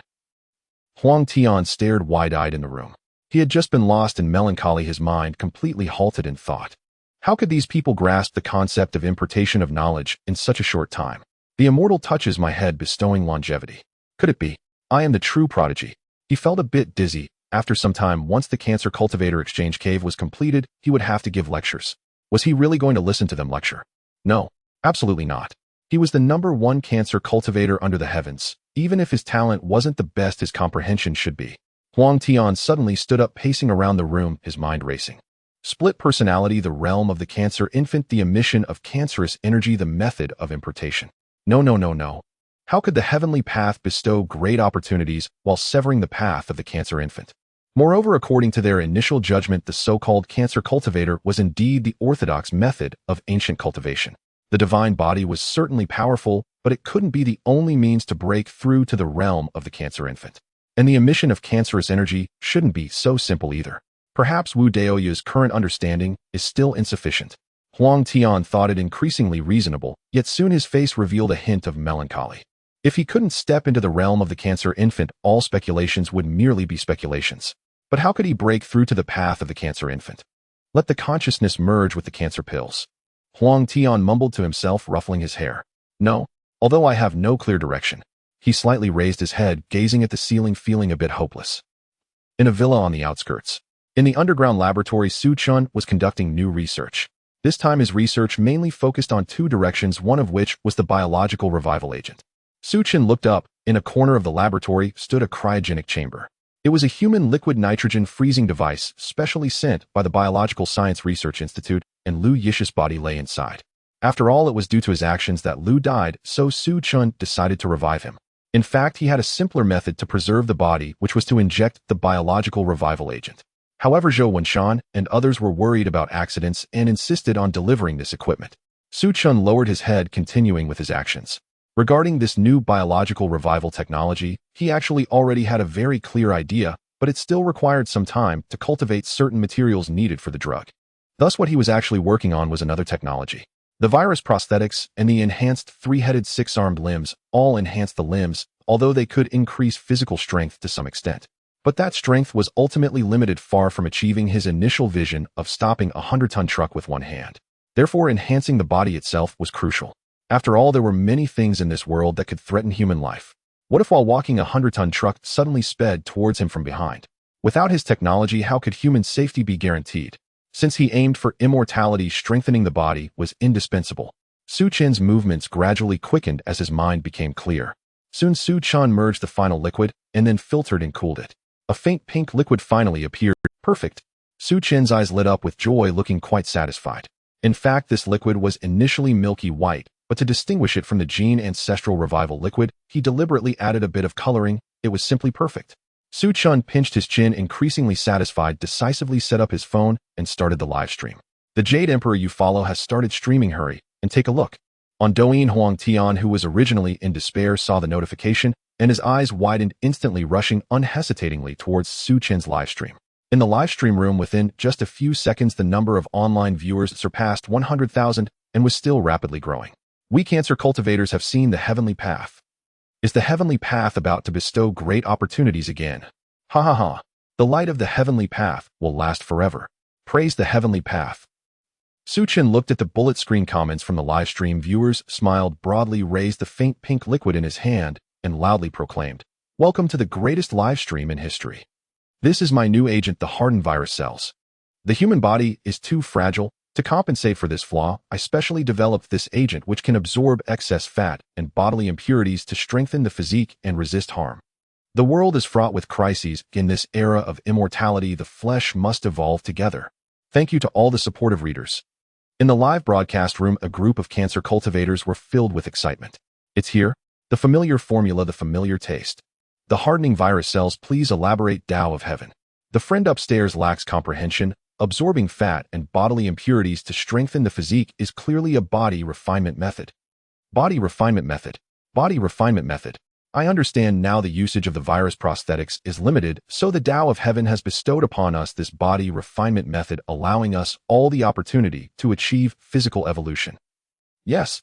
Huang Tian stared wide-eyed in the room. He had just been lost in melancholy, his mind completely halted in thought. How could these people grasp the concept of importation of knowledge in such a short time? The immortal touches my head, bestowing longevity. Could it be? I am the true prodigy. He felt a bit dizzy. After some time, once the Cancer Cultivator Exchange Cave was completed, he would have to give lectures. Was he really going to listen to them lecture? No, absolutely not. He was the #1 cancer cultivator under the heavens. Even if his talent wasn't the best, his comprehension should be. Huang Tian suddenly stood up, pacing around the room, his mind racing. Split personality, the realm of the cancer infant, the emission of cancerous energy, the method of importation. No. How could the heavenly path bestow great opportunities while severing the path of the cancer infant? Moreover, according to their initial judgment, the so-called cancer cultivator was indeed the orthodox method of ancient cultivation. The divine body was certainly powerful, but it couldn't be the only means to break through to the realm of the cancer infant. And the emission of cancerous energy shouldn't be so simple either. Perhaps Wu Daoyu's current understanding is still insufficient. Huang Tian thought it increasingly reasonable, yet soon his face revealed a hint of melancholy. If he couldn't step into the realm of the cancer infant, all speculations would merely be speculations. But how could he break through to the path of the cancer infant? Let the consciousness merge with the cancer pills. Huang Tian mumbled to himself, ruffling his hair. No, although I have no clear direction. He slightly raised his head, gazing at the ceiling, feeling a bit hopeless. In a villa on the outskirts. In the underground laboratory, Su Chun was conducting new research. This time his research mainly focused on 2 directions, one of which was the biological revival agent. Su Chun looked up. In a corner of the laboratory stood a cryogenic chamber. It was a human liquid nitrogen freezing device specially sent by the Biological Science Research Institute, and Lu Yish's body lay inside. After all, it was due to his actions that Lu died, so Su Chun decided to revive him. In fact, he had a simpler method to preserve the body, which was to inject the biological revival agent. However, Zhou Wenshan and others were worried about accidents and insisted on delivering this equipment. Su Chun lowered his head, continuing with his actions. Regarding this new biological revival technology, he actually already had a very clear idea, but it still required some time to cultivate certain materials needed for the drug. Thus, what he was actually working on was another technology. The virus prosthetics and the enhanced 3-headed 6-armed limbs all enhanced the limbs, although they could increase physical strength to some extent. But that strength was ultimately limited, far from achieving his initial vision of stopping a 100-ton truck with one hand. Therefore, enhancing the body itself was crucial. After all, there were many things in this world that could threaten human life. What if while walking a 100-ton truck suddenly sped towards him from behind? Without his technology, how could human safety be guaranteed? Since he aimed for immortality, strengthening the body was indispensable. Su Chun's movements gradually quickened as his mind became clear. Soon Su Chun merged the final liquid and then filtered and cooled it. A faint pink liquid finally appeared. Perfect. Su Chun's eyes lit up with joy, looking quite satisfied. In fact, this liquid was initially milky white, but to distinguish it from the gene ancestral revival liquid, he deliberately added a bit of coloring. It was simply perfect. Su Chun pinched his chin, increasingly satisfied, decisively set up his phone, and started the live stream. The Jade Emperor you follow has started streaming. Hurry and take a look. On Douyin, Huang Tian, who was originally in despair, saw the notification, and his eyes widened, instantly rushing unhesitatingly towards Su Chun's live stream. In the livestream room, within just a few seconds, the number of online viewers surpassed 100,000 and was still rapidly growing. We cancer cultivators have seen the heavenly path. Is the heavenly path about to bestow great opportunities again? Ha ha ha. The light of the heavenly path will last forever. Praise the heavenly path. Suchin looked at the bullet screen comments from the livestream viewers, smiled broadly, raised the faint pink liquid in his hand, and loudly proclaimed, "Welcome to the greatest livestream in history. This is my new agent, the hardened virus cells. The human body is too fragile. To compensate for this flaw, I specially developed this agent which can absorb excess fat and bodily impurities to strengthen the physique and resist harm. The world is fraught with crises. In this era of immortality, the flesh must evolve together. Thank you to all the supportive readers." In the live broadcast room, a group of cancer cultivators were filled with excitement. It's here, the familiar formula, the familiar taste. The hardening virus cells. Please elaborate. Tao of heaven. The friend upstairs lacks comprehension. Absorbing fat and bodily impurities to strengthen the physique is clearly a body refinement method. Body refinement method. Body refinement method. I understand now. The usage of the virus prosthetics is limited, so the Tao of heaven has bestowed upon us this body refinement method, allowing us all the opportunity to achieve physical evolution. Yes.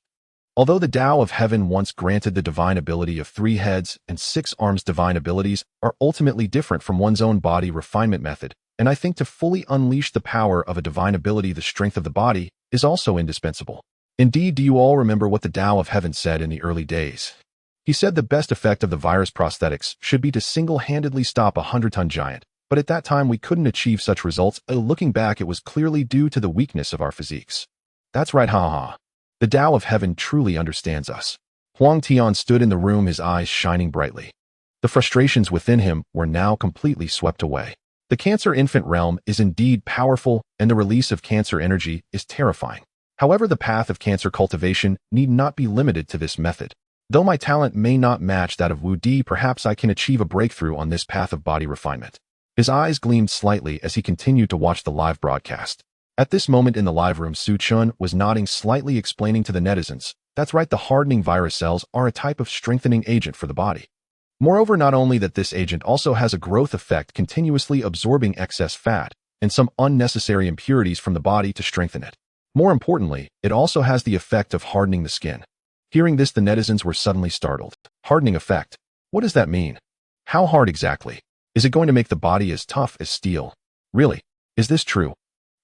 Although the Tao of heaven once granted the divine ability of 3 heads and 6 arms, divine abilities are ultimately different from one's own body refinement method, and I think to fully unleash the power of a divine ability, the strength of the body is also indispensable. Indeed, do you all remember what the Tao of heaven said in the early days? He said the best effect of the virus prosthetics should be to single-handedly stop a 100-ton giant, but at that time we couldn't achieve such results. Looking back, it was clearly due to the weakness of our physiques. That's right, ha ha. The Tao of heaven truly understands us. Huang Tian stood in the room, his eyes shining brightly. The frustrations within him were now completely swept away. The cancer infant realm is indeed powerful, and the release of cancer energy is terrifying. However, the path of cancer cultivation need not be limited to this method. Though my talent may not match that of Wu Di, perhaps I can achieve a breakthrough on this path of body refinement. His eyes gleamed slightly as he continued to watch the live broadcast. At this moment in the live room, Su Chun was nodding slightly, explaining to the netizens, "That's right, the hardening virus cells are a type of strengthening agent for the body. Moreover, not only that, this agent also has a growth effect, continuously absorbing excess fat and some unnecessary impurities from the body to strengthen it. More importantly, it also has the effect of hardening the skin." Hearing this, the netizens were suddenly startled. Hardening effect? What does that mean? How hard exactly? Is it going to make the body as tough as steel? Really? Is this true?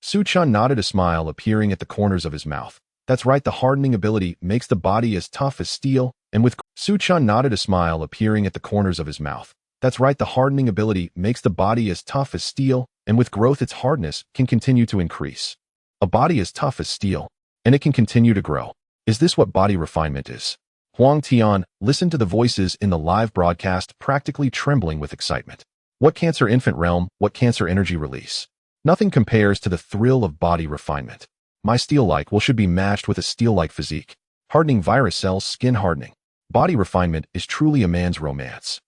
Su Chun nodded, a smile appearing at the corners of his mouth. That's right, the hardening ability makes the body as tough as steel, and with Su Chun nodded, a smile appearing at the corners of his mouth. That's right, the hardening ability makes the body as tough as steel, and with growth its hardness can continue to increase. A body as tough as steel, and it can continue to grow. Is this what body refinement is? Huang Tian listened to the voices in the live broadcast, practically trembling with excitement. What cancer infant realm, what cancer energy release? Nothing compares to the thrill of body refinement. My steel-like will should be matched with a steel-like physique. Hardening virus cells, skin hardening. Body refinement is truly a man's romance.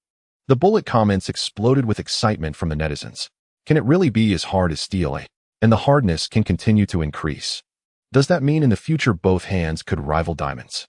The bullet comments exploded with excitement from the netizens. Can it really be as hard as steel? And the hardness can continue to increase. Does that mean in the future both hands could rival diamonds?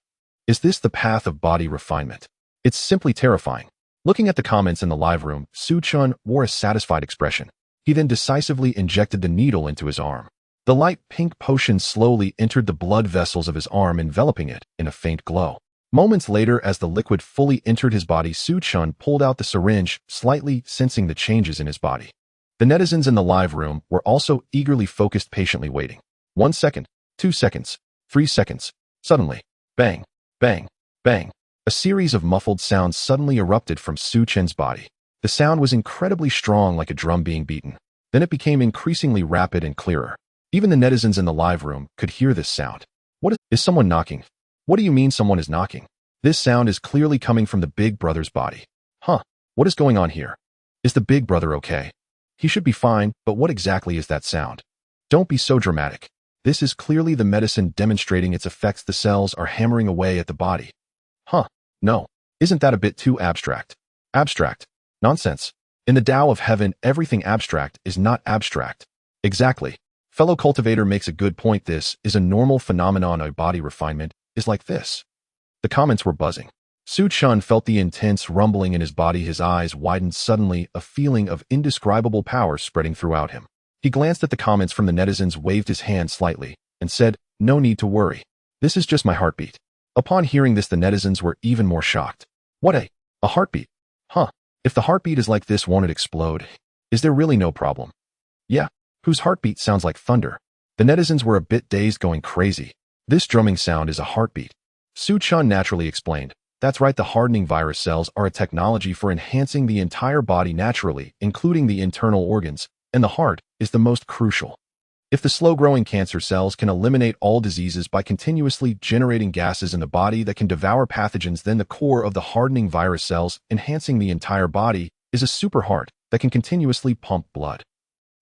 Is this the path of body refinement? It's simply terrifying. Looking at the comments in the live room, Su Chun wore a satisfied expression. He then decisively injected the needle into his arm. The light pink potion slowly entered the blood vessels of his arm, enveloping it in a faint glow. Moments later, as the liquid fully entered his body, Su Chun pulled out the syringe, slightly sensing the changes in his body. The netizens in the live room were also eagerly focused, patiently waiting. 1 second, 2 seconds, 3 seconds. Suddenly, bang, bang, bang. A series of muffled sounds suddenly erupted from Su Chen's body. The sound was incredibly strong, like a drum being beaten. Then it became increasingly rapid and clearer. Even the netizens in the live room could hear this sound. What is someone knocking? What do you mean someone is knocking? This sound is clearly coming from the big brother's body. Huh, what is going on here? Is the big brother okay? He should be fine, but what exactly is that sound? Don't be so dramatic. This is clearly the medicine demonstrating its effects. The cells are hammering away at the body. Huh, no. Isn't that a bit too abstract? Abstract? Nonsense. In the Tao of heaven, everything abstract is not abstract. Exactly. Fellow cultivator makes a good point. This is a normal phenomenon. A body refinement is like this. The comments were buzzing. Su Chun felt the intense rumbling in his body. His eyes widened suddenly, a feeling of indescribable power spreading throughout him. He glanced at the comments from the netizens, waved his hand slightly, and said, "No need to worry. This is just my heartbeat." Upon hearing this, the netizens were even more shocked. What a heartbeat? Huh. If the heartbeat is like this, won't it explode? Is there really no problem? Yeah. Whose heartbeat sounds like thunder? The netizens were a bit dazed, going crazy. This drumming sound is a heartbeat. Su Chun naturally explained. That's right, the hardening virus cells are a technology for enhancing the entire body naturally, including the internal organs, and the heart is the most crucial. If the slow-growing cancer cells can eliminate all diseases by continuously generating gases in the body that can devour pathogens, then the core of the hardening virus cells, enhancing the entire body, is a super heart that can continuously pump blood.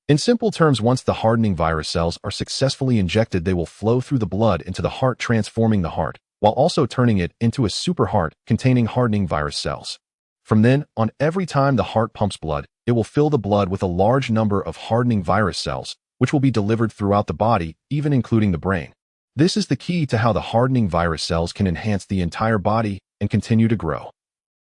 In simple terms, once the hardening virus cells are successfully injected, they will flow through the blood into the heart, transforming the heart, while also turning it into a super heart containing hardening virus cells. From then on, every time the heart pumps blood, it will fill the blood with a large number of hardening virus cells, which will be delivered throughout the body, even including the brain. This is the key to how the hardening virus cells can enhance the entire body and continue to grow.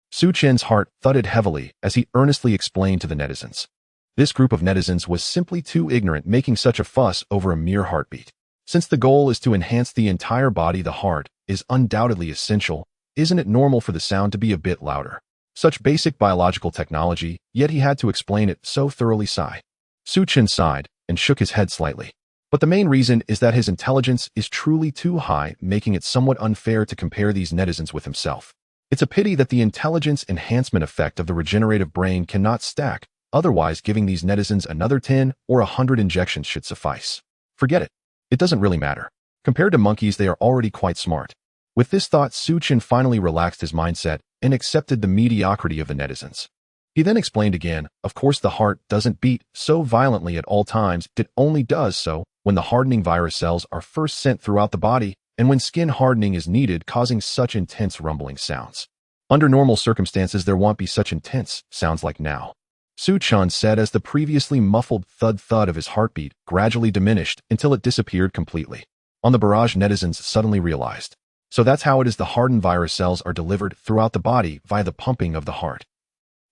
Su Chen's heart thudded heavily as he earnestly explained to the netizens. This group of netizens was simply too ignorant, making such a fuss over a mere heartbeat. Since the goal is to enhance the entire body, the heart is undoubtedly essential. Isn't it normal for the sound to be a bit louder? Such basic biological technology, yet he had to explain it so thoroughly. Su Chen sighed and shook his head slightly. But the main reason is that his intelligence is truly too high, making it somewhat unfair to compare these netizens with himself. It's a pity that the intelligence enhancement effect of the regenerative brain cannot stack, otherwise giving these netizens another 10 or 100 injections should suffice. Forget it. It doesn't really matter. Compared to monkeys, they are already quite smart. With this thought, Su Chen finally relaxed his mindset and accepted the mediocrity of the netizens. He then explained again, of course the heart doesn't beat so violently at all times, it only does so when the hardening virus cells are first sent throughout the body and when skin hardening is needed, causing such intense rumbling sounds. Under normal circumstances, there won't be such intense sounds like now. Su Chun said as the previously muffled thud-thud of his heartbeat gradually diminished until it disappeared completely. On the barrage, netizens suddenly realized. So that's how it is the hardened virus cells are delivered throughout the body via the pumping of the heart.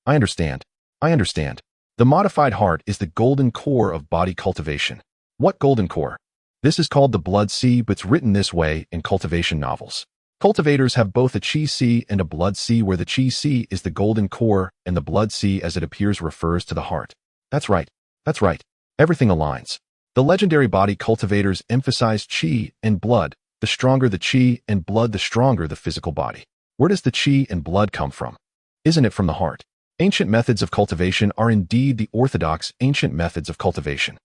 I understand. The modified heart is the golden core of body cultivation. What golden core? This is called the blood sea, but it's written this way in cultivation novels. Cultivators have both a chi sea and a blood sea, where the chi sea is the golden core and the blood sea, as it appears, refers to the heart. That's right. Everything aligns. The legendary body cultivators emphasize chi and blood. The stronger the chi and blood, the stronger the physical body. Where does the chi and blood come from? Isn't it from the heart? Ancient methods of cultivation are indeed the orthodox ancient methods of cultivation.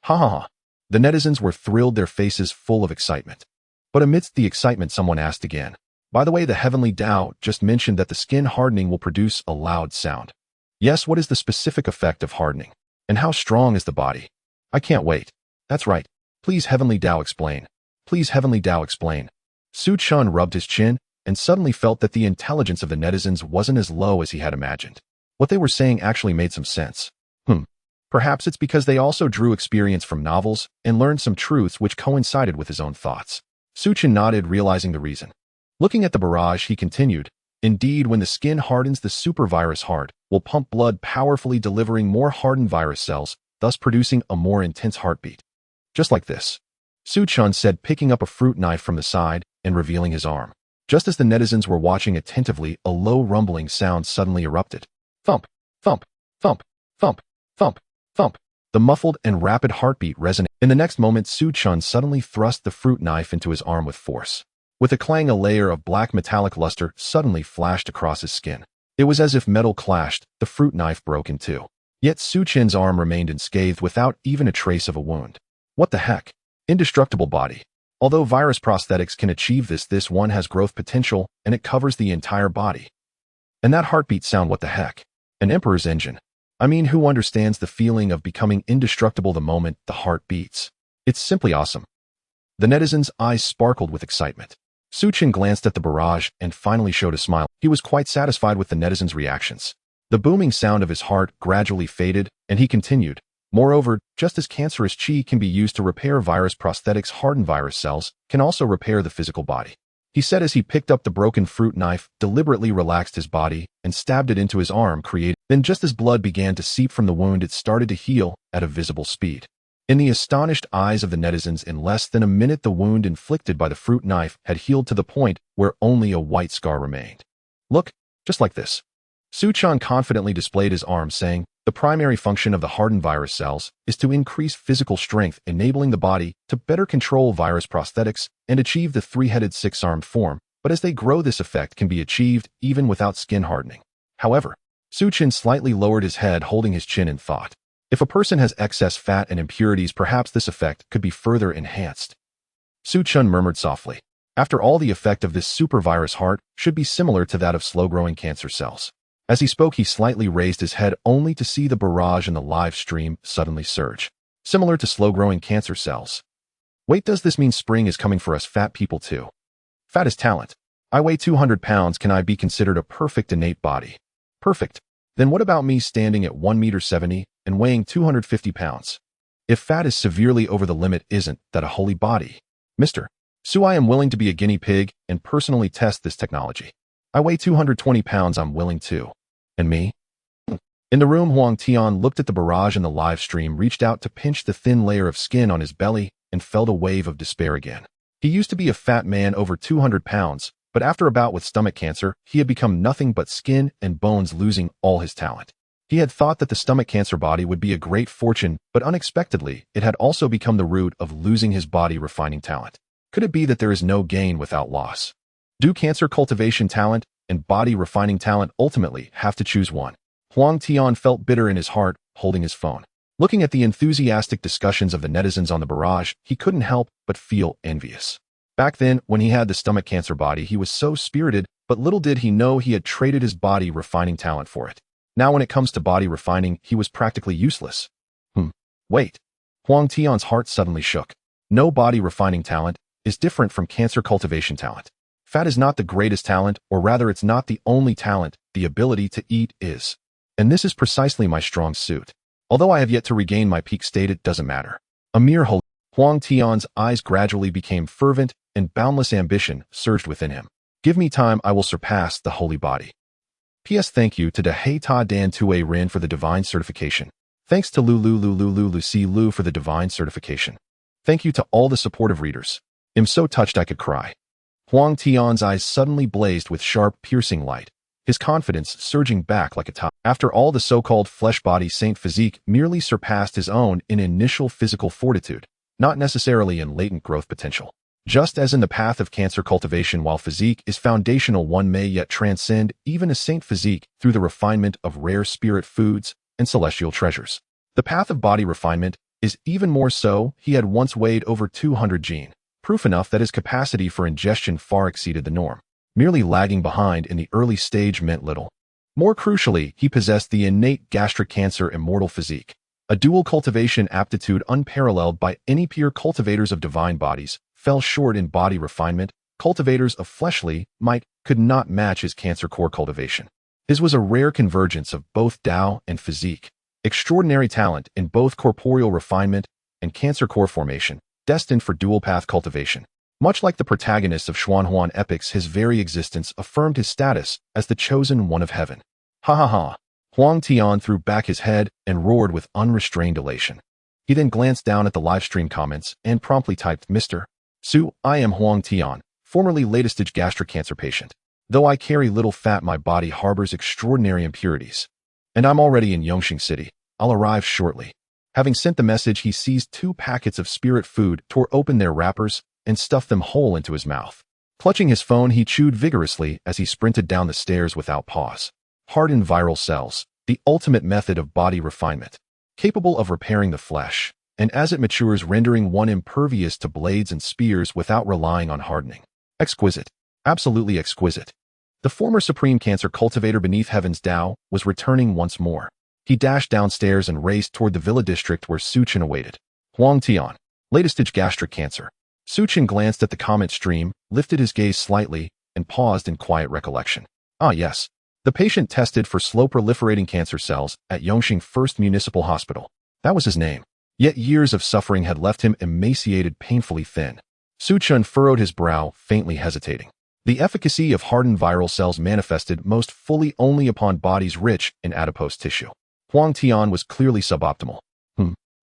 Ha ha ha. The netizens were thrilled, their faces full of excitement. But amidst the excitement, someone asked again, by the way, the heavenly Tao just mentioned that the skin hardening will produce a loud sound. Yes, what is the specific effect of hardening? And how strong is the body? I can't wait. That's right. Please, heavenly Tao, explain. Please, heavenly Tao, explain. Su Chun rubbed his chin and suddenly felt that the intelligence of the netizens wasn't as low as he had imagined. What they were saying actually made some sense. Perhaps it's because they also drew experience from novels and learned some truths which coincided with his own thoughts. Su Chun nodded, realizing the reason. Looking at the barrage, he continued, indeed, when the skin hardens, the supervirus heart will pump blood powerfully, delivering more hardened virus cells, thus producing a more intense heartbeat. Just like this. Su Chun said, picking up a fruit knife from the side and revealing his arm. Just as the netizens were watching attentively, a low rumbling sound suddenly erupted. Thump, thump, thump, thump, thump, thump. The muffled and rapid heartbeat resonated. In the next moment, Su Chun suddenly thrust the fruit knife into his arm with force. With a clang, a layer of black metallic luster suddenly flashed across his skin. It was as if metal clashed, the fruit knife broke in two. Yet Su Chen's arm remained unscathed without even a trace of a wound. What the heck? Indestructible body. Although virus prosthetics can achieve this one has growth potential and it covers the entire body. And that heartbeat sound, what the heck? An emperor's engine. I mean, who understands the feeling of becoming indestructible the moment the heart beats? It's simply awesome. The netizens' eyes sparkled with excitement. Su Chen glanced at the barrage and finally showed a smile. He was quite satisfied with the netizens' reactions. The booming sound of his heart gradually faded, and he continued. Moreover, just as cancerous chi can be used to repair virus prosthetics, hardened virus cells can also repair the physical body. he said as he picked up the broken fruit knife, deliberately relaxed his body, and stabbed it into his arm, creating. Then just as blood began to seep from the wound, it started to heal at a visible speed. In the astonished eyes of the netizens, in less than a minute the wound inflicted by the fruit knife had healed to the point where only a white scar remained. Look, just like this. Suchun confidently displayed his arm, saying, the primary function of the hardened virus cells is to increase physical strength, enabling the body to better control virus prosthetics and achieve the three-headed six-armed form, but as they grow this effect can be achieved even without skin hardening. However, Suchun slightly lowered his head, holding his chin in thought. If a person has excess fat and impurities, perhaps this effect could be further enhanced. Suchun murmured softly. After all, the effect of this supervirus heart should be similar to that of slow-growing cancer cells. As he spoke, he slightly raised his head only to see the barrage in the live stream suddenly surge. Similar to slow-growing cancer cells. Wait, does this mean spring is coming for us fat people too? Fat is talent. I weigh 200 pounds. Can I be considered a perfect innate body? Perfect. Then what about me standing at 1.70 meters and weighing 250 pounds? If fat is severely over the limit, isn't that a holy body? Mr. Su, I am willing to be a guinea pig and personally test this technology. I weigh 220 pounds. I'm willing to. And me? In the room, Huang Tian looked at the barrage in the live stream, reached out to pinch the thin layer of skin on his belly, and felt a wave of despair again. He used to be a fat man over 200 pounds, but after a bout with stomach cancer, he had become nothing but skin and bones, losing all his talent. He had thought that the stomach cancer body would be a great fortune, but unexpectedly, it had also become the root of losing his body refining talent. Could it be that there is no gain without loss? Do cancer cultivation talent and body refining talent ultimately have to choose one? Huang Tian felt bitter in his heart, holding his phone. Looking at the enthusiastic discussions of the netizens on the barrage, he couldn't help but feel envious. Back then, when he had the stomach cancer body, he was so spirited, but little did he know he had traded his body refining talent for it. Now when it comes to body refining, he was practically useless. Wait. Huang Tian's heart suddenly shook. No, body refining talent is different from cancer cultivation talent. Fat is not the greatest talent, or rather it's not the only talent, the ability to eat is. And this is precisely my strong suit. Although I have yet to regain my peak state, it doesn't matter. A mere holy. Huang Tian's eyes gradually became fervent, and boundless ambition surged within him. Give me time, I will surpass the holy body. P.S. Thank you to Dehei Ta Dan Tue Rin for the divine certification. Thanks to Lucy Lu for the divine certification. Thank you to all the supportive readers. I'm so touched I could cry. Huang Tian's eyes suddenly blazed with sharp, piercing light, his confidence surging back like a tide. After all, the so-called flesh-body saint physique merely surpassed his own in initial physical fortitude, not necessarily in latent growth potential. Just as in the path of cancer cultivation, while physique is foundational, one may yet transcend even a saint physique through the refinement of rare spirit foods and celestial treasures. The path of body refinement is even more so. He had once weighed over 200 gene, proof enough that his capacity for ingestion far exceeded the norm. Merely lagging behind in the early stage meant little. More crucially, he possessed the innate gastric cancer immortal physique, a dual cultivation aptitude unparalleled by any peer. Cultivators of divine bodies fell short in body refinement. Cultivators of fleshly might could not match his cancer core cultivation. His was a rare convergence of both Tao and physique, extraordinary talent in both corporeal refinement and cancer core formation, destined for dual path cultivation. Much like the protagonists of Xuanhuan epics, his very existence affirmed his status as the chosen one of heaven. Ha ha ha. Huang Tian threw back his head and roared with unrestrained elation. He then glanced down at the livestream comments and promptly typed, Mr. Su, I am Huang Tian, formerly late-stage gastric cancer patient. Though I carry little fat, my body harbors extraordinary impurities. And I'm already in Yongxing City. I'll arrive shortly. Having sent the message, he seized 2 packets of spirit food, tore open their wrappers, and stuffed them whole into his mouth. Clutching his phone, he chewed vigorously as he sprinted down the stairs without pause. Hardened viral cells, the ultimate method of body refinement, capable of repairing the flesh, and as it matures, rendering one impervious to blades and spears without relying on hardening. Exquisite. Absolutely exquisite. The former supreme cancer cultivator beneath heaven's Tao was returning once more. He dashed downstairs and raced toward the villa district where Suchin awaited. Huang Tian, latest-stage gastric cancer. Suchin glanced at the comment stream, lifted his gaze slightly, and paused in quiet recollection. Ah yes. The patient tested for slow proliferating cancer cells at Yongxing First Municipal Hospital. That was his name. Yet years of suffering had left him emaciated, painfully thin. Suchun furrowed his brow, faintly hesitating. The efficacy of hardened viral cells manifested most fully only upon bodies rich in adipose tissue. Huang Tian was clearly suboptimal.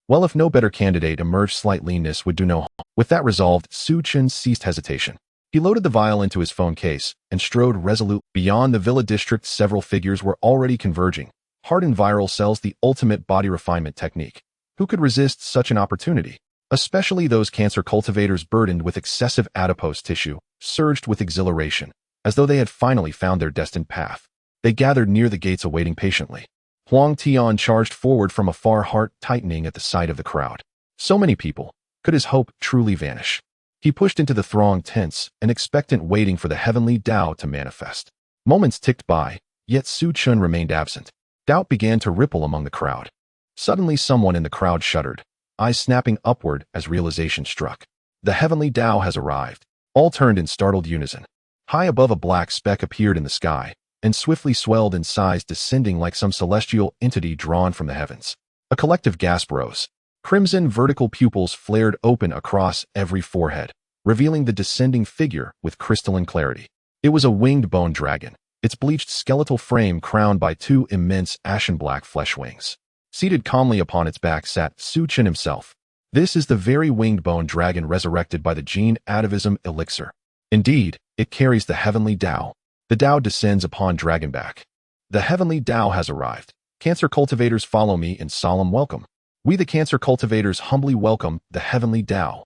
Well, if no better candidate emerged, slight leanness would do no harm. With that resolved, Su Chen ceased hesitation. He loaded the vial into his phone case and strode resolute. Beyond the villa district, several figures were already converging. Hardened viral cells, the ultimate body refinement technique. Who could resist such an opportunity? Especially those cancer cultivators burdened with excessive adipose tissue, surged with exhilaration, as though they had finally found their destined path. They gathered near the gates awaiting patiently. Huang Tian charged forward from afar, heart tightening at the sight of the crowd. So many people. Could his hope truly vanish? He pushed into the throng, tense and expectant, waiting for the heavenly Tao to manifest. Moments ticked by, yet Su Chen remained absent. Doubt began to ripple among the crowd. Suddenly someone in the crowd shuddered, eyes snapping upward as realization struck. The heavenly Tao has arrived. All turned in startled unison. High above, a black speck appeared in the sky, and swiftly swelled in size, descending like some celestial entity drawn from the heavens. A collective gasp rose. Crimson vertical pupils flared open across every forehead, revealing the descending figure with crystalline clarity. It was a winged bone dragon, its bleached skeletal frame crowned by two immense ashen-black flesh wings. Seated calmly upon its back sat Su Chen himself. This is the very winged bone dragon resurrected by the gene atavism elixir. Indeed, it carries the heavenly Tao. The Tao descends upon Dragonback. The heavenly Tao has arrived. Cancer cultivators, follow me in solemn welcome. We the cancer cultivators humbly welcome the heavenly Tao.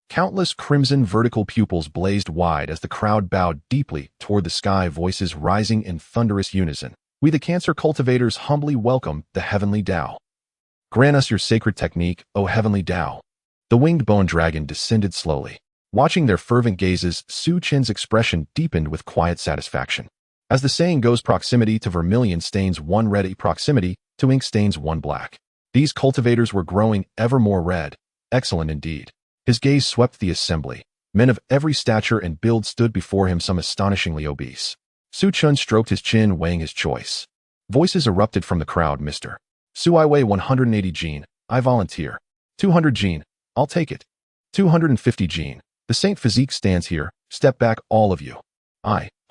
Countless crimson vertical pupils blazed wide as the crowd bowed deeply toward the sky, voices rising in thunderous unison. We the cancer cultivators humbly welcome the heavenly Tao. Grant us your sacred technique, O heavenly Tao. The winged bone dragon descended slowly. Watching their fervent gazes, Su Chen's expression deepened with quiet satisfaction. As the saying goes, proximity to vermilion stains one red, proximity to ink stains one black. These cultivators were growing ever more red. Excellent indeed. His gaze swept the assembly. Men of every stature and build stood before him, some astonishingly obese. Su Chen stroked his chin, weighing his choice. Voices erupted from the crowd. Mr. Su, I weigh 180 gene. I volunteer. 200 gene. I'll take it. 250 gene. The Saint Physique stands here. Step back, all of you.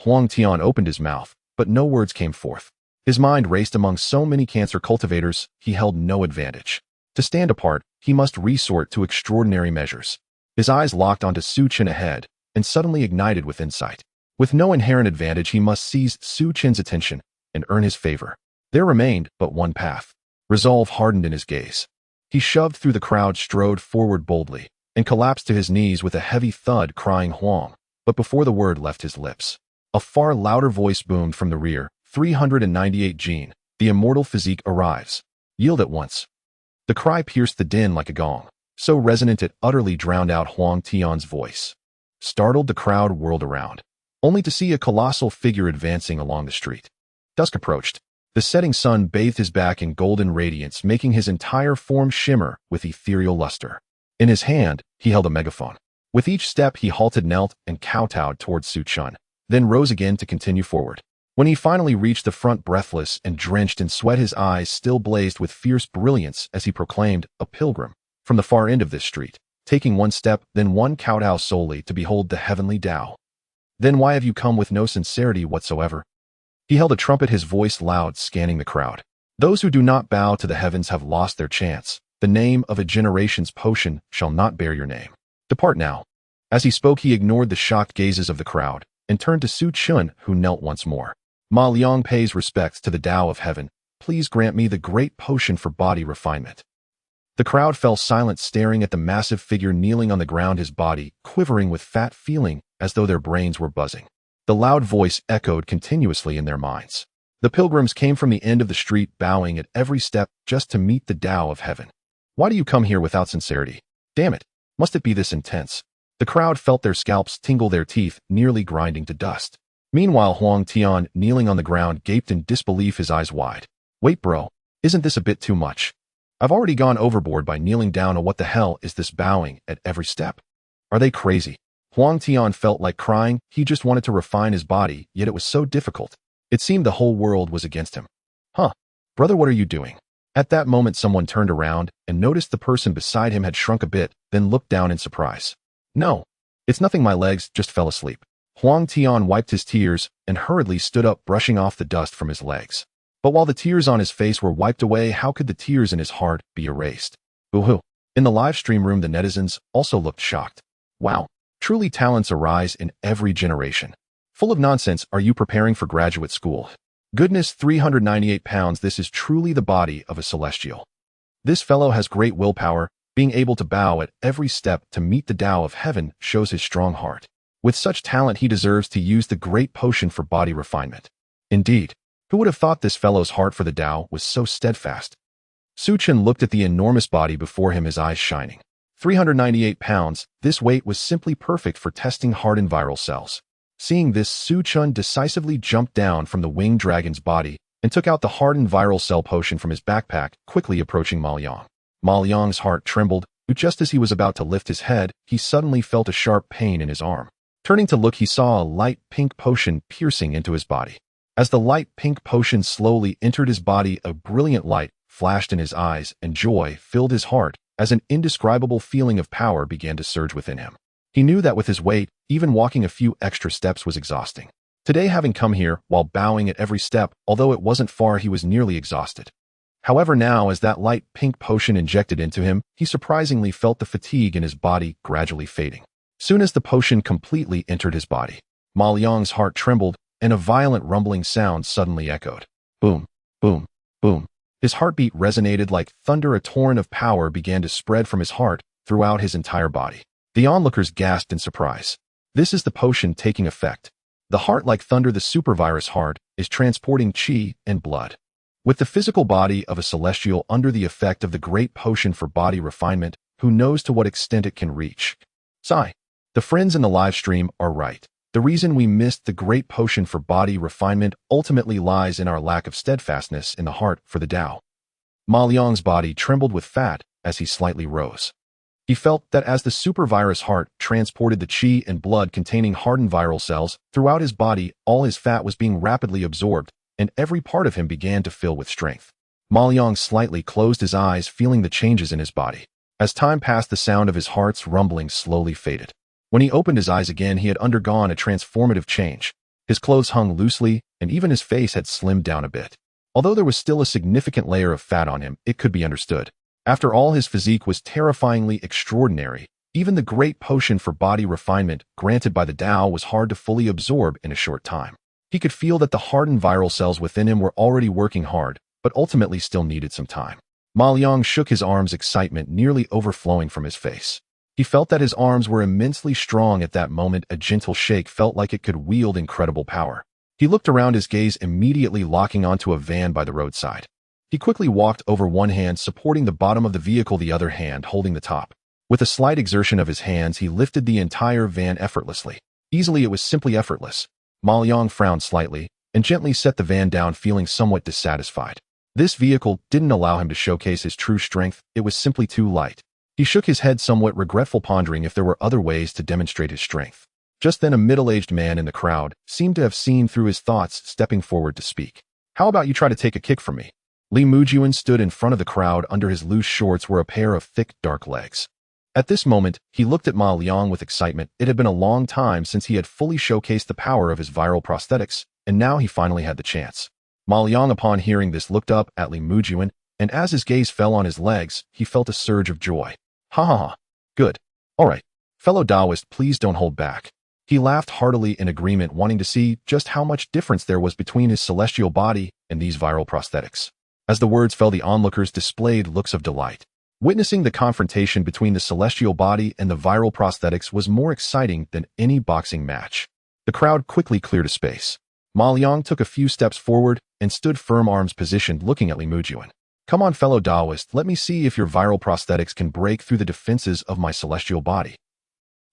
Huang Tian opened his mouth, but no words came forth. His mind raced among so many cancer cultivators, he held no advantage. To stand apart, he must resort to extraordinary measures. His eyes locked onto Su Chen ahead, and suddenly ignited with insight. With no inherent advantage, he must seize Su Chen's attention and earn his favor. There remained but one path. Resolve hardened in his gaze. He shoved through the crowd, strode forward boldly, and collapsed to his knees with a heavy thud, crying Huang. But before the word left his lips, a far louder voice boomed from the rear. 398 gene. The immortal physique arrives. Yield at once. The cry pierced the din like a gong, so resonant it utterly drowned out Huang Tian's voice. Startled, the crowd whirled around, only to see a colossal figure advancing along the street. Dusk approached. The setting sun bathed his back in golden radiance, making his entire form shimmer with ethereal luster. In his hand, he held a megaphone. With each step, he halted, knelt, and kowtowed towards Su Chen, then rose again to continue forward. When he finally reached the front, breathless and drenched in sweat, his eyes still blazed with fierce brilliance as he proclaimed, "A pilgrim from the far end of this street, taking one step, then one, kowtow solely to behold the heavenly Tao. Then why have you come with no sincerity whatsoever?" He held a trumpet, his voice loud, scanning the crowd. "Those who do not bow to the heavens have lost their chance. The name of a generation's potion shall not bear your name. Depart now." As he spoke, he ignored the shocked gazes of the crowd and turned to Su Chen, who knelt once more. "Ma Liang pays respects to the Tao of heaven. Please grant me the great potion for body refinement." The crowd fell silent, staring at the massive figure kneeling on the ground, his body quivering with fat, feeling as though their brains were buzzing. The loud voice echoed continuously in their minds. The pilgrims came from the end of the street, bowing at every step just to meet the Tao of heaven. Why do you come here without sincerity? Damn it, must it be this intense? The crowd felt their scalps tingle, their teeth nearly grinding to dust. Meanwhile, Huang Tian, kneeling on the ground, gaped in disbelief, his eyes wide. "Wait, bro, isn't this a bit too much? I've already gone overboard by kneeling down. What the hell is this bowing at every step? Are they crazy?" Huang Tian felt like crying. He just wanted to refine his body, yet it was so difficult. It seemed the whole world was against him. Brother, what are you doing?" At that moment, someone turned around and noticed the person beside him had shrunk a bit, then looked down in surprise. "No, it's nothing, my legs just fell asleep." Huang Tian wiped his tears and hurriedly stood up, brushing off the dust from his legs. But while the tears on his face were wiped away, how could the tears in his heart be erased? Boo-hoo. In the live stream room, the netizens also looked shocked. Wow, truly talents arise in every generation. Full of nonsense, are you preparing for graduate school? Goodness, 398 pounds, this is truly the body of a celestial. This fellow has great willpower, being able to bow at every step to meet the Tao of heaven shows his strong heart. With such talent, he deserves to use the great potion for body refinement. Indeed, who would have thought this fellow's heart for the Tao was so steadfast? Su Chen looked at the enormous body before him, his eyes shining. 398 pounds, this weight was simply perfect for testing hardened viral cells. Seeing this, Su Chen decisively jumped down from the winged dragon's body and took out the hardened viral cell potion from his backpack, quickly approaching Ma Liang. Ma Liang's heart trembled, but just as he was about to lift his head, he suddenly felt a sharp pain in his arm. Turning to look, he saw a light pink potion piercing into his body. As the light pink potion slowly entered his body, a brilliant light flashed in his eyes, and joy filled his heart as an indescribable feeling of power began to surge within him. He knew that with his weight, even walking a few extra steps was exhausting. Today, having come here while bowing at every step, although it wasn't far, he was nearly exhausted. However, now as that light pink potion injected into him, he surprisingly felt the fatigue in his body gradually fading. Soon as the potion completely entered his body, Ma Liang's heart trembled, and a violent rumbling sound suddenly echoed. Boom, boom, boom. His heartbeat resonated like thunder. A torrent of power began to spread from his heart throughout his entire body. The onlookers gasped in surprise. This is the potion taking effect. The heart, like thunder, the supervirus heart, is transporting chi and blood. With the physical body of a celestial under the effect of the great potion for body refinement, who knows to what extent it can reach? Sigh. The friends in the live stream are right. The reason we missed the great potion for body refinement ultimately lies in our lack of steadfastness in the heart for the Tao. Ma Liang's body trembled with fat as he slightly rose. He felt that as the supervirus heart transported the chi and blood containing hardened viral cells throughout his body, all his fat was being rapidly absorbed, and every part of him began to fill with strength. Ma Liang slightly closed his eyes, feeling the changes in his body. As time passed, the sound of his heart's rumbling slowly faded. When he opened his eyes again, he had undergone a transformative change. His clothes hung loosely, and even his face had slimmed down a bit. Although there was still a significant layer of fat on him, it could be understood. After all, his physique was terrifyingly extraordinary. Even the great potion for body refinement granted by the Tao was hard to fully absorb in a short time. He could feel that the hardened viral cells within him were already working hard, but ultimately still needed some time. Ma Liang shook his arms, excitement nearly overflowing from his face. He felt that his arms were immensely strong at that moment. A gentle shake felt like it could wield incredible power. He looked around, his gaze immediately locking onto a van by the roadside. He quickly walked over, one hand supporting the bottom of the vehicle, the other hand holding the top. With a slight exertion of his hands, he lifted the entire van effortlessly. Easily, it was simply effortless. Ma Liang frowned slightly and gently set the van down, feeling somewhat dissatisfied. This vehicle didn't allow him to showcase his true strength. It was simply too light. He shook his head, somewhat regretful, pondering if there were other ways to demonstrate his strength. Just then, a middle-aged man in the crowd seemed to have seen through his thoughts, stepping forward to speak. How about you try to take a kick from me? Li Mujuan stood in front of the crowd. Under his loose shorts were a pair of thick, dark legs. At this moment, he looked at Ma Liang with excitement. It had been a long time since he had fully showcased the power of his viral prosthetics, and now he finally had the chance. Ma Liang, upon hearing this, looked up at Li Mujuan, and as his gaze fell on his legs, he felt a surge of joy. Ha ha ha. Good. All right. Fellow Taoist, please don't hold back. He laughed heartily in agreement, wanting to see just how much difference there was between his celestial body and these viral prosthetics. As the words fell, the onlookers displayed looks of delight. Witnessing the confrontation between the celestial body and the viral prosthetics was more exciting than any boxing match. The crowd quickly cleared a space. Ma Liang took a few steps forward and stood firm, arms positioned, looking at Li Mujuan. Come on, fellow Taoist, let me see if your viral prosthetics can break through the defenses of my celestial body.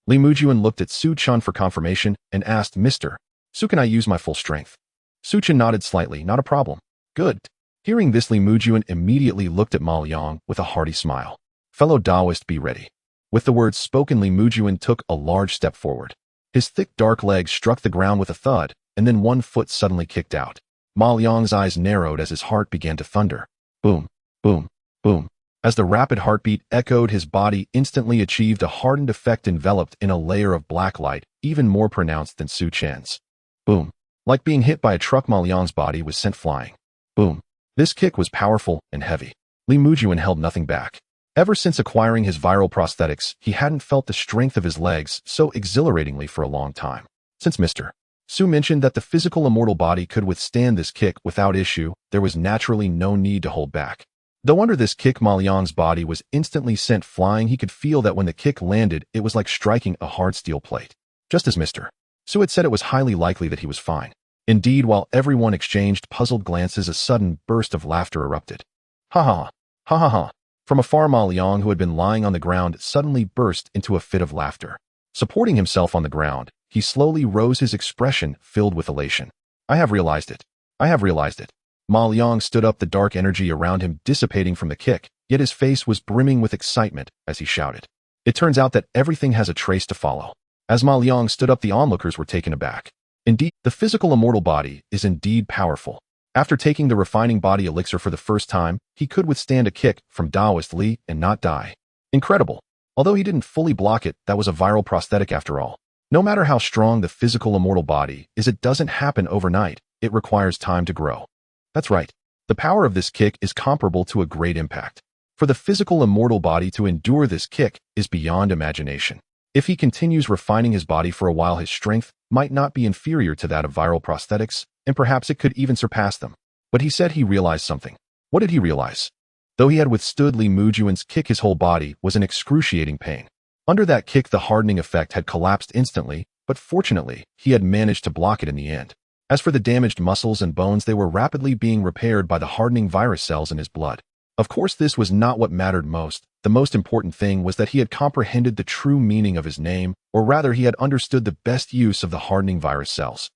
Li Mujuan looked at Su Chen for confirmation and asked, Mr. Su, can I use my full strength? Su Chen nodded slightly. Not a problem. Good. Hearing this, Li Mujuan immediately looked at Ma Liang with a hearty smile. Fellow Taoist, be ready. With the words spoken, Li Mujuan took a large step forward. His thick, dark legs struck the ground with a thud, and then one foot suddenly kicked out. Ma Liang's eyes narrowed as his heart began to thunder. Boom, boom, boom. As the rapid heartbeat echoed, his body instantly achieved a hardened effect enveloped in a layer of black light, even more pronounced than Su Chen's. Boom. Like being hit by a truck, Ma Liang's body was sent flying. Boom. This kick was powerful and heavy. Li Mujuan held nothing back. Ever since acquiring his viral prosthetics, he hadn't felt the strength of his legs so exhilaratingly for a long time. Since Mr. Su mentioned that the physical immortal body could withstand this kick without issue, there was naturally no need to hold back. Though under this kick Ma Liang's body was instantly sent flying, he could feel that when the kick landed, it was like striking a hard steel plate. Just as Mr. Su had said, it was highly likely that he was fine. Indeed, while everyone exchanged puzzled glances, a sudden burst of laughter erupted. Ha ha ha, ha ha ha. From afar, Ma Liang, who had been lying on the ground, suddenly burst into a fit of laughter. Supporting himself on the ground, he slowly rose, his expression filled with elation. I have realized it. I have realized it. Ma Liang stood up, the dark energy around him dissipating from the kick, yet his face was brimming with excitement as he shouted. It turns out that everything has a trace to follow. As Ma Liang stood up, the onlookers were taken aback. Indeed, the physical immortal body is indeed powerful. After taking the refining body elixir for the first time, he could withstand a kick from Daoist Li and not die. Incredible. Although he didn't fully block it, that was a viral prosthetic after all. No matter how strong the physical immortal body is, it doesn't happen overnight. It requires time to grow. That's right. The power of this kick is comparable to a great impact. For the physical immortal body to endure this kick is beyond imagination. If he continues refining his body for a while, his strength might not be inferior to that of viral prosthetics, and perhaps it could even surpass them. But he said he realized something. What did he realize? Though he had withstood Li Mujuan's kick, his whole body was in excruciating pain. Under that kick, the hardening effect had collapsed instantly, but fortunately, he had managed to block it in the end. As for the damaged muscles and bones, they were rapidly being repaired by the hardening virus cells in his blood. Of course, this was not what mattered most. The most important thing was that he had comprehended the true meaning of his name, or rather, he had understood the best use of the hardening virus cells.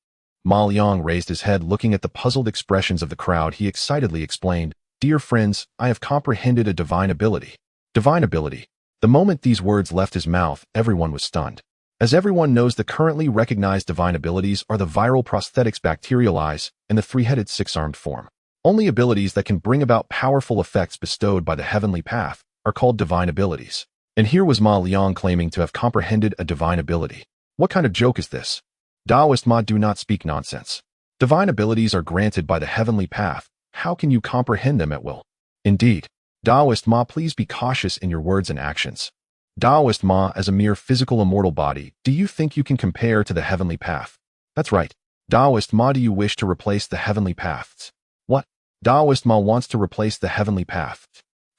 Ma Liang raised his head, looking at the puzzled expressions of the crowd. He excitedly explained, "Dear friends, I have comprehended a divine ability." Divine ability. The moment these words left his mouth, everyone was stunned. As everyone knows, the currently recognized divine abilities are the viral prosthetics, bacterial eyes, and the three-headed six-armed form. Only abilities that can bring about powerful effects bestowed by the heavenly path are called divine abilities. And here was Ma Liang claiming to have comprehended a divine ability. What kind of joke is this? Daoist Ma, do not speak nonsense. Divine abilities are granted by the heavenly path. How can you comprehend them at will? Indeed. Daoist Ma, please be cautious in your words and actions. Daoist Ma, as a mere physical immortal body, do you think you can compare to the heavenly path? That's right. Daoist Ma, do you wish to replace the heavenly paths? What? Daoist Ma wants to replace the heavenly path.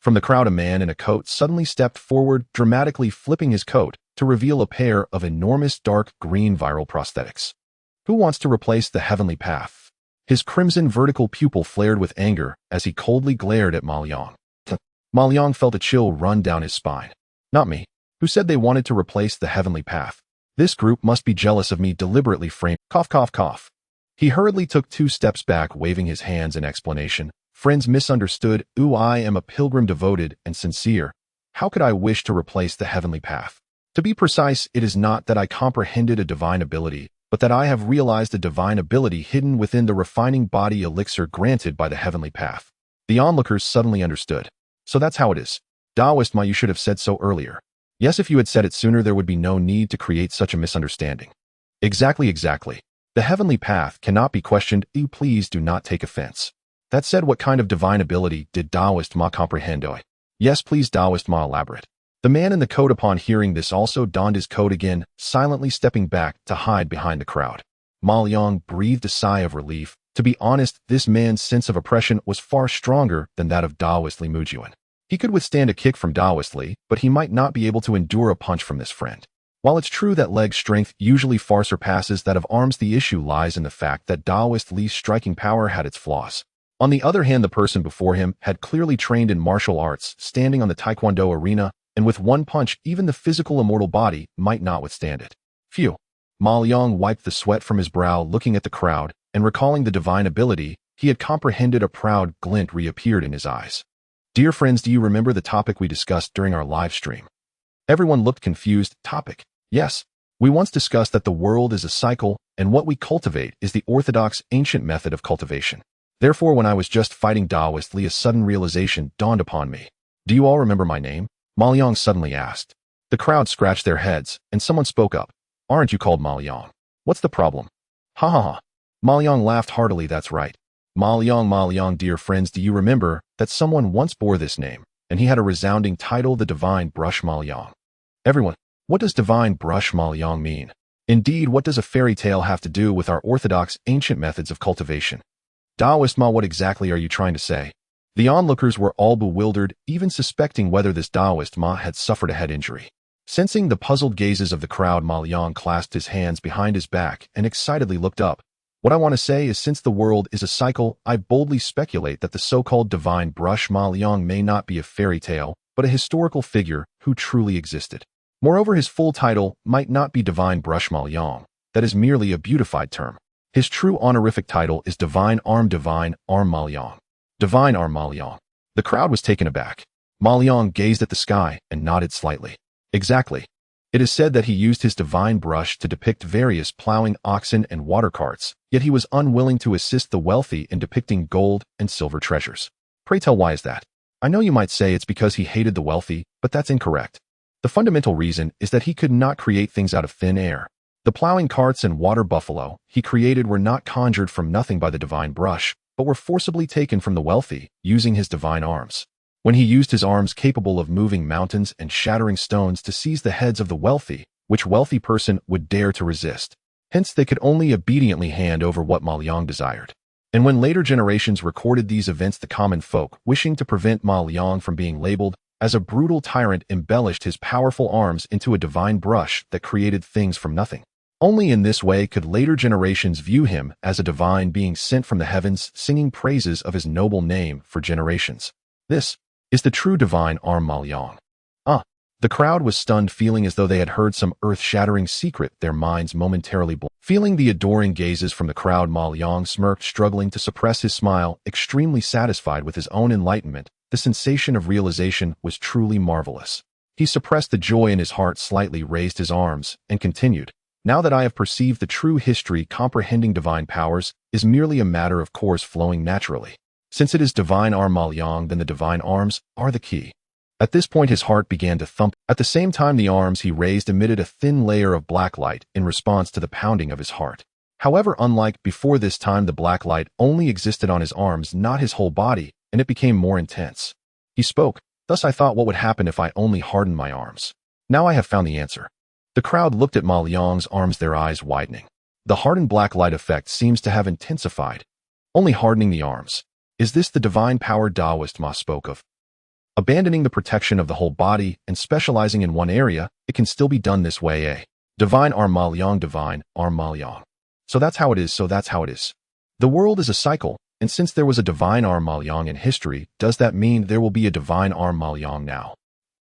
From the crowd, a man in a coat suddenly stepped forward, dramatically flipping his coat to reveal a pair of enormous dark green viral prosthetics. Who wants to replace the heavenly path? His crimson vertical pupil flared with anger as he coldly glared at Ma Liang. Ma Liang felt a chill run down his spine. Not me. Who said they wanted to replace the heavenly path? This group must be jealous of me. Deliberately framed. Cough, cough, cough. He hurriedly took 2 steps back, waving his hands in explanation. Friends, misunderstood. I am a pilgrim, devoted and sincere. How could I wish to replace the heavenly path? To be precise, it is not that I comprehended a divine ability, but that I have realized a divine ability hidden within the refining body elixir granted by the heavenly path. The onlookers suddenly understood. So that's how it is. Daoist Ma, you should have said so earlier. Yes, if you had said it sooner, there would be no need to create such a misunderstanding. Exactly. The heavenly path cannot be questioned. Please do not take offense. That said, what kind of divine ability did Daoist Ma comprehend? Yes, please, Daoist Ma, elaborate. The man in the coat, upon hearing this, also donned his coat again, silently stepping back to hide behind the crowd. Ma Liang breathed a sigh of relief. To be honest, this man's sense of oppression was far stronger than that of Daoist Li Mujuan. He could withstand a kick from Daoist Li, but he might not be able to endure a punch from this friend. While it's true that leg strength usually far surpasses that of arms, the issue lies in the fact that Daoist Li's striking power had its flaws. On the other hand, the person before him had clearly trained in martial arts, standing on the taekwondo arena, and with one punch, even the physical immortal body might not withstand it. Phew. Ma Liang wiped the sweat from his brow, looking at the crowd, and recalling the divine ability he had comprehended. A proud glint reappeared in his eyes. Dear friends, do you remember the topic we discussed during our live stream? Everyone looked confused. Topic? Yes. We once discussed that the world is a cycle, and what we cultivate is the orthodox ancient method of cultivation. Therefore, when I was just fighting Daoist Li, a sudden realization dawned upon me. Do you all remember my name? Ma Liang suddenly asked. The crowd scratched their heads, and someone spoke up. Aren't you called Ma Liang? What's the problem? Ha ha ha. Ma Liang laughed heartily. That's right. Ma Liang, dear friends, do you remember that someone once bore this name, and he had a resounding title, the Divine Brush Ma Liang? Everyone, what does Divine Brush Ma Liang mean? Indeed, what does a fairy tale have to do with our orthodox ancient methods of cultivation? Taoist Ma, what exactly are you trying to say? The onlookers were all bewildered, even suspecting whether this Taoist Ma had suffered a head injury. Sensing the puzzled gazes of the crowd, Ma Liang clasped his hands behind his back and excitedly looked up. What I want to say is, since the world is a cycle, I boldly speculate that the so-called Divine Brush Ma Liang may not be a fairy tale, but a historical figure who truly existed. Moreover, his full title might not be Divine Brush Ma Liang. That is merely a beautified term. His true honorific title is Divine Arm Ma Liang. Divine Arm Ma Liang. The crowd was taken aback. Ma Liang gazed at the sky and nodded slightly. Exactly. It is said that he used his divine brush to depict various plowing oxen and water carts, yet he was unwilling to assist the wealthy in depicting gold and silver treasures. Pray tell, why is that? I know you might say it's because he hated the wealthy, but that's incorrect. The fundamental reason is that he could not create things out of thin air. The plowing carts and water buffalo he created were not conjured from nothing by the divine brush, but were forcibly taken from the wealthy, using his divine arms. When he used his arms capable of moving mountains and shattering stones to seize the heads of the wealthy, which wealthy person would dare to resist? Hence, they could only obediently hand over what Ma Liang desired. And when later generations recorded these events, the common folk, wishing to prevent Ma Liang from being labeled as a brutal tyrant, embellished his powerful arms into a divine brush that created things from nothing. Only in this way could later generations view him as a divine being sent from the heavens, singing praises of his noble name for generations. This is the true Divine Arm Ma Liang. The crowd was stunned, feeling as though they had heard some earth-shattering secret, their minds momentarily blown. Feeling the adoring gazes from the crowd, Ma Liang smirked, struggling to suppress his smile, extremely satisfied with his own enlightenment. The sensation of realization was truly marvelous. He suppressed the joy in his heart, slightly raised his arms, and continued. Now that I have perceived the true history, comprehending divine powers is merely a matter of course flowing naturally. Since it is Divine Arm Ma Liang, then the divine arms are the key. At this point his heart began to thump. At the same time the arms he raised emitted a thin layer of black light in response to the pounding of his heart. However, unlike before, this time the black light only existed on his arms, not his whole body, and it became more intense. He spoke. Thus I thought, what would happen if I only hardened my arms? Now I have found the answer. The crowd looked at Ma Liang's arms, their eyes widening. The hardened black light effect seems to have intensified. Only hardening the arms. Is this the divine power Taoist Ma spoke of? Abandoning the protection of the whole body and specializing in one area, it can still be done this way, eh? Divine Arm Ma Liang, Divine Arm Ma Liang. So that's how it is. The world is a cycle, and since there was a Divine Arm Ma Liang in history, does that mean there will be a Divine Arm Ma Liang now?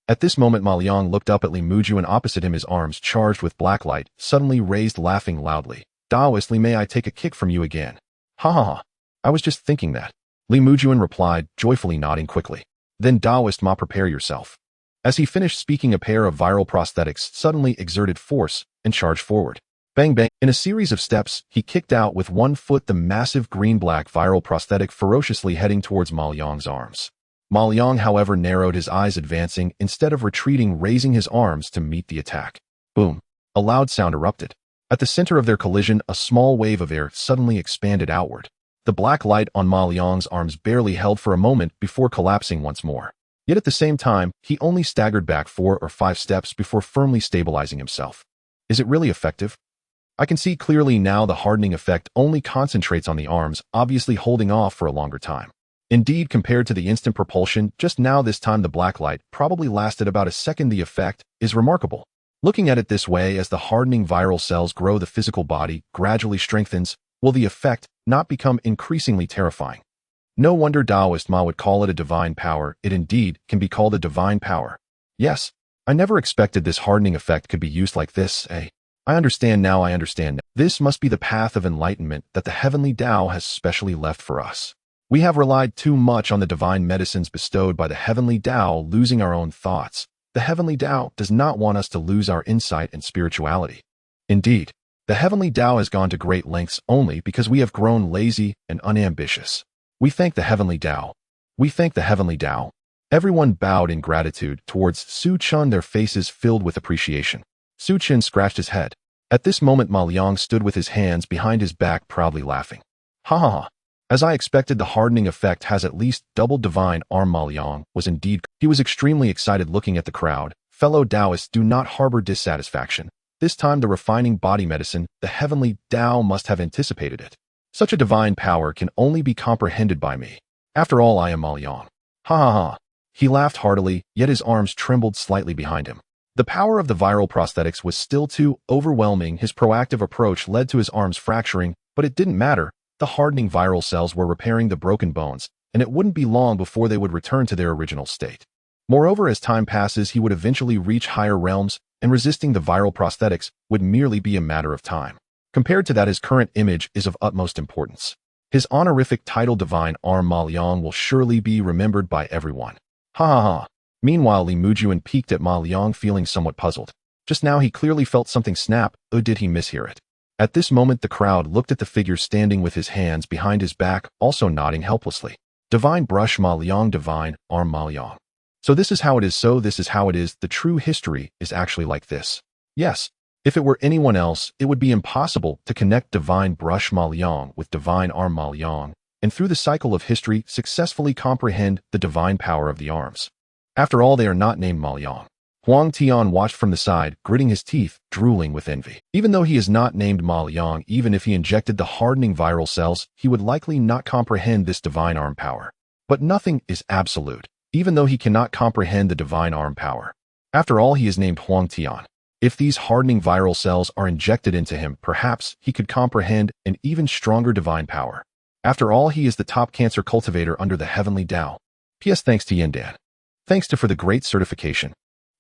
At this moment Ma Liang looked up at Li Muju, and opposite him, his arms charged with black light, suddenly raised, laughing loudly. Taoist Li, may I take a kick from you again? Ha ha ha. I was just thinking that. Li Mujuan replied, joyfully nodding quickly. Then Taoist Ma, prepare yourself. As he finished speaking, a pair of viral prosthetics suddenly exerted force and charged forward. Bang bang. In a series of steps, he kicked out with one foot the massive green-black viral prosthetic, ferociously heading towards Ma Liang's arms. Ma Liang, however, narrowed his eyes, advancing instead of retreating, raising his arms to meet the attack. Boom. A loud sound erupted. At the center of their collision, a small wave of air suddenly expanded outward. The black light on Ma Liang's arms barely held for a moment before collapsing once more. Yet at the same time, he only staggered back 4 or 5 steps before firmly stabilizing himself. Is it really effective? I can see clearly now the hardening effect only concentrates on the arms, obviously holding off for a longer time. Indeed, compared to the instant propulsion just now, this time the black light probably lasted about a second. The effect is remarkable. Looking at it this way, as the hardening viral cells grow, the physical body gradually strengthens. Will the effect not become increasingly terrifying? No wonder Taoist Ma would call it a divine power. It indeed can be called a divine power. Yes, I never expected this hardening effect could be used like this, eh? I understand now. This must be the path of enlightenment that the heavenly Tao has specially left for us. We have relied too much on the divine medicines bestowed by the heavenly Tao, losing our own thoughts. The heavenly Tao does not want us to lose our insight and spirituality. Indeed, the heavenly Tao has gone to great lengths only because we have grown lazy and unambitious. We thank the heavenly Tao. Everyone bowed in gratitude towards Su Chun, their faces filled with appreciation. Su Chun scratched his head. At this moment, Ma Liang stood with his hands behind his back, proudly laughing. Ha ha ha. As I expected, the hardening effect has at least doubled divine arm. Ma Liang was indeed. He was extremely excited looking at the crowd. Fellow Taoists do not harbor dissatisfaction. This time the refining body medicine, the heavenly Tao, must have anticipated it. Such a divine power can only be comprehended by me. After all, I am Ma Liang. Ha ha ha. He laughed heartily, yet his arms trembled slightly behind him. The power of the viral prosthetics was still too overwhelming. His proactive approach led to his arms fracturing, but it didn't matter. The hardening viral cells were repairing the broken bones, and it wouldn't be long before they would return to their original state. Moreover, as time passes, he would eventually reach higher realms, and resisting the viral prosthetics would merely be a matter of time. Compared to that, his current image is of utmost importance. His honorific title, Divine Arm Ma Liang, will surely be remembered by everyone. Ha ha ha. Meanwhile, Li Mujuan peeked at Ma Liang, feeling somewhat puzzled. Just now he clearly felt something snap, or did he mishear it? At this moment the crowd looked at the figure standing with his hands behind his back, also nodding helplessly. Divine Brush Ma Liang, Divine Arm Ma Liang. So this is how it is, the true history is actually like this. Yes, if it were anyone else, it would be impossible to connect Divine Brush Ma Liang with Divine Arm Ma Liang, and through the cycle of history successfully comprehend the divine power of the arms. After all, they are not named Ma Liang. Huang Tian watched from the side, gritting his teeth, drooling with envy. Even though he is not named Ma Liang, even if he injected the hardening viral cells, he would likely not comprehend this divine arm power. But nothing is absolute, even though he cannot comprehend the divine arm power. After all, he is named Huang Tian. If these hardening viral cells are injected into him, perhaps he could comprehend an even stronger divine power. After all, he is the top cancer cultivator under the heavenly Tao. P.S. Thanks to Yandan. Thanks to for the great certification.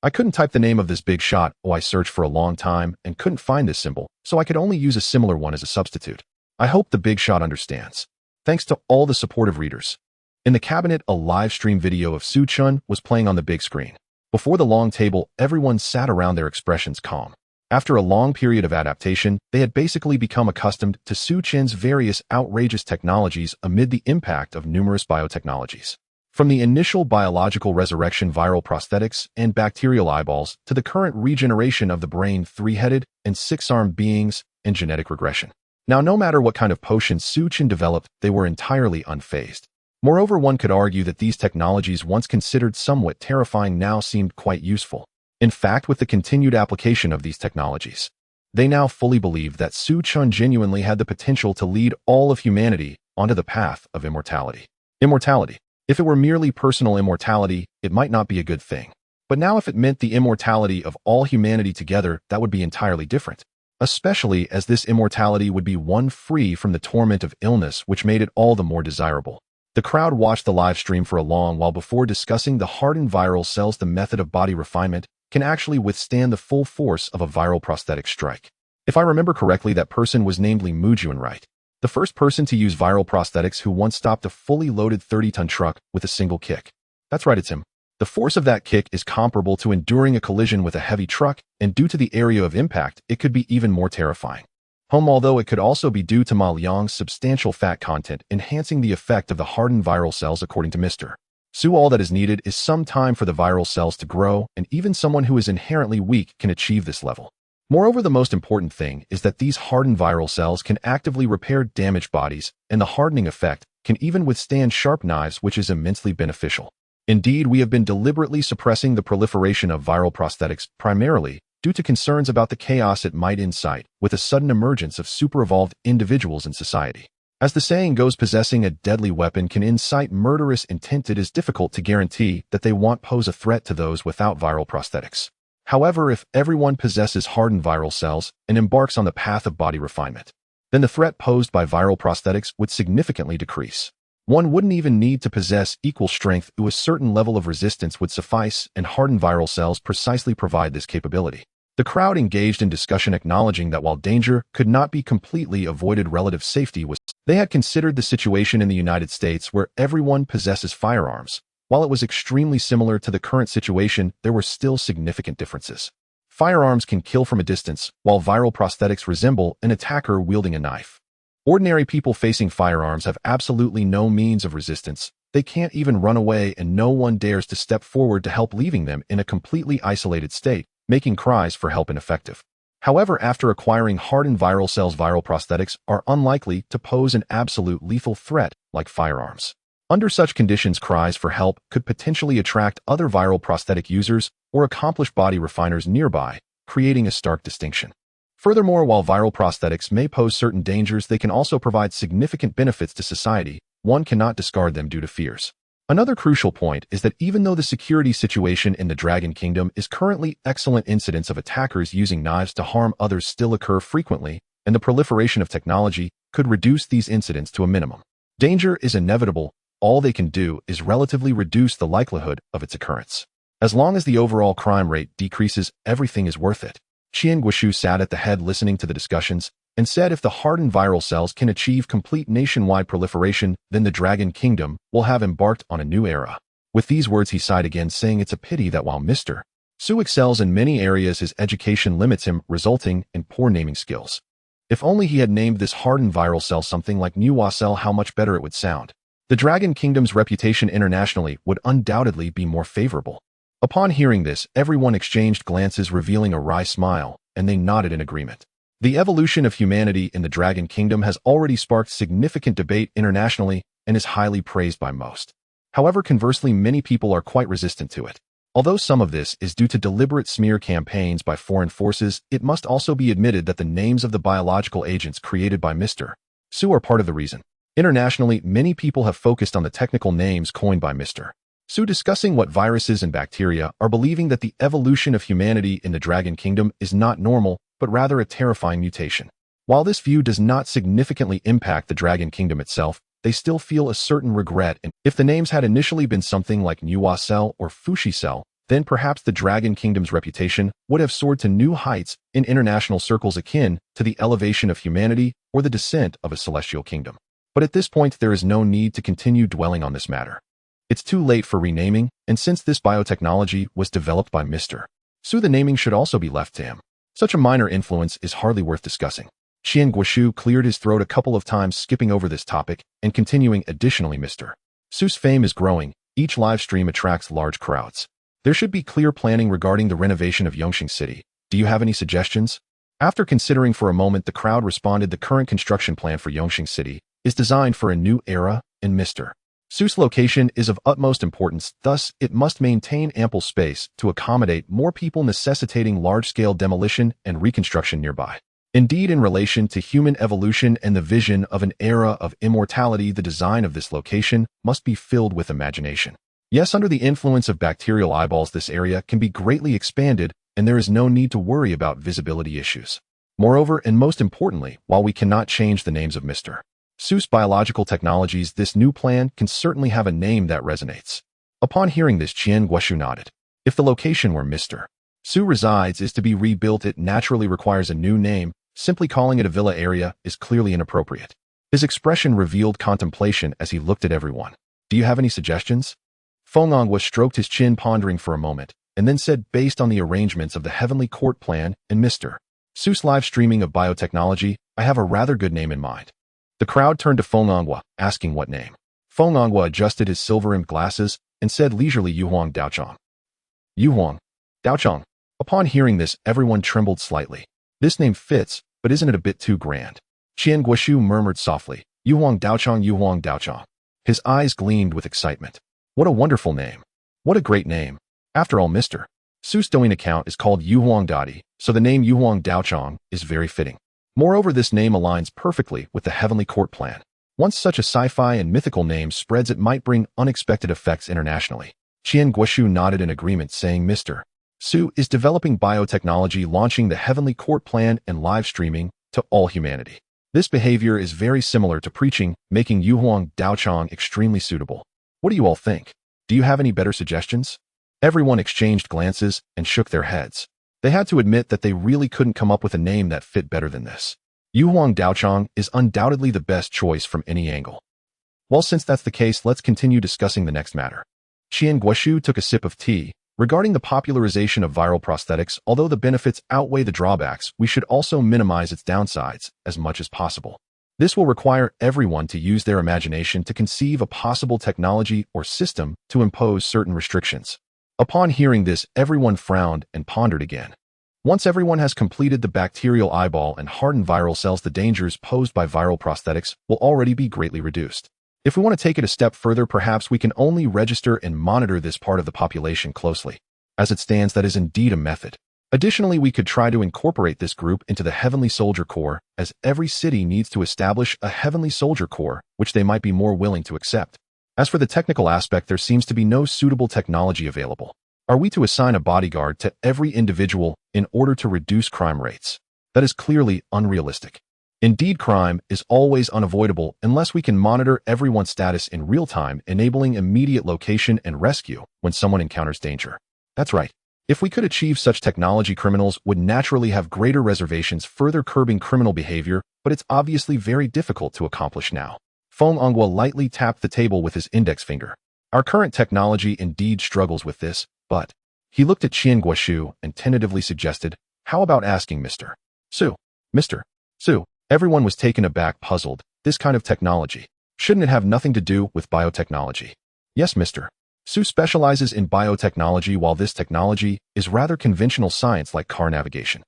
I couldn't type the name of this big shot. I searched for a long time and couldn't find this symbol, so I could only use a similar one as a substitute. I hope the big shot understands. Thanks to all the supportive readers. In the cabinet, a live stream video of Su Chun was playing on the big screen. Before the long table, everyone sat around, their expressions calm. After a long period of adaptation, they had basically become accustomed to Su Chun's various outrageous technologies amid the impact of numerous biotechnologies. From the initial biological resurrection viral prosthetics and bacterial eyeballs to the current regeneration of the brain, three-headed and six-armed beings, and genetic regression. Now, no matter what kind of potion Su Chun developed, they were entirely unfazed. Moreover, one could argue that these technologies, once considered somewhat terrifying, now seemed quite useful. In fact, with the continued application of these technologies, they now fully believe that Su Chun genuinely had the potential to lead all of humanity onto the path of immortality. Immortality. If it were merely personal immortality, it might not be a good thing. But now if it meant the immortality of all humanity together, that would be entirely different. Especially as this immortality would be one free from the torment of illness, which made it all the more desirable. The crowd watched the live stream for a long while before discussing the hardened viral cells. The method of body refinement can actually withstand the full force of a viral prosthetic strike. If I remember correctly, that person was named Li Mujuan, right? The first person to use viral prosthetics who once stopped a fully loaded 30-ton truck with a single kick. That's right, it's him. The force of that kick is comparable to enduring a collision with a heavy truck, and due to the area of impact, it could be even more terrifying. Although it could also be due to Ma Liang's substantial fat content, enhancing the effect of the hardened viral cells. According to Mr. Su, all that is needed is some time for the viral cells to grow, and even someone who is inherently weak can achieve this level. Moreover, the most important thing is that these hardened viral cells can actively repair damaged bodies, and the hardening effect can even withstand sharp knives, which is immensely beneficial. Indeed, we have been deliberately suppressing the proliferation of viral prosthetics, primarily due to concerns about the chaos it might incite with a sudden emergence of super-evolved individuals in society. As the saying goes, possessing a deadly weapon can incite murderous intent. It is difficult to guarantee that they won't pose a threat to those without viral prosthetics. However, if everyone possesses hardened viral cells and embarks on the path of body refinement, then the threat posed by viral prosthetics would significantly decrease. One wouldn't even need to possess equal strength. A certain level of resistance would suffice, and hardened viral cells precisely provide this capability. The crowd engaged in discussion, acknowledging that while danger could not be completely avoided, relative safety was. They had considered the situation in the United States where everyone possesses firearms. While it was extremely similar to the current situation, there were still significant differences. Firearms can kill from a distance, while viral prosthetics resemble an attacker wielding a knife. Ordinary people facing firearms have absolutely no means of resistance, They can't even run away and no one dares to step forward to help, leaving them in a completely isolated state, making cries for help ineffective. However, after acquiring hardened viral cells, viral prosthetics are unlikely to pose an absolute lethal threat like firearms. Under such conditions, cries for help could potentially attract other viral prosthetic users or accomplished body refiners nearby, creating a stark distinction. Furthermore, while viral prosthetics may pose certain dangers, they can also provide significant benefits to society. One cannot discard them due to fears. Another crucial point is that even though the security situation in the Dragon Kingdom is currently excellent, incidents of attackers using knives to harm others still occur frequently, and the proliferation of technology could reduce these incidents to a minimum. Danger is inevitable. All they can do is relatively reduce the likelihood of its occurrence. As long as the overall crime rate decreases, everything is worth it. Qian Guoshu sat at the head listening to the discussions and said if the hardened viral cells can achieve complete nationwide proliferation, then the Dragon Kingdom will have embarked on a new era. With these words, he sighed again, saying it's a pity that while Mr. Su excels in many areas, his education limits him, resulting in poor naming skills. If only he had named this hardened viral cell something like Nuwa Cell, how much better it would sound. The Dragon Kingdom's reputation internationally would undoubtedly be more favorable. Upon hearing this, everyone exchanged glances, revealing a wry smile, and they nodded in agreement. The evolution of humanity in the Dragon Kingdom has already sparked significant debate internationally and is highly praised by most. However, conversely, many people are quite resistant to it. Although some of this is due to deliberate smear campaigns by foreign forces, it must also be admitted that the names of the biological agents created by Mr. Su are part of the reason. Internationally, many people have focused on the technical names coined by Mr. Su, discussing what viruses and bacteria are, believing that the evolution of humanity in the Dragon Kingdom is not normal, but rather a terrifying mutation. While this view does not significantly impact the Dragon Kingdom itself, they still feel a certain regret, and if the names had initially been something like Nuwa Cell or Fushi Cell, then perhaps the Dragon Kingdom's reputation would have soared to new heights in international circles, akin to the elevation of humanity or the descent of a celestial kingdom. But at this point, there is no need to continue dwelling on this matter. It's too late for renaming, and since this biotechnology was developed by Mr. Su, the naming should also be left to him. Such a minor influence is hardly worth discussing. Qian Guoshu cleared his throat a couple of times, skipping over this topic and continuing. Additionally, Mr. Su's fame is growing. Each live stream attracts large crowds. There should be clear planning regarding the renovation of Yongqing City. Do you have any suggestions? After considering for a moment, the crowd responded. The current construction plan for Yongqing City is designed for a new era, and Mr. Su's location is of utmost importance, thus it must maintain ample space to accommodate more people, necessitating large-scale demolition and reconstruction nearby. Indeed, in relation to human evolution and the vision of an era of immortality, the design of this location must be filled with imagination. Yes, under the influence of bacterial eyeballs, this area can be greatly expanded, and there is no need to worry about visibility issues. Moreover, and most importantly, while we cannot change the names of Mr. Su's biological technologies, this new plan can certainly have a name that resonates. Upon hearing this, Qian Guoshu nodded. If the location where Mr. Su resides is to be rebuilt, it naturally requires a new name. Simply calling it a villa area is clearly inappropriate. His expression revealed contemplation as he looked at everyone. Do you have any suggestions? Fengangwa stroked his chin, pondering for a moment, and then said, based on the arrangements of the Heavenly Court plan and Mr. Su's live streaming of biotechnology, I have a rather good name in mind. The crowd turned to Fengangwa, asking what name. Fengangwa adjusted his silver-rimmed glasses and said leisurely, Yuhuang Daochang. Yuhuang Daochang. Upon hearing this, everyone trembled slightly. This name fits, but isn't it a bit too grand? Qian Guoshu murmured softly, Yuhuang Daochang, Yuhuang Daochang. His eyes gleamed with excitement. What a wonderful name. What a great name. After all, Mr. Su's Douyin account is called Yuhuang Dadi, so the name Yuhuang Daochang is very fitting. Moreover, this name aligns perfectly with the Heavenly Court plan. Once such a sci-fi and mythical name spreads, it might bring unexpected effects internationally. Qian Guoshu nodded in agreement, saying Mr. Su is developing biotechnology, launching the Heavenly Court plan and live streaming to all humanity. This behavior is very similar to preaching, making Yuhuang Daochang extremely suitable. What do you all think? Do you have any better suggestions? Everyone exchanged glances and shook their heads. They had to admit that they really couldn't come up with a name that fit better than this. Yuhuang Daochang is undoubtedly the best choice from any angle. Well, since that's the case, let's continue discussing the next matter. Qian Guoshu took a sip of tea. Regarding the popularization of viral prosthetics, although the benefits outweigh the drawbacks, we should also minimize its downsides as much as possible. This will require everyone to use their imagination to conceive a possible technology or system to impose certain restrictions. Upon hearing this, everyone frowned and pondered again. Once everyone has completed the bacterial eyeball and hardened viral cells, the dangers posed by viral prosthetics will already be greatly reduced. If we want to take it a step further, perhaps we can only register and monitor this part of the population closely. As it stands, that is indeed a method. Additionally, we could try to incorporate this group into the Heavenly Soldier Corps, as every city needs to establish a Heavenly Soldier Corps, which they might be more willing to accept. As for the technical aspect, there seems to be no suitable technology available. Are we to assign a bodyguard to every individual in order to reduce crime rates? That is clearly unrealistic. Indeed, crime is always unavoidable unless we can monitor everyone's status in real time, enabling immediate location and rescue when someone encounters danger. That's right. If we could achieve such technology, criminals would naturally have greater reservations, further curbing criminal behavior, but it's obviously very difficult to accomplish now. Feng Ongwa lightly tapped the table with his index finger. Our current technology indeed struggles with this, but he looked at Qian Guoshu and tentatively suggested, how about asking Mr. Su? Mr. Su? Everyone was taken aback, puzzled. This kind of technology, shouldn't it have nothing to do with biotechnology? Yes, Mr. Su specializes in biotechnology, while this technology is rather conventional science like car navigation.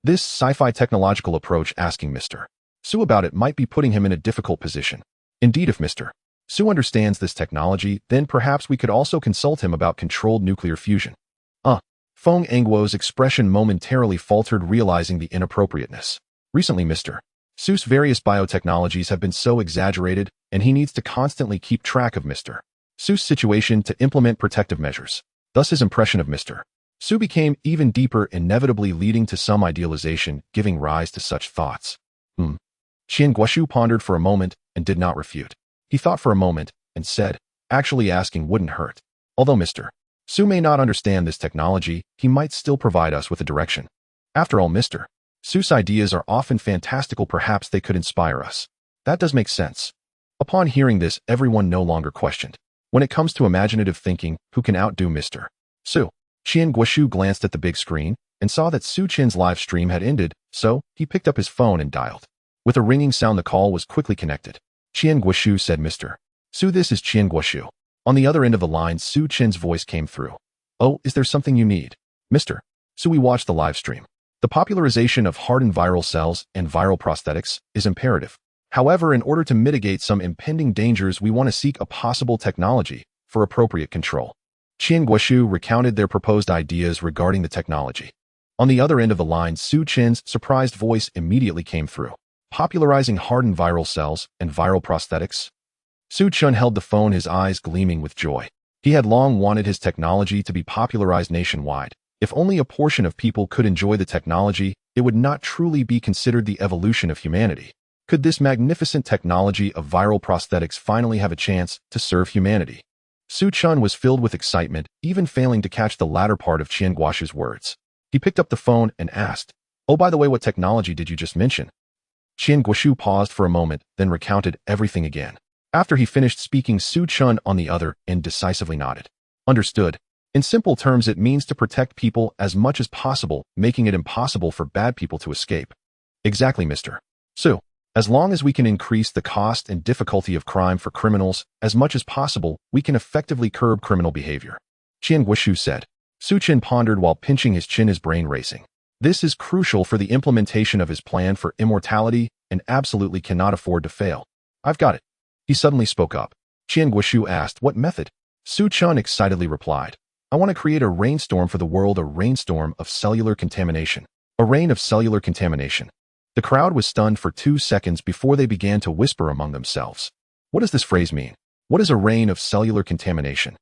This sci-fi technological approach, asking Mr. Su about it might be putting him in a difficult position. Indeed, if Mr. Su understands this technology, then perhaps we could also consult him about controlled nuclear fusion. Feng Engwo's expression momentarily faltered, realizing the inappropriateness. Recently, Mr. Su's various biotechnologies have been so exaggerated, and he needs to constantly keep track of Mr. Su's situation to implement protective measures. Thus his impression of Mr. Su became even deeper, inevitably leading to some idealization, giving rise to such thoughts. Qian Guoshu pondered for a moment and did not refute. He thought for a moment and said, actually asking wouldn't hurt. Although Mr. Su may not understand this technology, he might still provide us with a direction. After all, Mr. Su's ideas are often fantastical, perhaps they could inspire us. That does make sense. Upon hearing this, everyone no longer questioned. When it comes to imaginative thinking, who can outdo Mr. Su? Qian Guoshu glanced at the big screen and saw that Su Qin's live stream had ended, so he picked up his phone and dialed. With a ringing sound, the call was quickly connected. Qian Guoshu said, Mr. Su, this is Qian Guoshu. On the other end of the line, Su Qin's voice came through. Oh, is there something you need? Mr. Su, we watched the live stream. The popularization of hardened viral cells and viral prosthetics is imperative. However, in order to mitigate some impending dangers, we want to seek a possible technology for appropriate control. Qian Guoshu recounted their proposed ideas regarding the technology. On the other end of the line, Su Qin's surprised voice immediately came through. Popularizing hardened viral cells and viral prosthetics? Su Chun held the phone, his eyes gleaming with joy. He had long wanted his technology to be popularized nationwide. If only a portion of people could enjoy the technology, it would not truly be considered the evolution of humanity. Could this magnificent technology of viral prosthetics finally have a chance to serve humanity? Su Chun was filled with excitement, even failing to catch the latter part of Qian Guoshu's words. He picked up the phone and asked, oh, by the way, what technology did you just mention? Qian Guoshu paused for a moment, then recounted everything again. After he finished speaking, Su Chun on the other end decisively nodded. Understood. In simple terms, it means to protect people as much as possible, making it impossible for bad people to escape. Exactly, Mr. Su. As long as we can increase the cost and difficulty of crime for criminals as much as possible, we can effectively curb criminal behavior. Qian Guoshu said. Su Qin pondered while pinching his chin, his brain racing. This is crucial for the implementation of his plan for immortality and absolutely cannot afford to fail. I've got it. He suddenly spoke up. Qian Guoshu asked, what method? Su Chun excitedly replied, I want to create a rainstorm for the world, a rainstorm of cellular contamination. A rain of cellular contamination. The crowd was stunned for 2 seconds before they began to whisper among themselves. What does this phrase mean? What is a rain of cellular contamination?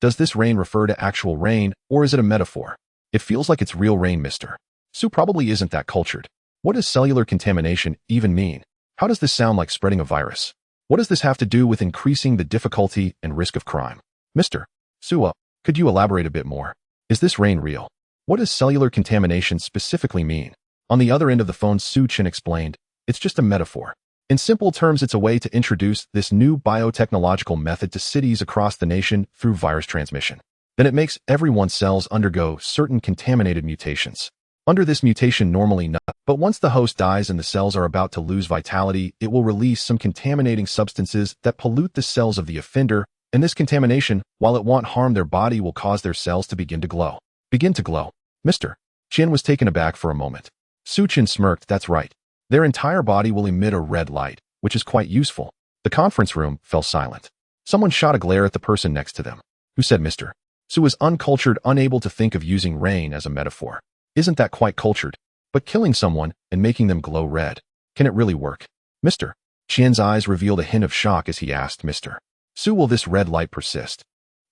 Does this rain refer to actual rain, or is it a metaphor? It feels like it's real rain, Mr. Su probably isn't that cultured. What does cellular contamination even mean? How does this sound like spreading a virus? What does this have to do with increasing the difficulty and risk of crime? Mr. Su, could you elaborate a bit more? Is this rain real? What does cellular contamination specifically mean? On the other end of the phone, Su Qin explained, it's just a metaphor. In simple terms, it's a way to introduce this new biotechnological method to cities across the nation through virus transmission. Then it makes everyone's cells undergo certain contaminated mutations. Under this mutation normally not, but once the host dies and the cells are about to lose vitality, it will release some contaminating substances that pollute the cells of the offender, and this contamination, while it won't harm their body, will cause their cells to begin to glow. Mr. Chen was taken aback for a moment. Su Chen smirked. That's right. Their entire body will emit a red light, which is quite useful. The conference room fell silent. Someone shot a glare at the person next to them. Who said Mr. Su was uncultured, unable to think of using rain as a metaphor. Isn't that quite cultured? But killing someone and making them glow red, can it really work? Mr. Qian's eyes revealed a hint of shock as he asked Mr. Su, will this red light persist?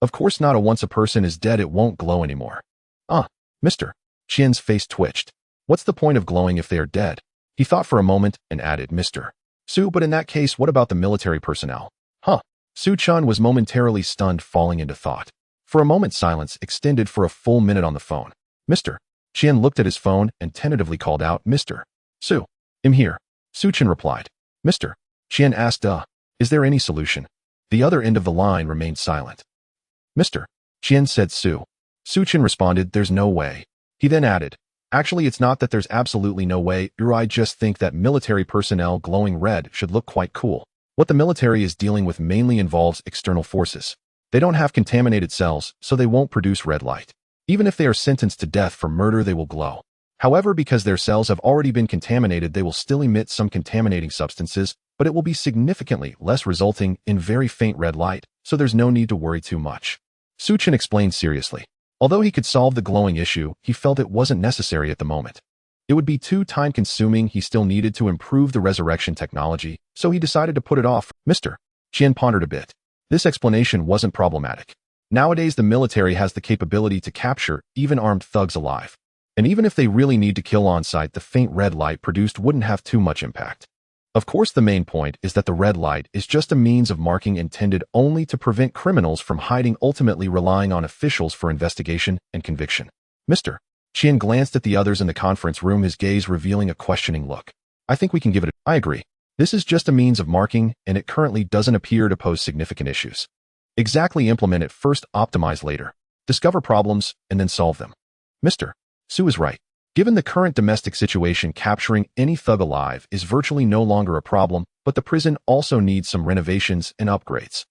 Of course not. Once a person is dead, it won't glow anymore. Mr. Qian's face twitched. What's the point of glowing if they are dead? He thought for a moment and added, Mr. Su, but in that case, what about the military personnel? Su Chun was momentarily stunned, falling into thought. For a moment, silence extended for a full minute on the phone. Mr. Qian looked at his phone and tentatively called out, Mr. Su. I'm here. Su Chen replied. Mr. Qian asked, is there any solution? The other end of the line remained silent. Mr. Qian said, Su. Su Chen responded, there's no way. He then added, actually, it's not that there's absolutely no way, I just think that military personnel glowing red should look quite cool. What the military is dealing with mainly involves external forces. They don't have contaminated cells, so they won't produce red light. Even if they are sentenced to death for murder, they will glow. However, because their cells have already been contaminated, they will still emit some contaminating substances, but it will be significantly less, resulting in very faint red light, so there's no need to worry too much. Su Chen explained seriously. Although he could solve the glowing issue, he felt it wasn't necessary at the moment. It would be too time-consuming. He still needed to improve the resurrection technology, so he decided to put it off. Mr. Qian pondered a bit. This explanation wasn't problematic. Nowadays, the military has the capability to capture even armed thugs alive. And even if they really need to kill on sight, the faint red light produced wouldn't have too much impact. Of course, the main point is that the red light is just a means of marking intended only to prevent criminals from hiding, ultimately relying on officials for investigation and conviction. Mr. Qian glanced at the others in the conference room, his gaze revealing a questioning look. I think we can give it I agree. This is just a means of marking, and it currently doesn't appear to pose significant issues. Exactly, implement it first, optimize later. Discover problems, and then solve them. Mr. Su is right. Given the current domestic situation, capturing any thug alive is virtually no longer a problem, but the prison also needs some renovations and upgrades.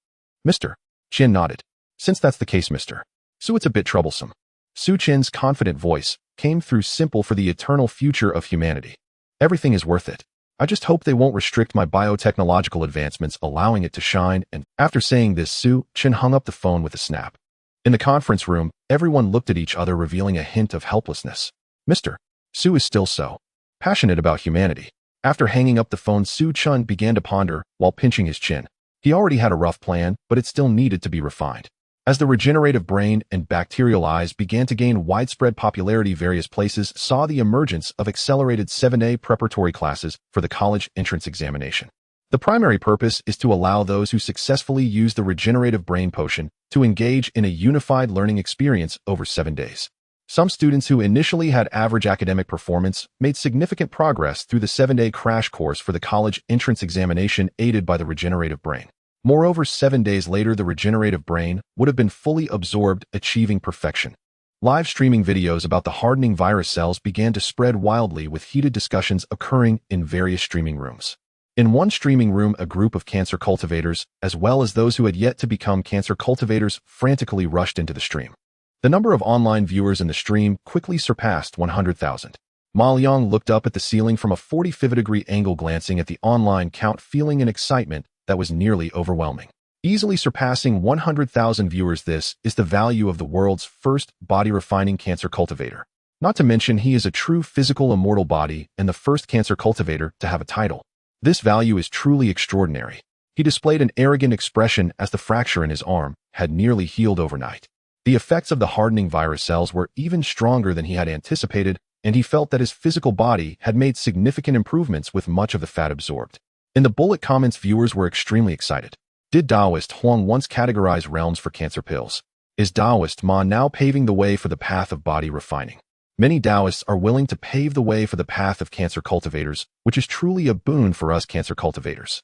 Mr. Qian nodded. Since that's the case, Mr. Su, it's a bit troublesome. Su Qian's confident voice came through. Simple, for the eternal future of humanity. Everything is worth it. I just hope they won't restrict my biotechnological advancements, allowing it to shine. And after saying this, Su Qian hung up the phone with a snap. In the conference room, everyone looked at each other, revealing a hint of helplessness. Mr. Su is still so passionate about humanity. After hanging up the phone, Su Chen began to ponder while pinching his chin. He already had a rough plan, but it still needed to be refined. As the regenerative brain and bacterial eyes began to gain widespread popularity, various places saw the emergence of accelerated 7A preparatory classes for the college entrance examination. The primary purpose is to allow those who successfully use the regenerative brain potion to engage in a unified learning experience over 7 days. Some students who initially had average academic performance made significant progress through the 7-day crash course for the college entrance examination, aided by the regenerative brain. Moreover, 7 days later, the regenerative brain would have been fully absorbed, achieving perfection. Live streaming videos about the hardening virus cells began to spread wildly, with heated discussions occurring in various streaming rooms. In one streaming room, a group of cancer cultivators, as well as those who had yet to become cancer cultivators, frantically rushed into the stream. The number of online viewers in the stream quickly surpassed 100,000. Ma Liang looked up at the ceiling from a 45-degree angle, glancing at the online count, feeling an excitement that was nearly overwhelming. Easily surpassing 100,000 viewers, this is the value of the world's first body-refining cancer cultivator. Not to mention, he is a true physical immortal body and the first cancer cultivator to have a title. This value is truly extraordinary. He displayed an arrogant expression as the fracture in his arm had nearly healed overnight. The effects of the hardening virus cells were even stronger than he had anticipated, and he felt that his physical body had made significant improvements, with much of the fat absorbed. In the bullet comments, viewers were extremely excited. Did Taoist Huang once categorize realms for cancer pills? Is Taoist Ma now paving the way for the path of body refining? Many Taoists are willing to pave the way for the path of cancer cultivators, which is truly a boon for us cancer cultivators.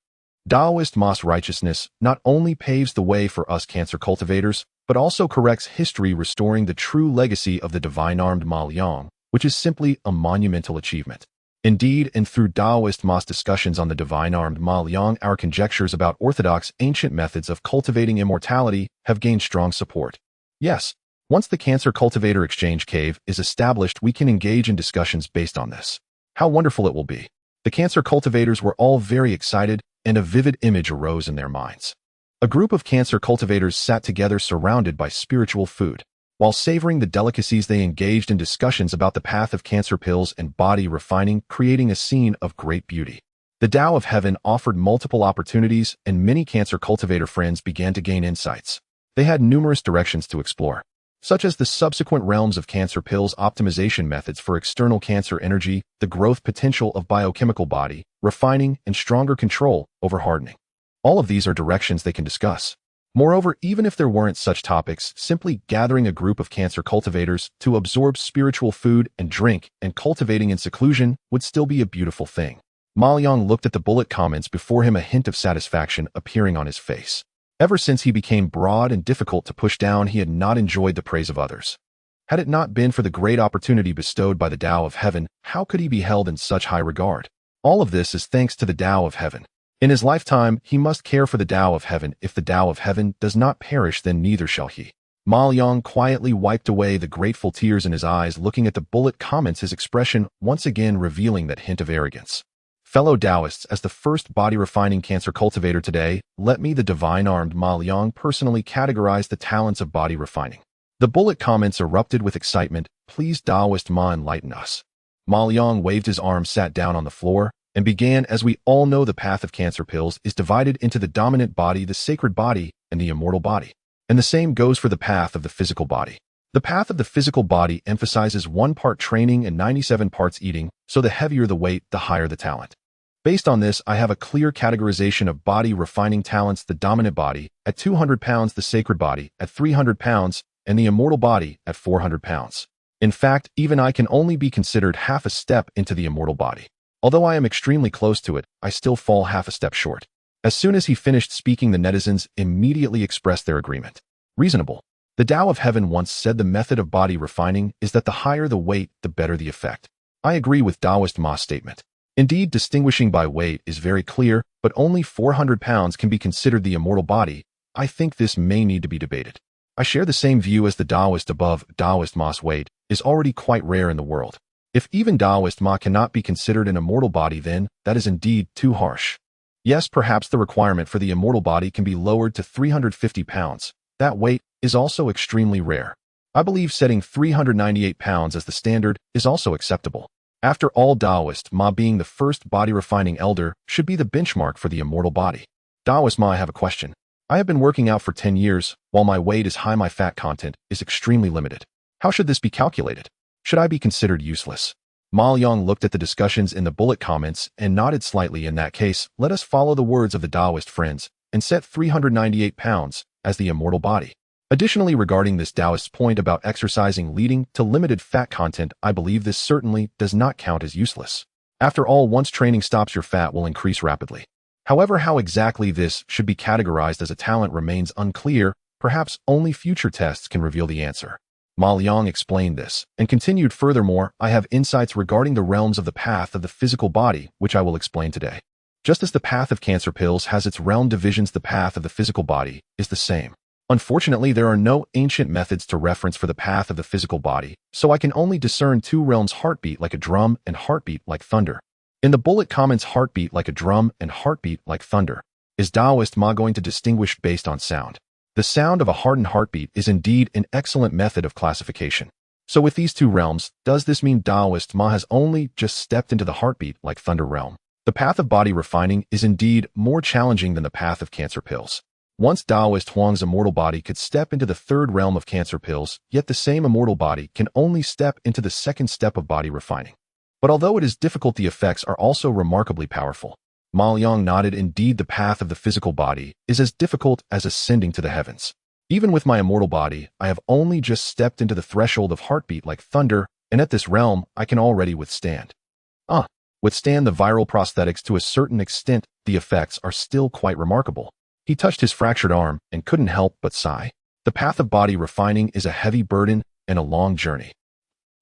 Taoist Ma's righteousness not only paves the way for us cancer cultivators, but also corrects history, restoring the true legacy of the divine armed Ma Liang, which is simply a monumental achievement. Indeed, and through Taoist Ma's discussions on the divine-armed Ma Liang, our conjectures about orthodox ancient methods of cultivating immortality have gained strong support. Yes, once the Cancer Cultivator Exchange Cave is established, we can engage in discussions based on this. How wonderful it will be. The Cancer cultivators were all very excited, and a vivid image arose in their minds. A group of Cancer cultivators sat together surrounded by spiritual food. While savoring the delicacies, they engaged in discussions about the path of Cancer pills and body refining, creating a scene of great beauty. The Tao of Heaven offered multiple opportunities, and many Cancer cultivator friends began to gain insights. They had numerous directions to explore, such as the subsequent realms of Cancer pills, optimization methods for external cancer energy, the growth potential of biochemical body, refining, and stronger control over hardening. All of these are directions they can discuss. Moreover, even if there weren't such topics, simply gathering a group of Cancer cultivators to absorb spiritual food and drink and cultivating in seclusion would still be a beautiful thing. Ma Liang looked at the bullet comments before him, a hint of satisfaction appearing on his face. Ever since he became broad and difficult to push down, he had not enjoyed the praise of others. Had it not been for the great opportunity bestowed by the Tao of Heaven, how could he be held in such high regard? All of this is thanks to the Tao of Heaven. In his lifetime, he must care for the Tao of Heaven. If the Tao of Heaven does not perish, then neither shall he. Ma Liang quietly wiped away the grateful tears in his eyes, looking at the bullet comments, his expression once again revealing that hint of arrogance. Fellow Taoists, as the first body-refining Cancer cultivator today, let me, the divine-armed Ma Liang, personally categorize the talents of body refining. The bullet comments erupted with excitement. Please, Taoist Ma, enlighten us. Ma Liang waved his arm, sat down on the floor, and began. As we all know, the path of Cancer pills is divided into the dominant body, the sacred body, and the immortal body. And the same goes for the path of the physical body. The path of the physical body emphasizes 1 part training and 97 parts eating, so the heavier the weight, the higher the talent. Based on this, I have a clear categorization of body refining talents: the dominant body at 200 pounds, the sacred body at 300 pounds, and the immortal body at 400 pounds. In fact, even I can only be considered half a step into the immortal body. Although I am extremely close to it, I still fall half a step short. As soon as he finished speaking, the netizens immediately expressed their agreement. Reasonable. The Tao of Heaven once said the method of body refining is that the higher the weight, the better the effect. I agree with Taoist Ma's statement. Indeed, distinguishing by weight is very clear, but only 400 pounds can be considered the immortal body. I think this may need to be debated. I share the same view as the Taoist above. Taoist Ma's weight is already quite rare in the world. If even Taoist Ma cannot be considered an immortal body, then that is indeed too harsh. Yes, perhaps the requirement for the immortal body can be lowered to 350 pounds. That weight is also extremely rare. I believe setting 398 pounds as the standard is also acceptable. After all, Taoist Ma, being the first body-refining elder, should be the benchmark for the immortal body. Taoist Ma, I have a question. I have been working out for 10 years. While my weight is high, my fat content is extremely limited. How should this be calculated? Should I be considered useless? Ma Liang looked at the discussions in the bullet comments and nodded slightly. In that case, let us follow the words of the Taoist friends and set 398 pounds as the immortal body. Additionally, regarding this Taoist's point about exercising leading to limited fat content, I believe this certainly does not count as useless. After all, once training stops, your fat will increase rapidly. However, how exactly this should be categorized as a talent remains unclear. Perhaps only future tests can reveal the answer. Ma Liang explained this and continued, furthermore, I have insights regarding the realms of the path of the physical body, which I will explain today. Just as the path of Cancer pills has its realm divisions, the path of the physical body is the same. Unfortunately, there are no ancient methods to reference for the path of the physical body, so I can only discern 2 realms: heartbeat like a drum and heartbeat like thunder. In the bullet comments, heartbeat like a drum and heartbeat like thunder. Is Taoist Ma going to distinguish based on sound? The sound of a hardened heartbeat is indeed an excellent method of classification. So with these 2 realms, does this mean Taoist Ma has only just stepped into the heartbeat like thunder realm? The path of body refining is indeed more challenging than the path of Cancer pills. Once Taoist Huang's immortal body could step into the 3rd realm of Cancer pills, yet the same immortal body can only step into the 2nd step of body refining. But although it is difficult, the effects are also remarkably powerful. Ma Liang nodded. Indeed, the path of the physical body is as difficult as ascending to the heavens. Even with my immortal body, I have only just stepped into the threshold of heartbeat like thunder, and at this realm, I can already withstand the viral prosthetics to a certain extent. The effects are still quite remarkable. He touched his fractured arm and couldn't help but sigh. The path of body refining is a heavy burden and a long journey.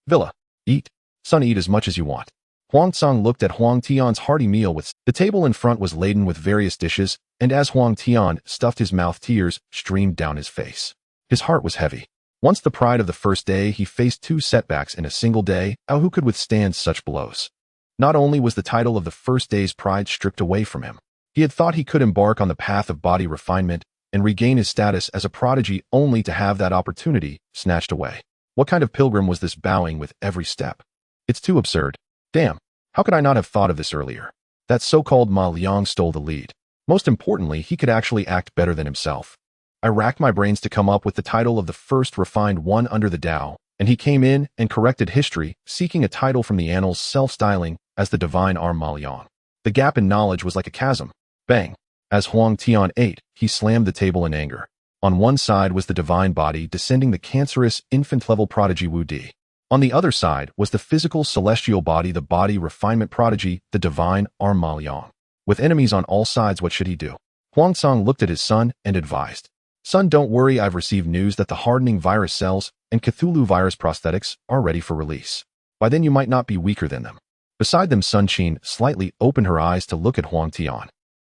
Villa. Eat. Son, eat as much as you want. Huang Tsang looked at Huang Tian's hearty meal with the table in front was laden with various dishes, and as Huang Tian stuffed his mouth, tears streamed down his face. His heart was heavy. Once the pride of the first day, he faced 2 setbacks in a single day. Who could withstand such blows? Not only was the title of the first day's pride stripped away from him, he had thought he could embark on the path of body refinement and regain his status as a prodigy, only to have that opportunity snatched away. What kind of pilgrim was this, bowing with every step? It's too absurd. Damn, how could I not have thought of this earlier? That so-called Ma Liang stole the lead. Most importantly, he could actually act better than himself. I racked my brains to come up with the title of the first refined one under the Tao, and he came in and corrected history, seeking a title from the annals, self-styling as the divine arm Ma Liang. The gap in knowledge was like a chasm. Bang! As Huang Tian ate, he slammed the table in anger. On one side was the divine body descending the cancerous, infant-level prodigy Wu Di. On the other side was the physical, celestial body, the body refinement prodigy, the divine arm Ma Liang. With enemies on all sides, what should he do? Huang Tsang looked at his son and advised, "Son, don't worry, I've received news that the hardening virus cells and Cthulhu virus prosthetics are ready for release. By then you might not be weaker than them." Beside them, Sun Qin slightly opened her eyes to look at Huang Tian.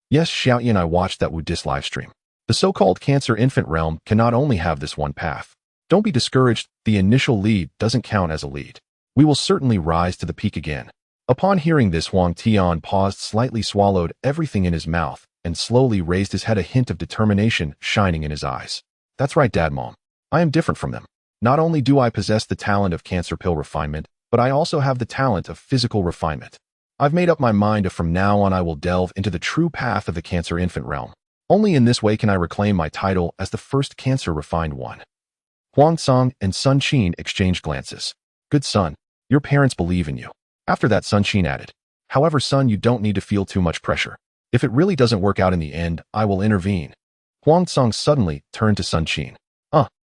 "Yes, Xiaoyan, I watched that Wu Dis livestream. The so-called cancer infant realm cannot only have this one path. Don't be discouraged, the initial lead doesn't count as a lead. We will certainly rise to the peak again." Upon hearing this, Huang Tian paused, slightly swallowed everything in his mouth, and slowly raised his head, a hint of determination shining in his eyes. "That's right, Dad, Mom. I am different from them. Not only do I possess the talent of cancer pill refinement, but I also have the talent of physical refinement. I've made up my mind if from now on I will delve into the true path of the cancer infant realm. Only in this way can I reclaim my title as the first cancer refined one." Huang Tsang and Sun Qin exchanged glances. "Good son, your parents believe in you." After that, Sun Qin added, "However, son, you don't need to feel too much pressure. If it really doesn't work out in the end, I will intervene." Huang Tsang suddenly turned to Sun Qin.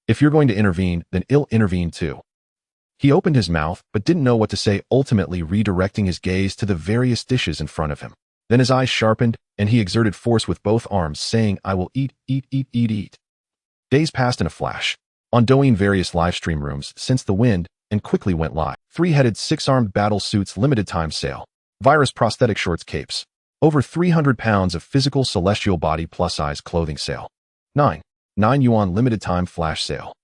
If you're going to intervene, then I'll intervene too." He opened his mouth, but didn't know what to say, ultimately redirecting his gaze to the various dishes in front of him. Then his eyes sharpened, and he exerted force with both arms, saying, "I will eat, eat, eat, eat, eat." Days passed in a flash. On Douyin, various livestream rooms sensed the wind and quickly went live. 3-headed, 6-armed battle suits, limited time sale. Virus prosthetic shorts, capes. Over 300 pounds of physical celestial body plus-size clothing sale. 9 yuan limited time flash sale.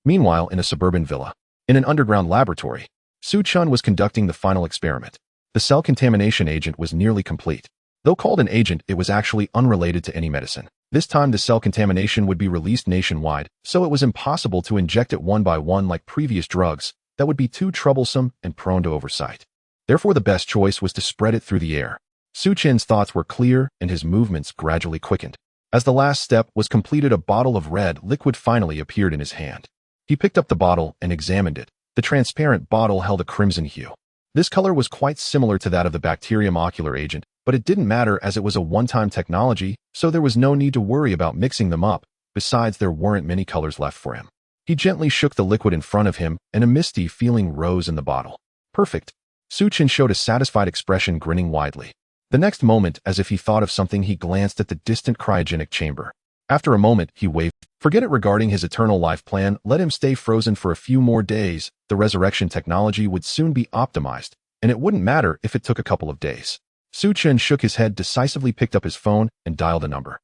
Meanwhile, in a suburban villa, in an underground laboratory, Su Chun was conducting the final experiment. The cell contamination agent was nearly complete. Though called an agent, it was actually unrelated to any medicine. This time the cell contamination would be released nationwide, so it was impossible to inject it one by one like previous drugs. That would be too troublesome and prone to oversight. Therefore, the best choice was to spread it through the air. Su Chin's thoughts were clear and his movements gradually quickened. As the last step was completed, a bottle of red liquid finally appeared in his hand. He picked up the bottle and examined it. The transparent bottle held a crimson hue. This color was quite similar to that of the bacterium ocular agent, but it didn't matter as it was a one-time technology, so there was no need to worry about mixing them up. Besides, there weren't many colors left for him. He gently shook the liquid in front of him, and a misty feeling rose in the bottle. Perfect. Su Chin showed a satisfied expression, grinning widely. The next moment, as if he thought of something, he glanced at the distant cryogenic chamber. After a moment, he waved. Forget it regarding his eternal life plan. Let him stay frozen for a few more days. The resurrection technology would soon be optimized, and it wouldn't matter if it took a couple of days. Su Chin shook his head, decisively picked up his phone, and dialed a number.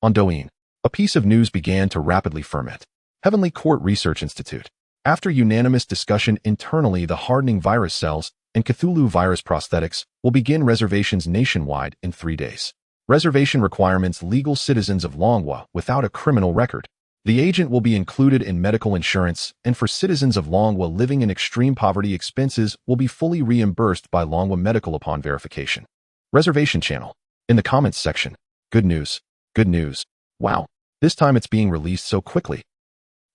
On Douyin, a piece of news began to rapidly ferment. Heavenly Court Research Institute. After unanimous discussion internally, the hardening virus cells and Cthulhu virus prosthetics will begin reservations nationwide in 3 days. Reservation requirements: legal citizens of Longhua without a criminal record. The agent will be included in medical insurance, and for citizens of Longhua living in extreme poverty, expenses will be fully reimbursed by Longhua Medical upon verification. Reservation channel. In the comments section. Good news. Good news. Wow. This time it's being released so quickly.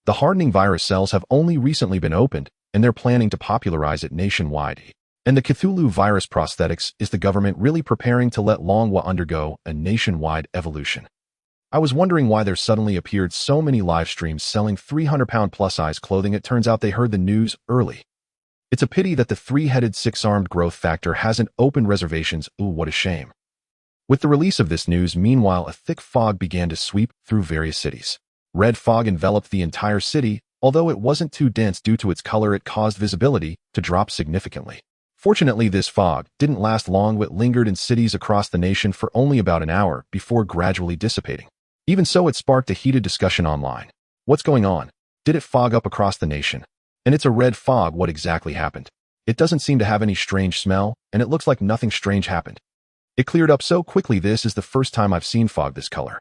The hardening virus cells have only recently been opened, and they're planning to popularize it nationwide. And the Cthulhu virus prosthetics, is the government really preparing to let Longhua undergo a nationwide evolution? I was wondering why there suddenly appeared so many live streams selling 300-pound plus-size clothing. It turns out they heard the news early. It's a pity that the 3-headed 6-armed growth factor hasn't opened reservations. Ooh, what a shame. With the release of this news, meanwhile, a thick fog began to sweep through various cities. Red fog enveloped the entire city, Although it wasn't too dense due to its color, it caused visibility to drop significantly. Fortunately, this fog didn't last long. It lingered in cities across the nation for only about an hour before gradually dissipating. Even so, it sparked a heated discussion online. What's going on? Did it fog up across the nation? And it's a red fog. What exactly happened? It doesn't seem to have any strange smell, and it looks like nothing strange happened. It cleared up so quickly. This is the first time I've seen fog this color.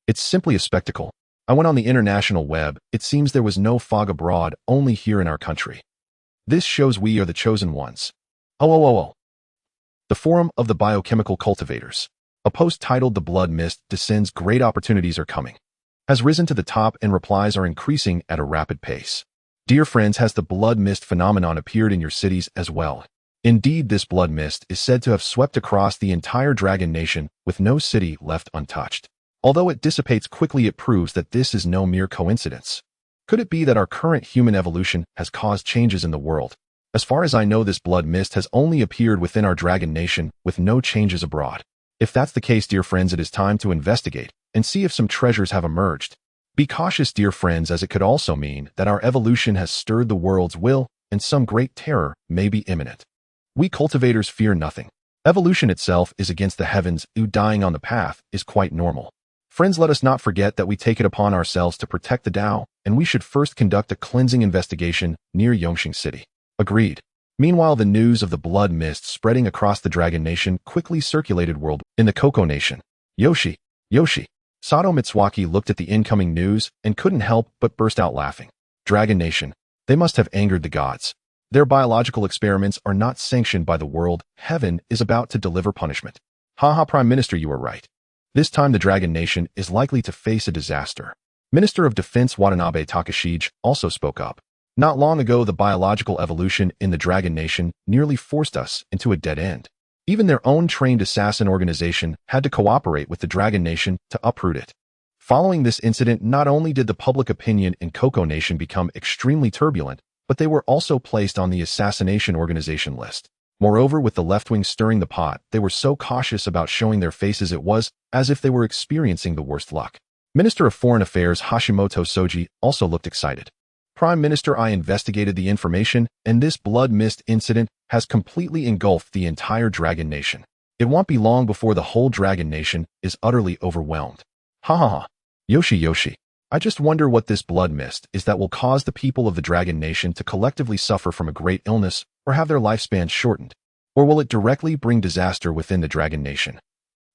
It's simply a spectacle. I went on the international web. It seems there was no fog abroad, only here in our country. This shows we are the chosen ones. Oh. The Forum of the Biochemical Cultivators. A post titled "The Blood Mist Descends, Great Opportunities Are Coming" has risen to the top, and replies are increasing at a rapid pace. Dear friends, has the blood mist phenomenon appeared in your cities as well? Indeed, this blood mist is said to have swept across the entire Dragon Nation, with no city left untouched. Although it dissipates quickly, it proves that this is no mere coincidence. Could it be that our current human evolution has caused changes in the world? As far as I know, this blood mist has only appeared within our Dragon Nation, with no changes abroad. If that's the case, dear friends, it is time to investigate and see if some treasures have emerged. Be cautious, dear friends, as it could also mean that our evolution has stirred the world's will, and some great terror may be imminent. We cultivators fear nothing. Evolution itself is against the heavens. Dying on the path is quite normal. Friends, let us not forget that we take it upon ourselves to protect the Tao, and we should first conduct a cleansing investigation near Yongxing City. Agreed. Meanwhile, the news of the blood mist spreading across the Dragon Nation quickly circulated world in the Coco Nation. Yoshi. Sato Mitsuaki looked at the incoming news and couldn't help but burst out laughing. Dragon Nation. They must have angered the gods. Their biological experiments are not sanctioned by the world. Heaven is about to deliver punishment. Haha, Prime Minister, you are right. This time the Dragon Nation is likely to face a disaster. Minister of Defense Watanabe Takashige also spoke up. Not long ago, the biological evolution in the Dragon Nation nearly forced us into a dead end. Even their own trained assassin organization had to cooperate with the Dragon Nation to uproot it. Following this incident, not only did the public opinion in Coco Nation become extremely turbulent, but they were also placed on the assassination organization list. Moreover, with the left-wing stirring the pot, they were so cautious about showing their faces it was as if they were experiencing the worst luck. Minister of Foreign Affairs Hashimoto Soji also looked excited. Prime Minister, I investigated the information, and this blood mist incident has completely engulfed the entire Dragon Nation. It won't be long before the whole Dragon Nation is utterly overwhelmed. Ha. Yoshi. I just wonder what this blood mist is that will cause the people of the Dragon Nation to collectively suffer from a great illness or have their lifespan shortened. Or will it directly bring disaster within the Dragon Nation?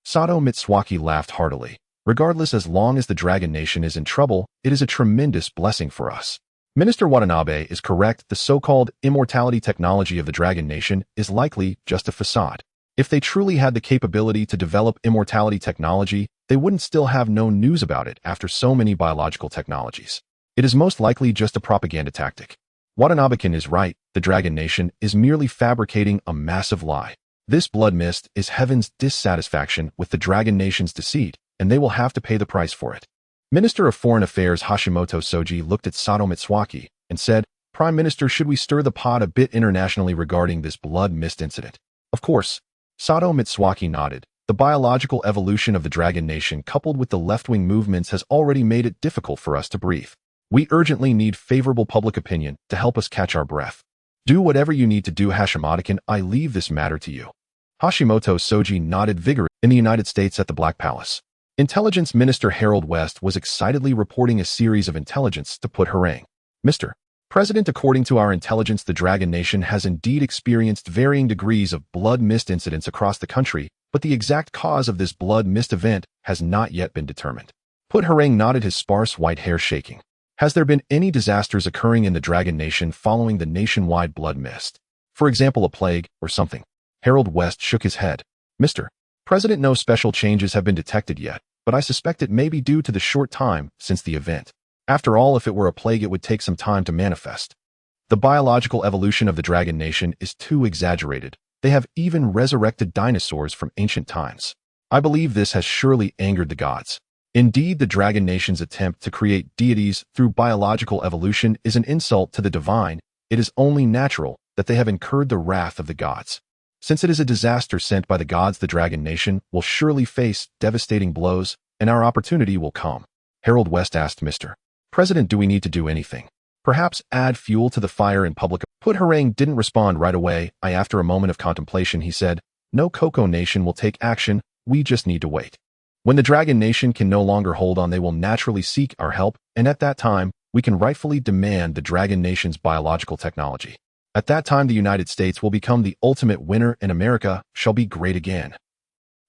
Sato Mitsuaki laughed heartily. Regardless, as long as the Dragon Nation is in trouble, it is a tremendous blessing for us. Minister Watanabe is correct. The so-called immortality technology of the Dragon Nation is likely just a facade. If they truly had the capability to develop immortality technology, they wouldn't still have no news about it after so many biological technologies. It is most likely just a propaganda tactic. Watanabe-kun is right. The Dragon Nation is merely fabricating a massive lie. This blood mist is heaven's dissatisfaction with the Dragon Nation's deceit, and they will have to pay the price for it. Minister of Foreign Affairs Hashimoto Soji looked at Sato Mitsuaki and said, Prime Minister, should we stir the pot a bit internationally regarding this blood mist incident? Of course. Sato Mitsuaki nodded. The biological evolution of the Dragon Nation coupled with the left-wing movements has already made it difficult for us to breathe. We urgently need favorable public opinion to help us catch our breath. Do whatever you need to do, Hashimoto-kun. I leave this matter to you. Hashimoto Soji nodded vigorously. In the United States at the Black Palace, Intelligence Minister Harold West was excitedly reporting a series of intelligence to put harangue. Mr. President, according to our intelligence, the Dragon Nation has indeed experienced varying degrees of blood mist incidents across the country, but the exact cause of this blood mist event has not yet been determined. Put harangue nodded, his sparse white hair shaking. Has there been any disasters occurring in the Dragon Nation following the nationwide blood mist? For example, a plague or something? Harold West shook his head. Mr. President, no special changes have been detected yet, but I suspect it may be due to the short time since the event. After all, if it were a plague, it would take some time to manifest. The biological evolution of the Dragon Nation is too exaggerated. They have even resurrected dinosaurs from ancient times. I believe this has surely angered the gods. Indeed, the Dragon Nation's attempt to create deities through biological evolution is an insult to the divine. It is only natural that they have incurred the wrath of the gods. Since it is a disaster sent by the gods, the Dragon Nation will surely face devastating blows, and our opportunity will come. Harold West asked, Mr. President, do we need to do anything? Perhaps add fuel to the fire in public. Put Harang didn't respond right away. After a moment of contemplation, he said, "No, Coco Nation will take action. We just need to wait. When the Dragon Nation can no longer hold on, they will naturally seek our help, and at that time, we can rightfully demand the Dragon Nation's biological technology. At that time, the United States will become the ultimate winner and America shall be great again."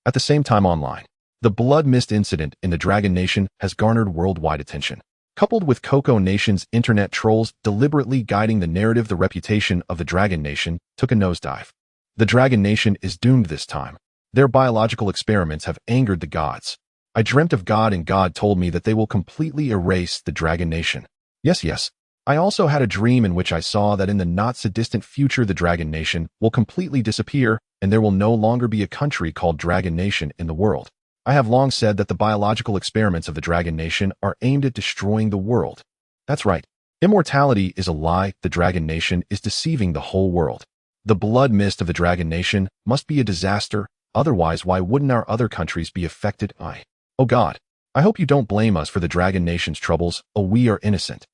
At the same time online, the Blood Mist incident in the Dragon Nation has garnered worldwide attention. Coupled with Coco Nation's internet trolls deliberately guiding the narrative, the reputation of the Dragon Nation took a nosedive. The Dragon Nation is doomed this time. Their biological experiments have angered the gods. I dreamt of God, and God told me that they will completely erase the Dragon Nation. Yes. I also had a dream in which I saw that in the not-so-distant future the Dragon Nation will completely disappear, and there will no longer be a country called Dragon Nation in the world. I have long said that the biological experiments of the Dragon Nation are aimed at destroying the world. That's right. Immortality is a lie. The Dragon Nation is deceiving the whole world. The blood mist of the Dragon Nation must be a disaster. Otherwise, why wouldn't our other countries be affected? Oh God, I hope you don't blame us for the Dragon Nation's troubles. Oh, we are innocent.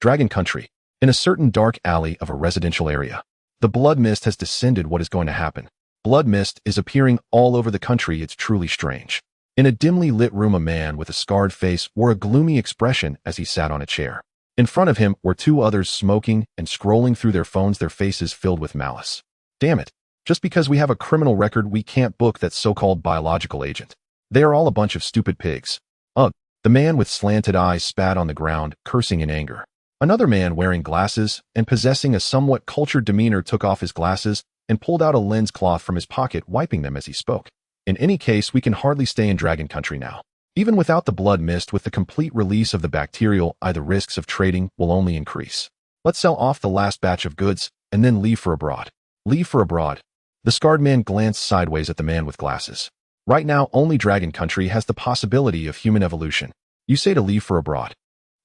Dragon Country. In a certain dark alley of a residential area, the blood mist has descended. What is going to happen? Blood mist is appearing all over the country. It's truly strange. In a dimly lit room, a man with a scarred face wore a gloomy expression as he sat on a chair. In front of him were two others smoking and scrolling through their phones, their faces filled with malice. Damn it. Just because we have a criminal record, we can't book that so-called biological agent. They are all a bunch of stupid pigs. Ugh. The man with slanted eyes spat on the ground, cursing in anger. Another man wearing glasses and possessing a somewhat cultured demeanor took off his glasses and pulled out a lens cloth from his pocket, wiping them as he spoke. In any case, we can hardly stay in Dragon Country now. Even without the blood mist, with the complete release of the bacterial, the risks of trading will only increase. Let's sell off the last batch of goods and then leave for abroad. Leave for abroad. The scarred man glanced sideways at the man with glasses. Right now, only Dragon Country has the possibility of human evolution. You say to leave for abroad.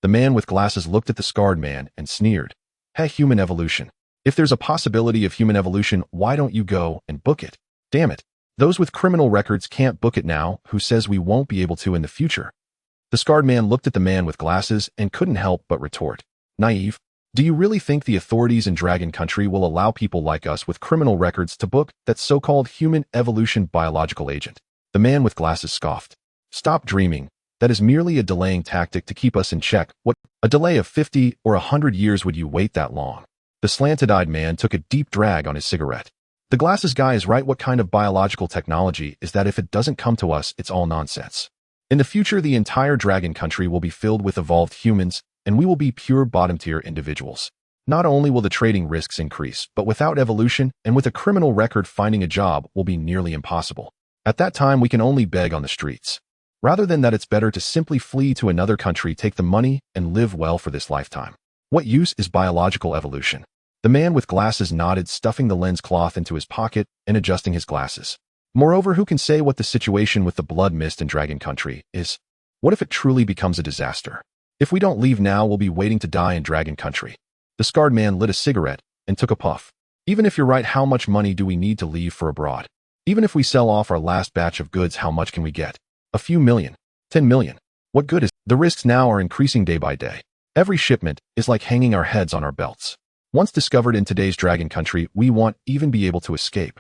The man with glasses looked at the scarred man and sneered. Hey, human evolution. If there's a possibility of human evolution, why don't you go and book it? Damn it. Those with criminal records can't book it now. Who says we won't be able to in the future? The scarred man looked at the man with glasses and couldn't help but retort. Naive. Do you really think the authorities in Dragon Country will allow people like us with criminal records to book that so-called human evolution biological agent? The man with glasses scoffed. Stop dreaming. That is merely a delaying tactic to keep us in check. What? A delay of 50 or 100 years? Would you wait that long? The slanted-eyed man took a deep drag on his cigarette. The glasses guy is right. What kind of biological technology is that? If it doesn't come to us, it's all nonsense. In the future, the entire Dragon Country will be filled with evolved humans, and we will be pure bottom-tier individuals. Not only will the trading risks increase, but without evolution and with a criminal record, finding a job will be nearly impossible. At that time, we can only beg on the streets. Rather than that, it's better to simply flee to another country, take the money, and live well for this lifetime. What use is biological evolution? The man with glasses nodded, stuffing the lens cloth into his pocket and adjusting his glasses. Moreover, who can say what the situation with the blood mist in Dragon Country is? What if it truly becomes a disaster? If we don't leave now, we'll be waiting to die in Dragon Country. The scarred man lit a cigarette and took a puff. Even if you're right, how much money do we need to leave for abroad? Even if we sell off our last batch of goods, how much can we get? A few million. 10 million. What good is? The risks now are increasing day by day. Every shipment is like hanging our heads on our belts. Once discovered in today's Dragon Country, we won't even be able to escape.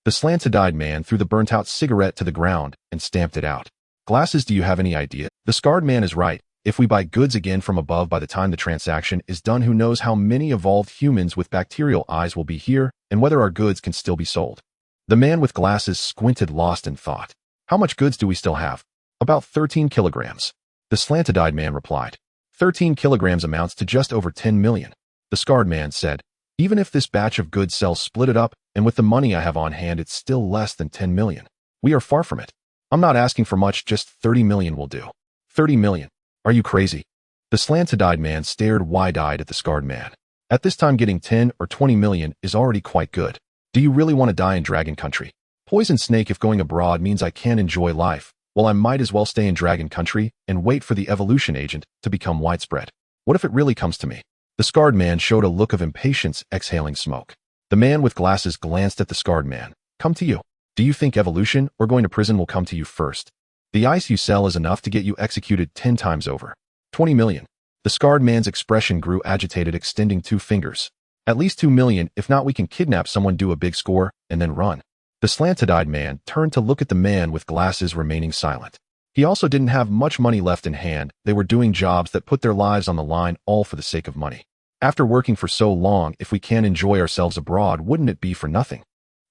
The slanted-eyed man threw the burnt-out cigarette to the ground and stamped it out. Glasses, do you have any idea? The scarred man is right. If we buy goods again from above, by the time the transaction is done, who knows how many evolved humans with bacterial eyes will be here and whether our goods can still be sold. The man with glasses squinted, lost in thought. How much goods do we still have? About 13 kilograms. The slanted-eyed man replied. 13 kilograms amounts to just over 10 million. The scarred man said, even if this batch of goods sells, split it up, and with the money I have on hand, it's still less than 10 million. We are far from it. I'm not asking for much, just 30 million will do. 30 million. Are you crazy? The slanted-eyed man stared wide-eyed at the scarred man. At this time, getting 10 or 20 million is already quite good. Do you really want to die in Dragon Country? Poison snake, if going abroad means I can't enjoy life, well, I might as well stay in Dragon Country and wait for the evolution agent to become widespread. What if it really comes to me? The scarred man showed a look of impatience, exhaling smoke. The man with glasses glanced at the scarred man. Come to you. Do you think evolution or going to prison will come to you first? The ice you sell is enough to get you executed 10 times over. 20 million. The scarred man's expression grew agitated, extending 2 fingers. At least 2 million, if not we can kidnap someone, do a big score, and then run. The slanted-eyed man turned to look at the man with glasses, remaining silent. He also didn't have much money left in hand. They were doing jobs that put their lives on the line, all for the sake of money. After working for so long, if we can enjoy ourselves abroad, wouldn't it be for nothing?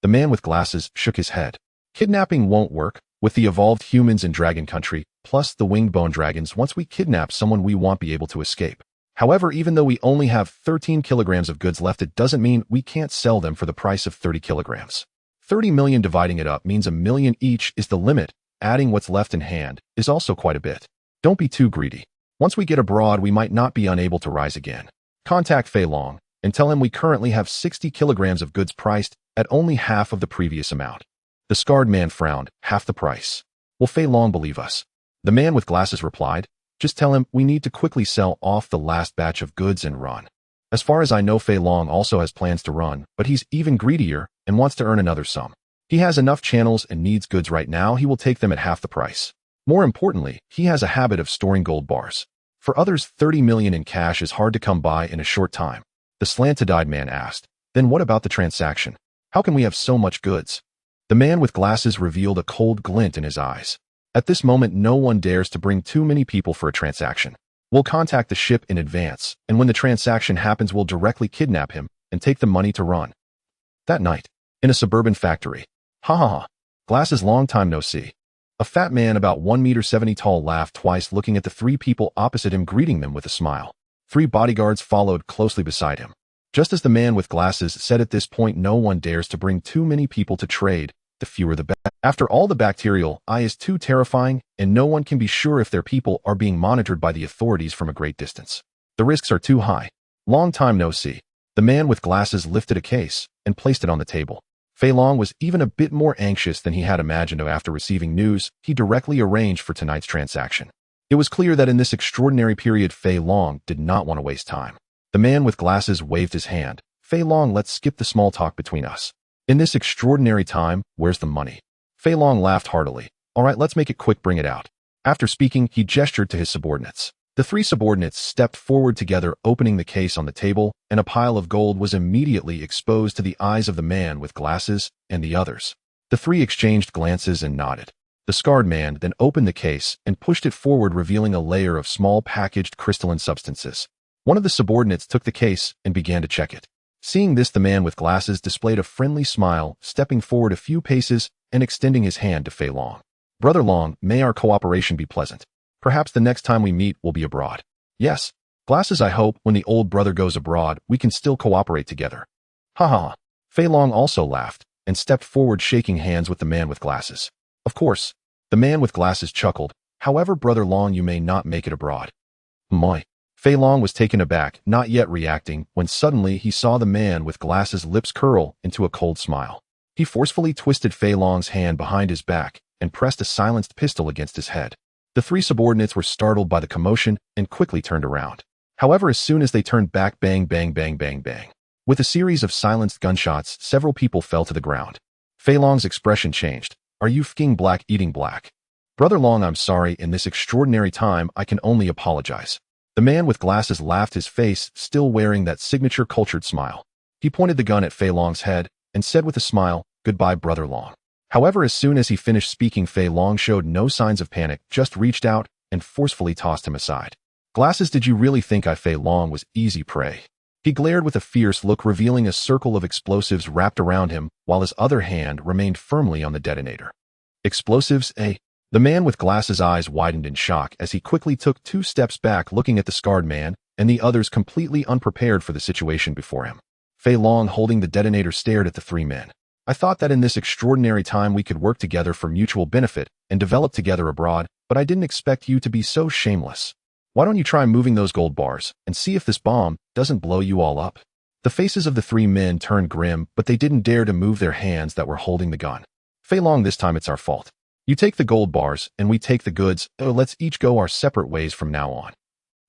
The man with glasses shook his head. Kidnapping won't work. With the evolved humans in Dragon Country, plus the winged bone dragons, once we kidnap someone we won't be able to escape. However, even though we only have 13 kilograms of goods left, it doesn't mean we can't sell them for the price of 30 kilograms. 30 million dividing it up means 1 million each is the limit. Adding what's left in hand is also quite a bit. Don't be too greedy. Once we get abroad, we might not be unable to rise again. Contact Fei Long and tell him we currently have 60 kilograms of goods priced at only half of the previous amount. The scarred man frowned. Half the price. Will Fei Long believe us? The man with glasses replied. Just tell him we need to quickly sell off the last batch of goods and run. As far as I know, Fei Long also has plans to run, but he's even greedier and wants to earn another sum. He has enough channels and needs goods right now. He will take them at half the price. More importantly, he has a habit of storing gold bars. For others, 30 million in cash is hard to come by in a short time. The slanted-eyed man asked. Then what about the transaction? How can we have so much goods? The man with glasses revealed a cold glint in his eyes. At this moment, no one dares to bring too many people for a transaction. We'll contact the ship in advance, and when the transaction happens, we'll directly kidnap him and take the money to run. That night, in a suburban factory. Ha ha ha. Glasses, long time no see. A fat man about 1.70 meters tall laughed twice, looking at the 3 people opposite him, greeting them with a smile. 3 bodyguards followed closely beside him. Just as the man with glasses said, at this point no one dares to bring too many people to trade, the fewer the better. After all, the bacterial eye is too terrifying, and no one can be sure if their people are being monitored by the authorities from a great distance. The risks are too high. Long time no see. The man with glasses lifted a case and placed it on the table. Fei Long was even a bit more anxious than he had imagined. After receiving news, he directly arranged for tonight's transaction. It was clear that in this extraordinary period, Fei Long did not want to waste time. The man with glasses waved his hand. Fei Long, let's skip the small talk between us. In this extraordinary time, where's the money? Fei Long laughed heartily. All right, let's make it quick, bring it out. After speaking, he gestured to his subordinates. The 3 subordinates stepped forward together, opening the case on the table, and a pile of gold was immediately exposed to the eyes of the man with glasses and the others. The 3 exchanged glances and nodded. The scarred man then opened the case and pushed it forward, revealing a layer of small packaged crystalline substances. One of the subordinates took the case and began to check it. Seeing this, the man with glasses displayed a friendly smile, stepping forward a few paces and extending his hand to Fei Long. Brother Long, may our cooperation be pleasant. Perhaps the next time we meet will be abroad. Yes. Glasses, I hope when the old brother goes abroad, we can still cooperate together. Ha ha. Fei Long also laughed and stepped forward, shaking hands with the man with glasses. Of course. The man with glasses chuckled. However, Brother Long, you may not make it abroad. My. Fei Long was taken aback, not yet reacting, when suddenly he saw the man with glasses' lips curl into a cold smile. He forcefully twisted Fei Long's hand behind his back and pressed a silenced pistol against his head. The 3 subordinates were startled by the commotion and quickly turned around. However, as soon as they turned back, bang, bang, bang, bang, bang. With a series of silenced gunshots, several people fell to the ground. Fei Long's expression changed. Are you f***ing black eating black? Brother Long, I'm sorry, in this extraordinary time, I can only apologize. The man with glasses laughed, his face still wearing that signature cultured smile. He pointed the gun at Fei Long's head and said with a smile, goodbye, Brother Long. However, as soon as he finished speaking, Fei Long showed no signs of panic, just reached out and forcefully tossed him aside. Glasses, did you really think Fei Long was easy prey? He glared with a fierce look, revealing a circle of explosives wrapped around him, while his other hand remained firmly on the detonator. Explosives, eh? The man with glasses' eyes widened in shock as he quickly took 2 steps back, looking at the scarred man and the others completely unprepared for the situation before him. Fei Long, holding the detonator, stared at the 3 men. I thought that in this extraordinary time we could work together for mutual benefit and develop together abroad, but I didn't expect you to be so shameless. Why don't you try moving those gold bars and see if this bomb doesn't blow you all up? The faces of the 3 men turned grim, but they didn't dare to move their hands that were holding the gun. Fei Long, this time it's our fault. You take the gold bars, and we take the goods. Let's each go our separate ways from now on.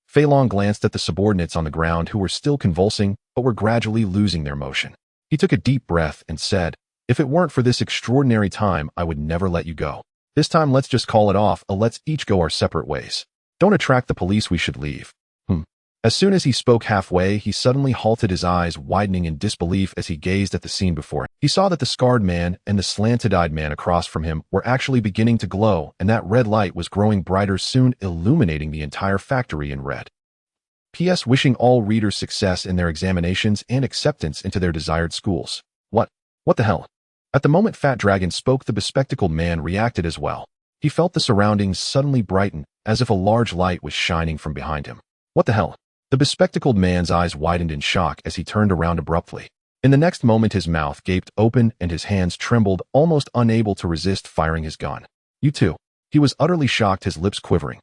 Fei Long glanced at the subordinates on the ground who were still convulsing, but were gradually losing their motion. He took a deep breath and said, if it weren't for this extraordinary time, I would never let you go. This time let's just call it off. Let's each go our separate ways. Don't attract the police, we should leave. As soon as he spoke halfway, he suddenly halted, his eyes widening in disbelief as he gazed at the scene before him. He saw that the scarred man and the slanted-eyed man across from him were actually beginning to glow, and that red light was growing brighter, soon illuminating the entire factory in red. P.S. Wishing all readers success in their examinations and acceptance into their desired schools. What the hell? At the moment Fat Dragon spoke, the bespectacled man reacted as well. He felt the surroundings suddenly brighten, as if a large light was shining from behind him. What the hell? The bespectacled man's eyes widened in shock as he turned around abruptly. In the next moment his mouth gaped open and his hands trembled, almost unable to resist firing his gun. You too. He was utterly shocked, his lips quivering.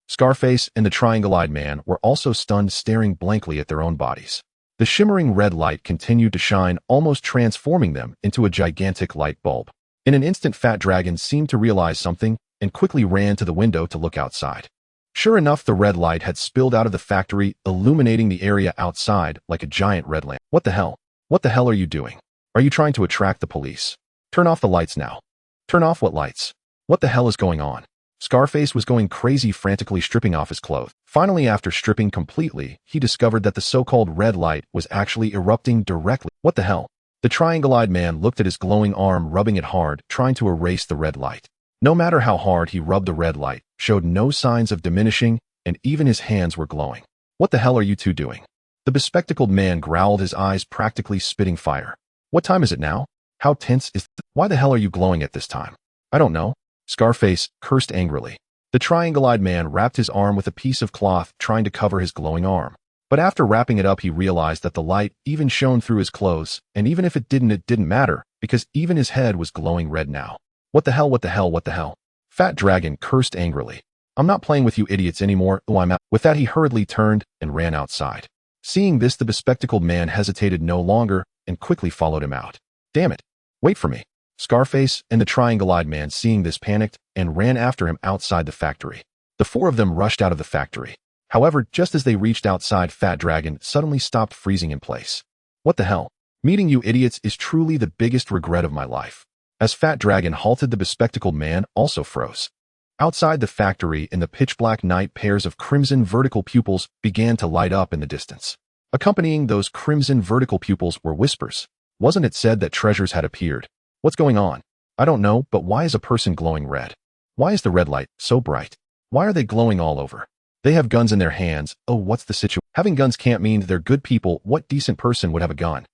Scarface and the triangle-eyed man were also stunned, staring blankly at their own bodies. The shimmering red light continued to shine, almost transforming them into a gigantic light bulb. In an instant Fat Dragon seemed to realize something and quickly ran to the window to look outside. Sure enough, the red light had spilled out of the factory, illuminating the area outside like a giant red lamp. What the hell? What the hell are you doing? Are you trying to attract the police? Turn off the lights now. Turn off what lights? What the hell is going on? Scarface was going crazy, frantically stripping off his clothes. Finally, after stripping completely, he discovered that the so-called red light was actually erupting directly. What the hell? The triangle-eyed man looked at his glowing arm, rubbing it hard, trying to erase the red light. No matter how hard he rubbed, the red light showed no signs of diminishing, and even his hands were glowing. What the hell are you two doing? The bespectacled man growled, his eyes practically spitting fire. What time is it now? How tense is Why the hell are you glowing at this time? I don't know. Scarface cursed angrily. The triangle-eyed man wrapped his arm with a piece of cloth, trying to cover his glowing arm. But after wrapping it up, he realized that the light even shone through his clothes, and even if it didn't matter, because even his head was glowing red now. What the hell, what the hell, what the hell? Fat Dragon cursed angrily. I'm not playing with you idiots anymore. Oh, I'm out. With that, he hurriedly turned and ran outside. Seeing this, the bespectacled man hesitated no longer and quickly followed him out. Damn it. Wait for me. Scarface and the triangle-eyed man, seeing this, panicked and ran after him outside the factory. The four of them rushed out of the factory. However, just as they reached outside, Fat Dragon suddenly stopped, freezing in place. What the hell? Meeting you idiots is truly the biggest regret of my life. As Fat Dragon halted, the bespectacled man also froze. Outside the factory, in the pitch-black night, pairs of crimson vertical pupils began to light up in the distance. Accompanying those crimson vertical pupils were whispers. Wasn't it said that treasures had appeared? What's going on? I don't know, but why is a person glowing red? Why is the red light so bright? Why are they glowing all over? They have guns in their hands. Oh, what's the situation? Having guns can't mean they're good people. What decent person would have a gun?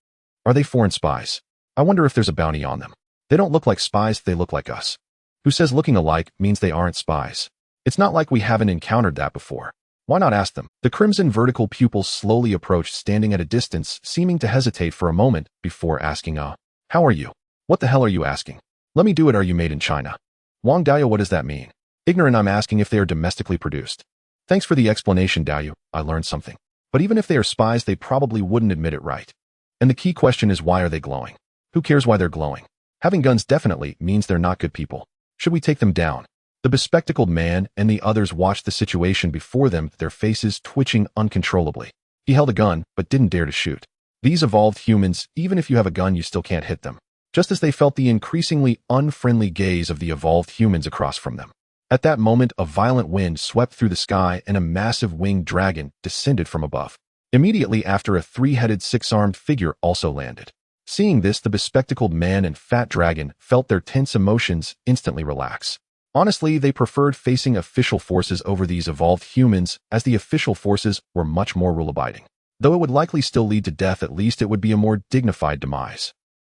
Are they foreign spies? I wonder if there's a bounty on them. They don't look like spies, they look like us. Who says looking alike means they aren't spies? It's not like we haven't encountered that before. Why not ask them? The crimson vertical pupils slowly approached, standing at a distance, seeming to hesitate for a moment before asking, how are you? What the hell are you asking? Let me do it. Are you made in China? Wang Daoyu, what does that mean? Ignorant, I'm asking if they are domestically produced. Thanks for the explanation, Daoyu. I learned something. But even if they are spies, they probably wouldn't admit it, right? And the key question is, why are they glowing? Who cares why they're glowing? Having guns definitely means they're not good people. Should we take them down? The bespectacled man and the others watched the situation before them, their faces twitching uncontrollably. He held a gun, but didn't dare to shoot. These evolved humans, even if you have a gun, you still can't hit them. Just as they felt the increasingly unfriendly gaze of the evolved humans across from them. At that moment, a violent wind swept through the sky and a massive winged dragon descended from above. Immediately after, a three-headed, six-armed figure also landed. Seeing this, the bespectacled man and Fat Dragon felt their tense emotions instantly relax. Honestly, they preferred facing official forces over these evolved humans, as the official forces were much more rule-abiding. Though it would likely still lead to death, at least it would be a more dignified demise.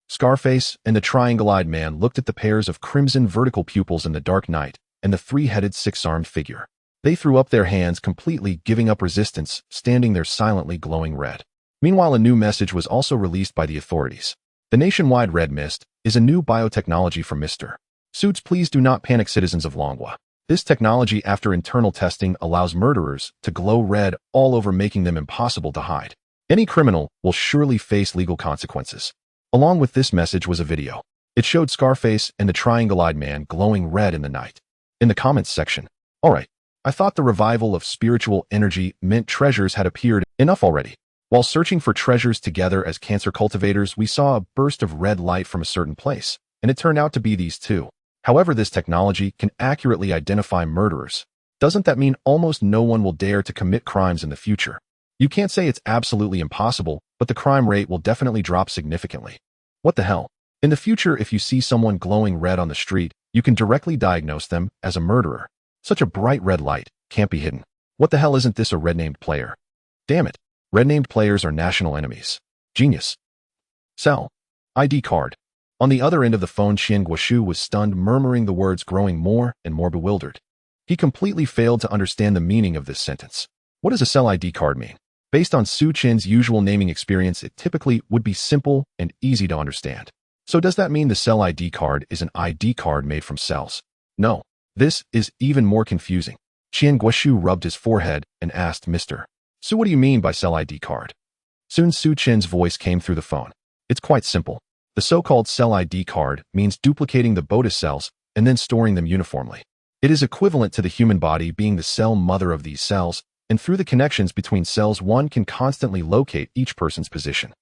Scarface and the triangle-eyed man looked at the pairs of crimson vertical pupils in the dark night and the three-headed, six-armed figure. They threw up their hands, completely giving up resistance, standing there silently glowing red. Meanwhile, a new message was also released by the authorities. The nationwide red mist is a new biotechnology from Mr. Suits. Please do not panic, citizens of Longwa. This technology, after internal testing, allows murderers to glow red all over, making them impossible to hide. Any criminal will surely face legal consequences. Along with this message was a video. It showed Scarface and the triangle-eyed man glowing red in the night. In the comments section, alright, I thought the revival of spiritual energy meant treasures had appeared. Enough already. While searching for treasures together as cancer cultivators, we saw a burst of red light from a certain place, and it turned out to be these two. However, this technology can accurately identify murderers. Doesn't that mean almost no one will dare to commit crimes in the future? You can't say it's absolutely impossible, but the crime rate will definitely drop significantly. What the hell? In the future, if you see someone glowing red on the street, you can directly diagnose them as a murderer. Such a bright red light can't be hidden. What the hell, isn't this a red-named player? Damn it. Red-named players are national enemies. Genius. Sell. ID card. On the other end of the phone, Qian Guoshu was stunned, murmuring the words, growing more and more bewildered. He completely failed to understand the meaning of this sentence. What does a sell ID card mean? Based on Su Qin's usual naming experience, it typically would be simple and easy to understand. So does that mean the sell ID card is an ID card made from cells? No. This is even more confusing. Qian Guoshu rubbed his forehead and asked, Mr. Su, what do you mean by cell ID card? Soon Su Qin's voice came through the phone. It's quite simple. The so-called cell ID card means duplicating the BOTA cells and then storing them uniformly. It is equivalent to the human body being the cell mother of these cells, and through the connections between cells, one can constantly locate each person's position.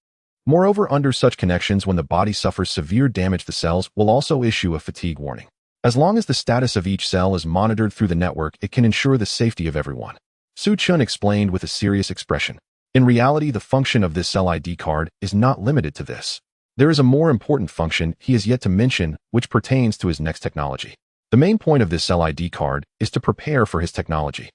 Moreover, under such connections, when the body suffers severe damage, the cells will also issue a fatigue warning. As long as the status of each cell is monitored through the network, it can ensure the safety of everyone. Su Qin explained with a serious expression. In reality, the function of this cell ID card is not limited to this. There is a more important function he has yet to mention, which pertains to his next technology. The main point of this cell ID card is to prepare for his technology.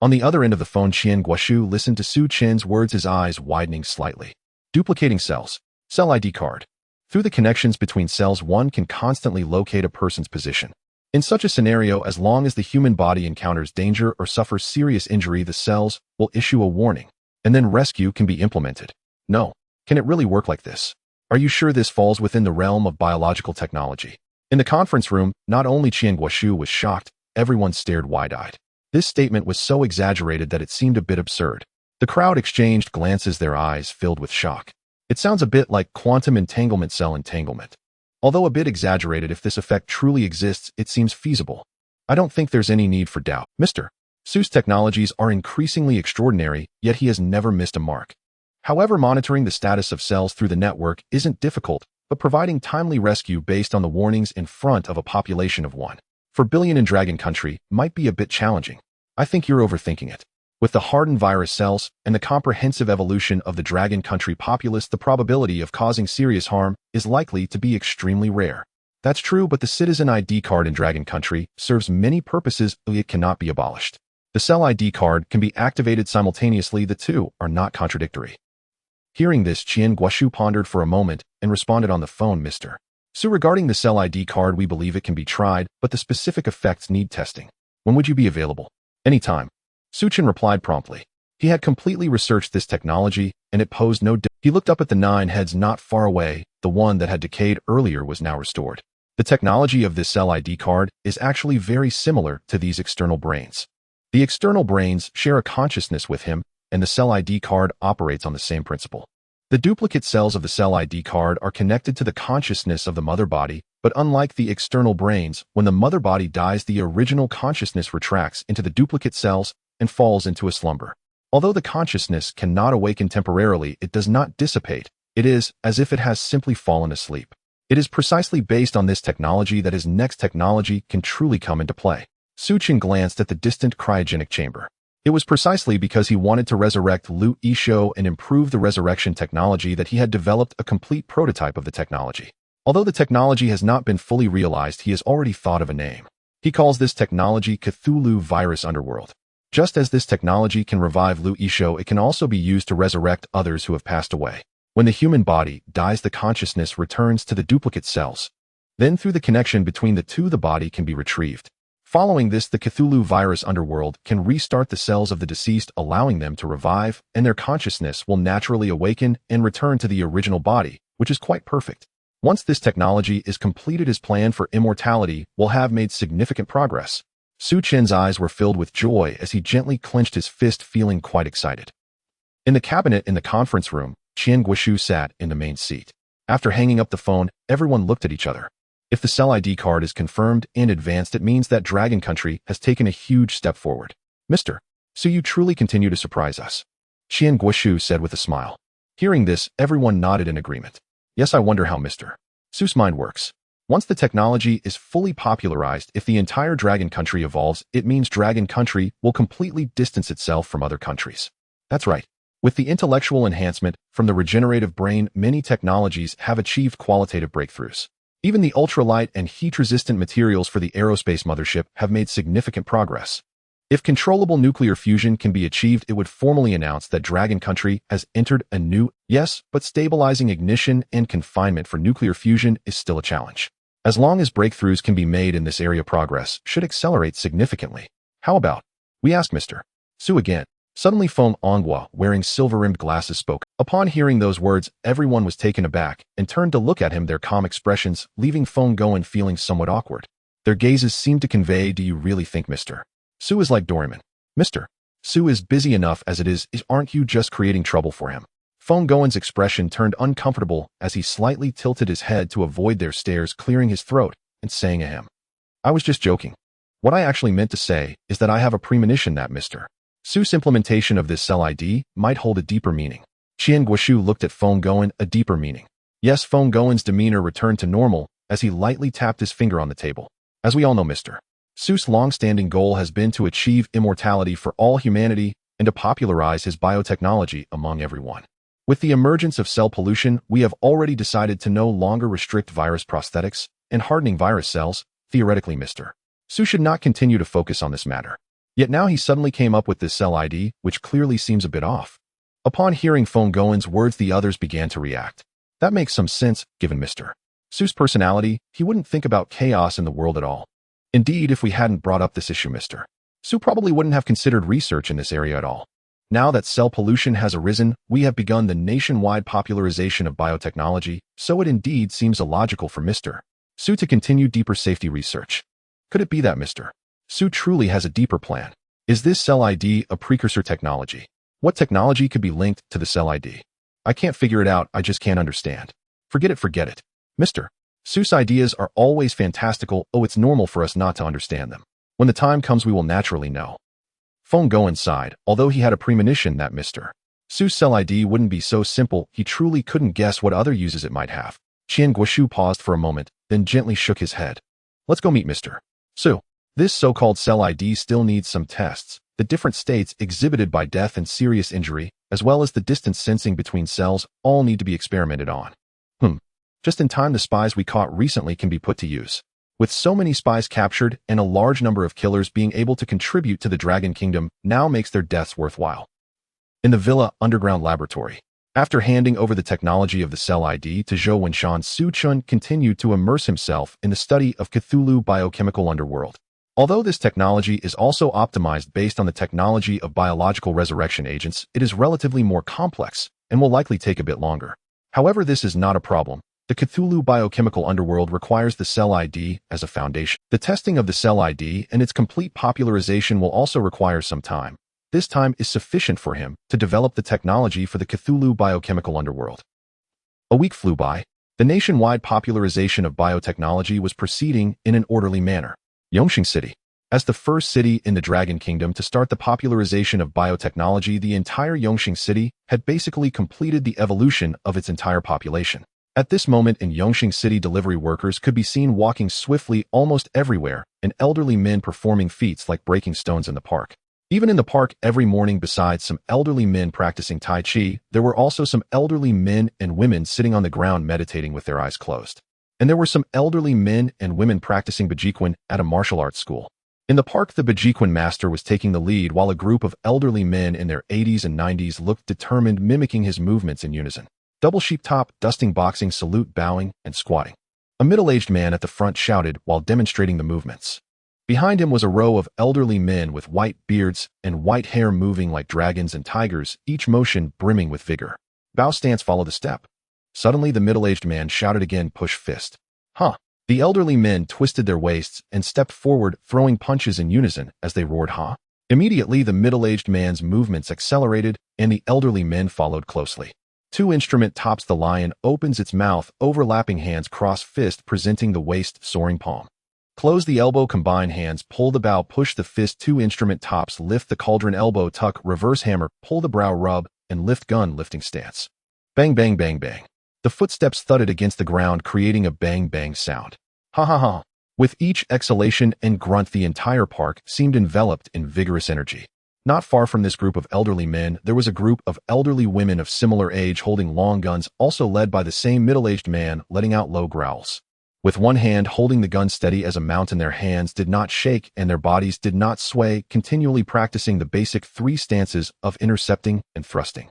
On the other end of the phone, Qian Guoshu listened to Su Qin's words, his eyes widening slightly. Duplicating cells. Cell ID card. Through the connections between cells, one can constantly locate a person's position. In such a scenario, as long as the human body encounters danger or suffers serious injury, the cells will issue a warning, and then rescue can be implemented. No. Can it really work like this? Are you sure this falls within the realm of biological technology? In the conference room, not only Qian Guoshu was shocked, everyone stared wide-eyed. This statement was so exaggerated that it seemed a bit absurd. The crowd exchanged glances, their eyes filled with shock. It sounds a bit like quantum entanglement, cell entanglement. Although a bit exaggerated, if this effect truly exists, it seems feasible. I don't think there's any need for doubt. Mr. Su's technologies are increasingly extraordinary, yet he has never missed a mark. However, monitoring the status of cells through the network isn't difficult, but providing timely rescue based on the warnings in front of a population of 1 billion in Dragon Country might be a bit challenging. I think you're overthinking it. With the hardened virus cells and the comprehensive evolution of the Dragon Country populace, the probability of causing serious harm is likely to be extremely rare. That's true, but the citizen ID card in Dragon Country serves many purposes. It cannot be abolished. The cell ID card can be activated simultaneously. The two are not contradictory. Hearing this, Qian Guoshu pondered for a moment and responded on the phone, Mr. Su, regarding the cell ID card, we believe it can be tried, but the specific effects need testing. When would you be available? Anytime. Su Qin replied promptly. He had completely researched this technology, and it posed no doubt. He looked up at the 9 heads not far away. The one that had decayed earlier was now restored. The technology of this cell ID card is actually very similar to these external brains. The external brains share a consciousness with him, and the cell ID card operates on the same principle. The duplicate cells of the cell ID card are connected to the consciousness of the mother body, but unlike the external brains, when the mother body dies, the original consciousness retracts into the duplicate cells and falls into a slumber. Although the consciousness cannot awaken temporarily, it does not dissipate. It is as if it has simply fallen asleep. It is precisely based on this technology that his next technology can truly come into play. Su Qin glanced at the distant cryogenic chamber. It was precisely because he wanted to resurrect Lu Yishou and improve the resurrection technology that he had developed a complete prototype of the technology. Although the technology has not been fully realized, he has already thought of a name. He calls this technology Cthulhu Virus Underworld. Just as this technology can revive Lu Yishou, it can also be used to resurrect others who have passed away. When the human body dies, the consciousness returns to the duplicate cells. Then through the connection between the two, the body can be retrieved. Following this, the Cthulhu Virus Underworld can restart the cells of the deceased, allowing them to revive, and their consciousness will naturally awaken and return to the original body, which is quite perfect. Once this technology is completed, his plan for immortality will have made significant progress. Su Qin's eyes were filled with joy as he gently clenched his fist, feeling quite excited. In the cabinet in the conference room, Qian Guoshu sat in the main seat. After hanging up the phone, everyone looked at each other. If the cell ID card is confirmed and advanced, it means that Dragon Country has taken a huge step forward. Mr. Su, you truly continue to surprise us. Qian Guoshu said with a smile. Hearing this, everyone nodded in agreement. Yes, I wonder how Mr. Su's mind works. Once the technology is fully popularized, if the entire Dragon Country evolves, it means Dragon Country will completely distance itself from other countries. That's right. With the intellectual enhancement from the regenerative brain, many technologies have achieved qualitative breakthroughs. Even the ultralight and heat-resistant materials for the aerospace mothership have made significant progress. If controllable nuclear fusion can be achieved, it would formally announce that Dragon Country has entered a new, yes, but stabilizing ignition and confinement for nuclear fusion is still a challenge. As long as breakthroughs can be made in this area, progress should accelerate significantly. How about? We asked Mr. Su again. Suddenly Feng Ongwa, wearing silver-rimmed glasses, spoke. Upon hearing those words, everyone was taken aback and turned to look at him, their calm expressions leaving Feng Goen feeling somewhat awkward. Their gazes seemed to convey, do you really think Mr. Su is like Doraemon? Mr. Su is busy enough as it is, aren't you just creating trouble for him? Feng Goen's expression turned uncomfortable as he slightly tilted his head to avoid their stares, clearing his throat and saying ahem. I was just joking. What I actually meant to say is that I have a premonition that Mr. Su's implementation of this cell ID might hold a deeper meaning. Qian Guoshu looked at Feng Goen, a deeper meaning. Yes, Feng Goen's demeanor returned to normal as he lightly tapped his finger on the table. As we all know, Mr. Su's long-standing goal has been to achieve immortality for all humanity and to popularize his biotechnology among everyone. With the emergence of cell pollution, we have already decided to no longer restrict virus prosthetics and hardening virus cells. Theoretically, Mr. Su should not continue to focus on this matter. Yet now he suddenly came up with this cell ID, which clearly seems a bit off. Upon hearing Feng Goen's words, the others began to react. That makes some sense, given Mr. Su's personality. He wouldn't think about chaos in the world at all. Indeed, if we hadn't brought up this issue, Mr. Su probably wouldn't have considered research in this area at all. Now that cell pollution has arisen, we have begun the nationwide popularization of biotechnology, so it indeed seems illogical for Mr. Su to continue deeper safety research. Could it be that Mr. Su truly has a deeper plan? Is this cell ID a precursor technology? What technology could be linked to the cell ID? I can't figure it out, I just can't understand. Forget it. Mr. Su's ideas are always fantastical, it's normal for us not to understand them. When the time comes, we will naturally know. Feng Goen sighed, although he had a premonition that Mr. Su's cell ID wouldn't be so simple, he truly couldn't guess what other uses it might have. Qian Guoshu paused for a moment, then gently shook his head. Let's go meet Mr. Su. This so-called cell ID still needs some tests. The different states exhibited by death and serious injury, as well as the distance sensing between cells, all need to be experimented on. Just in time, the spies we caught recently can be put to use. With so many spies captured and a large number of killers being able to contribute to the Dragon Kingdom now makes their deaths worthwhile. In the Villa Underground Laboratory, after handing over the technology of the cell ID to Zhou Wenshan, Su Chun continued to immerse himself in the study of Cthulhu biochemical underworld. Although this technology is also optimized based on the technology of biological resurrection agents, it is relatively more complex and will likely take a bit longer. However, this is not a problem. The Cthulhu biochemical underworld requires the cell ID as a foundation. The testing of the cell ID and its complete popularization will also require some time. This time is sufficient for him to develop the technology for the Cthulhu biochemical underworld. A week flew by. The nationwide popularization of biotechnology was proceeding in an orderly manner. Yongxing City. As the first city in the Dragon Kingdom to start the popularization of biotechnology, the entire Yongxing City had basically completed the evolution of its entire population. At this moment in Yongxing City, delivery workers could be seen walking swiftly almost everywhere, and elderly men performing feats like breaking stones in the park. Even in the park every morning, besides some elderly men practicing Tai Chi, there were also some elderly men and women sitting on the ground meditating with their eyes closed. And there were some elderly men and women practicing Bajiquan at a martial arts school. In the park, the Bajiquan master was taking the lead while a group of elderly men in their 80s and 90s looked determined, mimicking his movements in unison. Double sheep top, dusting, boxing, salute, bowing, and squatting. A middle-aged man at the front shouted while demonstrating the movements. Behind him was a row of elderly men with white beards and white hair moving like dragons and tigers, each motion brimming with vigor. Bow stance, follow the step. Suddenly the middle-aged man shouted again, push fist. The elderly men twisted their waists and stepped forward, throwing punches in unison as they roared, Immediately the middle-aged man's movements accelerated and the elderly men followed closely. Two instrument tops, the lion opens its mouth, overlapping hands cross fist, presenting the waist, soaring palm. Close the elbow, combine hands, pull the bow, push the fist, two instrument tops, lift the cauldron, elbow tuck, reverse hammer, pull the brow, rub, and lift gun, lifting stance. Bang, bang, bang, bang. The footsteps thudded against the ground, creating a bang, bang sound. Ha. With each exhalation and grunt, the entire park seemed enveloped in vigorous energy. Not far from this group of elderly men, there was a group of elderly women of similar age holding long guns, also led by the same middle-aged man, letting out low growls. With one hand holding the gun steady as a mountain, their hands did not shake and their bodies did not sway, continually practicing the basic 3 stances of intercepting and thrusting.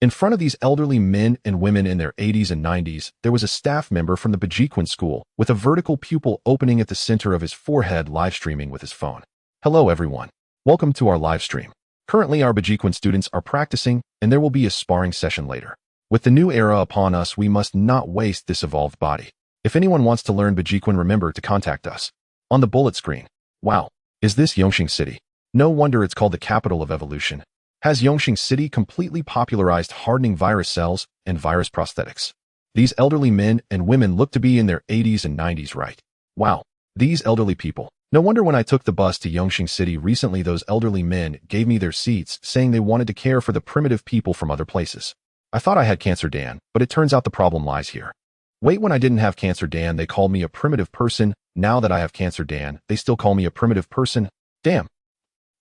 In front of these elderly men and women in their 80s and 90s, there was a staff member from the Bajiquan school, with a vertical pupil opening at the center of his forehead, live streaming with his phone. Hello everyone. Welcome to our live stream. Currently our Bajiquan students are practicing, and there will be a sparring session later. With the new era upon us, we must not waste this evolved body. If anyone wants to learn Bajiquan, remember to contact us. On the bullet screen. Wow. Is this Yongqing City? No wonder it's called the capital of evolution. Has Yongqing City completely popularized hardening virus cells and virus prosthetics? These elderly men and women look to be in their 80s and 90s, right? Wow. These elderly people. No wonder when I took the bus to Yongqing City recently, those elderly men gave me their seats, saying they wanted to care for the primitive people from other places. I thought I had cancer, Dan, but it turns out the problem lies here. Wait, when I didn't have cancer, Dan, they called me a primitive person. Now that I have cancer, Dan, they still call me a primitive person. Damn.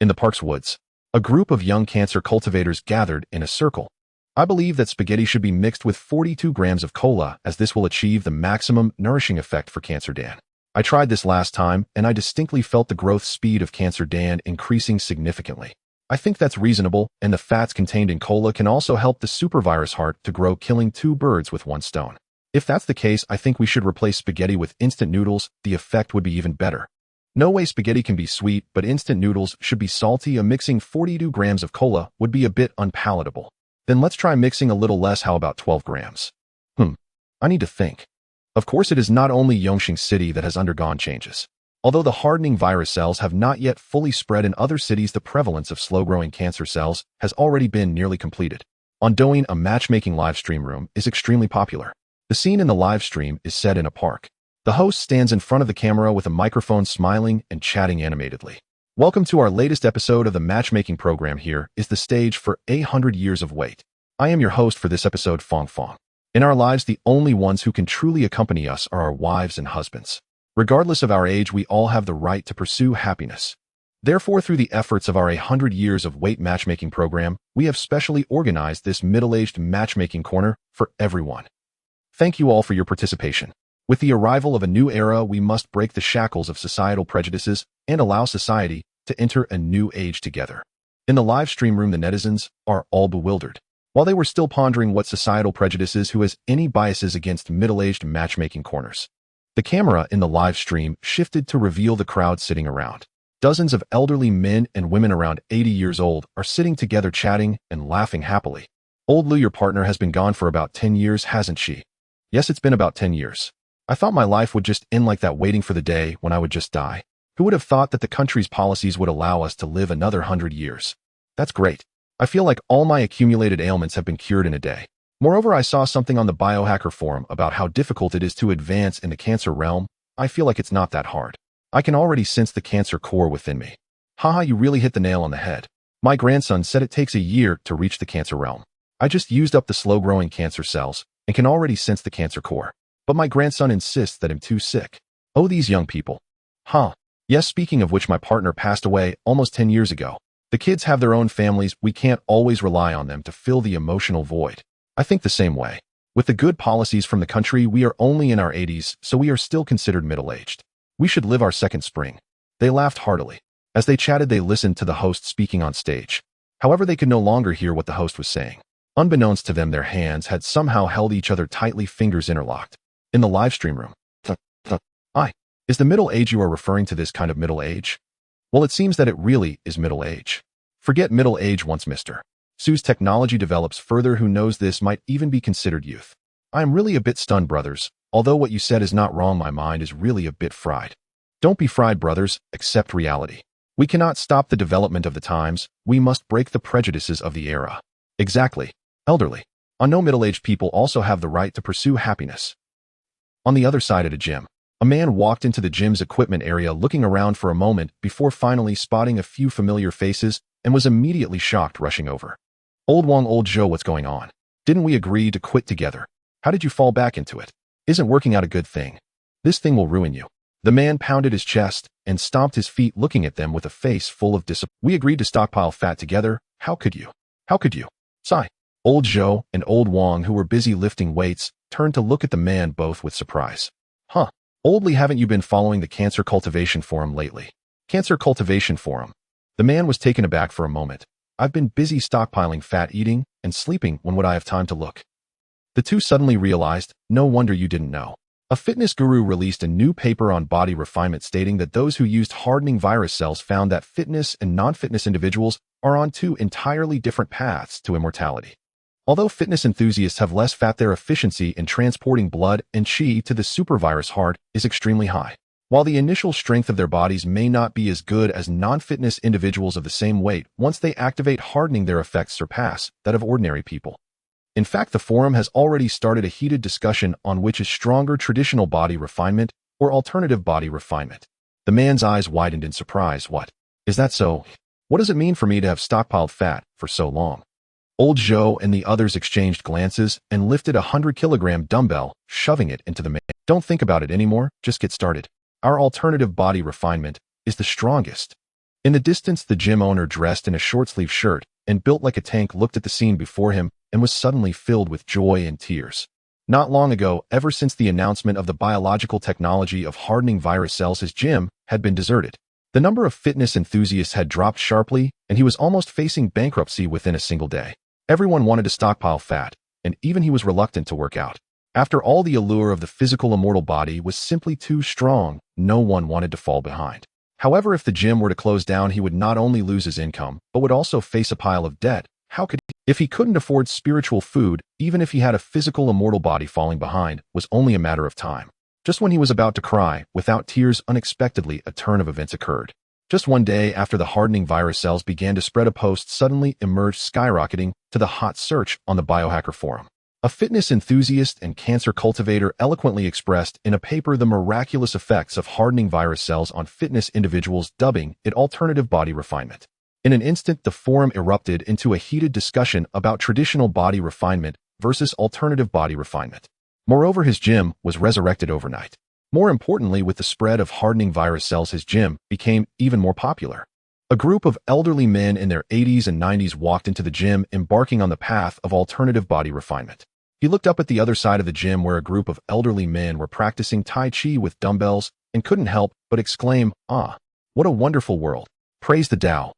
In the park's woods, a group of young cancer cultivators gathered in a circle. I believe that spaghetti should be mixed with 42 grams of cola, as this will achieve the maximum nourishing effect for cancer, Dan. I tried this last time, and I distinctly felt the growth speed of cancer, Dan, increasing significantly. I think that's reasonable, and the fats contained in cola can also help the supervirus heart to grow, killing 2 birds with 1 stone. If that's the case, I think we should replace spaghetti with instant noodles. The effect would be even better. No way spaghetti can be sweet, but instant noodles should be salty. Mixing 42 grams of cola would be a bit unpalatable. Then let's try mixing a little less. How about 12 grams? I need to think. Of course, it is not only Yongqing City that has undergone changes. Although the hardening virus cells have not yet fully spread in other cities, the prevalence of slow-growing cancer cells has already been nearly completed. On Douyin, a matchmaking live stream room is extremely popular. The scene in the live stream is set in a park. The host stands in front of the camera with a microphone, smiling and chatting animatedly. Welcome to our latest episode of the matchmaking program. Here is the stage for 100 Years of Wait. I am your host for this episode, Fong Fong. In our lives, the only ones who can truly accompany us are our wives and husbands. Regardless of our age, we all have the right to pursue happiness. Therefore, through the efforts of our 100 Years of Wait matchmaking program, we have specially organized this middle-aged matchmaking corner for everyone. Thank you all for your participation. With the arrival of a new era, we must break the shackles of societal prejudices and allow society to enter a new age together. In the live stream room, the netizens are all bewildered. While they were still pondering what societal prejudice is, who has any biases against middle-aged matchmaking corners. The camera in the live stream shifted to reveal the crowd sitting around. Dozens of elderly men and women around 80 years old are sitting together, chatting and laughing happily. Old Lu, your partner has been gone for about 10 years, hasn't she? Yes, it's been about 10 years. I thought my life would just end like that, waiting for the day when I would just die. Who would have thought that the country's policies would allow us to live another 100 years? That's great. I feel like all my accumulated ailments have been cured in a day. Moreover, I saw something on the biohacker forum about how difficult it is to advance in the cancer realm. I feel like it's not that hard. I can already sense the cancer core within me. Haha, you really hit the nail on the head. My grandson said it takes a year to reach the cancer realm. I just used up the slow-growing cancer cells and can already sense the cancer core. But my grandson insists that I'm too sick. Oh, these young people. Yes, speaking of which, my partner passed away almost 10 years ago. The kids have their own families. We can't always rely on them to fill the emotional void. I think the same way. With the good policies from the country, we are only in our 80s, so we are still considered middle-aged. We should live our second spring. They laughed heartily. As they chatted, they listened to the host speaking on stage. However, they could no longer hear what the host was saying. Unbeknownst to them, their hands had somehow held each other tightly, fingers interlocked. In the live stream room. Is the middle age you are referring to this kind of middle age? Well, it seems that it really is middle age. Forget middle age once Mr. Su's technology develops further. Who knows, this might even be considered youth. I am really a bit stunned, brothers. Although what you said is not wrong, my mind is really a bit fried. Don't be fried, brothers. Accept reality. We cannot stop the development of the times. We must break the prejudices of the era. Exactly. Elderly. I know middle-aged people also have the right to pursue happiness. On the other side at a gym, a man walked into the gym's equipment area, looking around for a moment before finally spotting a few familiar faces and was immediately shocked, rushing over. Old Wong, old Joe, what's going on? Didn't we agree to quit together? How did you fall back into it? Isn't working out a good thing? This thing will ruin you. The man pounded his chest and stomped his feet, looking at them with a face full of disappointment. We agreed to stockpile fat together. How could you? How could you? Sigh. Old Zhou and Old Wang, who were busy lifting weights, turned to look at the man, both with surprise. Huh. Oldly, haven't you been following the Cancer Cultivation Forum lately? Cancer Cultivation Forum. The man was taken aback for a moment. I've been busy stockpiling fat, eating and sleeping. When would I have time to look? The two suddenly realized, no wonder you didn't know. A fitness guru released a new paper on body refinement stating that those who used hardening virus cells found that fitness and non-fitness individuals are on two entirely different paths to immortality. Although fitness enthusiasts have less fat, their efficiency in transporting blood and qi to the supervirus heart is extremely high. While the initial strength of their bodies may not be as good as non-fitness individuals of the same weight, once they activate hardening, their effects surpass that of ordinary people. In fact, the forum has already started a heated discussion on which is stronger, traditional body refinement or alternative body refinement. The man's eyes widened in surprise. What? Is that so? What does it mean for me to have stockpiled fat for so long? Old Zhou and the others exchanged glances and lifted a 100-kilogram dumbbell, shoving it into the man. Don't think about it anymore, just get started. Our alternative body refinement is the strongest. In the distance, the gym owner, dressed in a short-sleeved shirt and built like a tank, looked at the scene before him and was suddenly filled with joy and tears. Not long ago, ever since the announcement of the biological technology of hardening virus cells, his gym had been deserted. The number of fitness enthusiasts had dropped sharply, and he was almost facing bankruptcy within a single day. Everyone wanted to stockpile fat, and even he was reluctant to work out. After all, the allure of the physical immortal body was simply too strong. No one wanted to fall behind. However, if the gym were to close down, he would not only lose his income, but would also face a pile of debt. How could he? If he couldn't afford spiritual food, even if he had a physical immortal body, falling behind was only a matter of time. Just when he was about to cry, without tears, unexpectedly a turn of events occurred. Just one day after the hardening virus cells began to spread, a post suddenly emerged, skyrocketing to the hot search on the Biohacker Forum. A fitness enthusiast and cancer cultivator eloquently expressed in a paper the miraculous effects of hardening virus cells on fitness individuals, dubbing it alternative body refinement. In an instant, the forum erupted into a heated discussion about traditional body refinement versus alternative body refinement. Moreover, his gym was resurrected overnight. More importantly, with the spread of hardening virus cells, his gym became even more popular. A group of elderly men in their 80s and 90s walked into the gym, embarking on the path of alternative body refinement. He looked up at the other side of the gym, where a group of elderly men were practicing Tai Chi with dumbbells, and couldn't help but exclaim, "Ah, what a wonderful world. Praise the Tao."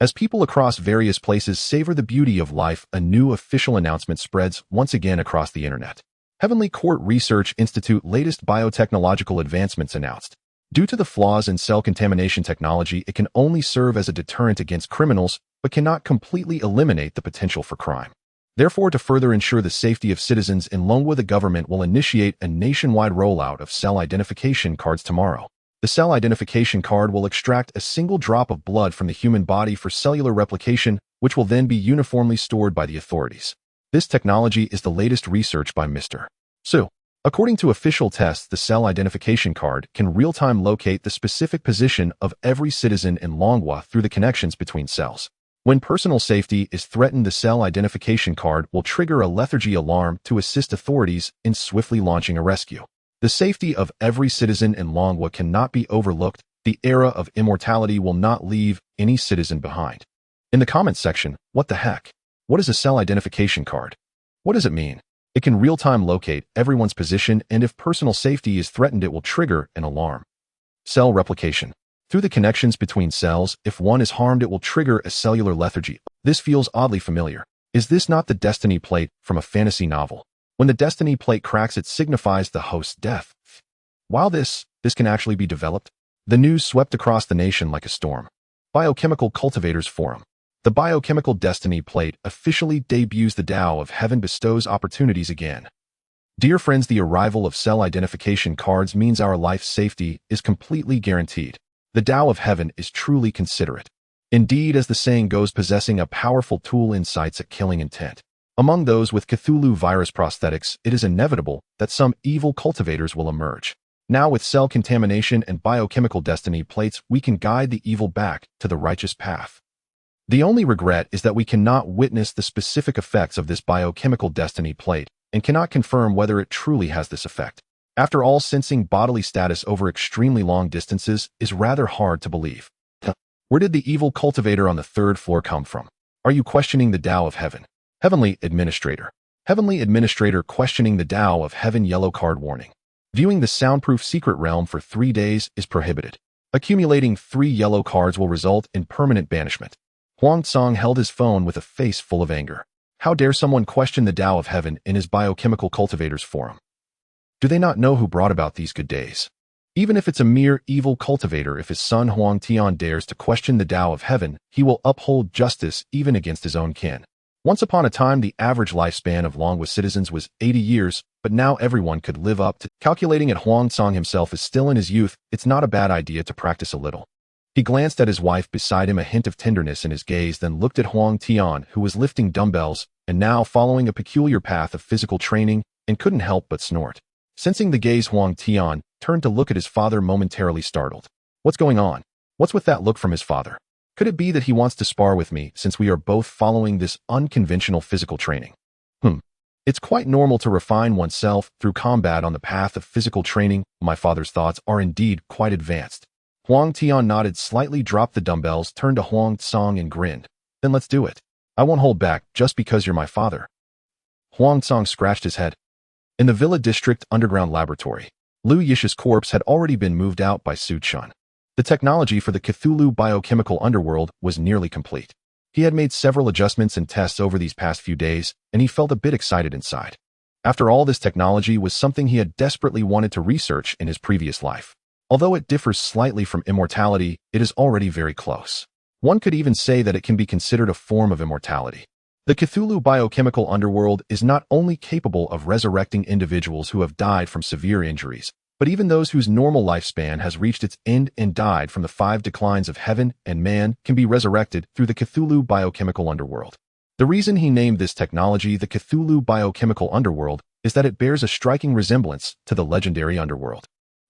As people across various places savor the beauty of life, a new official announcement spreads once again across the internet. Heavenly Court Research Institute latest biotechnological advancements announced. Due to the flaws in cell contamination technology, it can only serve as a deterrent against criminals, but cannot completely eliminate the potential for crime. Therefore, to further ensure the safety of citizens in Longwa, the government will initiate a nationwide rollout of cell identification cards tomorrow. The cell identification card will extract a single drop of blood from the human body for cellular replication, which will then be uniformly stored by the authorities. This technology is the latest research by Mr. Su. According to official tests, the cell identification card can real-time locate the specific position of every citizen in Longwa through the connections between cells. When personal safety is threatened, the cell identification card will trigger a lethargy alarm to assist authorities in swiftly launching a rescue. The safety of every citizen in Longwa cannot be overlooked. The era of immortality will not leave any citizen behind. In the comments section, what the heck? What is a cell identification card? What does it mean? It can real-time locate everyone's position, and if personal safety is threatened, it will trigger an alarm. Cell replication. Through the connections between cells, if one is harmed, it will trigger a cellular lethargy. This feels oddly familiar. Is this not the destiny plate from a fantasy novel? When the destiny plate cracks, it signifies the host's death. While this can actually be developed, the news swept across the nation like a storm. Biochemical Cultivators Forum. The Biochemical Destiny Plate officially debuts. The Tao of Heaven bestows opportunities again. Dear friends, the arrival of cell identification cards means our life safety is completely guaranteed. The Tao of Heaven is truly considerate. Indeed, as the saying goes, possessing a powerful tool incites a killing intent. Among those with Cthulhu virus prosthetics, it is inevitable that some evil cultivators will emerge. Now, with cell contamination and biochemical destiny plates, we can guide the evil back to the righteous path. The only regret is that we cannot witness the specific effects of this biochemical destiny plate and cannot confirm whether it truly has this effect. After all, sensing bodily status over extremely long distances is rather hard to believe. Where did the evil cultivator on the third floor come from? Are you questioning the Tao of Heaven? Heavenly Administrator. Heavenly Administrator questioning the Tao of Heaven. Yellow card warning. Viewing the soundproof secret realm for 3 days is prohibited. Accumulating 3 yellow cards will result in permanent banishment. Huang Tsang held his phone with a face full of anger. How dare someone question the Tao of Heaven in his biochemical cultivators forum? Do they not know who brought about these good days? Even if it's a mere evil cultivator, if his son Huang Tian dares to question the Tao of Heaven, he will uphold justice even against his own kin. Once upon a time, the average lifespan of Longwa citizens was 80 years, but now everyone could live up to. Calculating at Huang Tsang himself is still in his youth, it's not a bad idea to practice a little. He glanced at his wife beside him, a hint of tenderness in his gaze, then looked at Huang Tian, who was lifting dumbbells and now following a peculiar path of physical training, and couldn't help but snort. Sensing the gaze, Huang Tian turned to look at his father, momentarily startled. What's going on? What's with that look from his father? Could it be that he wants to spar with me since we are both following this unconventional physical training? It's quite normal to refine oneself through combat on the path of physical training. My father's thoughts are indeed quite advanced. Huang Tian nodded slightly, dropped the dumbbells, turned to Huang Tsang and grinned. Then let's do it. I won't hold back just because you're my father. Huang Tsang scratched his head. In the Villa District underground laboratory, Lu Yish's corpse had already been moved out by Su Chun. The technology for the Cthulhu biochemical underworld was nearly complete. He had made several adjustments and tests over these past few days, and he felt a bit excited inside. After all, this technology was something he had desperately wanted to research in his previous life. Although it differs slightly from immortality, it is already very close. One could even say that it can be considered a form of immortality. The Cthulhu biochemical underworld is not only capable of resurrecting individuals who have died from severe injuries, but even those whose normal lifespan has reached its end and died from the 5 declines of heaven and man can be resurrected through the Cthulhu biochemical underworld. The reason he named this technology the Cthulhu biochemical underworld is that it bears a striking resemblance to the legendary underworld.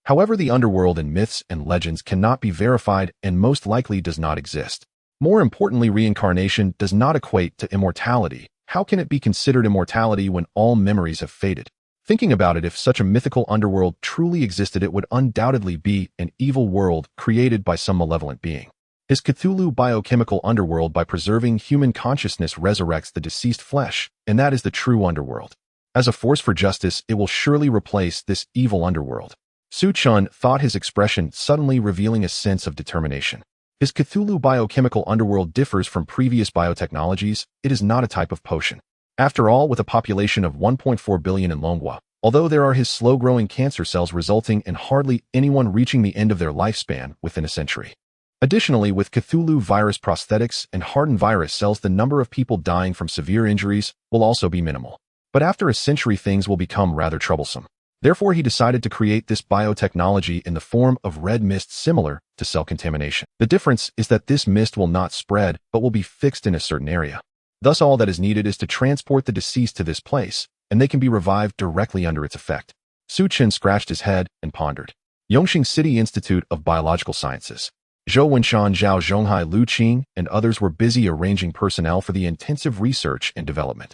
However, the underworld in myths and legends cannot be verified and most likely does not exist. More importantly, reincarnation does not equate to immortality. How can it be considered immortality when all memories have faded? Thinking about it, if such a mythical underworld truly existed, it would undoubtedly be an evil world created by some malevolent being. His Cthulhu biochemical underworld, by preserving human consciousness, resurrects the deceased flesh, and that is the true underworld. As a force for justice, it will surely replace this evil underworld. Su Chun thought, his expression suddenly revealing a sense of determination. His Cthulhu biochemical underworld differs from previous biotechnologies. It is not a type of potion. After all, with a population of 1.4 billion in Longwa, although there are his slow-growing cancer cells resulting in hardly anyone reaching the end of their lifespan within a century. Additionally, with Cthulhu virus prosthetics and hardened virus cells, the number of people dying from severe injuries will also be minimal. But after a century, things will become rather troublesome. Therefore, he decided to create this biotechnology in the form of red mist, similar to cell contamination. The difference is that this mist will not spread, but will be fixed in a certain area. Thus, all that is needed is to transport the deceased to this place, and they can be revived directly under its effect. Su Chen scratched his head and pondered. Yongqing City Institute of Biological Sciences. Zhou Wenshan, Zhao Zhonghai, Lu Qing, and others were busy arranging personnel for the intensive research and development.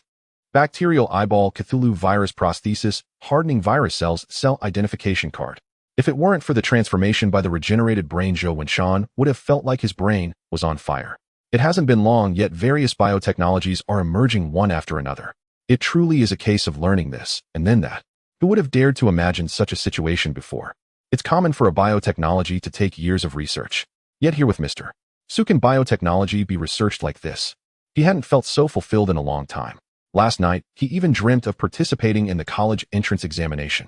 Bacterial eyeball, Cthulhu virus prosthesis, hardening virus cells, cell identification card. If it weren't for the transformation by the regenerated brain, Zhou Wenshan would have felt like his brain was on fire. It hasn't been long, yet various biotechnologies are emerging one after another. It truly is a case of learning this, and then that. Who would have dared to imagine such a situation before? It's common for a biotechnology to take years of research. Yet here with Mr. Su, can biotechnology be researched like this? He hadn't felt so fulfilled in a long time. Last night, he even dreamt of participating in the college entrance examination.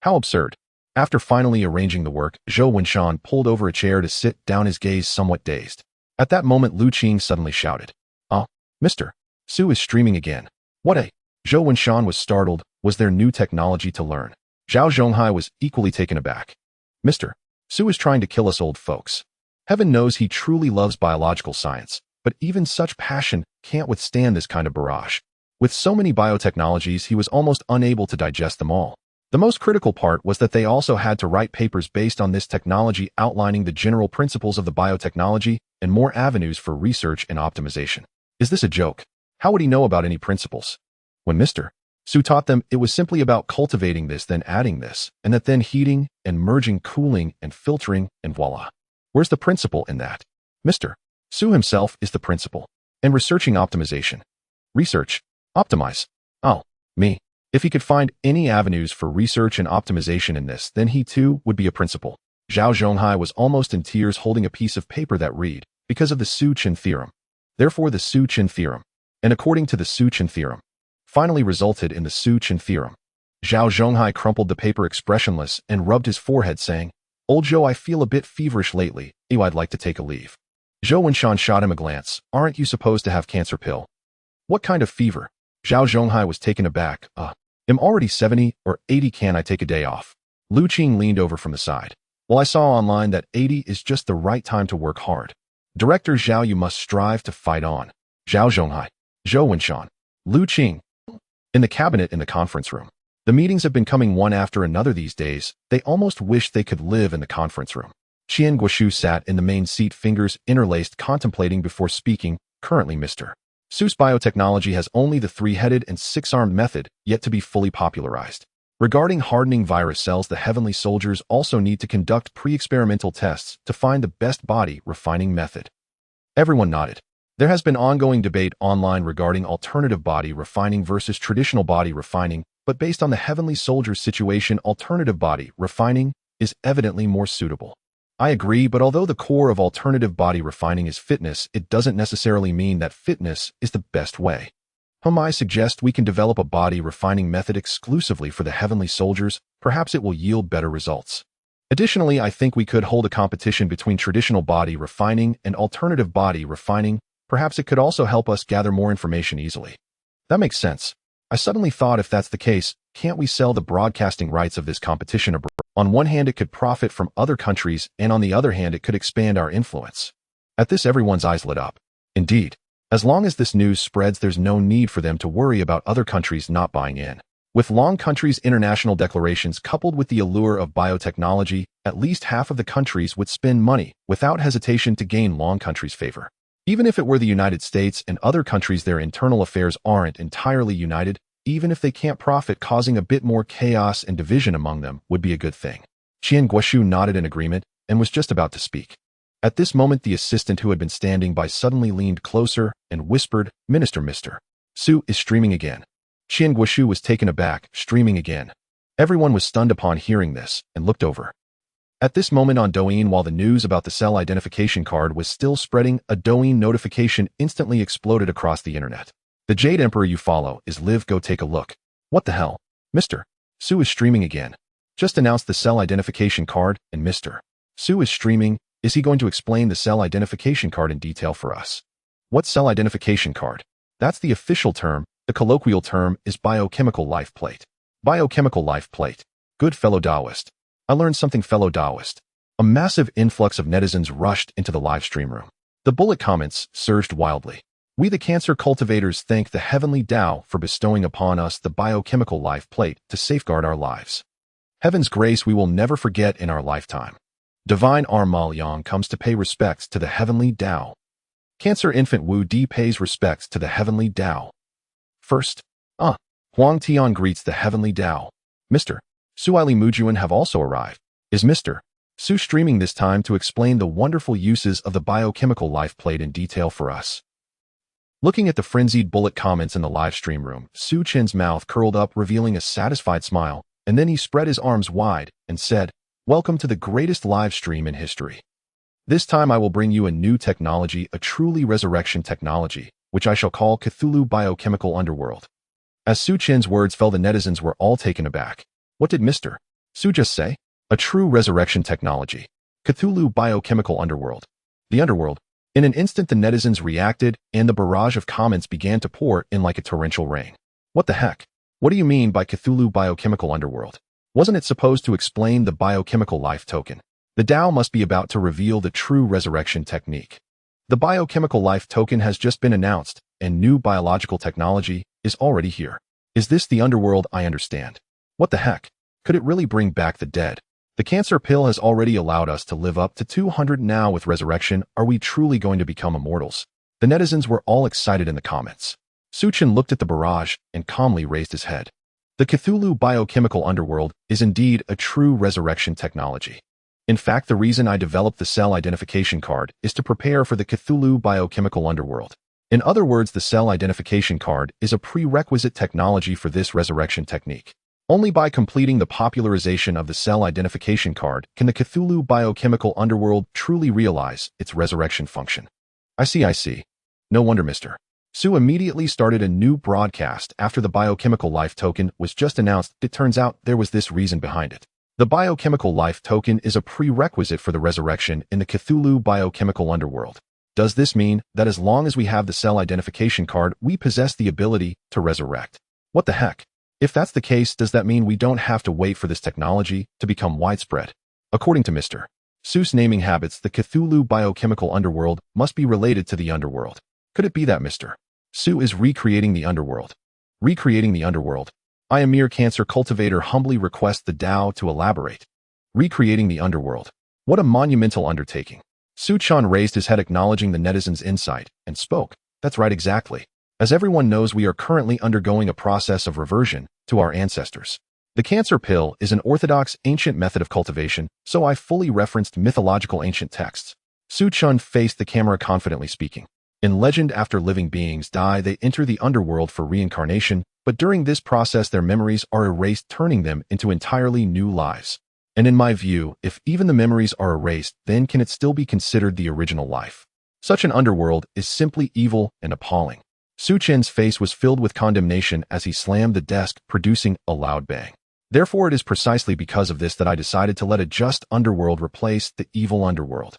How absurd. After finally arranging the work, Zhou Wenshan pulled over a chair to sit down, his gaze somewhat dazed. At that moment, Lu Qing suddenly shouted, "Oh, Mr. Su is streaming again. What a..." Zhou Wenshan was startled. Was there new technology to learn? Zhao Zhonghai was equally taken aback. "Mr. Su is trying to kill us old folks. Heaven knows he truly loves biological science, but even such passion can't withstand this kind of barrage." With so many biotechnologies, he was almost unable to digest them all. The most critical part was that they also had to write papers based on this technology, outlining the general principles of the biotechnology and more avenues for research and optimization. Is this a joke? How would he know about any principles? When Mr. Su taught them it was simply about cultivating this, then adding this, and that then heating and merging, cooling and filtering, and voila. Where's the principle in that? Mr. Su himself is the principle. And researching optimization. Research. Optimize. Oh, me. If he could find any avenues for research and optimization in this, then he too would be a principal. Zhao Zhonghai was almost in tears holding a piece of paper that read, because of the Su-Chin theorem. Therefore the Su-Chin theorem, and according to the Su-Chin theorem, finally resulted in the Su-Chin theorem. Zhao Zhonghai crumpled the paper expressionless and rubbed his forehead saying, Old Zhou, I feel a bit feverish lately. I'd like to take a leave. Zhou Wenshan shot him a glance. Aren't you supposed to have cancer pill? What kind of fever? Zhao Zhonghai was taken aback. I'm already 70 or 80, can I take a day off? Lu Qing leaned over from the side. Well, I saw online that 80 is just the right time to work hard. Director Zhao, you must strive to fight on. Zhao Zhonghai. Zhou Wenshan. Lu Qing. In the cabinet in the conference room. The meetings have been coming one after another these days. They almost wish they could live in the conference room. Qian Guoshu sat in the main seat, fingers interlaced, contemplating before speaking. Currently, Mr. Su's biotechnology has only the three-headed and six-armed method yet to be fully popularized. Regarding hardening virus cells, the heavenly soldiers also need to conduct pre-experimental tests to find the best body refining method. Everyone nodded. There has been ongoing debate online regarding alternative body refining versus traditional body refining, but based on the heavenly soldiers' situation, alternative body refining is evidently more suitable. I agree, but although the core of alternative body refining is fitness, it doesn't necessarily mean that fitness is the best way. I suggest we can develop a body refining method exclusively for the heavenly soldiers. Perhaps it will yield better results. Additionally, I think we could hold a competition between traditional body refining and alternative body refining. Perhaps it could also help us gather more information easily. That makes sense. I suddenly thought, if that's the case, can't we sell the broadcasting rights of this competition abroad? On one hand, it could profit from other countries, and on the other hand, it could expand our influence. At this, everyone's eyes lit up. Indeed, as long as this news spreads, there's no need for them to worry about other countries not buying in. With long countries' international declarations coupled with the allure of biotechnology, at least half of the countries would spend money without hesitation to gain long countries' favor. Even if it were the United States and other countries, their internal affairs aren't entirely united. Even if they can't profit, causing a bit more chaos and division among them would be a good thing. Qian Guoshu nodded in agreement and was just about to speak. At this moment, the assistant who had been standing by suddenly leaned closer and whispered, Mr. Su is streaming again. Qian Guoshu was taken aback. Streaming again. Everyone was stunned upon hearing this and looked over. At this moment on Douyin, while the news about the cell identification card was still spreading, a Douyin notification instantly exploded across the internet. The Jade Emperor you follow is live. Go take a look. What the hell? Mr. Su is streaming again. Just announced the cell identification card, and Mr. Su is streaming. Is he going to explain the cell identification card in detail for us? What cell identification card? That's the official term. The colloquial term is biochemical life plate. Biochemical life plate. Good fellow Taoist. I learned something, fellow Taoist. A massive influx of netizens rushed into the live stream room. The bullet comments surged wildly. We the cancer cultivators thank the heavenly Tao for bestowing upon us the biochemical life plate to safeguard our lives. Heaven's grace we will never forget in our lifetime. Divine Ma Liang comes to pay respects to the heavenly Tao. Cancer infant Wu Di pays respects to the heavenly Tao. First, Huang Tian greets the heavenly Tao. Mr. Su Li Mujuan have also arrived. Is Mr. Su streaming this time to explain the wonderful uses of the biochemical life plate in detail for us? Looking at the frenzied bullet comments in the live stream room, Su Chin's mouth curled up, revealing a satisfied smile, and then he spread his arms wide and said, Welcome to the greatest live stream in history. This time I will bring you a new technology, a truly resurrection technology, which I shall call Cthulhu Biochemical Underworld. As Su Chin's words fell, the netizens were all taken aback. What did Mr. Su just say? A true resurrection technology. Cthulhu Biochemical Underworld. The underworld. In an instant, the netizens reacted, and the barrage of comments began to pour in like a torrential rain. What the heck? What do you mean by Cthulhu Biochemical Underworld? Wasn't it supposed to explain the biochemical life token? The Tao must be about to reveal the true resurrection technique. The biochemical life token has just been announced, and new biological technology is already here. Is this the underworld I understand? What the heck? Could it really bring back the dead? The cancer pill has already allowed us to live up to 200 now. With resurrection, are we truly going to become immortals? The netizens were all excited in the comments. Suchin looked at the barrage and calmly raised his head. The Cthulhu biochemical underworld is indeed a true resurrection technology. In fact, the reason I developed the cell identification card is to prepare for the Cthulhu biochemical underworld. In other words, the cell identification card is a prerequisite technology for this resurrection technique. Only by completing the popularization of the cell identification card can the Cthulhu biochemical underworld truly realize its resurrection function. I see. No wonder Mr. Su immediately started a new broadcast after the biochemical life token was just announced. It turns out there was this reason behind it. The biochemical life token is a prerequisite for the resurrection in the Cthulhu biochemical underworld. Does this mean that as long as we have the cell identification card, we possess the ability to resurrect? What the heck? If that's the case, does that mean we don't have to wait for this technology to become widespread? According to Mr. Su's naming habits, the Cthulhu biochemical underworld must be related to the underworld. Could it be that Mr. Su is recreating the underworld? Recreating the underworld? I, a mere cancer cultivator, humbly request the Tao to elaborate. Recreating the underworld. What a monumental undertaking. Su-chan raised his head, acknowledging the netizen's insight, and spoke. That's right, exactly. As everyone knows, we are currently undergoing a process of reversion to our ancestors. The cancer pill is an orthodox ancient method of cultivation, so I fully referenced mythological ancient texts. Su-chan faced the camera, confidently speaking. In legend, after living beings die, they enter the underworld for reincarnation, but during this process their memories are erased, turning them into entirely new lives. And in my view, if even the memories are erased, then can it still be considered the original life? Such an underworld is simply evil and appalling. Su-chen's face was filled with condemnation as he slammed the desk, producing a loud bang. Therefore, it is precisely because of this that I decided to let a just underworld replace the evil underworld.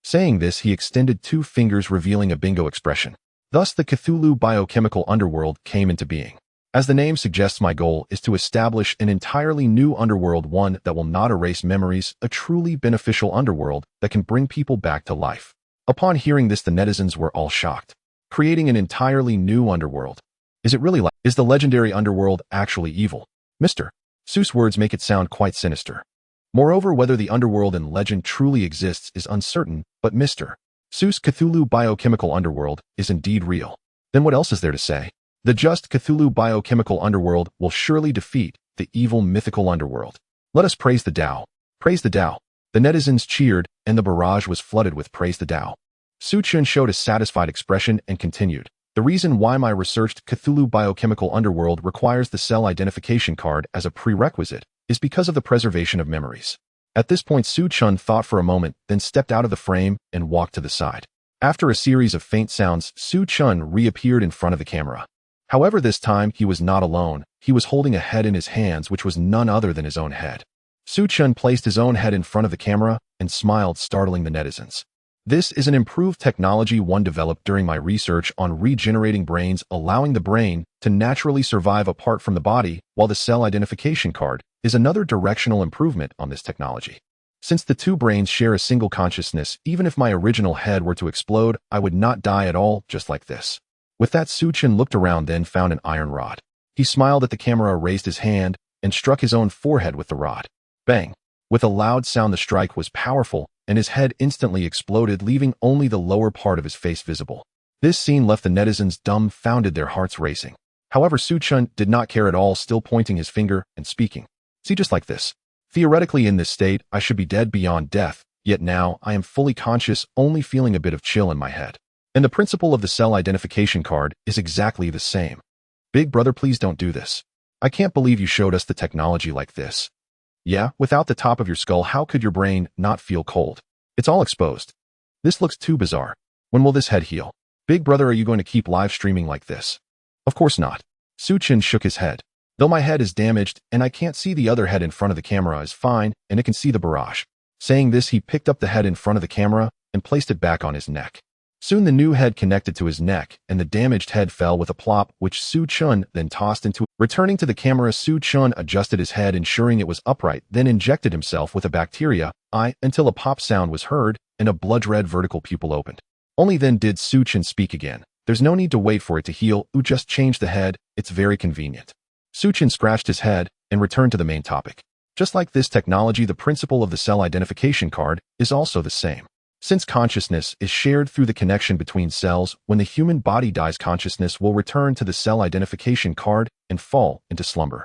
Saying this, he extended 2 fingers, revealing a bingo expression. Thus, the Cthulhu biochemical underworld came into being. As the name suggests, my goal is to establish an entirely new underworld, one that will not erase memories, a truly beneficial underworld that can bring people back to life. Upon hearing this, the netizens were all shocked. Creating an entirely new underworld. Is it really is the legendary underworld actually evil? Mr. Su's words make it sound quite sinister. Moreover, whether the underworld in legend truly exists is uncertain, but Mr. Su's Cthulhu biochemical underworld is indeed real. Then what else is there to say? The just Cthulhu biochemical underworld will surely defeat the evil mythical underworld. Let us praise the Tao. Praise the Tao. The netizens cheered, and the barrage was flooded with praise the Tao. Su-chan showed a satisfied expression and continued. The reason why my researched Cthulhu biochemical underworld requires the cell identification card as a prerequisite is because of the preservation of memories. At this point, Su-chan thought for a moment, then stepped out of the frame and walked to the side. After a series of faint sounds, Su-chan reappeared in front of the camera. However, this time he was not alone. He was holding a head in his hands, which was none other than his own head. Su-chan placed his own head in front of the camera and smiled, startling the netizens. This is an improved technology, one developed during my research on regenerating brains, allowing the brain to naturally survive apart from the body, while the cell identification card is another directional improvement on this technology. Since the 2 brains share a single consciousness, even if my original head were to explode, I would not die at all, just like this. With that, Su-chan looked around, then found an iron rod. He smiled at the camera, raised his hand, and struck his own forehead with the rod. Bang! With a loud sound, the strike was powerful, and his head instantly exploded, leaving only the lower part of his face visible. This scene left the netizens dumbfounded, their hearts racing. However, Su-chan did not care at all, still pointing his finger and speaking. See, just like this. Theoretically, in this state, I should be dead beyond death, yet now I am fully conscious, only feeling a bit of chill in my head. And the principle of the cell identification card is exactly the same. Big brother, please don't do this. I can't believe you showed us the technology like this. Yeah, without the top of your skull, how could your brain not feel cold? It's all exposed. This looks too bizarre. When will this head heal? Big brother, are you going to keep live streaming like this? Of course not. Su-chan shook his head. Though my head is damaged and I can't see, the other head in front of the camera is fine and it can see the barrage. Saying this, he picked up the head in front of the camera and placed it back on his neck. Soon the new head connected to his neck, and the damaged head fell with a plop, which Su-chan then tossed into it. Returning to the camera, Su-chan adjusted his head, ensuring it was upright, then injected himself with a bacteria eye until a pop sound was heard and a blood-red vertical pupil opened. Only then did Su-chan speak again. There's no need to wait for it to heal. Just change the head. It's very convenient. Su-chan scratched his head and returned to the main topic. Just like this technology, the principle of the cell identification card is also the same. Since consciousness is shared through the connection between cells, when the human body dies, consciousness will return to the cell identification card and fall into slumber.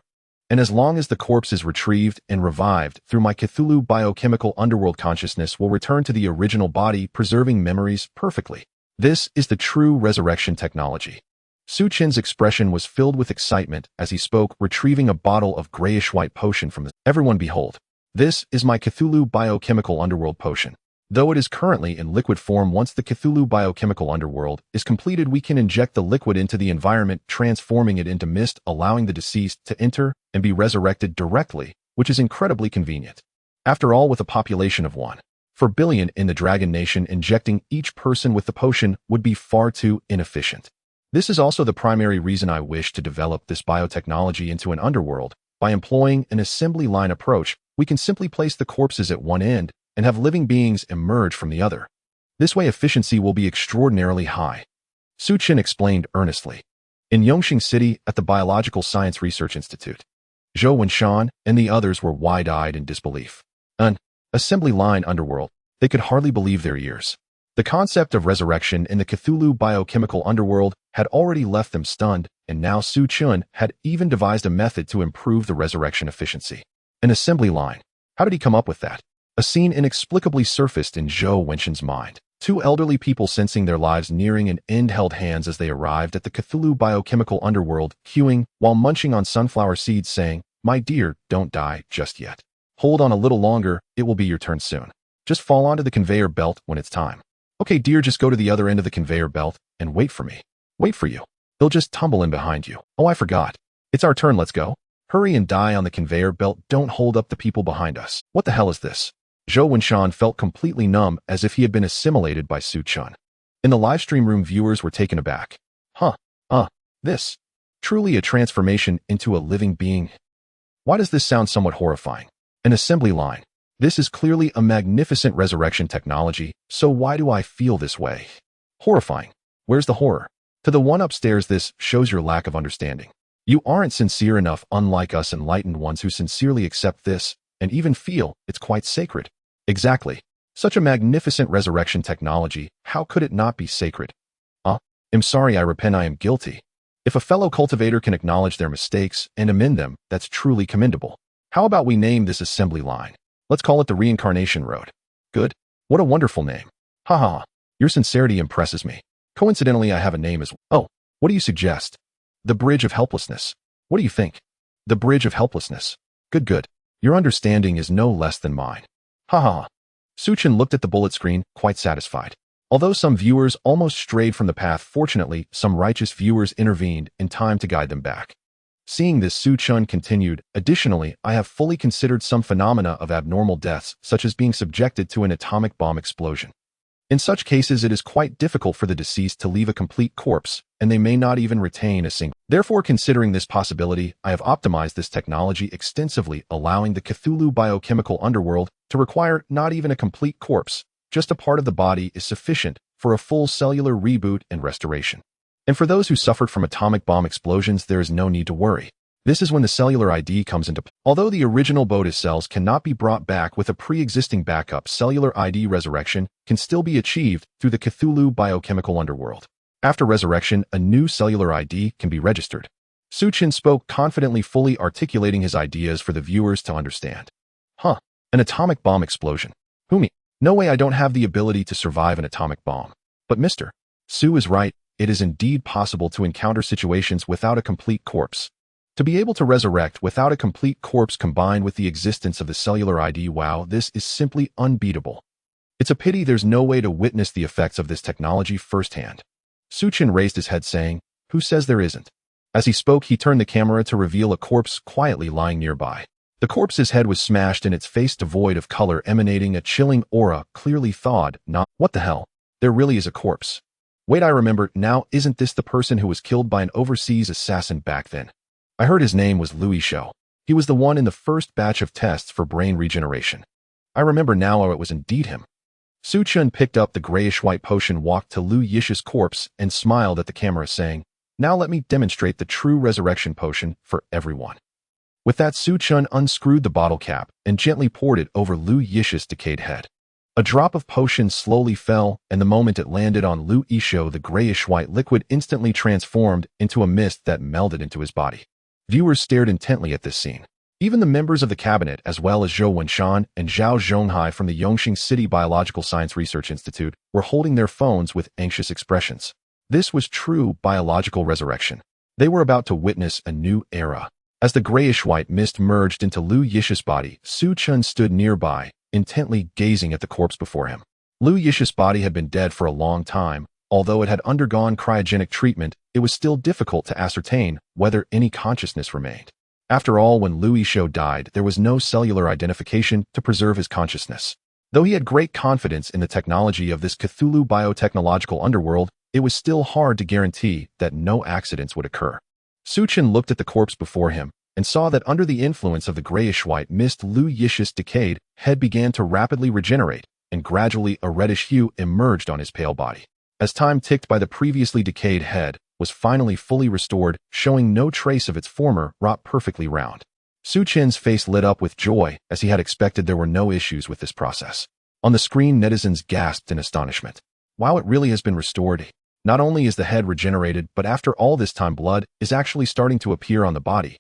And as long as the corpse is retrieved and revived through my Cthulhu biochemical underworld, consciousness will return to the original body, preserving memories perfectly. This is the true resurrection technology. Su Chen's expression was filled with excitement as he spoke, retrieving a bottle of grayish-white potion from the... Everyone behold. This is my Cthulhu biochemical underworld potion. Though it is currently in liquid form, once the Cthulhu biochemical underworld is completed, we can inject the liquid into the environment, transforming it into mist, allowing the deceased to enter and be resurrected directly, which is incredibly convenient. After all, with a population of 1 billion in the Dragon Nation, injecting each person with the potion would be far too inefficient. This is also the primary reason I wish to develop this biotechnology into an underworld. By employing an assembly line approach, we can simply place the corpses at one end and have living beings emerge from the other. This way efficiency will be extraordinarily high. Su Chen explained earnestly. In Yongqing City at the Biological Science Research Institute, Zhou Wenshan and the others were wide-eyed in disbelief. An assembly line underworld, they could hardly believe their ears. The concept of resurrection in the Cthulhu biochemical underworld had already left them stunned, and now Su Chen had even devised a method to improve the resurrection efficiency. An assembly line. How did he come up with that? A scene inexplicably surfaced in Zhou Wenshan's mind. 2 elderly people, sensing their lives nearing an end, held hands as they arrived at the Cthulhu biochemical underworld, queuing while munching on sunflower seeds, saying, "My dear, don't die just yet. Hold on a little longer, it will be your turn soon. Just fall onto the conveyor belt when it's time. Okay, dear, just go to the other end of the conveyor belt and wait for me. Wait for you. They'll just tumble in behind you. Oh, I forgot. It's our turn, let's go. Hurry and die on the conveyor belt, don't hold up the people behind us. What the hell is this?" Zhou Wenshan felt completely numb, as if he had been assimilated by Su Chen. In the livestream room, viewers were taken aback. This. Truly a transformation into a living being. Why does this sound somewhat horrifying? An assembly line. This is clearly a magnificent resurrection technology, so why do I feel this way? Horrifying. Where's the horror? To the one upstairs, this shows your lack of understanding. You aren't sincere enough, unlike us enlightened ones who sincerely accept this and even feel it's quite sacred. Exactly. Such a magnificent resurrection technology, how could it not be sacred? I'm sorry, I repent, I am guilty. If a fellow cultivator can acknowledge their mistakes and amend them, that's truly commendable. How about we name this assembly line? Let's call it the Reincarnation Road. Good. What a wonderful name. Your sincerity impresses me. Coincidentally, I have a name as well. Oh, what do you suggest? The Bridge of Helplessness. What do you think? The Bridge of Helplessness. Good. Your understanding is no less than mine. Su Chen looked at the bullet screen, quite satisfied. Although some viewers almost strayed from the path, fortunately, some righteous viewers intervened in time to guide them back. Seeing this, Su Chen continued, "Additionally, I have fully considered some phenomena of abnormal deaths, such as being subjected to an atomic bomb explosion. In such cases, it is quite difficult for the deceased to leave a complete corpse, and they may not even retain a single. Therefore, considering this possibility, I have optimized this technology extensively, allowing the Cthulhu biochemical underworld to require not even a complete corpse. Just a part of the body is sufficient for a full cellular reboot and restoration. And for those who suffered from atomic bomb explosions, there is no need to worry. This is when the cellular ID comes into play. Although the original Bodhi cells cannot be brought back with a pre-existing backup, cellular ID resurrection can still be achieved through the Cthulhu biochemical underworld. After resurrection, a new cellular ID can be registered." Su Chen spoke confidently, fully articulating his ideas for the viewers to understand. An atomic bomb explosion. Who me? No way, I don't have the ability to survive an atomic bomb. But Mr. Su is right, it is indeed possible to encounter situations without a complete corpse. To be able to resurrect without a complete corpse combined with the existence of the cellular ID, wow, this is simply unbeatable. It's a pity there's no way to witness the effects of this technology firsthand. Su Chen raised his head, saying, "Who says there isn't?" As he spoke, he turned the camera to reveal a corpse quietly lying nearby. The corpse's head was smashed and its face devoid of color, emanating a chilling aura, clearly thawed. What the hell? There really is a corpse. Wait, I remember now, isn't this the person who was killed by an overseas assassin back then? I heard his name was Louis Shou. He was the one in the first batch of tests for brain regeneration. I remember now, it was indeed him. Su Chen picked up the grayish-white potion, walked to Lu Yish's corpse, and smiled at the camera, saying, "Now let me demonstrate the true resurrection potion for everyone." With that, Su Chen unscrewed the bottle cap and gently poured it over Lu Yish's decayed head. A drop of potion slowly fell, and the moment it landed on Lu Yishou, the grayish-white liquid instantly transformed into a mist that melded into his body. Viewers stared intently at this scene. Even the members of the cabinet, as well as Zhou Wenshan and Zhao Zhonghai from the Yongqing City Biological Science Research Institute, were holding their phones with anxious expressions. This was true biological resurrection. They were about to witness a new era. As the grayish-white mist merged into Lu Yishou's body, Su Chun stood nearby, intently gazing at the corpse before him. Lu Yishou's body had been dead for a long time. Although it had undergone cryogenic treatment, it was still difficult to ascertain whether any consciousness remained. After all, when Lu Yishou died, there was no cellular identification to preserve his consciousness. Though he had great confidence in the technology of this Cthulhu biotechnological underworld, it was still hard to guarantee that no accidents would occur. Su Chen looked at the corpse before him and saw that under the influence of the grayish-white mist, Lu Yishou's decayed head began to rapidly regenerate, and gradually a reddish hue emerged on his pale body. As time ticked by, the previously decayed head was finally fully restored, showing no trace of its former wrought perfectly round. Su Chen's face lit up with joy, as he had expected. There were no issues with this process. On the screen, netizens gasped in astonishment. Wow, it really has been restored. Not only is the head regenerated, but after all this time, blood is actually starting to appear on the body.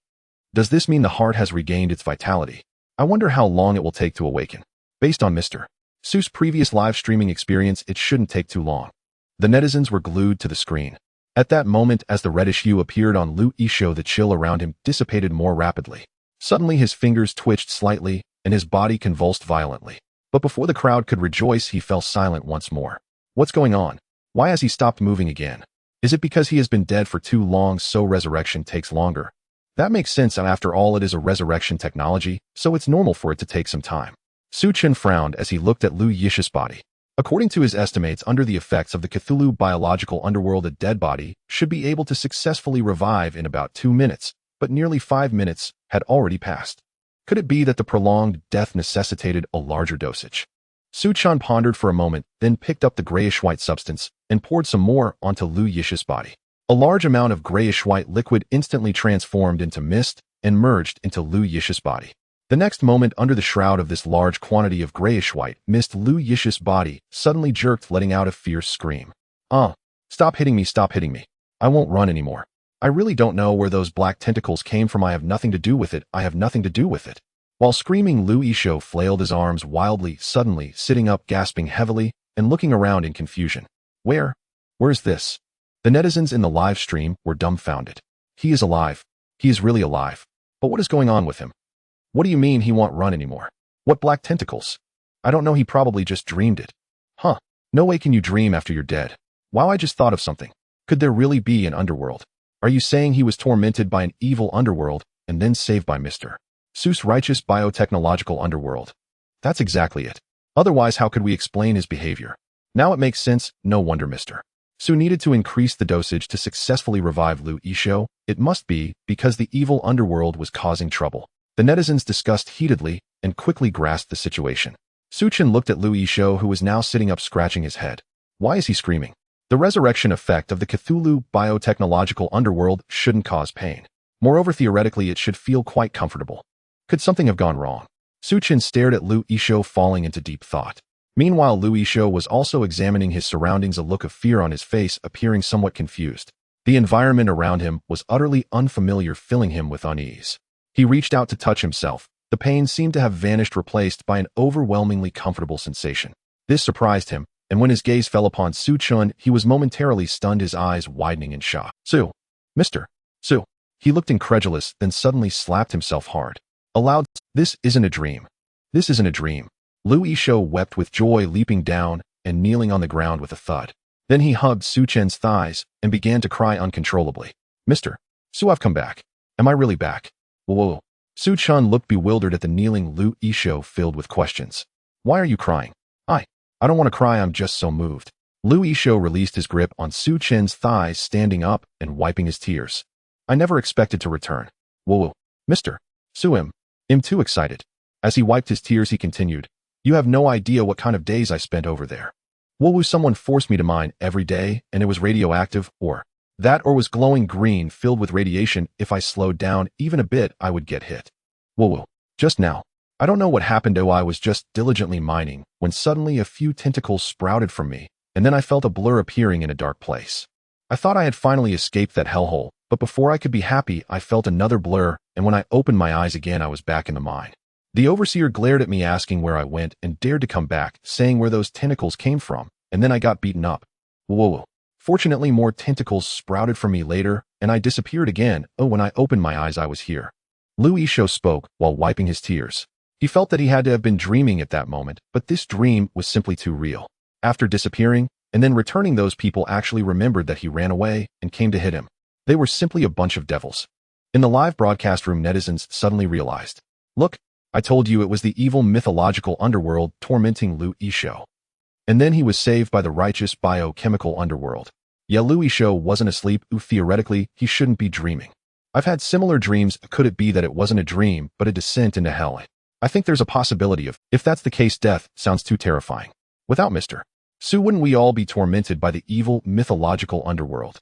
Does this mean the heart has regained its vitality? I wonder how long it will take to awaken. Based on Mr. Su's previous live streaming experience, it shouldn't take too long. The netizens were glued to the screen. At that moment, as the reddish hue appeared on Lu Yishou, the chill around him dissipated more rapidly. Suddenly his fingers twitched slightly, and his body convulsed violently. But before the crowd could rejoice, he fell silent once more. What's going on? Why has he stopped moving again? Is it because he has been dead for too long, so resurrection takes longer? That makes sense, and after all, it is a resurrection technology, so it's normal for it to take some time. Su Chen frowned as he looked at Lu Yishou's body. According to his estimates, under the effects of the Cthulhu biological underworld, a dead body should be able to successfully revive in about 2 minutes, but nearly 5 minutes had already passed. Could it be that the prolonged death necessitated a larger dosage? Su Chen pondered for a moment, then picked up the grayish-white substance and poured some more onto Lu Yishou's body. A large amount of grayish-white liquid instantly transformed into mist and merged into Lu Yishou's body. The next moment, under the shroud of this large quantity of grayish-white mist, Lu Yishou's body suddenly jerked, letting out a fierce scream. Stop hitting me, stop hitting me. I won't run anymore. I really don't know where those black tentacles came from. I have nothing to do with it. I have nothing to do with it. While screaming, Lu Yishou flailed his arms wildly, suddenly sitting up, gasping heavily, and looking around in confusion. Where's this? The netizens in the live stream were dumbfounded. He is alive. He is really alive. But what is going on with him? What do you mean he won't run anymore? What black tentacles? I don't know, he probably just dreamed it. No way can you dream after you're dead. Wow, I just thought of something. Could there really be an underworld? Are you saying he was tormented by an evil underworld and then saved by Mr. Su's righteous biotechnological underworld? That's exactly it. Otherwise, how could we explain his behavior? Now it makes sense. No wonder Mr. Su needed to increase the dosage to successfully revive Lu Yishou. It must be because the evil underworld was causing trouble. The netizens discussed heatedly and quickly grasped the situation. Su Chen looked at Lu Yishou, who was now sitting up, scratching his head. Why is he screaming? The resurrection effect of the Cthulhu biotechnological underworld shouldn't cause pain. Moreover, theoretically, it should feel quite comfortable. Could something have gone wrong? Su Chen stared at Lu Yishou, falling into deep thought. Meanwhile, Lu Yishou was also examining his surroundings, a look of fear on his face, appearing somewhat confused. The environment around him was utterly unfamiliar, filling him with unease. He reached out to touch himself. The pain seemed to have vanished, replaced by an overwhelmingly comfortable sensation. This surprised him, and when his gaze fell upon Su Chen, he was momentarily stunned, his eyes widening in shock. Mr. Su. He looked incredulous, then suddenly slapped himself hard. Aloud, this isn't a dream. This isn't a dream. Lu Yishou wept with joy, leaping down and kneeling on the ground with a thud. Then he hugged Su Chen's thighs and began to cry uncontrollably. Mr. Su, I've come back. Am I really back? Whoa. Su Chen looked bewildered at the kneeling Lu Yishou, filled with questions. Why are you crying? I don't want to cry, I'm just so moved. Lu Yishou released his grip on Su Chen's thighs, standing up and wiping his tears. I never expected to return. Whoa. Mr. Su, I'm too excited. As he wiped his tears, he continued. You have no idea what kind of days I spent over there. Whoa, someone forced me to mine every day, and it was radioactive, or was glowing green, filled with radiation. If I slowed down even a bit, I would get hit. Whoa. Just now, I don't know what happened, I was just diligently mining, when suddenly a few tentacles sprouted from me, and then I felt a blur appearing in a dark place. I thought I had finally escaped that hellhole, but before I could be happy, I felt another blur, and when I opened my eyes again, I was back in the mine. The overseer glared at me asking where I went and dared to come back, saying where those tentacles came from, and then I got beaten up. Whoa. Fortunately, more tentacles sprouted from me later, and I disappeared again. Oh, when I opened my eyes, I was here. Lu Yishou spoke while wiping his tears. He felt that he had to have been dreaming at that moment, but this dream was simply too real. After disappearing and then returning, those people actually remembered that he ran away and came to hit him. They were simply a bunch of devils. In the live broadcast room, netizens suddenly realized, "Look, I told you it was the evil mythological underworld tormenting Lu Yishou." And then he was saved by the righteous biochemical underworld. Yeah, Lu Yishou wasn't asleep. Theoretically, he shouldn't be dreaming. I've had similar dreams. Could it be that it wasn't a dream, but a descent into hell? I think there's a possibility of, if that's the case, death sounds too terrifying. Without Mr. Su, wouldn't we all be tormented by the evil mythological underworld?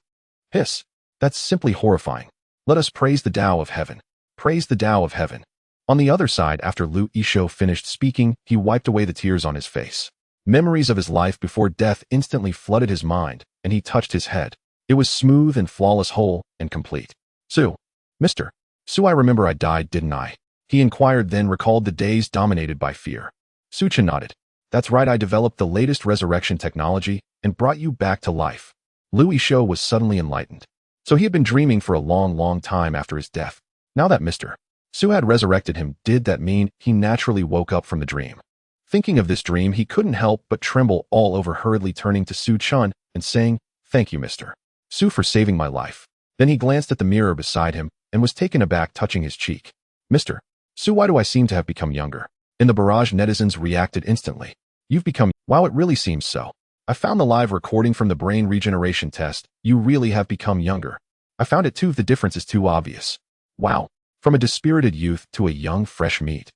Hiss. That's simply horrifying. Let us praise the Tao of Heaven. Praise the Tao of Heaven. On the other side, after Lu Yishou finished speaking, he wiped away the tears on his face. Memories of his life before death instantly flooded his mind, and he touched his head. It was smooth and flawless, whole and complete. Su. Mr. Su, I remember I died, didn't I? He inquired, then recalled the days dominated by fear. Su Chen nodded. That's right, I developed the latest resurrection technology and brought you back to life. Lu Yishou was suddenly enlightened. So he had been dreaming for a long time after his death. Now that Mr. Su had resurrected him, did that mean he naturally woke up from the dream? Thinking of this dream, he couldn't help but tremble all over, hurriedly turning to Su Chen and saying, "Thank you, Mr. Su, for saving my life." Then he glanced at the mirror beside him and was taken aback, touching his cheek. "Mr. Su, why do I seem to have become younger?" In the barrage, netizens reacted instantly. "You've become... Wow, it really seems so. I found the live recording from the brain regeneration test. You really have become younger. I found it too. The difference is too obvious. Wow. From a dispirited youth to a young, fresh meat."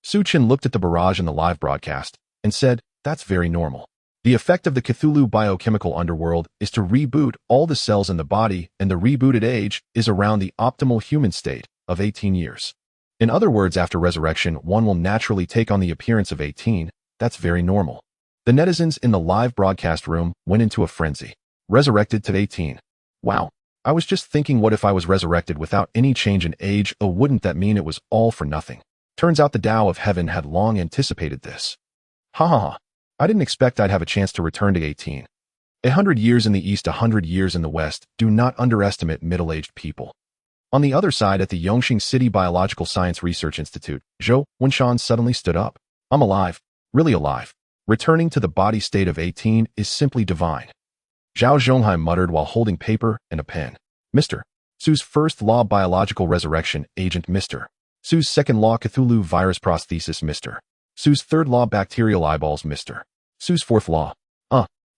Su Chen looked at the barrage in the live broadcast and said, "That's very normal. The effect of the Cthulhu biochemical underworld is to reboot all the cells in the body, and the rebooted age is around the optimal human state of 18 years. In other words, after resurrection, one will naturally take on the appearance of 18. That's very normal." The netizens in the live broadcast room went into a frenzy. Resurrected to 18. Wow. I was just thinking, what if I was resurrected without any change in age? Oh, wouldn't that mean it was all for nothing? Turns out the Tao of Heaven had long anticipated this. Ha. I didn't expect I'd have a chance to return to 18. 100 years in the East, 100 years in the West. Do not underestimate middle-aged people. On the other side, at the Yongqing City Biological Science Research Institute, Zhou Wenshan suddenly stood up. "I'm alive. Really alive. Returning to the body state of 18 is simply divine." Zhao Zhonghai muttered while holding paper and a pen. "Mr. Su's first law, biological resurrection agent. Mr. Su's second law, Cthulhu virus prosthesis. Mr. Su's third law, bacterial eyeballs. Mr. Su's fourth law.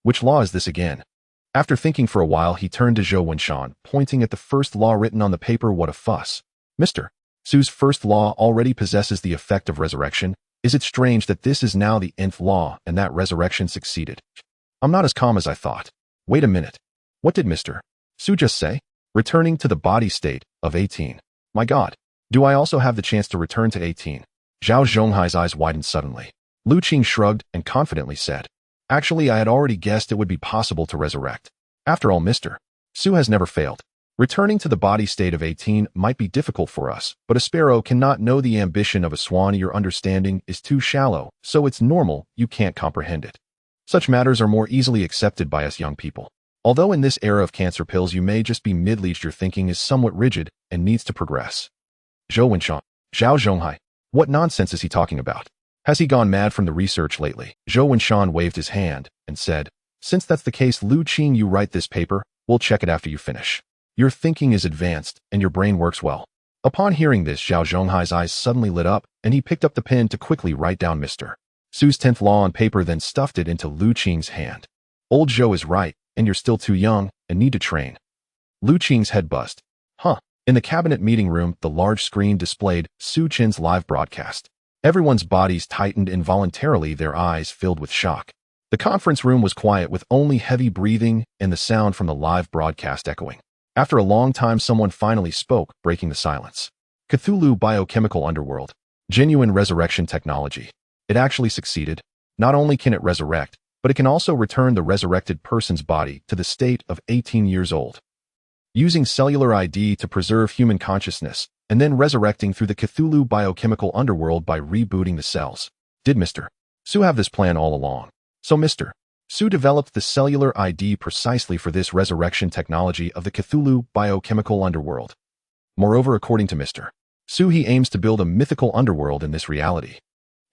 Which law is this again?" After thinking for a while, he turned to Zhou Wenshan, pointing at the first law written on the paper. "What a fuss. Mr. Su's first law already possesses the effect of resurrection. Is it strange that this is now the 10th law and that resurrection succeeded? I'm not as calm as I thought. Wait a minute. What did Mr. Su just say? Returning to the body state of 18. My God. Do I also have the chance to return to 18? Zhao Zhonghai's eyes widened suddenly. Lu Qing shrugged and confidently said, "Actually, I had already guessed it would be possible to resurrect. After all, Mr. Su has never failed. Returning to the body state of 18 might be difficult for us, but a sparrow cannot know the ambition of a swan. Your understanding is too shallow, so it's normal you can't comprehend it. Such matters are more easily accepted by us young people. Although in this era of cancer pills you may just be middle-aged, your thinking is somewhat rigid and needs to progress." Zhou Wenshan. Zhao Zhonghai. What nonsense is he talking about? Has he gone mad from the research lately? Zhou Wenshan waved his hand and said, "Since that's the case, Lu Qing, you write this paper. We'll check it after you finish. Your thinking is advanced, and your brain works well." Upon hearing this, Zhao Zhonghai's eyes suddenly lit up, and he picked up the pen to quickly write down Mr. Su's 10th law on paper, then stuffed it into Lu Qing's hand. "Old Zhou is right, and you're still too young and need to train." Lu Qing's head buzzed. In the cabinet meeting room, the large screen displayed Su Chen's live broadcast. Everyone's bodies tightened involuntarily, their eyes filled with shock. The conference room was quiet, with only heavy breathing and the sound from the live broadcast echoing. After a long time, someone finally spoke, breaking the silence. "Cthulhu biochemical underworld. Genuine resurrection technology. It actually succeeded. Not only can it resurrect, but it can also return the resurrected person's body to the state of 18 years old. Using cellular ID to preserve human consciousness, and then resurrecting through the Cthulhu biochemical underworld by rebooting the cells. Did Mr. Su have this plan all along? So Mr. Su developed the cellular ID precisely for this resurrection technology of the Cthulhu biochemical underworld. Moreover, according to Mr. Su, he aims to build a mythical underworld in this reality.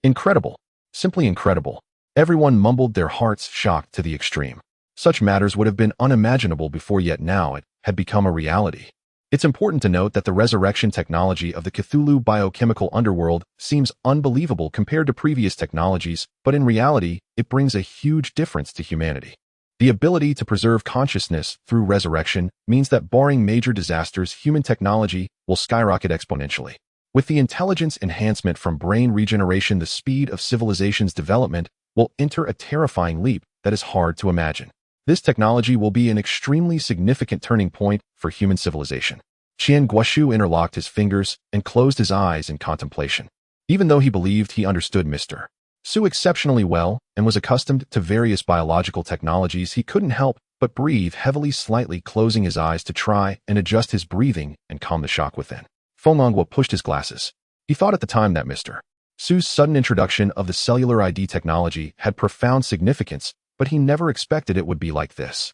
Incredible. Simply incredible. Everyone mumbled their hearts, shocked to the extreme. Such matters would have been unimaginable before, yet now it had become a reality. It's important to note that the resurrection technology of the Cthulhu biochemical underworld seems unbelievable compared to previous technologies, but in reality, it brings a huge difference to humanity. The ability to preserve consciousness through resurrection means that barring major disasters, human technology will skyrocket exponentially. With the intelligence enhancement from brain regeneration, the speed of civilization's development will enter a terrifying leap that is hard to imagine. This technology will be an extremely significant turning point for human civilization. Qian Guoshu interlocked his fingers and closed his eyes in contemplation. Even though he believed he understood Mr. Su exceptionally well and was accustomed to various biological technologies, he couldn't help but breathe heavily, slightly closing his eyes to try and adjust his breathing and calm the shock within. Fengangwa pushed his glasses. He thought at the time that Mr. Su's sudden introduction of the cellular ID technology had profound significance, but he never expected it would be like this.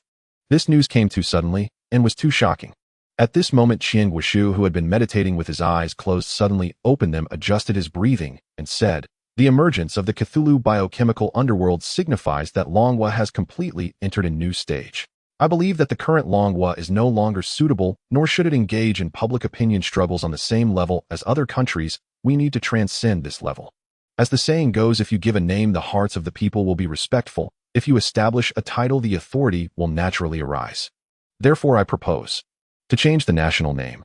This news came too suddenly and was too shocking. At this moment, Qian Guoshu, who had been meditating with his eyes closed, suddenly opened them, adjusted his breathing, and said, "The emergence of the Cthulhu biochemical underworld signifies that Longhua has completely entered a new stage. I believe that the current Longhua is no longer suitable, nor should it engage in public opinion struggles on the same level as other countries. We need to transcend this level. As the saying goes, if you give a name, the hearts of the people will be respectful. If you establish a title, the authority will naturally arise. Therefore, I propose to change the national name